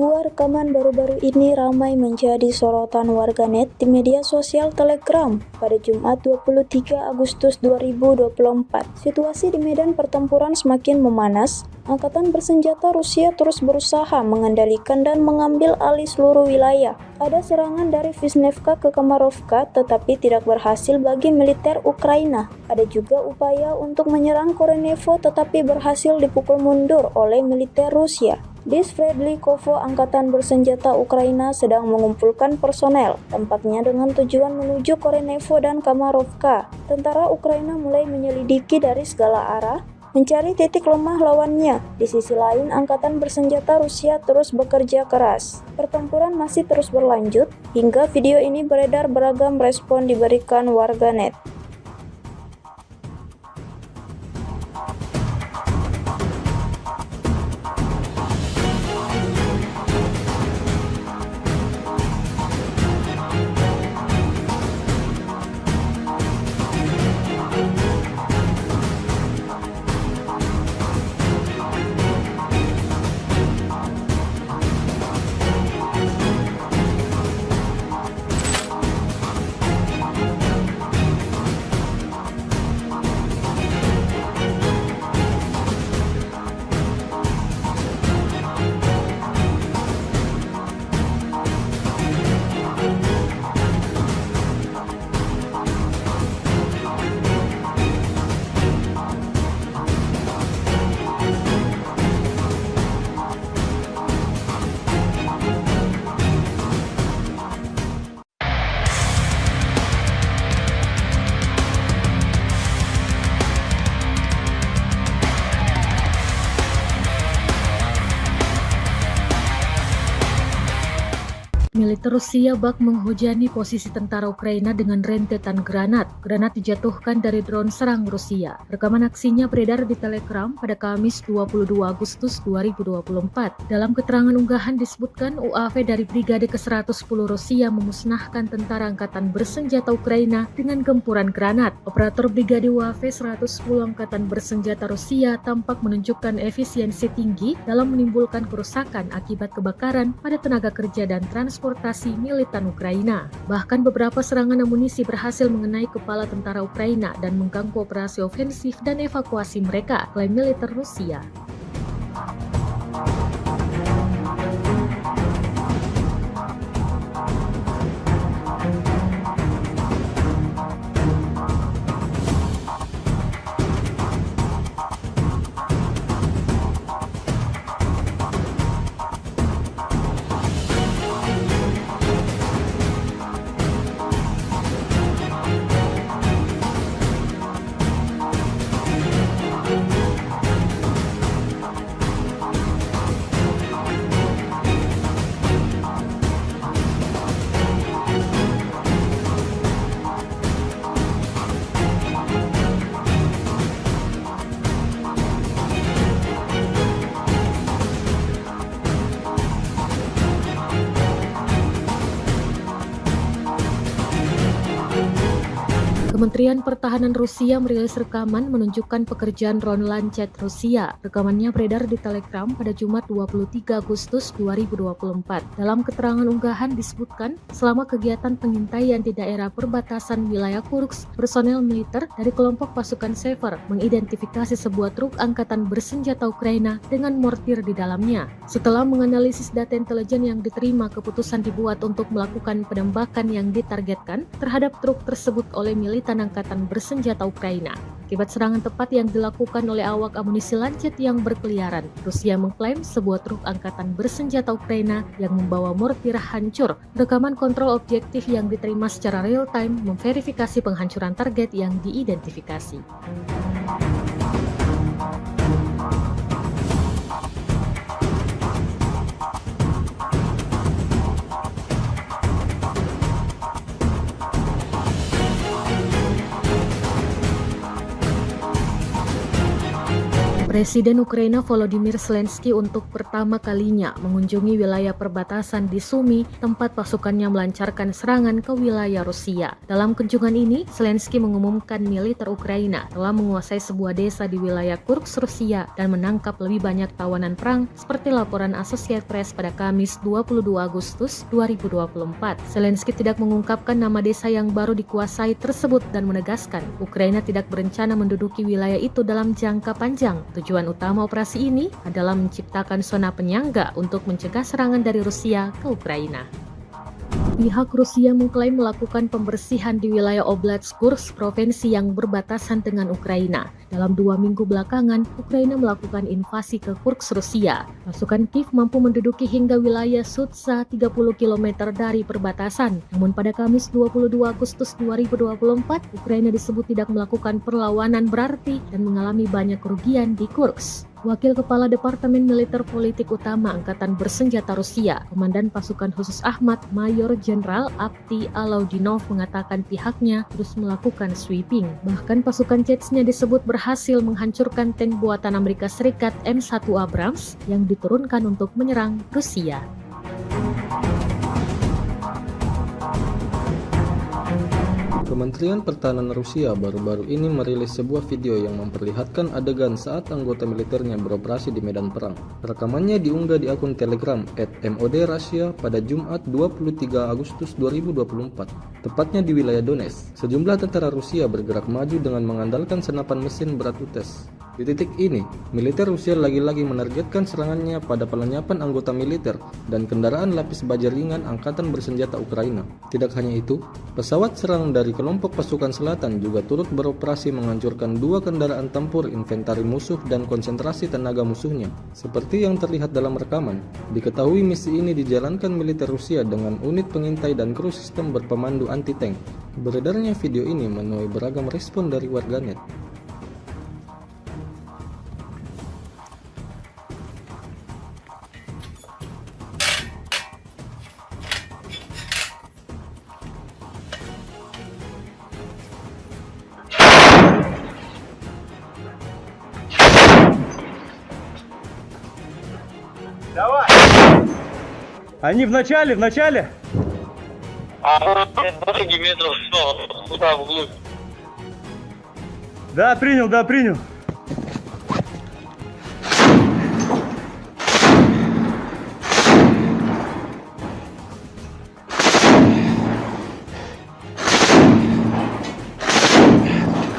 Speaker 1: Sebuah rekaman baru-baru ini ramai menjadi sorotan warganet di media sosial Telegram pada Jumat 23 Agustus 2024. Situasi di medan pertempuran semakin memanas. Angkatan bersenjata Rusia terus berusaha mengendalikan dan mengambil alih seluruh wilayah. Ada serangan dari Vishnevka ke Kamarovka tetapi tidak berhasil bagi militer Ukraina. Ada juga upaya untuk menyerang Korenevo tetapi berhasil dipukul mundur oleh militer Rusia. Di Sverdlikovo, angkatan bersenjata Ukraina sedang mengumpulkan personel, tampaknya dengan tujuan menuju Korenevo dan Kamarovka. Tentara Ukraina mulai menyelidiki dari segala arah, mencari titik lemah lawannya. Di sisi lain, angkatan bersenjata Rusia terus bekerja keras. Pertempuran masih terus berlanjut, hingga video ini beredar beragam respon diberikan warganet.
Speaker 2: Militer Rusia bak menghujani posisi tentara Ukraina dengan rentetan granat. Granat dijatuhkan dari drone serang Rusia. Rekaman aksinya beredar di Telegram pada Kamis 22 Agustus 2024. Dalam keterangan unggahan disebutkan UAV dari Brigade ke-110 Rusia memusnahkan tentara angkatan bersenjata Ukraina dengan gempuran granat. Operator Brigade UAV 110 Angkatan Bersenjata Rusia tampak menunjukkan efisiensi tinggi dalam menimbulkan kerusakan akibat kebakaran pada tenaga kerja dan transportasi militan Ukraina. Bahkan beberapa serangan amunisi berhasil mengenai kepala tentara Ukraina dan mengganggu operasi ofensif dan evakuasi mereka, klaim militer Rusia. Kementerian Pertahanan Rusia merilis rekaman menunjukkan pekerjaan drone Lancet Rusia. Rekamannya beredar di Telegram pada Jumat 23 Agustus 2024. Dalam keterangan unggahan disebutkan, selama kegiatan pengintaian di daerah perbatasan wilayah Kursk, personel militer dari kelompok pasukan Sever mengidentifikasi sebuah truk angkatan bersenjata Ukraina dengan mortir di dalamnya. Setelah menganalisis data intelijen yang diterima, keputusan dibuat untuk melakukan penembakan yang ditargetkan terhadap truk tersebut oleh militan angkatan bersenjata Ukraina. Akibat serangan tepat yang dilakukan oleh awak amunisi Lancet yang berkeliaran, Rusia mengklaim sebuah truk angkatan bersenjata Ukraina yang membawa mortir hancur. Rekaman kontrol objektif yang diterima secara real-time memverifikasi penghancuran target yang diidentifikasi. Presiden Ukraina Volodymyr Zelensky untuk pertama kalinya mengunjungi wilayah perbatasan di Sumy, tempat pasukannya melancarkan serangan ke wilayah Rusia. Dalam kunjungan ini, Zelensky mengumumkan militer Ukraina telah menguasai sebuah desa di wilayah Kursk, Rusia dan menangkap lebih banyak tawanan perang seperti laporan Associated Press pada Kamis 22 Agustus 2024. Zelensky tidak mengungkapkan nama desa yang baru dikuasai tersebut dan menegaskan Ukraina tidak berencana menduduki wilayah itu dalam jangka panjang. Tujuan utama operasi ini adalah menciptakan zona penyangga untuk mencegah serangan dari Rusia ke Ukraina. Pihak Rusia mengklaim melakukan pembersihan di wilayah Oblast Kursk, provinsi yang berbatasan dengan Ukraina. Dalam 2 minggu belakangan, Ukraina melakukan invasi ke Kursk, Rusia. Pasukan Kiev mampu menduduki hingga wilayah Sudza 30 km dari perbatasan. Namun pada Kamis 22 Agustus 2024, Ukraina disebut tidak melakukan perlawanan berarti dan mengalami banyak kerugian di Kursk. Wakil Kepala Departemen Militer Politik Utama Angkatan Bersenjata Rusia, Komandan Pasukan Khusus Ahmad, Mayor Jenderal Avdiy Alaudinov mengatakan pihaknya terus melakukan sweeping. Bahkan pasukan Chechnya disebut berhasil menghancurkan tank buatan Amerika Serikat M1 Abrams yang diturunkan untuk menyerang Rusia.
Speaker 3: Kementerian Pertahanan Rusia baru-baru ini merilis sebuah video yang memperlihatkan adegan saat anggota militernya beroperasi di medan perang. Rekamannya diunggah di akun Telegram @MOD_Russia pada Jumat 23 Agustus 2024, tepatnya di wilayah Donetsk. Sejumlah tentara Rusia bergerak maju dengan mengandalkan senapan mesin berat UTES. Di titik ini, militer Rusia lagi-lagi menargetkan serangannya pada pelenyapan anggota militer dan kendaraan lapis baja ringan Angkatan Bersenjata Ukraina. Tidak hanya itu, pesawat serang dari kelompok pasukan selatan juga turut beroperasi menghancurkan 2 kendaraan tempur inventari musuh dan konsentrasi tenaga musuhnya. Seperti yang terlihat dalam rekaman, diketahui misi ini dijalankan militer Rusia dengan unit pengintai dan kru sistem berpemandu anti-tank. Beredarnya video ini menuai beragam respon dari warganet.
Speaker 4: Давай! Они в начале!
Speaker 5: А дороги метров 100, туда вглубь.
Speaker 4: Да, принял.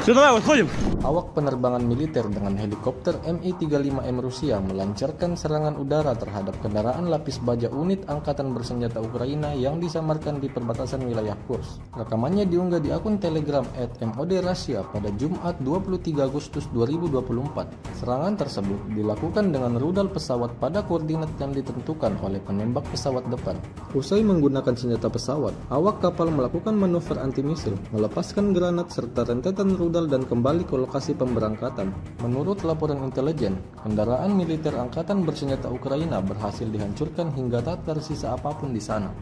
Speaker 4: Все, давай, выходим.
Speaker 3: Awak penerbangan militer dengan helikopter Mi-35M Rusia melancarkan serangan udara terhadap kendaraan lapis baja unit Angkatan Bersenjata Ukraina yang disamarkan di perbatasan wilayah Kursk. Rekamannya diunggah di akun Telegram @MOD_Russia pada Jumat 23 Agustus 2024. Serangan tersebut dilakukan dengan rudal pesawat pada koordinat yang ditentukan oleh penembak pesawat depan. Usai menggunakan senjata pesawat, awak kapal melakukan manuver anti-misil, melepaskan granat serta rentetan rudal dan kembali ke lokasi pemberangkatan. Menurut laporan intelijen, kendaraan militer Angkatan Bersenjata Ukraina berhasil dihancurkan hingga tak tersisa apapun di sana.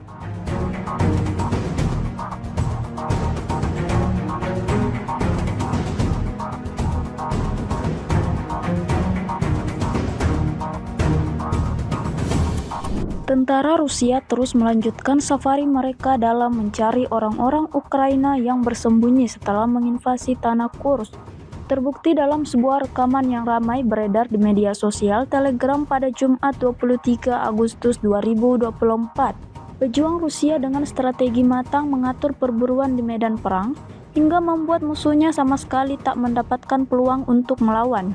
Speaker 1: Tentara Rusia terus melanjutkan safari mereka dalam mencari orang-orang Ukraina yang bersembunyi setelah menginvasi tanah Kursk. Terbukti dalam sebuah rekaman yang ramai beredar di media sosial Telegram pada Jumat 23 Agustus 2024. Pejuang Rusia dengan strategi matang mengatur perburuan di medan perang hingga membuat musuhnya sama sekali tak mendapatkan peluang untuk melawan.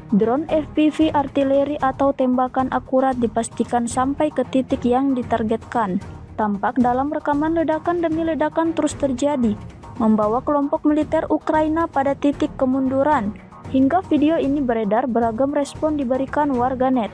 Speaker 1: Drone FPV artileri atau tembakan akurat dipastikan sampai ke titik yang ditargetkan. Tampak dalam rekaman ledakan demi ledakan terus terjadi, membawa kelompok militer Ukraina pada titik kemunduran. Hingga video ini beredar, beragam respon diberikan warganet.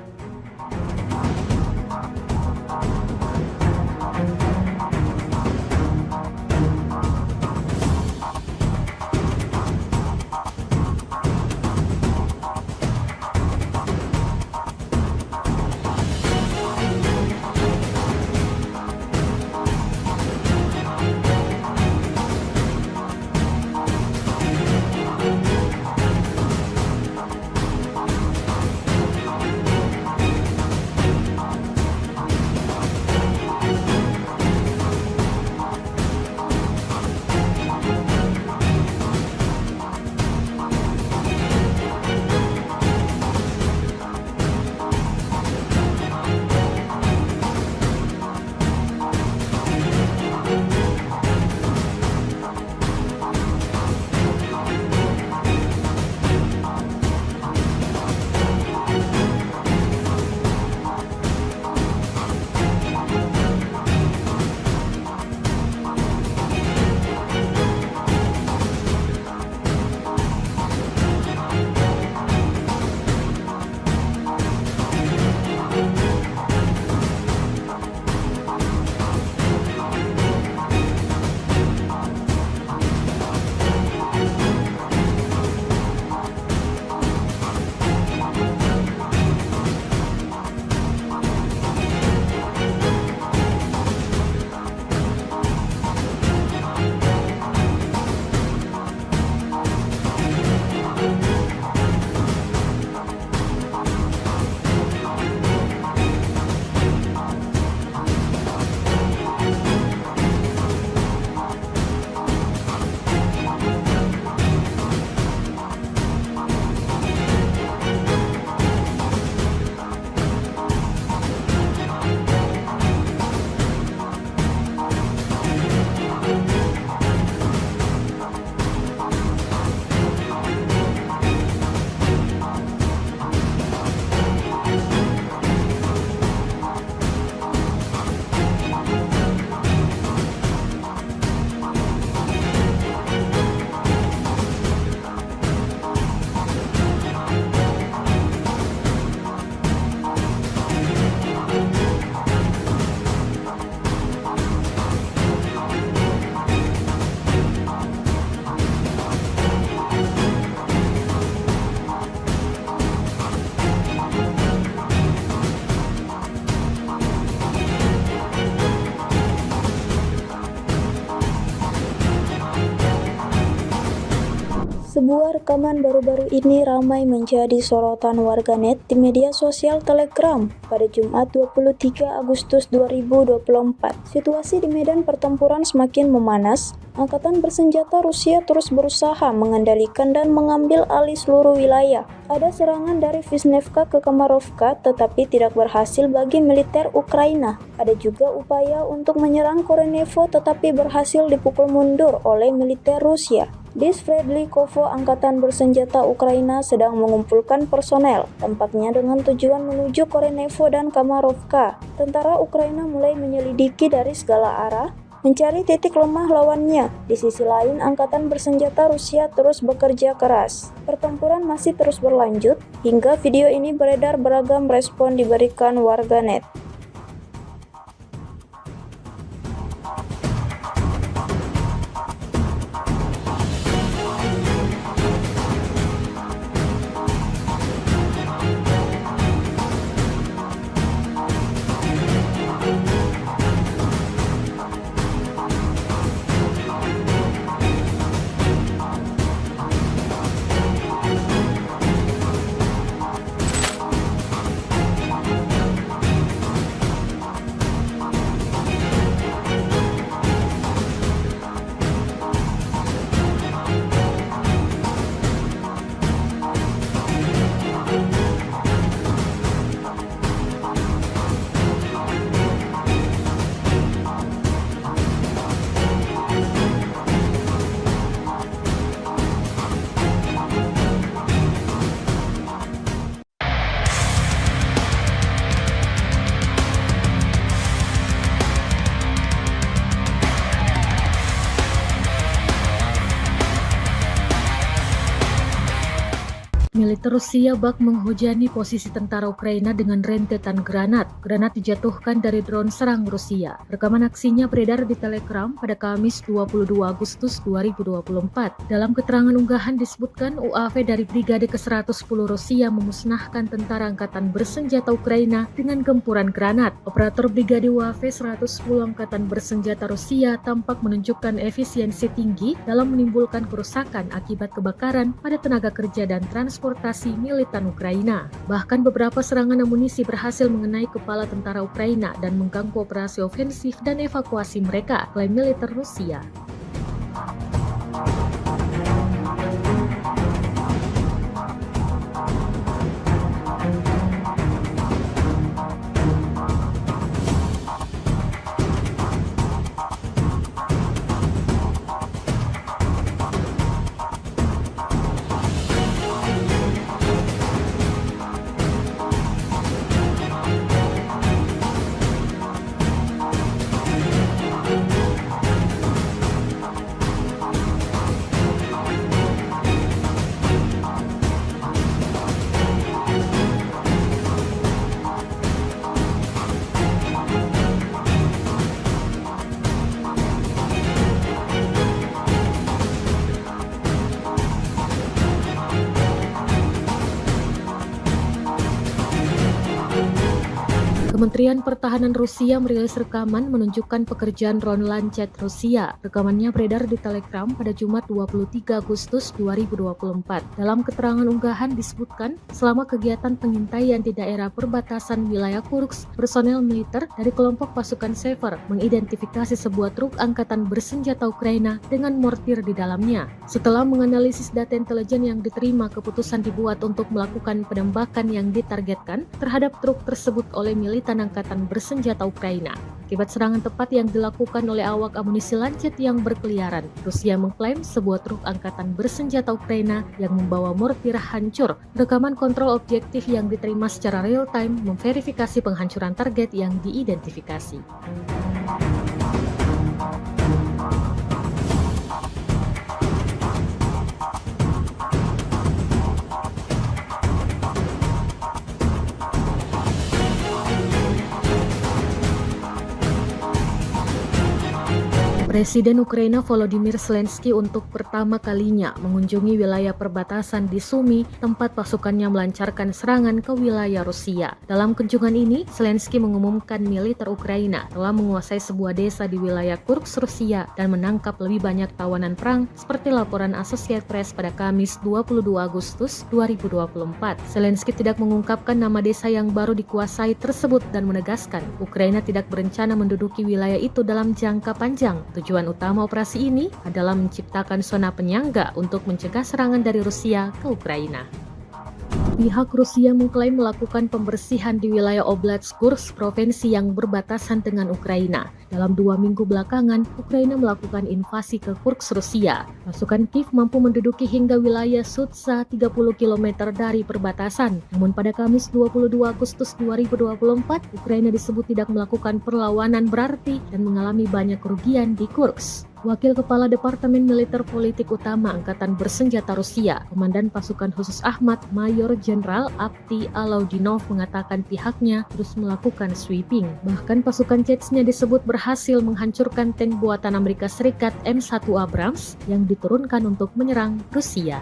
Speaker 1: Sebuah rekaman baru-baru ini ramai menjadi sorotan warganet di media sosial Telegram pada Jumat 23 Agustus 2024. Situasi di medan pertempuran semakin memanas. Angkatan bersenjata Rusia terus berusaha mengendalikan dan mengambil alih seluruh wilayah. Ada serangan dari Vishnevka ke Kamarovka tetapi tidak berhasil bagi militer Ukraina. Ada juga upaya untuk menyerang Korenevo tetapi berhasil dipukul mundur oleh militer Rusia. Di Sverdlikovo, angkatan bersenjata Ukraina sedang mengumpulkan personel, tampaknya dengan tujuan menuju Korenevo dan Kamarovka. Tentara Ukraina mulai menyelidiki dari segala arah, mencari titik lemah lawannya. Di sisi lain, angkatan bersenjata Rusia terus bekerja keras. Pertempuran masih terus berlanjut, hingga video ini beredar beragam respon diberikan warganet.
Speaker 2: Militer Rusia bak menghujani posisi tentara Ukraina dengan rentetan granat. Granat dijatuhkan dari drone serang Rusia. Rekaman aksinya beredar di Telegram pada Kamis 22 Agustus 2024. Dalam keterangan unggahan disebutkan UAV dari Brigade ke-110 Rusia memusnahkan tentara angkatan bersenjata Ukraina dengan gempuran granat. Operator Brigade UAV 110 Angkatan Bersenjata Rusia tampak menunjukkan efisiensi tinggi dalam menimbulkan kerusakan akibat kebakaran pada tenaga kerja dan transportasi militan Ukraina. Bahkan beberapa serangan amunisi berhasil mengenai kepala tentara Ukraina dan mengganggu operasi ofensif dan evakuasi mereka, klaim militer Rusia. Kementerian Pertahanan Rusia merilis rekaman menunjukkan pekerjaan drone Lancet Rusia. Rekamannya beredar di Telegram pada Jumat 23 Agustus 2024. Dalam keterangan unggahan disebutkan, selama kegiatan pengintaian di daerah perbatasan wilayah Kursk, personel militer dari kelompok pasukan Sever mengidentifikasi sebuah truk angkatan bersenjata Ukraina dengan mortir di dalamnya. Setelah menganalisis data intelijen yang diterima, keputusan dibuat untuk melakukan penembakan yang ditargetkan terhadap truk tersebut oleh militan angkatan bersenjata Ukraina. Akibat serangan tepat yang dilakukan oleh awak amunisi Lancet yang berkeliaran, Rusia mengklaim sebuah truk angkatan bersenjata Ukraina yang membawa mortir hancur. Rekaman kontrol objektif yang diterima secara real-time memverifikasi penghancuran target yang diidentifikasi. Presiden Ukraina Volodymyr Zelensky untuk pertama kalinya mengunjungi wilayah perbatasan di Sumy, tempat pasukannya melancarkan serangan ke wilayah Rusia. Dalam kunjungan ini, Zelensky mengumumkan militer Ukraina telah menguasai sebuah desa di wilayah Kursk, Rusia, dan menangkap lebih banyak tawanan perang, seperti laporan Associated Press pada Kamis 22 Agustus 2024. Zelensky tidak mengungkapkan nama desa yang baru dikuasai tersebut dan menegaskan Ukraina tidak berencana menduduki wilayah itu dalam jangka panjang. Tujuan utama operasi ini adalah menciptakan zona penyangga untuk mencegah serangan dari Rusia ke Ukraina. Pihak Rusia mengklaim melakukan pembersihan di wilayah Oblast Kursk, provinsi yang berbatasan dengan Ukraina. Dalam 2 minggu belakangan, Ukraina melakukan invasi ke Kursk, Rusia. Pasukan Kiev mampu menduduki hingga wilayah Sudza 30 km dari perbatasan. Namun pada Kamis 22 Agustus 2024, Ukraina disebut tidak melakukan perlawanan berarti dan mengalami banyak kerugian di Kursk. Wakil Kepala Departemen Militer Politik Utama Angkatan Bersenjata Rusia, Komandan Pasukan Khusus Ahmad, Mayor Jenderal Avdiy Alaudinov mengatakan pihaknya terus melakukan sweeping. Bahkan pasukan Chechnya disebut berhasil menghancurkan tank buatan Amerika Serikat M1 Abrams yang diturunkan untuk menyerang Rusia.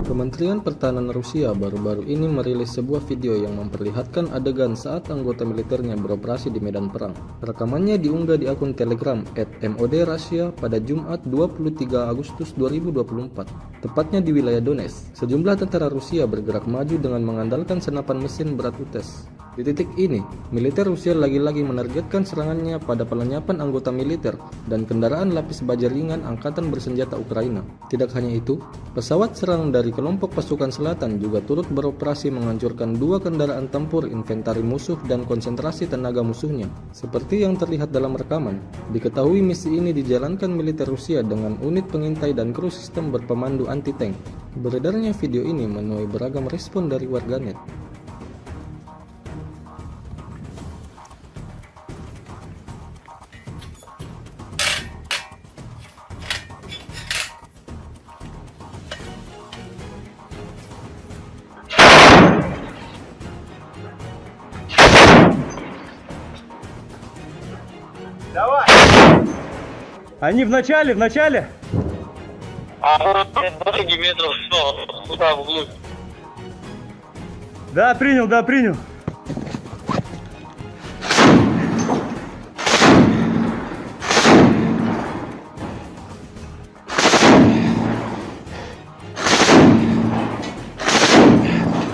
Speaker 3: Kementerian Pertahanan Rusia baru-baru ini merilis sebuah video yang memperlihatkan adegan saat anggota militernya beroperasi di medan perang. Rekamannya diunggah di akun Telegram @MOD_Russia pada Jumat 23 Agustus 2024, tepatnya di wilayah Donetsk. Sejumlah tentara Rusia bergerak maju dengan mengandalkan senapan mesin berat UTES. Di titik ini, militer Rusia lagi-lagi menargetkan serangannya pada pelenyapan anggota militer dan kendaraan lapis baja ringan Angkatan Bersenjata Ukraina. Tidak hanya itu, pesawat serang dari kelompok pasukan selatan juga turut beroperasi menghancurkan 2 kendaraan tempur inventari musuh dan konsentrasi tenaga musuhnya. Seperti yang terlihat dalam rekaman, diketahui misi ini dijalankan militer Rusia dengan unit pengintai dan kru sistem berpemandu anti-tank. Beredarnya video ini menuai beragam respon dari warganet.
Speaker 4: Давай! Они в начале!
Speaker 5: А дороги метров 100, туда вглубь.
Speaker 4: Да, принял.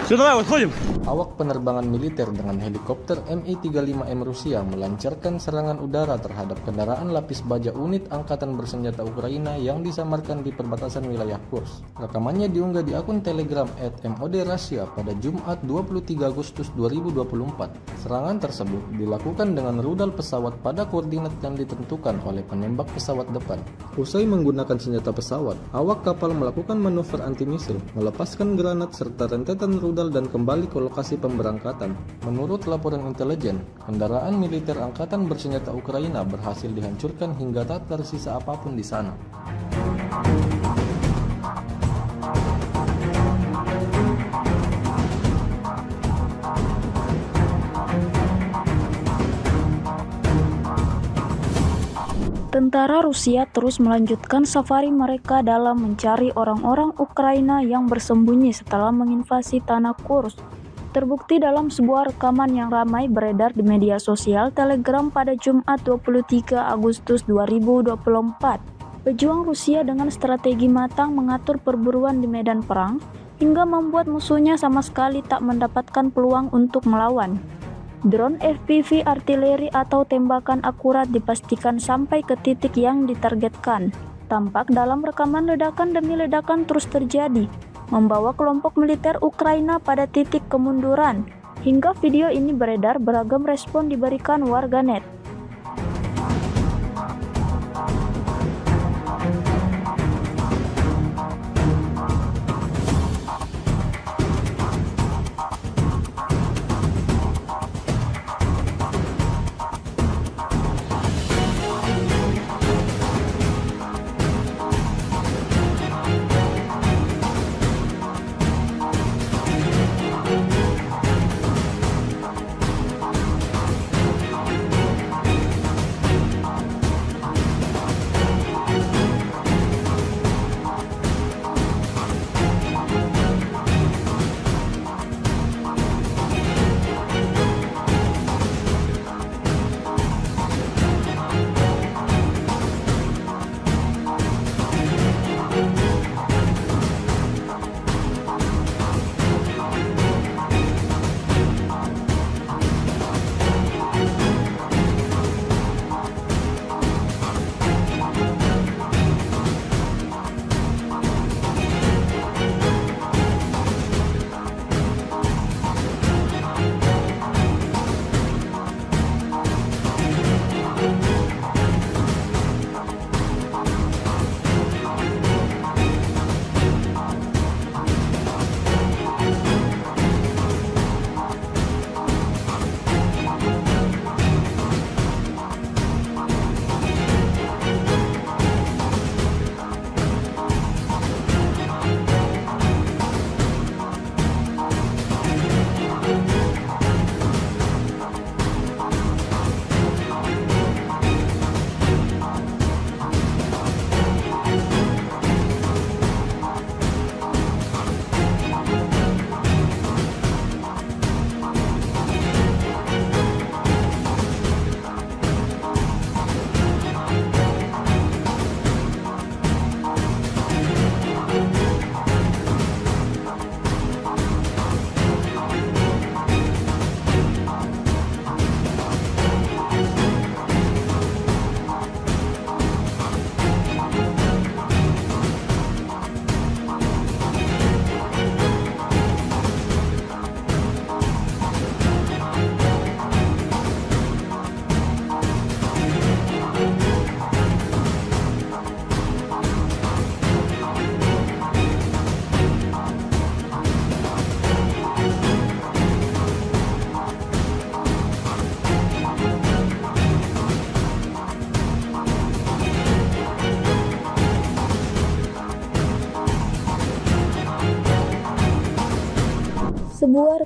Speaker 4: Все, давай, выходим.
Speaker 3: Awak penerbangan militer dengan helikopter Mi-35M Rusia melancarkan serangan udara terhadap kendaraan lapis baja unit Angkatan Bersenjata Ukraina yang disamarkan di perbatasan wilayah Kursk. Rekamannya diunggah di akun Telegram @MOD_Russia pada Jumat 23 Agustus 2024. Serangan tersebut dilakukan dengan rudal pesawat pada koordinat yang ditentukan oleh penembak pesawat depan. Usai menggunakan senjata pesawat, awak kapal melakukan manuver anti-misil, melepaskan granat serta rentetan rudal dan kembali ke lokasi pemberangkatan. Menurut laporan intelijen, kendaraan militer Angkatan Bersenjata Ukraina berhasil dihancurkan hingga tak tersisa apapun di sana.
Speaker 1: Tentara Rusia terus melanjutkan safari mereka dalam mencari orang-orang Ukraina yang bersembunyi setelah menginvasi tanah Kursk. Terbukti dalam sebuah rekaman yang ramai beredar di media sosial Telegram pada Jumat 23 Agustus 2024. Pejuang Rusia dengan strategi matang mengatur perburuan di medan perang hingga membuat musuhnya sama sekali tak mendapatkan peluang untuk melawan. Drone FPV artileri atau tembakan akurat dipastikan sampai ke titik yang ditargetkan. Tampak dalam rekaman ledakan demi ledakan terus terjadi, membawa kelompok militer Ukraina pada titik kemunduran. Hingga video ini beredar, beragam respon diberikan warganet.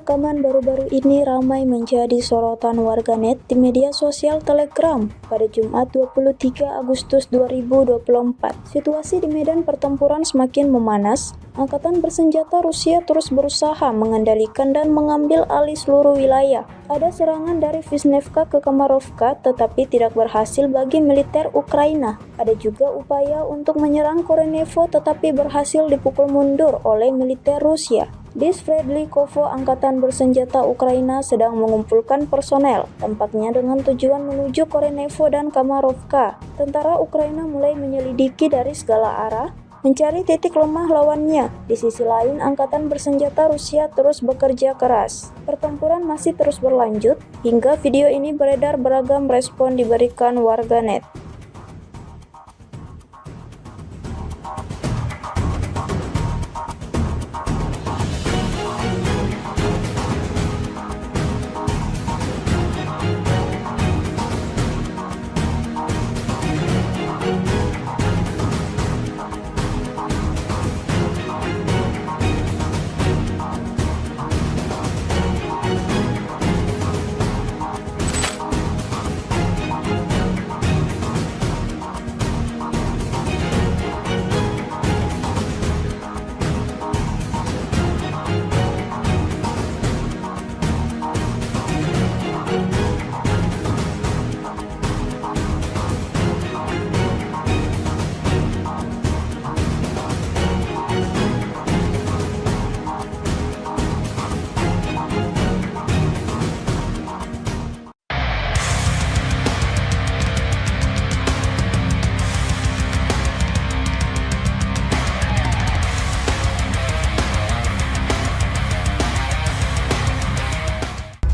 Speaker 1: rekaman baru-baru ini ramai menjadi sorotan warganet di media sosial Telegram pada Jumat 23 Agustus 2024. Situasi di medan pertempuran semakin memanas. Angkatan bersenjata Rusia terus berusaha mengendalikan dan mengambil alih seluruh wilayah. Ada serangan dari Vishnevka ke Kamarovka tetapi tidak berhasil bagi militer Ukraina. Ada juga upaya untuk menyerang Korenevo tetapi berhasil dipukul mundur oleh militer Rusia. Di Sverdlikovo, angkatan bersenjata Ukraina sedang mengumpulkan personel, tampaknya dengan tujuan menuju Korenevo dan Kamarovka. Tentara Ukraina mulai menyelidiki dari segala arah, mencari titik lemah lawannya. Di sisi lain, angkatan bersenjata Rusia terus bekerja keras. Pertempuran masih terus berlanjut, hingga video ini beredar beragam respon diberikan warganet.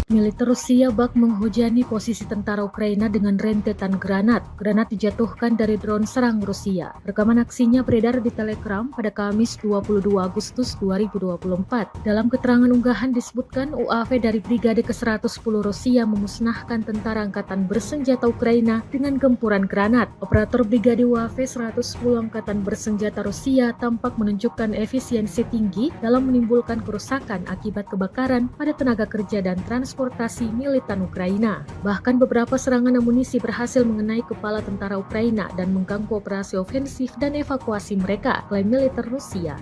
Speaker 2: Militer Rusia bak menghujani posisi tentara Ukraina dengan rentetan granat. Granat dijatuhkan dari drone serang Rusia. Rekaman aksinya beredar di Telegram pada Kamis 22 Agustus 2024. Dalam keterangan unggahan disebutkan UAV dari Brigade ke-110 Rusia memusnahkan tentara angkatan bersenjata Ukraina dengan gempuran granat. Operator Brigade UAV 110 Angkatan Bersenjata Rusia tampak menunjukkan efisiensi tinggi dalam menimbulkan kerusakan akibat kebakaran pada tenaga kerja dan transportasi militan Ukraina. Bahkan beberapa serangan amunisi berhasil mengenai kepala tentara Ukraina dan mengganggu operasi ofensif dan evakuasi mereka, klaim militer Rusia.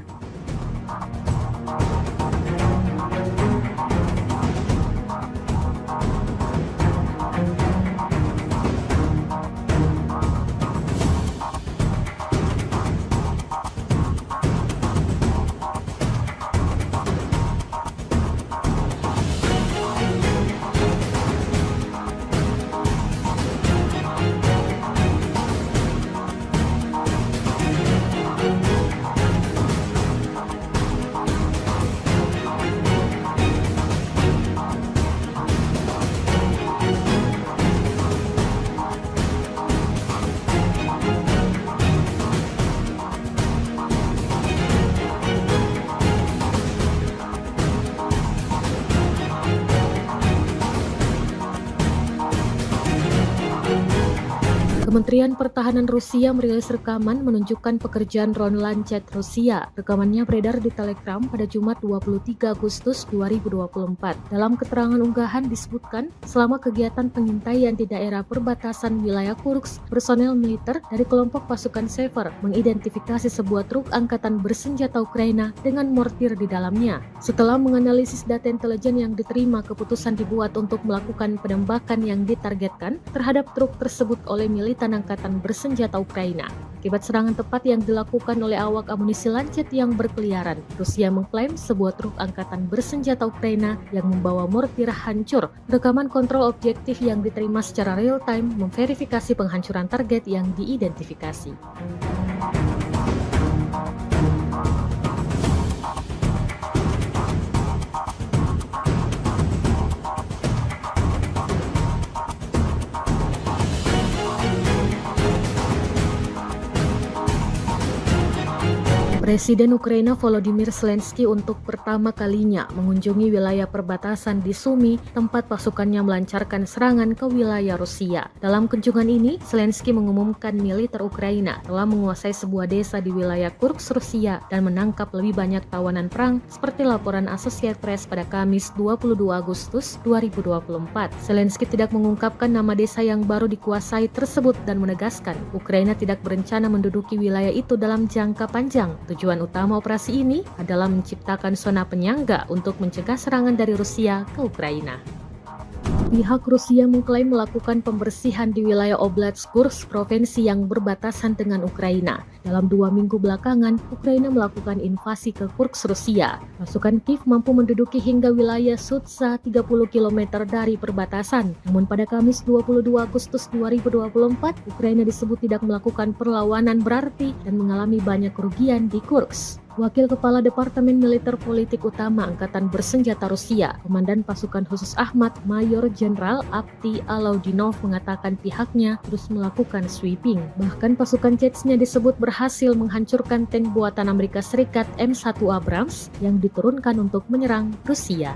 Speaker 2: Kementerian Pertahanan Rusia merilis rekaman menunjukkan pekerjaan drone Lancet Rusia. Rekamannya beredar di Telegram pada Jumat 23 Agustus 2024. Dalam keterangan unggahan disebutkan, selama kegiatan pengintaian di daerah perbatasan wilayah Kursk, personel militer dari kelompok pasukan Sever mengidentifikasi sebuah truk angkatan bersenjata Ukraina dengan mortir di dalamnya. Setelah menganalisis data intelijen yang diterima, keputusan dibuat untuk melakukan penembakan yang ditargetkan terhadap truk tersebut oleh militan angkatan bersenjata Ukraina. Akibat serangan tepat yang dilakukan oleh awak amunisi Lancet yang berkeliaran, Rusia mengklaim sebuah truk angkatan bersenjata Ukraina yang membawa mortir hancur. Rekaman kontrol objektif yang diterima secara real-time memverifikasi penghancuran target yang diidentifikasi. Presiden Ukraina Volodymyr Zelensky untuk pertama kalinya mengunjungi wilayah perbatasan di Sumy, tempat pasukannya melancarkan serangan ke wilayah Rusia. Dalam kunjungan ini, Zelensky mengumumkan militer Ukraina telah menguasai sebuah desa di wilayah Kursk, Rusia, dan menangkap lebih banyak tawanan perang seperti laporan Associated Press pada Kamis 22 Agustus 2024. Zelensky tidak mengungkapkan nama desa yang baru dikuasai tersebut dan menegaskan Ukraina tidak berencana menduduki wilayah itu dalam jangka panjang. Tujuan utama operasi ini adalah menciptakan zona penyangga untuk mencegah serangan dari Rusia ke Ukraina. Pihak Rusia mengklaim melakukan pembersihan di wilayah Oblast Kursk, provinsi yang berbatasan dengan Ukraina. Dalam 2 minggu belakangan, Ukraina melakukan invasi ke Kursk, Rusia. Pasukan Kiev mampu menduduki hingga wilayah Sudza 30 km dari perbatasan. Namun pada Kamis 22 Agustus 2024, Ukraina disebut tidak melakukan perlawanan berarti dan mengalami banyak kerugian di Kursk. Wakil Kepala Departemen Militer Politik Utama Angkatan Bersenjata Rusia, Komandan Pasukan Khusus Ahmad, Mayor Jenderal Avdiy Alaudinov mengatakan pihaknya terus melakukan sweeping. Bahkan pasukan Chechnya disebut berhasil menghancurkan tank buatan Amerika Serikat M1 Abrams yang diturunkan untuk menyerang Rusia.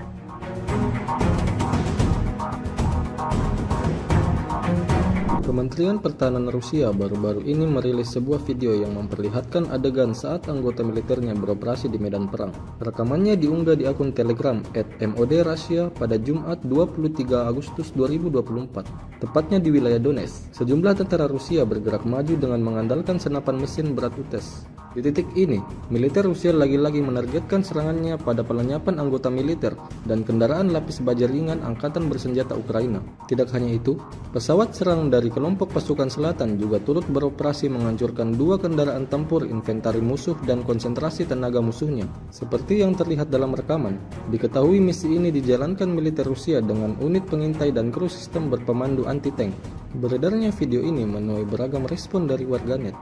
Speaker 3: Kementerian Pertahanan Rusia baru-baru ini merilis sebuah video yang memperlihatkan adegan saat anggota militernya beroperasi di medan perang. Rekamannya diunggah di akun Telegram @MOD_Russia pada Jumat 23 Agustus 2024, tepatnya di wilayah Donetsk. Sejumlah tentara Rusia bergerak maju dengan mengandalkan senapan mesin berat UTES. Di titik ini, militer Rusia lagi-lagi menargetkan serangannya pada pelenyapan anggota militer dan kendaraan lapis baja ringan Angkatan Bersenjata Ukraina. Tidak hanya itu, pesawat serang dari kelompok pasukan selatan juga turut beroperasi menghancurkan 2 kendaraan tempur inventari musuh dan konsentrasi tenaga musuhnya. Seperti yang terlihat dalam rekaman, diketahui misi ini dijalankan militer Rusia dengan unit pengintai dan kru sistem berpemandu anti-tank. Beredarnya video ini menuai beragam respon dari warganet.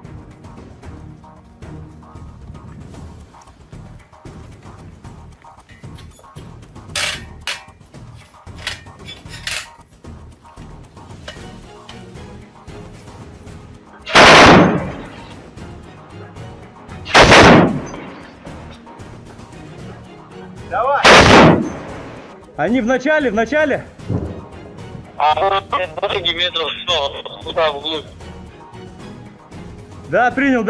Speaker 4: Давай! Они в начале!
Speaker 5: Дороги метров 100, туда вглубь.
Speaker 4: Да, принял.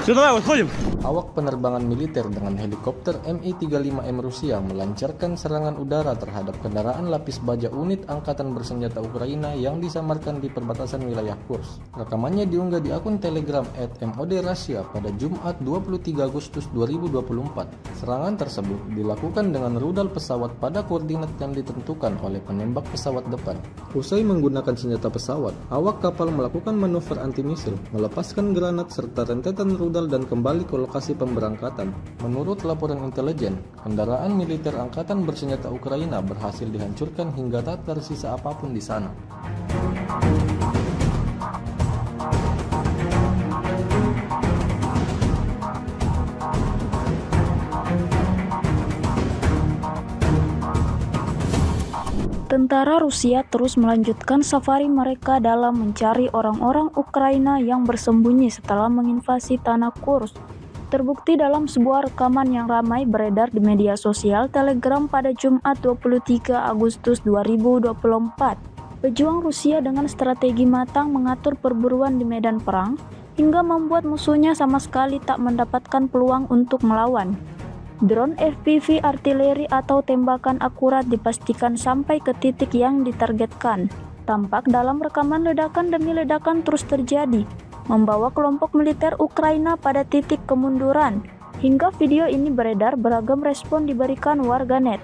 Speaker 4: Все, давай, выходим.
Speaker 3: Awak penerbangan militer dengan helikopter Mi-35M Rusia melancarkan serangan udara terhadap kendaraan lapis baja unit Angkatan Bersenjata Ukraina yang disamarkan di perbatasan wilayah Kursk. Rekamannya diunggah di akun Telegram @MOD_Russia pada Jumat 23 Agustus 2024. Serangan tersebut dilakukan dengan rudal pesawat pada koordinat yang ditentukan oleh penembak pesawat depan. Usai menggunakan senjata pesawat, awak kapal melakukan manuver anti-misil, melepaskan granat serta rentetan rudal dan kembali ke lokasi pemberangkatan. Menurut laporan intelijen, kendaraan militer Angkatan Bersenjata Ukraina berhasil dihancurkan hingga tak tersisa apapun di sana.
Speaker 1: Tentara Rusia terus melanjutkan safari mereka dalam mencari orang-orang Ukraina yang bersembunyi setelah menginvasi tanah Kursk. Terbukti dalam sebuah rekaman yang ramai beredar di media sosial Telegram pada Jumat 23 Agustus 2024. Pejuang Rusia dengan strategi matang mengatur perburuan di medan perang hingga membuat musuhnya sama sekali tak mendapatkan peluang untuk melawan. Drone FPV artileri atau tembakan akurat dipastikan sampai ke titik yang ditargetkan. Tampak dalam rekaman ledakan demi ledakan terus terjadi, membawa kelompok militer Ukraina pada titik kemunduran. Hingga video ini beredar, beragam respon diberikan warganet.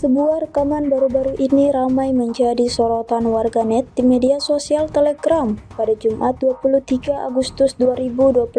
Speaker 1: Sebuah rekaman baru-baru ini ramai menjadi sorotan warganet di media sosial Telegram pada Jumat 23 Agustus 2024.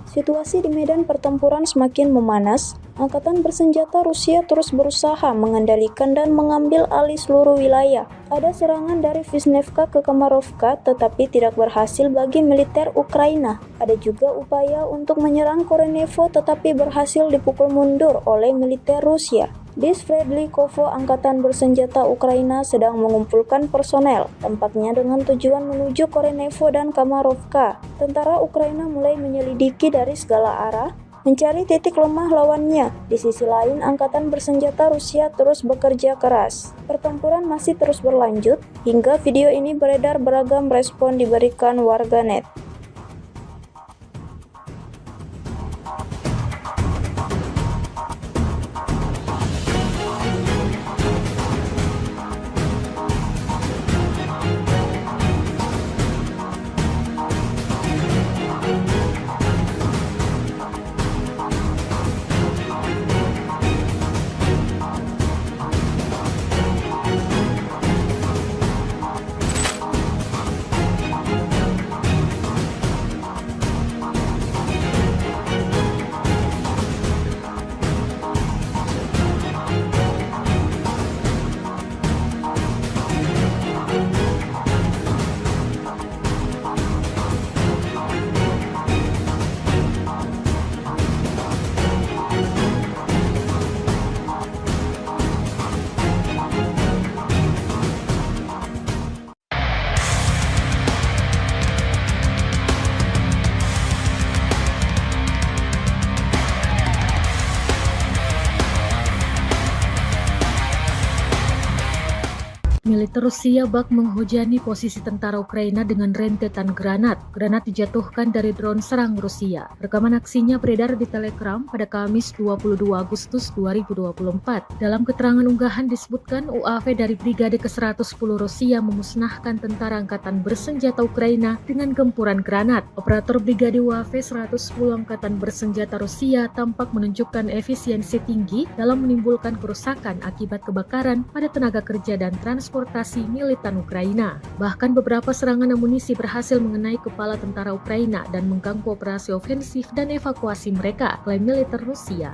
Speaker 1: Situasi di medan pertempuran semakin memanas. Angkatan bersenjata Rusia terus berusaha mengendalikan dan mengambil alih seluruh wilayah. Ada serangan dari Vishnevka ke Kamarovka tetapi tidak berhasil bagi militer Ukraina. Ada juga upaya untuk menyerang Korenevo tetapi berhasil dipukul mundur oleh militer Rusia. Di Sverdlikovo, angkatan bersenjata Ukraina sedang mengumpulkan personel, tampaknya dengan tujuan menuju Korenevo dan Kamarovka. Tentara Ukraina mulai menyelidiki dari segala arah, mencari titik lemah lawannya. Di sisi lain, angkatan bersenjata Rusia terus bekerja keras. Pertempuran masih terus berlanjut, hingga video ini beredar beragam respon diberikan warganet.
Speaker 2: Militer Rusia bak menghujani posisi tentara Ukraina dengan rentetan granat. Granat dijatuhkan dari drone serang Rusia. Rekaman aksinya beredar di Telegram pada Kamis 22 Agustus 2024. Dalam keterangan unggahan disebutkan UAV dari Brigade ke-110 Rusia memusnahkan tentara angkatan bersenjata Ukraina dengan gempuran granat. Operator Brigade UAV 110 Angkatan Bersenjata Rusia tampak menunjukkan efisiensi tinggi dalam menimbulkan kerusakan akibat kebakaran pada tenaga kerja dan transportasi militan Ukraina. Bahkan beberapa serangan amunisi berhasil mengenai kepala tentara Ukraina dan mengganggu operasi ofensif dan evakuasi mereka, klaim militer Rusia.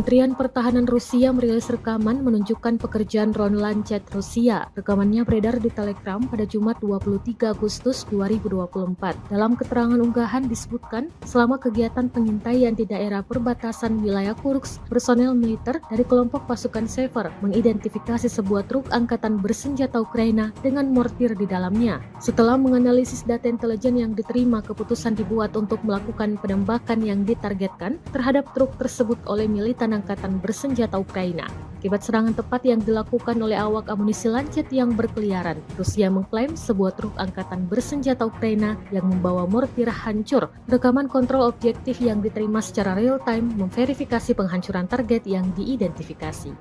Speaker 2: Kementerian Pertahanan Rusia merilis rekaman menunjukkan pekerjaan drone Lancet Rusia. Rekamannya beredar di Telegram pada Jumat 23 Agustus 2024. Dalam keterangan unggahan disebutkan, selama kegiatan pengintaian di daerah perbatasan wilayah Kursk, personel militer dari kelompok pasukan Sever mengidentifikasi sebuah truk angkatan bersenjata Ukraina dengan mortir di dalamnya. Setelah menganalisis data intelijen yang diterima, keputusan dibuat untuk melakukan penembakan yang ditargetkan terhadap truk tersebut oleh militan angkatan bersenjata Ukraina. Akibat serangan tepat yang dilakukan oleh awak amunisi Lancet yang berkeliaran, Rusia mengklaim sebuah truk angkatan bersenjata Ukraina yang membawa mortir hancur. Rekaman kontrol objektif yang diterima secara real-time memverifikasi penghancuran target yang diidentifikasi.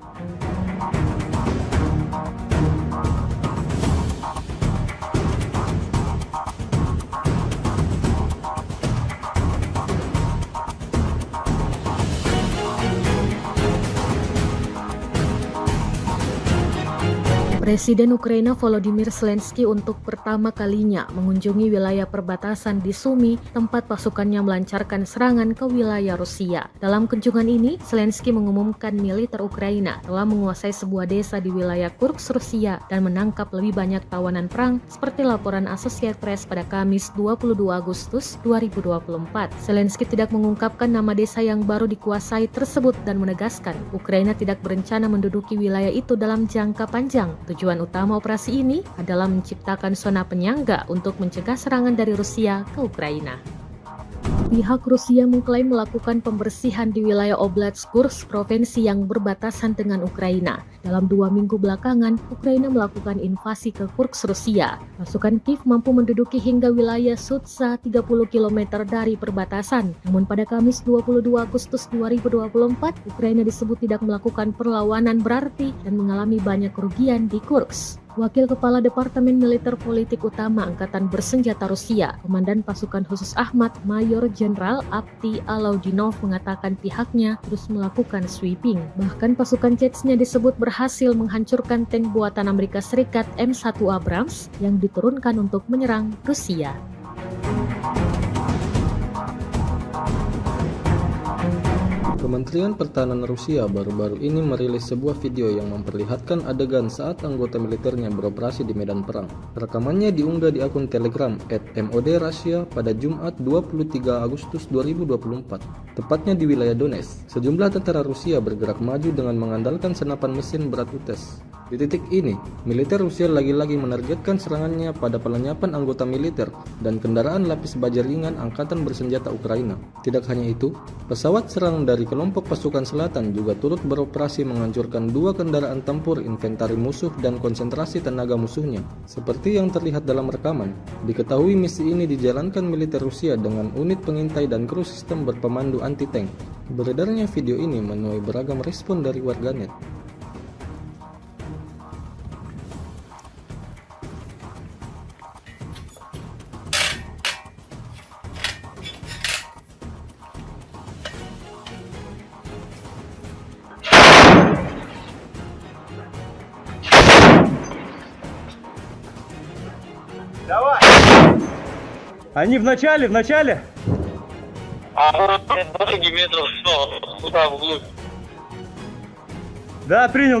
Speaker 2: Presiden Ukraina Volodymyr Zelensky untuk pertama kalinya mengunjungi wilayah perbatasan di Sumy, tempat pasukannya melancarkan serangan ke wilayah Rusia. Dalam kunjungan ini, Zelensky mengumumkan militer Ukraina telah menguasai sebuah desa di wilayah Kursk, Rusia, dan menangkap lebih banyak tawanan perang, seperti laporan Associated Press pada Kamis 22 Agustus 2024. Zelensky tidak mengungkapkan nama desa yang baru dikuasai tersebut dan menegaskan Ukraina tidak berencana menduduki wilayah itu dalam jangka panjang. Tujuan utama operasi ini adalah menciptakan zona penyangga untuk mencegah serangan dari Rusia ke Ukraina. Pihak Rusia mengklaim melakukan pembersihan di wilayah Oblast Kursk, provinsi yang berbatasan dengan Ukraina. Dalam 2 minggu belakangan, Ukraina melakukan invasi ke Kursk, Rusia. Pasukan Kiev mampu menduduki hingga wilayah Sudza 30 km dari perbatasan. Namun pada Kamis 22 Agustus 2024, Ukraina disebut tidak melakukan perlawanan berarti dan mengalami banyak kerugian di Kursk. Wakil Kepala Departemen Militer Politik Utama Angkatan Bersenjata Rusia, Komandan Pasukan Khusus Ahmad, Mayor Jenderal Avdiy Alaudinov mengatakan pihaknya terus melakukan sweeping. Bahkan pasukan Chechnya disebut berhasil menghancurkan tank buatan Amerika Serikat M1 Abrams yang diturunkan untuk menyerang Rusia.
Speaker 3: Kementerian Pertahanan Rusia baru-baru ini merilis sebuah video yang memperlihatkan adegan saat anggota militernya beroperasi di medan perang. Rekamannya diunggah di akun Telegram @MOD_Russia pada Jumat 23 Agustus 2024, tepatnya di wilayah Donetsk. Sejumlah tentara Rusia bergerak maju dengan mengandalkan senapan mesin berat UTES. Di titik ini, militer Rusia lagi-lagi menargetkan serangannya pada pelenyapan anggota militer dan kendaraan lapis baja ringan Angkatan Bersenjata Ukraina. Tidak hanya itu, pesawat serang dari kelompok pasukan selatan juga turut beroperasi menghancurkan 2 kendaraan tempur inventari musuh dan konsentrasi tenaga musuhnya. Seperti yang terlihat dalam rekaman, diketahui misi ini dijalankan militer Rusia dengan unit pengintai dan kru sistem berpemandu anti-tank. Beredarnya video ini menuai beragam respon dari warganet.
Speaker 4: Давай! Они в начале!
Speaker 5: Дороги метров 100, туда вглубь.
Speaker 4: Да, принял.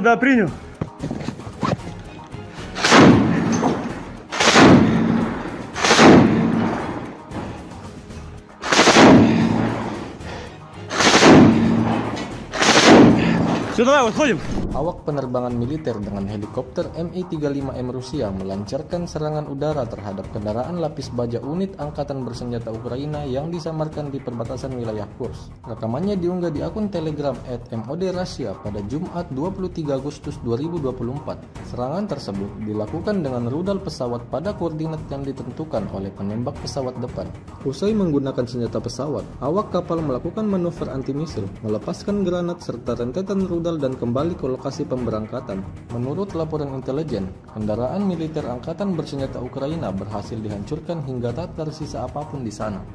Speaker 4: Все, давай, выходим.
Speaker 3: Awak penerbangan militer dengan helikopter Mi-35M Rusia melancarkan serangan udara terhadap kendaraan lapis baja unit Angkatan Bersenjata Ukraina yang disamarkan di perbatasan wilayah Kursk. Rekamannya diunggah di akun Telegram @MOD_Russia pada Jumat 23 Agustus 2024. Serangan tersebut dilakukan dengan rudal pesawat pada koordinat yang ditentukan oleh penembak pesawat depan. Usai menggunakan senjata pesawat, awak kapal melakukan manuver anti-misil, melepaskan granat serta rentetan rudal dan kembali ke lokasi pemberangkatan. Menurut laporan intelijen, kendaraan militer Angkatan Bersenjata Ukraina berhasil dihancurkan hingga tak tersisa apapun di sana.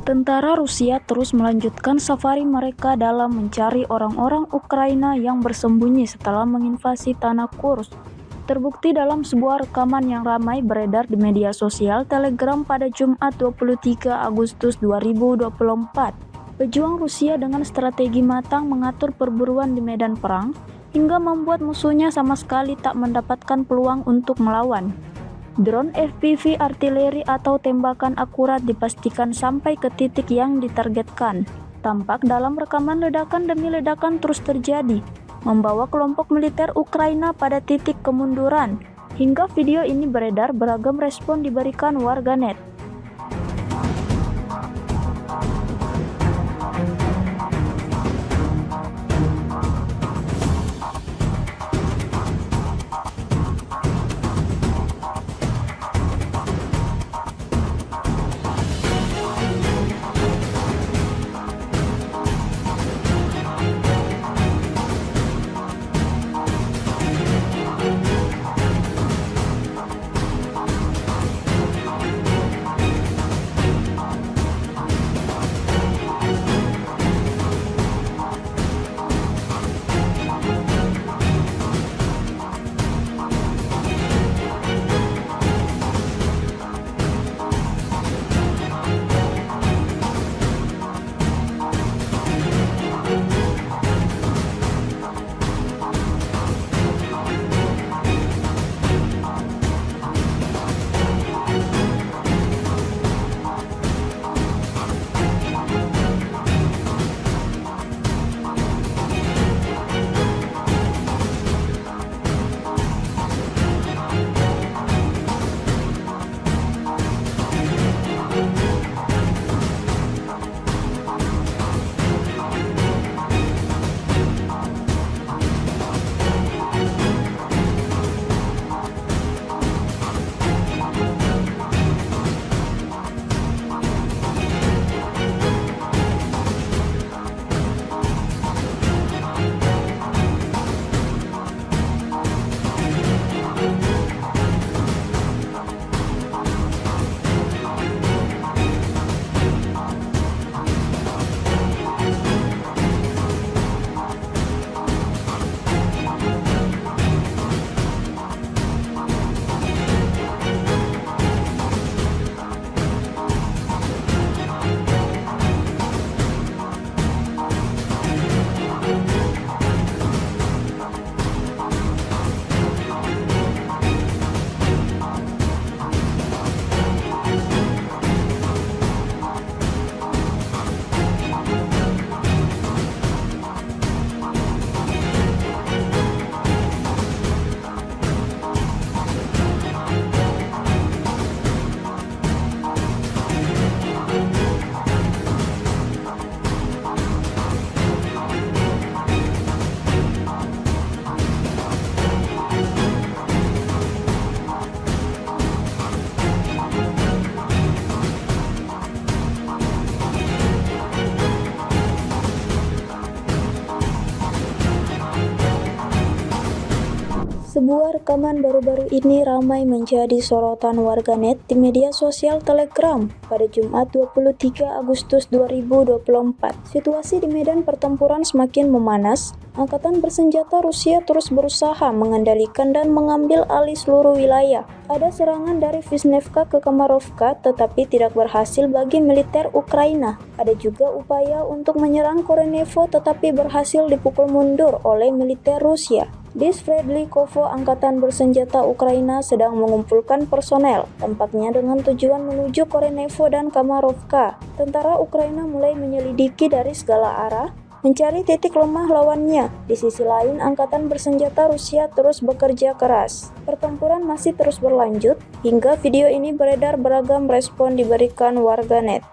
Speaker 1: Tentara Rusia terus melanjutkan safari mereka dalam mencari orang-orang Ukraina yang bersembunyi setelah menginvasi tanah Kursk. Terbukti dalam sebuah rekaman yang ramai beredar di media sosial Telegram pada Jumat 23 Agustus 2024. Pejuang Rusia dengan strategi matang mengatur perburuan di medan perang hingga membuat musuhnya sama sekali tak mendapatkan peluang untuk melawan. Drone FPV artileri atau tembakan akurat dipastikan sampai ke titik yang ditargetkan. Tampak dalam rekaman ledakan demi ledakan terus terjadi, membawa kelompok militer Ukraina pada titik kemunduran. Hingga video ini beredar, beragam respon diberikan warganet. Sebuah rekaman baru-baru ini ramai menjadi sorotan warganet di media sosial Telegram pada Jumat 23 Agustus 2024. Situasi di medan pertempuran semakin memanas. Angkatan bersenjata Rusia terus berusaha mengendalikan dan mengambil alih seluruh wilayah. Ada serangan dari Vishnevka ke Kamarovka tetapi tidak berhasil bagi militer Ukraina. Ada juga upaya untuk menyerang Korenevo tetapi berhasil dipukul mundur oleh militer Rusia. Di Sverdlikovo, angkatan bersenjata Ukraina sedang mengumpulkan personel, tampaknya dengan tujuan menuju Korenevo dan Kamarovka. Tentara Ukraina mulai menyelidiki dari segala arah, mencari titik lemah lawannya. Di sisi lain, angkatan bersenjata Rusia terus bekerja keras. Pertempuran masih terus berlanjut, hingga video ini beredar beragam respon diberikan warganet.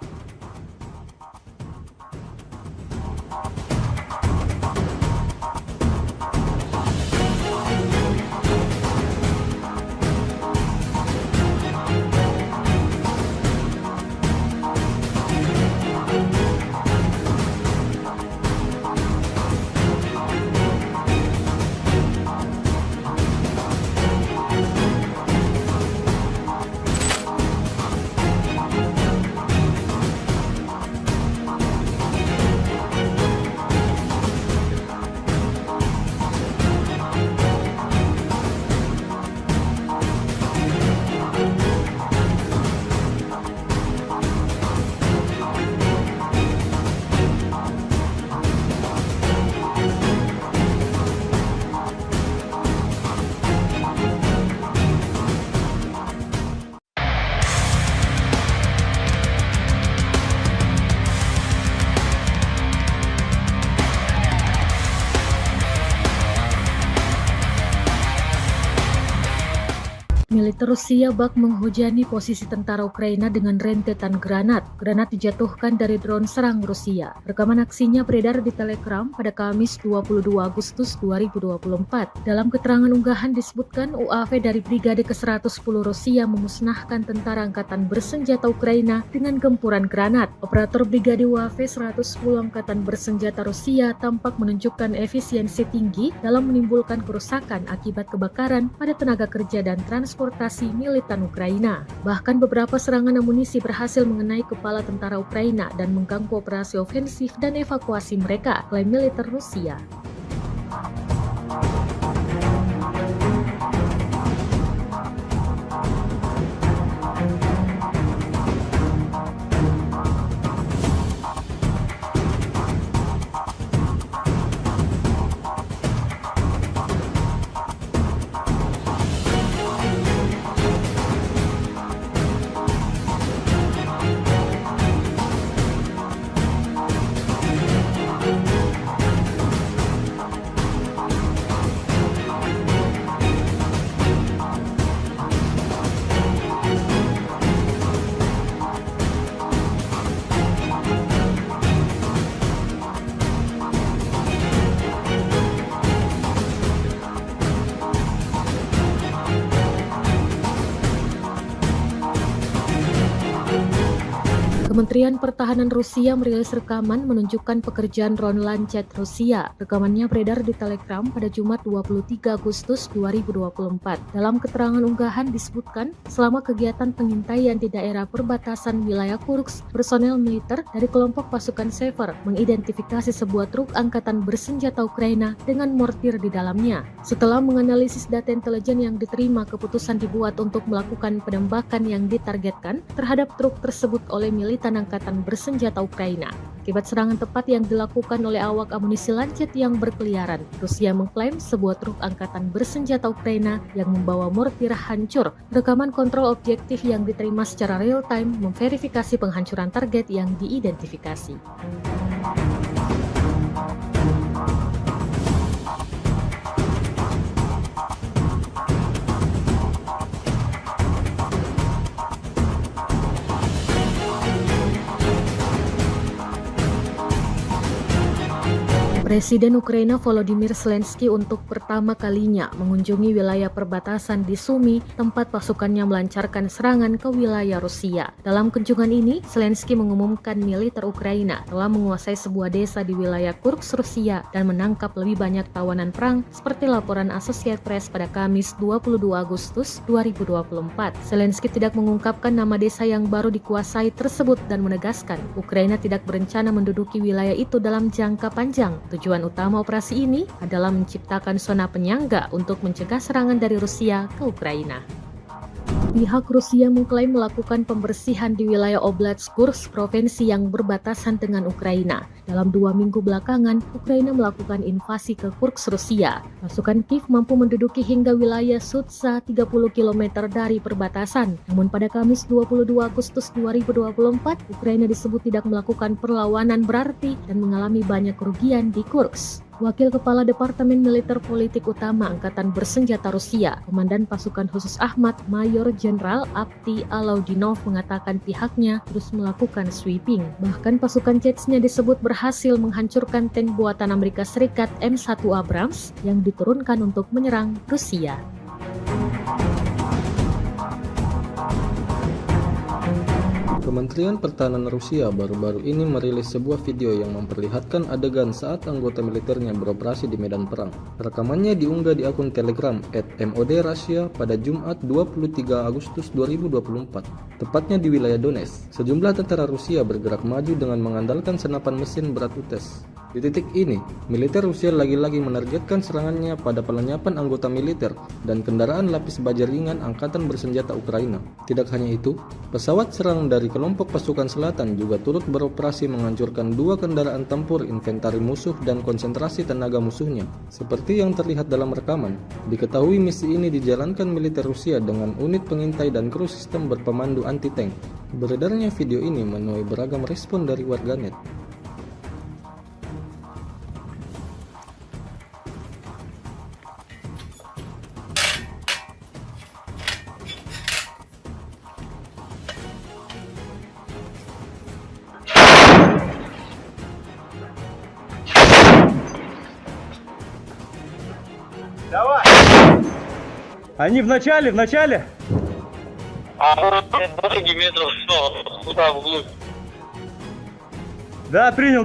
Speaker 2: Militer Rusia bak menghujani posisi tentara Ukraina dengan rentetan granat. Granat dijatuhkan dari drone serang Rusia. Rekaman aksinya beredar di Telegram pada Kamis 22 Agustus 2024. Dalam keterangan unggahan disebutkan UAV dari Brigade ke-110 Rusia memusnahkan tentara angkatan bersenjata Ukraina dengan gempuran granat. Operator Brigade UAV 110 Angkatan Bersenjata Rusia tampak menunjukkan efisiensi tinggi dalam menimbulkan kerusakan akibat kebakaran pada tenaga kerja dan transportasi militan Ukraina. Bahkan beberapa serangan amunisi berhasil mengenai kepala tentara Ukraina dan mengganggu operasi ofensif dan evakuasi mereka, klaim militer Rusia. Kementerian Pertahanan Rusia merilis rekaman menunjukkan pekerjaan drone Lancet Rusia. Rekamannya beredar di Telegram pada Jumat 23 Agustus 2024. Dalam keterangan unggahan disebutkan, selama kegiatan pengintaian di daerah perbatasan wilayah Kursk, personel militer dari kelompok pasukan Sever mengidentifikasi sebuah truk angkatan bersenjata Ukraina dengan mortir di dalamnya. Setelah menganalisis data intelijen yang diterima, keputusan dibuat untuk melakukan penembakan yang ditargetkan terhadap truk tersebut oleh militan angkatan bersenjata Ukraina. Akibat serangan tepat yang dilakukan oleh awak amunisi Lancet yang berkeliaran, Rusia mengklaim sebuah truk angkatan bersenjata Ukraina yang membawa mortir hancur. Rekaman kontrol objektif yang diterima secara real-time memverifikasi penghancuran target yang diidentifikasi. Presiden Ukraina Volodymyr Zelensky untuk pertama kalinya mengunjungi wilayah perbatasan di Sumy, tempat pasukannya melancarkan serangan ke wilayah Rusia. Dalam kunjungan ini, Zelensky mengumumkan militer Ukraina telah menguasai sebuah desa di wilayah Kursk, Rusia, dan menangkap lebih banyak tawanan perang, seperti laporan Associated Press pada Kamis 22 Agustus 2024. Zelensky tidak mengungkapkan nama desa yang baru dikuasai tersebut dan menegaskan Ukraina tidak berencana menduduki wilayah itu dalam jangka panjang. Tujuan utama operasi ini adalah menciptakan zona penyangga untuk mencegah serangan dari Rusia ke Ukraina. Pihak Rusia mengklaim melakukan pembersihan di wilayah Oblast Kursk, provinsi yang berbatasan dengan Ukraina. Dalam 2 minggu belakangan, Ukraina melakukan invasi ke Kursk, Rusia. Pasukan Kiev mampu menduduki hingga wilayah Sudza 30 km dari perbatasan. Namun pada Kamis 22 Agustus 2024, Ukraina disebut tidak melakukan perlawanan berarti dan mengalami banyak kerugian di Kursk. Wakil Kepala Departemen Militer Politik Utama Angkatan Bersenjata Rusia, Komandan Pasukan Khusus Ahmad, Mayor Jenderal Avdiy Alaudinov mengatakan pihaknya terus melakukan sweeping. Bahkan pasukan Chechnya disebut berhasil menghancurkan tank buatan Amerika Serikat M1 Abrams yang diturunkan untuk menyerang Rusia.
Speaker 3: Kementerian Pertahanan Rusia baru-baru ini merilis sebuah video yang memperlihatkan adegan saat anggota militernya beroperasi di medan perang. Rekamannya diunggah di akun Telegram @MOD_Russia pada Jumat 23 Agustus 2024, tepatnya di wilayah Donetsk. Sejumlah tentara Rusia bergerak maju dengan mengandalkan senapan mesin berat UTES. Di titik ini, militer Rusia lagi-lagi menargetkan serangannya pada pelenyapan anggota militer dan kendaraan lapis baja ringan Angkatan Bersenjata Ukraina. Tidak hanya itu, pesawat serang dari kelompok pasukan selatan juga turut beroperasi menghancurkan 2 kendaraan tempur inventari musuh dan konsentrasi tenaga musuhnya. Seperti yang terlihat dalam rekaman, diketahui misi ini dijalankan militer Rusia dengan unit pengintai dan kru sistem berpemandu anti-tank. Beredarnya video ini menuai beragam respon dari warganet.
Speaker 4: Давай! Они в начале!
Speaker 5: Дороги метров 100, туда вглубь.
Speaker 4: Да, принял.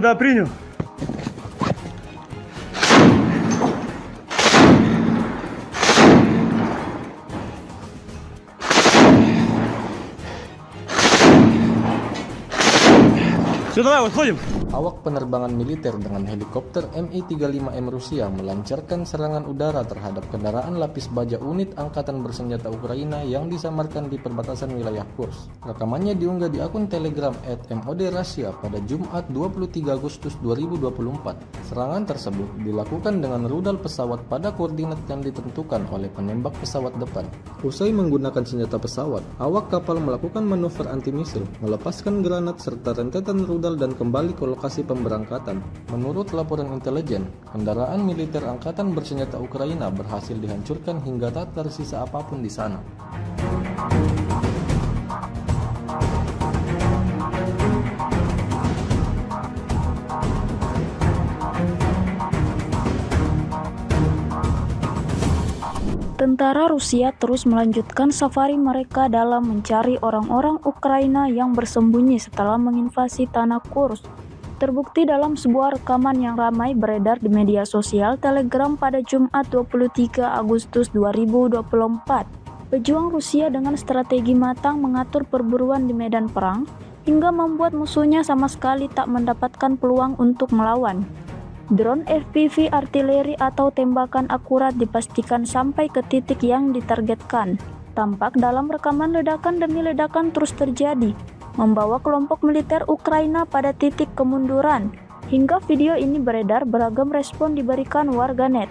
Speaker 4: Все, давай, выходим.
Speaker 3: Awak penerbangan militer dengan helikopter Mi-35M Rusia melancarkan serangan udara terhadap kendaraan lapis baja unit Angkatan Bersenjata Ukraina yang disamarkan di perbatasan wilayah Kursk. Rekamannya diunggah di akun Telegram @MOD_Russia pada Jumat 23 Agustus 2024. Serangan tersebut dilakukan dengan rudal pesawat pada koordinat yang ditentukan oleh penembak pesawat depan. Usai menggunakan senjata pesawat, awak kapal melakukan manuver anti-misil, melepaskan granat serta rentetan rudal dan kembali ke lokasi pemberangkatan. Menurut laporan intelijen, kendaraan militer Angkatan Bersenjata Ukraina berhasil dihancurkan hingga tak tersisa apapun di sana.
Speaker 1: Tentara Rusia terus melanjutkan safari mereka dalam mencari orang-orang Ukraina yang bersembunyi setelah menginvasi tanah Kursk. Terbukti dalam sebuah rekaman yang ramai beredar di media sosial Telegram pada Jumat 23 Agustus 2024. Pejuang Rusia dengan strategi matang mengatur perburuan di medan perang hingga membuat musuhnya sama sekali tak mendapatkan peluang untuk melawan. Drone FPV artileri atau tembakan akurat dipastikan sampai ke titik yang ditargetkan. Tampak dalam rekaman ledakan demi ledakan terus terjadi, membawa kelompok militer Ukraina pada titik kemunduran. Hingga video ini beredar, beragam respon diberikan warganet.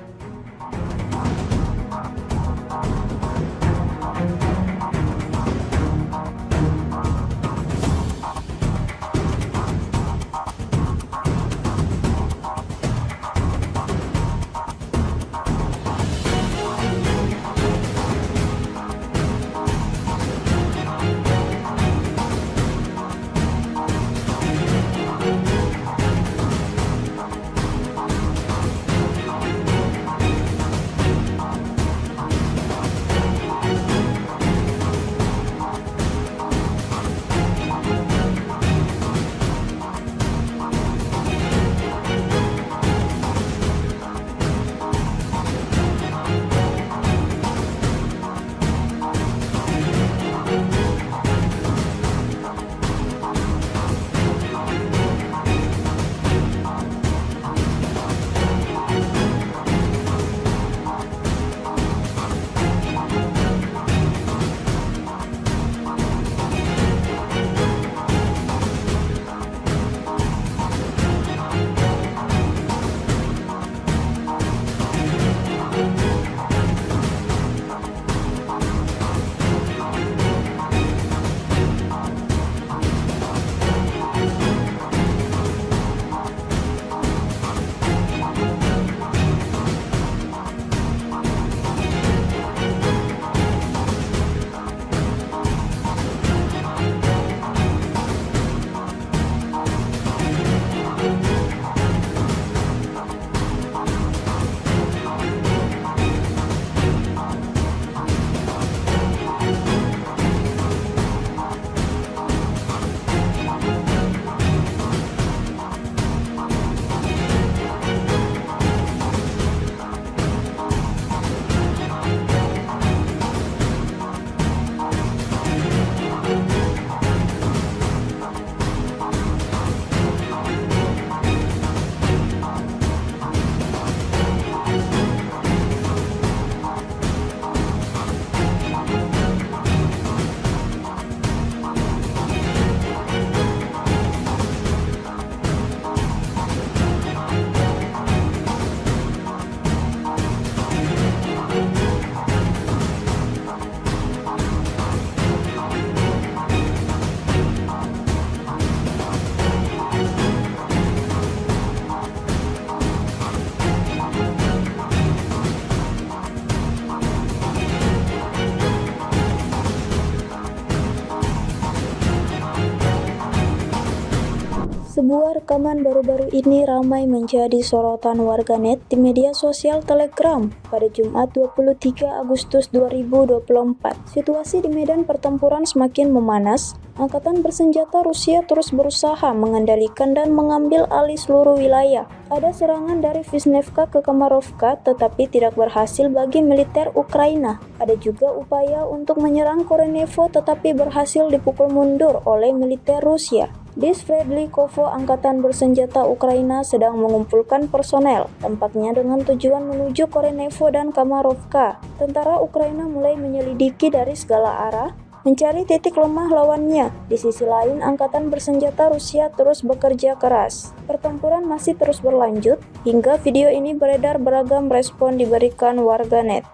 Speaker 1: Rekaman baru-baru ini ramai menjadi sorotan warganet di media sosial Telegram pada Jumat 23 Agustus 2024. Situasi di medan pertempuran semakin memanas. Angkatan bersenjata Rusia terus berusaha mengendalikan dan mengambil alih seluruh wilayah. Ada serangan dari Vishnevka ke Kamarovka tetapi tidak berhasil bagi militer Ukraina. Ada juga upaya untuk menyerang Korenevo tetapi berhasil dipukul mundur oleh militer Rusia. Di Sverdlikovo, angkatan bersenjata Ukraina sedang mengumpulkan personel, tampaknya dengan tujuan menuju Korenevo dan Kamarovka. Tentara Ukraina mulai menyelidiki dari segala arah, mencari titik lemah lawannya. Di sisi lain, angkatan bersenjata Rusia terus bekerja keras. Pertempuran masih terus berlanjut, hingga video ini beredar beragam respon diberikan warganet.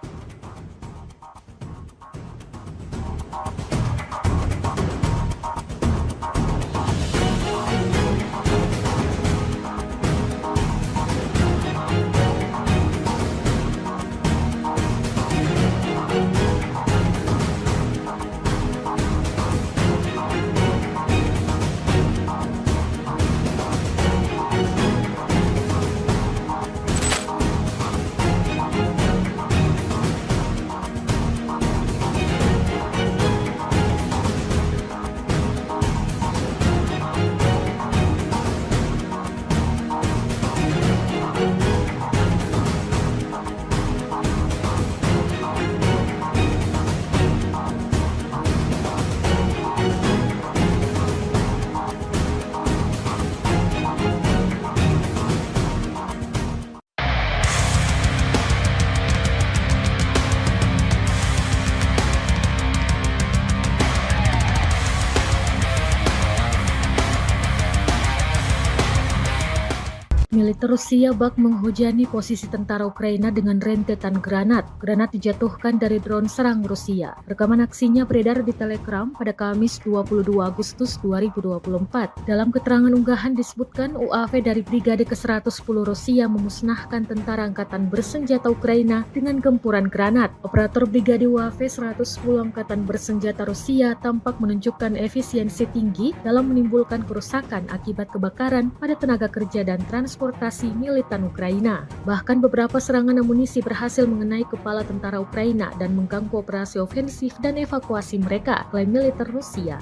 Speaker 2: Militer Rusia bak menghujani posisi tentara Ukraina dengan rentetan granat. Granat dijatuhkan dari drone serang Rusia. Rekaman aksinya beredar di Telegram pada Kamis 22 Agustus 2024. Dalam keterangan unggahan disebutkan UAV dari Brigade ke-110 Rusia memusnahkan tentara angkatan bersenjata Ukraina dengan gempuran granat. Operator Brigade UAV 110 Angkatan Bersenjata Rusia tampak menunjukkan efisiensi tinggi dalam menimbulkan kerusakan akibat kebakaran pada tenaga kerja dan transportasi militan Ukraina. Bahkan beberapa serangan amunisi berhasil mengenai kepala tentara Ukraina dan mengganggu operasi ofensif dan evakuasi mereka, klaim militer Rusia.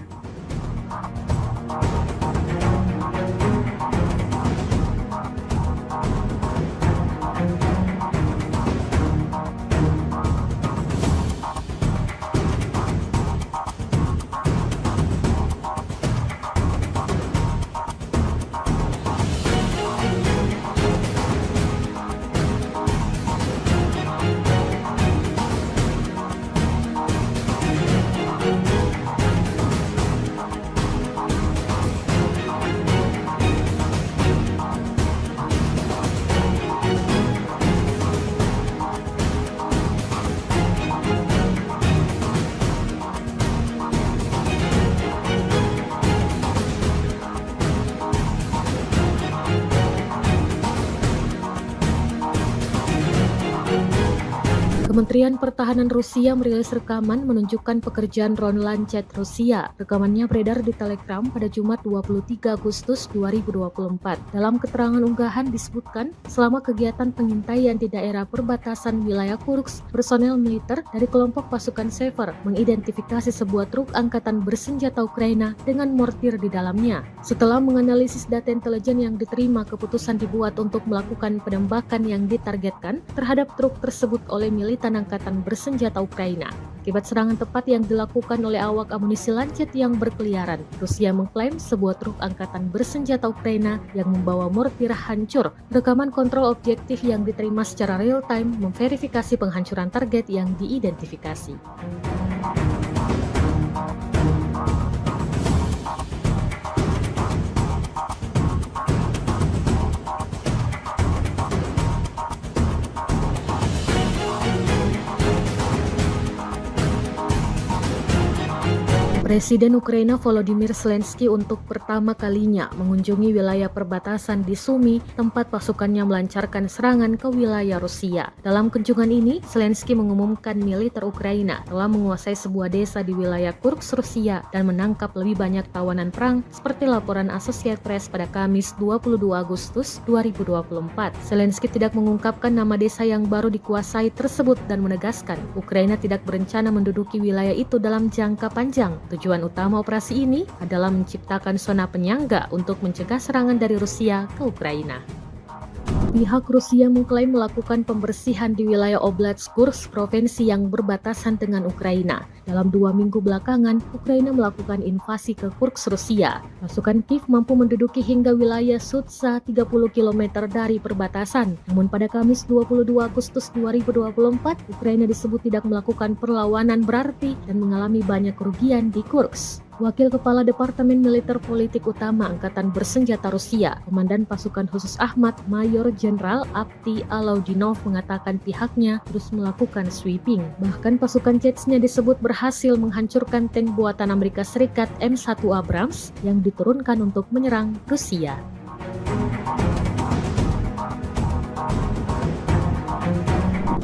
Speaker 2: Kementerian Pertahanan Rusia merilis rekaman menunjukkan pekerjaan drone Lancet Rusia. Rekamannya beredar di Telegram pada Jumat 23 Agustus 2024. Dalam keterangan unggahan disebutkan, selama kegiatan pengintaian di daerah perbatasan wilayah Kursk, personel militer dari kelompok pasukan Sever mengidentifikasi sebuah truk angkatan bersenjata Ukraina dengan mortir di dalamnya. Setelah menganalisis data intelijen yang diterima, keputusan dibuat untuk melakukan penembakan yang ditargetkan terhadap truk tersebut oleh militan angkatan bersenjata Ukraina. Akibat serangan tepat yang dilakukan oleh awak amunisi Lancet yang berkeliaran, Rusia mengklaim sebuah truk angkatan bersenjata Ukraina yang membawa mortir hancur. Rekaman kontrol objektif yang diterima secara real-time memverifikasi penghancuran target yang diidentifikasi. Presiden Ukraina Volodymyr Zelensky untuk pertama kalinya mengunjungi wilayah perbatasan di Sumy, tempat pasukannya melancarkan serangan ke wilayah Rusia. Dalam kunjungan ini, Zelensky mengumumkan militer Ukraina telah menguasai sebuah desa di wilayah Kursk, Rusia, dan menangkap lebih banyak tawanan perang, seperti laporan Associated Press pada Kamis 22 Agustus 2024. Zelensky tidak mengungkapkan nama desa yang baru dikuasai tersebut dan menegaskan Ukraina tidak berencana menduduki wilayah itu dalam jangka panjang. Tujuan utama operasi ini adalah menciptakan zona penyangga untuk mencegah serangan dari Rusia ke Ukraina. Pihak Rusia mengklaim melakukan pembersihan di wilayah Oblast Kursk, provinsi yang berbatasan dengan Ukraina. Dalam 2 minggu belakangan, Ukraina melakukan invasi ke Kursk, Rusia. Pasukan Kiev mampu menduduki hingga wilayah Sudza 30 km dari perbatasan. Namun pada Kamis 22 Agustus 2024, Ukraina disebut tidak melakukan perlawanan berarti dan mengalami banyak kerugian di Kursk. Wakil Kepala Departemen Militer Politik Utama Angkatan Bersenjata Rusia, Komandan Pasukan Khusus Ahmad, Mayor Jenderal Avdiy Alaudinov mengatakan pihaknya terus melakukan sweeping. Bahkan pasukan Chechnya disebut berhasil menghancurkan tank buatan Amerika Serikat M1 Abrams yang diturunkan untuk menyerang Rusia.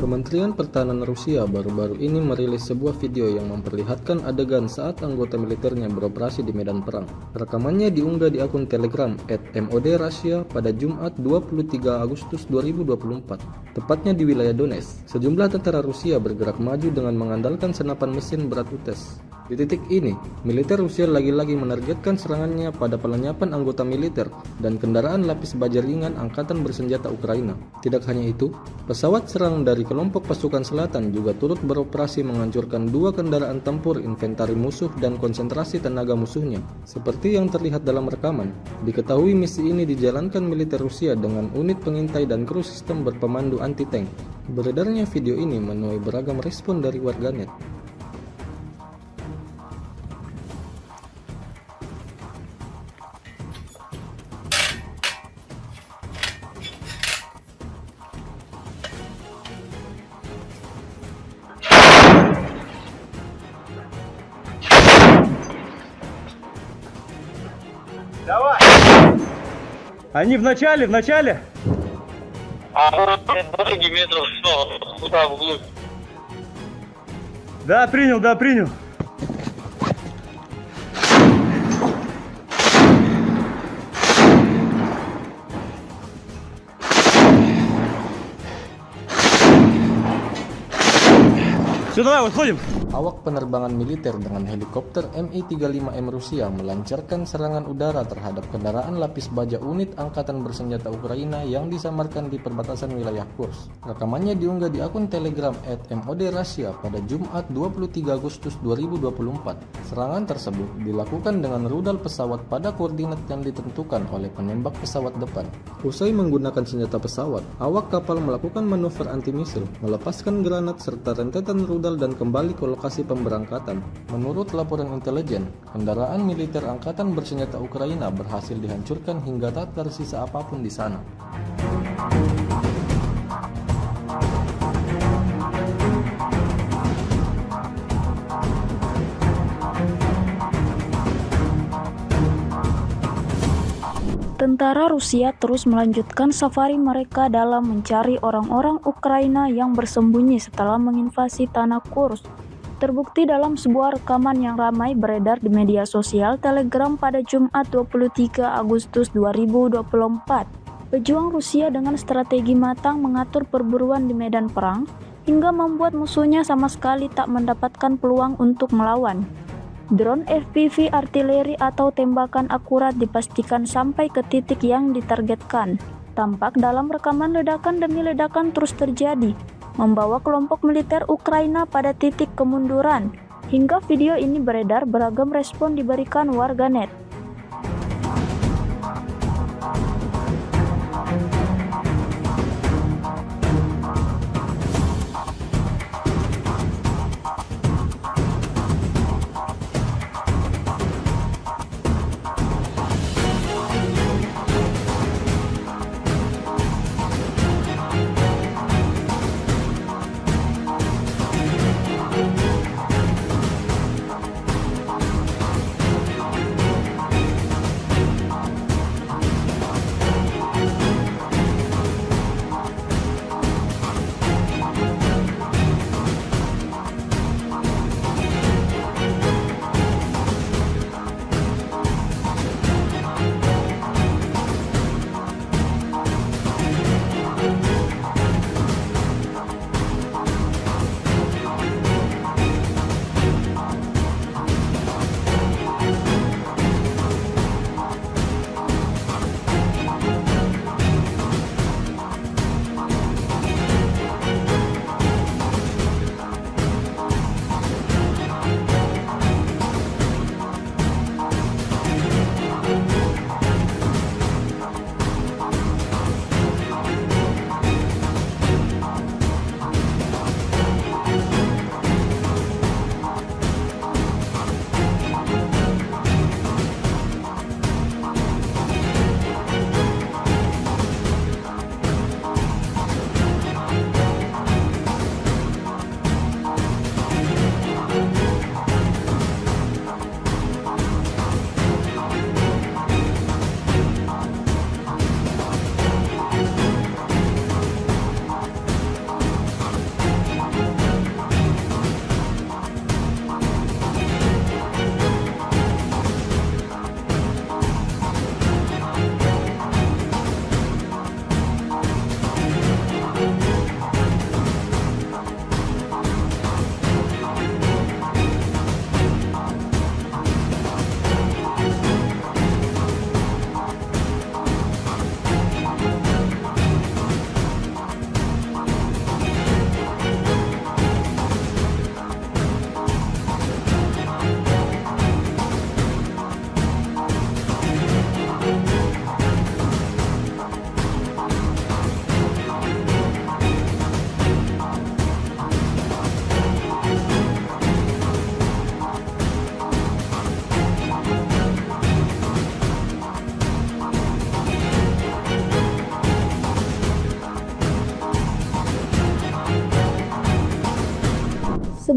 Speaker 3: Kementerian Pertahanan Rusia baru-baru ini merilis sebuah video yang memperlihatkan adegan saat anggota militernya beroperasi di medan perang. Rekamannya diunggah di akun Telegram @MOD_Russia pada Jumat 23 Agustus 2024, tepatnya di wilayah Donetsk. Sejumlah tentara Rusia bergerak maju dengan mengandalkan senapan mesin berat UTES. Di titik ini, militer Rusia lagi-lagi menargetkan serangannya pada pelenyapan anggota militer dan kendaraan lapis baja ringan Angkatan Bersenjata Ukraina. Tidak hanya itu, pesawat serang dari kelompok pasukan selatan juga turut beroperasi menghancurkan 2 kendaraan tempur inventari musuh dan konsentrasi tenaga musuhnya. Seperti yang terlihat dalam rekaman, diketahui misi ini dijalankan militer Rusia dengan unit pengintai dan kru sistem berpemandu anti-tank. Beredarnya video ini menuai beragam respon dari warganet.
Speaker 4: Давай! Они в начале!
Speaker 5: А дороги метров 100, туда вглубь.
Speaker 4: Да, принял. Все, давай, выходим.
Speaker 3: Awak penerbangan militer dengan helikopter Mi-35M Rusia melancarkan serangan udara terhadap kendaraan lapis baja unit Angkatan Bersenjata Ukraina yang disamarkan di perbatasan wilayah Kursk. Rekamannya diunggah di akun Telegram @MOD_Russia pada Jumat 23 Agustus 2024. Serangan tersebut dilakukan dengan rudal pesawat pada koordinat yang ditentukan oleh penembak pesawat depan. Usai menggunakan senjata pesawat, awak kapal melakukan manuver anti-misil, melepaskan granat serta rentetan rudal dan kembali ke lokasi pemberangkatan. Menurut laporan intelijen, kendaraan militer Angkatan Bersenjata Ukraina berhasil dihancurkan hingga tak tersisa apapun di sana.
Speaker 1: Tentara Rusia terus melanjutkan safari mereka dalam mencari orang-orang Ukraina yang bersembunyi setelah menginvasi tanah Kursk. Terbukti dalam sebuah rekaman yang ramai beredar di media sosial Telegram pada Jumat 23 Agustus 2024. Pejuang Rusia dengan strategi matang mengatur perburuan di medan perang hingga membuat musuhnya sama sekali tak mendapatkan peluang untuk melawan. Drone FPV artileri atau tembakan akurat dipastikan sampai ke titik yang ditargetkan. Tampak dalam rekaman ledakan demi ledakan terus terjadi, membawa kelompok militer Ukraina pada titik kemunduran. Hingga video ini beredar, beragam respon diberikan warganet.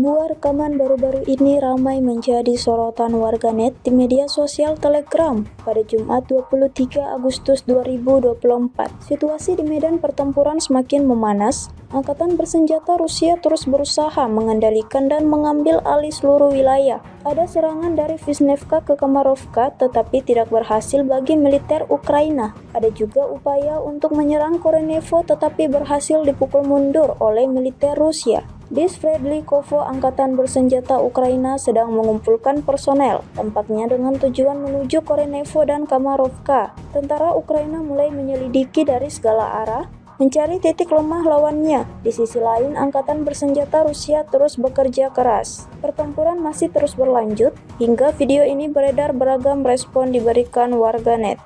Speaker 1: Sebuah rekaman baru-baru ini ramai menjadi sorotan warganet di media sosial Telegram pada Jumat 23 Agustus 2024. Situasi di medan pertempuran semakin memanas. Angkatan bersenjata Rusia terus berusaha mengendalikan dan mengambil alih seluruh wilayah. Ada serangan dari Vishnevka ke Kamarovka tetapi tidak berhasil bagi militer Ukraina. Ada juga upaya untuk menyerang Korenevo tetapi berhasil dipukul mundur oleh militer Rusia. Di Sverdlikovo, angkatan bersenjata Ukraina sedang mengumpulkan personel, tampaknya dengan tujuan menuju Korenevo dan Kamarovka. Tentara Ukraina mulai menyelidiki dari segala arah, mencari titik lemah lawannya. Di sisi lain, angkatan bersenjata Rusia terus bekerja keras. Pertempuran masih terus berlanjut, hingga video ini beredar beragam respon diberikan warganet.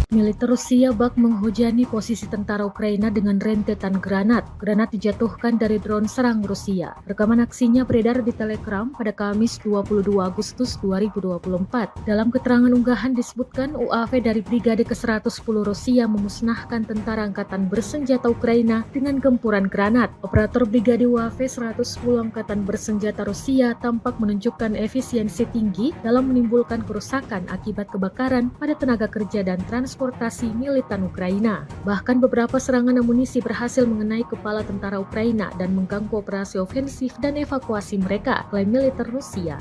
Speaker 2: Militer Rusia bak menghujani posisi tentara Ukraina dengan rentetan granat. Granat dijatuhkan dari drone serang Rusia. Rekaman aksinya beredar di Telegram pada Kamis 22 Agustus 2024. Dalam keterangan unggahan disebutkan UAV dari Brigade ke-110 Rusia memusnahkan tentara angkatan bersenjata Ukraina dengan gempuran granat. Operator Brigade UAV 110 Angkatan Bersenjata Rusia tampak menunjukkan efisiensi tinggi dalam menimbulkan kerusakan akibat kebakaran pada tenaga kerja dan transportasi militan Ukraina. Bahkan beberapa serangan amunisi berhasil mengenai kepala tentara Ukraina dan mengganggu operasi ofensif dan evakuasi mereka, klaim militer Rusia.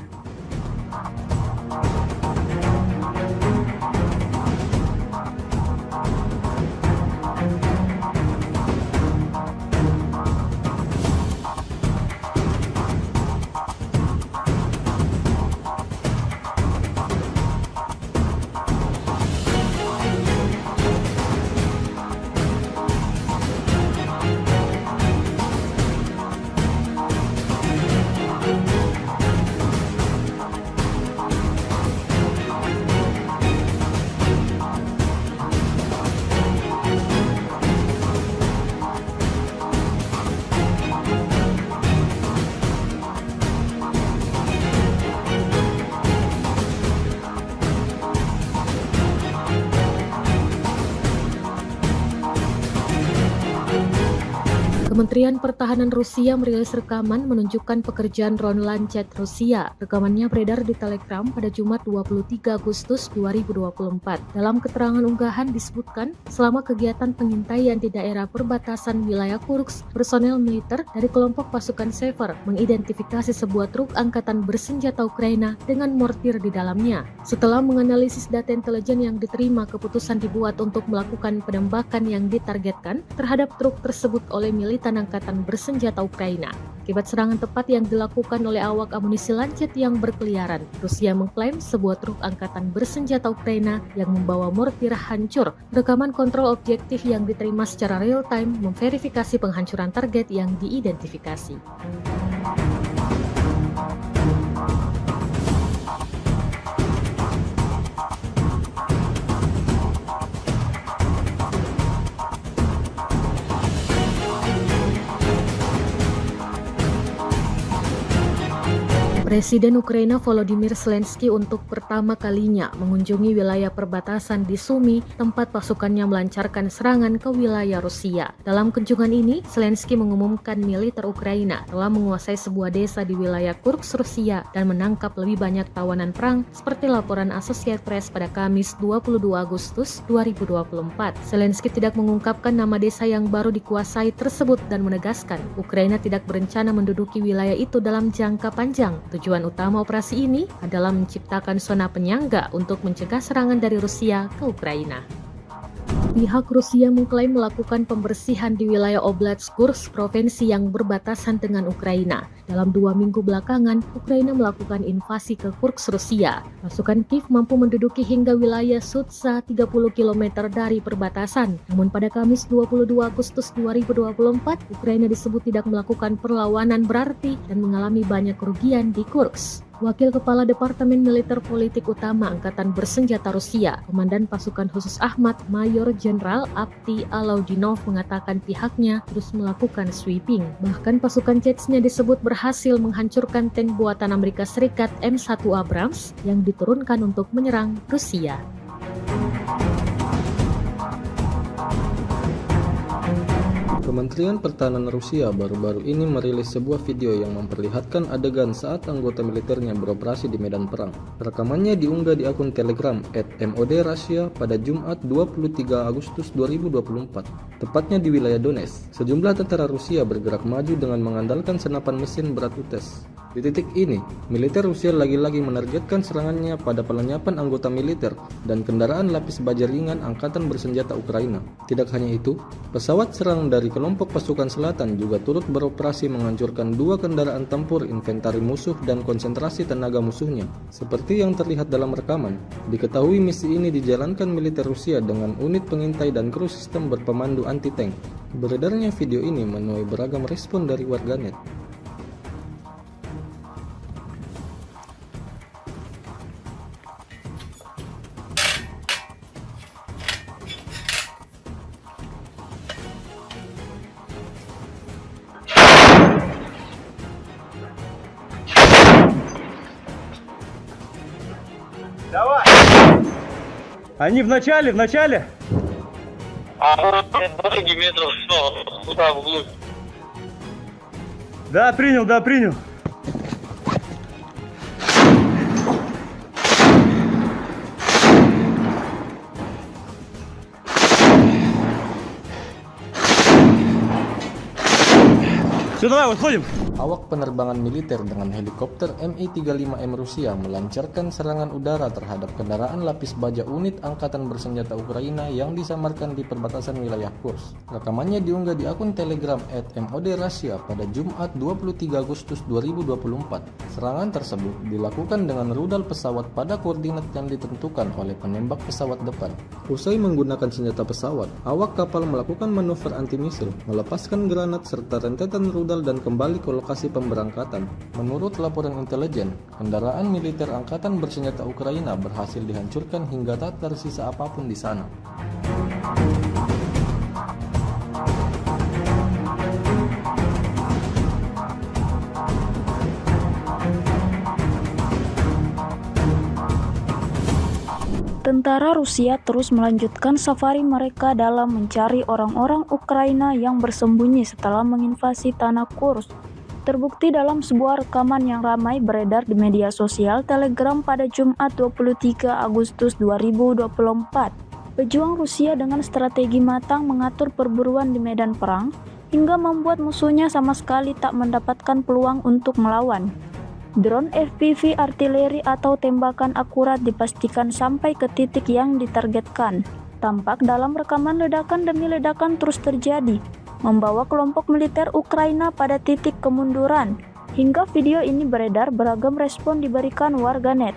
Speaker 2: Kementerian Pertahanan Rusia merilis rekaman menunjukkan pekerjaan drone Lancet Rusia. Rekamannya beredar di Telegram pada Jumat 23 Agustus 2024. Dalam keterangan unggahan disebutkan, selama kegiatan pengintaian di daerah perbatasan wilayah Kursk, personel militer dari kelompok pasukan Sever mengidentifikasi sebuah truk angkatan bersenjata Ukraina dengan mortir di dalamnya. Setelah menganalisis data intelijen yang diterima, keputusan dibuat untuk melakukan penembakan yang ditargetkan terhadap truk tersebut oleh militan angkatan bersenjata Ukraina. Akibat serangan tepat yang dilakukan oleh awak amunisi Lancet yang berkeliaran, Rusia mengklaim sebuah truk angkatan bersenjata Ukraina yang membawa mortir hancur. Rekaman kontrol objektif yang diterima secara real-time memverifikasi penghancuran target yang diidentifikasi. Presiden Ukraina Volodymyr Zelensky untuk pertama kalinya mengunjungi wilayah perbatasan di Sumy, tempat pasukannya melancarkan serangan ke wilayah Rusia. Dalam kunjungan ini, Zelensky mengumumkan militer Ukraina telah menguasai sebuah desa di wilayah Kursk, Rusia dan menangkap lebih banyak tawanan perang seperti laporan Associated Press pada Kamis 22 Agustus 2024. Zelensky tidak mengungkapkan nama desa yang baru dikuasai tersebut dan menegaskan Ukraina tidak berencana menduduki wilayah itu dalam jangka panjang. Tujuan utama operasi ini adalah menciptakan zona penyangga untuk mencegah serangan dari Rusia ke Ukraina. Pihak Rusia mengklaim melakukan pembersihan di wilayah Oblast Kursk, provinsi yang berbatasan dengan Ukraina. Dalam 2 minggu belakangan, Ukraina melakukan invasi ke Kursk, Rusia. Pasukan Kiev mampu menduduki hingga wilayah Sudza 30 km dari perbatasan. Namun pada Kamis 22 Agustus 2024, Ukraina disebut tidak melakukan perlawanan berarti dan mengalami banyak kerugian di Kursk. Wakil Kepala Departemen Militer Politik Utama Angkatan Bersenjata Rusia, Komandan Pasukan Khusus Ahmad, Mayor Jenderal Avdiy Alaudinov mengatakan pihaknya terus melakukan sweeping. Bahkan pasukan Chechnya disebut berhasil menghancurkan tank buatan Amerika Serikat M1 Abrams yang diturunkan untuk menyerang Rusia.
Speaker 3: Kementerian Pertahanan Rusia baru-baru ini merilis sebuah video yang memperlihatkan adegan saat anggota militernya beroperasi di medan perang. Rekamannya diunggah di akun Telegram @MOD_Russia pada Jumat 23 Agustus 2024, tepatnya di wilayah Donetsk. Sejumlah tentara Rusia bergerak maju dengan mengandalkan senapan mesin berat UTES. Di titik ini, militer Rusia lagi-lagi menargetkan serangannya pada pelenyapan anggota militer dan kendaraan lapis baja ringan Angkatan Bersenjata Ukraina. Tidak hanya itu, pesawat serang dari kelompok pasukan selatan juga turut beroperasi menghancurkan 2 kendaraan tempur inventari musuh dan konsentrasi tenaga musuhnya. Seperti yang terlihat dalam rekaman, diketahui misi ini dijalankan militer Rusia dengan unit pengintai dan kru sistem berpemandu anti-tank. Beredarnya video ini menuai beragam respon dari warganet.
Speaker 4: Давай! Они в начале!
Speaker 5: А дороги метров 100, туда вглубь.
Speaker 4: Да, принял. Все, давай, выходим.
Speaker 3: Awak penerbangan militer dengan helikopter Mi-35M Rusia melancarkan serangan udara terhadap kendaraan lapis baja unit Angkatan Bersenjata Ukraina yang disamarkan di perbatasan wilayah Kursk. Rekamannya diunggah di akun Telegram @MOD_Russia pada Jumat 23 Agustus 2024. Serangan tersebut dilakukan dengan rudal pesawat pada koordinat yang ditentukan oleh penembak pesawat depan. Usai menggunakan senjata pesawat, awak kapal melakukan manuver anti-misil, melepaskan granat serta rentetan rudal dan kembali ke lokasi pemberangkatan. Menurut laporan intelijen, kendaraan militer Angkatan Bersenjata Ukraina berhasil dihancurkan hingga tak tersisa apapun di sana.
Speaker 1: Tentara Rusia terus melanjutkan safari mereka dalam mencari orang-orang Ukraina yang bersembunyi setelah menginvasi tanah Kursk. Terbukti dalam sebuah rekaman yang ramai beredar di media sosial Telegram pada Jumat 23 Agustus 2024. Pejuang Rusia dengan strategi matang mengatur perburuan di medan perang hingga membuat musuhnya sama sekali tak mendapatkan peluang untuk melawan. Drone FPV artileri atau tembakan akurat dipastikan sampai ke titik yang ditargetkan. Tampak dalam rekaman ledakan demi ledakan terus terjadi, membawa kelompok militer Ukraina pada titik kemunduran. Hingga video ini beredar, beragam respon diberikan warganet.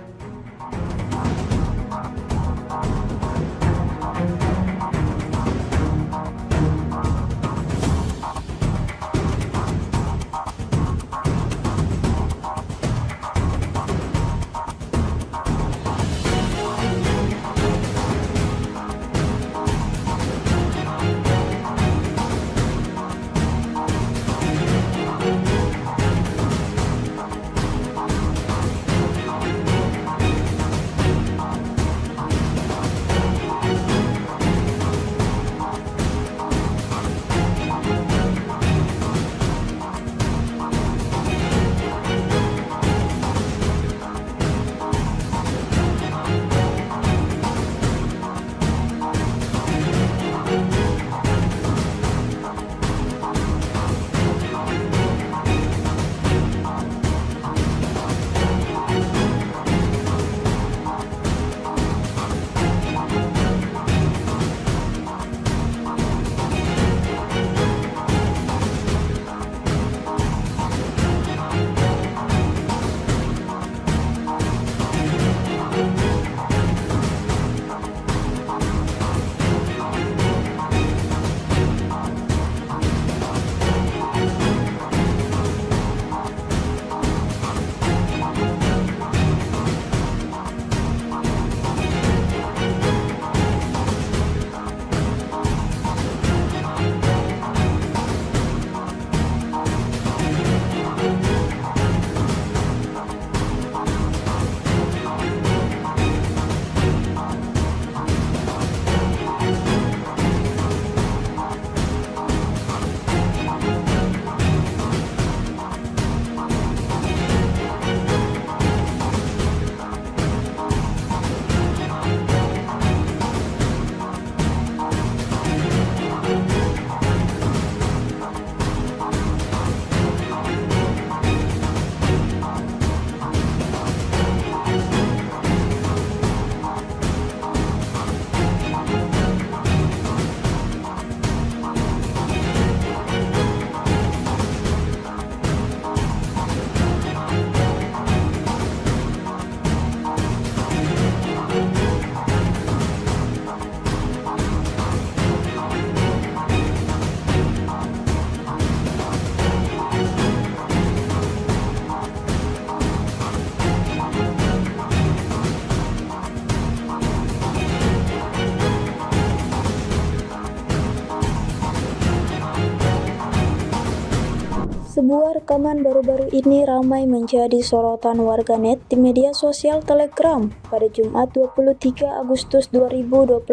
Speaker 1: Rekaman baru-baru ini ramai menjadi sorotan warganet di media sosial Telegram pada Jumat 23 Agustus 2024.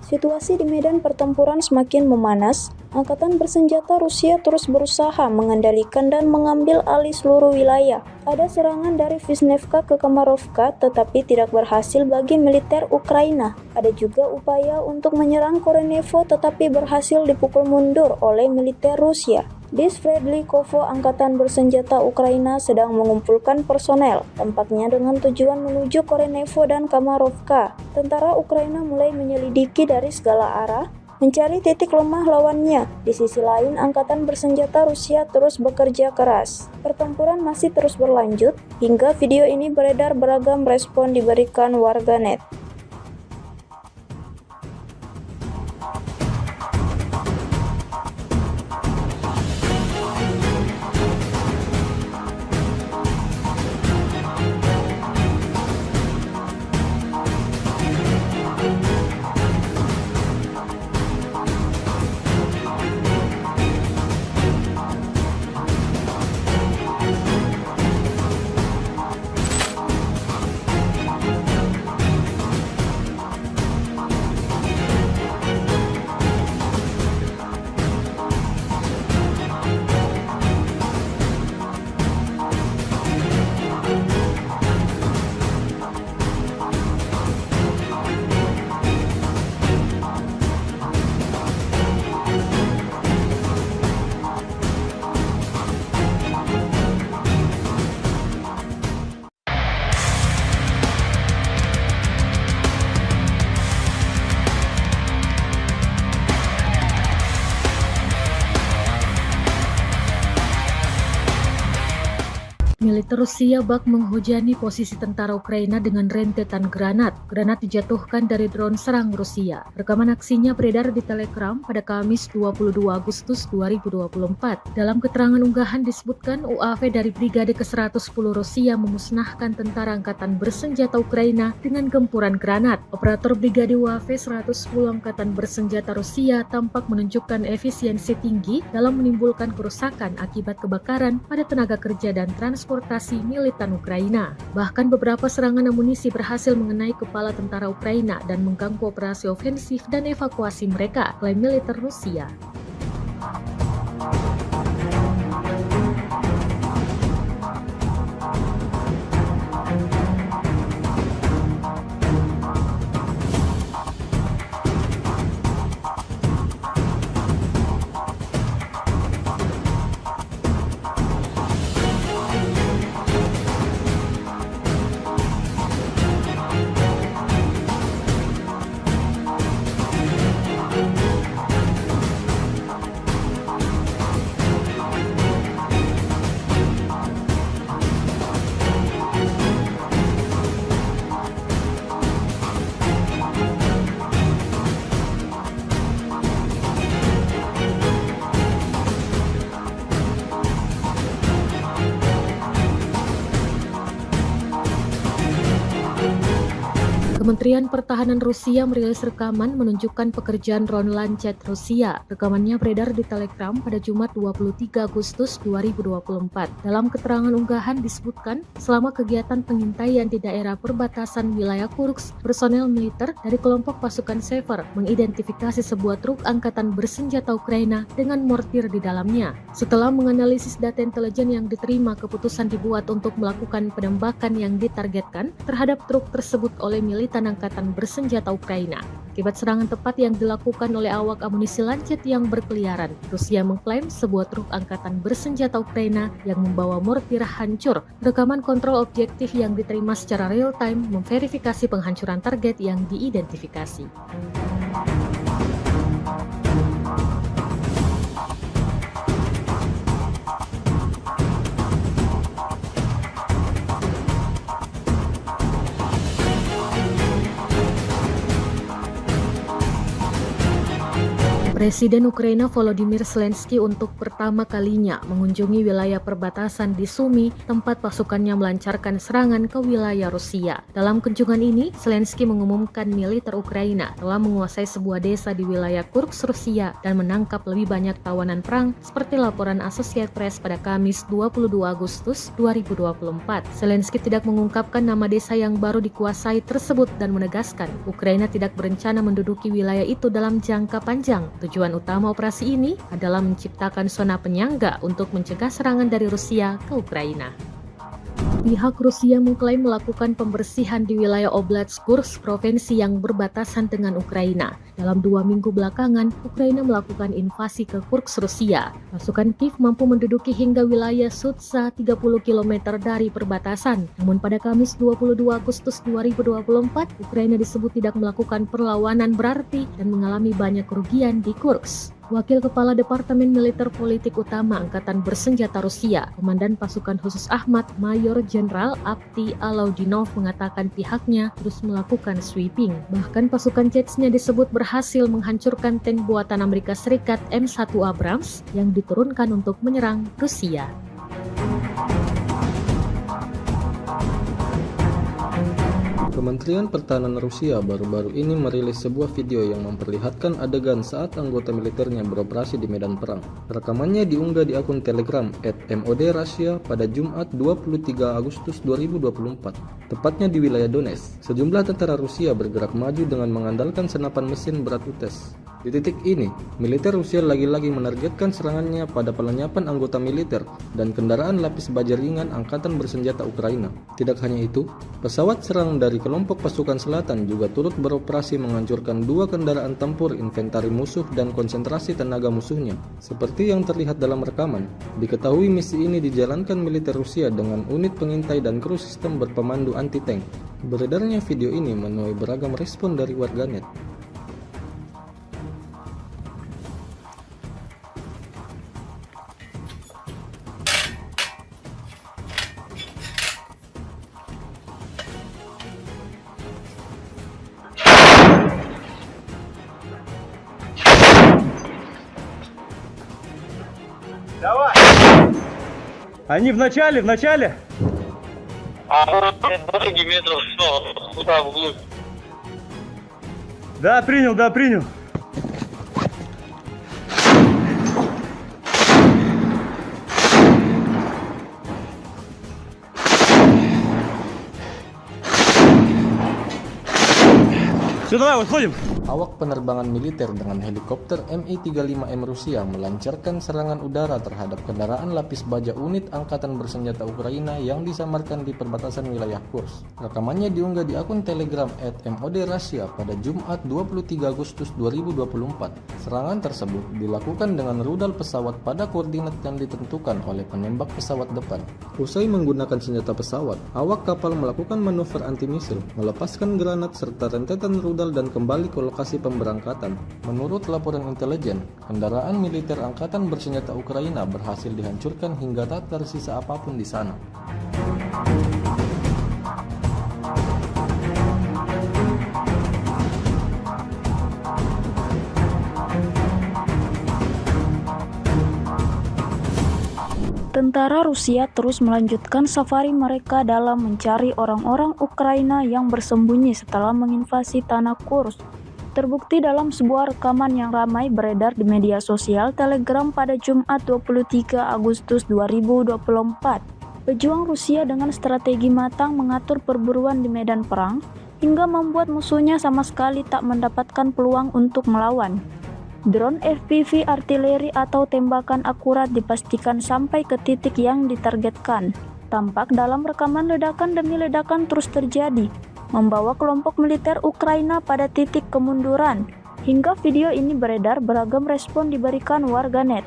Speaker 1: Situasi di medan pertempuran semakin memanas. Angkatan bersenjata Rusia terus berusaha mengendalikan dan mengambil alih seluruh wilayah. Ada serangan dari Vishnevka ke Kamarovka tetapi tidak berhasil bagi militer Ukraina. Ada juga upaya untuk menyerang Korenevo tetapi berhasil dipukul mundur oleh militer Rusia. Di Sverdlikovo, Angkatan bersenjata Ukraina sedang mengumpulkan personel, tampaknya dengan tujuan menuju Korenevo dan Kamarovka. Tentara Ukraina mulai menyelidiki dari segala arah, mencari titik lemah lawannya. Di sisi lain, Angkatan bersenjata Rusia terus bekerja keras. Pertempuran masih terus berlanjut, hingga video ini beredar beragam respon diberikan warganet.
Speaker 2: Militer Rusia bak menghujani posisi tentara Ukraina dengan rentetan granat. Granat dijatuhkan dari drone serang Rusia. Rekaman aksinya beredar di Telegram pada Kamis 22 Agustus 2024. Dalam keterangan unggahan disebutkan UAV dari Brigade ke-110 Rusia memusnahkan tentara angkatan bersenjata Ukraina dengan gempuran granat. Operator Brigade UAV 110 Angkatan Bersenjata Rusia tampak menunjukkan efisiensi tinggi dalam menimbulkan kerusakan akibat kebakaran pada tenaga kerja dan transportasi militan Ukraina. Bahkan beberapa serangan amunisi berhasil mengenai kepala tentara Ukraina dan mengganggu operasi ofensif dan evakuasi mereka, klaim militer Rusia. Kementerian Pertahanan Rusia merilis rekaman menunjukkan pekerjaan drone Lancet Rusia. Rekamannya beredar di Telegram pada Jumat 23 Agustus 2024. Dalam keterangan unggahan disebutkan, selama kegiatan pengintaian di daerah perbatasan wilayah Kursk, personel militer dari kelompok pasukan Sever mengidentifikasi sebuah truk angkatan bersenjata Ukraina dengan mortir di dalamnya. Setelah menganalisis data intelijen yang diterima, keputusan dibuat untuk melakukan penembakan yang ditargetkan terhadap truk tersebut oleh militan angkatan bersenjata Ukraina. Akibat serangan tepat yang dilakukan oleh awak amunisi Lancet yang berkeliaran, Rusia mengklaim sebuah truk angkatan bersenjata Ukraina yang membawa mortir hancur. Rekaman kontrol objektif yang diterima secara real-time memverifikasi penghancuran target yang diidentifikasi. Presiden Ukraina Volodymyr Zelensky untuk pertama kalinya mengunjungi wilayah perbatasan di Sumy, tempat pasukannya melancarkan serangan ke wilayah Rusia. Dalam kunjungan ini, Zelensky mengumumkan militer Ukraina telah menguasai sebuah desa di wilayah Kursk, Rusia dan menangkap lebih banyak tawanan perang seperti laporan Associated Press pada Kamis 22 Agustus 2024. Zelensky tidak mengungkapkan nama desa yang baru dikuasai tersebut dan menegaskan Ukraina tidak berencana menduduki wilayah itu dalam jangka panjang. Tujuan utama operasi ini adalah menciptakan zona penyangga untuk mencegah serangan dari Rusia ke Ukraina. Pihak Rusia mengklaim melakukan pembersihan di wilayah Oblast Kursk, provinsi yang berbatasan dengan Ukraina. Dalam 2 minggu belakangan, Ukraina melakukan invasi ke Kursk, Rusia. Pasukan Kiev mampu menduduki hingga wilayah Sudza 30 km dari perbatasan. Namun pada Kamis 22 Agustus 2024, Ukraina disebut tidak melakukan perlawanan berarti dan mengalami banyak kerugian di Kursk. Wakil Kepala Departemen Militer Politik Utama Angkatan Bersenjata Rusia, Komandan Pasukan Khusus Ahmad, Mayor Jenderal Avdiy Alaudinov mengatakan pihaknya terus melakukan sweeping. Bahkan pasukan Chechnya disebut berhasil menghancurkan tank buatan Amerika Serikat M1 Abrams yang diturunkan untuk menyerang Rusia.
Speaker 3: Kementerian Pertahanan Rusia baru-baru ini merilis sebuah video yang memperlihatkan adegan saat anggota militernya beroperasi di medan perang. Rekamannya diunggah di akun Telegram @MOD_Russia pada Jumat 23 Agustus 2024, tepatnya di wilayah Donetsk. Sejumlah tentara Rusia bergerak maju dengan mengandalkan senapan mesin berat UTES. Di titik ini, militer Rusia lagi-lagi menargetkan serangannya pada pelenyapan anggota militer dan kendaraan lapis baja ringan Angkatan Bersenjata Ukraina. Tidak hanya itu, pesawat serang dari kelompok pasukan selatan juga turut beroperasi menghancurkan 2 kendaraan tempur inventari musuh dan konsentrasi tenaga musuhnya. Seperti yang terlihat dalam rekaman, diketahui misi ini dijalankan militer Rusia dengan unit pengintai dan kru sistem berpemandu anti-tank. Beredarnya video ini menuai beragam respon dari warganet.
Speaker 4: Давай! Они в начале!
Speaker 5: А дороги метров 100, туда вглубь.
Speaker 4: Да, принял. Все, давай, выходим.
Speaker 3: Awak penerbangan militer dengan helikopter Mi-35M Rusia melancarkan serangan udara terhadap kendaraan lapis baja unit Angkatan Bersenjata Ukraina yang disamarkan di perbatasan wilayah Kursk. Rekamannya diunggah di akun Telegram @MOD_Russia pada Jumat 23 Agustus 2024. Serangan tersebut dilakukan dengan rudal pesawat pada koordinat yang ditentukan oleh penembak pesawat depan. Usai menggunakan senjata pesawat, awak kapal melakukan manuver anti-misil, melepaskan granat serta rentetan rudal dan kembali ke lokasi pemberangkatan. Menurut laporan intelijen, kendaraan militer Angkatan Bersenjata Ukraina berhasil dihancurkan hingga tak tersisa apapun di sana.
Speaker 1: Tentara Rusia terus melanjutkan safari mereka dalam mencari orang-orang Ukraina yang bersembunyi setelah menginvasi tanah Kursk. Terbukti dalam sebuah rekaman yang ramai beredar di media sosial Telegram pada Jumat 23 Agustus 2024. Pejuang Rusia dengan strategi matang mengatur perburuan di medan perang hingga membuat musuhnya sama sekali tak mendapatkan peluang untuk melawan. Drone FPV artileri atau tembakan akurat dipastikan sampai ke titik yang ditargetkan. Tampak dalam rekaman ledakan demi ledakan terus terjadi, membawa kelompok militer Ukraina pada titik kemunduran. Hingga video ini beredar, beragam respon diberikan warganet.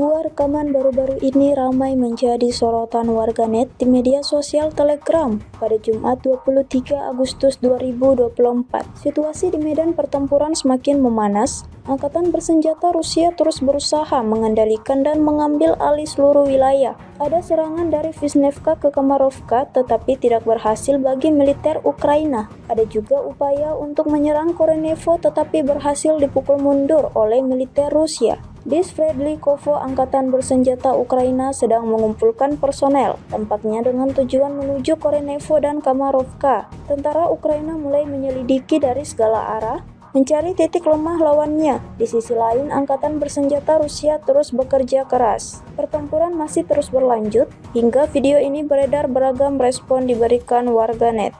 Speaker 1: Sebuah rekaman baru-baru ini ramai menjadi sorotan warganet di media sosial Telegram pada Jumat 23 Agustus 2024. Situasi di medan pertempuran semakin memanas. Angkatan bersenjata Rusia terus berusaha mengendalikan dan mengambil alih seluruh wilayah. Ada serangan dari Vishnevka ke Kamarovka tetapi tidak berhasil bagi militer Ukraina. Ada juga upaya untuk menyerang Korenevo tetapi berhasil dipukul mundur oleh militer Rusia. Di Sverdlikovo, angkatan bersenjata Ukraina sedang mengumpulkan personel, tempatnya dengan tujuan menuju Korenevo dan Kamarovka. Tentara Ukraina mulai menyelidiki dari segala arah, mencari titik lemah lawannya. Di sisi lain, angkatan bersenjata Rusia terus bekerja keras. Pertempuran masih terus berlanjut, hingga video ini beredar beragam respon diberikan warganet.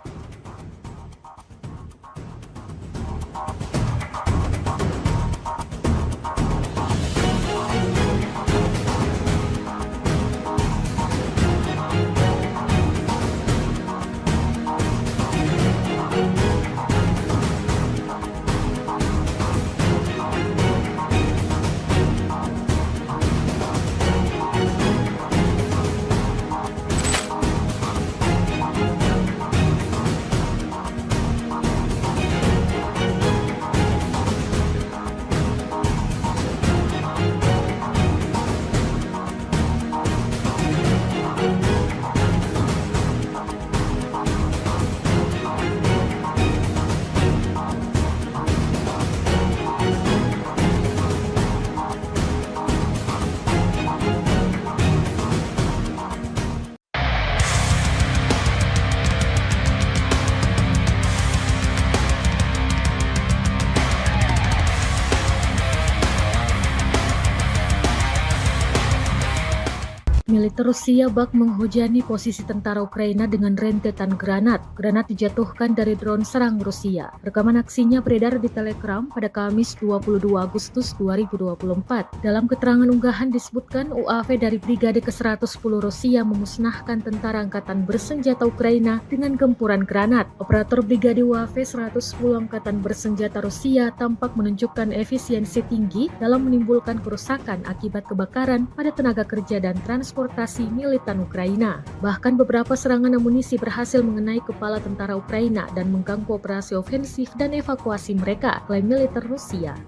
Speaker 2: Militer Rusia bak menghujani posisi tentara Ukraina dengan rentetan granat. Granat dijatuhkan dari drone serang Rusia. Rekaman aksinya beredar di Telegram pada Kamis 22 Agustus 2024. Dalam keterangan unggahan disebutkan UAV dari Brigade ke-110 Rusia memusnahkan tentara angkatan bersenjata Ukraina dengan gempuran granat. Operator Brigade UAV 110 Angkatan Bersenjata Rusia tampak menunjukkan efisiensi tinggi dalam menimbulkan kerusakan akibat kebakaran pada tenaga kerja dan transportasi militan Ukraina. Bahkan beberapa serangan amunisi berhasil mengenai kepala tentara Ukraina dan mengganggu operasi ofensif dan evakuasi mereka, klaim militer Rusia.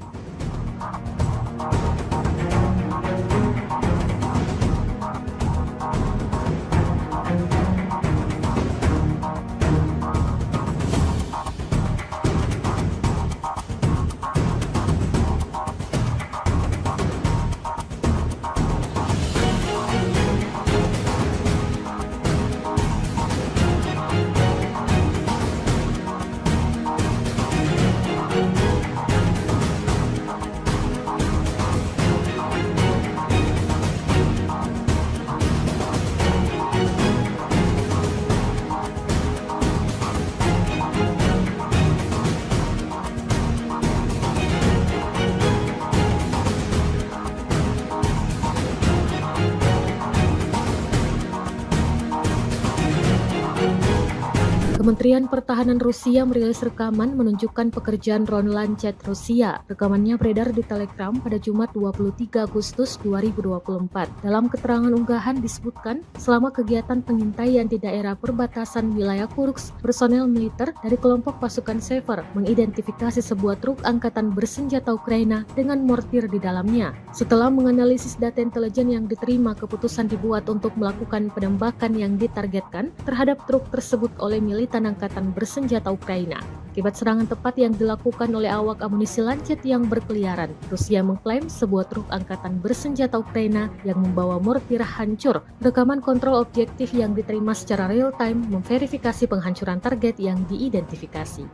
Speaker 2: Kementerian Pertahanan Rusia merilis rekaman menunjukkan pekerjaan drone Lancet Rusia. Rekamannya beredar di Telegram pada Jumat 23 Agustus 2024. Dalam keterangan unggahan disebutkan, selama kegiatan pengintaian di daerah perbatasan wilayah Kursk, personel militer dari kelompok pasukan Sever mengidentifikasi sebuah truk angkatan bersenjata Ukraina dengan mortir di dalamnya. Setelah menganalisis data intelijen yang diterima, keputusan dibuat untuk melakukan penembakan yang ditargetkan terhadap truk tersebut oleh militan angkatan bersenjata Ukraina. Akibat serangan tepat yang dilakukan oleh awak amunisi Lancet yang berkeliaran, Rusia mengklaim sebuah truk angkatan bersenjata Ukraina yang membawa mortir hancur. Rekaman kontrol objektif yang diterima secara real-time memverifikasi penghancuran target yang diidentifikasi.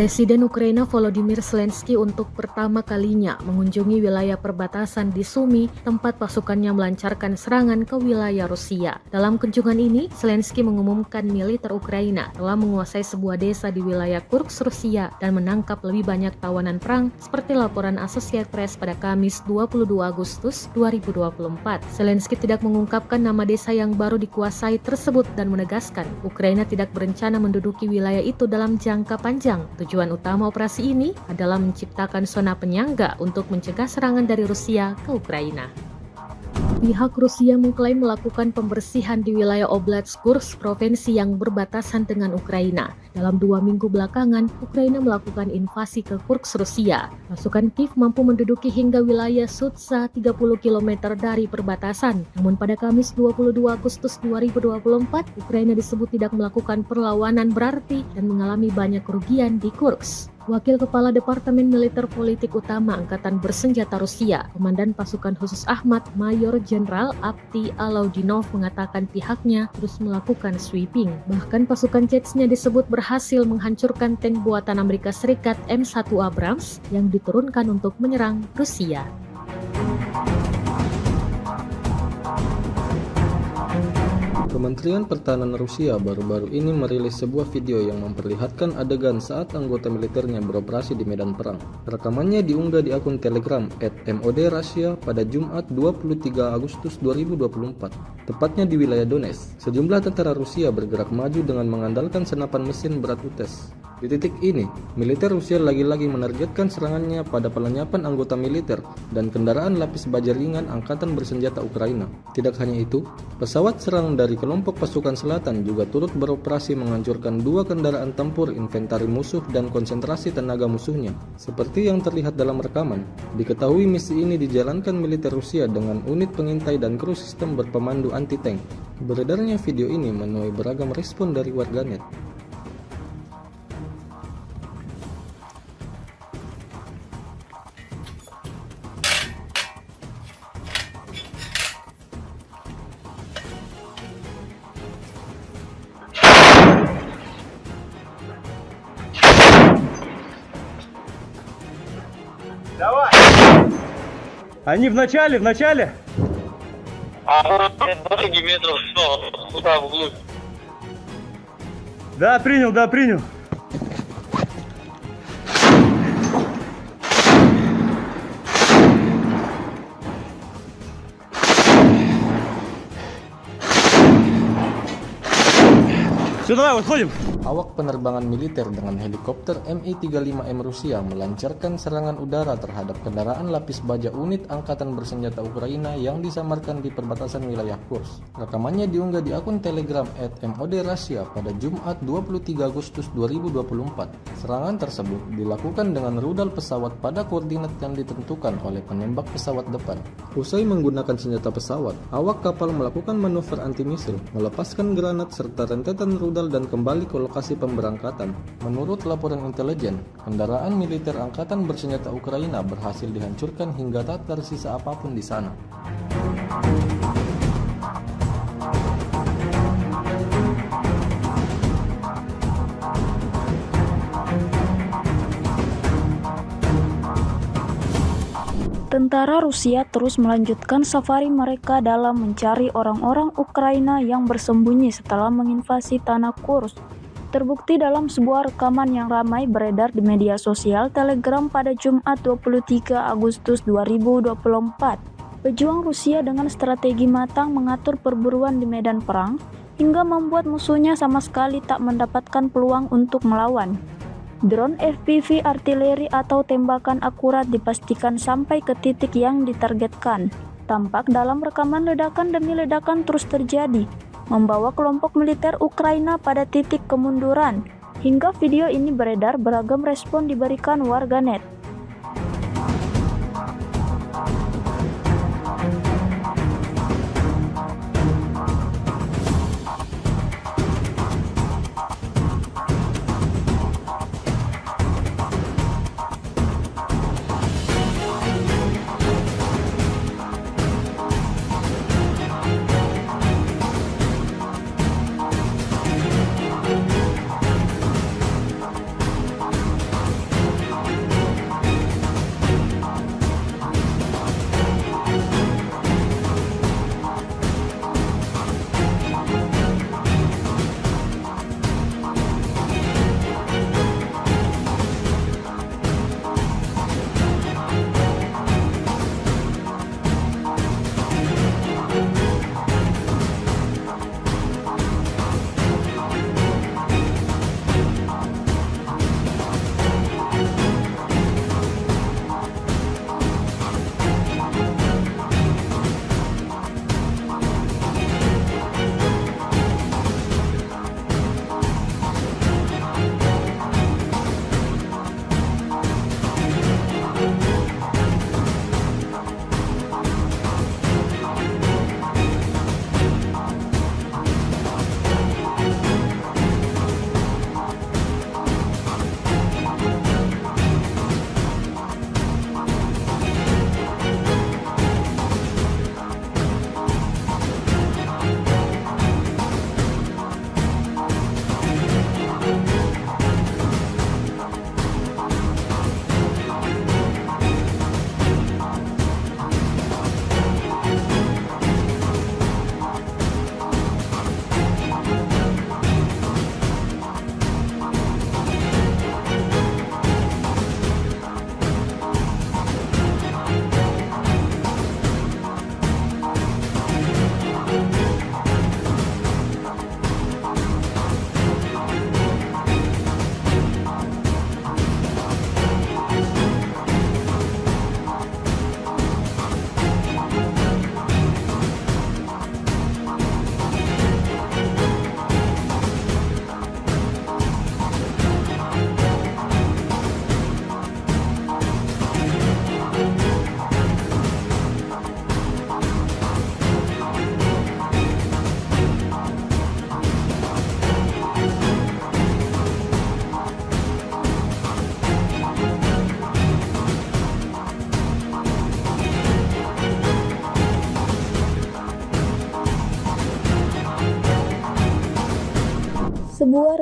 Speaker 2: Presiden Ukraina Volodymyr Zelensky untuk pertama kalinya mengunjungi wilayah perbatasan di Sumy, tempat pasukannya melancarkan serangan ke wilayah Rusia. Dalam kunjungan ini, Zelensky mengumumkan militer Ukraina telah menguasai sebuah desa di wilayah Kursk, Rusia dan menangkap lebih banyak tawanan perang seperti laporan Associated Press pada Kamis 22 Agustus 2024. Zelensky tidak mengungkapkan nama desa yang baru dikuasai tersebut dan menegaskan Ukraina tidak berencana menduduki wilayah itu dalam jangka panjang. Tujuan utama operasi ini adalah menciptakan zona penyangga untuk mencegah serangan dari Rusia ke Ukraina. Pihak Rusia mengklaim melakukan pembersihan di wilayah Oblast Kursk, provinsi yang berbatasan dengan Ukraina. Dalam 2 minggu belakangan, Ukraina melakukan invasi ke Kursk, Rusia. Pasukan Kiev mampu menduduki hingga wilayah Sudza 30 km dari perbatasan. Namun pada Kamis 22 Agustus 2024, Ukraina disebut tidak melakukan perlawanan berarti dan mengalami banyak kerugian di Kursk. Wakil Kepala Departemen Militer Politik Utama Angkatan Bersenjata Rusia, Komandan Pasukan Khusus Ahmad, Mayor Jenderal Avdiy Alaudinov mengatakan pihaknya terus melakukan sweeping. Bahkan pasukan Chechnya disebut berhasil menghancurkan tank buatan Amerika Serikat M1 Abrams yang diturunkan untuk menyerang Rusia.
Speaker 3: Kementerian Pertahanan Rusia baru-baru ini merilis sebuah video yang memperlihatkan adegan saat anggota militernya beroperasi di medan perang. Rekamannya diunggah di akun Telegram @MOD_Russia pada Jumat 23 Agustus 2024, tepatnya di wilayah Donetsk. Sejumlah tentara Rusia bergerak maju dengan mengandalkan senapan mesin berat UTES. Di titik ini, militer Rusia lagi-lagi menargetkan serangannya pada pelenyapan anggota militer dan kendaraan lapis baja ringan Angkatan Bersenjata Ukraina. Tidak hanya itu, pesawat serang dari kelompok pasukan selatan juga turut beroperasi menghancurkan 2 kendaraan tempur inventari musuh dan konsentrasi tenaga musuhnya. Seperti yang terlihat dalam rekaman, diketahui misi ini dijalankan militer Rusia dengan unit pengintai dan kru sistem berpemandu anti-tank. Beredarnya video ini menuai beragam respon dari warganet.
Speaker 4: Давай! Они в начале!
Speaker 5: Дороги метров 100, туда вглубь.
Speaker 4: Да, принял. Все, давай, выходим.
Speaker 3: Awak penerbangan militer dengan helikopter Mi-35M Rusia melancarkan serangan udara terhadap kendaraan lapis baja unit Angkatan Bersenjata Ukraina yang disamarkan di perbatasan wilayah Kursk. Rekamannya diunggah di akun Telegram @MOD_Russia pada Jumat 23 Agustus 2024. Serangan tersebut dilakukan dengan rudal pesawat pada koordinat yang ditentukan oleh penembak pesawat depan. Usai menggunakan senjata pesawat, awak kapal melakukan manuver anti-misil, melepaskan granat serta rentetan rudal dan kembali ke lokasi pemberangkatan. Menurut laporan intelijen, kendaraan militer Angkatan Bersenjata Ukraina berhasil dihancurkan hingga tak tersisa apapun di sana.
Speaker 1: Tentara Rusia terus melanjutkan safari mereka dalam mencari orang-orang Ukraina yang bersembunyi setelah menginvasi tanah Kursk. Terbukti dalam sebuah rekaman yang ramai beredar di media sosial Telegram pada Jumat 23 Agustus 2024. Pejuang Rusia dengan strategi matang mengatur perburuan di medan perang hingga membuat musuhnya sama sekali tak mendapatkan peluang untuk melawan. Drone FPV artileri atau tembakan akurat dipastikan sampai ke titik yang ditargetkan. Tampak dalam rekaman ledakan demi ledakan terus terjadi, membawa kelompok militer Ukraina pada titik kemunduran. Hingga video ini beredar, beragam respon diberikan warganet.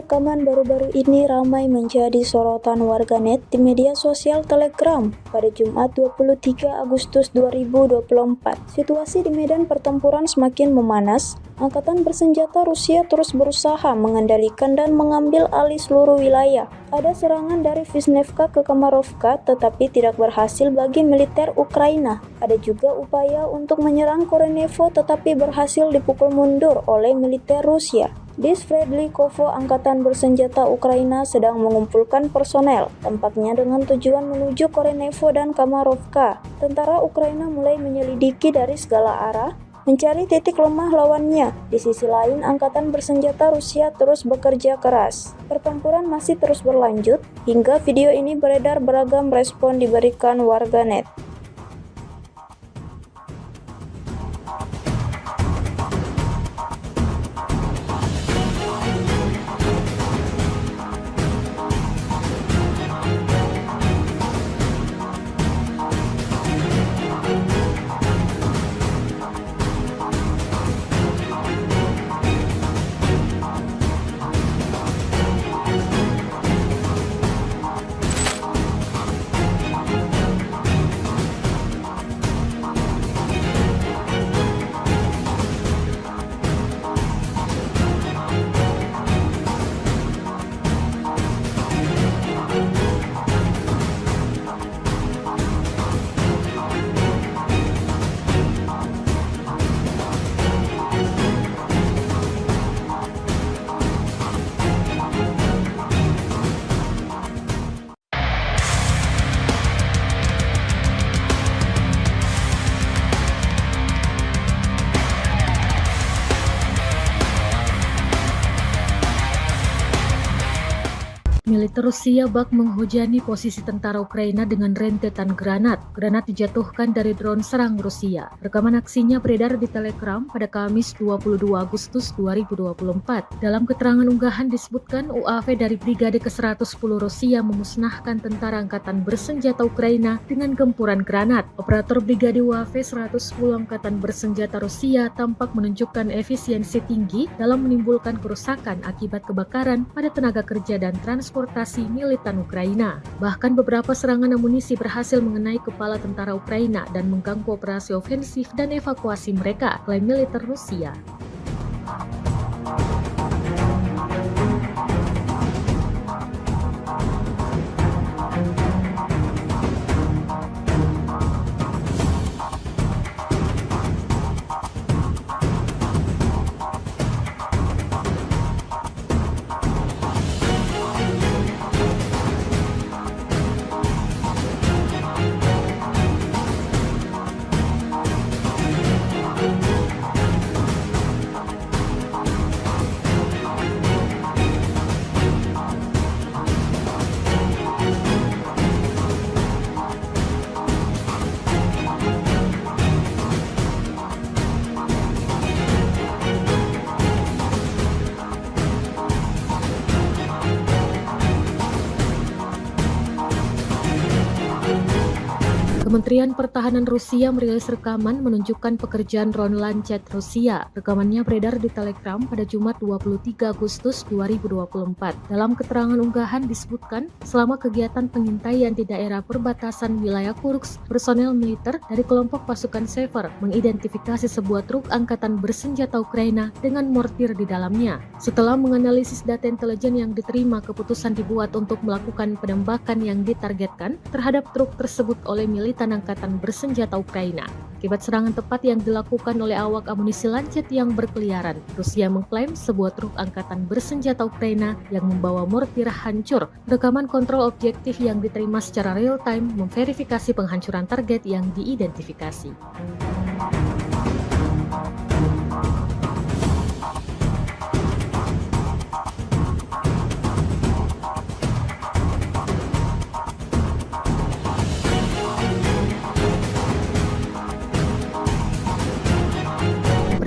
Speaker 1: rekaman baru-baru ini ramai menjadi sorotan warganet di media sosial Telegram pada Jumat 23 Agustus 2024. Situasi di medan pertempuran semakin memanas. Angkatan bersenjata Rusia terus berusaha mengendalikan dan mengambil alih seluruh wilayah. Ada serangan dari Vishnevka ke Kamarovka tetapi tidak berhasil bagi militer Ukraina. Ada juga upaya untuk menyerang Korenevo tetapi berhasil dipukul mundur oleh militer Rusia. Di Sverdlikovo, angkatan bersenjata Ukraina sedang mengumpulkan personel, tampaknya dengan tujuan menuju Korenevo dan Kamarovka. Tentara Ukraina mulai menyelidiki dari segala arah, mencari titik lemah lawannya. Di sisi lain, angkatan bersenjata Rusia terus bekerja keras. Pertempuran masih terus berlanjut, hingga video ini beredar beragam respon diberikan warganet.
Speaker 2: Militer Rusia bak menghujani posisi tentara Ukraina dengan rentetan granat. Granat dijatuhkan dari drone serang Rusia. Rekaman aksinya beredar di Telegram pada Kamis 22 Agustus 2024. Dalam keterangan unggahan disebutkan UAV dari Brigade ke-110 Rusia memusnahkan tentara angkatan bersenjata Ukraina dengan gempuran granat. Operator Brigade UAV 110 Angkatan Bersenjata Rusia tampak menunjukkan efisiensi tinggi dalam menimbulkan kerusakan akibat kebakaran pada tenaga kerja dan transportasi militan Ukraina. Bahkan beberapa serangan amunisi berhasil mengenai kepala tentara Ukraina dan mengganggu operasi ofensif dan evakuasi mereka oleh militer Rusia. Kementerian Pertahanan Rusia merilis rekaman menunjukkan pekerjaan drone Lancet Rusia. Rekamannya beredar di Telegram pada Jumat 23 Agustus 2024. Dalam keterangan unggahan disebutkan, selama kegiatan pengintaian di daerah perbatasan wilayah Kursk, personel militer dari kelompok pasukan Sever mengidentifikasi sebuah truk angkatan bersenjata Ukraina dengan mortir di dalamnya. Setelah menganalisis data intelijen yang diterima, keputusan dibuat untuk melakukan penembakan yang ditargetkan terhadap truk tersebut oleh militan angkatan bersenjata Ukraina. Akibat serangan tepat yang dilakukan oleh awak amunisi Lancet yang berkeliaran, Rusia mengklaim sebuah truk angkatan bersenjata Ukraina yang membawa mortir hancur. Rekaman kontrol objektif yang diterima secara real-time memverifikasi penghancuran target yang diidentifikasi.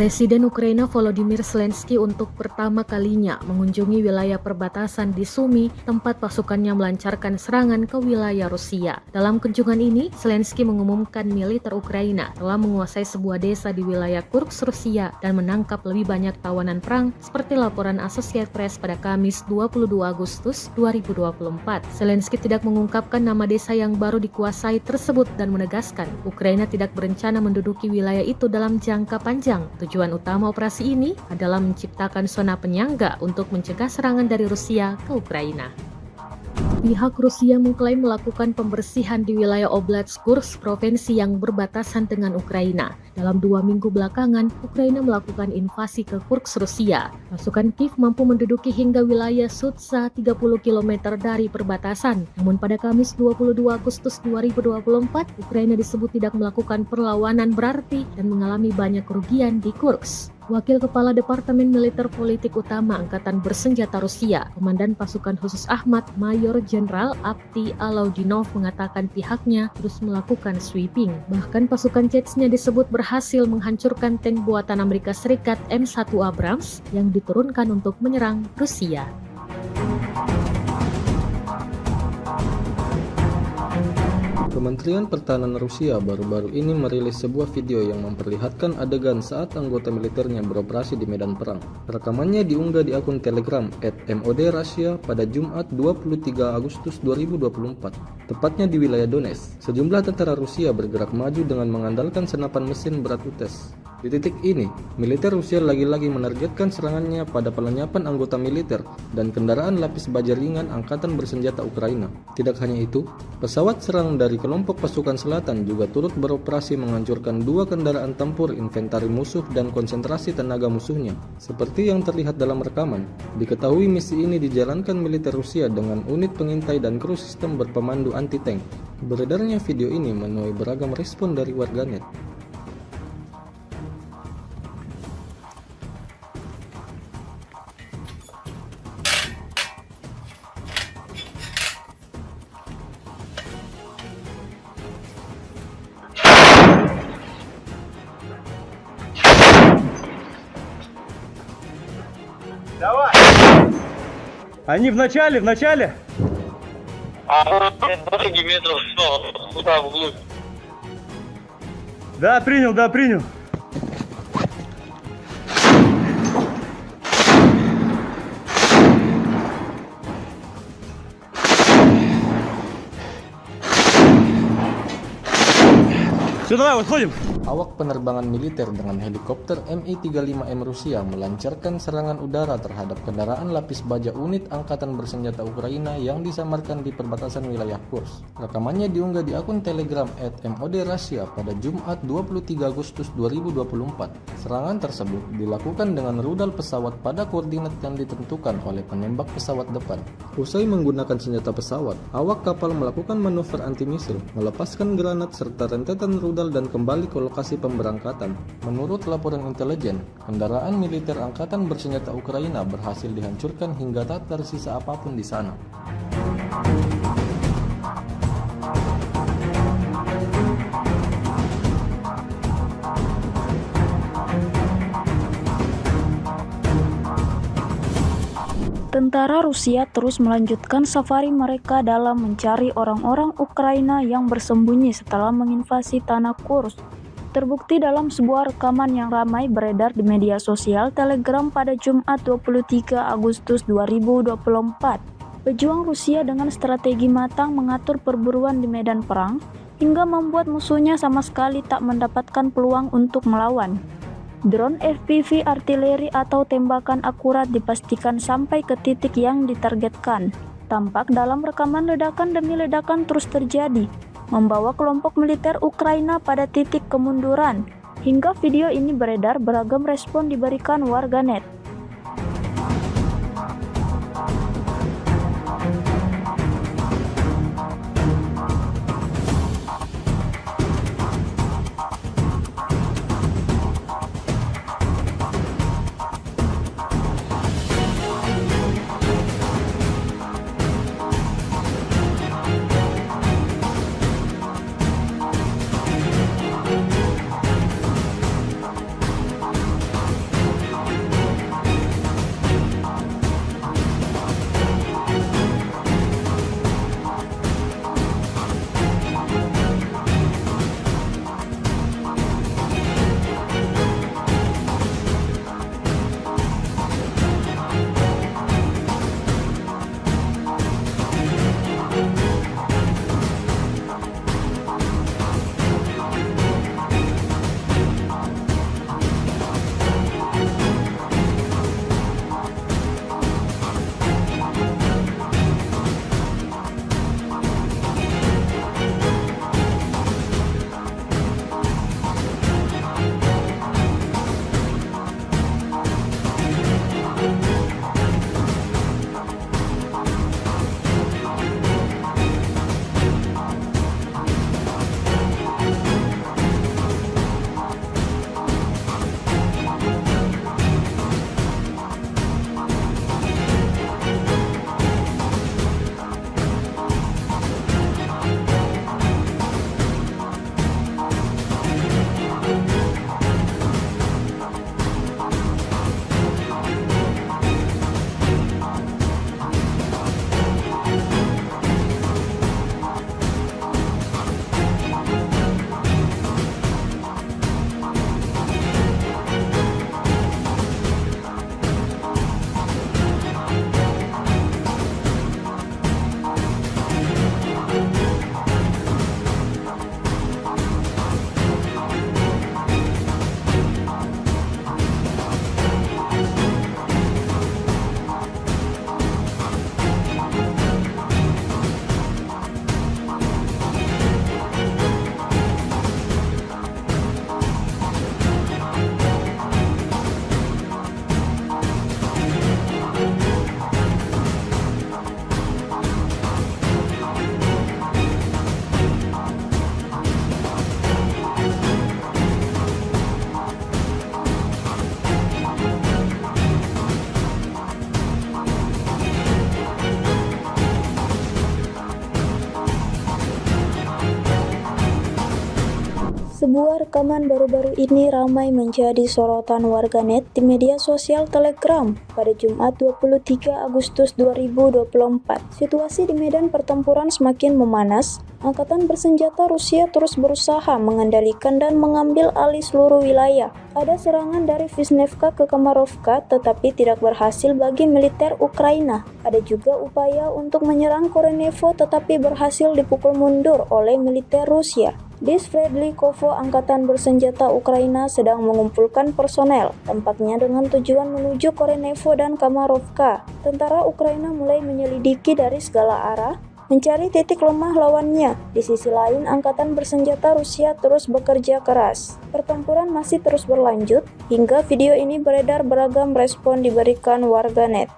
Speaker 2: Presiden Ukraina Volodymyr Zelensky untuk pertama kalinya mengunjungi wilayah perbatasan di Sumy, tempat pasukannya melancarkan serangan ke wilayah Rusia. Dalam kunjungan ini, Zelensky mengumumkan militer Ukraina telah menguasai sebuah desa di wilayah Kursk, Rusia dan menangkap lebih banyak tawanan perang seperti laporan Associated Press pada Kamis 22 Agustus 2024. Zelensky tidak mengungkapkan nama desa yang baru dikuasai tersebut dan menegaskan Ukraina tidak berencana menduduki wilayah itu dalam jangka panjang. Tujuan utama operasi ini adalah menciptakan zona penyangga untuk mencegah serangan dari Rusia ke Ukraina. Pihak Rusia mengklaim melakukan pembersihan di wilayah Oblast Kursk, provinsi yang berbatasan dengan Ukraina. Dalam 2 minggu belakangan, Ukraina melakukan invasi ke Kursk, Rusia. Pasukan Kiev mampu menduduki hingga wilayah Sudza 30 km dari perbatasan. Namun pada Kamis 22 Agustus 2024, Ukraina disebut tidak melakukan perlawanan berarti dan mengalami banyak kerugian di Kursk. Wakil Kepala Departemen Militer Politik Utama Angkatan Bersenjata Rusia, Komandan Pasukan Khusus Ahmad, Mayor Jenderal Avdiy Alaudinov mengatakan pihaknya terus melakukan sweeping. Bahkan pasukan Chechnya disebut berhasil menghancurkan tank buatan Amerika Serikat M1 Abrams yang diturunkan untuk menyerang Rusia.
Speaker 3: Kementerian Pertahanan Rusia baru-baru ini merilis sebuah video yang memperlihatkan adegan saat anggota militernya beroperasi di medan perang. Rekamannya diunggah di akun Telegram @MOD_Russia pada Jumat 23 Agustus 2024, tepatnya di wilayah Donetsk. Sejumlah tentara Rusia bergerak maju dengan mengandalkan senapan mesin berat UTES. Di titik ini, militer Rusia lagi-lagi menargetkan serangannya pada pelenyapan anggota militer dan kendaraan lapis baja ringan Angkatan Bersenjata Ukraina. Tidak hanya itu, pesawat serang dari kelompok pasukan selatan juga turut beroperasi menghancurkan 2 kendaraan tempur inventari musuh dan konsentrasi tenaga musuhnya. Seperti yang terlihat dalam rekaman, diketahui misi ini dijalankan militer Rusia dengan unit pengintai dan kru sistem berpemandu anti-tank. Beredarnya video ini menuai beragam respon dari warganet.
Speaker 4: Давай! Они в начале!
Speaker 5: Дороги метров 100, туда вглубь.
Speaker 4: Да, принял. Все, давай, выходим.
Speaker 3: Awak penerbangan militer dengan helikopter Mi-35M Rusia melancarkan serangan udara terhadap kendaraan lapis baja unit Angkatan Bersenjata Ukraina yang disamarkan di perbatasan wilayah Kursk. Rekamannya diunggah di akun Telegram @MOD_Russia pada Jumat 23 Agustus 2024. Serangan tersebut dilakukan dengan rudal pesawat pada koordinat yang ditentukan oleh penembak pesawat depan. Usai menggunakan senjata pesawat, awak kapal melakukan manuver anti-misil, melepaskan granat serta rentetan rudal dan kembali ke lokasi pemberangkatan. Menurut laporan intelijen, kendaraan militer Angkatan Bersenjata Ukraina berhasil dihancurkan hingga tak tersisa apapun di sana.
Speaker 1: Tentara Rusia terus melanjutkan safari mereka dalam mencari orang-orang Ukraina yang bersembunyi setelah menginvasi tanah Kursk. Terbukti dalam sebuah rekaman yang ramai beredar di media sosial Telegram pada Jumat 23 Agustus 2024. Pejuang Rusia dengan strategi matang mengatur perburuan di medan perang hingga membuat musuhnya sama sekali tak mendapatkan peluang untuk melawan. Drone FPV artileri atau tembakan akurat dipastikan sampai ke titik yang ditargetkan. Tampak dalam rekaman ledakan demi ledakan terus terjadi, membawa kelompok militer Ukraina pada titik kemunduran. Hingga video ini beredar, beragam respon diberikan warganet. Sebuah rekaman baru-baru ini ramai menjadi sorotan warganet di media sosial Telegram pada Jumat 23 Agustus 2024. Situasi di medan pertempuran semakin memanas. Angkatan bersenjata Rusia terus berusaha mengendalikan dan mengambil alih seluruh wilayah. Ada serangan dari Vishnevka ke Kamarovka tetapi tidak berhasil bagi militer Ukraina. Ada juga upaya untuk menyerang Korenevo tetapi berhasil dipukul mundur oleh militer Rusia. Di Sverdlikovo, angkatan bersenjata Ukraina sedang mengumpulkan personel, tampaknya dengan tujuan menuju Korenevo dan Kamarovka. Tentara Ukraina mulai menyelidiki dari segala arah, mencari titik lemah lawannya. Di sisi lain, angkatan bersenjata Rusia terus bekerja keras. Pertempuran masih terus berlanjut, hingga video ini beredar beragam respon diberikan warganet.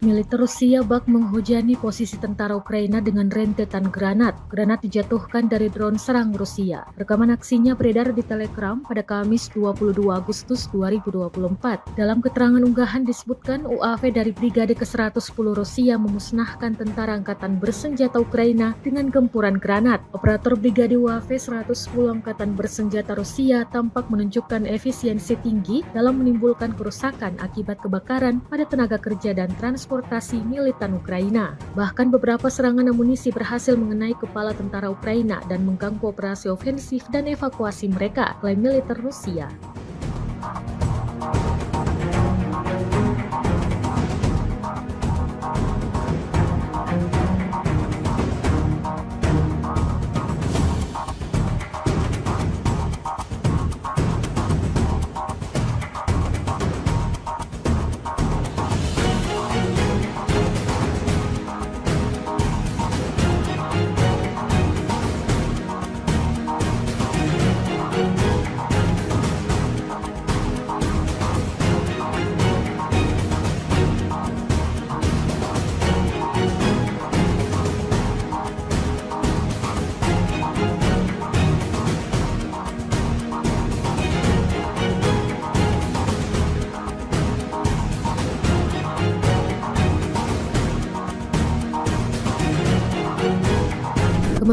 Speaker 2: Militer Rusia bak menghujani posisi tentara Ukraina dengan rentetan granat. Granat dijatuhkan dari drone serang Rusia. Rekaman aksinya beredar di Telegram pada Kamis 22 Agustus 2024. Dalam keterangan unggahan disebutkan UAV dari Brigade ke-110 Rusia memusnahkan tentara angkatan bersenjata Ukraina dengan gempuran granat. Operator Brigade UAV 110 Angkatan Bersenjata Rusia tampak menunjukkan efisiensi tinggi dalam menimbulkan kerusakan akibat kebakaran pada tenaga kerja dan transportasi militan Ukraina. Bahkan beberapa serangan amunisi berhasil mengenai kepala tentara Ukraina dan mengganggu operasi ofensif dan evakuasi mereka, klaim militer Rusia.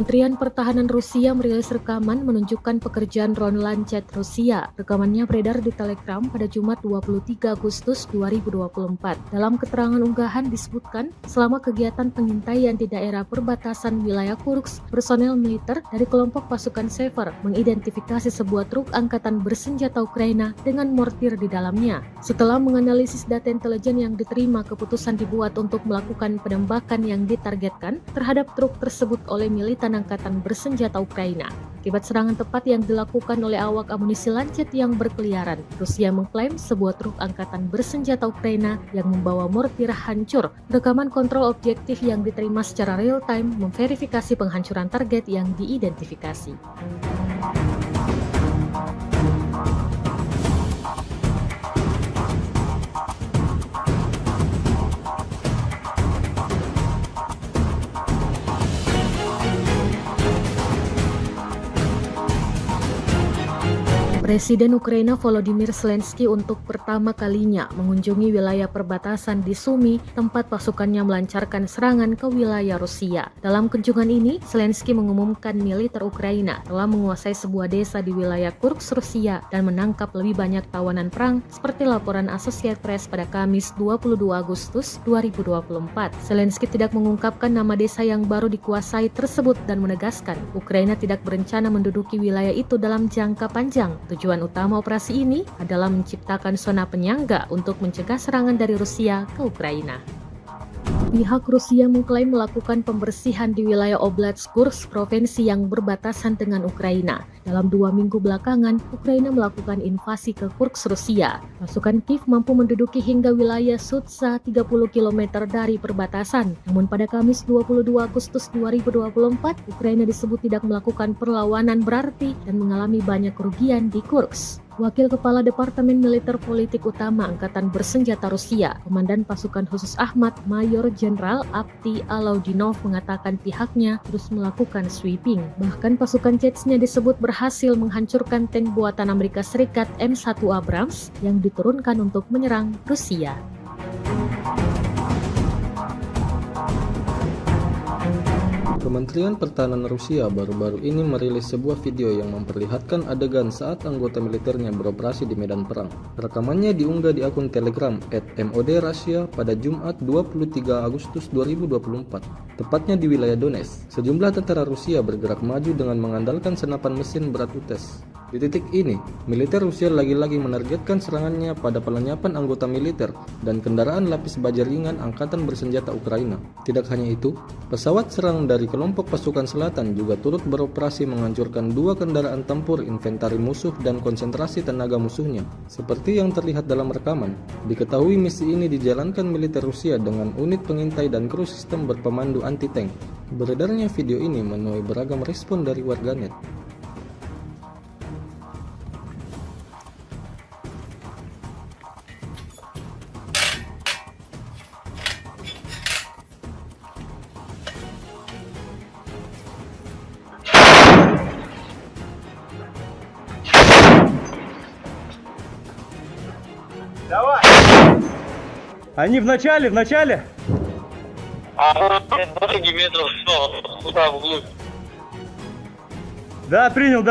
Speaker 2: Kementerian Pertahanan Rusia merilis rekaman menunjukkan pekerjaan drone Lancet Rusia. Rekamannya beredar di Telegram pada Jumat 23 Agustus 2024. Dalam keterangan unggahan disebutkan, selama kegiatan pengintaian di daerah perbatasan wilayah Kursk, personel militer dari kelompok pasukan Sever mengidentifikasi sebuah truk angkatan bersenjata Ukraina dengan mortir di dalamnya. Setelah menganalisis data intelijen yang diterima, keputusan dibuat untuk melakukan penembakan yang ditargetkan terhadap truk tersebut oleh militan angkatan bersenjata Ukraina. Akibat serangan tepat yang dilakukan oleh awak amunisi Lancet yang berkeliaran, Rusia mengklaim sebuah truk angkatan bersenjata Ukraina yang membawa mortir hancur. Rekaman kontrol objektif yang diterima secara real-time memverifikasi penghancuran target yang diidentifikasi. Presiden Ukraina Volodymyr Zelensky untuk pertama kalinya mengunjungi wilayah perbatasan di Sumy, tempat pasukannya melancarkan serangan ke wilayah Rusia. Dalam kunjungan ini, Zelensky mengumumkan militer Ukraina telah menguasai sebuah desa di wilayah Kursk, Rusia dan menangkap lebih banyak tawanan perang seperti laporan Associated Press pada Kamis 22 Agustus 2024. Zelensky tidak mengungkapkan nama desa yang baru dikuasai tersebut dan menegaskan Ukraina tidak berencana menduduki wilayah itu dalam jangka panjang. Tujuan utama operasi ini adalah menciptakan zona penyangga untuk mencegah serangan dari Rusia ke Ukraina. Pihak Rusia mengklaim melakukan pembersihan di wilayah Oblast Kursk, provinsi yang berbatasan dengan Ukraina. Dalam 2 minggu belakangan, Ukraina melakukan invasi ke Kursk, Rusia. Pasukan Kiev mampu menduduki hingga wilayah Sudza 30 km dari perbatasan. Namun pada Kamis 22 Agustus 2024, Ukraina disebut tidak melakukan perlawanan berarti dan mengalami banyak kerugian di Kursk. Wakil Kepala Departemen Militer Politik Utama Angkatan Bersenjata Rusia, Komandan Pasukan Khusus Ahmad, Mayor Jenderal Avdiy Alaudinov mengatakan pihaknya terus melakukan sweeping. Bahkan pasukan Chechnya disebut berhasil menghancurkan tank buatan Amerika Serikat M1 Abrams yang diturunkan untuk menyerang Rusia.
Speaker 3: Kementerian Pertahanan Rusia baru-baru ini merilis sebuah video yang memperlihatkan adegan saat anggota militernya beroperasi di medan perang. Rekamannya diunggah di akun Telegram @MOD_Russia pada Jumat 23 Agustus 2024, tepatnya di wilayah Donetsk. Sejumlah tentara Rusia bergerak maju dengan mengandalkan senapan mesin berat UTES. Di titik ini, militer Rusia lagi-lagi menargetkan serangannya pada pelenyapan anggota militer dan kendaraan lapis baja ringan Angkatan Bersenjata Ukraina. Tidak hanya itu, pesawat serang dari kelompok pasukan selatan juga turut beroperasi menghancurkan 2 kendaraan tempur inventari musuh dan konsentrasi tenaga musuhnya. Seperti yang terlihat dalam rekaman, diketahui misi ini dijalankan militer Rusia dengan unit pengintai dan kru sistem berpemandu anti-tank. Beredarnya video ini menuai beragam respon dari warganet.
Speaker 4: Давай! Они в начале!
Speaker 5: Дороги метров 100, туда вглубь.
Speaker 4: Да, принял.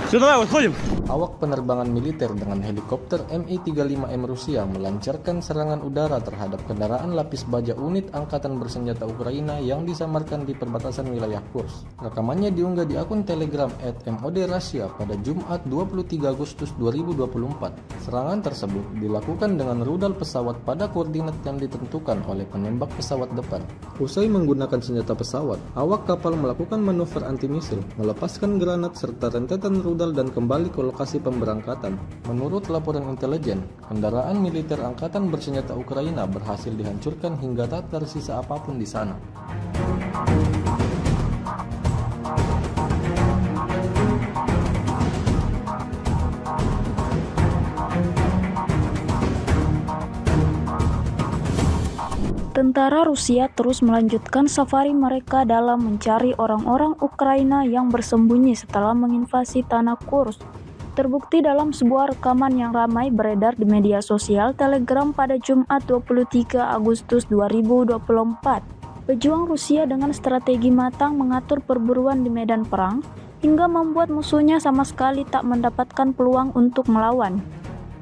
Speaker 4: Все, давай, выходим.
Speaker 3: Awak penerbangan militer dengan helikopter Mi-35M Rusia melancarkan serangan udara terhadap kendaraan lapis baja unit Angkatan Bersenjata Ukraina yang disamarkan di perbatasan wilayah Kursk. Rekamannya diunggah di akun Telegram @MOD_Russia pada Jumat 23 Agustus 2024. Serangan tersebut dilakukan dengan rudal pesawat pada koordinat yang ditentukan oleh penembak pesawat depan. Usai menggunakan senjata pesawat, awak kapal melakukan manuver anti-misil, melepaskan granat serta rentetan rudal dan kembali ke lokasi pemberangkatan. Menurut laporan intelijen, kendaraan militer Angkatan Bersenjata Ukraina berhasil dihancurkan hingga tak tersisa apapun di sana.
Speaker 1: Tentara Rusia terus melanjutkan safari mereka dalam mencari orang-orang Ukraina yang bersembunyi setelah menginvasi tanah Kursk. Terbukti dalam sebuah rekaman yang ramai beredar di media sosial Telegram pada Jumat 23 Agustus 2024. Pejuang Rusia dengan strategi matang mengatur perburuan di medan perang hingga membuat musuhnya sama sekali tak mendapatkan peluang untuk melawan.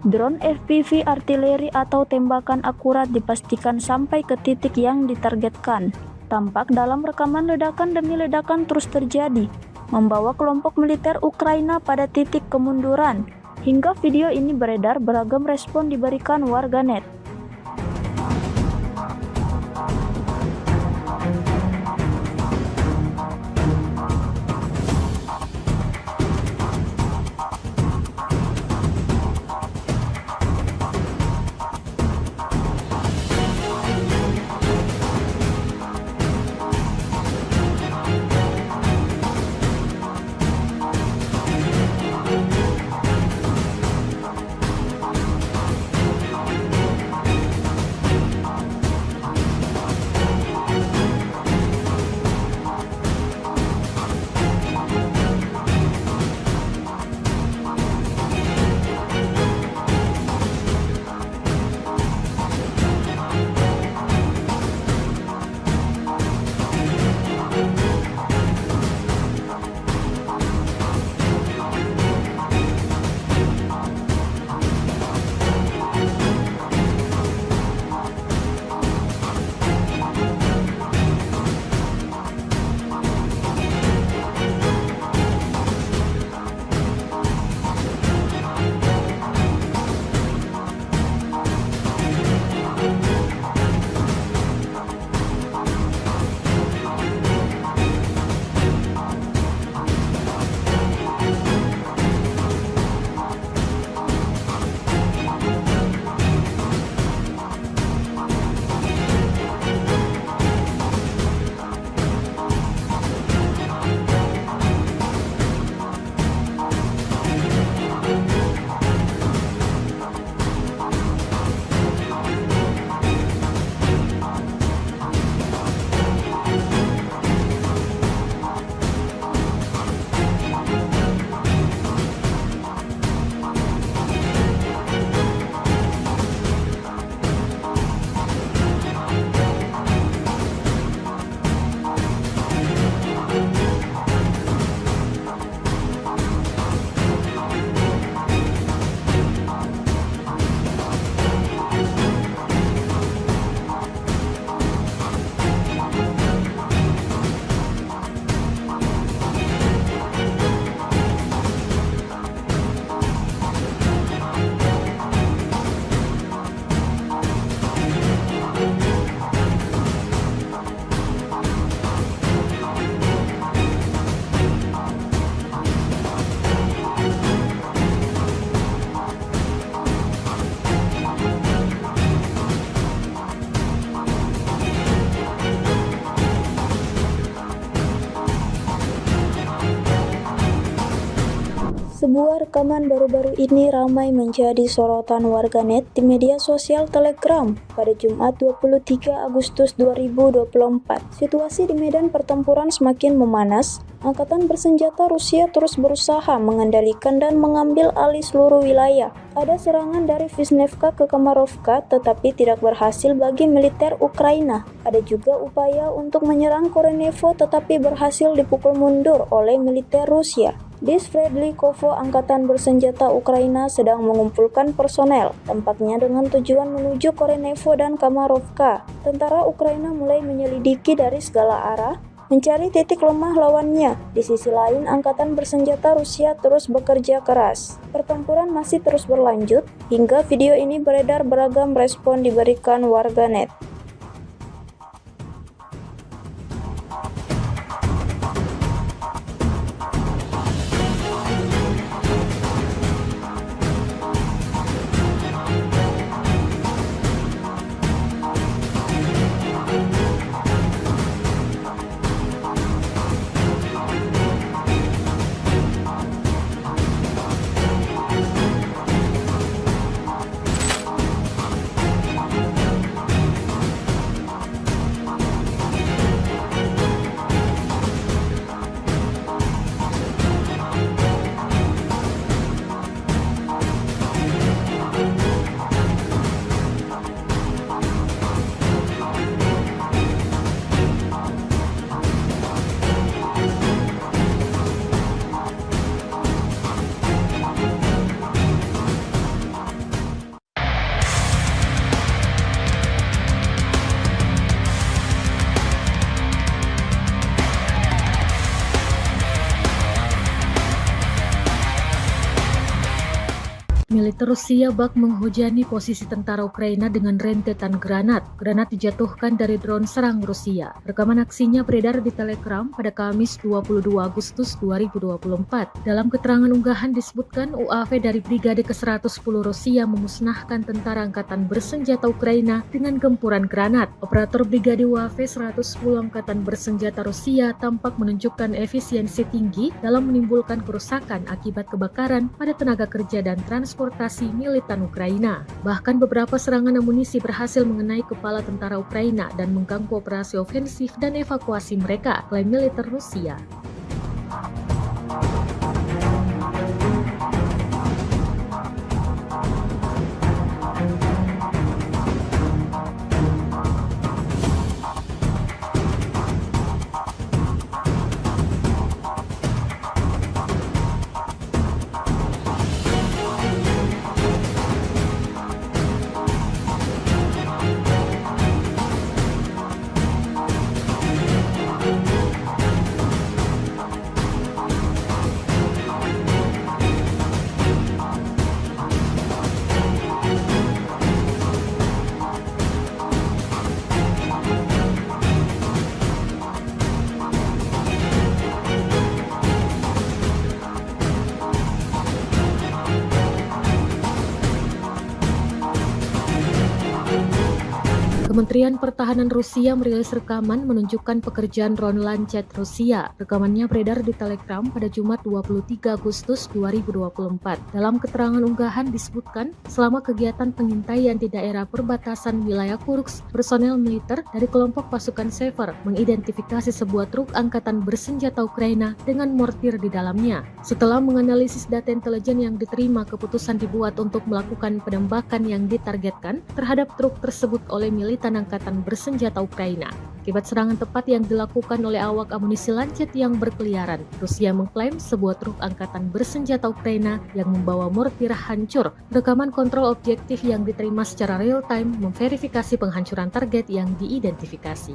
Speaker 1: Drone FPV artileri atau tembakan akurat dipastikan sampai ke titik yang ditargetkan. Tampak dalam rekaman ledakan demi ledakan terus terjadi, membawa kelompok militer Ukraina pada titik kemunduran. Hingga video ini beredar, beragam respon diberikan warganet. rekaman baru-baru ini ramai menjadi sorotan warganet di media sosial Telegram pada Jumat 23 Agustus 2024. Situasi di medan pertempuran semakin memanas. Angkatan bersenjata Rusia terus berusaha mengendalikan dan mengambil alih seluruh wilayah. Ada serangan dari Vishnevka ke Kamarovka tetapi tidak berhasil bagi militer Ukraina. Ada juga upaya untuk menyerang Korenevo tetapi berhasil dipukul mundur oleh militer Rusia. Di Sverdlikovo, angkatan bersenjata Ukraina sedang mengumpulkan personel, tampaknya dengan tujuan menuju Korenevo dan Kamarovka. Tentara Ukraina mulai menyelidiki dari segala arah, mencari titik lemah lawannya. Di sisi lain, angkatan bersenjata Rusia terus bekerja keras. Pertempuran masih terus berlanjut, hingga video ini beredar beragam respon diberikan warganet.
Speaker 2: Militer Rusia bak menghujani posisi tentara Ukraina dengan rentetan granat. Granat dijatuhkan dari drone serang Rusia. Rekaman aksinya beredar di Telegram pada Kamis 22 Agustus 2024. Dalam keterangan unggahan disebutkan UAV dari Brigade ke-110 Rusia memusnahkan tentara angkatan bersenjata Ukraina dengan gempuran granat. Operator Brigade UAV 110 angkatan bersenjata Rusia tampak menunjukkan efisiensi tinggi dalam menimbulkan kerusakan akibat kebakaran pada tenaga kerja dan transportasi militan Ukraina. Bahkan beberapa serangan amunisi berhasil mengenai kepala tentara Ukraina dan mengganggu operasi ofensif dan evakuasi mereka, klaim militer Rusia. Kementerian Pertahanan Rusia merilis rekaman menunjukkan pekerjaan drone Lancet Rusia. Rekamannya beredar di Telegram pada Jumat 23 Agustus 2024. Dalam keterangan unggahan disebutkan, selama kegiatan pengintaian di daerah perbatasan wilayah Kursk, personel militer dari kelompok pasukan Sever mengidentifikasi sebuah truk angkatan bersenjata Ukraina dengan mortir di dalamnya. Setelah menganalisis data intelijen yang diterima, keputusan dibuat untuk melakukan penembakan yang ditargetkan terhadap truk tersebut oleh militan angkatan bersenjata Ukraina. Akibat serangan tepat yang dilakukan oleh awak amunisi Lancet yang berkeliaran, Rusia mengklaim sebuah truk angkatan bersenjata Ukraina yang membawa mortir hancur. Rekaman kontrol objektif yang diterima secara real-time memverifikasi penghancuran target yang diidentifikasi.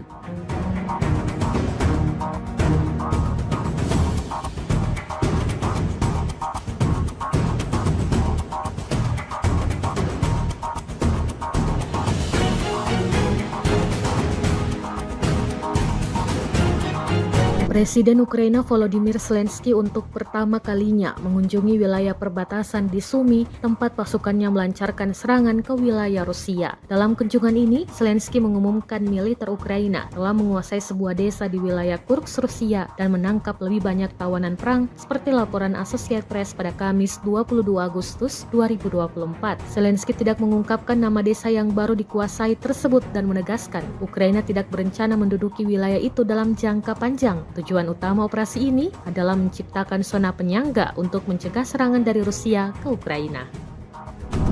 Speaker 2: Presiden Ukraina Volodymyr Zelensky untuk pertama kalinya mengunjungi wilayah perbatasan di Sumy, tempat pasukannya melancarkan serangan ke wilayah Rusia. Dalam kunjungan ini, Zelensky mengumumkan militer Ukraina telah menguasai sebuah desa di wilayah Kursk, Rusia dan menangkap lebih banyak tawanan perang seperti laporan Associated Press pada Kamis 22 Agustus 2024. Zelensky tidak mengungkapkan nama desa yang baru dikuasai tersebut dan menegaskan Ukraina tidak berencana menduduki wilayah itu dalam jangka panjang. Tujuan utama operasi ini adalah menciptakan zona penyangga untuk mencegah serangan dari Rusia ke Ukraina.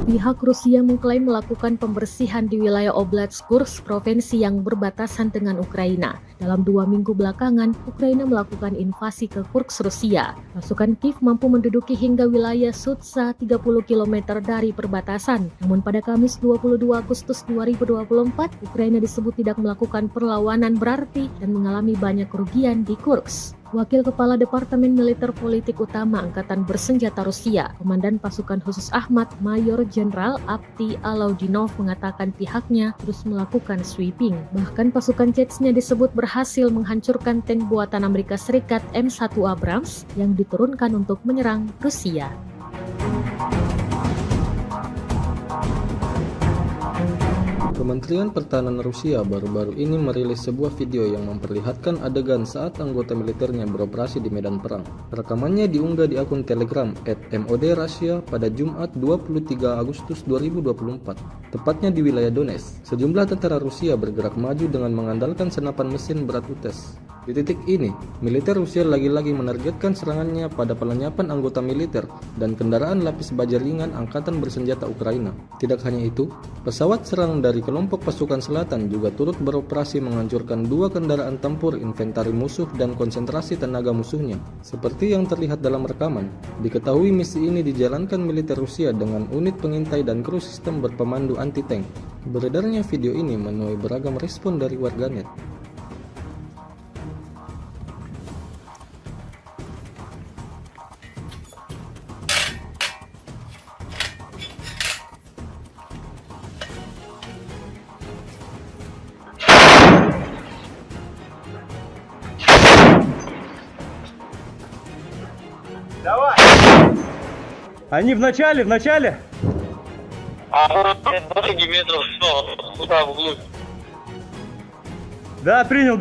Speaker 2: Pihak Rusia mengklaim melakukan pembersihan di wilayah Oblast Kursk, provinsi yang berbatasan dengan Ukraina. Dalam 2 minggu belakangan, Ukraina melakukan invasi ke Kursk, Rusia. Pasukan Kiev mampu menduduki hingga wilayah Sudza 30 km dari perbatasan. Namun pada Kamis 22 Agustus 2024, Ukraina disebut tidak melakukan perlawanan berarti dan mengalami banyak kerugian di Kursk. Wakil Kepala Departemen Militer Politik Utama Angkatan Bersenjata Rusia, Komandan Pasukan Khusus Ahmad, Mayor Jenderal Avdiy Alaudinov mengatakan pihaknya terus melakukan sweeping. Bahkan pasukan Chechnya disebut berhasil menghancurkan tank buatan Amerika Serikat M1 Abrams yang diturunkan untuk menyerang Rusia.
Speaker 3: Kementerian Pertahanan Rusia baru-baru ini merilis sebuah video yang memperlihatkan adegan saat anggota militernya beroperasi di medan perang. Rekamannya diunggah di akun Telegram @MOD_Russia pada Jumat 23 Agustus 2024, tepatnya di wilayah Donetsk. Sejumlah tentara Rusia bergerak maju dengan mengandalkan senapan mesin berat UTES. Di titik ini, militer Rusia lagi-lagi menargetkan serangannya pada pelenyapan anggota militer dan kendaraan lapis baja ringan Angkatan Bersenjata Ukraina. Tidak hanya itu, pesawat serang dari kelompok pasukan selatan juga turut beroperasi menghancurkan 2 kendaraan tempur inventari musuh dan konsentrasi tenaga musuhnya. Seperti yang terlihat dalam rekaman, diketahui misi ini dijalankan militer Rusia dengan unit pengintai dan kru sistem berpemandu anti-tank. Beredarnya video ini menuai beragam respon dari warganet.
Speaker 4: Давай! Они в начале!
Speaker 5: А дороги метров 100, туда вглубь.
Speaker 4: Да, принял.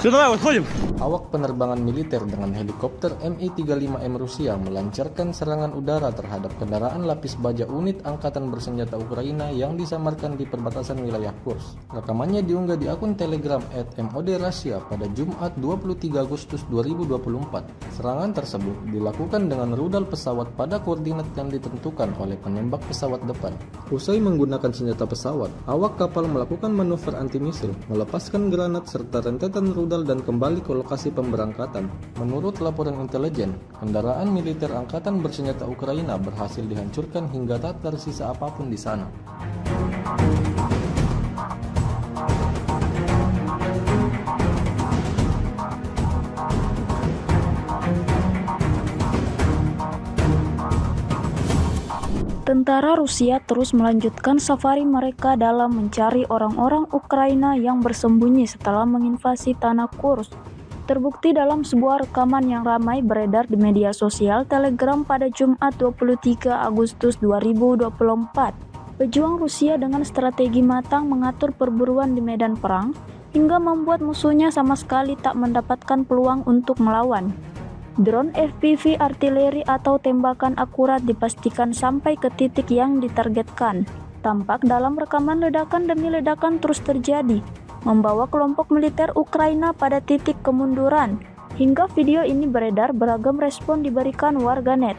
Speaker 4: Все, давай, выходим.
Speaker 3: Awak penerbangan militer dengan helikopter Mi-35M Rusia melancarkan serangan udara terhadap kendaraan lapis baja unit Angkatan Bersenjata Ukraina yang disamarkan di perbatasan wilayah Kursk. Rekamannya diunggah di akun Telegram @MOD_Russia pada Jumat 23 Agustus 2024. Serangan tersebut dilakukan dengan rudal pesawat pada koordinat yang ditentukan oleh penembak pesawat depan. Usai menggunakan senjata pesawat, awak kapal melakukan manuver anti-misil, melepaskan granat serta rentetan rudal dan kembali ke lokasi pemberangkatan. Menurut laporan intelijen, kendaraan militer Angkatan Bersenjata Ukraina berhasil dihancurkan hingga tak tersisa apapun di sana.
Speaker 1: Tentara Rusia terus melanjutkan safari mereka dalam mencari orang-orang Ukraina yang bersembunyi setelah menginvasi tanah Kursk. Terbukti dalam sebuah rekaman yang ramai beredar di media sosial Telegram pada Jumat 23 Agustus 2024. Pejuang Rusia dengan strategi matang mengatur perburuan di medan perang hingga membuat musuhnya sama sekali tak mendapatkan peluang untuk melawan. Drone FPV artileri atau tembakan akurat dipastikan sampai ke titik yang ditargetkan. Tampak dalam rekaman ledakan demi ledakan terus terjadi, membawa kelompok militer Ukraina pada titik kemunduran. Hingga video ini beredar, beragam respon diberikan warganet.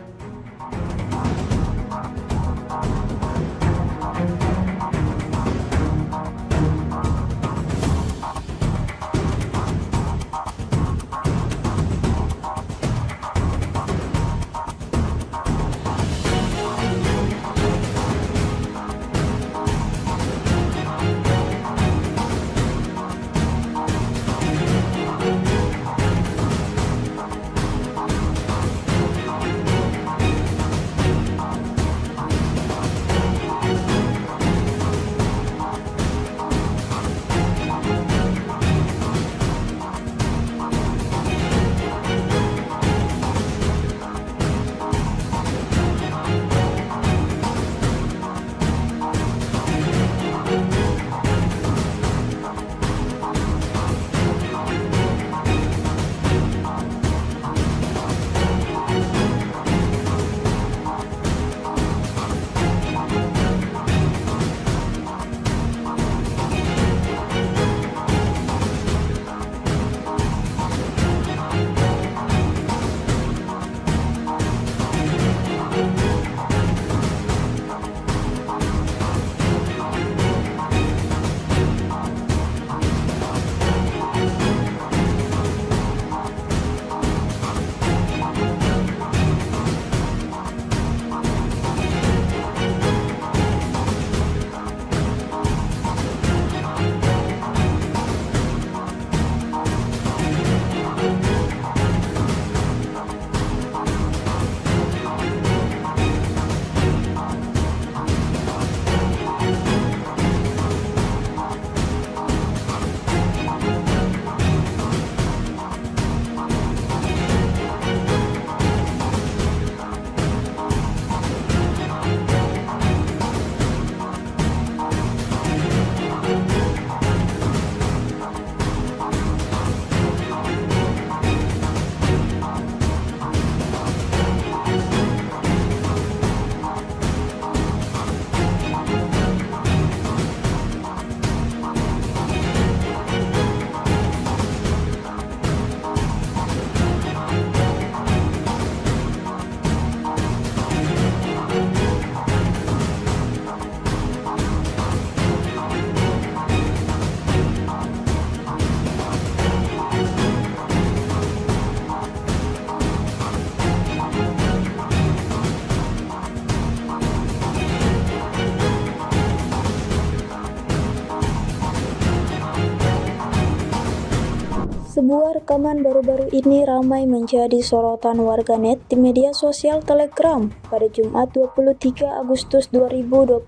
Speaker 1: Sebuah rekaman baru-baru ini ramai menjadi sorotan warganet di media sosial Telegram pada Jumat 23 Agustus 2024.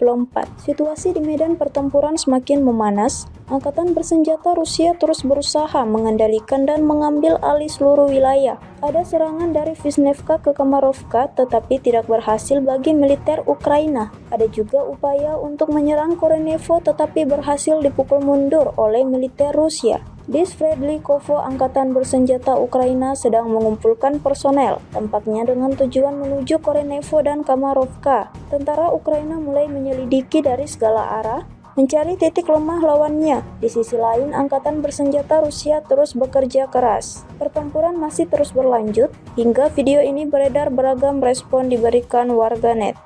Speaker 1: Situasi di medan pertempuran semakin memanas. Angkatan bersenjata Rusia terus berusaha mengendalikan dan mengambil alih seluruh wilayah. Ada serangan dari Vishnevka ke Kamarovka tetapi tidak berhasil bagi militer Ukraina. Ada juga upaya untuk menyerang Korenevo tetapi berhasil dipukul mundur oleh militer Rusia. Di Sverdlikovo, angkatan bersenjata Ukraina sedang mengumpulkan personel, tampaknya dengan tujuan menuju Korenevo dan Kamarovka. Tentara Ukraina mulai menyelidiki dari segala arah, mencari titik lemah lawannya. Di sisi lain, angkatan bersenjata Rusia terus bekerja keras. Pertempuran masih terus berlanjut, hingga video ini beredar beragam respon diberikan warganet.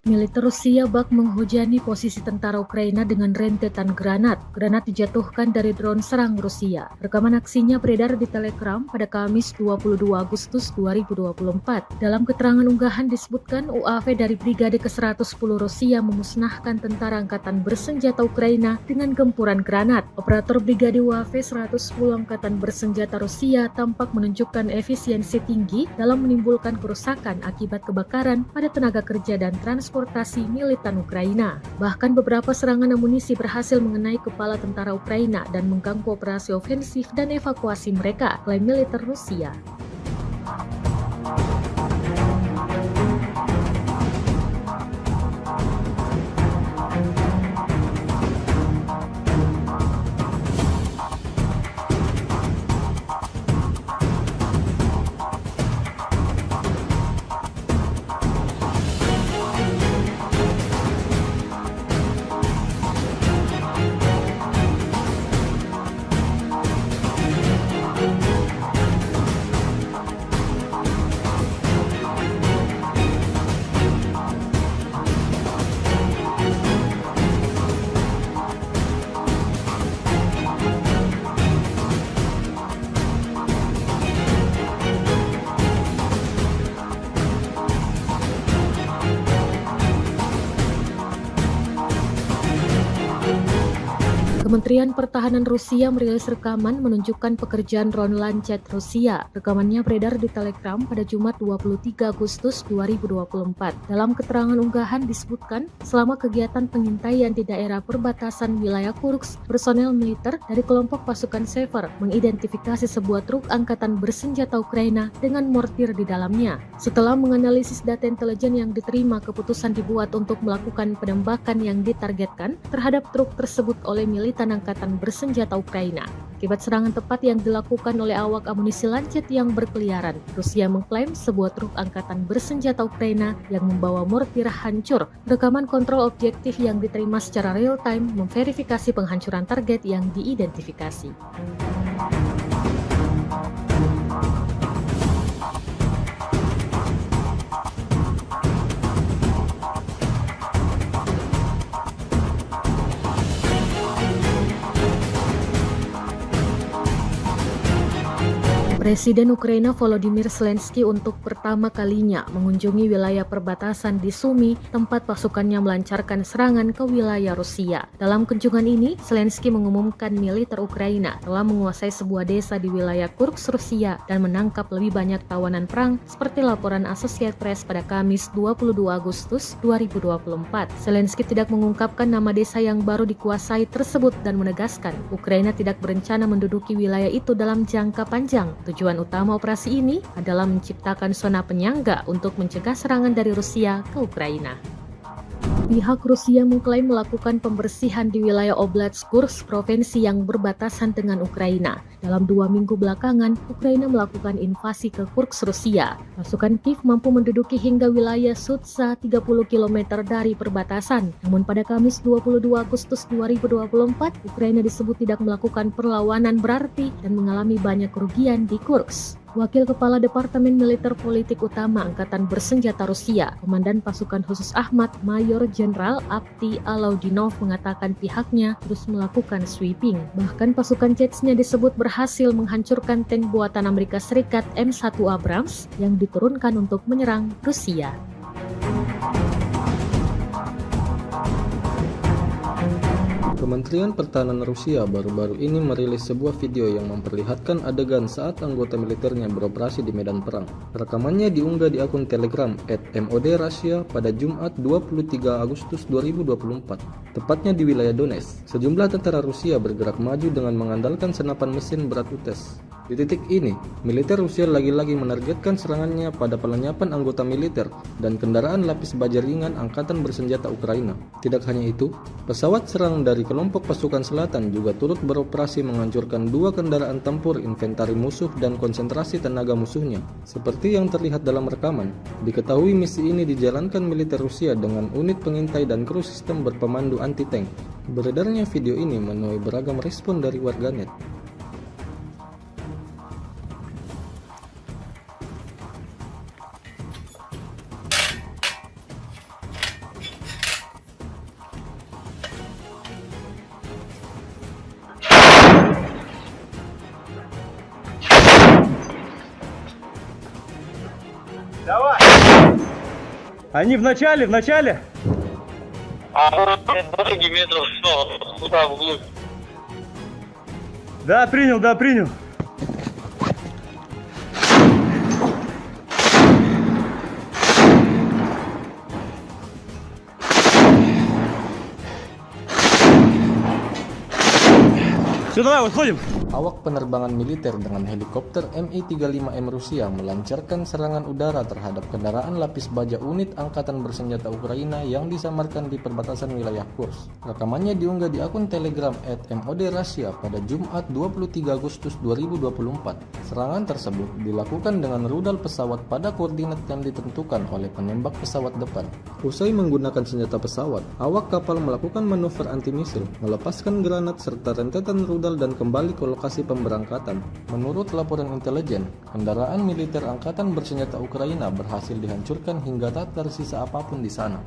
Speaker 2: Militer Rusia bak menghujani posisi tentara Ukraina dengan rentetan granat. Granat dijatuhkan dari drone serang Rusia. Rekaman aksinya beredar di Telegram pada Kamis 22 Agustus 2024. Dalam keterangan unggahan disebutkan UAV dari Brigade ke-110 Rusia memusnahkan tentara angkatan bersenjata Ukraina dengan gempuran granat. Operator Brigade UAV 110 angkatan bersenjata Rusia tampak menunjukkan efisiensi tinggi dalam menimbulkan kerusakan akibat kebakaran pada tenaga kerja dan transportasi militan Ukraina. Bahkan beberapa serangan amunisi berhasil mengenai kepala tentara Ukraina dan mengganggu operasi ofensif dan evakuasi mereka, klaim militer Rusia. Kementerian Pertahanan Rusia merilis rekaman menunjukkan pekerjaan drone Lancet Rusia. Rekamannya beredar di Telegram pada Jumat 23 Agustus 2024. Dalam keterangan unggahan disebutkan, selama kegiatan pengintaian di daerah perbatasan wilayah Kursk, personel militer dari kelompok pasukan Sever mengidentifikasi sebuah truk angkatan bersenjata Ukraina dengan mortir di dalamnya. Setelah menganalisis data intelijen yang diterima, keputusan dibuat untuk melakukan penembakan yang ditargetkan terhadap truk tersebut oleh militan angkatan bersenjata Ukraina. Akibat serangan tepat yang dilakukan oleh awak amunisi Lancet yang berkeliaran, Rusia mengklaim sebuah truk angkatan bersenjata Ukraina yang membawa mortir hancur. Rekaman kontrol objektif yang diterima secara real-time memverifikasi penghancuran target yang diidentifikasi. Presiden Ukraina Volodymyr Zelensky untuk pertama kalinya mengunjungi wilayah perbatasan di Sumy, tempat pasukannya melancarkan serangan ke wilayah Rusia. Dalam kunjungan ini, Zelensky mengumumkan militer Ukraina telah menguasai sebuah desa di wilayah Kursk, Rusia dan menangkap lebih banyak tawanan perang seperti laporan Associated Press pada Kamis 22 Agustus 2024. Zelensky tidak mengungkapkan nama desa yang baru dikuasai tersebut dan menegaskan Ukraina tidak berencana menduduki wilayah itu dalam jangka panjang. Tujuan utama operasi ini adalah menciptakan zona penyangga untuk mencegah serangan dari Rusia ke Ukraina. Pihak Rusia mengklaim melakukan pembersihan di wilayah Oblast Kursk, provinsi yang berbatasan dengan Ukraina. Dalam 2 minggu belakangan, Ukraina melakukan invasi ke Kursk, Rusia. Pasukan Kiev mampu menduduki hingga wilayah Sudza 30 km dari perbatasan. Namun pada Kamis 22 Agustus 2024, Ukraina disebut tidak melakukan perlawanan berarti dan mengalami banyak kerugian di Kursk. Wakil Kepala Departemen Militer Politik Utama Angkatan Bersenjata Rusia, Komandan Pasukan Khusus Ahmad, Mayor Jenderal Avdiy Alaudinov mengatakan pihaknya terus melakukan sweeping. Bahkan pasukan Chechnya disebut berhasil menghancurkan tank buatan Amerika Serikat M1 Abrams yang diturunkan untuk menyerang Rusia.
Speaker 3: Kementerian Pertahanan Rusia baru-baru ini merilis sebuah video yang memperlihatkan adegan saat anggota militernya beroperasi di medan perang. Rekamannya diunggah di akun Telegram @MOD_Russia pada Jumat 23 Agustus 2024, tepatnya di wilayah Donetsk. Sejumlah tentara Rusia bergerak maju dengan mengandalkan senapan mesin berat UTES. Di titik ini, militer Rusia lagi-lagi menargetkan serangannya pada pelenyapan anggota militer dan kendaraan lapis baja ringan Angkatan Bersenjata Ukraina. Tidak hanya itu, pesawat serang dari kelompok pasukan selatan juga turut beroperasi menghancurkan 2 kendaraan tempur inventari musuh dan konsentrasi tenaga musuhnya. Seperti yang terlihat dalam rekaman, diketahui misi ini dijalankan militer Rusia dengan unit pengintai dan kru sistem berpemandu anti-tank. Beredarnya video ini menuai beragam respon dari warganet.
Speaker 4: Давай! Они в начале!
Speaker 5: А дороги метров 100, туда вглубь.
Speaker 4: Да, принял. Все, давай, выходим.
Speaker 3: Awak penerbangan militer dengan helikopter Mi-35M Rusia melancarkan serangan udara terhadap kendaraan lapis baja unit Angkatan Bersenjata Ukraina yang disamarkan di perbatasan wilayah Kursk. Rekamannya diunggah di akun Telegram @MOD_Russia pada Jumat 23 Agustus 2024. Serangan tersebut dilakukan dengan rudal pesawat pada koordinat yang ditentukan oleh penembak pesawat depan. Usai menggunakan senjata pesawat, awak kapal melakukan manuver anti-misil, melepaskan granat serta rentetan rudal dan kembali ke lokasi pemberangkatan. Menurut laporan intelijen, kendaraan militer Angkatan Bersenjata Ukraina berhasil dihancurkan hingga tak tersisa apapun di sana.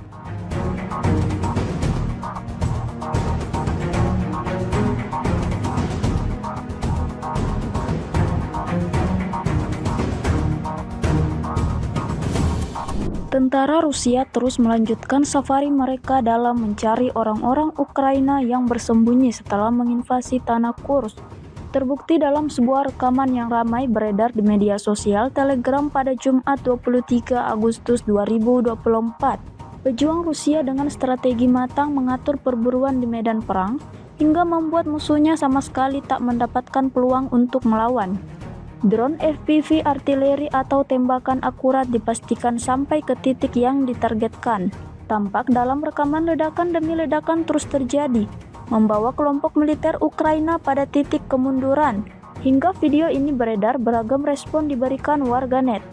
Speaker 1: Tentara Rusia terus melanjutkan safari mereka dalam mencari orang-orang Ukraina yang bersembunyi setelah menginvasi tanah Kursk. Terbukti dalam sebuah rekaman yang ramai beredar di media sosial Telegram pada Jumat 23 Agustus 2024. Pejuang Rusia dengan strategi matang mengatur perburuan di medan perang hingga membuat musuhnya sama sekali tak mendapatkan peluang untuk melawan. Drone FPV artileri atau tembakan akurat dipastikan sampai ke titik yang ditargetkan. Tampak dalam rekaman ledakan demi ledakan terus terjadi, membawa kelompok militer Ukraina pada titik kemunduran. Hingga video ini beredar, beragam respon diberikan warganet.